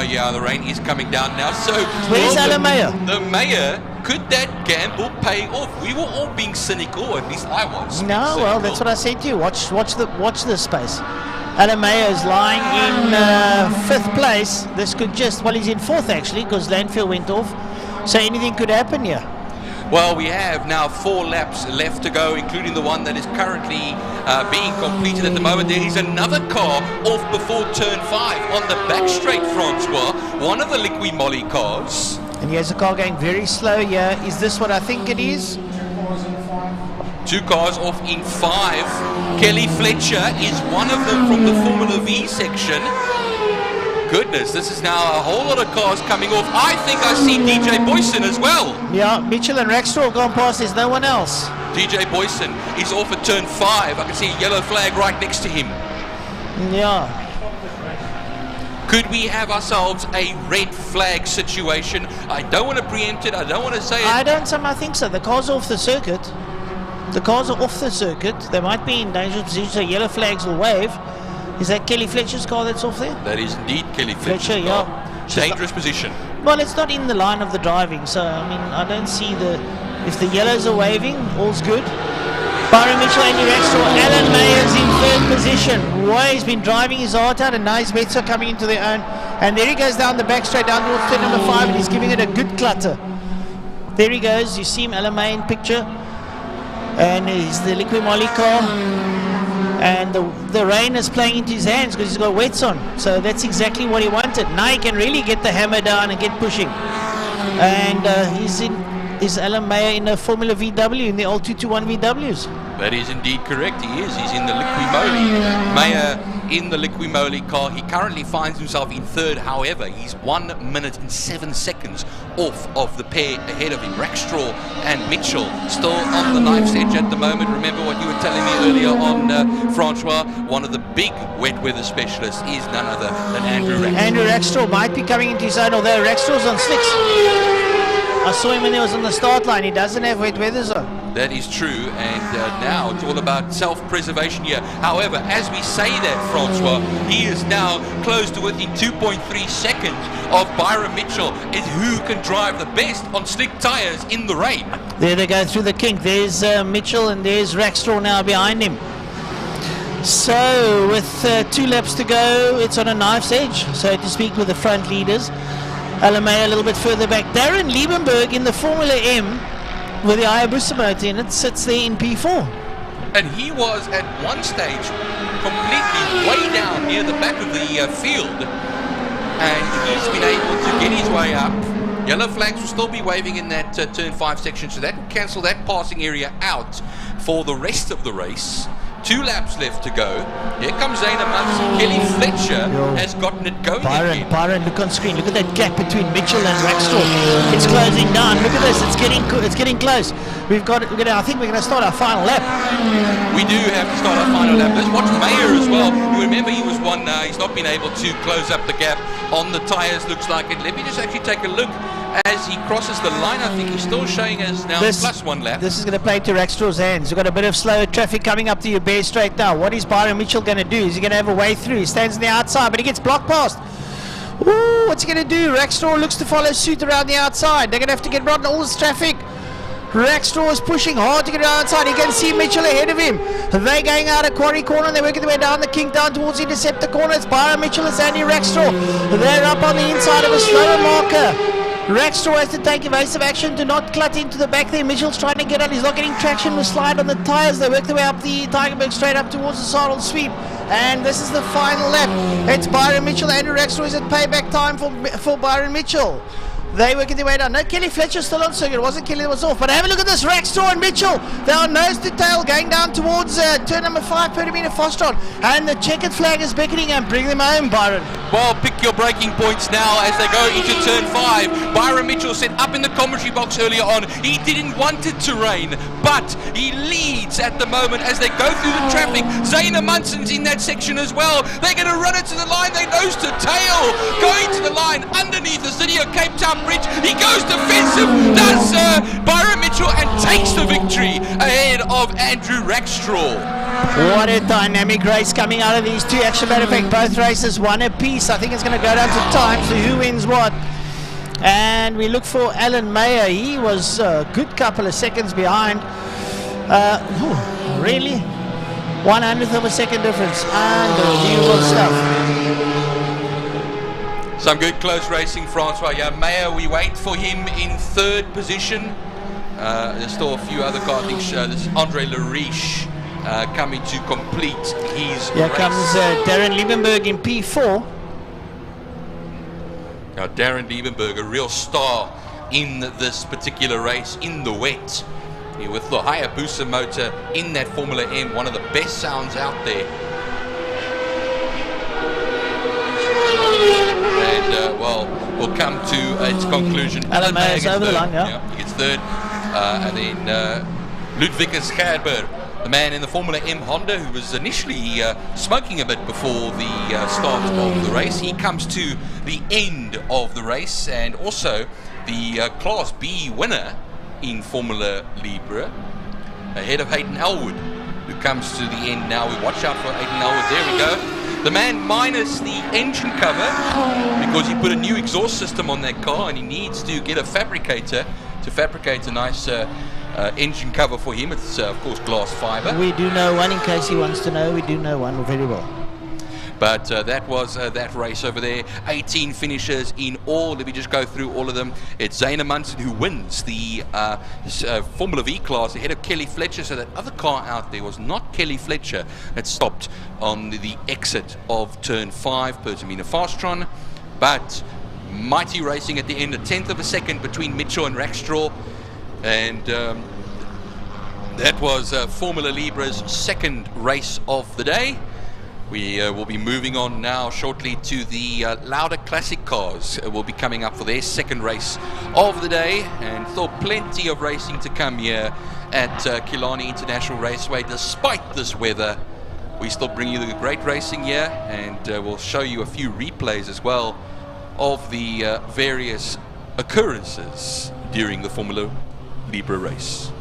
Yeah, the rain is coming down now. So where's Alamea? The mayor, could that gamble pay off? We were all being cynical, or at least I was. No, well, that's what I said to you. Watch this space. Alamea is lying in 5th place. This could just, well, he's in 4th actually, because Landfield went off. So anything could happen here. Well, we have now 4 laps left to go, including the one that is currently being completed at the moment. There is another car off before turn 5 on the back straight, Francois. One of the Liqui Moly cars. And here's a car going very slow here. Is this what I think it is? 2 cars off in 5. Kelly Fletcher is one of them from the Formula V section. Goodness, this is now a whole lot of cars coming off. I think I see DJ Boyson as well. Yeah, Mitchell and Rackstraw have gone past. There's no one else. DJ Boyson is off at turn 5. I can see a yellow flag right next to him. Yeah. Could we have ourselves a red flag situation? I don't want to preempt it. I don't want to say it. I think so. The cars are off the circuit. The cars are off the circuit. They might be in dangerous position, so yellow flags will wave. Is that Kelly Fletcher's car that's off there? That is indeed Kelly Fletcher, yeah. Dangerous position. Well, it's not in the line of the driving, so I mean, I don't see if the yellows are waving, all's good. Byron Mitchell, Andy Rackstraw, Alan Mayers in 3rd position. Roy has been driving his heart out, and now his mates are coming into their own. And there he goes down the back straight down towards turn number 5, and he's giving it a good clutter. There he goes. You see him, Alan May in picture. And he's the Liqui Moly car. And the rain is playing into his hands because he's got wets on. So that's exactly what he wanted. Now he can really get the hammer down and get pushing. And is Alan Mayer in a Formula VW, in the old 221 VWs? That is indeed correct. He is. He's in the Liqui Moly. Mayer in the Liqui Moly car. He currently finds himself in 3rd. However, he's 1 minute and 7 seconds off of the pair ahead of him. Rackstraw and Mitchell still on the knife's edge at the moment. Remember what you were telling me earlier on, Francois? One of the big wet weather specialists is none other than Andrew Rackstraw. Andrew Rackstraw might be coming into his own, although Rackstraw's on slicks. I saw him when he was on the start line. He doesn't have wet weather zone. That is true, and now it's all about self-preservation here. However, as we say that, Francois, he is now close to within 2.3 seconds of Byron Mitchell, is who can drive the best on slick tyres in the rain. There they go through the kink. There's Mitchell, and there's Rackstraw now behind him. So, with 2 laps to go, it's on a knife's edge, so to speak, with the front leaders. Alamea a little bit further back. Darren Liebenberg in the Formula M with the IMUSAT motor in it sits there in P4. And he was at one stage completely way down near the back of the field, and he's been able to get his way up. Yellow flags will still be waving in that turn 5 section, so that will cancel that passing area out for the rest of the race. 2 laps left to go. Here comes Zaina Munson. Kelly Fletcher has gotten it going again. Byron, look on screen. Look at that gap between Mitchell and Rackstraw. It's closing down. Look at this. It's getting close. I think we're going to start our final lap. We do have to start our final lap. Let's watch Mayer as well. You remember he was one. He's not been able to close up the gap on the tyres. Looks like it. Let me just actually take a look. As he crosses the line, I think he's still showing us now plus 1 lap. This is going to play to Rackstraw's hands. We've got a bit of slower traffic coming up to your bare straight now. What is Byron Mitchell going to do? Is he going to have a way through? He stands on the outside, but he gets blocked past. Ooh, what's he going to do? Rackstraw looks to follow suit around the outside. They're going to have to get around all this traffic. Rackstraw is pushing hard to get around outside. You can see Mitchell ahead of him. They're going out of Quarry Corner. They're working their way down the kink, down towards the Interceptor Corner. It's Byron Mitchell and Andy Rackstraw. They're up on the inside of a slower marker. Rackstraw has to take evasive action to not clutter into the back there. Mitchell's trying to get on. He's not getting traction with slide on the tyres. They work their way up the Tigerberg straight up towards the Sarl sweep. And this is the final lap. It's Byron Mitchell. Andrew Rackstraw is at payback time for Byron Mitchell. They working their way down. No, Kelly Fletcher's still on circuit. It wasn't Kelly that was off. But have a look at this. Rackstraw and Mitchell. They are nose to tail going down towards turn number 5, Pertamina Fostron. And the checkered flag is beckoning and bring them home, Byron. Well, pick your braking points now as they go into turn 5. Byron Mitchell said up in the commentary box earlier on, he didn't want it to rain, but he leads at the moment as they go through the traffic. Zaina Munson's in that section as well. They're going to run it to the line. They nose to tail. Going to the line underneath the City of Cape Town bridge. He goes defensive, does Byron Mitchell, and takes the victory ahead of Andrew Rackstraw. What a dynamic race coming out of these two. Actually, matter of fact, both races one apiece. I think it's going to go down to time, so who wins what. And we look for Alan Mayer. He was a good couple of seconds behind. Really? 1/100th of a second difference. Unbelievable stuff. Some good close racing, Francois. Yeah, Mayer, we wait for him in third position. There's still a few other cars. I think this is Andre Lariche coming to complete his Here race. comes Darren Liebenberg in P4. Now, Darren Liebenberg, a real star in this particular race, in the wet. With the Hayabusa motor in that Formula M, one of the best sounds out there. And, well, we'll come to its conclusion. Alan Mayer is over the line, yeah. He gets third. And then Ludwig Scherber, the man in the Formula M Honda who was initially smoking a bit before the start of the race. He comes to the end of the race, and also the Class B winner in Formula Libre, ahead of Hayden Elwood, who comes to the end now. We watch out for Hayden Elwood. There we go. The man minus the engine cover because he put a new exhaust system on that car, and he needs to get a fabricator to fabricate a nice engine cover for him. It's of course glass fiber. We do know one, in case he wants to know. We do know one very well. But that was that race over there. 18 finishers in all. Let me just go through all of them. It's Zayna Munson who wins the Formula V class ahead of Kelly Fletcher. So that other car out there was not Kelly Fletcher. It stopped on the exit of turn 5, Pertamina Fastron. But mighty racing at the end, 1/10 of a second between Mitchell and Rackstraw. And that was Formula Libre's second race of the day. We will be moving on now shortly to the Lauda Classic cars. Will be coming up for their second race of the day, and still plenty of racing to come here at Killarney International Raceway. Despite this weather, we still bring you the great racing here, and we'll show you a few replays as well of the various occurrences during the Formula Libre race.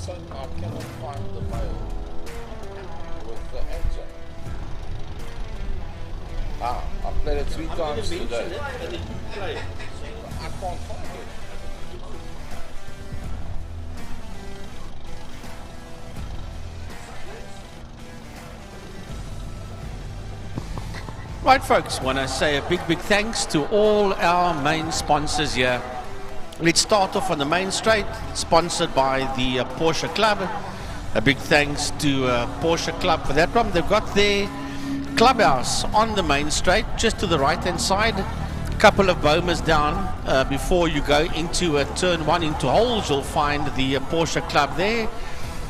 saying I cannot find the mail with the answer. I played it 3 times today. I can't find it. Right, folks, want to say a big thanks to all our main sponsors here. Let's start off on the main straight, sponsored by the Porsche Club. A big thanks to Porsche Club for that one. They've got their clubhouse on the main straight, just to the right-hand side. A couple of bomas down before you go into turn 1 into holes, you'll find the Porsche Club there.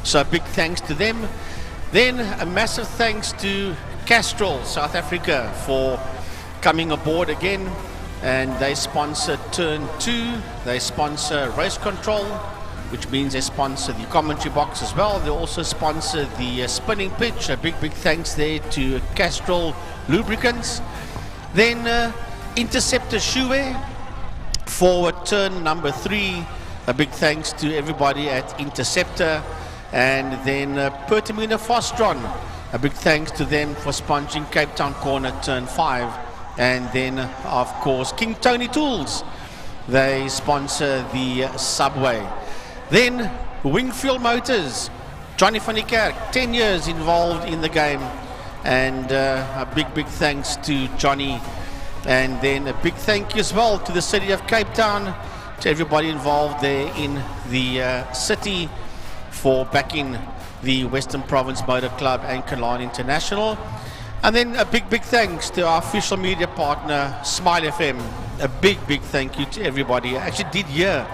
So a big thanks to them. Then a massive thanks to Castrol, South Africa, for coming aboard again, and they sponsor turn 2, they sponsor race control, which means they sponsor the commentary box as well. They also sponsor the spinning pitch. A big thanks there to Castrol Lubricants. Then Interceptor Shoewear for turn number 3. A big thanks to everybody at Interceptor. And then Pertamina Fostron. A big thanks to them for sponsoring Cape Town Corner turn 5. And then, of course, King Tony Tools. They sponsor the subway. Then Wingfield Motors. Johnny van der Kerk, 10 years involved in the game. And a big thanks to Johnny. And then a big thank you as well to the city of Cape Town, to everybody involved there in the city for backing the Western Province Motor Club and Killarney International. And then a big thanks to our official media partner, Smile FM. A big thank you to everybody. I actually did hear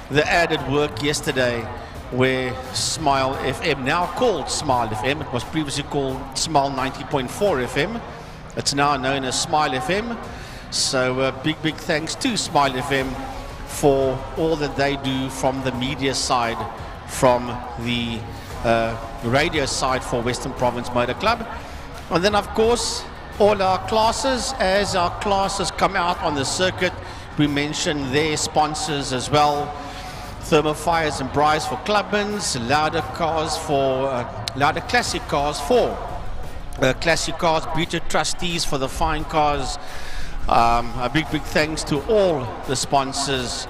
the added work yesterday where Smile FM, now called Smile FM, it was previously called Smile 90.4 FM. It's now known as Smile FM. So big thanks to Smile FM for all that they do from the media side, from the radio side for Western Province Motor Club. And then, of course, all our classes, as our classes come out on the circuit, we mention their sponsors as well. Thermofires and Bryce for Clubmans, Louder Cars for Louder Classic Cars for Classic Cars, Beta Trustees for the fine cars. A big thanks to all the sponsors.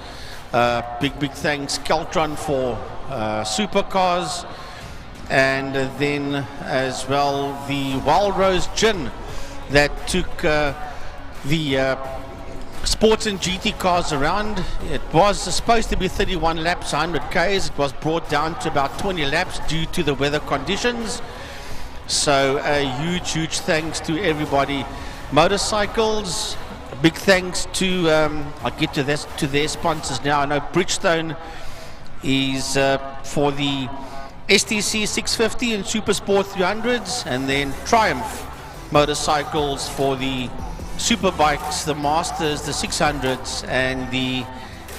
Big thanks Keltron for supercars. And then as well the Wildrose Gin that took the sports and GT cars around. It was supposed to be 31 laps, 100 Ks. It was brought down to about 20 laps due to the weather conditions. So a huge thanks to everybody. Motorcycles, a big thanks to, I'll get to their sponsors now. I know Bridgestone is for the STC 650 and Super Sport 300s, and then Triumph Motorcycles for the super bikes, the Masters, the 600s, and the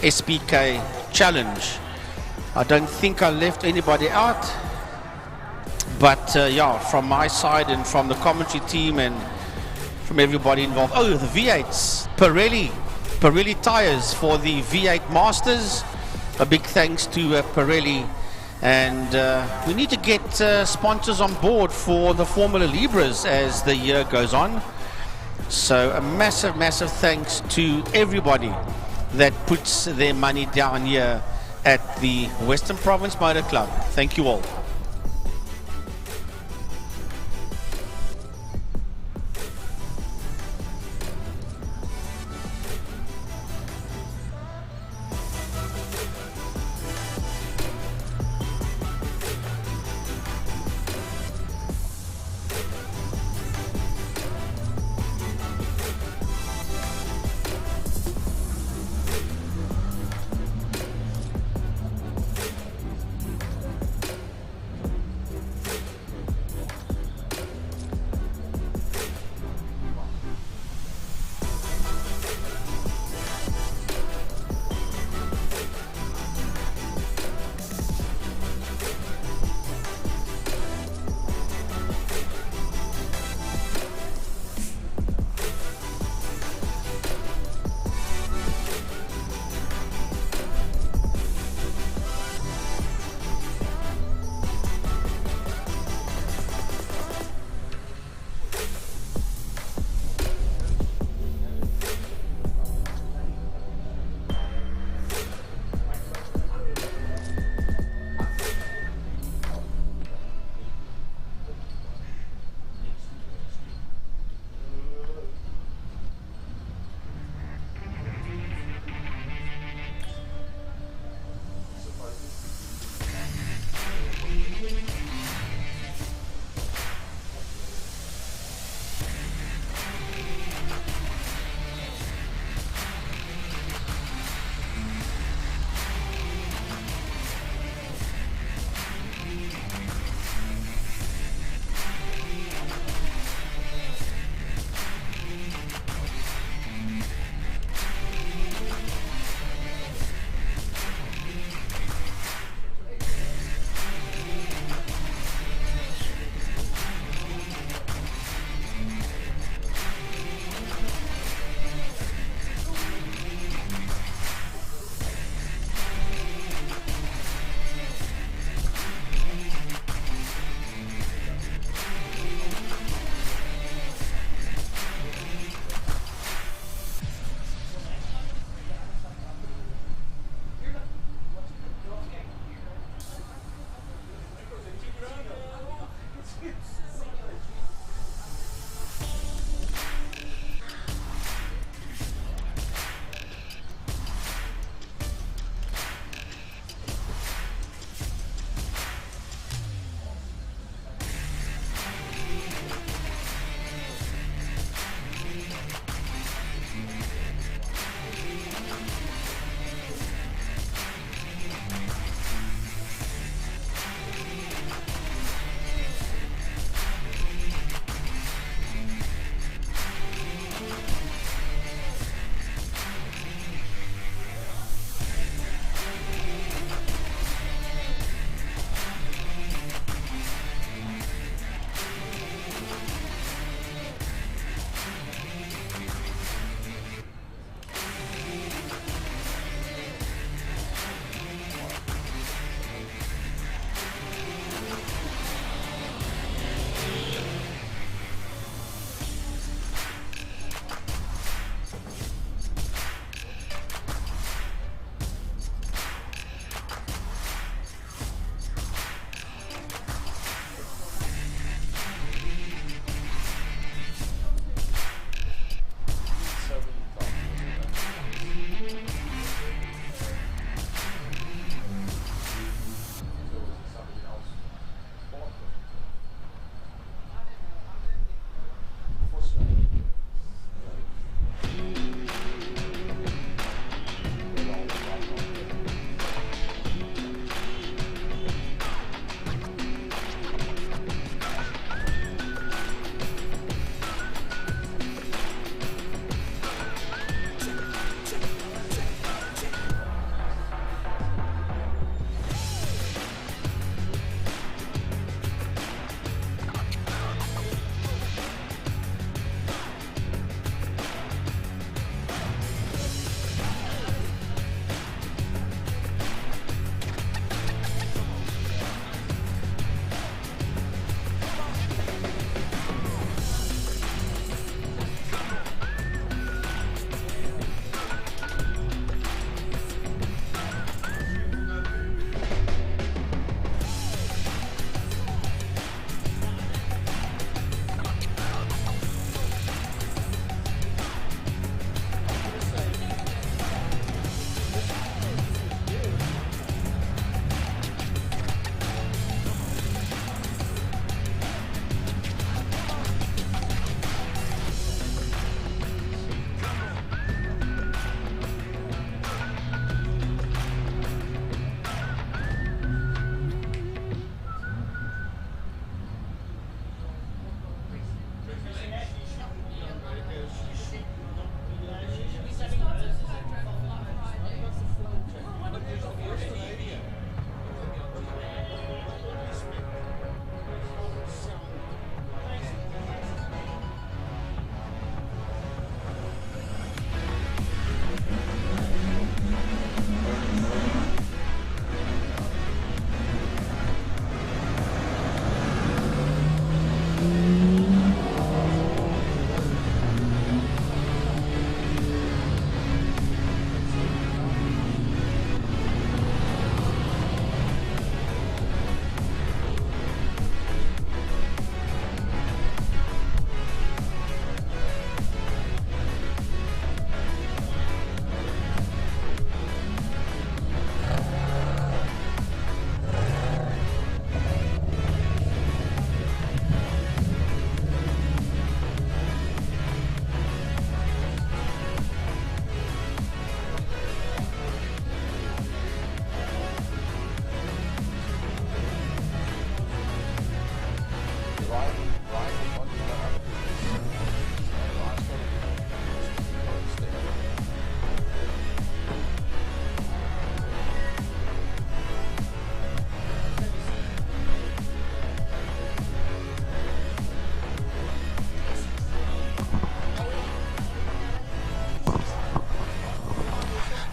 SPK Challenge. I don't think I left anybody out, but yeah, from my side and from the commentary team and from everybody involved. Oh, the V8s, Pirelli tires for the V8 Masters. A big thanks to Pirelli. And we need to get sponsors on board for the Formula Libras as the year goes on. So a massive thanks to everybody that puts their money down here at the Western Province Motor Club. Thank you all.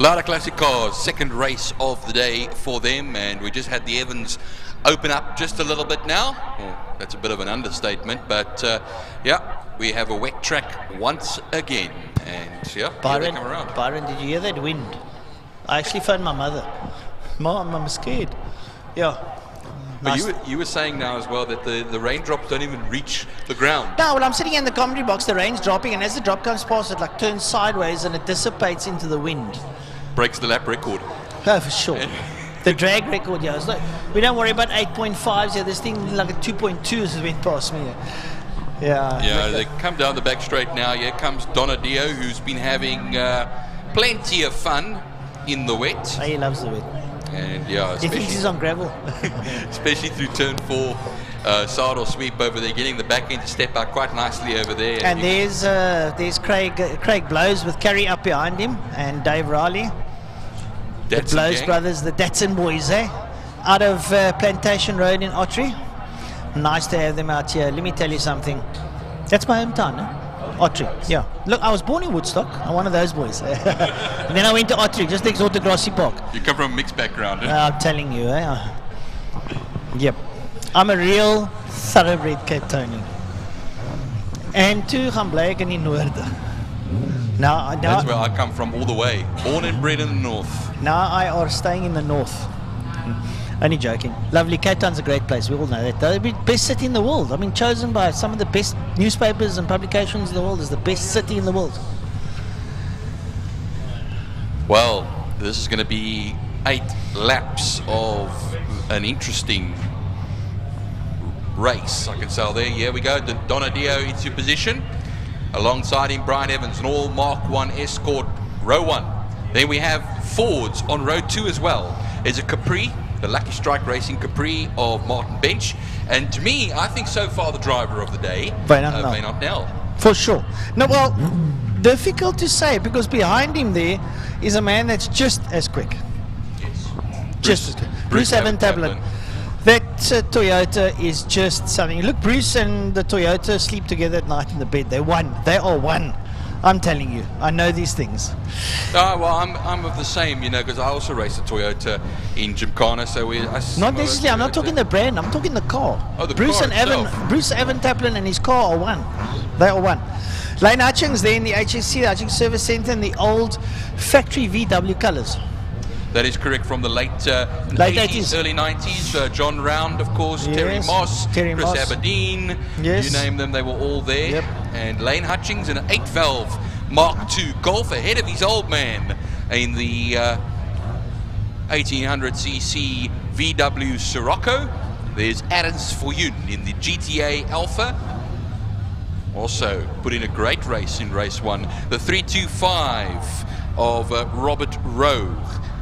Lada Classic Cars, second race of the day for them, and we just had the Evans open up just a little bit now. Well, that's a bit of an understatement, but yeah, we have a wet track once again, and yeah, here they come around. Byron, did you hear that wind? I actually phoned my mother. Mom, I'm scared. Yeah. But you were saying now as well that the raindrops don't even reach the ground. No, well, I'm sitting in the commentary box, the rain's dropping, and as the drop comes past, it like turns sideways and it dissipates into the wind. Breaks the lap record. Oh, for sure. The drag record, yeah. It's like, we don't worry about 8.5s here. This thing like a 2.2 has went past me. Yeah. Yeah, they come down the back straight now. Here comes Donadio, who's been having plenty of fun in the wet. Oh, he loves the wet. And yeah, he thinks he's on gravel. Especially through turn 4, saddle sweep over there, getting the back end to step out quite nicely over there. And there's Craig Blows with Kerry up behind him, and Dave Riley. The Blows brothers, the Datsun boys, out of Plantation Road in Ottery. Nice to have them out here. Let me tell you something. That's my hometown, Ottery. Yeah. Look, I was born in Woodstock. I'm one of those boys. And then I went to Ottery, just next door to Grassy Park. You come from a mixed background, I'm telling you, Yep. I'm a real thoroughbred Cape Townian. And toe gaan bly ek in die noorde. Now, that's where I come from all the way. Born and bred in the north. Now I are staying in the north. Only joking. Lovely. Cape Town's a great place. We all know that. The best city in the world. I mean, chosen by some of the best newspapers and publications in the world as the best city in the world. Well, this is going to be 8 laps of an interesting race. I can tell there. Here we go. Donadio into position. Alongside him, Brian Evans, an all Mark 1 Escort, row 1. Then we have Fords on row 2 as well. There's a Capri, the Lucky Strike Racing Capri of Martin Bench. And to me, I think so far the driver of the day, Wynand Nel. For sure. No, well, difficult to say because behind him there is a man that's just as quick. Yes. Just as quick. Bruce Van Tablin. That Toyota is just something. Look, Bruce and the Toyota sleep together at night in the bed. They won. They are one. I'm telling you. I know these things. Well, I'm of the same, because I also raced a Toyota in Gymkhana. So not necessarily. I'm not talking the brand. I'm talking the car. Oh, the Bruce car and itself. Bruce Van Taplin and his car are one. They are one. Lane Hutchings there in the HSC, the Hutchings Service Centre, in the old factory VW colours. That is correct, from the late 80s, early 90s. John Round, of course, yes. Terry Moss, Terry Chris Moss. Aberdeen, yes. You name them, they were all there. Yep. And Lane Hutchings in an 8-valve Mark II Golf ahead of his old man in the 1800cc VW Sirocco. There's Adams Foyun in the GTA Alpha. Also put in a great race in race 1. The 325 of Robert Rowe.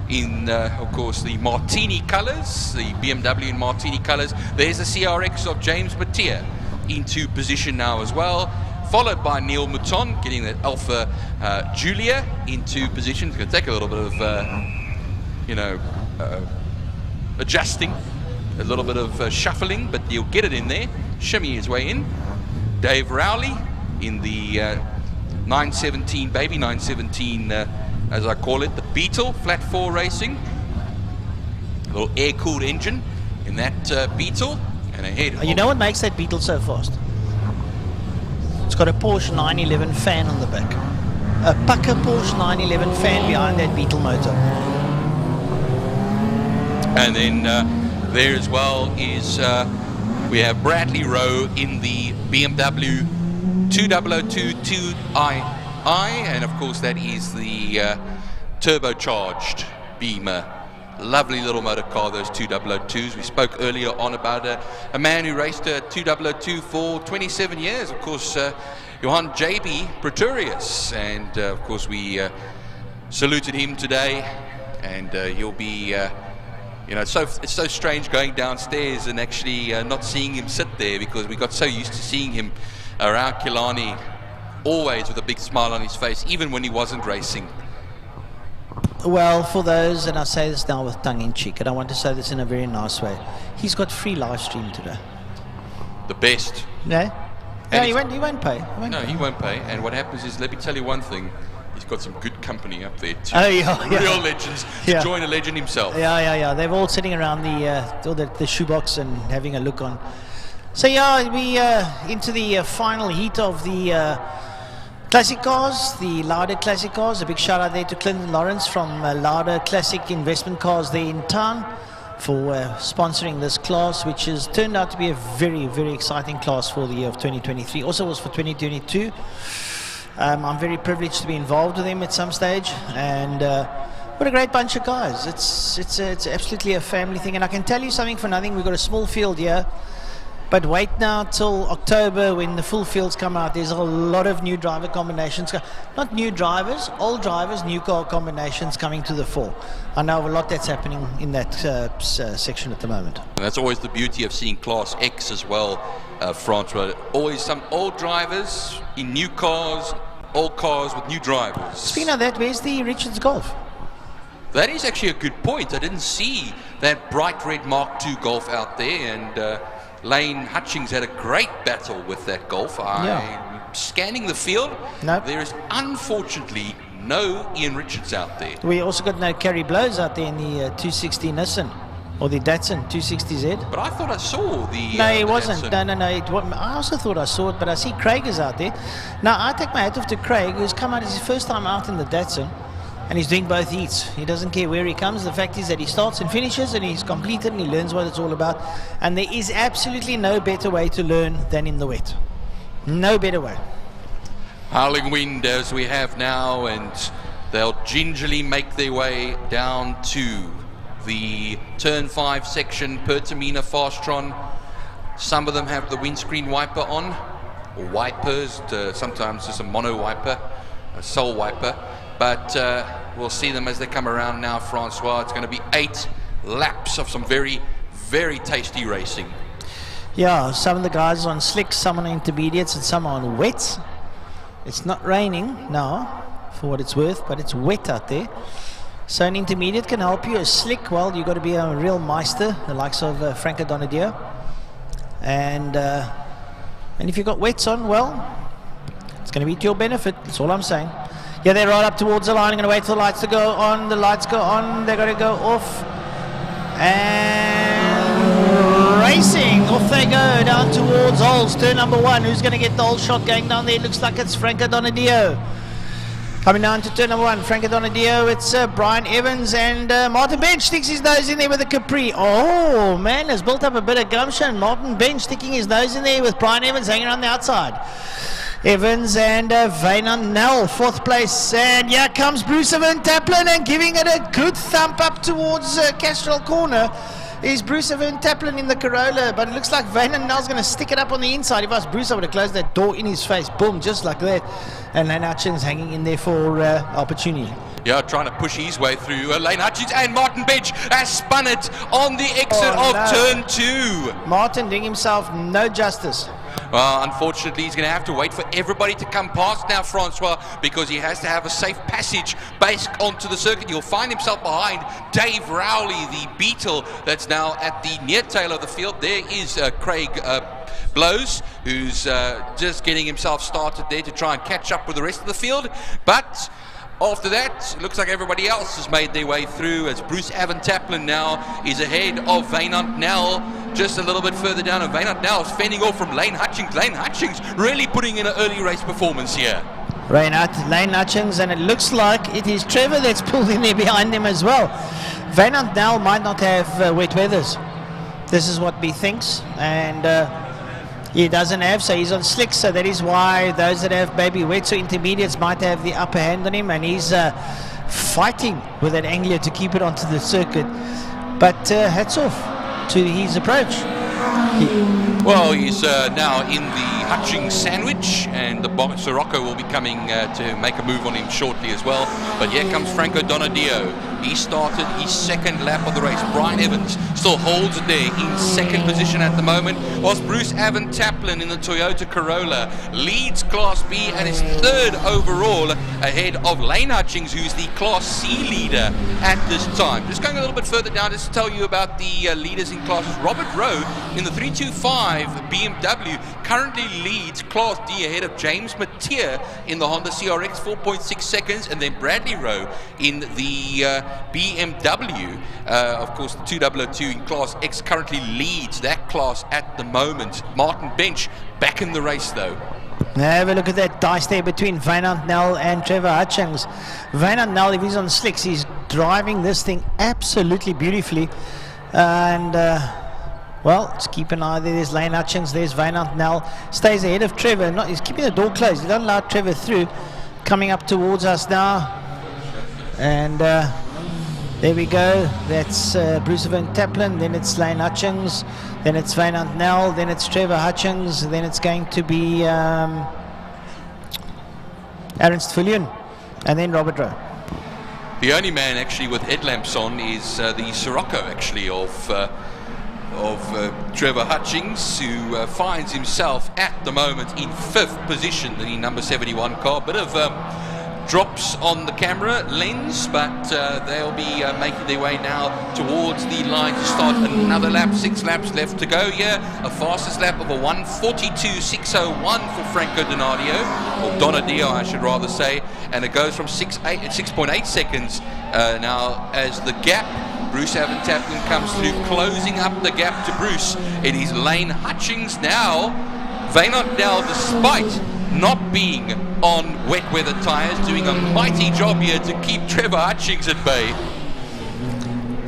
In, of course, the Martini colours, the BMW in Martini colours. There's the CRX of James Mattia into position now as well, followed by Neil Mouton getting that Alpha Giulia into position. It's going to take a little bit of, adjusting, a little bit of shuffling, but he'll get it in there, shimmy his way in. Dave Rowley in the 917, baby 917, as I call it, the Beetle, flat 4 racing. A little air-cooled engine in that Beetle, and ahead. You know what makes that Beetle so fast? It's got a Porsche 911 fan on the back. A pucker Porsche 911 fan behind that Beetle motor. And then there as well is, we have Bradley Rowe in the BMW 2002 2i. And of course that is the turbocharged Beamer. Lovely little motor car, those 2002s. We spoke earlier on about a man who raced a 2002 for 27 years. Of course, Johan J.B. Pretorius. And of course we saluted him today. And he'll be, it's so strange going downstairs and actually not seeing him sit there, because we got so used to seeing him around Killarney, always with a big smile on his face, even when he wasn't racing. Well, for those, and I say this now with tongue in cheek, and I want to say this in a very nice way, he's got free live stream today. The best. Yeah? And he won't pay. He won't pay. And what happens is, let me tell you one thing, he's got some good company up there too. Oh, yeah, Real yeah. legends to Yeah. join a legend himself. Yeah. They're all sitting around the shoebox and having a look on. So yeah, we into the final heat of the Classic Cars, the Lauder Classic Cars. A big shout out there to Clinton Lawrence from Lauder Classic Investment Cars there in town for sponsoring this class, which has turned out to be a very, very exciting class for the year of 2023. Also was for 2022. I'm very privileged to be involved with them at some stage, and what a great bunch of guys. It's absolutely a family thing, and I can tell you something for nothing. We've got a small field here. But wait now till October when the full fields come out. There's a lot of new driver combinations. Not new drivers, old drivers, new car combinations coming to the fore. I know of a lot that's happening in that section at the moment. And that's always the beauty of seeing Class X as well, Francois. Always some old drivers in new cars, old cars with new drivers. Speaking of that, where's the Richards Golf? That is actually a good point. I didn't see that bright red Mark II Golf out there, and Lane Hutchings had a great battle with that Golf. I'm scanning the field. Nope. There is unfortunately no Ian Richards out there. We also got no Kerry Blows out there in the 260 Nissan, or the Datsun 260Z. But I thought I saw the... No, it the wasn't. Datsun. No. I also thought I saw it, but I see Craig is out there. Now, I take my hat off to Craig, who's come out, it's his first time out in the Datsun, and he's doing both heats. He doesn't care where he comes. The fact is that he starts and finishes, and he's completed, and he learns what it's all about. And there is absolutely no better way to learn than in the wet. No better way. Howling wind as we have now, and they'll gingerly make their way down to the turn 5 section, Pertamina Fastron. Some of them have the windscreen wiper on, or wipers, sometimes just a mono wiper, a sole wiper. But we'll see them as they come around now, Francois. It's going to be 8 laps of some very, very tasty racing. Yeah, some of the guys are on slicks, some on intermediates, and some are on wets. It's not raining now, for what it's worth, but it's wet out there. So an intermediate can help you. A slick, well, you've got to be a real meister, the likes of Franco Donadio. And if you've got wets on, well, it's going to be to your benefit. That's all I'm saying. Yeah, they're right up towards the line. I'm going to wait for the lights to go on. The lights go on. They're going to go off. And racing. Off they go down towards Holes. Turn number 1. Who's going to get the whole shot going down there? Looks like it's Franco Donadio. Coming down to turn number 1. Franco Donadio. It's Brian Evans. And Martin Bench sticks his nose in there with a Capri. Oh, man, has built up a bit of gumption. Martin Bench sticking his nose in there with Brian Evans hanging around the outside. Evans and Vainan Nell, 4th place. And here comes Bruce Van Taplin and giving it a good thump up towards Castrol Corner. Is Bruce Van Taplin in the Corolla, but it looks like Vainan Nell's going to stick it up on the inside. If I was Bruce, I would have closed that door in his face. Boom, just like that. And Lane Hutchins hanging in there for opportunity. Yeah, trying to push his way through. Lane Hutchins and Martin Bench has spun it on the exit of turn 2. Martin doing himself no justice. Well, unfortunately, he's going to have to wait for everybody to come past now, Francois, because he has to have a safe passage back onto the circuit. He'll find himself behind Dave Rowley, the Beetle that's now at the near tail of the field. There is Craig Blows, who's just getting himself started there to try and catch up with the rest of the field. But after that, it looks like everybody else has made their way through, as Bruce Van Taplin now is ahead of Vainan Nell, just a little bit further down, and Vainan Nell is fending off from Lane Hutchings. Lane Hutchings really putting in an early race performance here. Lane Hutchings, and it looks like it is Trevor that's pulled in there behind him as well. Vainan Nell might not have wet weathers. This is what B thinks, and he doesn't have, so he's on slicks, so that is why those that have maybe wets or intermediates might have the upper hand on him, and he's fighting with that angler to keep it onto the circuit. But hats off to his approach. Well, he's now in the Hutchings sandwich, and the Sirocco will be coming to make a move on him shortly as well. But here comes Franco Donadio. He started his 2nd lap of the race. Brian Evans still holds it there in 2nd position at the moment, whilst Bruce Van Taplin in the Toyota Corolla leads Class B and is 3rd overall, ahead of Lane Hutchings, who's the Class C leader at this time. Just going a little bit further down, just to tell you about the leaders in classes. Robert Rowe in the 325 BMW currently leads Class D ahead of James Mateer in the Honda CRX, 4.6 seconds, and then Bradley Rowe in the BMW. Of course, the 2002 in Class X currently leads that class at the moment. Martin Bench back in the race though. Have a look at that dice there between Wynand Nel and Trevor Hutchings. Wynand Nel, if he's on slicks, he's driving this thing absolutely beautifully. And, well, let's keep an eye there. There's Lane Hutchings, there's Wynand Nel. Stays ahead of Trevor. He's keeping the door closed. He doesn't allow Trevor through. Coming up towards us now. And there we go. That's Bruce Van Taplin. Then it's Lane Hutchings. Then it's Wynand Nel, then it's Trevor Hutchings, then it's going to be Ernst Viljoen, and then Robert Rowe. The only man actually with headlamps on is the Sirocco actually of Trevor Hutchings, who finds himself at the moment in 5th position, the number 71 car. Bit of drops on the camera lens, but they'll be making their way now towards the line to start another lap. 6 laps left to go here. A fastest lap of a 1:42.601 for Franco Donadio, or Donadio I should rather say, and it goes from 6.8 seconds now as the gap. Bruce Van Taplin comes through, closing up the gap to Bruce. It is Lane Hutchings now. Wynand Nel, despite not being on wet weather tyres, doing a mighty job here to keep Trevor Hutchings at bay.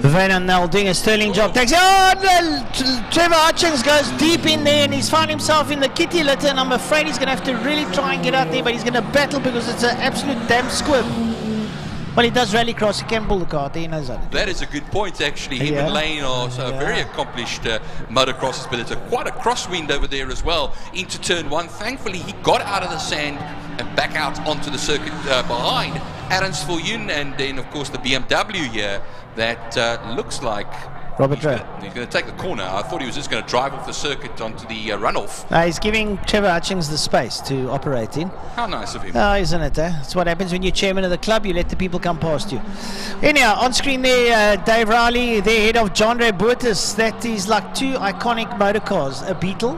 Wynand Nel doing a sterling job. Trevor Hutchings goes deep in there and he's found himself in the kitty litter, and I'm afraid he's going to have to really try and get out there, but he's going to battle because it's an absolute damn squib. Well, he does rally cross, he can pull the car, he knows that. That is a good point actually. Him and Lane are very accomplished motocrossers, but it's quite a crosswind over there as well into turn 1. Thankfully he got out of the sand and back out onto the circuit behind Ernst Viljoen, and then of course the BMW here that looks like Robert Rowe. He's going to take the corner. I thought he was just going to drive off the circuit onto the runoff. He's giving Trevor Hutchings the space to operate in. How nice of him. Isn't it? That's what happens when you're chairman of the club. You let the people come past you. Anyhow, on screen there, Dave Riley, the head of John Ray Boertes. That is like 2 iconic motor cars, a Beetle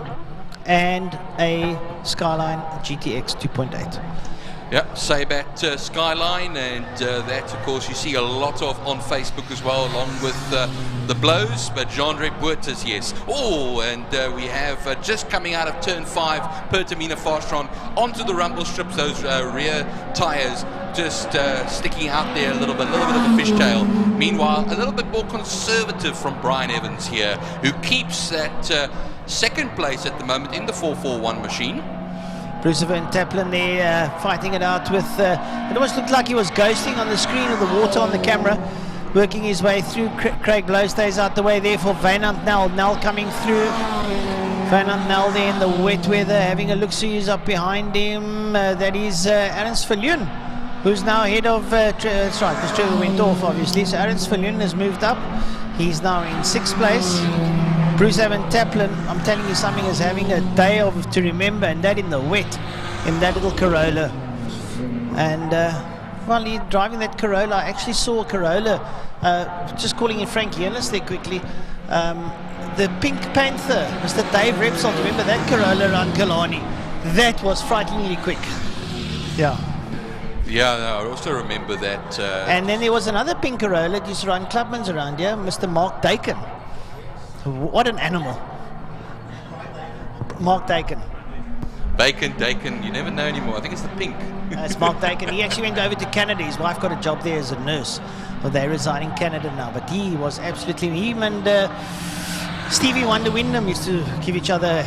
and a Skyline GTX 2.8. Yep, Sabat Skyline, and that of course you see a lot of on Facebook as well, along with the blows, but Jean-Ray Boertes, yes. Oh, and we have just coming out of turn 5, Pertamina Fastron onto the rumble strips, those rear tyres just sticking out there a little bit of a fishtail. Meanwhile, a little bit more conservative from Brian Evans here, who keeps that second place at the moment in the 441 machine. Bruce Van Taplin there fighting it out with, it almost looked like he was ghosting on the screen of the water on the camera, working his way through. Craig Blow stays out the way there for Wynand Nel. Nel coming through. Wynand Nel there in the wet weather, having a look-see. He's up behind him. That is Ernst Viljoen, who's now ahead of, that's right, because Trevor went off obviously, so Ernst Viljoen has moved up. He's now in 6th place. Bruce Van Taplin, I'm telling you something, is having a day to remember, and that in the wet, in that little Corolla. And, well, he's driving that Corolla. I actually saw a Corolla, just calling in Frankie Ellis there quickly. The Pink Panther, Mr. Dave Repsol, remember that Corolla around Killarney? That was frighteningly quick. Yeah. Yeah, no, I also remember that. And then there was another pink Corolla that used to run clubmans around here, Mr. Mark Dakin. What an animal. Mark Dakin. Dakin, you never know anymore. I think it's the pink. It's Mark Dakin. He actually went over to Canada. His wife got a job there as a nurse. Well, they reside in Canada now. But he was absolutely, him and Stevie Wonder Wyndham used to give each other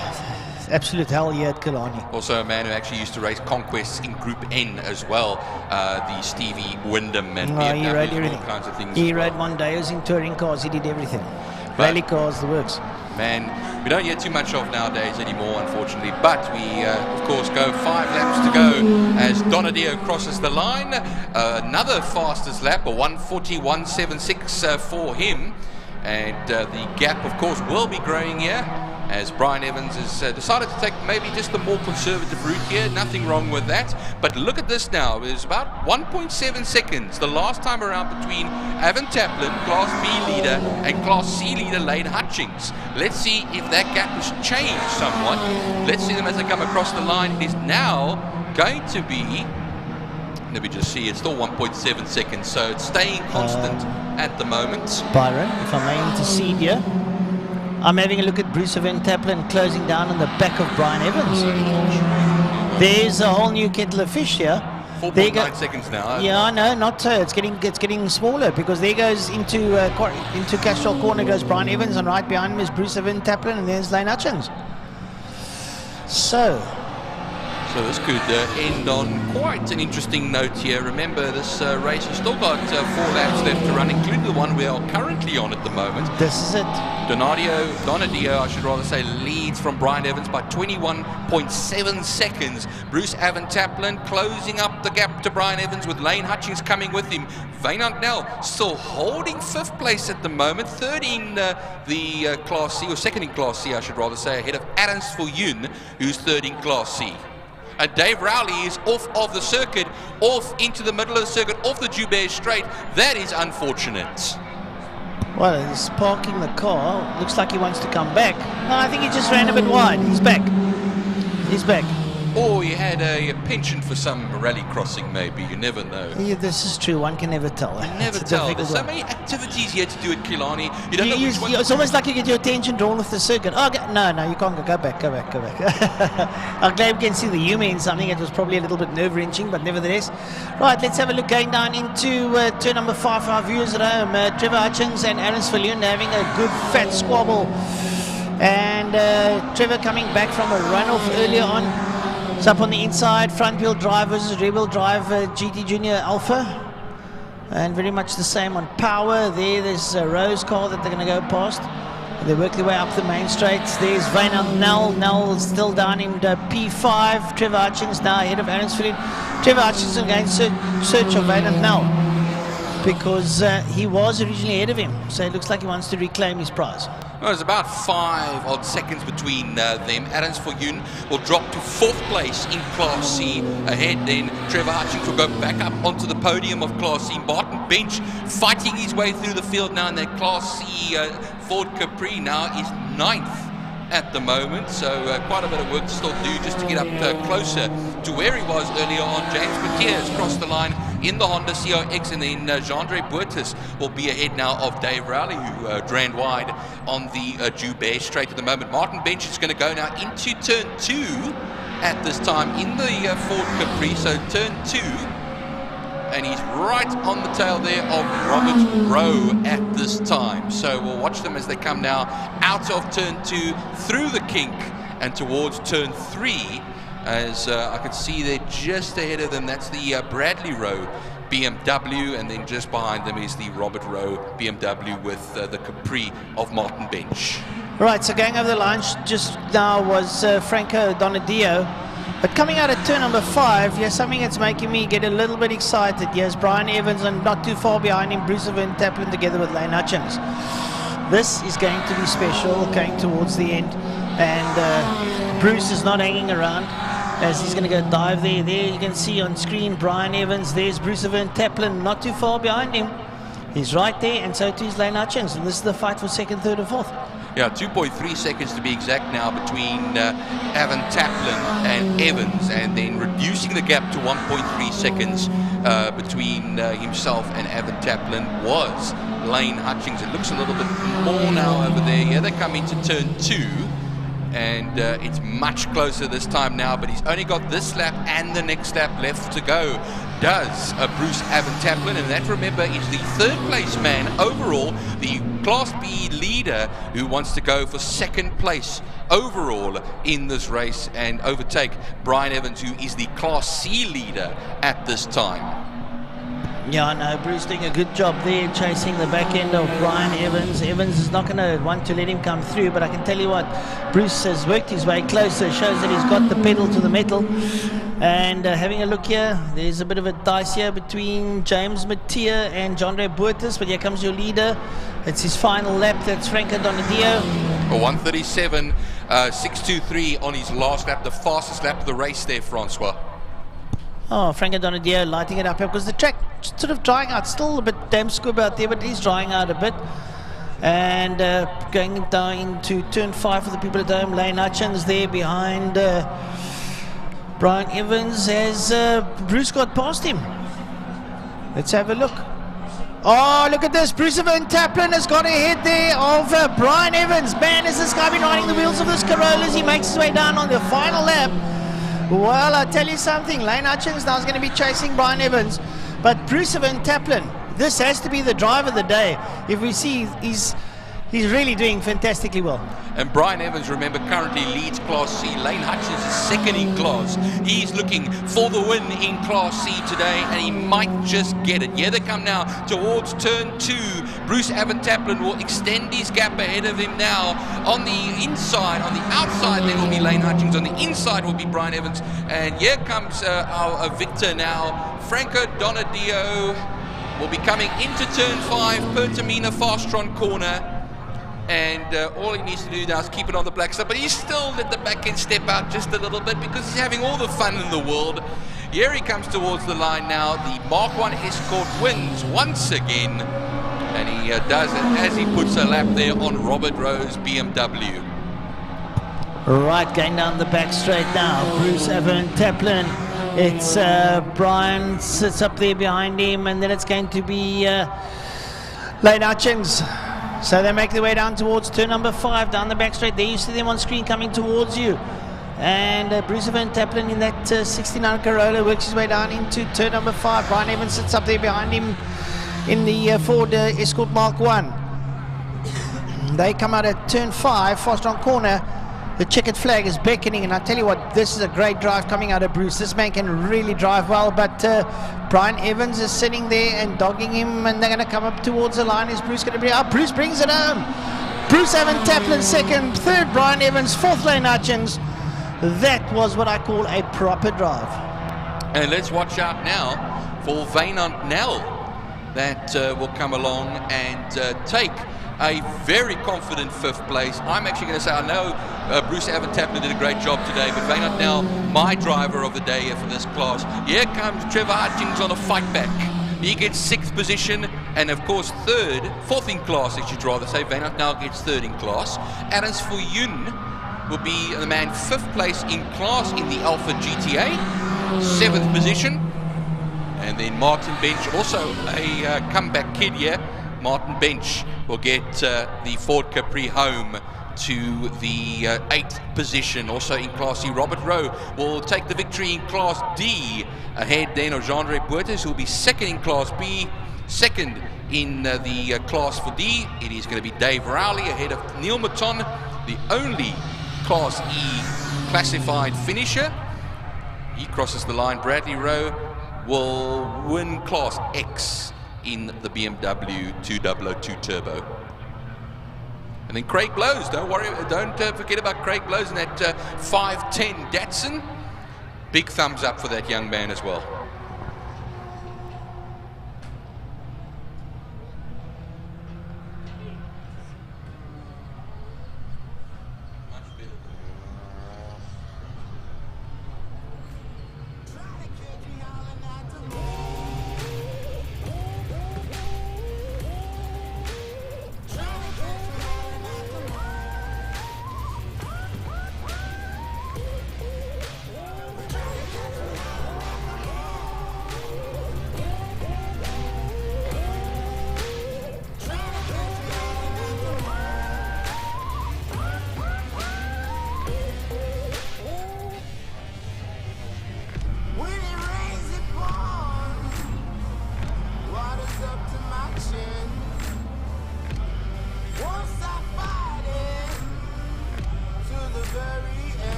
absolute hell here at Killarney. Also a man who actually used to race conquests in Group N as well, the Stevie Wyndham, and he rode everything. All kinds of things. He rode Mondeos in touring cars. He did everything. Rally cars, the works. Man, we don't hear too much of nowadays anymore, unfortunately. But we, of course, go 5 laps to go as Donadio crosses the line. Another fastest lap, a 1:41.76 for him. And the gap, of course, will be growing here. as Brian Evans has decided to take maybe just the more conservative route here. Nothing wrong with that. But look at this now. It's about 1.7 seconds the last time around between Evan Taplin, Class B leader, and Class C leader Lane Hutchings. Let's see if that gap has changed somewhat. Let's see them as they come across the line. It is now going to be, let me just see, it's still 1.7 seconds, so it's staying constant at the moment. Byron, if I may intercede here, I'm having a look at Bruce Van Taplin closing down on the back of Brian Evans. There's a whole new kettle of fish here. 4.9 seconds now. Yeah, no, not so. It's getting smaller, because there goes into Castrol Corner goes Brian Evans, and right behind him is Bruce Van Taplin, and there's Lane Hutchings. So this could end on quite an interesting note here. Remember, this race has still got 4 laps left to run, including the one we are currently on at the moment. This is it. Donadio, I should rather say, leads from Brian Evans by 21.7 seconds. Bruce Van Taplin closing up the gap to Brian Evans, with Lane Hutchings coming with him. Wynand Nel still holding 5th place at the moment, 3rd in the Class C, or 2nd in Class C, I should rather say, ahead of Adams Viljoen, who's 3rd in Class C. Dave Rowley is off of the circuit, off into the middle of the circuit, off the Joubert Straight. That is unfortunate. Well, he's parking the car. Looks like he wants to come back. No, I think he just ran a bit wide. He's back. He's back. Or he had a penchant for some rally crossing, maybe. You never know. Yeah, this is true. One can never tell. You never tell. There's so many activities here to do at Killarney. You don't know which one. It's almost like you get your attention drawn with the circuit. Oh, no, you can't go. Go back. I'm glad we can see the Yumi in something. It was probably a little bit nerve-wrenching, but nevertheless. Right, let's have a look going down into turn number 5 for our viewers at home. Trevor Hutchings and Adams Viljoen having a good fat squabble. And Trevor coming back from a runoff earlier on. It's up on the inside, front wheel drive versus rear wheel drive GT Junior Alpha, and very much the same on power. There's a Rose car that they're going to go past. They work their way up the main straights. There's Wynand Nel is still down in P5. Trevor Hutchings now ahead of Adams Viljoen. Trevor Hutchings is going to search of Wynand Nel, because he was originally ahead of him, so it looks like he wants to reclaim his prize. Well, there's about 5 odd seconds between them. Adams Viljoen will drop to 4th place in Class C. Ahead then, Trevor Hutchings will go back up onto the podium of Class C. Martin Bench fighting his way through the field now in that Class C Ford Capri now is 9th at the moment, so quite a bit of work to still do just to get up closer to where he was earlier on. James Matthias crossed the line in the Honda CRX, and then Jean-Andre Boertes will be ahead now of Dave Rowley, who ran wide on the Joubert Straight at the moment. Martin Bench is going to go now into turn 2 at this time in the Ford Capri, so turn 2, and he's right on the tail there of Robert Rowe at this time. So we'll watch them as they come now out of turn 2, through the kink, and towards turn 3. As I can see they're just ahead of them. That's the Bradley Rowe BMW, and then just behind them is the Robert Rowe BMW with the Capri of Martin Bench. Right, so going over the line just now was Franco Donadio. But coming out at turn number 5, here's something that's making me get a little bit excited. Here's Brian Evans, and not too far behind him, Bruce Van Taplin together with Lane Hutchings. This is going to be special going towards the end. And Bruce is not hanging around, as he's going to go dive there. There you can see on screen Brian Evans. There's Bruce Van Taplin not too far behind him. He's right there, and so too is Lane Hutchings. And this is the fight for 2nd, 3rd, and 4th. Yeah, 2.3 seconds to be exact now between Evan Taplin and Evans, and then reducing the gap to 1.3 seconds between himself and Evan Taplin was Lane Hutchings. It looks a little bit more now over there. Yeah, they come into turn 2. And it's much closer this time now, but he's only got this lap and the next lap left to go. Does Bruce Van Taplin, and that, remember, is the 3rd place man overall, the Class B leader who wants to go for 2nd place overall in this race and overtake Brian Evans, who is the Class C leader at this time. Yeah, no, Bruce doing a good job there, chasing the back end of Brian Evans. Evans is not going to want to let him come through, but I can tell you what, Bruce has worked his way closer, shows that he's got the pedal to the metal. And having a look here, there's a bit of a dice here between James Mattia and Jean-Andre Boertes, but here comes your leader. It's his final lap, that's Franco Donadio. A 1:37, 6:23 on his last lap, the fastest lap of the race there, Francois. Oh, Franco Donadio lighting it up because the track sort of drying out. Still a bit damp squib out there, but it is drying out a bit. And going down into turn 5 for the people at home. Lane Hutchins there behind Brian Evans as Bruce got past him. Let's have a look. Oh, look at this. Bruce Van Taplin has got ahead there of Brian Evans. Man, has this guy been riding the wheels of this Corolla as he makes his way down on the final lap. Well, I'll tell you something. Lane Hutchins now is going to be chasing Brian Evans. But Bruce Van Taplin, this has to be the driver of the day. If we see, he's really doing fantastically well. And Brian Evans, remember, currently leads Class C. Lane Hutchins is second in class. He's looking for the win in Class C today, and he might just get it. Here they come now towards turn 2. Bruce Van Taplin will extend his gap ahead of him now. On the inside, on the outside, there will be Lane Hutchins. On the inside will be Brian Evans. And here comes our victor now. Franco Donadio will be coming into turn 5, Pertamina Fastron corner. And all he needs to do now is keep it on the black side, but he's still let the back end step out just a little bit because he's having all the fun in the world. Here he comes towards the line now. The Mark 1 Escort wins once again, and he does it as he puts a lap there on Robert Rowe's BMW. Right, going down the back straight now. Bruce Van Taplin. It's Brian sits up there behind him, and then it's going to be Lane Hutchins. So they make their way down towards turn number 5, down the back straight. There you see them on screen coming towards you. And Bruce Van Taplin in that 69 Corolla works his way down into turn number 5. Brian Evans sits up there behind him in the Ford Escort Mark 1. They come out at turn 5, fast on corner. The checkered flag is beckoning, and I tell you what, this is a great drive coming out of Bruce. This man can really drive well, but Brian Evans is sitting there and dogging him, and they're going to come up towards the line. Is Bruce going to bring up? Bruce brings it home. Bruce Van Taplin second, third Brian Evans, fourth Lane Hutchins. That was what I call a proper drive. And let's watch out now for Vainant Nell that will come along and take a very confident 5th place. I'm actually going to say, I know Bruce Van Taplin did a great job today, but Vainant Nell, my driver of the day here for this class. Here comes Trevor Hutchins on a fight back. He gets 6th position, and of course 4th in class, I should rather say. Vainant Nell gets 3rd in class. Adams for Yun will be the man 5th place in class in the Alpha GTA, 7th position. And then Martin Bench, also a comeback kid here. Martin Bench will get the Ford Capri home to the 8th position, also in Class C. Robert Rowe will take the victory in Class D, ahead then of Jean-Ray Boertes, who will be 2nd in Class B, 2nd in the Class for D. It is going to be Dave Rowley ahead of Neil Maton, the only Class E classified finisher. He crosses the line. Bradley Rowe will win Class X in the BMW 2002 Turbo. And then Craig Blows, don't forget about Craig Blows in that 510 Datsun. Big thumbs up for that young man as well.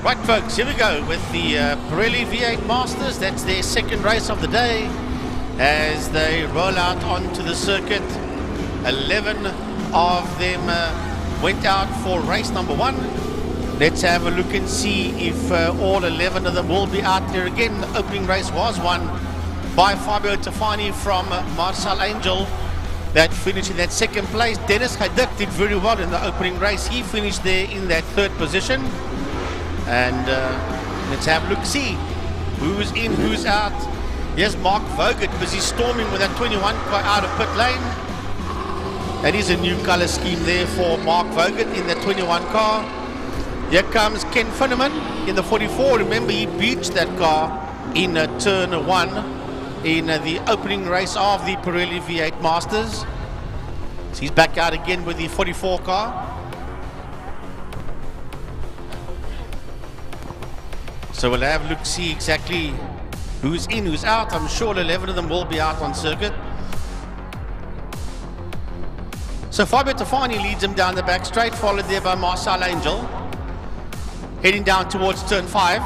Right, folks, here we go with the Pirelli V8 Masters. That's their second race of the day as they roll out onto the circuit. 11 of them went out for race number 1. Let's have a look and see if all 11 of them will be out there again. The opening race was won by Fabio Tafani from Marcel Angel. That finished in that second place. Dennis Hajduk did very well in the opening race. He finished there in that third position. And let's have a look, see who's in, who's out. Here's Mark Vogt busy storming with that 21 car out of pit lane. That is a new color scheme there for Mark Vogt in the 21 car. Here comes Ken Finneman in the 44. Remember, he beached that car in turn 1 in the opening race of the Pirelli V8 Masters. So he's back out again with the 44 car. So we'll have a look, see exactly who's in, who's out. I'm sure 11 of them will be out on circuit. So Fabio Tafani leads him down the back straight, followed there by Marcel Angel. Heading down towards turn 5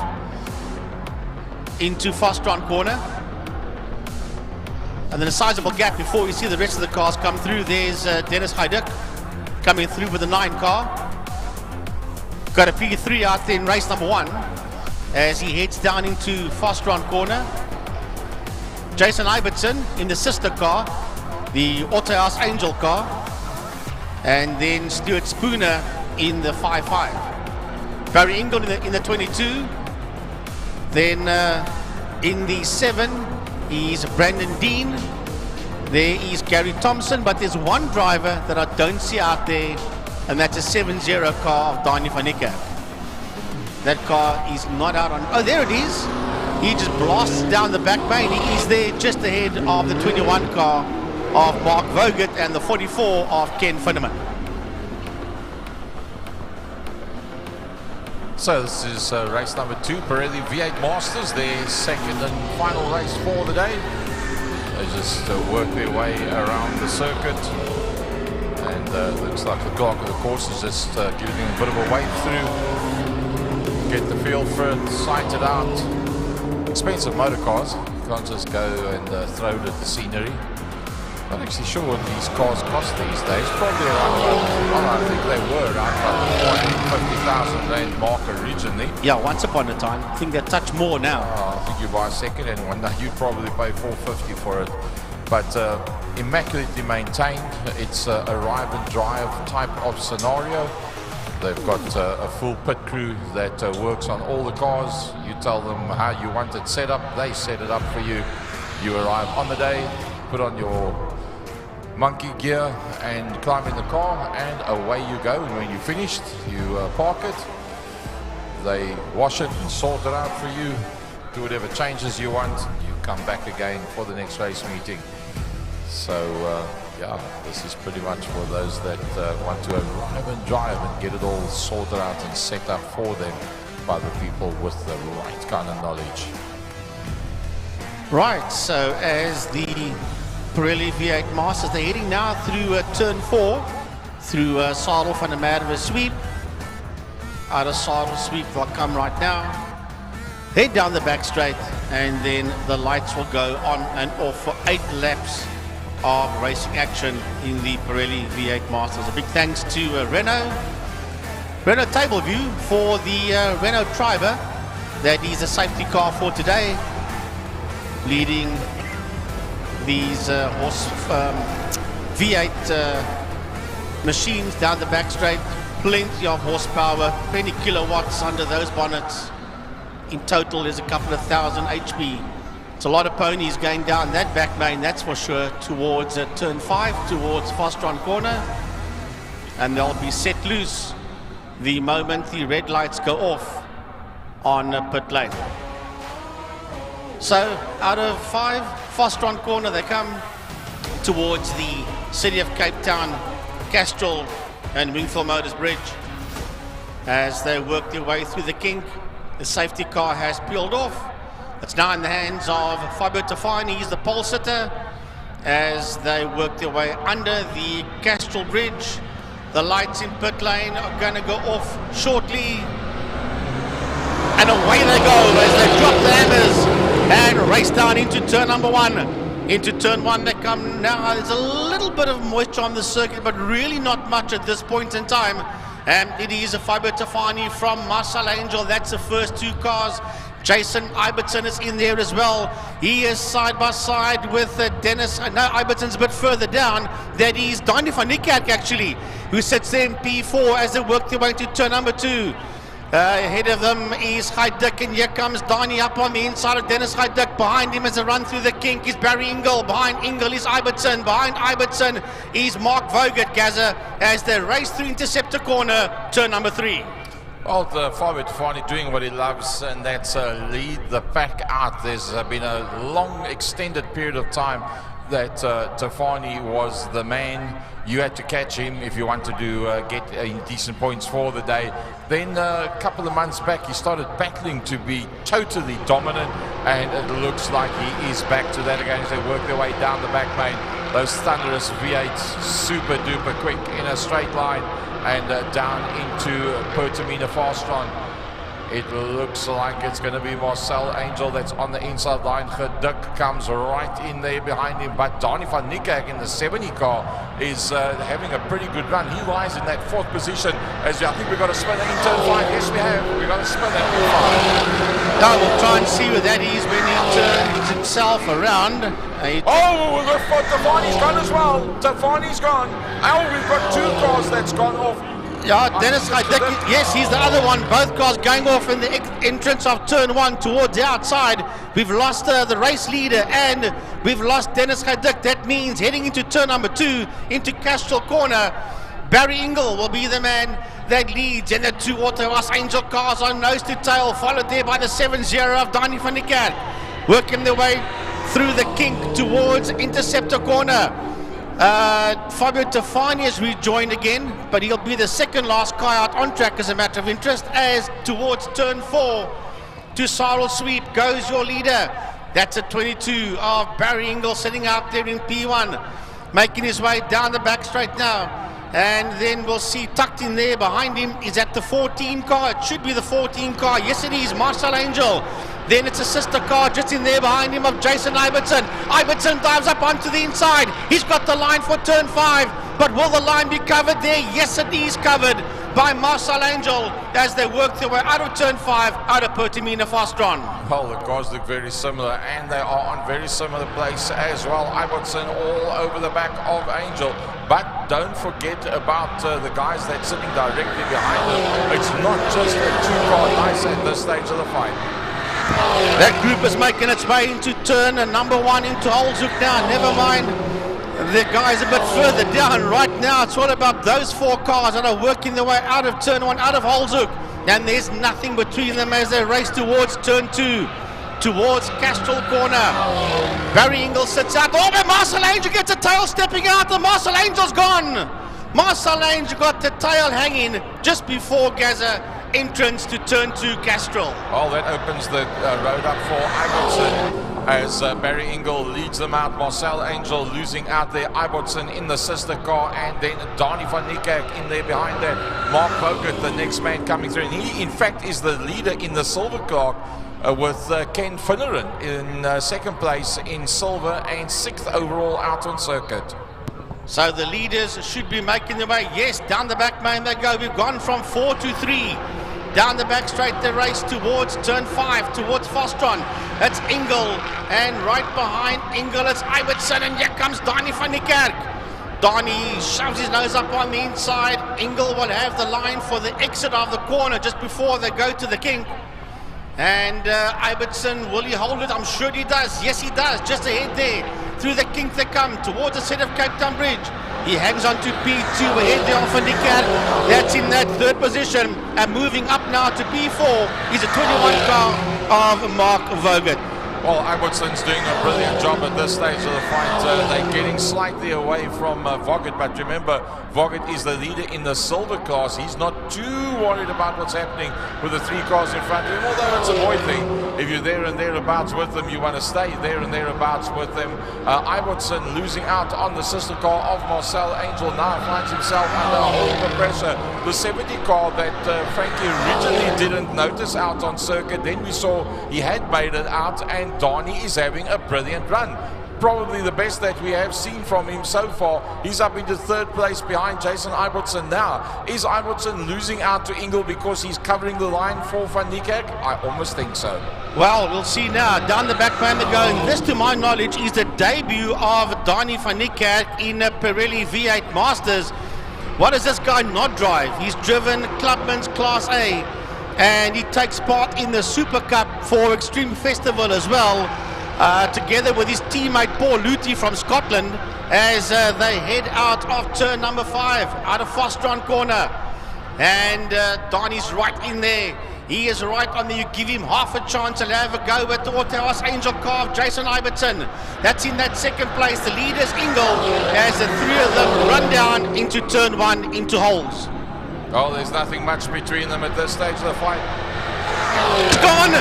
into Fostron corner. And then a sizable gap before you see the rest of the cars come through. There's Dennis Hajduk coming through with the 9 car. Got a P3 out there in race number 1. As he heads down into Fostron corner. Jason Iverson in the sister car, the Autohaus Angel car, and then Stuart Spooner in the 5.5. Barry Engel in the 22. Then in the 7 is Brandon Dean. There is Gary Thompson, but there's one driver that I don't see out there, and that's a 7-0 car of Donnie van Niekerk. That car is not out on... Oh, there it is. He just blasts down the back main. He is there just ahead of the 21 car of Mark Vogt and the 44 of Ken Finneman. So this is race number 2, Pirelli V8 Masters, their second and final race for the day. They just work their way around the circuit. And looks like the clock of the course is just giving them a bit of a wave through. Get the feel for it, sight it out. Expensive motor cars. You can't just go and throw it at the scenery. Not actually sure what these cars cost these days. Probably around, I think they were around about 150,000 rand mark originally. Yeah, once upon a time. I think they touch more now. I think you buy a second-hand one now, you'd probably pay 450 for it. But immaculately maintained. It's a arrive and drive type of scenario. They've got a full pit crew that works on all the cars. You tell them how you want it set up, they set it up for you. You arrive on the day, put on your monkey gear and climb in the car, and away you go. And when you're finished, you park it. They wash it and sort it out for you, do whatever changes you want. You come back again for the next race meeting. So yeah, this is pretty much for those that want to arrive and drive and get it all sorted out and set up for them by the people with the right kind of knowledge. Right, so as the Pirelli V8 Masters, they're heading now through turn 4, through Sadel van der Merwe sweep. Out of Sadel sweep, they'll come right now. Head down the back straight, and then the lights will go on and off for 8 laps of racing action in the Pirelli V8 Masters. A big thanks to Renault Table View for the Renault Triber. That is a safety car for today, leading these V8 machines down the back straight. Plenty of horsepower, 20 kilowatts under those bonnets. In total, there's a couple of thousand HP. It's a lot of ponies going down that back main, that's for sure, towards turn 5, towards Fostron corner. And they'll be set loose the moment the red lights go off on pit lane. So, out of 5, Fostron corner they come towards the City of Cape Town, Castrol and Wingfield Motors Bridge. As they work their way through the kink, the safety car has peeled off. It's now in the hands of Fabio Tafani, he's the pole sitter, as they work their way under the Castrol Bridge. The lights in pit lane are going to go off shortly. And away they go as they drop the hammers and race down into turn number 1. Into turn 1 they come now. There's a little bit of moisture on the circuit, but really not much at this point in time. And it is a Fabio Tafani from Marcel Angel. That's the first 2 cars. Jason Iberton is in there as well. He is side by side with Dennis. No, Iberton's a bit further down. That is Donnie van Niekerk actually, who sits there in P4 as they work their way into turn number 2. Ahead of them is Haiduk, and here comes Donnie up on the inside of Dennis Haiduk. Behind him as a run through the kink is Barry Ingle. Behind Ingle is Iberton. Behind Iberton is Mark Vogert, Gaza, as they race through Interceptor corner, turn number 3. Well, Fabio Tafani doing what he loves, and that's lead the pack out. There's been a long extended period of time that Tafani was the man. You had to catch him if you wanted to get decent points for the day. Then a couple of months back, he started battling to be totally dominant, and it looks like he is back to that again as they work their way down the back main. Those thunderous V8s, super duper quick in a straight line, and down into Pertamina Fastron. It looks like it's going to be Marcel Angel that's on the inside line. Geduk comes right in there behind him, but Donnie van Niekerk in the 70 car is having a pretty good run. He lies in that 4th position. As I think we've got a spinner in turn 5. Yes, we have. We've got a spinner in 5. Now we'll try and see where that is when he turns himself around. Oh, Tafani's gone as well. Tafani's gone. Oh, we've got 2 cars that's gone off. Yeah, Dennis Haiduk, yes, he's the other one. Both cars going off in the entrance of turn 1 towards the outside. We've lost the race leader and we've lost Dennis Haiduk. That means heading into turn number 2, into Castrol corner, Barry Ingle will be the man that leads, and the 2 Autohaus Angel cars on nose to tail, followed there by the 7-0 of Donnie van Niekerk. Working their way through the kink towards Interceptor corner. Fabio Tafani has rejoined again, but he'll be the 2nd last car out on track as a matter of interest, as towards turn 4 to Cyril Sweep goes your leader. That's a 22 of Barry Ingle sitting out there in P1, making his way down the back straight now. And then we'll see tucked in there behind him is at the 14 car. It should be the 14 car. Yes, it is. Marcel Angel. Then it's a sister car just in there behind him of Jason Iverson. Iverson dives up onto the inside. He's got the line for turn 5. But will the line be covered there? Yes, it is covered by Marcel Angel as they work their way out of turn 5, out of Pertamina Fastron. Well, the cars look very similar, and they are on very similar place as well. Iverson all over the back of Angel. But don't forget about the guys that's sitting directly behind them. It's not just a two-car race at this stage of the fight. That group is making its way into turn number 1 into Holzhoek now. Never mind the guys a bit further down. Right now it's all about those 4 cars that are working their way out of turn 1, out of Holzhoek. And there's nothing between them as they race towards turn 2, towards Castrol Corner. Barry Ingles sits out. Oh, but Marcel Angel gets a tail stepping out, and Marcel Angel's gone. Marcel Angel got the tail hanging just before Gaza entrance to turn 2 Castrol. Well, that opens the road up for Iverson as Barry Ingle leads them out. Marcel Angel losing out there. Iverson in the sister car, and then Donnie van Niekerk in there behind that. Mark Vogt, the next man coming through, and he in fact is the leader in the silver car with Ken Finneran in second place in silver and 6th overall out on circuit. So the leaders should be making their way. Yes, down the back main they go. We've gone from 4 to 3. Down the back straight the race towards turn 5, towards Fastron. That's Ingle, and right behind Ingle it's Iverson, and here comes Donnie van Niekerk. Donnie shoves his nose up on the inside. Ingle will have the line for the exit of the corner just before they go to the kink. And Iverson, will he hold it? I'm sure he does. Yes, he does. Just ahead there. Through the kink they come towards the set of Cape Town Bridge. He hangs on to P2 ahead there of Van Niekerk. That's in that 3rd position. And moving up now to P4 is a 21 car of Mark Vogt. Well, Iverson's doing a brilliant job at this stage of the fight. They're getting slightly away from Vogt, but remember, Vogt is the leader in the silver class. He's not too worried about what's happening with the 3 cars in front of him, although it's a boy thing. If you're there and thereabouts with them, you want to stay there and thereabouts with them. Iverson losing out on the sister car of Marcel Angel now finds himself under a whole heap of pressure. The 70 car that Frankie originally didn't notice out on circuit, then we saw he had made it out, and Donnie is having a brilliant run. Probably the best that we have seen from him so far. He's up into 3rd place behind Jason Iverson now. Is Iverson losing out to Ingle because he's covering the line for Van Niekerk? I almost think so. Well, we'll see now. Down the back man they're going. This, to my knowledge, is the debut of Donnie van Niekerk in a Pirelli V8 Masters. What does this guy not drive? He's driven Clubman's Class A, and he takes part in the Super Cup for Extreme Festival as well, together with his teammate Paul Luthi from Scotland, as they head out of turn number 5, out of Fastron Corner. And Donnie's right in there. He is right on there. You give him half a chance to have a go at the Autohaus Angel car of Jason Iverson. That's in that 2nd place. The leader's Ingle, as the 3 of them run down into turn 1 into holes. Oh, there's nothing much between them at this stage of the fight. It's gone!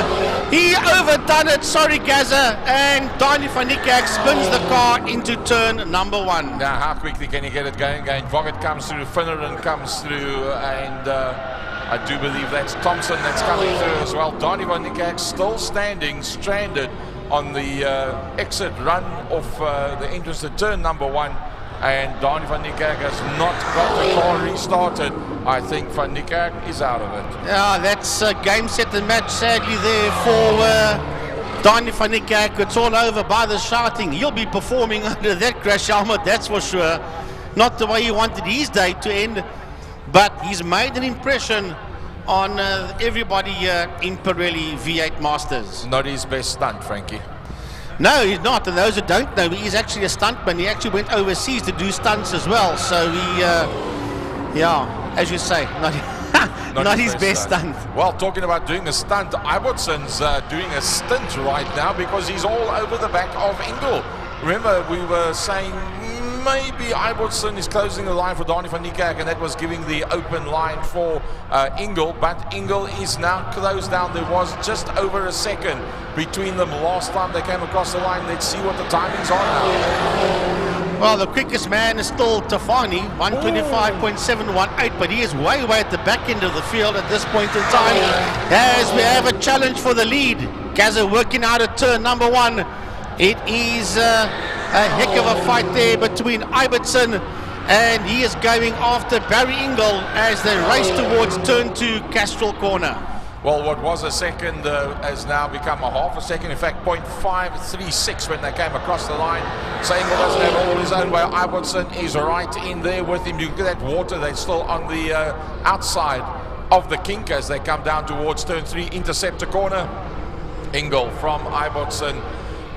He overdone it, sorry Gaza, and Donnie van Niekerk spins the car into turn number 1. Now, how quickly can he get it going again? Vogt comes through, Finneran comes through, and I do believe that's Thompson that's coming through as well. Donnie van Niekerk still standing, stranded on the exit run of the entrance to turn number 1. And Donnie van Niekerk has not got the car restarted. I think van Niekerk is out of it. Yeah, that's game, set and match sadly there for Donnie van Niekerk. It's all over by the shouting. He'll be performing under that crash helmet, that's for sure. Not the way he wanted his day to end, but he's made an impression on everybody here in Pirelli V8 Masters. Not his best stunt, Frankie. No, he's not. And those who don't know, he's actually a stuntman. He actually went overseas to do stunts as well. So he, yeah, as you say, not his best stunt. Well, talking about doing a stunt, Iverson's doing a stint right now because he's all over the back of Ingle. Remember, we were saying maybe Iverson is closing the line for Donnie van Niekerk, and that was giving the open line for Ingle, but Ingle is now closed down. There was just over a second between them last time they came across the line. Let's see what the timings are now. Well, the quickest man is still Tafani, 125.718, but he is way at the back end of the field at this point in time, as we have a challenge for the lead. Gaza working out at turn number 1. It is a heck of a fight there between Ibbotson, and he is going after Barry Ingle as they race towards turn 2, Castrol Corner. Well, what was a second has now become a half a second. In fact, 0.536 when they came across the line. So Ingle doesn't have all his own way. Ibbotson is right in there with him. You look at that water, they're still on the outside of the kink as they come down towards turn 3, Interceptor Corner. Ingle from Ibbotson.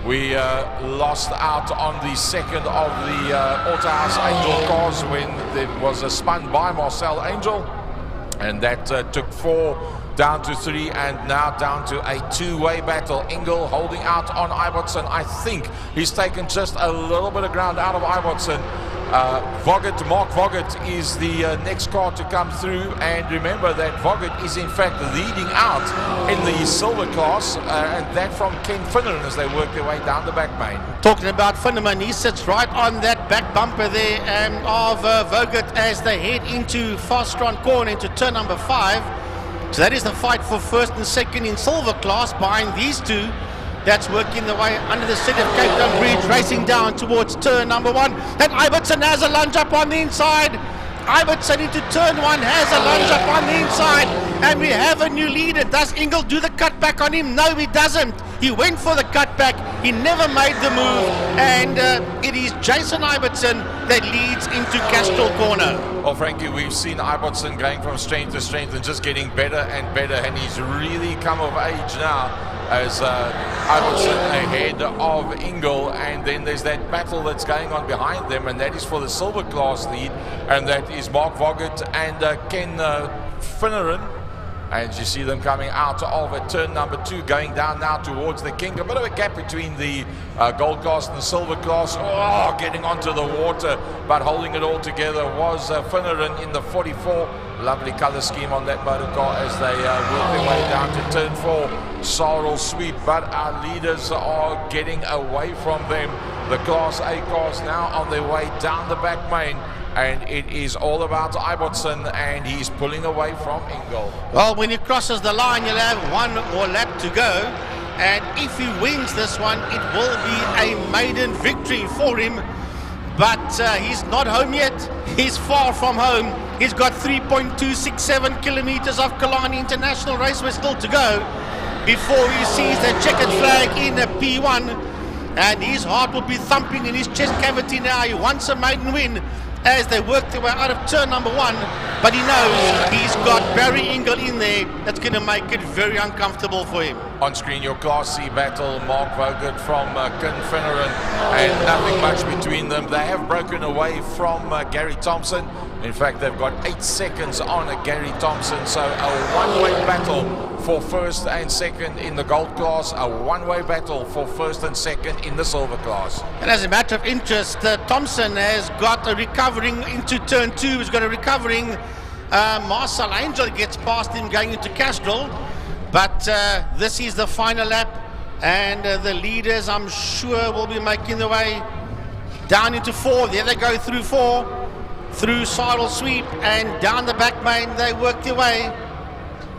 We lost out on the second of the Autohouse Angel cars when there was a spun by Marcel Angel, and that took 4 down to 3, and now down to a 2-way battle. Ingle holding out on Ibbotson. I think he's taken just a little bit of ground out of Ibbotson. Mark Voggett is the next car to come through, and remember that Voggett is in fact leading out in the silver class, and that from Ken Finneran as they work their way down the back main. Talking about Finneran, he sits right on that back bumper there of Voggett as they head into Fastron Corner into turn number 5. So that is the fight for first and second in silver class behind these two. That's working the way under the city of Cape Town Bridge, racing down towards turn number 1. And Ibbotson has a lunge up on the inside. Ibbotson into turn 1 has a lunge up on the inside. And we have a new leader. Does Ingle do the cutback on him? No, he doesn't. He went for the cutback. He never made the move. And it is Jason Ibbotson that leads into Castrol Corner. Well, Frankie, we've seen Ibbotson going from strength to strength and just getting better and better. And he's really come of age now as Ibbotson ahead of Ingle, and then there's that battle that's going on behind them, and that is for the silver class lead, and that is Mark Voggett and Ken Finneran. And you see them coming out of turn number 2, going down now towards the King. A bit of a gap between the gold class and the silver class. Oh, getting onto the water, but holding it all together was Finneran in the 44. Lovely colour scheme on that motor car as they work their way down to turn 4. Sorrel sweep, but our leaders are getting away from them. The Class A cars now on their way down the back main. And it is all about Ibbotson, and he's pulling away from Ingle. Well, when he crosses the line, you'll have 1 more lap to go. And if he wins this one, it will be a maiden victory for him. But he's not home yet. He's far from home. He's got 3.267 kilometers of Killarney International Raceway still to go before he sees the checkered flag in the P1. And his heart will be thumping in his chest cavity now. He wants a maiden win as they work their way out of turn number 1, but he knows he's got Barry Ingle in there. That's going to make it very uncomfortable for him. On screen, your Class C battle, Mark Voggett from Ken Finneran, and nothing much between them. They have broken away from Gary Thompson. In fact, they've got 8 seconds on Gary Thompson, so a one-way battle for first and second in the gold class, a one-way battle for first and second in the silver class. And as a matter of interest, Thompson has got a recovering into turn 2. He's got a recovering Marcel Angel gets past him going into Castrol. But this is the final lap, and the leaders, I'm sure, will be making their way down into 4. There they go through 4, through Sorrel Sweep, and down the back main they work their way.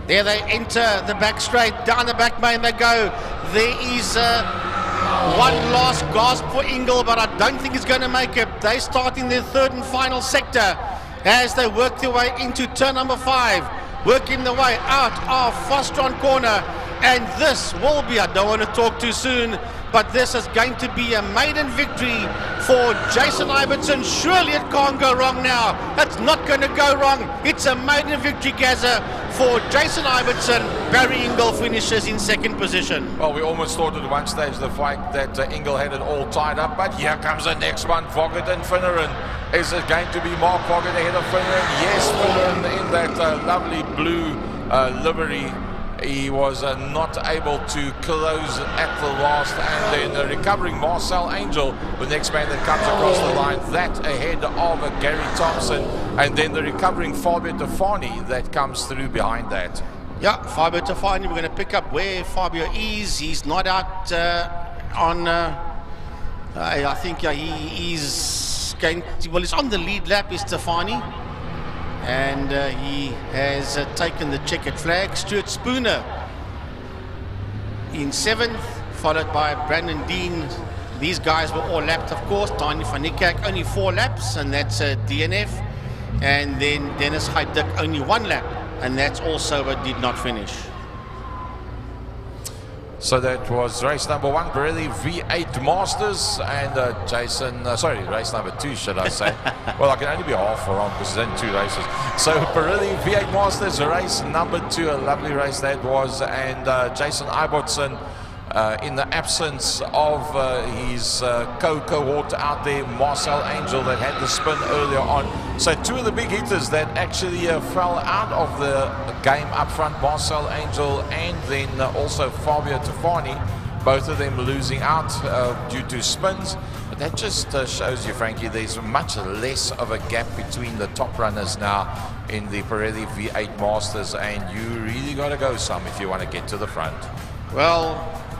There they enter the back straight, down the back main they go. There is one last gasp for Ingle, but I don't think it's going to make it. They start in their 3rd and final sector as they work their way into turn number 5, working their way out of Fastron Corner. And this will be, I don't want to talk too soon, but this is going to be a maiden victory for Jason Ibbotson. Surely it can't go wrong now. That's not going to go wrong. It's a maiden victory, Gaza, for Jason Ibbotson. Barry Ingle finishes in 2nd position. Well, we almost thought at one stage the fight that Ingle had it all tied up, but here comes the next one, Voggett and Finneran. Is it going to be Mark Voggett ahead of Finneran? Yes, Finneran in that lovely blue livery. He was not able to close at the last, and then recovering Marcel Angel, the next man that comes across the line, that ahead of Gary Thompson, and then the recovering Fabio Tafani that comes through behind that. Yeah, Fabio Tafani, we're going to pick up where Fabio is. He's not out on, I think he is going to, well, he's on the lead lap, is Tafani. And he has taken the checkered flag. Stuart Spooner in 7th, followed by Brandon Dean. These guys were all lapped, of course. Daniel van Niekerk, only 4 laps, and that's a DNF. And then Dennis Heiduk, only 1 lap, and that's also a did not finish. So that was race number 1, Pirelli V8 Masters, and race number 2, should I say. Well, I can only be half wrong because it's in 2 races. So Pirelli V8 Masters, race number 2, a lovely race that was, and Jason Ibbotson, in the absence of his cohort out there, Marcel Angel, that had the spin earlier on. So 2 of the big hitters that actually fell out of the game up front, Marcel Angel and then also Fabio Tofani, both of them losing out due to spins. But that just shows you, Frankie, there's much less of a gap between the top runners now in the Pirelli V8 Masters, and you really got to go some if you want to get to the front. Well,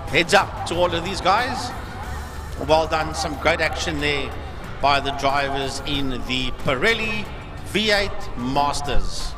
heads up to all of these guys. Well done, some great action there by the drivers in the Pirelli V8 Masters.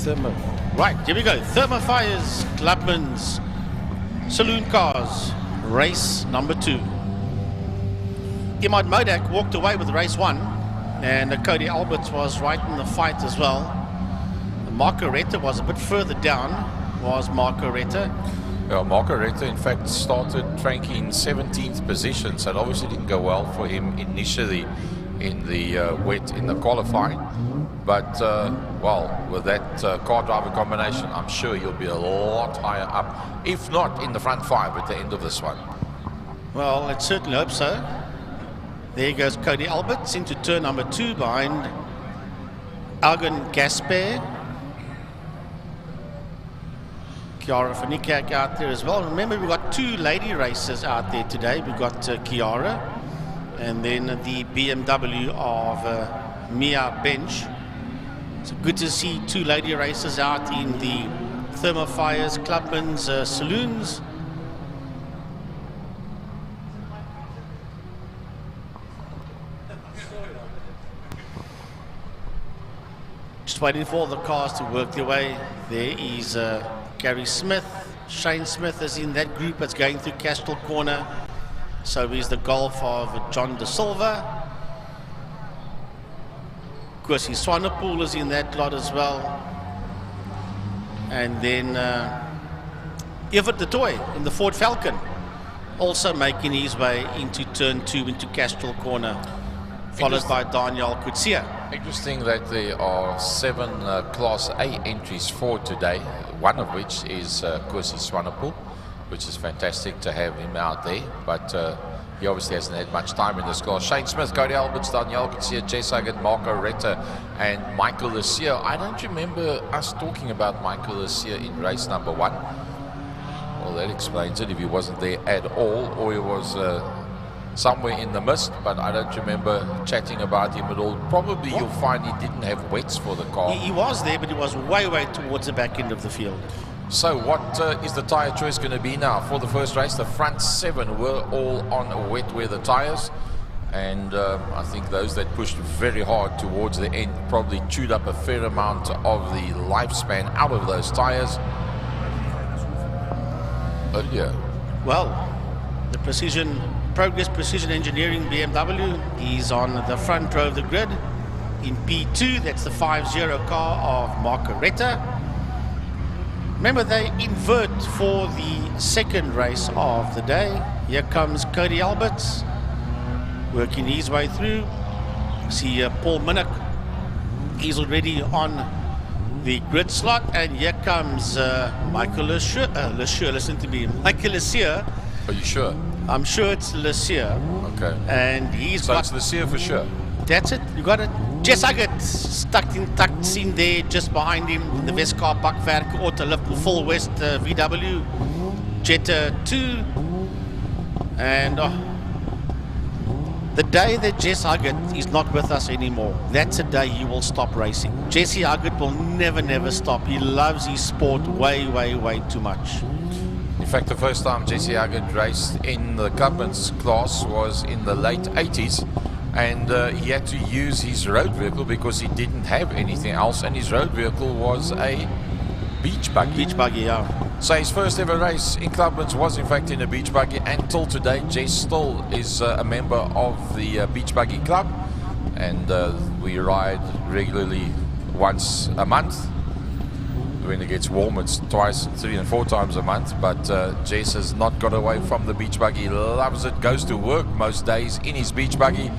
Right, here we go. Thermo Fires, Clubman's, Saloon Cars, race number 2. Imad Modak walked away with race 1, and Cody Alberts was right in the fight as well. Marco Retta was a bit further down, was Marco Retta. Yeah, Marco Retta, in fact, started Frankie in 17th position, so it obviously didn't go well for him initially in the wet in the qualifying. But, well, with that car driver combination, I'm sure he'll be a lot higher up, if not in the front 5 at the end of this one. Well, let's certainly hope so. There goes Cody Alberts into turn number 2 behind Algon Gasper. Chiara Fanikak out there as well. Remember, we've got 2 lady races out there today. We've got Chiara and then the BMW of Mia Bench. It's good to see 2 lady races out in the Thermo Fires Clubman's saloons. Just waiting for all the cars to work their way. There is Gary Smith. Shane Smith is in that group that's going through Castile Corner. So is the Golf of John De Silva. Of course, his Swanepoel is in that lot as well. And then Everett the Toy in the Ford Falcon, also making his way into turn 2 into Castile Corner, followed by Daniel Kutsia. Interesting that there are 7 Class A entries for today, one of which is Kursi Swanepoel, which is fantastic to have him out there, but he obviously hasn't had much time in this class. Shane Smith, Cody Alberts, Daniel Kutsia, Jess Huggett, Marco Retta, and Michael Lucia. I don't remember us talking about Michael Lucia in race number 1. Well, that explains it, if he wasn't there at all, or he was somewhere in the mist, but I don't remember chatting about him at all. Probably you'll find he didn't have wets for the car. He was there, but he was way towards the back end of the field. So what is the tyre choice going to be now for the first race? The front 7 were all on wet weather tyres, and I think those that pushed very hard towards the end probably chewed up a fair amount of the lifespan out of those tyres. But yeah. Well, the Progress Precision Engineering BMW is on the front row of the grid in P2. That's the 5-0 car of Marco Retta. Remember, they invert for the second race of the day. Here comes Cody Alberts working his way through. See Paul Minnick, he's already on the grid slot, and here comes Michael Lesieur, listen to me, Michael Lesieur. Are you sure? I'm sure it's Lesieur. Okay. And he's so it's Lesieur for sure. That's it. You got it. Jess Huggett tucked in there just behind him. The Westcar Bakwerk Auto Liverpool Full West VW Jetta 2. And the day that Jess Huggett is not with us anymore, that's a day he will stop racing. Jesse Huggett will never stop. He loves his sport way too much. In fact, the first time Jesse Huggett raced in the Clubman's class was in the late 80s, and he had to use his road vehicle because he didn't have anything else, and his road vehicle was a beach buggy. Beach buggy, yeah. So his first ever race in Clubman's was in fact in a beach buggy, and till today Jess still is a member of the beach buggy club, and we ride regularly once a month. When it gets warm, it's twice, 3 and 4 times a month. But Jess has not got away from the beach buggy. Loves it. Goes to work most days in his beach buggy.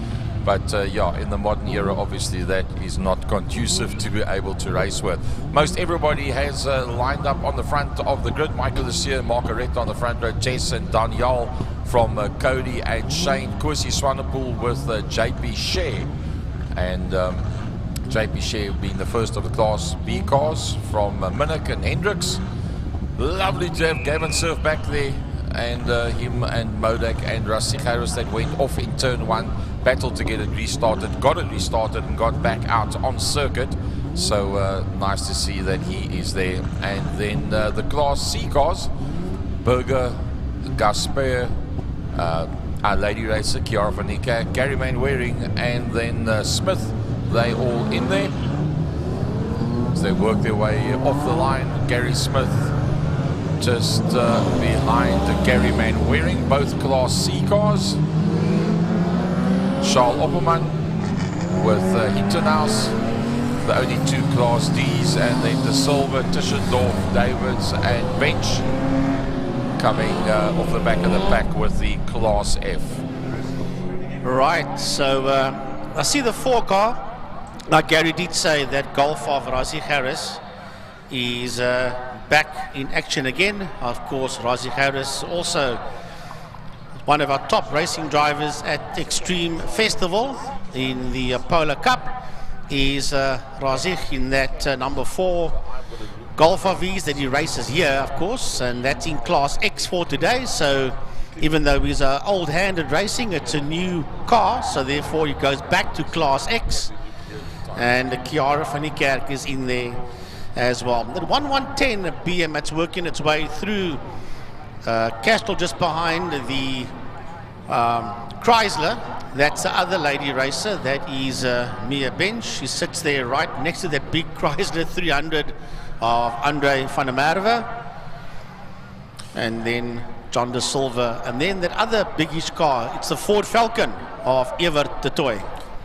But yeah, in the modern era, obviously that is not conducive to be able to race with. Most everybody has lined up on the front of the grid. Michael Lucia, Marco Retta on the front row. Jess and Daniel from Cody and Shane. Kursi Swanepoel with JP Share. And JP Share being the first of the Class B cars from Minnick and Hendricks. Lovely to have Gavin Surf back there, and him and Modak and Rusty Harris that went off in turn 1, battled to get it restarted, got it restarted and got back out on circuit. So nice to see that he is there. And then the Class C cars, Berger, Gasper, our lady racer Chiara Vanica, Gary Mainwaring, and then Smith. They all in there. So they work their way off the line. Gary Smith just behind Gary Manwaring, both Class C cars. Charles Opperman with Hintenhaus, the only 2 Class Ds, and then De Silva, Tischendorf, Davids and Bench coming off the back of the pack with the Class F. Right, so I see the 4 car. Now Gary did say that Golf of Razi Harris is back in action again. Of course, Razi Harris also one of our top racing drivers at Extreme Festival in the Polar Cup. Is Razi in that number 4 Golf of his that he races here, of course, and that's in Class X for today. So even though he's old hand at racing, it's a new car, so therefore he goes back to Class X. And Chiara van der Kerk is in there as well. The 1110 BM that's working its way through Castle just behind the Chrysler. That's the other lady racer. That is Mia Bench. She sits there right next to that big Chrysler 300 of Andre van der Merwe. And then John De Silva. And then that other biggish car, it's the Ford Falcon of Evert de Tooy.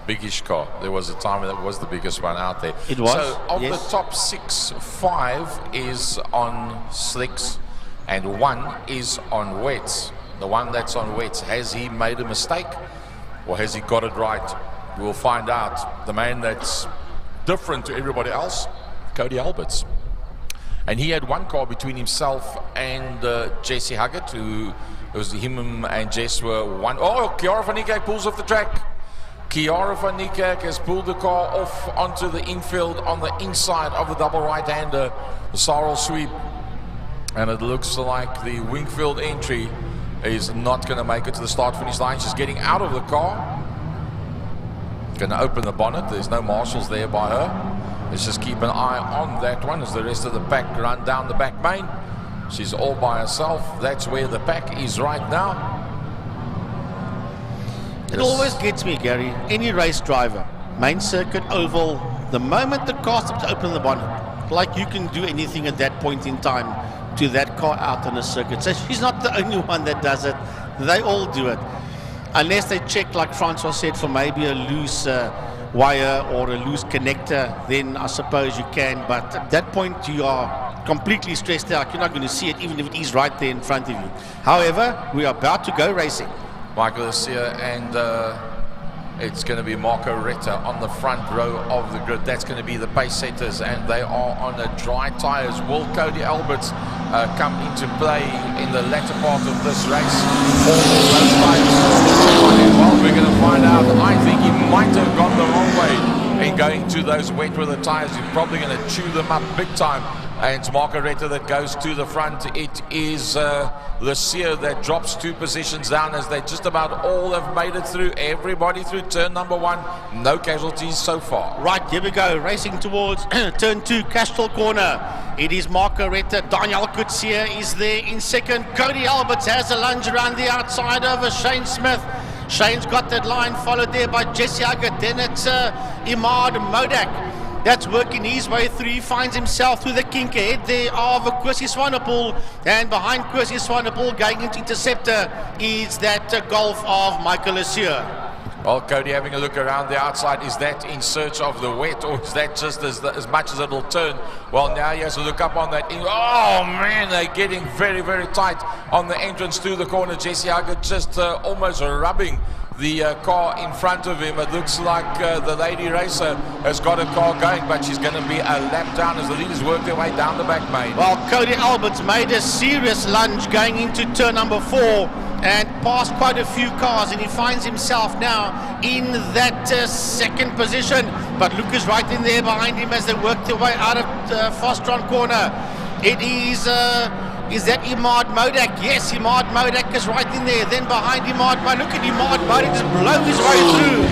Biggish car. There was a time that was the biggest one out there. It was. So of yes. the top 6, 5 is on slicks and 1 is on wets. The one that's on wets, has he made a mistake or has he got it right? We'll find out. The man that's different to everybody else, Cody Alberts. And he had 1 car between himself and Jesse Huggett, who it was him and Jess were 1. Oh, Chiara van der Kerk pulls off the track. Chiara van der Kerk has pulled the car off onto the infield on the inside of the double right-hander, the Sarl sweep. And it looks like the Wingfield entry is not going to make it to the start-finish line. She's getting out of the car. Going to open the bonnet. There's no marshals there by her. Let's just keep an eye on that one as the rest of the pack run down the back main. She's all by herself. That's where the pack is right now. It always gets me, Gary. Any race driver, main circuit, oval, the moment the car stops to open the bonnet, like you can do anything at that point in time to that car out on the circuit. So she's not the only one that does it. They all do it. Unless they check, like Francois said, for maybe a loose wire or a loose connector, then I suppose you can. But at that point, you are completely stressed out. You're not going to see it, even if it is right there in front of you. However, we are about to go racing. Michael is here, and it's going to be Marco Retta on the front row of the grid. That's going to be the pace setters, and they are on dry tyres. Will Cody Alberts come into play in the latter part of this race? All those tyres. Well, we're going to find out. I think he might have gone the wrong way in going to those wet weather tyres. He's probably going to chew them up big time. And it's Marco Retta that goes to the front. It is Lucia that drops 2 positions down as they just about all have made it through. Everybody through turn number 1. No casualties so far. Right, here we go. Racing towards turn 2, Castle Corner. It is Marco Retta. Daniel Kutsia is there in second. Cody Alberts has a lunge around the outside over Shane Smith. Shane's got that line followed there by Jesse Huggett. Then it's Imad Modak. That's working his way through. He finds himself through the kink ahead there of Kwesi Swanepoel. And behind Kwesi Swanepoel going into interceptor is that Golf of Michael Lucia. Well, Cody having a look around the outside. Is that in search of the wet, or is that just as much as it'll turn? Well, now he has to look up on that. Oh, man, they're getting very, very tight on the entrance to the corner. Jesse Huggett just almost rubbing the car in front of him. It looks like the lady racer has got a car going, but she's going to be a lap down as the leaders work their way down the back main. Well, Cody Alberts made a serious lunge going into turn number 4 and passed quite a few cars, and he finds himself now in that second position. But Luke is right in there behind him as they work their way out of Fostron corner. It is that Imad Modak? Yes, Imad Modak is right in there. Then behind Imad Modak, look at Imad Modak just blow his way through.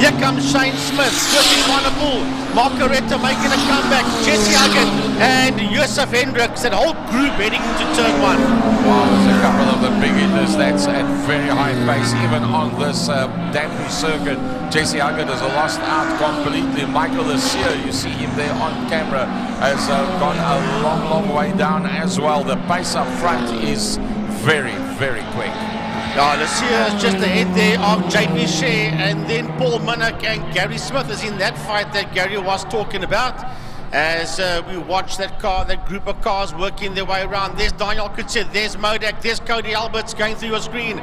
Here comes Shane Smith, Kwesi Swanepoel, Marco Retta making a comeback, Jesse Huggett and Josef Hendricks, that whole group heading into turn 1. Wow, there's a couple of the big hitters. That's at very high pace, even on this Danbury circuit. Jesse Huggett has lost out completely. Michael Lassier, you see him there on camera, has gone a long, long way down as well. The pace up front is very, very quick. Yeah, Lassier is just ahead there of JP Shea, and then Paul Minnick and Gary Smith is in that fight that Gary was talking about. As we watch that group of cars working their way around. There's Daniel Kutsia, there's Modak, there's Cody Alberts going through your screen,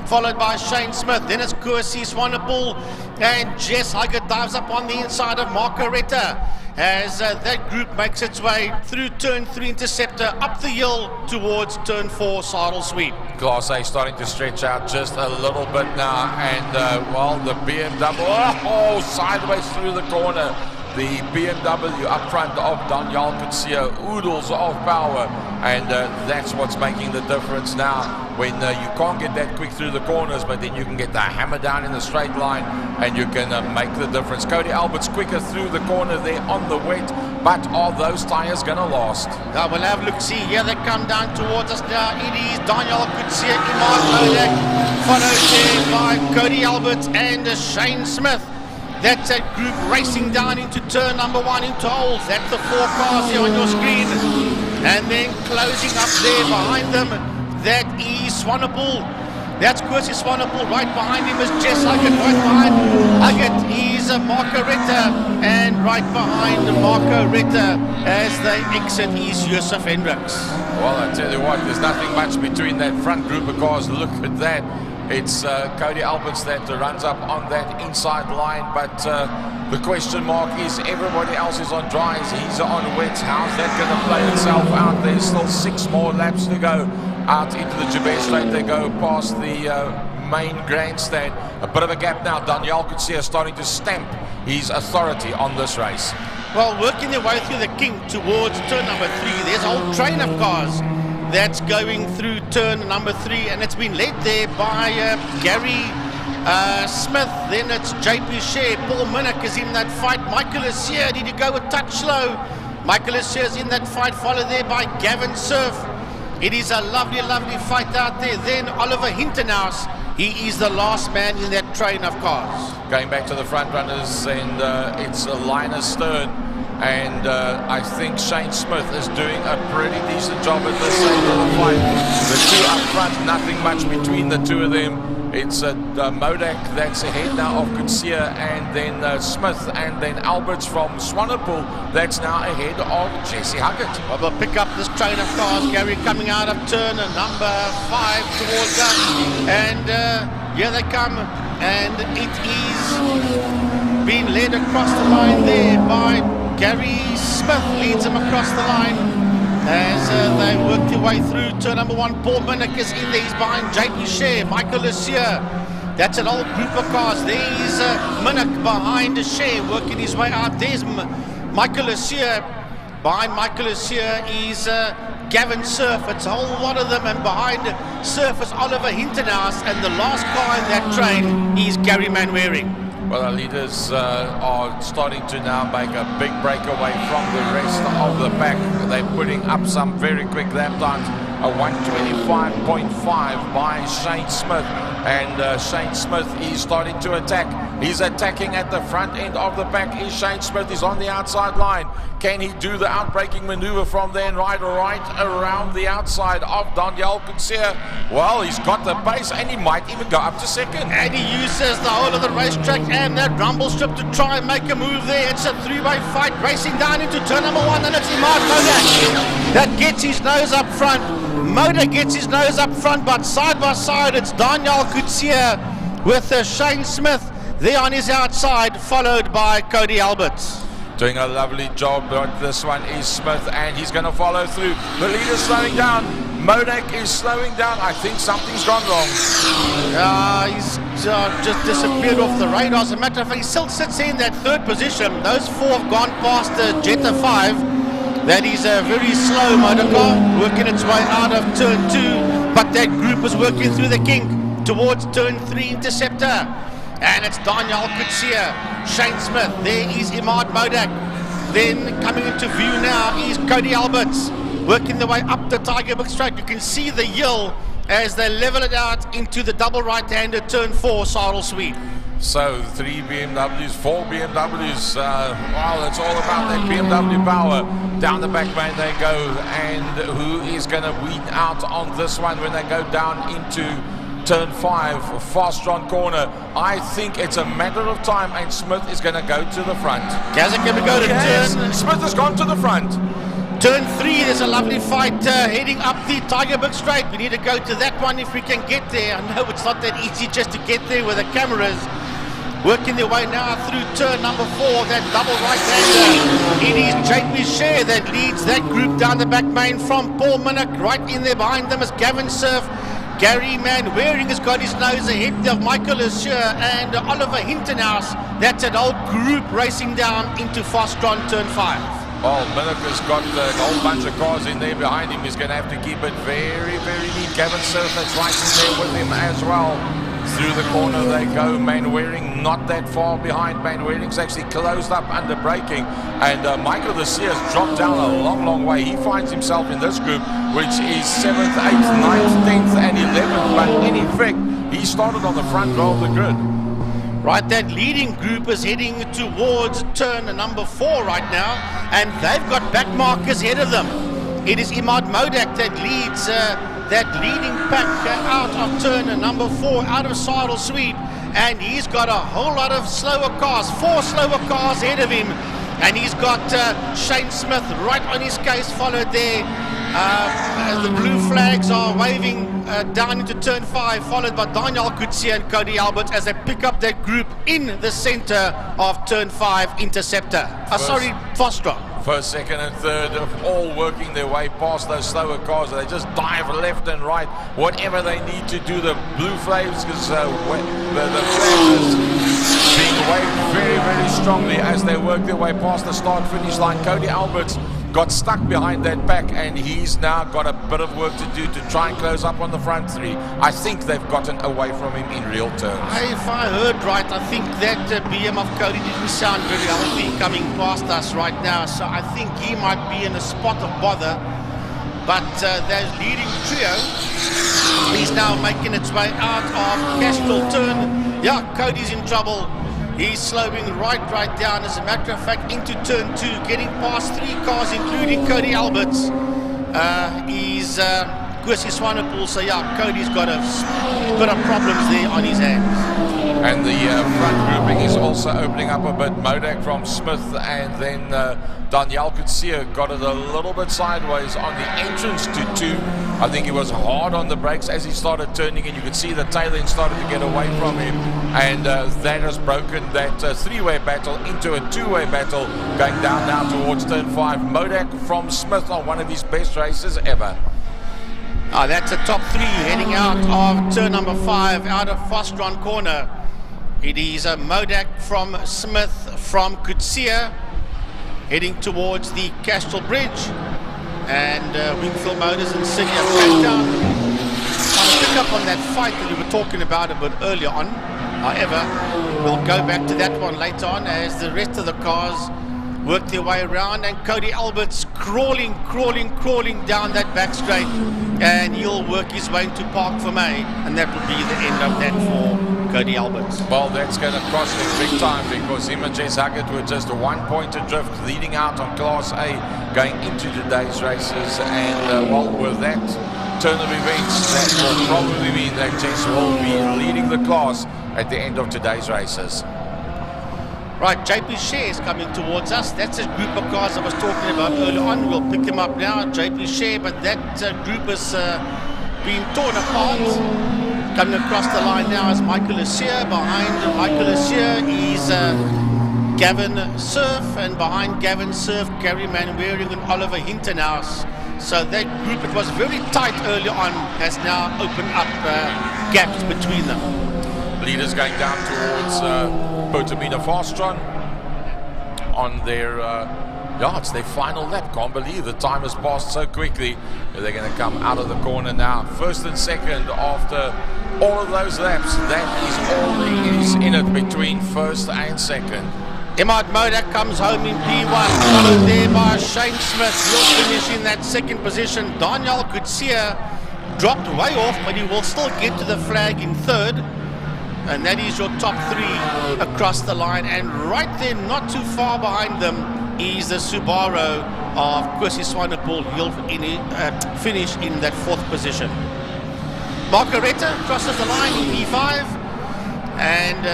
followed by Shane Smith. Then it's Kosi Swanepoel, and Jess Huggett dives up on the inside of Marco Retta as that group makes its way through turn 3 Interceptor, up the hill towards turn 4 Saddle Sweep. Class A starting to stretch out just a little bit now, and well, the BMW, sideways through the corner. The BMW up front of Daniel Kutsia, oodles of power, and that's what's making the difference now. When you can't get that quick through the corners, but then you can get the hammer down in the straight line, and you can make the difference. Cody Albert's quicker through the corner there on the wet, but are those tyres going to last? Now we'll have a look, see here they come down towards us now. It is Daniel Kutsia, Imad Modak, followed there by Cody Alberts and Shane Smith. That's that group racing down into turn number 1 into holes. That's the 4 cars here on your screen. And then closing up there behind them, that is Swanepoel. That's Kosi Swanepoel. Right behind him is Jess Huggett. Right behind Huggett is Marco Retta. And right behind Marco Retta as they exit is Josef Hendricks. Well, I tell you what, there's nothing much between that front group of cars. Look at that. It's Cody Alberts that runs up on that inside line, but the question mark is everybody else is on dries, he's on wets. How's that going to play itself out? There's still 6 more laps to go out into the Jabez Straight. They go past the main grandstand. A bit of a gap now. Daniel Kutsia starting to stamp his authority on this race. Well, working their way through the kink towards turn number 3, there's a whole train of cars that's going through turn number 3, and it's been led there by Gary Smith. Then it's JP Shea. Paul Minnick is in that fight. Michael Lassier, did he go a touch slow? Michael Lassier is in that fight, followed there by Gavin Surf. It is a lovely, lovely fight out there. Then Oliver Hintenhouse, he is the last man in that train of cars. Going back to the front runners, and it's Linus Stern. And I think Shane Smith is doing a pretty decent job at this stage of the fight. The 2 up front, nothing much between the 2 of them. It's Modak that's ahead now of Kutsia, and then Smith, and then Alberts from Swanepoel that's now ahead of Jesse Huggett. Well, we'll pick up this train of cars. Gary coming out of turn number 5 towards us, and here they come, and it is being led across the line there by Gary Smith. Leads him across the line as they work their way through turn number 1. Paul Minnick is in there. He's behind JP Shea. Michael Lassier. That's an old group of cars. There's Minnick behind Shea working his way out. There's Michael Lassier. Behind Michael Lassier is Gavin Surf. It's a whole lot of them, and behind Surf is Oliver Hintenhouse, and the last car in that train is Gary Manwaring. Well, our leaders are starting to now make a big breakaway from the rest of the pack. They're putting up some very quick lap times. A 125.5 by Shane Smith. And Shane Smith is starting to attack. He's attacking at the front end of the pack. Shane Smith is on the outside line. Can he do the outbraking maneuver from there and ride right around the outside of Daniel Kutsia? Well, he's got the pace, and he might even go up to second. And he uses the whole of the racetrack and that rumble strip to try and make a move there. It's a 3-way fight racing down into turn number 1, and it's Imad Modak that gets his nose up front. Modak gets his nose up front, but side by side it's Daniel Kutsia with Shane Smith there on his outside, followed by Cody Alberts. Doing a lovely job, but this one is Smith, and he's going to follow through. The leader's slowing down. Modak is slowing down. I think something's gone wrong. He's just disappeared off the radar. As a matter of fact, he still sits in that 3rd position. Those 4 have gone past the Jetta 5. That is a very slow motor car, working its way out of turn 2. But that group is working through the kink towards turn 3 Interceptor. And it's Daniel Kutsia, Shane Smith. There is Imad Modak. then coming into view now is Cody Alberts, working their way up the Tiger Book Straight. You can see the yield as they level it out into the double right-hander turn 4, Cyril Sweet. So 3 BMWs, 4 BMWs, well, it's all about that BMW power. Down the back main they go, and who is going to weed out on this one when they go down into turn 5, fast run corner? I think it's a matter of time, and Smith is going to go to the front. Gazza going to go to turn. Smith has gone to the front. Turn 3, there's a lovely fight heading up the Tiger Book Straight. We need to go to that one if we can get there. I know it's not that easy just to get there with the cameras. Working their way now through turn number 4, that double right-hander. It is JP Share that leads that group down the back main from Paul Minnick. Right in there behind them is Gavin Surf. Gary Manwaring has got his nose ahead of Michael Assure and Oliver Hintonhouse. That's an old group racing down into fast run turn 5. Well, Minnick has got a whole bunch of cars in there behind him. He's going to have to keep it very, very neat. Gavin Surf that's right in there with him as well. Through the corner they go. Manwaring not that far behind. Manwaring's actually closed up under braking, and Michael Assure has dropped down a long, long way. He finds himself in this group, which is 7th, 8th, 9th, 10th and 11th, but in effect he started on the front row of the grid. Right, that leading group is heading towards turn number 4 right now, and they've got back markers ahead of them. It is Imad Modak that leads that leading pack out of turn number 4, out of Cyril Sweet, and he's got a whole lot of slower cars, 4 slower cars ahead of him, and he's got Shane Smith right on his case, followed there. The blue flags are waving down into turn 5, followed by Daniel Kutsia and Cody Albert as they pick up that group in the center of turn 5 Interceptor. Fast Run. First, second and third all working their way past those slower cars. They just dive left and right, whatever they need to do. The blue flames, because the flag is being waved very, very strongly as they work their way past the start-finish line. Cody Alberts got stuck behind that pack, and he's now got a bit of work to do to try and close up on the front 3. I think they've gotten away from him in real terms. If I heard right, I think that BM of Cody didn't sound very healthy coming past us right now, so I think he might be in a spot of bother. But that leading trio is now making its way out of Castrol Turn. Yeah, Cody's in trouble. He's slowing right down, as a matter of fact, into turn 2, getting past 3 cars, including Cody Alberts. He's Kwesi Swanepoel, so yeah, Cody's got a bit of problems there on his hands. And the front grouping is also opening up a bit. Modak from Smith, and then Daniel Kutsia got it a little bit sideways on the entrance to 2. I think he was hard on the brakes as he started turning, and you could see the tail end started to get away from him, and that has broken that 3-way battle into a 2-way battle, going down now towards turn 5. Modak from Smith on one of his best races ever. That's a top 3 heading out of turn number 5, out of fast run corner. It is Modak from Smith from Kutsia heading towards the Castrol Bridge, and Wingfield Motors and City of Cape Town. I'll pick up on that fight that we were talking about a bit earlier on. However, we'll go back to that one later on as the rest of the cars work their way around, and Cody Alberts crawling down that back straight, and he'll work his way into Park for May, and that will be the end of that for Cody Alberts. Well, that's going to cost him big time, because him and Jess Huggett were just a 1-point adrift leading out on Class A going into today's races, and well, with that turn of events, that will probably mean that Jess will be leading the class at the end of today's races. Right, JP Share is coming towards us. That's a group of cars I was talking about earlier on. We'll pick him up now, JP Share, but that group has been torn apart. Coming across the line now is Michael Assure. Behind Michael Assure is Gavin Surf, and behind Gavin Surf, Gary Manwaring and Oliver Hintonhouse. So that group, it was very tight early on, has now opened up gaps between them. Leaders going down towards Potamina Fast Run on their it's their final lap. Can't believe the time has passed so quickly. They're going to come out of the corner now, first and second after all of those laps. That is all there is in it between first and second. Emad Modak comes home in P1, followed there by Shane Smith. He'll finish in that second position. Daniel Kutsia dropped way off, but he will still get to the flag in third. And that is your top three across the line. And right there, not too far behind them, is the Subaru of Kwesi Swanepoel. He'll finish in that fourth position. Margareta crosses the line in P5. And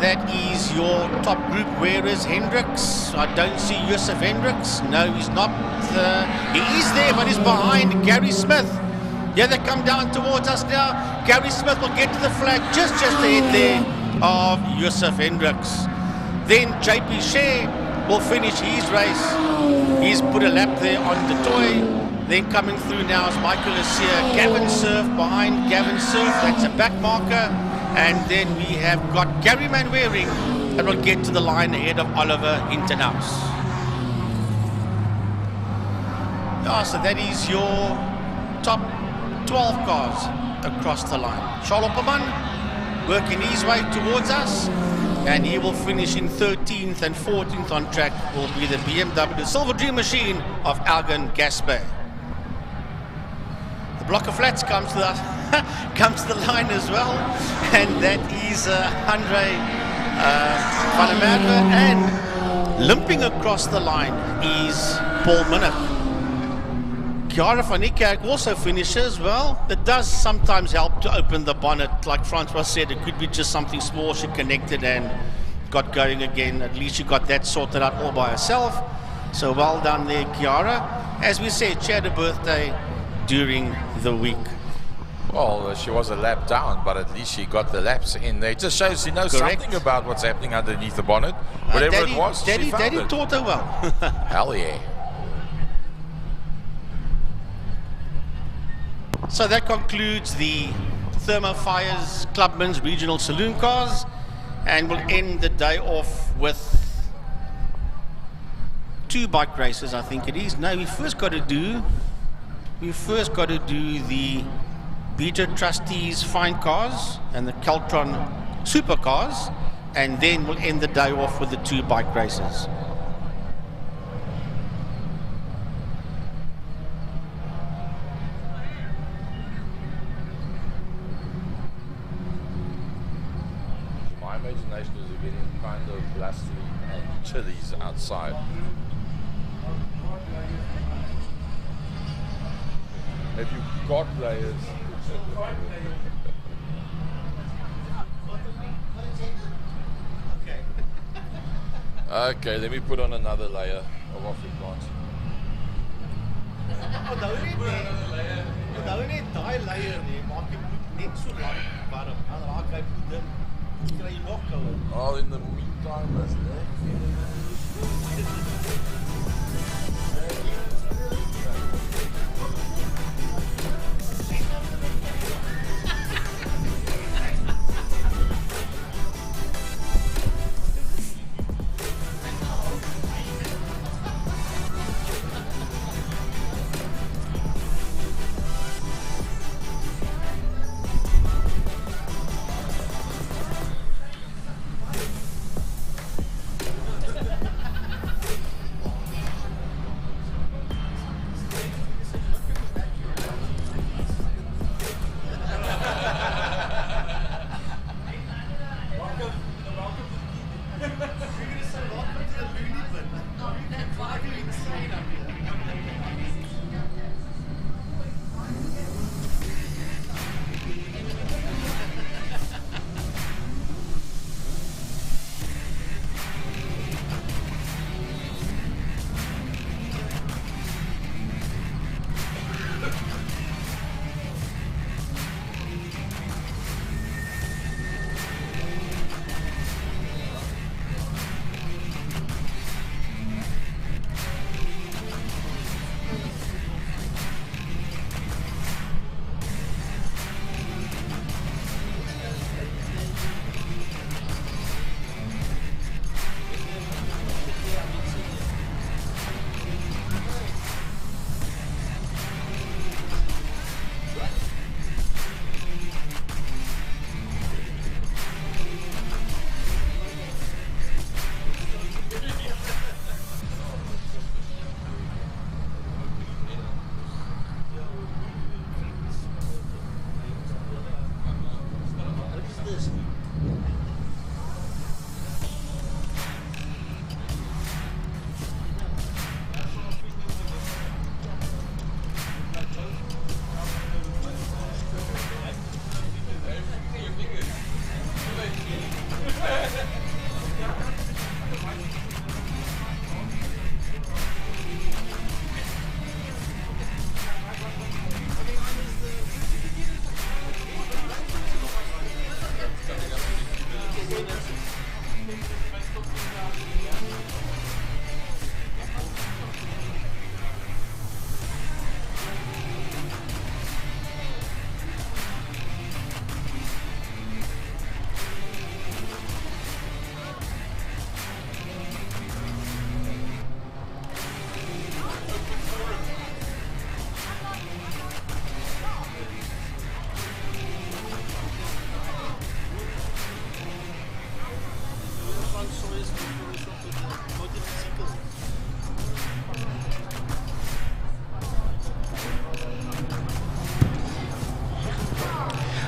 that is your top group. Where is Hendricks? I don't see Joseph Hendricks. No, he's not. He is there, but he's behind Gary Smith. Yeah, they come down towards us now. Gary Smith will get to the flag just ahead there of Joseph Hendricks. Then JP Shea will finish his race. He's put a lap there on the toy. Then coming through now is Michael Assia. Gavin Surf behind Gavin Surf. That's a back marker. And then we have got Gary Manwaring that will get to the line ahead of Oliver Hintenhouse. Yeah, so that is your top 12 cars across the line. Charles Opperman working his way towards us, and he will finish in 13th and 14th on track. Will be the BMW Silver Dream Machine of Algan Gaspé. The block of flats comes to the line as well, and that is Andre van der Merwe, and limping across the line is Paul Minnick. Chiara van Niekerk also finishes well. That does sometimes help to open the bonnet. Like Francois said, it could be just something small. She connected and got going again. At least she got that sorted out all by herself. So well done there, Chiara. As we said, she had a birthday during the week. Well, she was a lap down, but at least she got the laps in there. It just shows she knows something about what's happening underneath the bonnet. Whatever Daddy, it was, Daddy, she found Daddy it. taught her well. Hell yeah. So that concludes the Thermo Fires Clubman's Regional Saloon Cars, and we'll end the day off with 2 bike races, I think it is. No, we first got to do the Beta Trustees Fine Cars and the Keltron Supercars, and then we'll end the day off with the 2 bike races. My imagination is getting kind of blustery and chillies outside. Have you got layers? Okay, let me put on another layer of Afrikaans. Oh, in the meantime, that's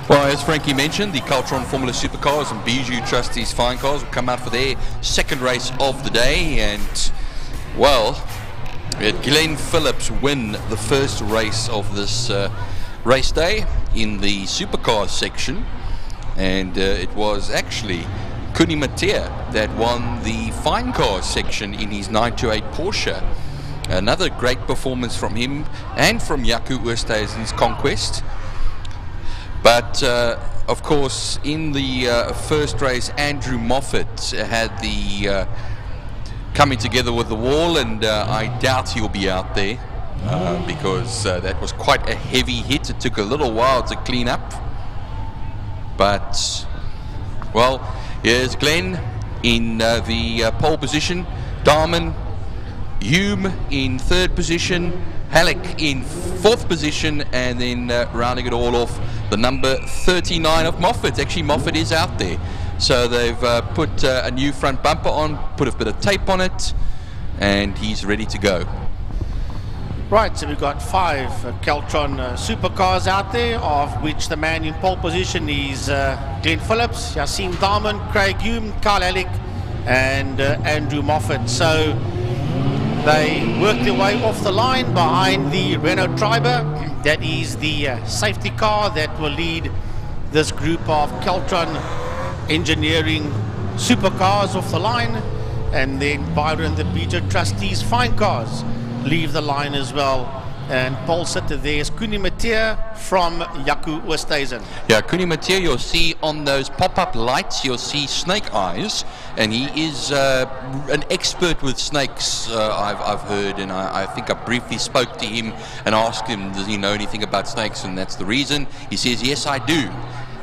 Well, as Frankie mentioned, the Caltron Formula Supercars and Bijou Trustees Fine Cars will come out for their second race of the day, and well, we had Glenn Phillips win the first race of this race day in the Supercars section, and it was actually Kuni Matea that won the Fine Cars section in his 928 Porsche. Another great performance from him and from Jaco Oosthuizen's Conquest. But of course, in the first race, Andrew Moffat had the coming together with the wall, and I doubt he'll be out there because that was quite a heavy hit. It took a little while to clean up. But, well, here's Glenn in the pole position, Darman, Hume in third position, Halleck in fourth position, and then rounding it all off, the number 39 of Moffat. Actually, Moffat is out there. So they've put a new front bumper on, put a bit of tape on it, and he's ready to go. Right, so we've got 5 Caltron supercars out there, of which the man in pole position is Glenn Phillips, Yassine Darman, Craig Hume, Carl Halleck, and Andrew Moffat. So they work their way off the line behind the Renault Triber. That is the safety car that will lead this group of Caltron engineering supercars off the line. And then Byron, the Bijou Trustees Fine Cars, leave the line as well. And pole sitter there is Kuni Matea from Jaco Oosthuizen. Yeah, Kuni Matea, you'll see on those pop-up lights, you'll see snake eyes, and he is an expert with snakes, I've heard, and I think I briefly spoke to him and asked him, does he know anything about snakes, and that's the reason. He says, yes, I do.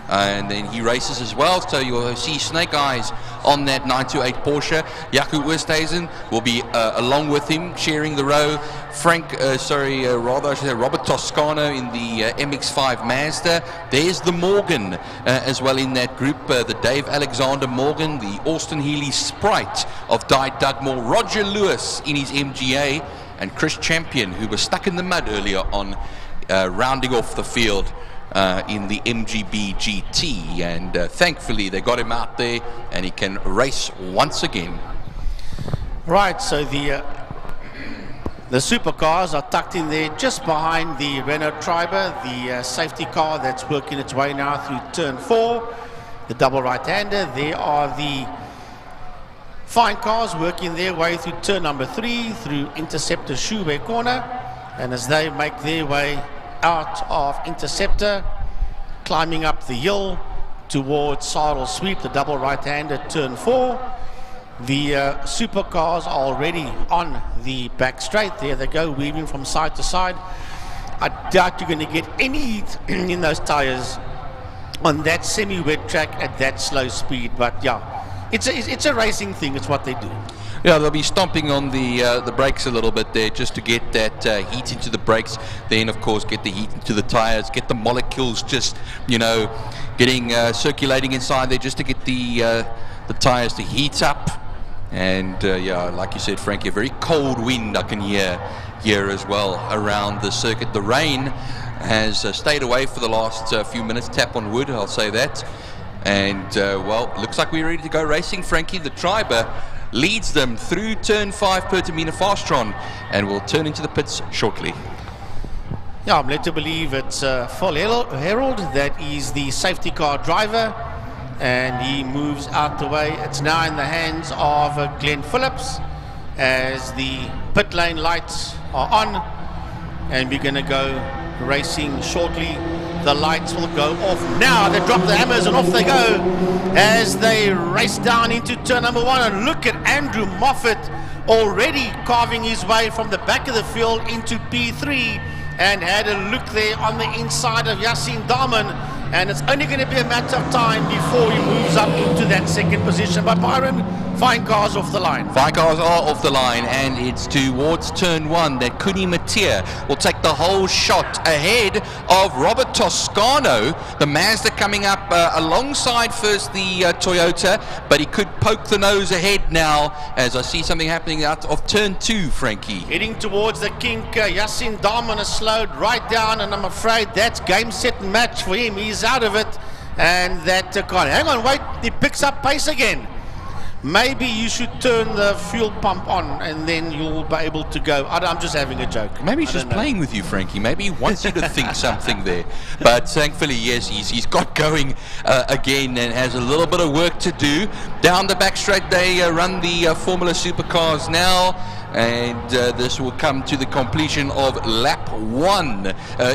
And then he races as well, so you'll see snake eyes on that 928 Porsche. Jaco Oosthuizen will be along with him, sharing the row. Robert Toscano in the MX-5 Mazda. There's the Morgan as well in that group, the Dave Alexander Morgan, the Austin Healey Sprite of Di Dugmore, Roger Lewis in his MGA, and Chris Champion, who was stuck in the mud earlier on, rounding off the field in the MGB GT, and thankfully they got him out there and he can race once again. Right, so the supercars are tucked in there just behind the Renault Triber, the safety car that's working its way now through turn 4, the double right-hander. There are the Fine Cars working their way through turn number 3, through Interceptor Shoeway corner, and as they make their way out of Interceptor, climbing up the hill towards Saddle Sweep, the double right-hander, turn 4. The supercars are already on the back straight. There they go, weaving from side to side. I doubt you're going to get any heat in those tires on that semi-wet track at that slow speed, but yeah, it's a racing thing. It's what they do. Yeah, they'll be stomping on the brakes a little bit there just to get that heat into the brakes. Then, of course, get the heat into the tires, get the molecules just, you know, getting circulating inside there just to get the tires to heat up. And yeah, like you said, Frankie, a very cold wind I can hear here as well around the circuit. The rain has stayed away for the last few minutes. Tap on wood, I'll say that. And well, looks like we're ready to go racing, Frankie. The Triber leads them through turn 5 Pertamina Fastron and will turn into the pits shortly. Yeah, I'm led to believe it's Phil Herald that is the safety car driver, and he moves out the way. It's now in the hands of Glenn Phillips as the pit lane lights are on, and we're going to go racing shortly. The lights will go off now. They drop the hammers and off they go as they race down into turn number 1. And look at Andrew Moffat already carving his way from the back of the field into P3, and had a look there on the inside of Yassine Darman. And it's only going to be a matter of time before he moves up into that second position. But Byron, Fine cars off the line. Fine cars are off the line, and it's towards turn 1 that Kuni Matia will take the whole shot ahead of Robert Toscano. The Mazda coming up alongside first the Toyota, but he could poke the nose ahead now as I see something happening out of turn 2, Frankie. Heading towards the kink, Yassin Darman has slowed right down, and I'm afraid that's game, set and match for him. He's out of it, and that car, hang on, wait, he picks up pace again. Maybe you should turn the fuel pump on and then you'll be able to go. I'm just having a joke. Maybe he's just playing with you, Frankie. Maybe he wants you to think something there. But thankfully, yes, he's got going again and has a little bit of work to do. Down the back straight, they run the Formula Supercars now. And this will come to the completion of lap 1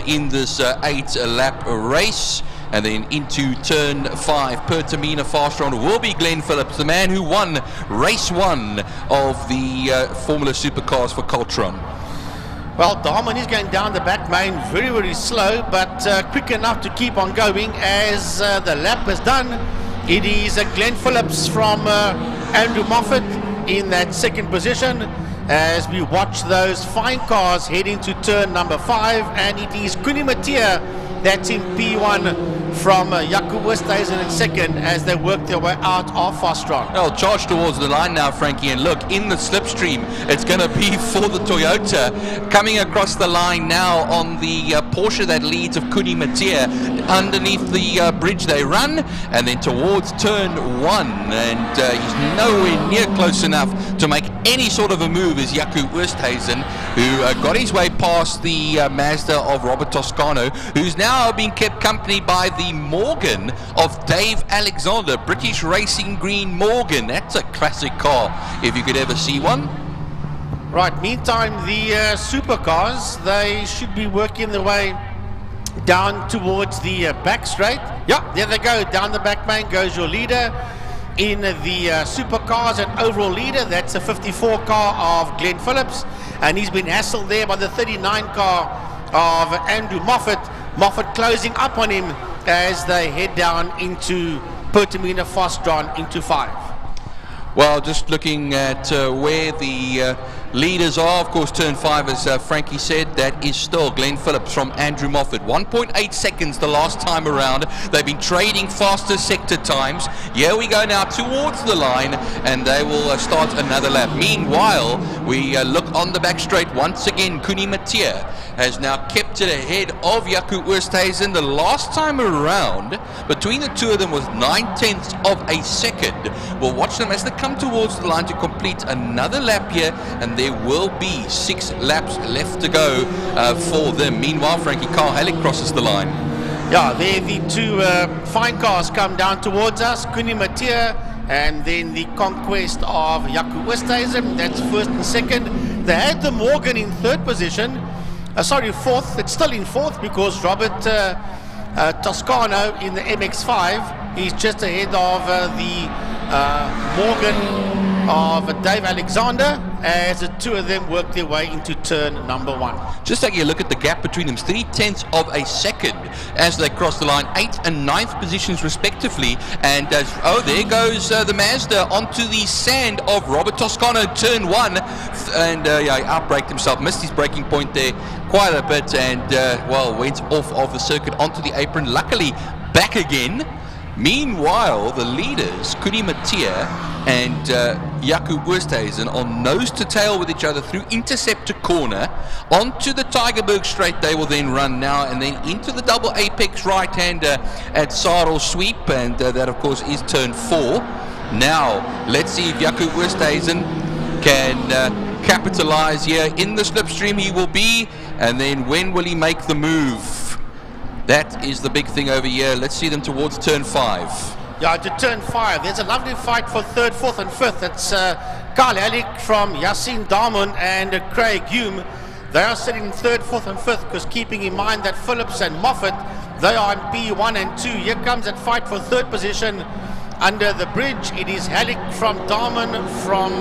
in this 8-lap race. And then into turn 5, Pertamina fast round will be Glenn Phillips, the man who won race 1 of the Formula Supercars for Coltron. Well, Darman is going down the back main very, very slow, but quick enough to keep on going as the lap is done. It is Glenn Phillips from Andrew Moffat in that second position as we watch those fine cars heading to turn number 5, and it is Kuni Matia that's in P1 from Jaco Oosthuizen in second as they work their way out of Fastron. Well, charge towards the line now, Frankie, and look, in the slipstream, it's going to be for the Toyota. Coming across the line now on the Porsche that leads of Kuni Matia. Underneath the bridge they run, and then towards turn 1, and he's nowhere near close enough to make any sort of a move is Jaco Oosthuizen, who got his way past the Mazda of Robert Toscano, who's now being kept company by the Morgan of Dave Alexander, British Racing Green Morgan. That's a classic car, if you could ever see one. Right, meantime, the supercars, they should be working their way down towards the back straight. Yeah, there they go. Down the back main goes your leader. In the supercars, an overall leader, that's a 54 car of Glenn Phillips, and he's been hassled there by the 39 car of Andrew Moffat. Moffat closing up on him as they head down into Pertamina Fastron into 5. Well, just looking at where the leaders are, of course, turn 5, as Frankie said, that is still Glenn Phillips from Andrew Moffat. 1.8 seconds the last time around. They've been trading faster sector times. Here we go now towards the line, and they will start another lap. Meanwhile, we look on the back straight once again. Kuni Matia has now kept it ahead of Jaco Oosthuizen. The last time around, between the two of them was 9/10 of a second. We'll watch them as they come towards the line to complete another lap here, and there will be 6 laps left to go for them. Meanwhile, Frankie, Carl Halleck crosses the line. Yeah, there the two fine cars come down towards us, Kuni Matia and then the conquest of Jaco Oosthuizen. That's first and second. They had the Morgan in third position. Fourth. It's still in fourth because Robert Toscano in the MX-5 is just ahead of the Morgan of Dave Alexander as the two of them work their way into turn number 1. Just taking a look at the gap between them, 0.3 of a second as they cross the line, 8th and 9th positions respectively. And there goes the Mazda onto the sand of Robert Toscano, turn 1, and he outbraked himself, missed his braking point there quite a bit, and went off of the circuit onto the apron. Luckily, back again. Meanwhile, the leaders, Kuni Matia and Jaco Oosthuizen, on nose to tail with each other through Interceptor Corner. Onto the Tygerberg Straight they will then run now, and then into the double apex right-hander at Sarel Sweep, and that of course is turn 4. Now, let's see if Jaco Oosthuizen can capitalize here. In the slipstream he will be, and then when will he make the move? That is the big thing over here. Let's see them towards turn 5. Yeah, to turn 5. There's a lovely fight for third, fourth and fifth. It's Carl Halleck from Yassin Darman and Craig Hume. They are sitting in third, fourth and fifth, because keeping in mind that Phillips and Moffat, they are in P1 and 2. Here comes that fight for third position under the bridge. It is Halleck from Darman, from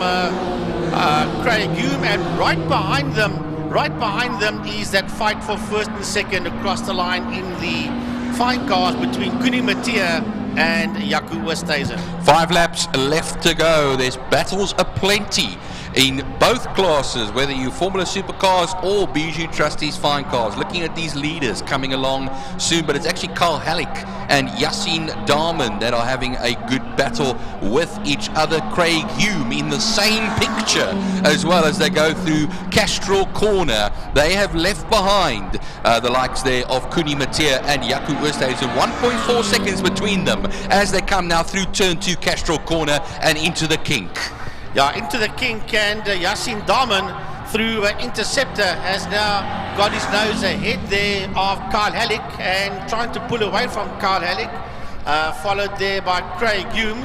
Craig Hume, and right behind them is that fight for first and second across the line in the fine cars between Kuni Matia and Jaco Oosthuizen. 5 laps left to go. There's battles aplenty in both classes, whether you Formula Supercars or Bijou Trustees Fine Cars. Looking at these leaders coming along soon, but it's actually Carl Halleck and Yassine Darman that are having a good battle with each other. Craig Hume in the same picture as well as they go through Castrol Corner. They have left behind the likes there of Kuni Matia and Jaco Oosthuizen. 1.4 seconds between them as they come now through turn 2 Castrol Corner and into the kink. Yeah, into the kink, and Yassine Darman through Interceptor has now got his nose ahead there of Carl Halleck and trying to pull away from Carl Halleck, followed there by Craig Hume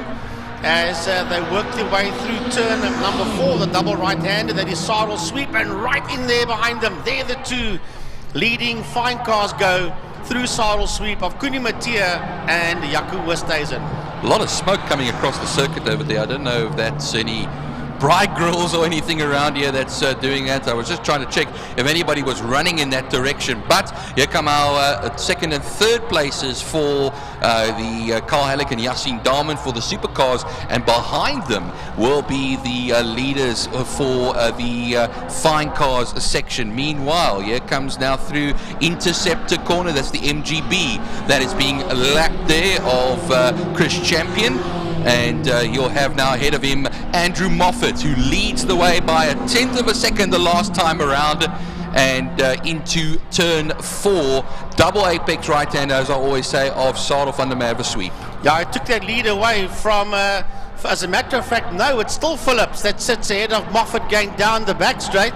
as they work their way through turn number 4, the double right-hander, that is Sarel Sweep, and right in there behind them, there the two leading fine cars go through Sarel Sweep of Kuni Matia and Jaco Oosthuizen. A lot of smoke coming across the circuit over there. I don't know if that's any bride grills or anything around here that's doing that. I was just trying to check if anybody was running in that direction. But here come our second and third places for the Carl Halleck and Yassine Darman for the supercars, and behind them will be the leaders for the fine cars section. Meanwhile, here comes now through Interceptor Corner. That's the MGB that is being lapped there of Chris Champion. And you'll have now ahead of him Andrew Moffat, who leads the way by a 1/10 of a second the last time around, and into turn 4, double apex right hand, as I always say, of Sarel van der Merwe Sweep. Yeah, I took that lead away from, as a matter of fact, no, it's still Phillips that sits ahead of Moffat going down the back straight.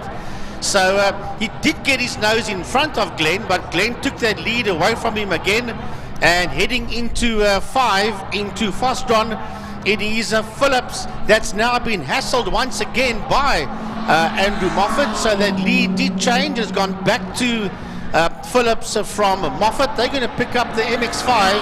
So he did get his nose in front of Glenn, but Glenn took that lead away from him again. And heading into 5, into Fostron, it is Phillips that's now been hassled once again by Andrew Moffat. So that lead did change, has gone back to Phillips from Moffat. They're going to pick up the MX-5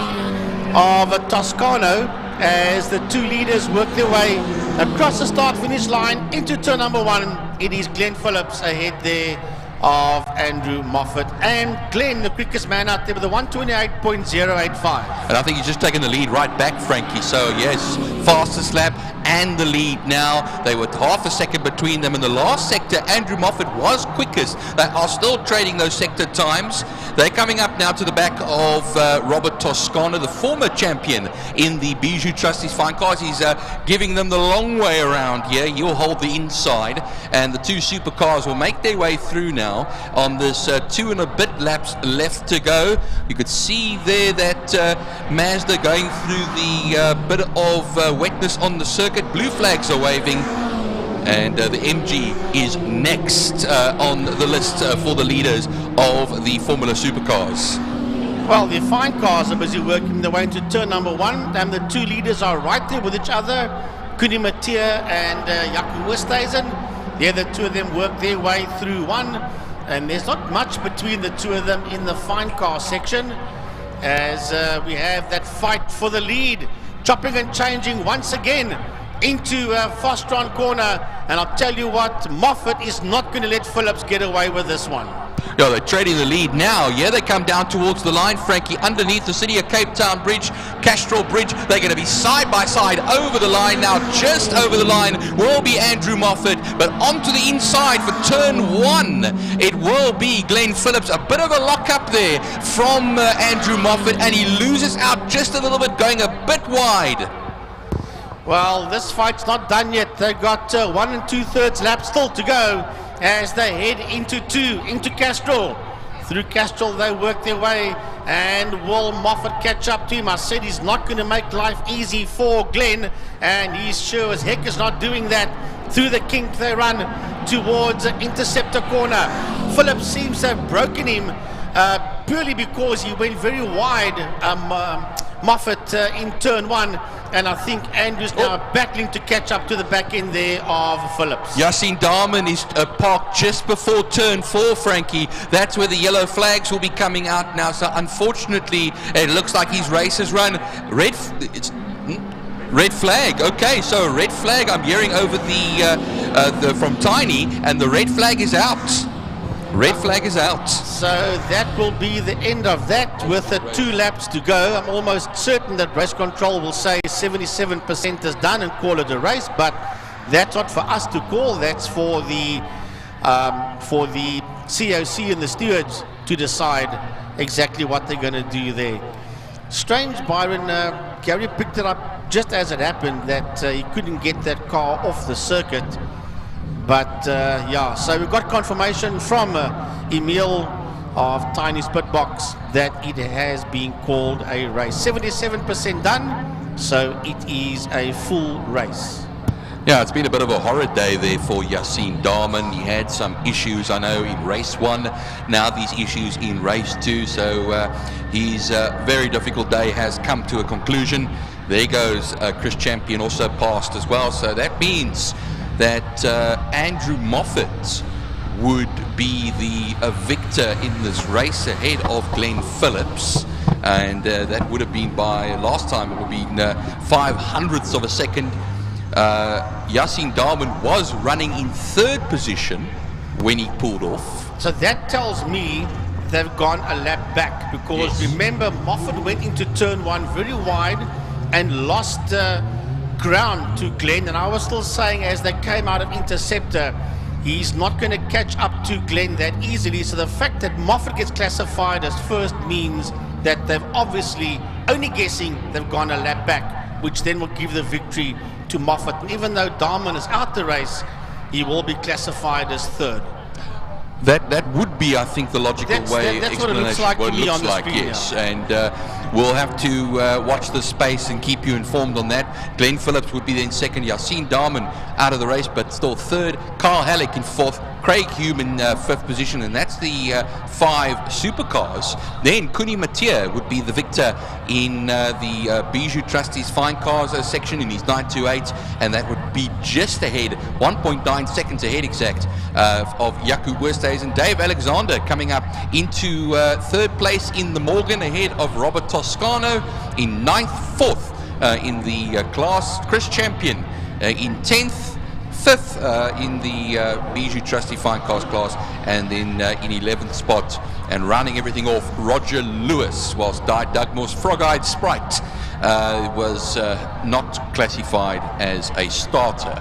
of Toscano as the two leaders work their way across the start-finish line into turn number 1. It is Glenn Phillips ahead there of Andrew Moffat, and Glenn, the quickest man out there with a 128.085. And I think he's just taken the lead right back, Frankie. So yes, fastest lap and the lead now. They were half a second between them in the last sector. Andrew Moffat was quickest. They are still trading those sector times. They're coming up now to the back of Robert Toscano, the former champion in the Bijou Trustees Fine Cars. He's giving them the long way around here. He'll hold the inside, and the two supercars will make their way through now on this 2 and a bit laps left to go. You could see there that Mazda going through the bit of wetness on the circuit. Blue flags are waving, and the MG is next on the list for the leaders of the Formula Supercars. Well, the fine cars are busy working their way into turn number 1, and the two leaders are right there with each other, Kuni Matia and Jaco Oosthuizen. The other two of them work their way through 1, and there's not much between the two of them in the fine car section, as we have that fight for the lead, chopping and changing once again into Fostron Corner. And I'll tell you what, Moffat is not going to let Phillips get away with this one. Yeah, they're trading the lead now. Yeah, they come down towards the line, Frankie, underneath the City of Cape Town Bridge, Castrol Bridge. They're going to be side by side over the line now. Just over the line will be Andrew Moffat, but onto the inside for turn 1, it will be Glenn Phillips. A bit of a lock up there from Andrew Moffat, and he loses out just a little bit, going a bit wide. Well, this fight's not done yet. They've got 1 2/3 laps still to go as they head into 2, into Castrol. Through Castrol they work their way, and will Moffat catch up to him? I said he's not going to make life easy for Glenn, and he's sure as heck is not doing that. Through the kink they run towards Interceptor Corner. Phillips seems to have broken him purely because he went very wide, Moffat, in turn 1, and I think Andrew's now battling to catch up to the back end there of Phillips. Yassine Darman is parked just before turn 4, Frankie. That's where the yellow flags will be coming out now. So unfortunately, it looks like his race has run red. Red flag. Okay, so red flag. I'm hearing over the from Tiny, and the red flag is out. Red flag is out. So that will be the end of that with 2 laps to go. I'm almost certain that race control will say 77% is done and call it a race, but that's not for us to call. That's for the COC and the stewards to decide exactly what they're going to do there. Strange, Byron. Gary picked it up just as it happened that he couldn't get that car off the circuit. But yeah, so we got confirmation from Emil of Tiny's pit box that it has been called a race. 77% done, so it is a full race. Yeah, it's been a bit of a horrid day there for Yassine Darman. He had some issues, I know, in race 1. Now these issues in race 2. So his very difficult day has come to a conclusion. There goes Chris Champion, also passed as well. So that means that Andrew Moffat would be the victor in this race ahead of Glenn Phillips. And that would have been by last time, it would have been 0.05 of a second. Yassine Darman was running in 3rd position when he pulled off. So that tells me they've gone a lap back, because remember, Moffat went into turn 1 very wide and lost ground to Glenn, and I was still saying as they came out of Interceptor, he's not going to catch up to Glenn that easily. So the fact that Moffat gets classified as first means that they've obviously, only guessing, they've gone a lap back, which then will give the victory to Moffat. And even though Darman is out the race, he will be classified as 3rd. That would be, I think, the logical way. That's what it looks like to me on the screen. Yes, and we'll have to watch the space and keep you informed on that. Glenn Phillips would be then 2nd, Yassine Darman out of the race, but still 3rd. Carl Halleck in 4th, Craig Hume in 5th position, and that's the 5 supercars. Then Kuni Matia would be the victor in the Bijou Trustees Fine Cars section in his 928, and that would be just ahead, 1.9 seconds ahead exact, of Jaco Oosthuizen. And Dave Alexander coming up into 3rd place in the Morgan ahead of Robert Toscano in 9th, 4th in the class. Chris Champion in 10th. 5th in the Bijou Trustee Fine Cars class, and then in 11th spot and rounding everything off, Roger Lewis, whilst Dougmore's Frog-Eyed Sprite was not classified as a starter.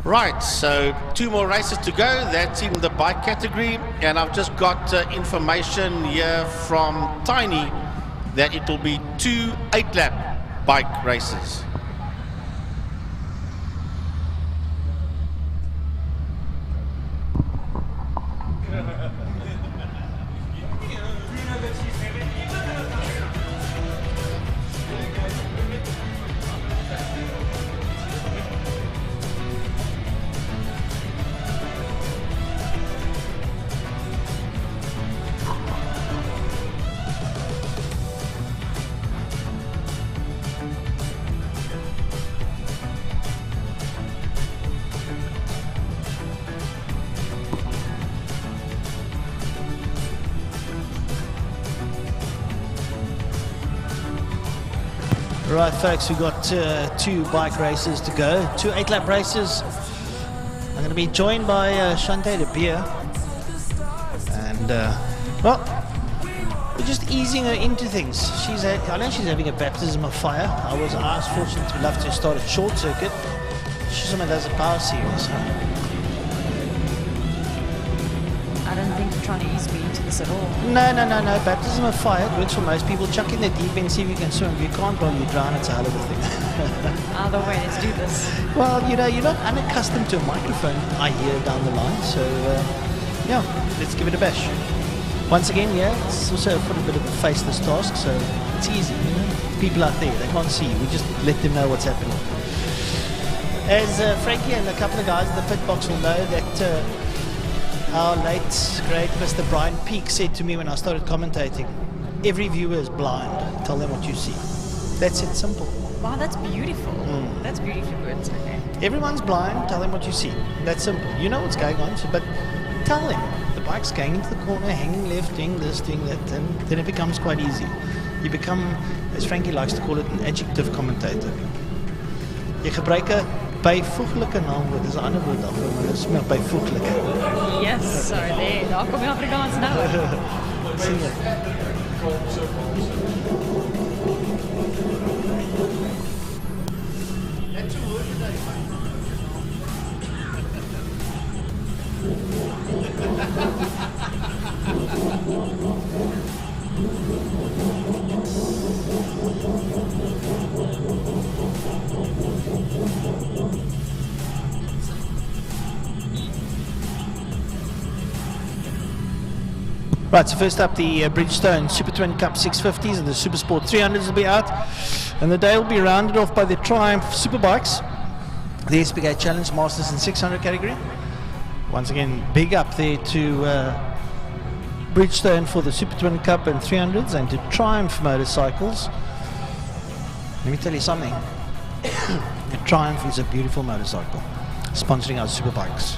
Right, so 2 more races to go. That's in the bike category, and I've just got information here from Tiny that it will be 2 8-lap bike races. Right, folks, we've got 2 bike races to go, 2 8-lap races. I'm going to be joined by Shante de Beer, and well, we're just easing her into things. I know she's having a baptism of fire. I was fortunate enough to start a short circuit. She someone does a power series. I don't think you're trying to ease me into this at all. No. Baptism of fire works for most people. Chuck in the deep end, see if you can swim. If you can't, well, you drown. It's a hell of a thing. Either way, let's do this. Well, you know, you're not unaccustomed to a microphone, I hear, down the line. So, yeah, let's give it a bash. Once again, yeah, it's also put a bit of a face this task, so it's easy, you know. People out there, they can't see you. We just let them know what's happening. As Frankie and a couple of guys in the pit box will know that our late, great Mr. Brian Peake said to me when I started commentating, every viewer is blind. Tell them what you see. That's it, simple. Wow, that's beautiful. That's beautifully good. Okay. Everyone's blind. Tell them what you see. That's simple. You know what's going on, but tell them. The bike's going into the corner, hanging left, doing this, doing that, and then it becomes quite easy. You become, as Frankie likes to call it, an adjective commentator. Jy gebruik 'n byvoeglike naamwoord, dis 'n ander woord daarvoor, maar dis meer byvoeglike. Yes, so daar kom die Afrikaans nou. Sien jy? Right, so first up the Bridgestone Super Twin Cup 650s and the Super Sport 300s will be out, and the day will be rounded off by the Triumph Superbikes, the SPK Challenge Masters in 600 category. Once again, big up there to Bridgestone for the Super Twin Cup and 300s, and to Triumph Motorcycles. Let me tell you something. Triumph is a beautiful motorcycle, sponsoring our Superbikes.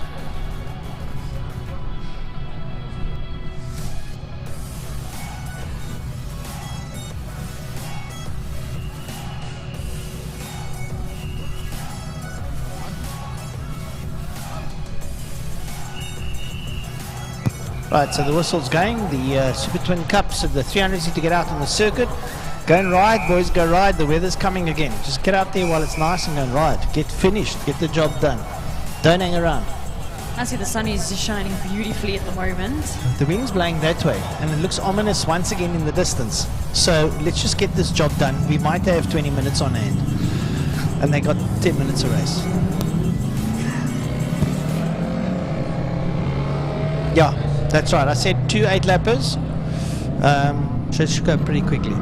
Right, so the whistle's going. The Super Twin Cups and the 300s need to get out on the circuit. Go and ride, boys, go ride. The weather's coming again. Just get out there while it's nice and go and ride. Get finished, get the job done. Don't hang around. I see the sun is shining beautifully at the moment. The wind's blowing that way, and it looks ominous once again in the distance. So let's just get this job done. We might have 20 minutes on hand, and they got 10 minutes a race. Yeah. That's right, I said 2 8-lappers, so it should go pretty quickly.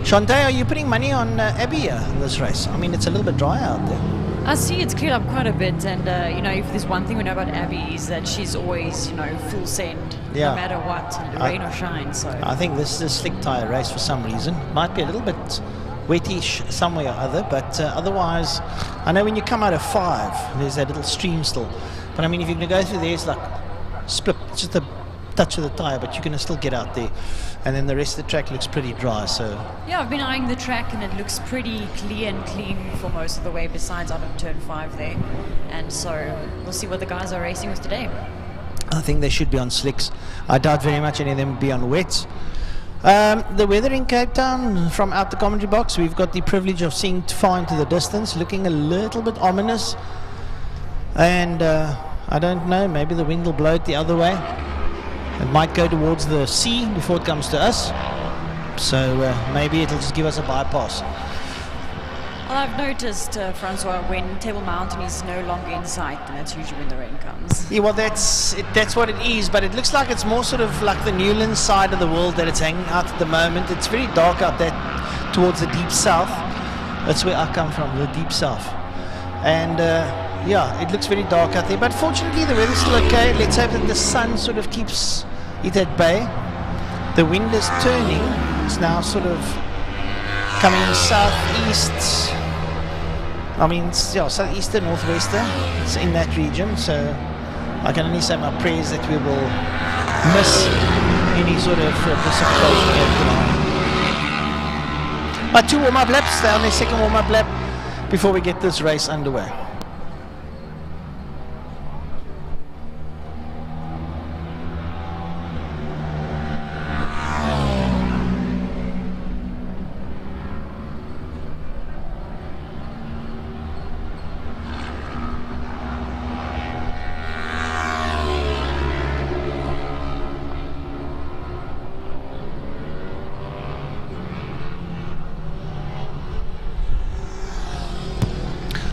Shantae, are you putting money on Abby in this race? I mean, it's a little bit dry out there. I see it's cleared up quite a bit, and you know, if there's one thing we know about Abby is that she's always, you know, full send, Yeah. no matter what, rain or shine. So I think this is a slick tyre race for some reason. Might be a little bit wettish somewhere or other, but otherwise, I know when you come out of 5, there's that little stream still. But I mean, if you're going to go through there, it's like split, just a touch of the tyre, but you're going to still get out there. And then the rest of the track looks pretty dry, so... yeah, I've been eyeing the track and it looks pretty clear and clean for most of the way, besides out of turn 5 there. And so we'll see what the guys are racing with today. I think they should be on slicks. I doubt very much any of them will be on wets. The weather in Cape Town, from out the commentary box, we've got the privilege of seeing far into the distance, looking a little bit ominous. And I don't know, maybe the wind will blow it the other way. It might go towards the sea before it comes to us. So maybe it'll just give us a bypass. Well, I've noticed, Francois, when Table Mountain is no longer in sight, and that's usually when the rain comes. Yeah, well, that's what it is, but it looks like it's more sort of like the Newlands side of the world that it's hanging out at the moment. It's very dark out there towards the deep south. That's where I come from, the deep south. And yeah, it looks very dark out there, but fortunately the weather's still okay. Let's hope that the sun sort of keeps it at bay. The wind is turning. It's now sort of coming southeast. I mean, yeah, southeaster, northwester. It's in that region, so I can only say my prayers that we will miss any sort of precipitation here tonight. But 2 warm-up laps, they're on their second warm-up lap before we get this race underway.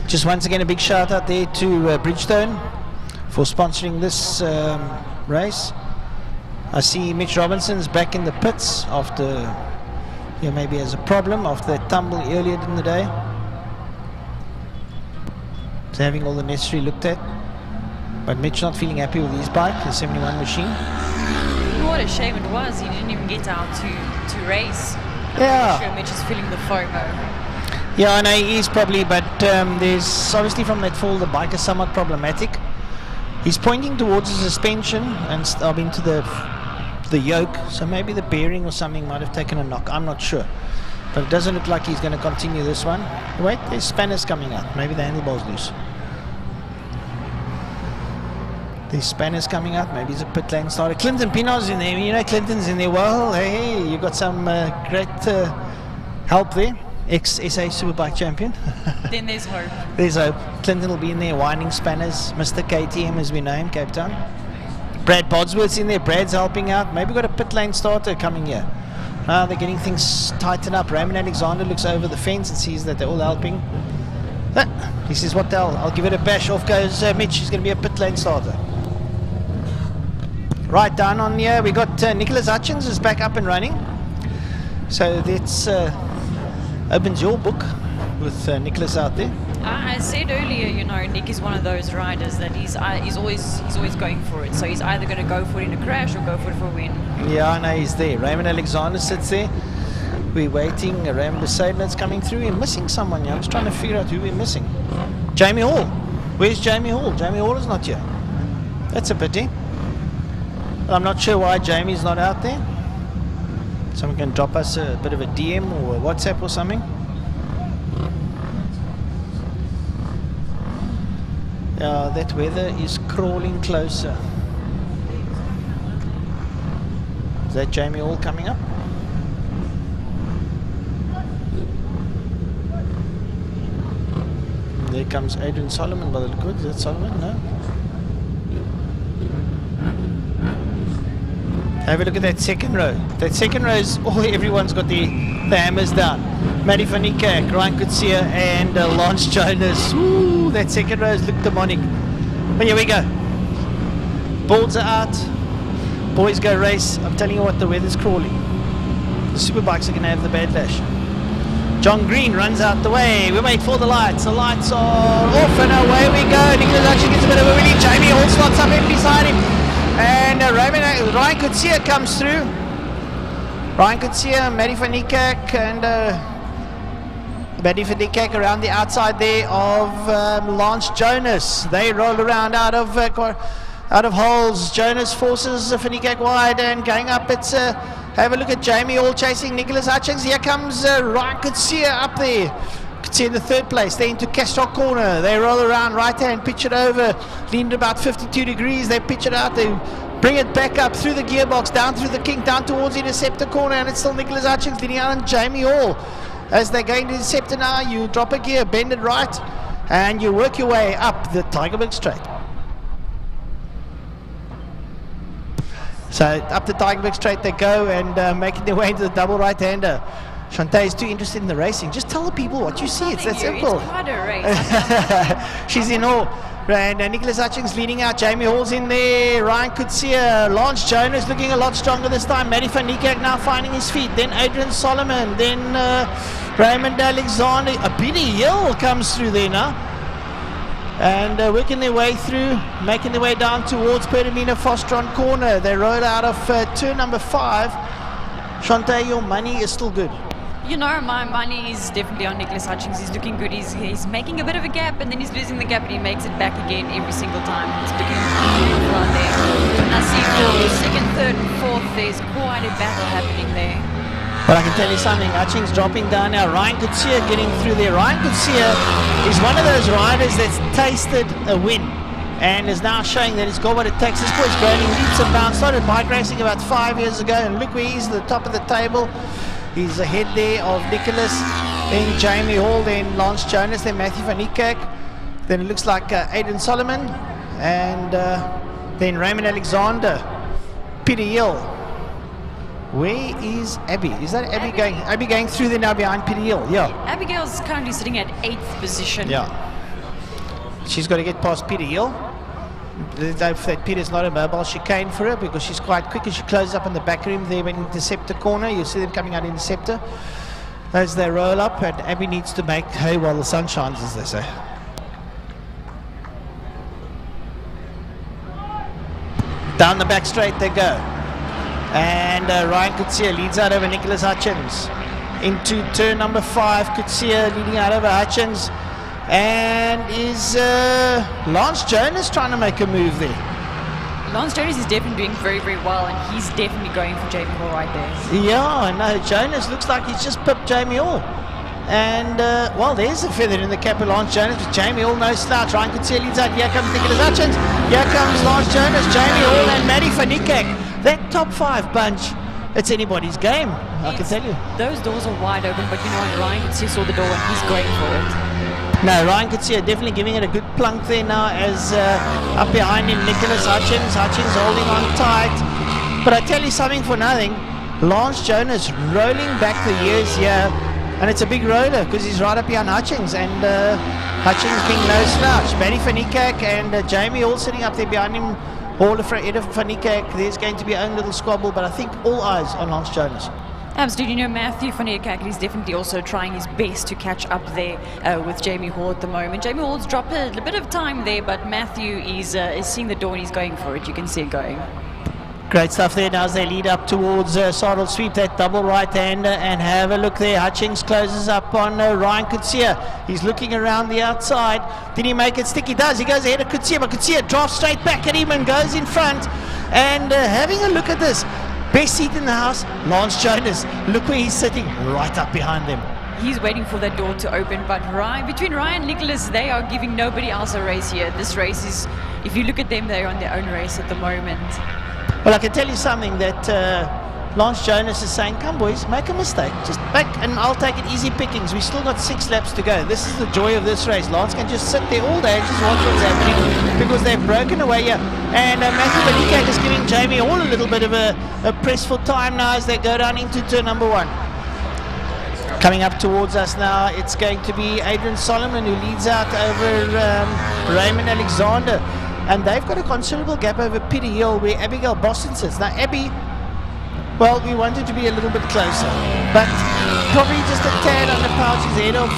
Just once again a big shout out there to Bridgestone for sponsoring this race. I see Mitch Robinson's back in the pits after, yeah, maybe has a problem after that tumble earlier in the day. So having all the necessary looked at. But Mitch not feeling happy with his bike, the 71 machine. What a shame it was, he didn't even get out to race. Yeah. I'm sure Mitch is feeling the FOMO. Yeah, I know he is probably, but there's obviously from that fall the bike is somewhat problematic. He's pointing towards the suspension and into the the yoke, so maybe the bearing or something might have taken a knock. I'm not sure, but it doesn't look like he's going to continue this one. Wait, there's spanners coming out. Maybe the handlebar's loose. There's spanners coming out. Maybe it's a pit lane starter. Clinton Pino's in there. You know Clinton's in there. Well, hey, you got some great help there. Ex-SA Superbike champion. Then there's hope. There's hope. Clinton will be in there winding spanners. Mr. KTM as we know him, Cape Town. Brad Bodsworth's in there. Brad's helping out. Maybe we've got a pit lane starter coming here. They're getting things tightened up. Raymond Alexander looks over the fence and sees that they're all helping. He says, what the hell? I'll give it a bash. Off goes Mitch. He's going to be a pit lane starter. Right down on here, we got Nicholas Hutchins is back up and running. So that's opens your book with Nicholas out there. I said earlier, you know, Nick is one of those riders that he's always going for it. So he's either going to go for it in a crash or go for it for a win. Yeah, I know he's there. Raymond Alexander sits there. We're waiting. Raymond Seidler's coming through. We're missing someone. I'm just trying to figure out who we're missing. Jamie Hall. Where's Jamie Hall? Jamie Hall is not here. That's a pity. I'm not sure why Jamie's not out there. Someone can drop us a bit of a DM or a WhatsApp or something. That weather is crawling closer. Is that Jamie Hall coming up? There comes Adrian Solomon by the look good. Is that Solomon? No? Have a look at that second row. That second row is, everyone's got the hammers down. Matty van Niekerk, Ryan Coetzee and Lance Jonas. Ooh, that second row has looked demonic. But here we go. Boards are out. Boys go race. I'm telling you what, the weather's crawling. The superbikes are going to have the bad lash. John Green runs out the way. We wait for the lights. The lights are off and away we go. Nicholas actually gets a bit of a wheelie. Jamie Hall slots up in beside him. And Ryan Coetzee comes through. Ryan Coetzee, Matty van Niekerk, and Matty van Niekerk around the outside there of Lance Jonas. They roll around out of holes. Jonas forces van Niekerk wide and going up. It's have a look at Jamie Hall chasing Nicholas Hutchins. Here comes Ryan Coetzee up there. Coetzee in the third place. They're into Castro corner. They roll around right hand, pitch it over, leaned about 52 degrees. They pitch it out. They bring it back up through the gearbox, down through the kink, down towards the interceptor corner, and it's still Nicholas Hutchins leading out on Jamie Hall. As they go into the interceptor now, you drop a gear, bend it right, and you work your way up the Tigerberg Straight. So up the Tigerberg Straight they go and making their way into the double right-hander. Shantae is too interested in the racing. Just tell the people what you see. It's that simple. It's quite a race. She's in awe. And Nicholas Hutchins leading out. Jamie Hall's in there. Ryan Coetzee. Lance Jonas looking a lot stronger this time. Matty van Niekerk now finding his feet. Then Adrian Solomon. Then Raymond Alexander. Peter Hill comes through there now. And working their way through, making their way down towards Pertamina Fostron corner. They roll out of turn number 5. Shantae, your money is still good. You know, my money is definitely on Nicholas Hutchins. He's looking good. He's making a bit of a gap, and then he's losing the gap, and he makes it back again every single time. He's looking beautiful out there. And I see for second, third, and fourth, there's quite a battle happening there. But I can tell you something, Hutchins dropping down now. Ryan Coetzee getting through there. Ryan Coetzee is one of those riders that's tasted a win and is now showing that it's got what it takes. This boy's growing leaps and bounds. Started bike racing about 5 years ago, and look where he's at the top of the table. He's ahead there of Nicholas, then Jamie Hall, then Lance Jonas, then Matthew van Niekerk. Then it looks like Aidan Solomon, and then Raymond Alexander, Peter Hill. Where is Abby? Is that Abby going? Abby going through there now behind Peter Hill. Yeah. Abigail's currently sitting at 8th position. Yeah. She's got to get past Peter Hill. Let's hope that Peter's not a mobile chicane for her, because she's quite quick as she closes up in the back rim there in Interceptor corner. You see them coming out Interceptor as they roll up, and Abby needs to make hay while the sun shines, as they say. Down the back straight they go. And Ryan Coetzee leads out over Nicholas Hutchins. Into turn number 5, Coetzee leading out over Hutchins. And is Lance Jonas trying to make a move there? Lance Jonas is definitely doing very, very well, and he's definitely going for Jamie Hall right there. Yeah, no, Jonas looks like he's just pipped Jamie Hall. And, well, there's a feather in the cap of Lance Jonas with Jamie Hall, no slouch. Ryan Coetzee leads out. Here comes Nicholas Hutchins. Here comes Lance Jonas, Jamie Hall, and Matty van Niekerk. That top 5 bunch, it's anybody's game, I can tell you. Those doors are wide open, but you know what? Ryan Coetzee saw the door and he's going for it. No, Ryan Coetzee definitely giving it a good plunk there now as up behind him, Nicholas Hutchins. Hutchins holding on tight. But I tell you something for nothing, Lance Jonas rolling back the years here. And it's a big roller because he's right up behind Hutchins, and Hutchins being no slouch. Matty van Niekerk and Jamie all sitting up there behind him, all ahead of van Niekerk. There's going to be a own little squabble, but I think all eyes on Lance Jonas. Absolutely, you know, Matthew van Niekerk is definitely also trying his best to catch up there with Jamie Hall at the moment. Jamie Hall's dropped a little bit of time there, but Matthew is seeing the door and he's going for it. You can see it going. Great stuff there now as they lead up towards Sardal sweep that double right-hander, and have a look there. Hutchings closes up on Ryan Coetzee. He's looking around the outside. Did he make it stick? He does. He goes ahead of Coetzee, but Coetzee drafts straight back at him and goes in front. And having a look at this, best seat in the house, Lance Jonas. Look where he's sitting, right up behind them. He's waiting for that door to open, but between Ryan and Nicholas, they are giving nobody else a race here. This race is, if you look at them, they're on their own race at the moment. Well, I can tell you something that Lance Jonas is saying, come boys, make a mistake, just back and I'll take it easy pickings. We've still got 6 laps to go. This is the joy of this race. Lance can just sit there all day and just watch what's happening because they've broken away here. And Matthew van Niekerk is giving Jamie Hall a little bit of a press for time now as they go down into turn number 1. Coming up towards us now, it's going to be Adrian Solomon who leads out over Raymond Alexander. And they've got a considerable gap over Peter Hill where Abigail Boston sits. Now Abby, well, we wanted to be a little bit closer, but probably just a tad on the pouch ahead of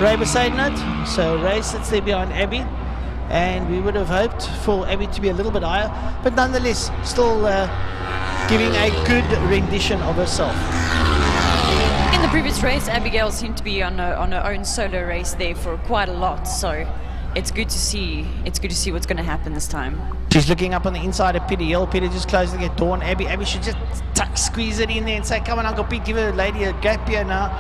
Ray Besaidnut. So Ray sits there behind Abby, and we would have hoped for Abby to be a little bit higher, but nonetheless still giving a good rendition of herself. In the previous race, Abigail seemed to be on her own solo race there for quite a lot, so it's good to see. It's good to see what's going to happen this time. She's looking up on the inside of Peter Hill. Peter just closing the door on Abby. Abby should just squeeze it in there and say, come on, Uncle Pete, give a lady a gap here now.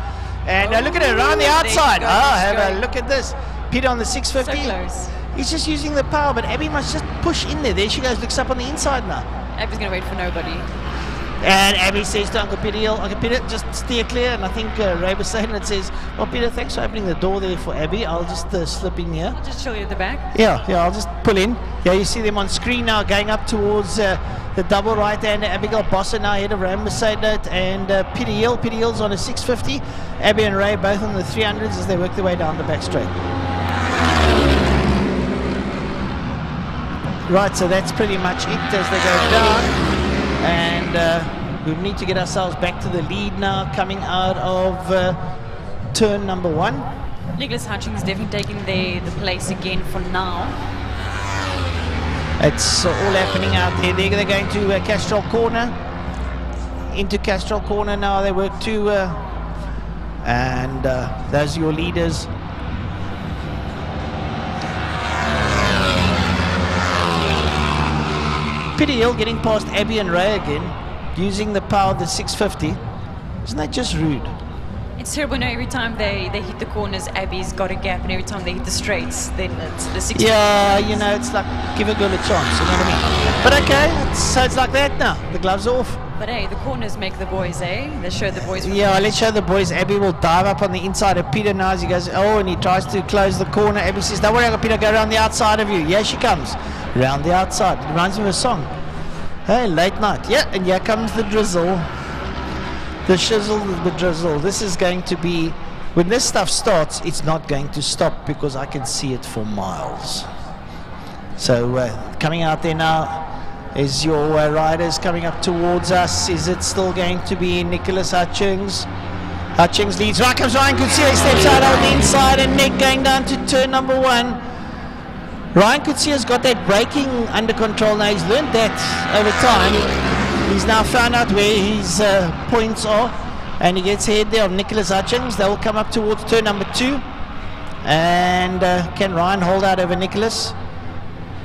And look at her around the outside. Have a look at this. Peter on the 650. So close. He's just using the power, but Abby must just push in there. There she goes, looks up on the inside now. Abby's going to wait for nobody. And Abby says to Uncle Peter Hill, Uncle Peter, just steer clear. And I think Ray was saying it says, well, Peter, thanks for opening the door there for Abby. I'll just slip in here. I'll just show you at the back. Yeah, I'll just pull in. Yeah, you see them on screen now going up towards the double right-hander. Abigail Bossa now ahead of Ram Mercedes and Peter Hill. Peter Hill's on a 650. Abby and Ray both on the 300s as they work their way down the back straight. Right, so that's pretty much it as they go down. And we need to get ourselves back to the lead now, coming out of turn number 1. Nicholas Hutchings definitely taking the place again for now. It's all happening out there. They're going to Castrol Corner. Into Castrol Corner now. They work to, and those are your leaders. Peter Hill getting past Abby and Ray again, using the power of the 650. Isn't that just rude? It's terrible. No, every time they hit the corners, Abby's got a gap, and every time they hit the straights, then it's the 650. Yeah, you know, it's like give a girl a chance, you know what I mean? But okay, so it's like that now. The gloves off. But hey, the corners make the boys, eh? Let's show the boys. Yeah, let's show the boys. Abby will dive up on the inside of Peter now as he goes, oh, and he tries to close the corner. Abby says, don't worry, Peter, go around the outside of you. Here she comes. Round the outside. It reminds me of a song. Hey, late night. Yeah, and here comes the drizzle. The shizzle, the drizzle. This is going to be, when this stuff starts, it's not going to stop because I can see it for miles. So coming out there now is your riders coming up towards us. Is it still going to be Nicholas Hutchings? Hutchings leads. Right comes Ryan Coetzee. He steps out on the inside and Nick going down to turn number 1. Ryan Coetzee has got that braking under control now. He's learned that over time. He's now found out where his points are, and he gets ahead there of Nicholas Hutchings. They will come up towards turn number 2. And can Ryan hold out over Nicholas?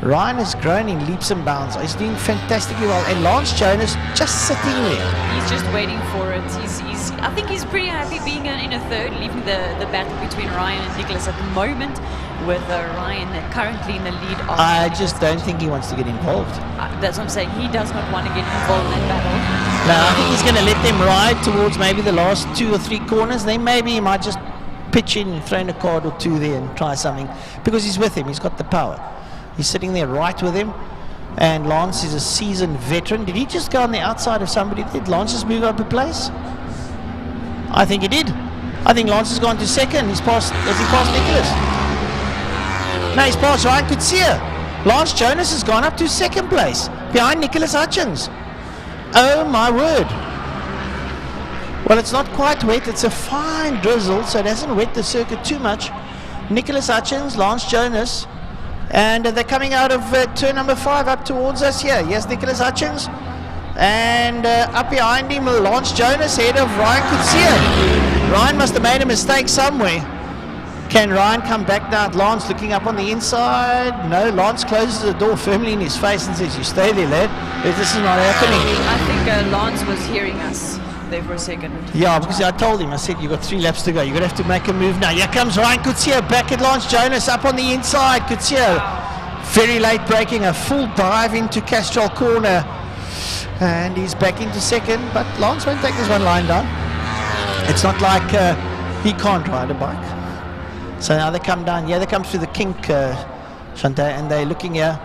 Ryan has grown in leaps and bounds. He's doing fantastically well. And Lance Jonas just sitting there. He's just waiting for it. I think he's pretty happy being in a third, leaving the battle between Ryan and Nicholas at the moment, with Ryan currently in the lead. I just don't think he wants to get involved. That's what I'm saying. He does not want to get involved in that battle. No, I think he's going to let them ride towards maybe the last 2 or 3 corners. Then maybe he might just pitch in and throw in a card or 2 there and try something, because he's with him. He's got the power. He's sitting there right with him. And Lance is a seasoned veteran. Did he just go on the outside of somebody? Did Lance just move up a place? I think he did. I think Lance has gone to second. Has he passed Nicholas? No, he's passed Ryan Coetzee. Lance Jonas has gone up to second place, behind Nicholas Hutchins. Oh my word. Well, it's not quite wet. It's a fine drizzle, so it hasn't wet the circuit too much. Nicholas Hutchins, Lance Jonas, and they're coming out of turn number 5 up towards us here. Yes, Nicholas Hutchins. And up behind him, Lance Jonas, ahead of Ryan Coetzee. Ryan must have made a mistake somewhere. Can Ryan come back now? Lance looking up on the inside. No, Lance closes the door firmly in his face and says, "You stay there, lad. This is not happening." I think Lance was hearing us there for a second. Yeah, because I told him, I said, "You've got 3 laps to go. You're going to have to make a move now." Here comes Ryan Coetzee back at Lance Jonas, up on the inside. Coetzee, very late braking, a full dive into Castrol corner. And he's back into second, but Lance won't take this one line down. It's not like he can't ride a bike. So now they come down. Yeah, they come through the kink, Shante, and they're looking here.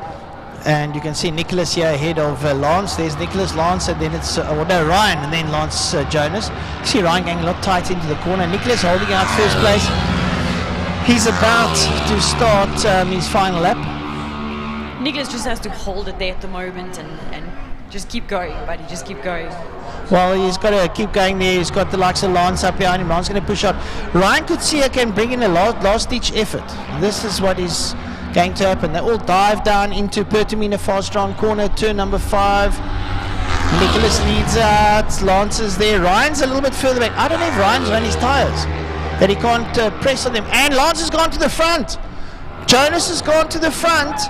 And you can see Nicholas here ahead of Lance. There's Nicholas, Lance, and then it's Ryan, and then Lance Jonas. You see Ryan going a lot tight into the corner. Nicholas holding out first place. He's about to start his final lap. Nicholas just has to hold it there at the moment and just keep going, buddy. Just keep going. Well, he's got to keep going there. He's got the likes of Lance up behind him. Lance going to push out. Ryan Coetzee can bring in a last-ditch effort. This is what is going to happen. They all dive down into Pertamina fast round corner, turn number 5. Nicholas leads out. Lance is there. Ryan's a little bit further back. I don't know if Ryan's run his tyres, that he can't press on them. And Lance has gone to the front. Jonas has gone to the front.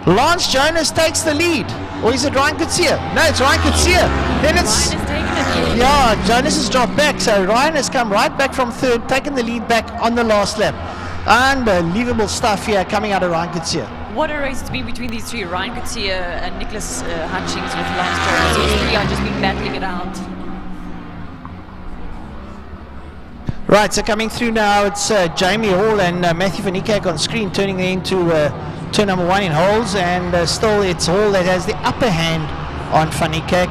Lance Jonas takes the lead. Or is it Ryan Coetzee? No, it's Ryan Coetzee. Then it's... Ryan has taken it. Yeah, Jonas has dropped back. So Ryan has come right back from third, taken the lead back on the last lap. Unbelievable stuff here coming out of Ryan Coetzee. What a race to be between these 3, Ryan Coetzee and Nicholas Hutchins with Lance Jonas. These 3 are just been battling it out. Right, so coming through now, it's Jamie Hall and Matthew van Niekerk on screen, turning into turn number 1 in holes, and still it's Hall that has the upper hand on van Niekerk.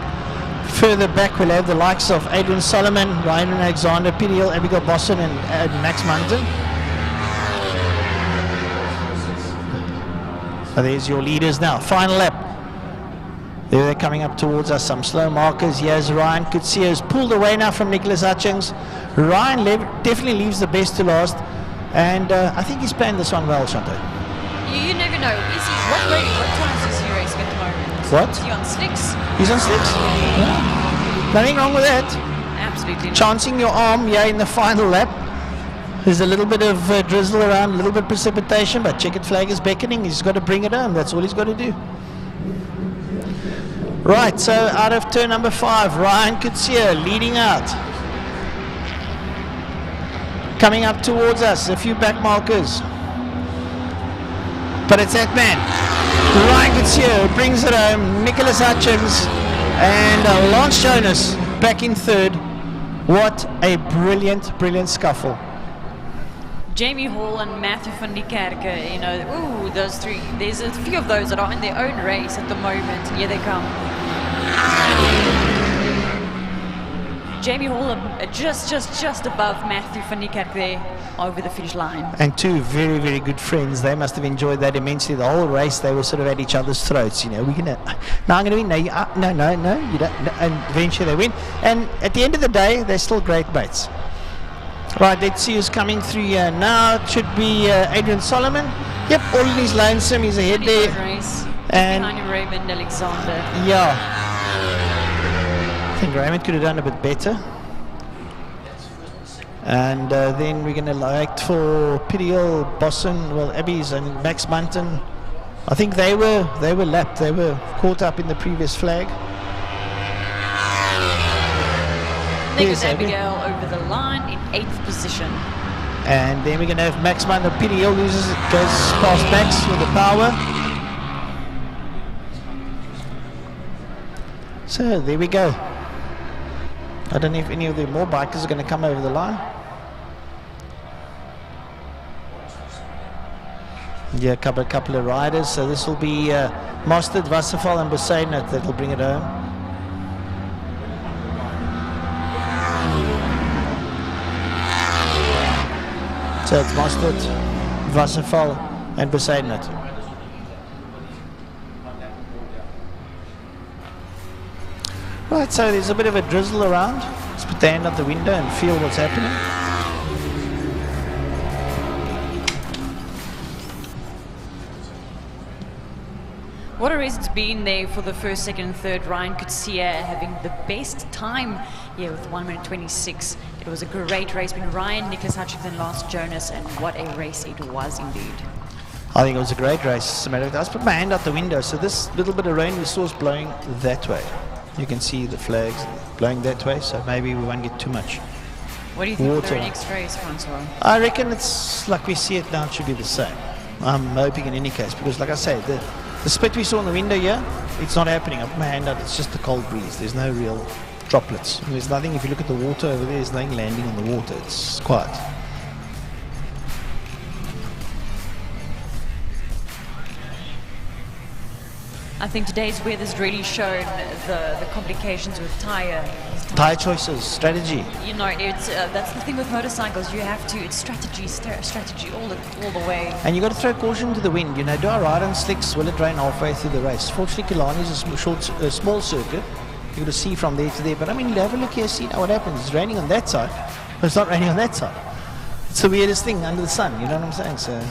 Further back we'll have the likes of Adrian Solomon, Ryan Alexander, Peter Hill, Abigail Bosson and Max Munton. So there's your leaders now. Final lap. There they're coming up towards us. Some slow markers. Here's Ryan Coetzee has pulled away now from Nicholas Hutchins. Ryan definitely leaves the best to last. And I think he's planned this one well, Shante. You never know. Is he, what times is he racing at the moment? What? Is he on slicks? He's on slicks. Yeah. Nothing wrong with that. Absolutely. Chancing your arm here in the final lap. There's a little bit of drizzle around, a little bit of precipitation, but checkered flag is beckoning. He's got to bring it home. That's all he's got to do. Right, so out of turn number 5, Ryan Coetzee leading out. Coming up towards us, a few back markers. But it's that man, Ryan Coetzee, who brings it home. Nicholas Hutchins and Lance Jonas back in third. What a brilliant, brilliant scuffle. Jamie Hall and Matthew van Niekerk, you know, ooh, those 3. There's a few of those that are in their own race at the moment, and here they come. Jamie Hall just above Matthew van Niekerk there over the finish line. And 2 very, very good friends. They must have enjoyed that immensely. The whole race, they were sort of at each other's throats. You know, we're gonna, no, I'm gonna win. No, you are, no, you don't. No, and eventually they win. And at the end of the day, they're still great mates. Right, let's see who's coming through here now. It should be Adrian Solomon. Yep, all in his lonesome. He's ahead there. Race. And behind him, Raymond Alexander. Yeah. I think Raymond could have done a bit better. And then we're going to like for Pidiel, Bosson, well, Abby's and Max Munton. I think they were lapped. They were caught up in the previous flag. Nicholas Abigail over the line in 8th position. And then we're going to have Max Minor. Peter Hill goes past Max with the power. So there we go. I don't know if any of the more bikers are going to come over the line. Yeah, a couple of riders. So this will be Mostert, Wasserfall and Bosseinert that will bring it home. So it's Mostert, Wasserfall and Bosseinert. Right, so there's a bit of a drizzle around. Let's put the hand out the window and feel what's happening. What a race it's been there for the first, second and third. Ryan Kutsia having the best time here with 1 minute 26. It was a great race between Ryan, Nicholas Hutchinson, Lance Jonas, and what a race it was indeed. I think it was a great race. As a matter of fact, I just put my hand out the window. So this little bit of rain we saw is blowing that way. You can see the flags blowing that way, so maybe we won't get too much What do you think water. of the next race, Francois? I reckon it's like we see it now, it should be the same. I'm hoping in any case, because like I say, the spit we saw in the window here, it's not happening. I put my hand out, it's just the cold breeze. There's no real droplets. There's nothing, if you look at the water over there, there's nothing landing on the water. It's quiet. I think today's weather's really shown the complications with tire Choices, strategy. You know, it's that's the thing with motorcycles. You have to, it's strategy all the way. And you got to throw caution to the wind. You know, do I ride on slicks? Will it rain halfway through the race? Fortunately, Killarney is a small circuit. You got to see from there to there. But I mean, have a look here, see now what happens. It's raining on that side, but it's not raining on that side. It's the weirdest thing under the sun. You know what I'm saying? So.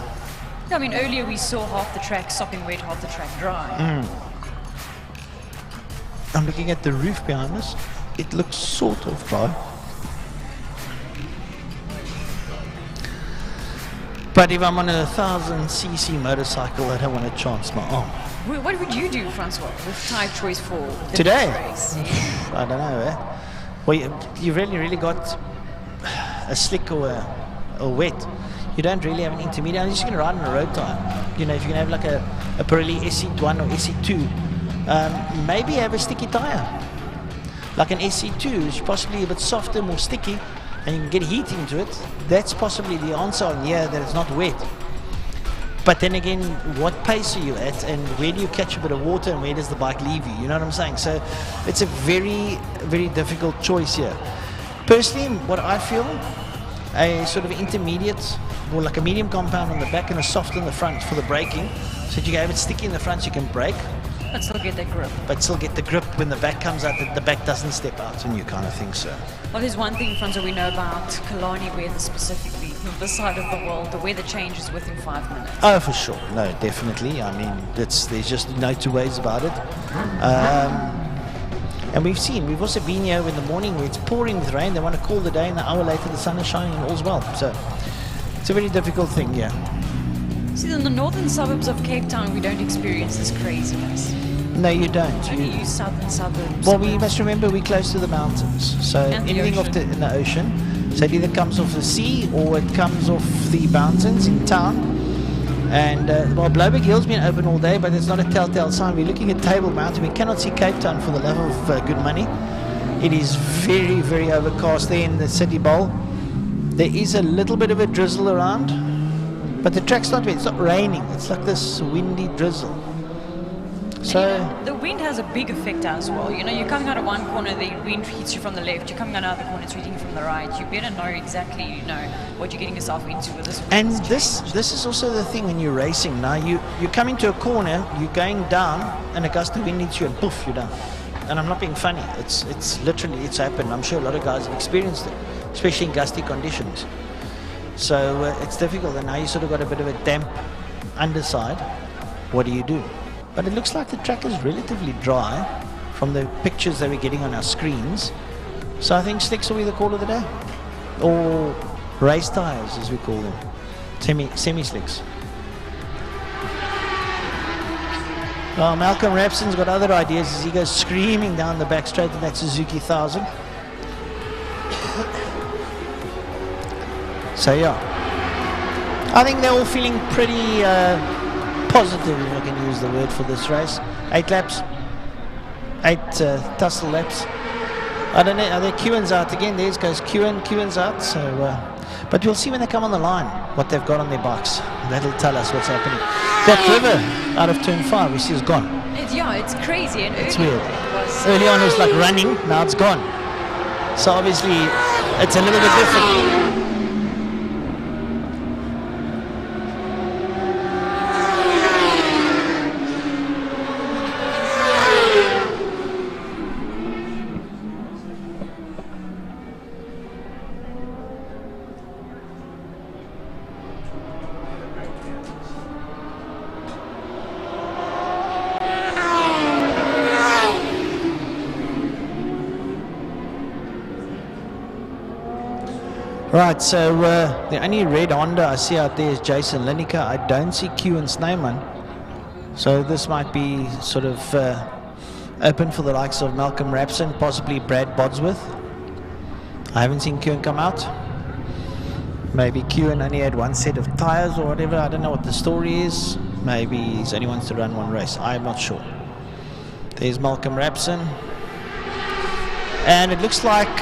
I mean, earlier we saw half the track sopping wet, half the track dry. I'm looking at the roof behind us. It looks sort of dry. But if I'm on a 1000cc motorcycle, I don't want to chance my arm. What would you do, Francois, with tire choice for the Today? next race? I don't know, eh? Well, you really got a slick or a wet. You don't really have an intermediate. I'm just going to ride on a road tire. You know, if you're going to have like a Pirelli SC1 or SC2, maybe have a sticky tire. Like an SC2 is possibly a bit softer, more sticky, and you can get heat into it. That's possibly the answer on here, that it's not wet. But then again, what pace are you at, and where do you catch a bit of water, and where does the bike leave you? You know what I'm saying? So it's a very, very difficult choice here. Personally, what I feel, a sort of intermediate, or like a medium compound on the back and a soft on the front for the braking, so that you can have it sticky in the front so you can brake. But still get that grip. But still get the grip when the back comes out, that the back doesn't step out on you, kind of thing. So. Well, there's one thing, Francois, we know about Killarney weather specifically. From this side of the world, the weather changes within 5 minutes. Oh, for sure. No, definitely. I mean, there's just no two ways about it. And we've also been here in the morning where it's pouring with rain. They want to call the day, and an hour later the sun is shining and all's well. So it's a very difficult thing, yeah. See, in the northern suburbs of Cape Town, we don't experience this craziness. No, you don't. Only you southern suburbs. Well, we must remember we're close to the mountains. So And the anything off in the ocean, so it either comes off the sea or it comes off the mountains in town. And well, Bloberg Hill's been open all day, but it's not a telltale sign. We're looking at Table Mountain. We cannot see Cape Town for the love of good money. It is very, very overcast there in the City Bowl. There is a little bit of a drizzle around, but the track's not wet. It's not raining. It's like this windy drizzle. So the wind has a big effect as well. You know, you're coming out of one corner, the wind hits you from the left. You're coming out of the corner, it's hitting you from the right. You better know exactly, you know, what you're getting yourself into with this wind. And this is also the thing when you're racing. Now you come into a corner, you're going down, and a gust of wind hits you, and poof, you're down. And I'm not being funny. It's literally, it's happened. I'm sure a lot of guys have experienced it, especially in gusty conditions. So it's difficult, and now you sort of got a bit of a damp underside. What do you do? But it looks like the track is relatively dry from the pictures that we're getting on our screens. So I think slicks will be the call of the day. Or race tires, as we call them. Semi-slicks. Well, Malcolm Rapson's got other ideas as he goes screaming down the back straight in that Suzuki 1000. So yeah, I think they're all feeling pretty positive, if I can use the word for this race. 8 laps, 8 tussle laps. I don't know, are there Kewen's out again? There goes Kewen's out. So, but we'll see when they come on the line what they've got on their bikes. That'll tell us what's happening. That river out of turn 5 we see is gone. It's crazy. And it's weird. Early on it was like running, now it's gone. So obviously it's a little bit different. Right, so the only red Honda I see out there is Jason Lineker. I don't see Q and Snyman. So this might be sort of open for the likes of Malcolm Rapson, possibly Brad Bodsworth. I haven't seen Q come out. Maybe Q only had 1 set of tires or whatever. I don't know what the story is. Maybe he's only wants to run 1 race. I'm not sure. There's Malcolm Rapson. And it looks like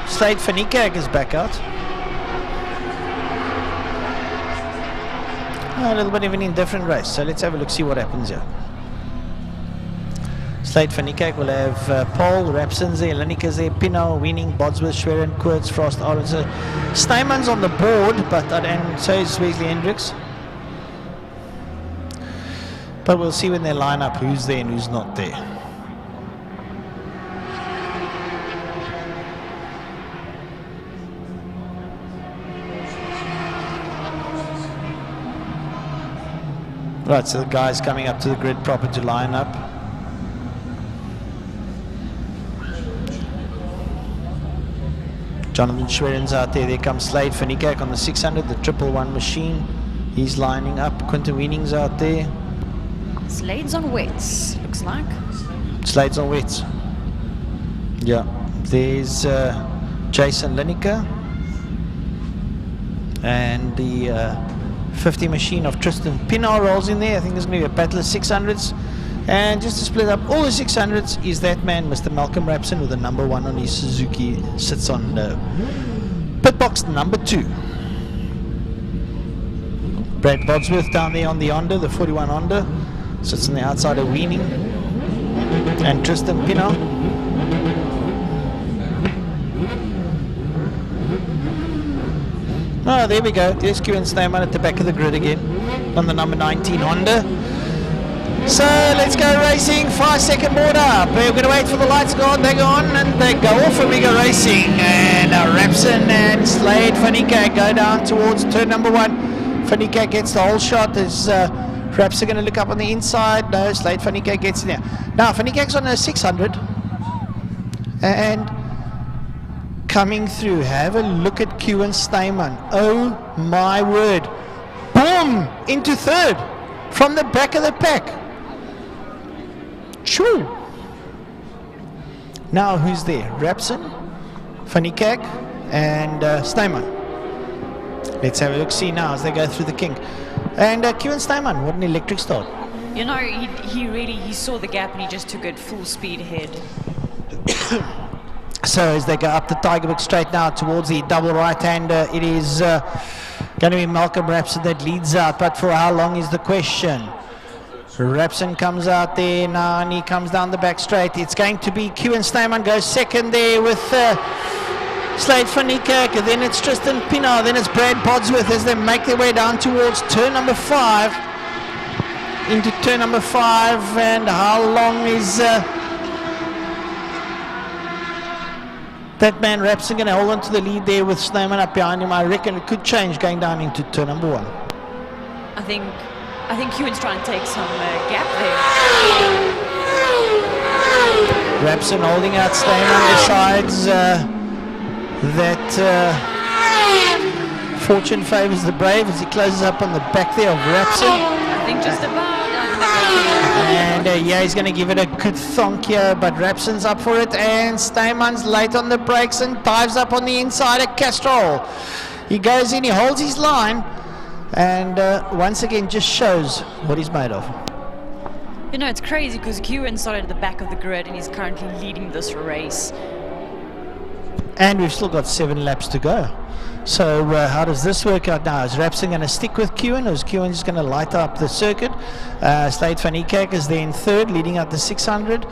Slade van Niekerk is back out. A little bit of an indifferent race, so let's have a look, see what happens here. Slade van Niekerk will have Paul, Rapson's there, Lineker's there, Pino, Wiening, Bodsworth, Schwerin, Koorts, Frost, Aronson. Steinman's on the board, but and so is Wesley Hendricks. But we'll see when they line up who's there and who's not there. Right, so the guys coming up to the grid proper to line up. Jonathan Schwerin's out there. There comes Slade van Niekerk on the 600, the 111 machine. He's lining up. Quinton Wiening's out there. Slade's on wets, looks like. Slade's on wets. Yeah. There's Jason Lineker. And the 50 machine of Tristan Pinar rolls in there. I think there's going to be a battle of 600s. And just to split up all the 600s is that man, Mr. Malcolm Rapson, with the number 1 on his Suzuki, sits on pit box number 2. Brad Bodsworth down there on the Honda, the 41 Honda, sits on the outside of Wiening. And Tristan Pinar. Oh, there we go. There's Q and Snowman at the back of the grid again on the number 19 Honda. So let's go racing. 5-second board up. We're going to wait for the lights to go on. They go on and they go off and we go racing. And Rapson and Slade van Niekerk go down towards turn number 1. Van Niekerk gets the whole shot. Is Rapson going to look up on the inside? No, Slade van Niekerk gets in there. Now Van Niekerk's on a 600. And coming through, have a look at Q and Steinman. Oh my word. Boom! Into 3rd from the back of the pack. True. Now who's there? Rapson, van Niekerk, and Steinman. Let's have a look, see now as they go through the kink. And Q and Steinman, what an electric start. You know, he saw the gap and he just took it full speed ahead. So as they go up the Tigerbook straight now towards the double right-hander, it is going to be Malcolm Rapson that leads out, but for how long is the question? Rapson comes out there now and he comes down the back straight. It's going to be Q and Steinman goes second there with Slade van Niekerk, and then it's Tristan Pinar, then it's Brad Bodsworth as they make their way down towards turn number 5. Into turn number 5, and how long is that man Rapson going to hold on to the lead there with Snowman up behind him? I reckon it could change going down into turn number 1. I think Ewan's trying to take some gap there. Rapson holding out Snowman decides that fortune favours the brave as he closes up on the back there of Rapson. I think just about. And yeah, he's going to give it a good thonk here, but Rapson's up for it, and Steyman's late on the brakes and dives up on the inside of Castrol. He goes in, he holds his line, and once again just shows what he's made of. You know, it's crazy because Kewen started at the back of the grid and he's currently leading this race. And we've still got 7 laps to go. So how does this work out now? Is Rapson going to stick with Kewen, or is Kewen just going to light up the circuit? Slade van Niekerk is there in third, leading out the 600.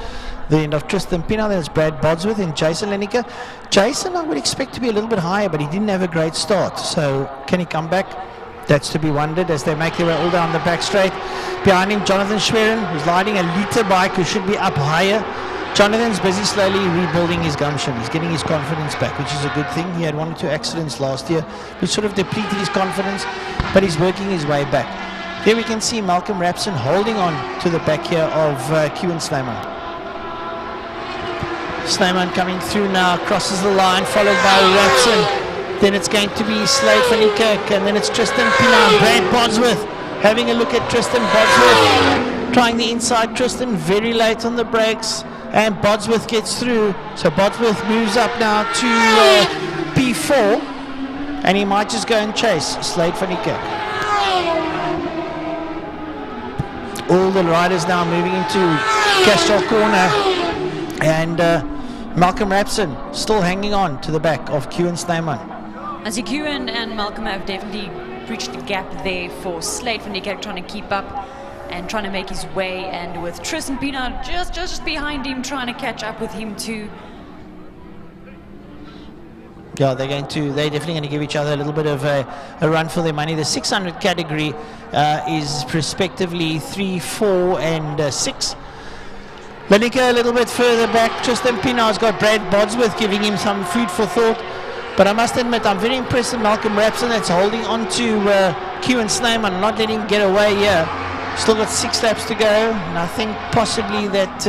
The end of Tristan Pienaar, there's Brad Bodsworth and Jason Lineker. Jason, I would expect to be a little bit higher, but he didn't have a great start. So can he come back? That's to be wondered as they make their way all down the back straight. Behind him, Jonathan Schwerin, who's riding a liter bike, who should be up higher. Jonathan's busy slowly rebuilding his gumption. He's getting his confidence back, which is a good thing. He had 1 or 2 accidents last year, which sort of depleted his confidence, but he's working his way back. There we can see Malcolm Rapson holding on to the back here of Kewen Snyman. Snyman coming through now, crosses the line, followed by Rapson. Then it's going to be Slade van Niekerk, and then it's Tristan Pienaar, Brad Bodsworth. Having a look at Tristan Bodsworth, trying the inside. Tristan very late on the brakes, and Bodsworth gets through. So Bodsworth moves up now to P4, and he might just go and chase Slade van Niekerk. All the riders now moving into Castrol corner, and Malcolm Rapson still hanging on to the back of Kewen Snyman. I see Kewen and Malcolm have definitely breached the gap there for Slade van Niekerk trying to keep up and trying to make his way, and with Tristan Pienaar just behind him trying to catch up with him too. Yeah, they're definitely going to give each other a little bit of a run for their money. The 600 category is respectively 3, 4 and 6. Lineker a little bit further back. Tristan Pienaar's got Brad Bodsworth giving him some food for thought. But I must admit, I'm very impressed with Malcolm Rapson that's holding on to Kewen Snyman, not letting him get away here. Still got 6 laps to go, and I think possibly that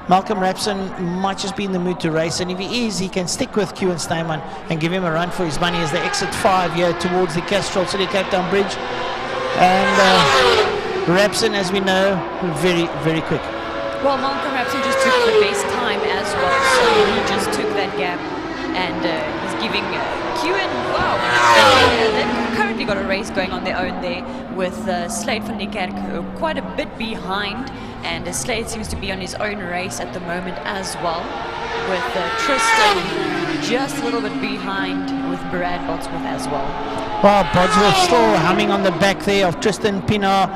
Malcolm Rapson might just be in the mood to race, and if he is, he can stick with Kewen Snyman and give him a run for his money as they exit 5 here towards the Castrol City Cape Town Bridge. And Rapson, as we know, very, very quick. Well, Malcolm Rapson just took the best time as well, so he just took that gap, and he's giving Kewen, wow, they've currently got a race going on their own there with Slade van Niekerk quite a bit behind, and Slade seems to be on his own race at the moment as well, with Tristan just a little bit behind with Brad Bodsworth as well. Well, Bodsworth still humming on the back there of Tristan Pienaar,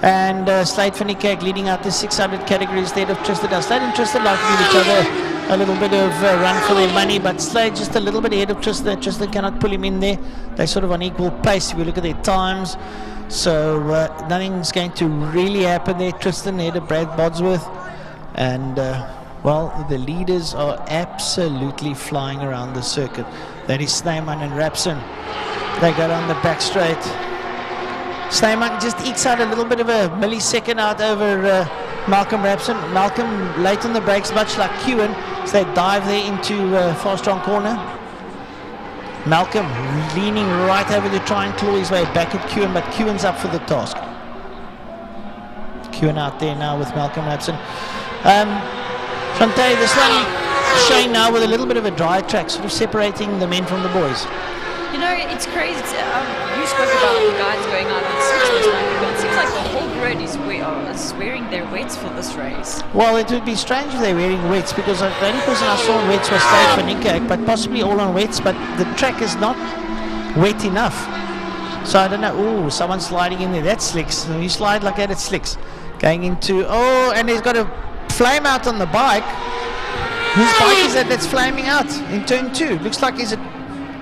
and Slade van Niekerk leading out the 600 category instead of Tristan. Now, Slade and Tristan like to give each other a little bit of run for their money, but Slade just a little bit ahead of Tristan. Tristan cannot pull him in there. They're sort of on equal pace if you look at their times. So nothing's going to really happen there. Tristan ahead of Brad Bodsworth. And, well, the leaders are absolutely flying around the circuit. That is Snyman and Rapson. They go down the back straight. Snyman just ekes out a little bit of a millisecond out over Malcolm Rapson. Malcolm late on the brakes, much like Kewen, so they dive there into far strong corner. Malcolm leaning right over to try and claw his way back at Kewen, but Kewen's up for the task. Kewen out there now with Malcolm Rapson. Shante, this one showing now with a little bit of a dry track, sort of separating the men from the boys. You know, it's crazy. You spoke about the guys going out on 6 this morning, but it seems like the whole grid is wearing their wets for this race. Well, it would be strange if they're wearing wets, because the only person I saw on wets was Slade van Niekerk, but possibly all on wets, but the track is not wet enough. So I don't know. Oh, someone's sliding in there. That's slicks. You slide like that, it's slicks. Going into, oh, and he's got a flame out on the bike. Whose bike is that that's flaming out in turn 2? Looks like he's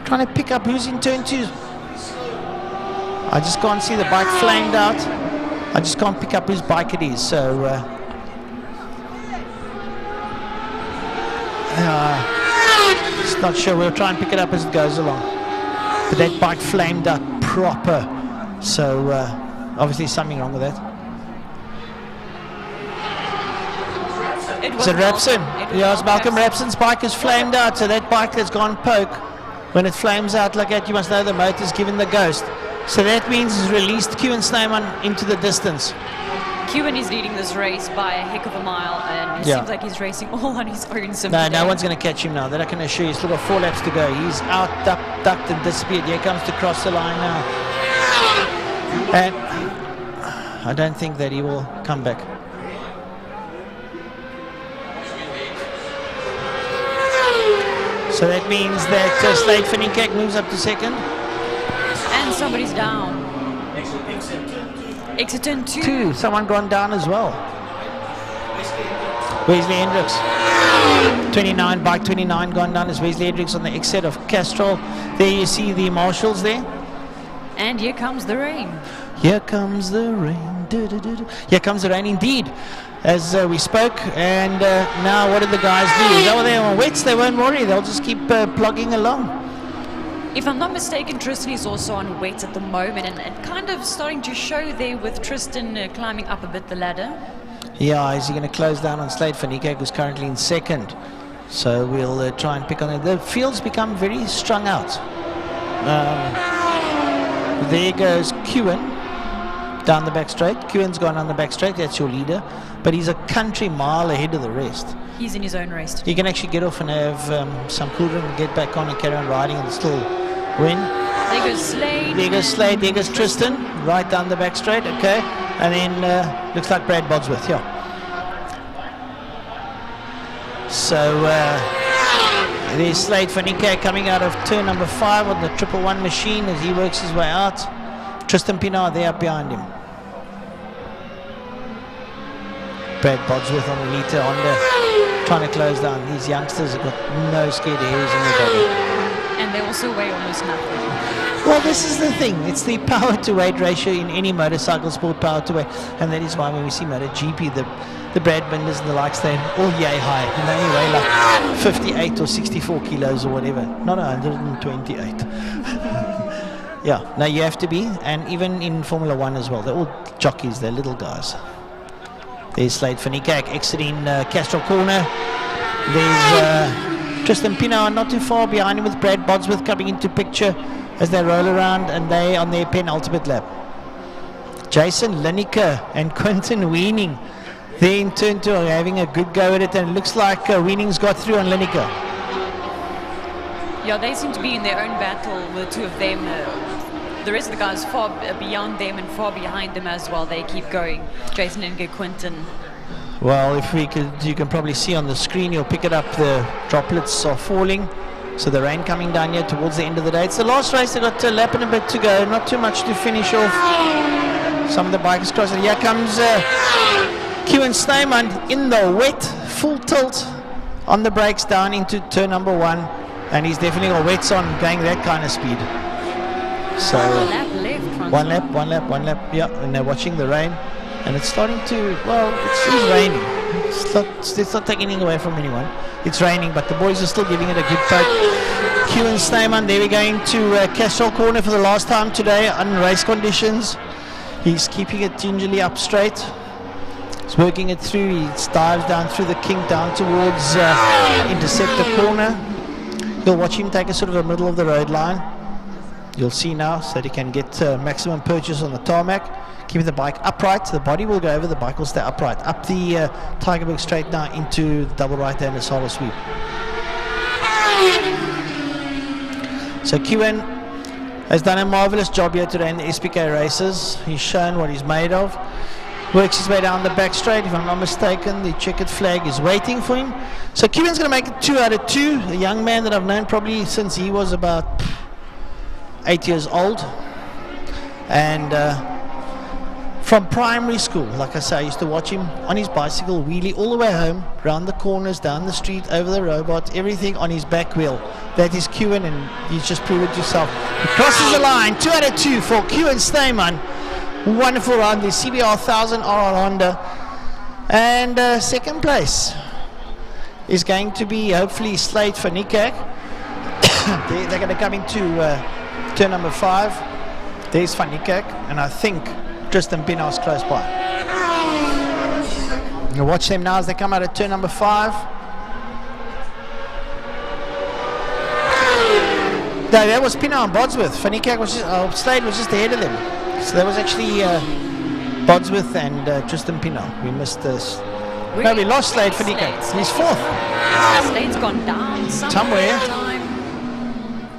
trying to pick up who's in turn 2. I just can't see the bike flamed out. I just can't pick up whose bike it is. So just not sure. We'll try and pick it up as it goes along. But that bike flamed out proper. So obviously something wrong with that. Is it Rapson? Yeah, it's Malcolm Rapson's bike is flamed out. So that bike that's gone poke, when it flames out like that, you must know the motor's given the ghost. So that means it's released Kewen Snyman into the distance. Kewen is leading this race by a heck of a mile, and it seems like he's racing all on his own. No one's going to catch him now. That I can assure you. He's still got 4 laps to go. He's out, ducked and disappeared. Here comes to cross the line now. And I don't think that he will come back. So that means that Slade Finikek moves up to second. And somebody's down. Exit turn 2. Someone gone down as well. Wesley Hendricks. 29, bike 29 gone down is Wesley Hendricks on the exit of Castrol. There you see the marshals there. And here comes the rain. Here comes the rain. Here comes the rain indeed. As we spoke, and now what did the guys do? They were on wets, they won't worry, they'll just keep plugging along. If I'm not mistaken, Tristan is also on wet at the moment, and kind of starting to show there with Tristan climbing up a bit the ladder. Yeah, is he going to close down on Slade Finikek, who's currently in second? So we'll try and pick on it. The field's become very strung out. There goes Kewen down the back straight. Kewen's gone on the back straight, that's your leader. But he's a country mile ahead of the rest. He's in his own race. You can actually get off and have some cool drink and get back on and carry on riding and still win. There goes Slade. There goes Slade, there goes Tristan, right down the back straight, okay. And then looks like Brad Bodsworth, yeah. So there's Slade Finikek coming out of turn number 5 on the 111 machine as he works his way out. Tristan Pinard there up behind him. Brad Bodsworth on the Lita Honda trying to close down. These youngsters have got no scared hairs in their body. And they also weigh almost nothing. Well, this is the thing. It's the power to weight ratio in any motorcycle sport, power to weight. And that is why when we see MotoGP, the Brad Binders and the likes, they're all yay high. And they only weigh like 58 or 64 kilos or whatever. Not 128. Yeah, no, you have to be. And even in Formula 1 as well. They're all jockeys. They're little guys. There's Slade Finikek exiting Castrol Corner. There's Tristan Pinard not too far behind him with Brad Bodsworth coming into picture as they roll around and they on their penultimate lap. Jason Lineker and Quentin Weening there in turn 2 are having a good go at it, and it looks like Weening's got through on Lineker. Yeah, they seem to be in their own battle, the two of them. The rest of the guys far beyond them and far behind them as well. They keep going. Jason and Quentin. Well, if we could, you can probably see on the screen, you'll pick it up, the droplets are falling. So the rain coming down here towards the end of the day. It's the last race, they've got a lap and a bit to go. Not too much to finish off. Some of the bikers crossing. Here comes Kewen Snyman in the wet, full tilt on the brakes down into turn number 1. And he's definitely got wets on going that kind of speed. So one lap, yeah, and they're watching the rain, and it's starting to, well, it's raining. It's not taking anything away from anyone. It's raining, but the boys are still giving it a good poke. Kewen Snyman, there we go into Castrol Corner for the last time today on race conditions. He's keeping it gingerly up straight. He's working it through. He dives down through the kink down towards Interceptor Corner. You'll watch him take a sort of a middle of the road line. You'll see now, so that he can get maximum purchase on the tarmac. Keeping the bike upright, the body will go over, the bike will stay upright. Up the Tigerberg straight now into the double right-hander solo sweep. So Kewen has done a marvelous job here today in the SPK races. He's shown what he's made of. Works his way down the back straight. If I'm not mistaken, the checkered flag is waiting for him. So Kewen's going to make it 2 out of 2. A young man that I've known probably since he was about 8 years old, and from primary school, like I say, I used to watch him on his bicycle wheelie all the way home, round the corners, down the street, over the robot, everything on his back wheel. That is Kewen, and he's just proved it himself. He crosses the line, 2 out of 2 for Kewen Snyman. Wonderful run, the CBR 1000 RR Honda, and second place is going to be hopefully Slade Finikek. They're going to come into turn number 5. There's Finikek, and I think Tristan Pinard's close by. You watch them now as they come out of turn number 5. No, that was Pinard and Bodsworth. Finikek was just, Slade was just ahead of them. So that was actually Bodsworth and Tristan Pinot. We missed this. No, we lost Slade Felica. He's fourth. Slade's gone down Somewhere.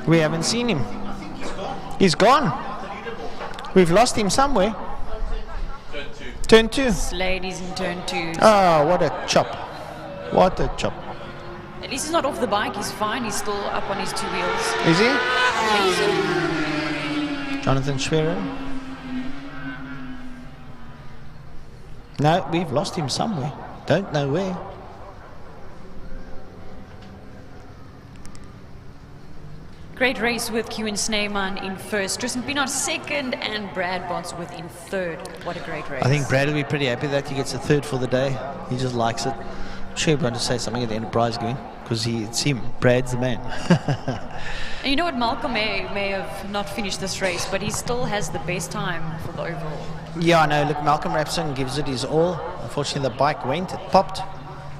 We haven't seen him. He's gone. We've lost him somewhere. Turn 2. Slade is in turn 2. Oh, what a chop. What a chop. At least he's not off the bike. He's fine. He's still up on his 2 wheels. Is he? I think so. Jonathan Schwerer. No, we've lost him somewhere. Don't know where. Great race with Kewin Sneeman in first, Tristan Pinot second, and Brad Bodsworth in third. What a great race. I think Brad will be pretty happy that he gets a third for the day. He just likes it. I'm sure he's going to say something at the end of prize giving, because it's him. Brad's the man. And you know what, Malcolm may have not finished this race, but he still has the best time for the overall. Yeah, I know. Look, Malcolm Rapson gives it his all. Unfortunately, the bike went. It popped.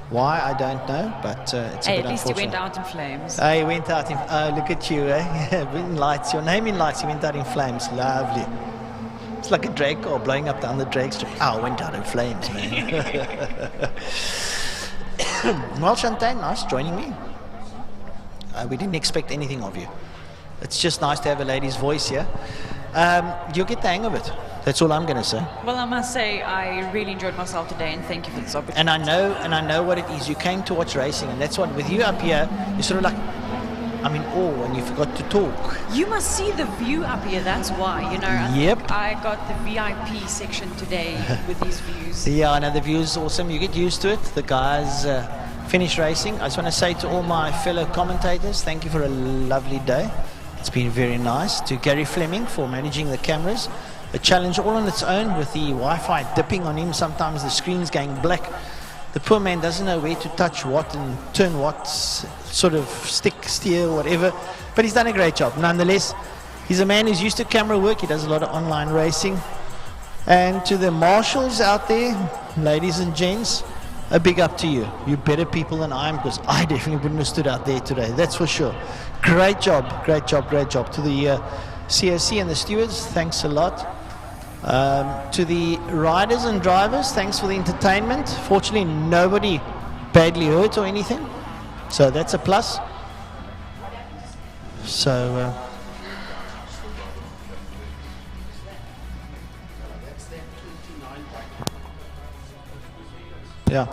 Why, I don't know, but it's a bit unfortunate. At least he went out in flames. He went out in... Oh, look at you, eh? In lights. Your name in lights. He went out in flames. Lovely. It's like a drag car blowing up down the drag strip. Oh, went out in flames, man. Well, Chantain, nice joining me. We didn't expect anything of you. It's just nice to have a lady's voice here. You'll get the hang of it. That's all I'm going to say. Well, I must say I really enjoyed myself today, and thank you for this opportunity. And I know what it is. You came to watch racing, and that's what, with you up here, you're sort of like, I'm in awe, and you forgot to talk. You must see the view up here, that's why, you know. I got the VIP section today with these views. Yeah, I know the view is awesome. You get used to it. The guys finish racing. I just want to say to all my fellow commentators, thank you for a lovely day. It's been very nice. To Gary Fleming for managing the cameras. A challenge all on its own with the Wi-Fi dipping on him. Sometimes the screen's going black. The poor man doesn't know where to touch what and turn what, sort of stick, steer, whatever. But he's done a great job. Nonetheless, he's a man who's used to camera work. He does a lot of online racing. And to the marshals out there, ladies and gents, a big up to you. You're better people than I am, because I definitely wouldn't have stood out there today. That's for sure. Great job, great job, great job. To the COC and the stewards, thanks a lot. To the riders and drivers, thanks for the entertainment. Fortunately, nobody badly hurt or anything, so that's a plus. So yeah.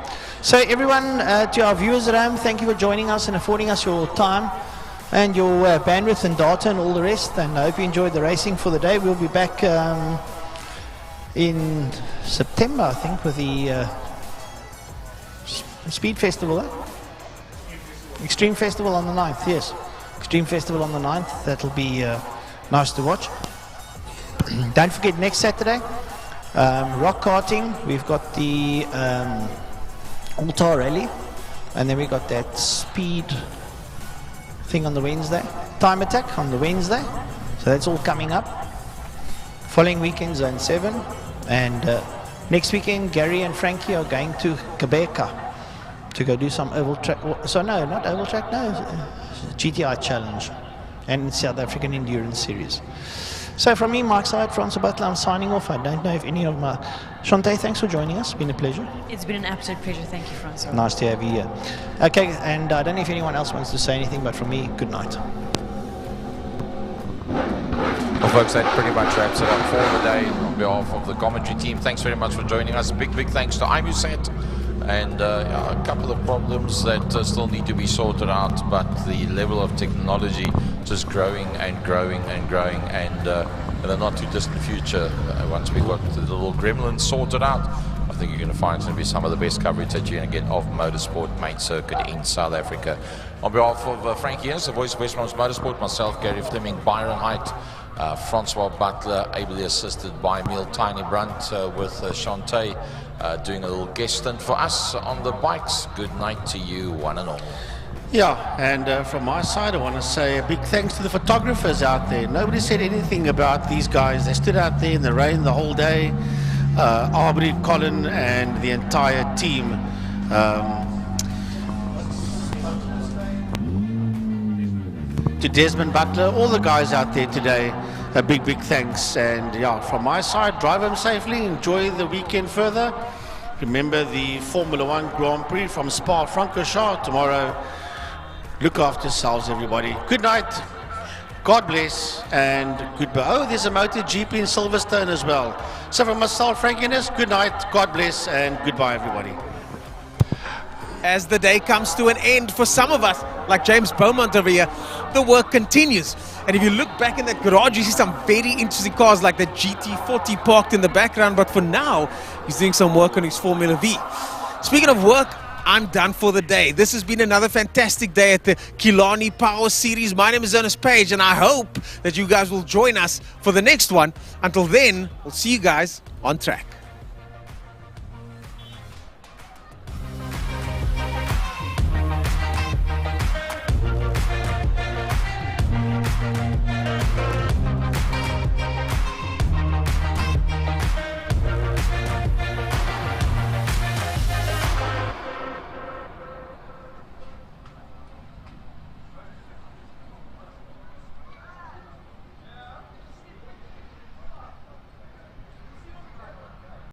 So everyone, to our viewers at home, thank you for joining us and affording us your time and your bandwidth and data and all the rest. And I hope you enjoyed the racing for the day. We'll be back in September, I think, with the Speed Festival, Extreme Festival on the 9th, yes. Extreme Festival on the 9th. That'll be nice to watch. Don't forget, next Saturday, rock karting. We've got the Altar Rally, and then we got that speed thing on the Wednesday. Time Attack on the Wednesday. So that's all coming up. Following weekend, Zone 7. And next weekend, Gary and Frankie are going to Quebeca to go do some oval track. So no, not oval track, no. GTI Challenge and South African Endurance Series. So from me, Mike Side, Francois Butler, I'm signing off. I don't know if any of my... Shantae, thanks for joining us. It's been a pleasure. It's been an absolute pleasure. Thank you, Francois. Nice to have you here. Okay, and I don't know if anyone else wants to say anything, but from me, good night. Well, folks, that pretty much wraps it up for the day. On behalf of the commentary team, thanks very much for joining us. Big thanks to IMUSAT. And a couple of problems that still need to be sorted out, but the level of technology just growing and growing and growing, and in the not too distant future, once we've got the little gremlins sorted out, I think you're going to find it's going to be some of the best coverage that you're going to get of motorsport main circuit in South Africa. On behalf of Frankie Innes, the voice of West Bromwich Motorsport, myself, Gary Fleming, Byron Height, Francois Butler, ably assisted by Emil Tiny Brunt, with Shantae doing a little guest stint for us on the bikes. Good night to you, one and all. Yeah, and from my side, I want to say a big thanks to the photographers out there. Nobody said anything about these guys. They stood out there in the rain the whole day. Aubrey, Colin, and the entire team. To Desmond Butler, all the guys out there today. a big thanks. And yeah, from my side, drive home safely, enjoy the weekend further. Remember the Formula 1 Grand Prix from Spa-Francorchamps tomorrow. Look after yourselves, everybody. Good night. God bless and goodbye. Oh, there's a MotoGP in Silverstone as well. So from myself, Frankie Ness, good night, God bless, and goodbye, everybody. As the day comes to an end for some of us, like James Beaumont over here, the work continues. And if you look back in that garage, you see some very interesting cars like the GT40 parked in the background. But for now, he's doing some work on his Formula V. Speaking of work, I'm done for the day. This has been another fantastic day at the Killarney Power Series. My name is Ernest Page, and I hope that you guys will join us for the next one. Until then, we'll see you guys on track.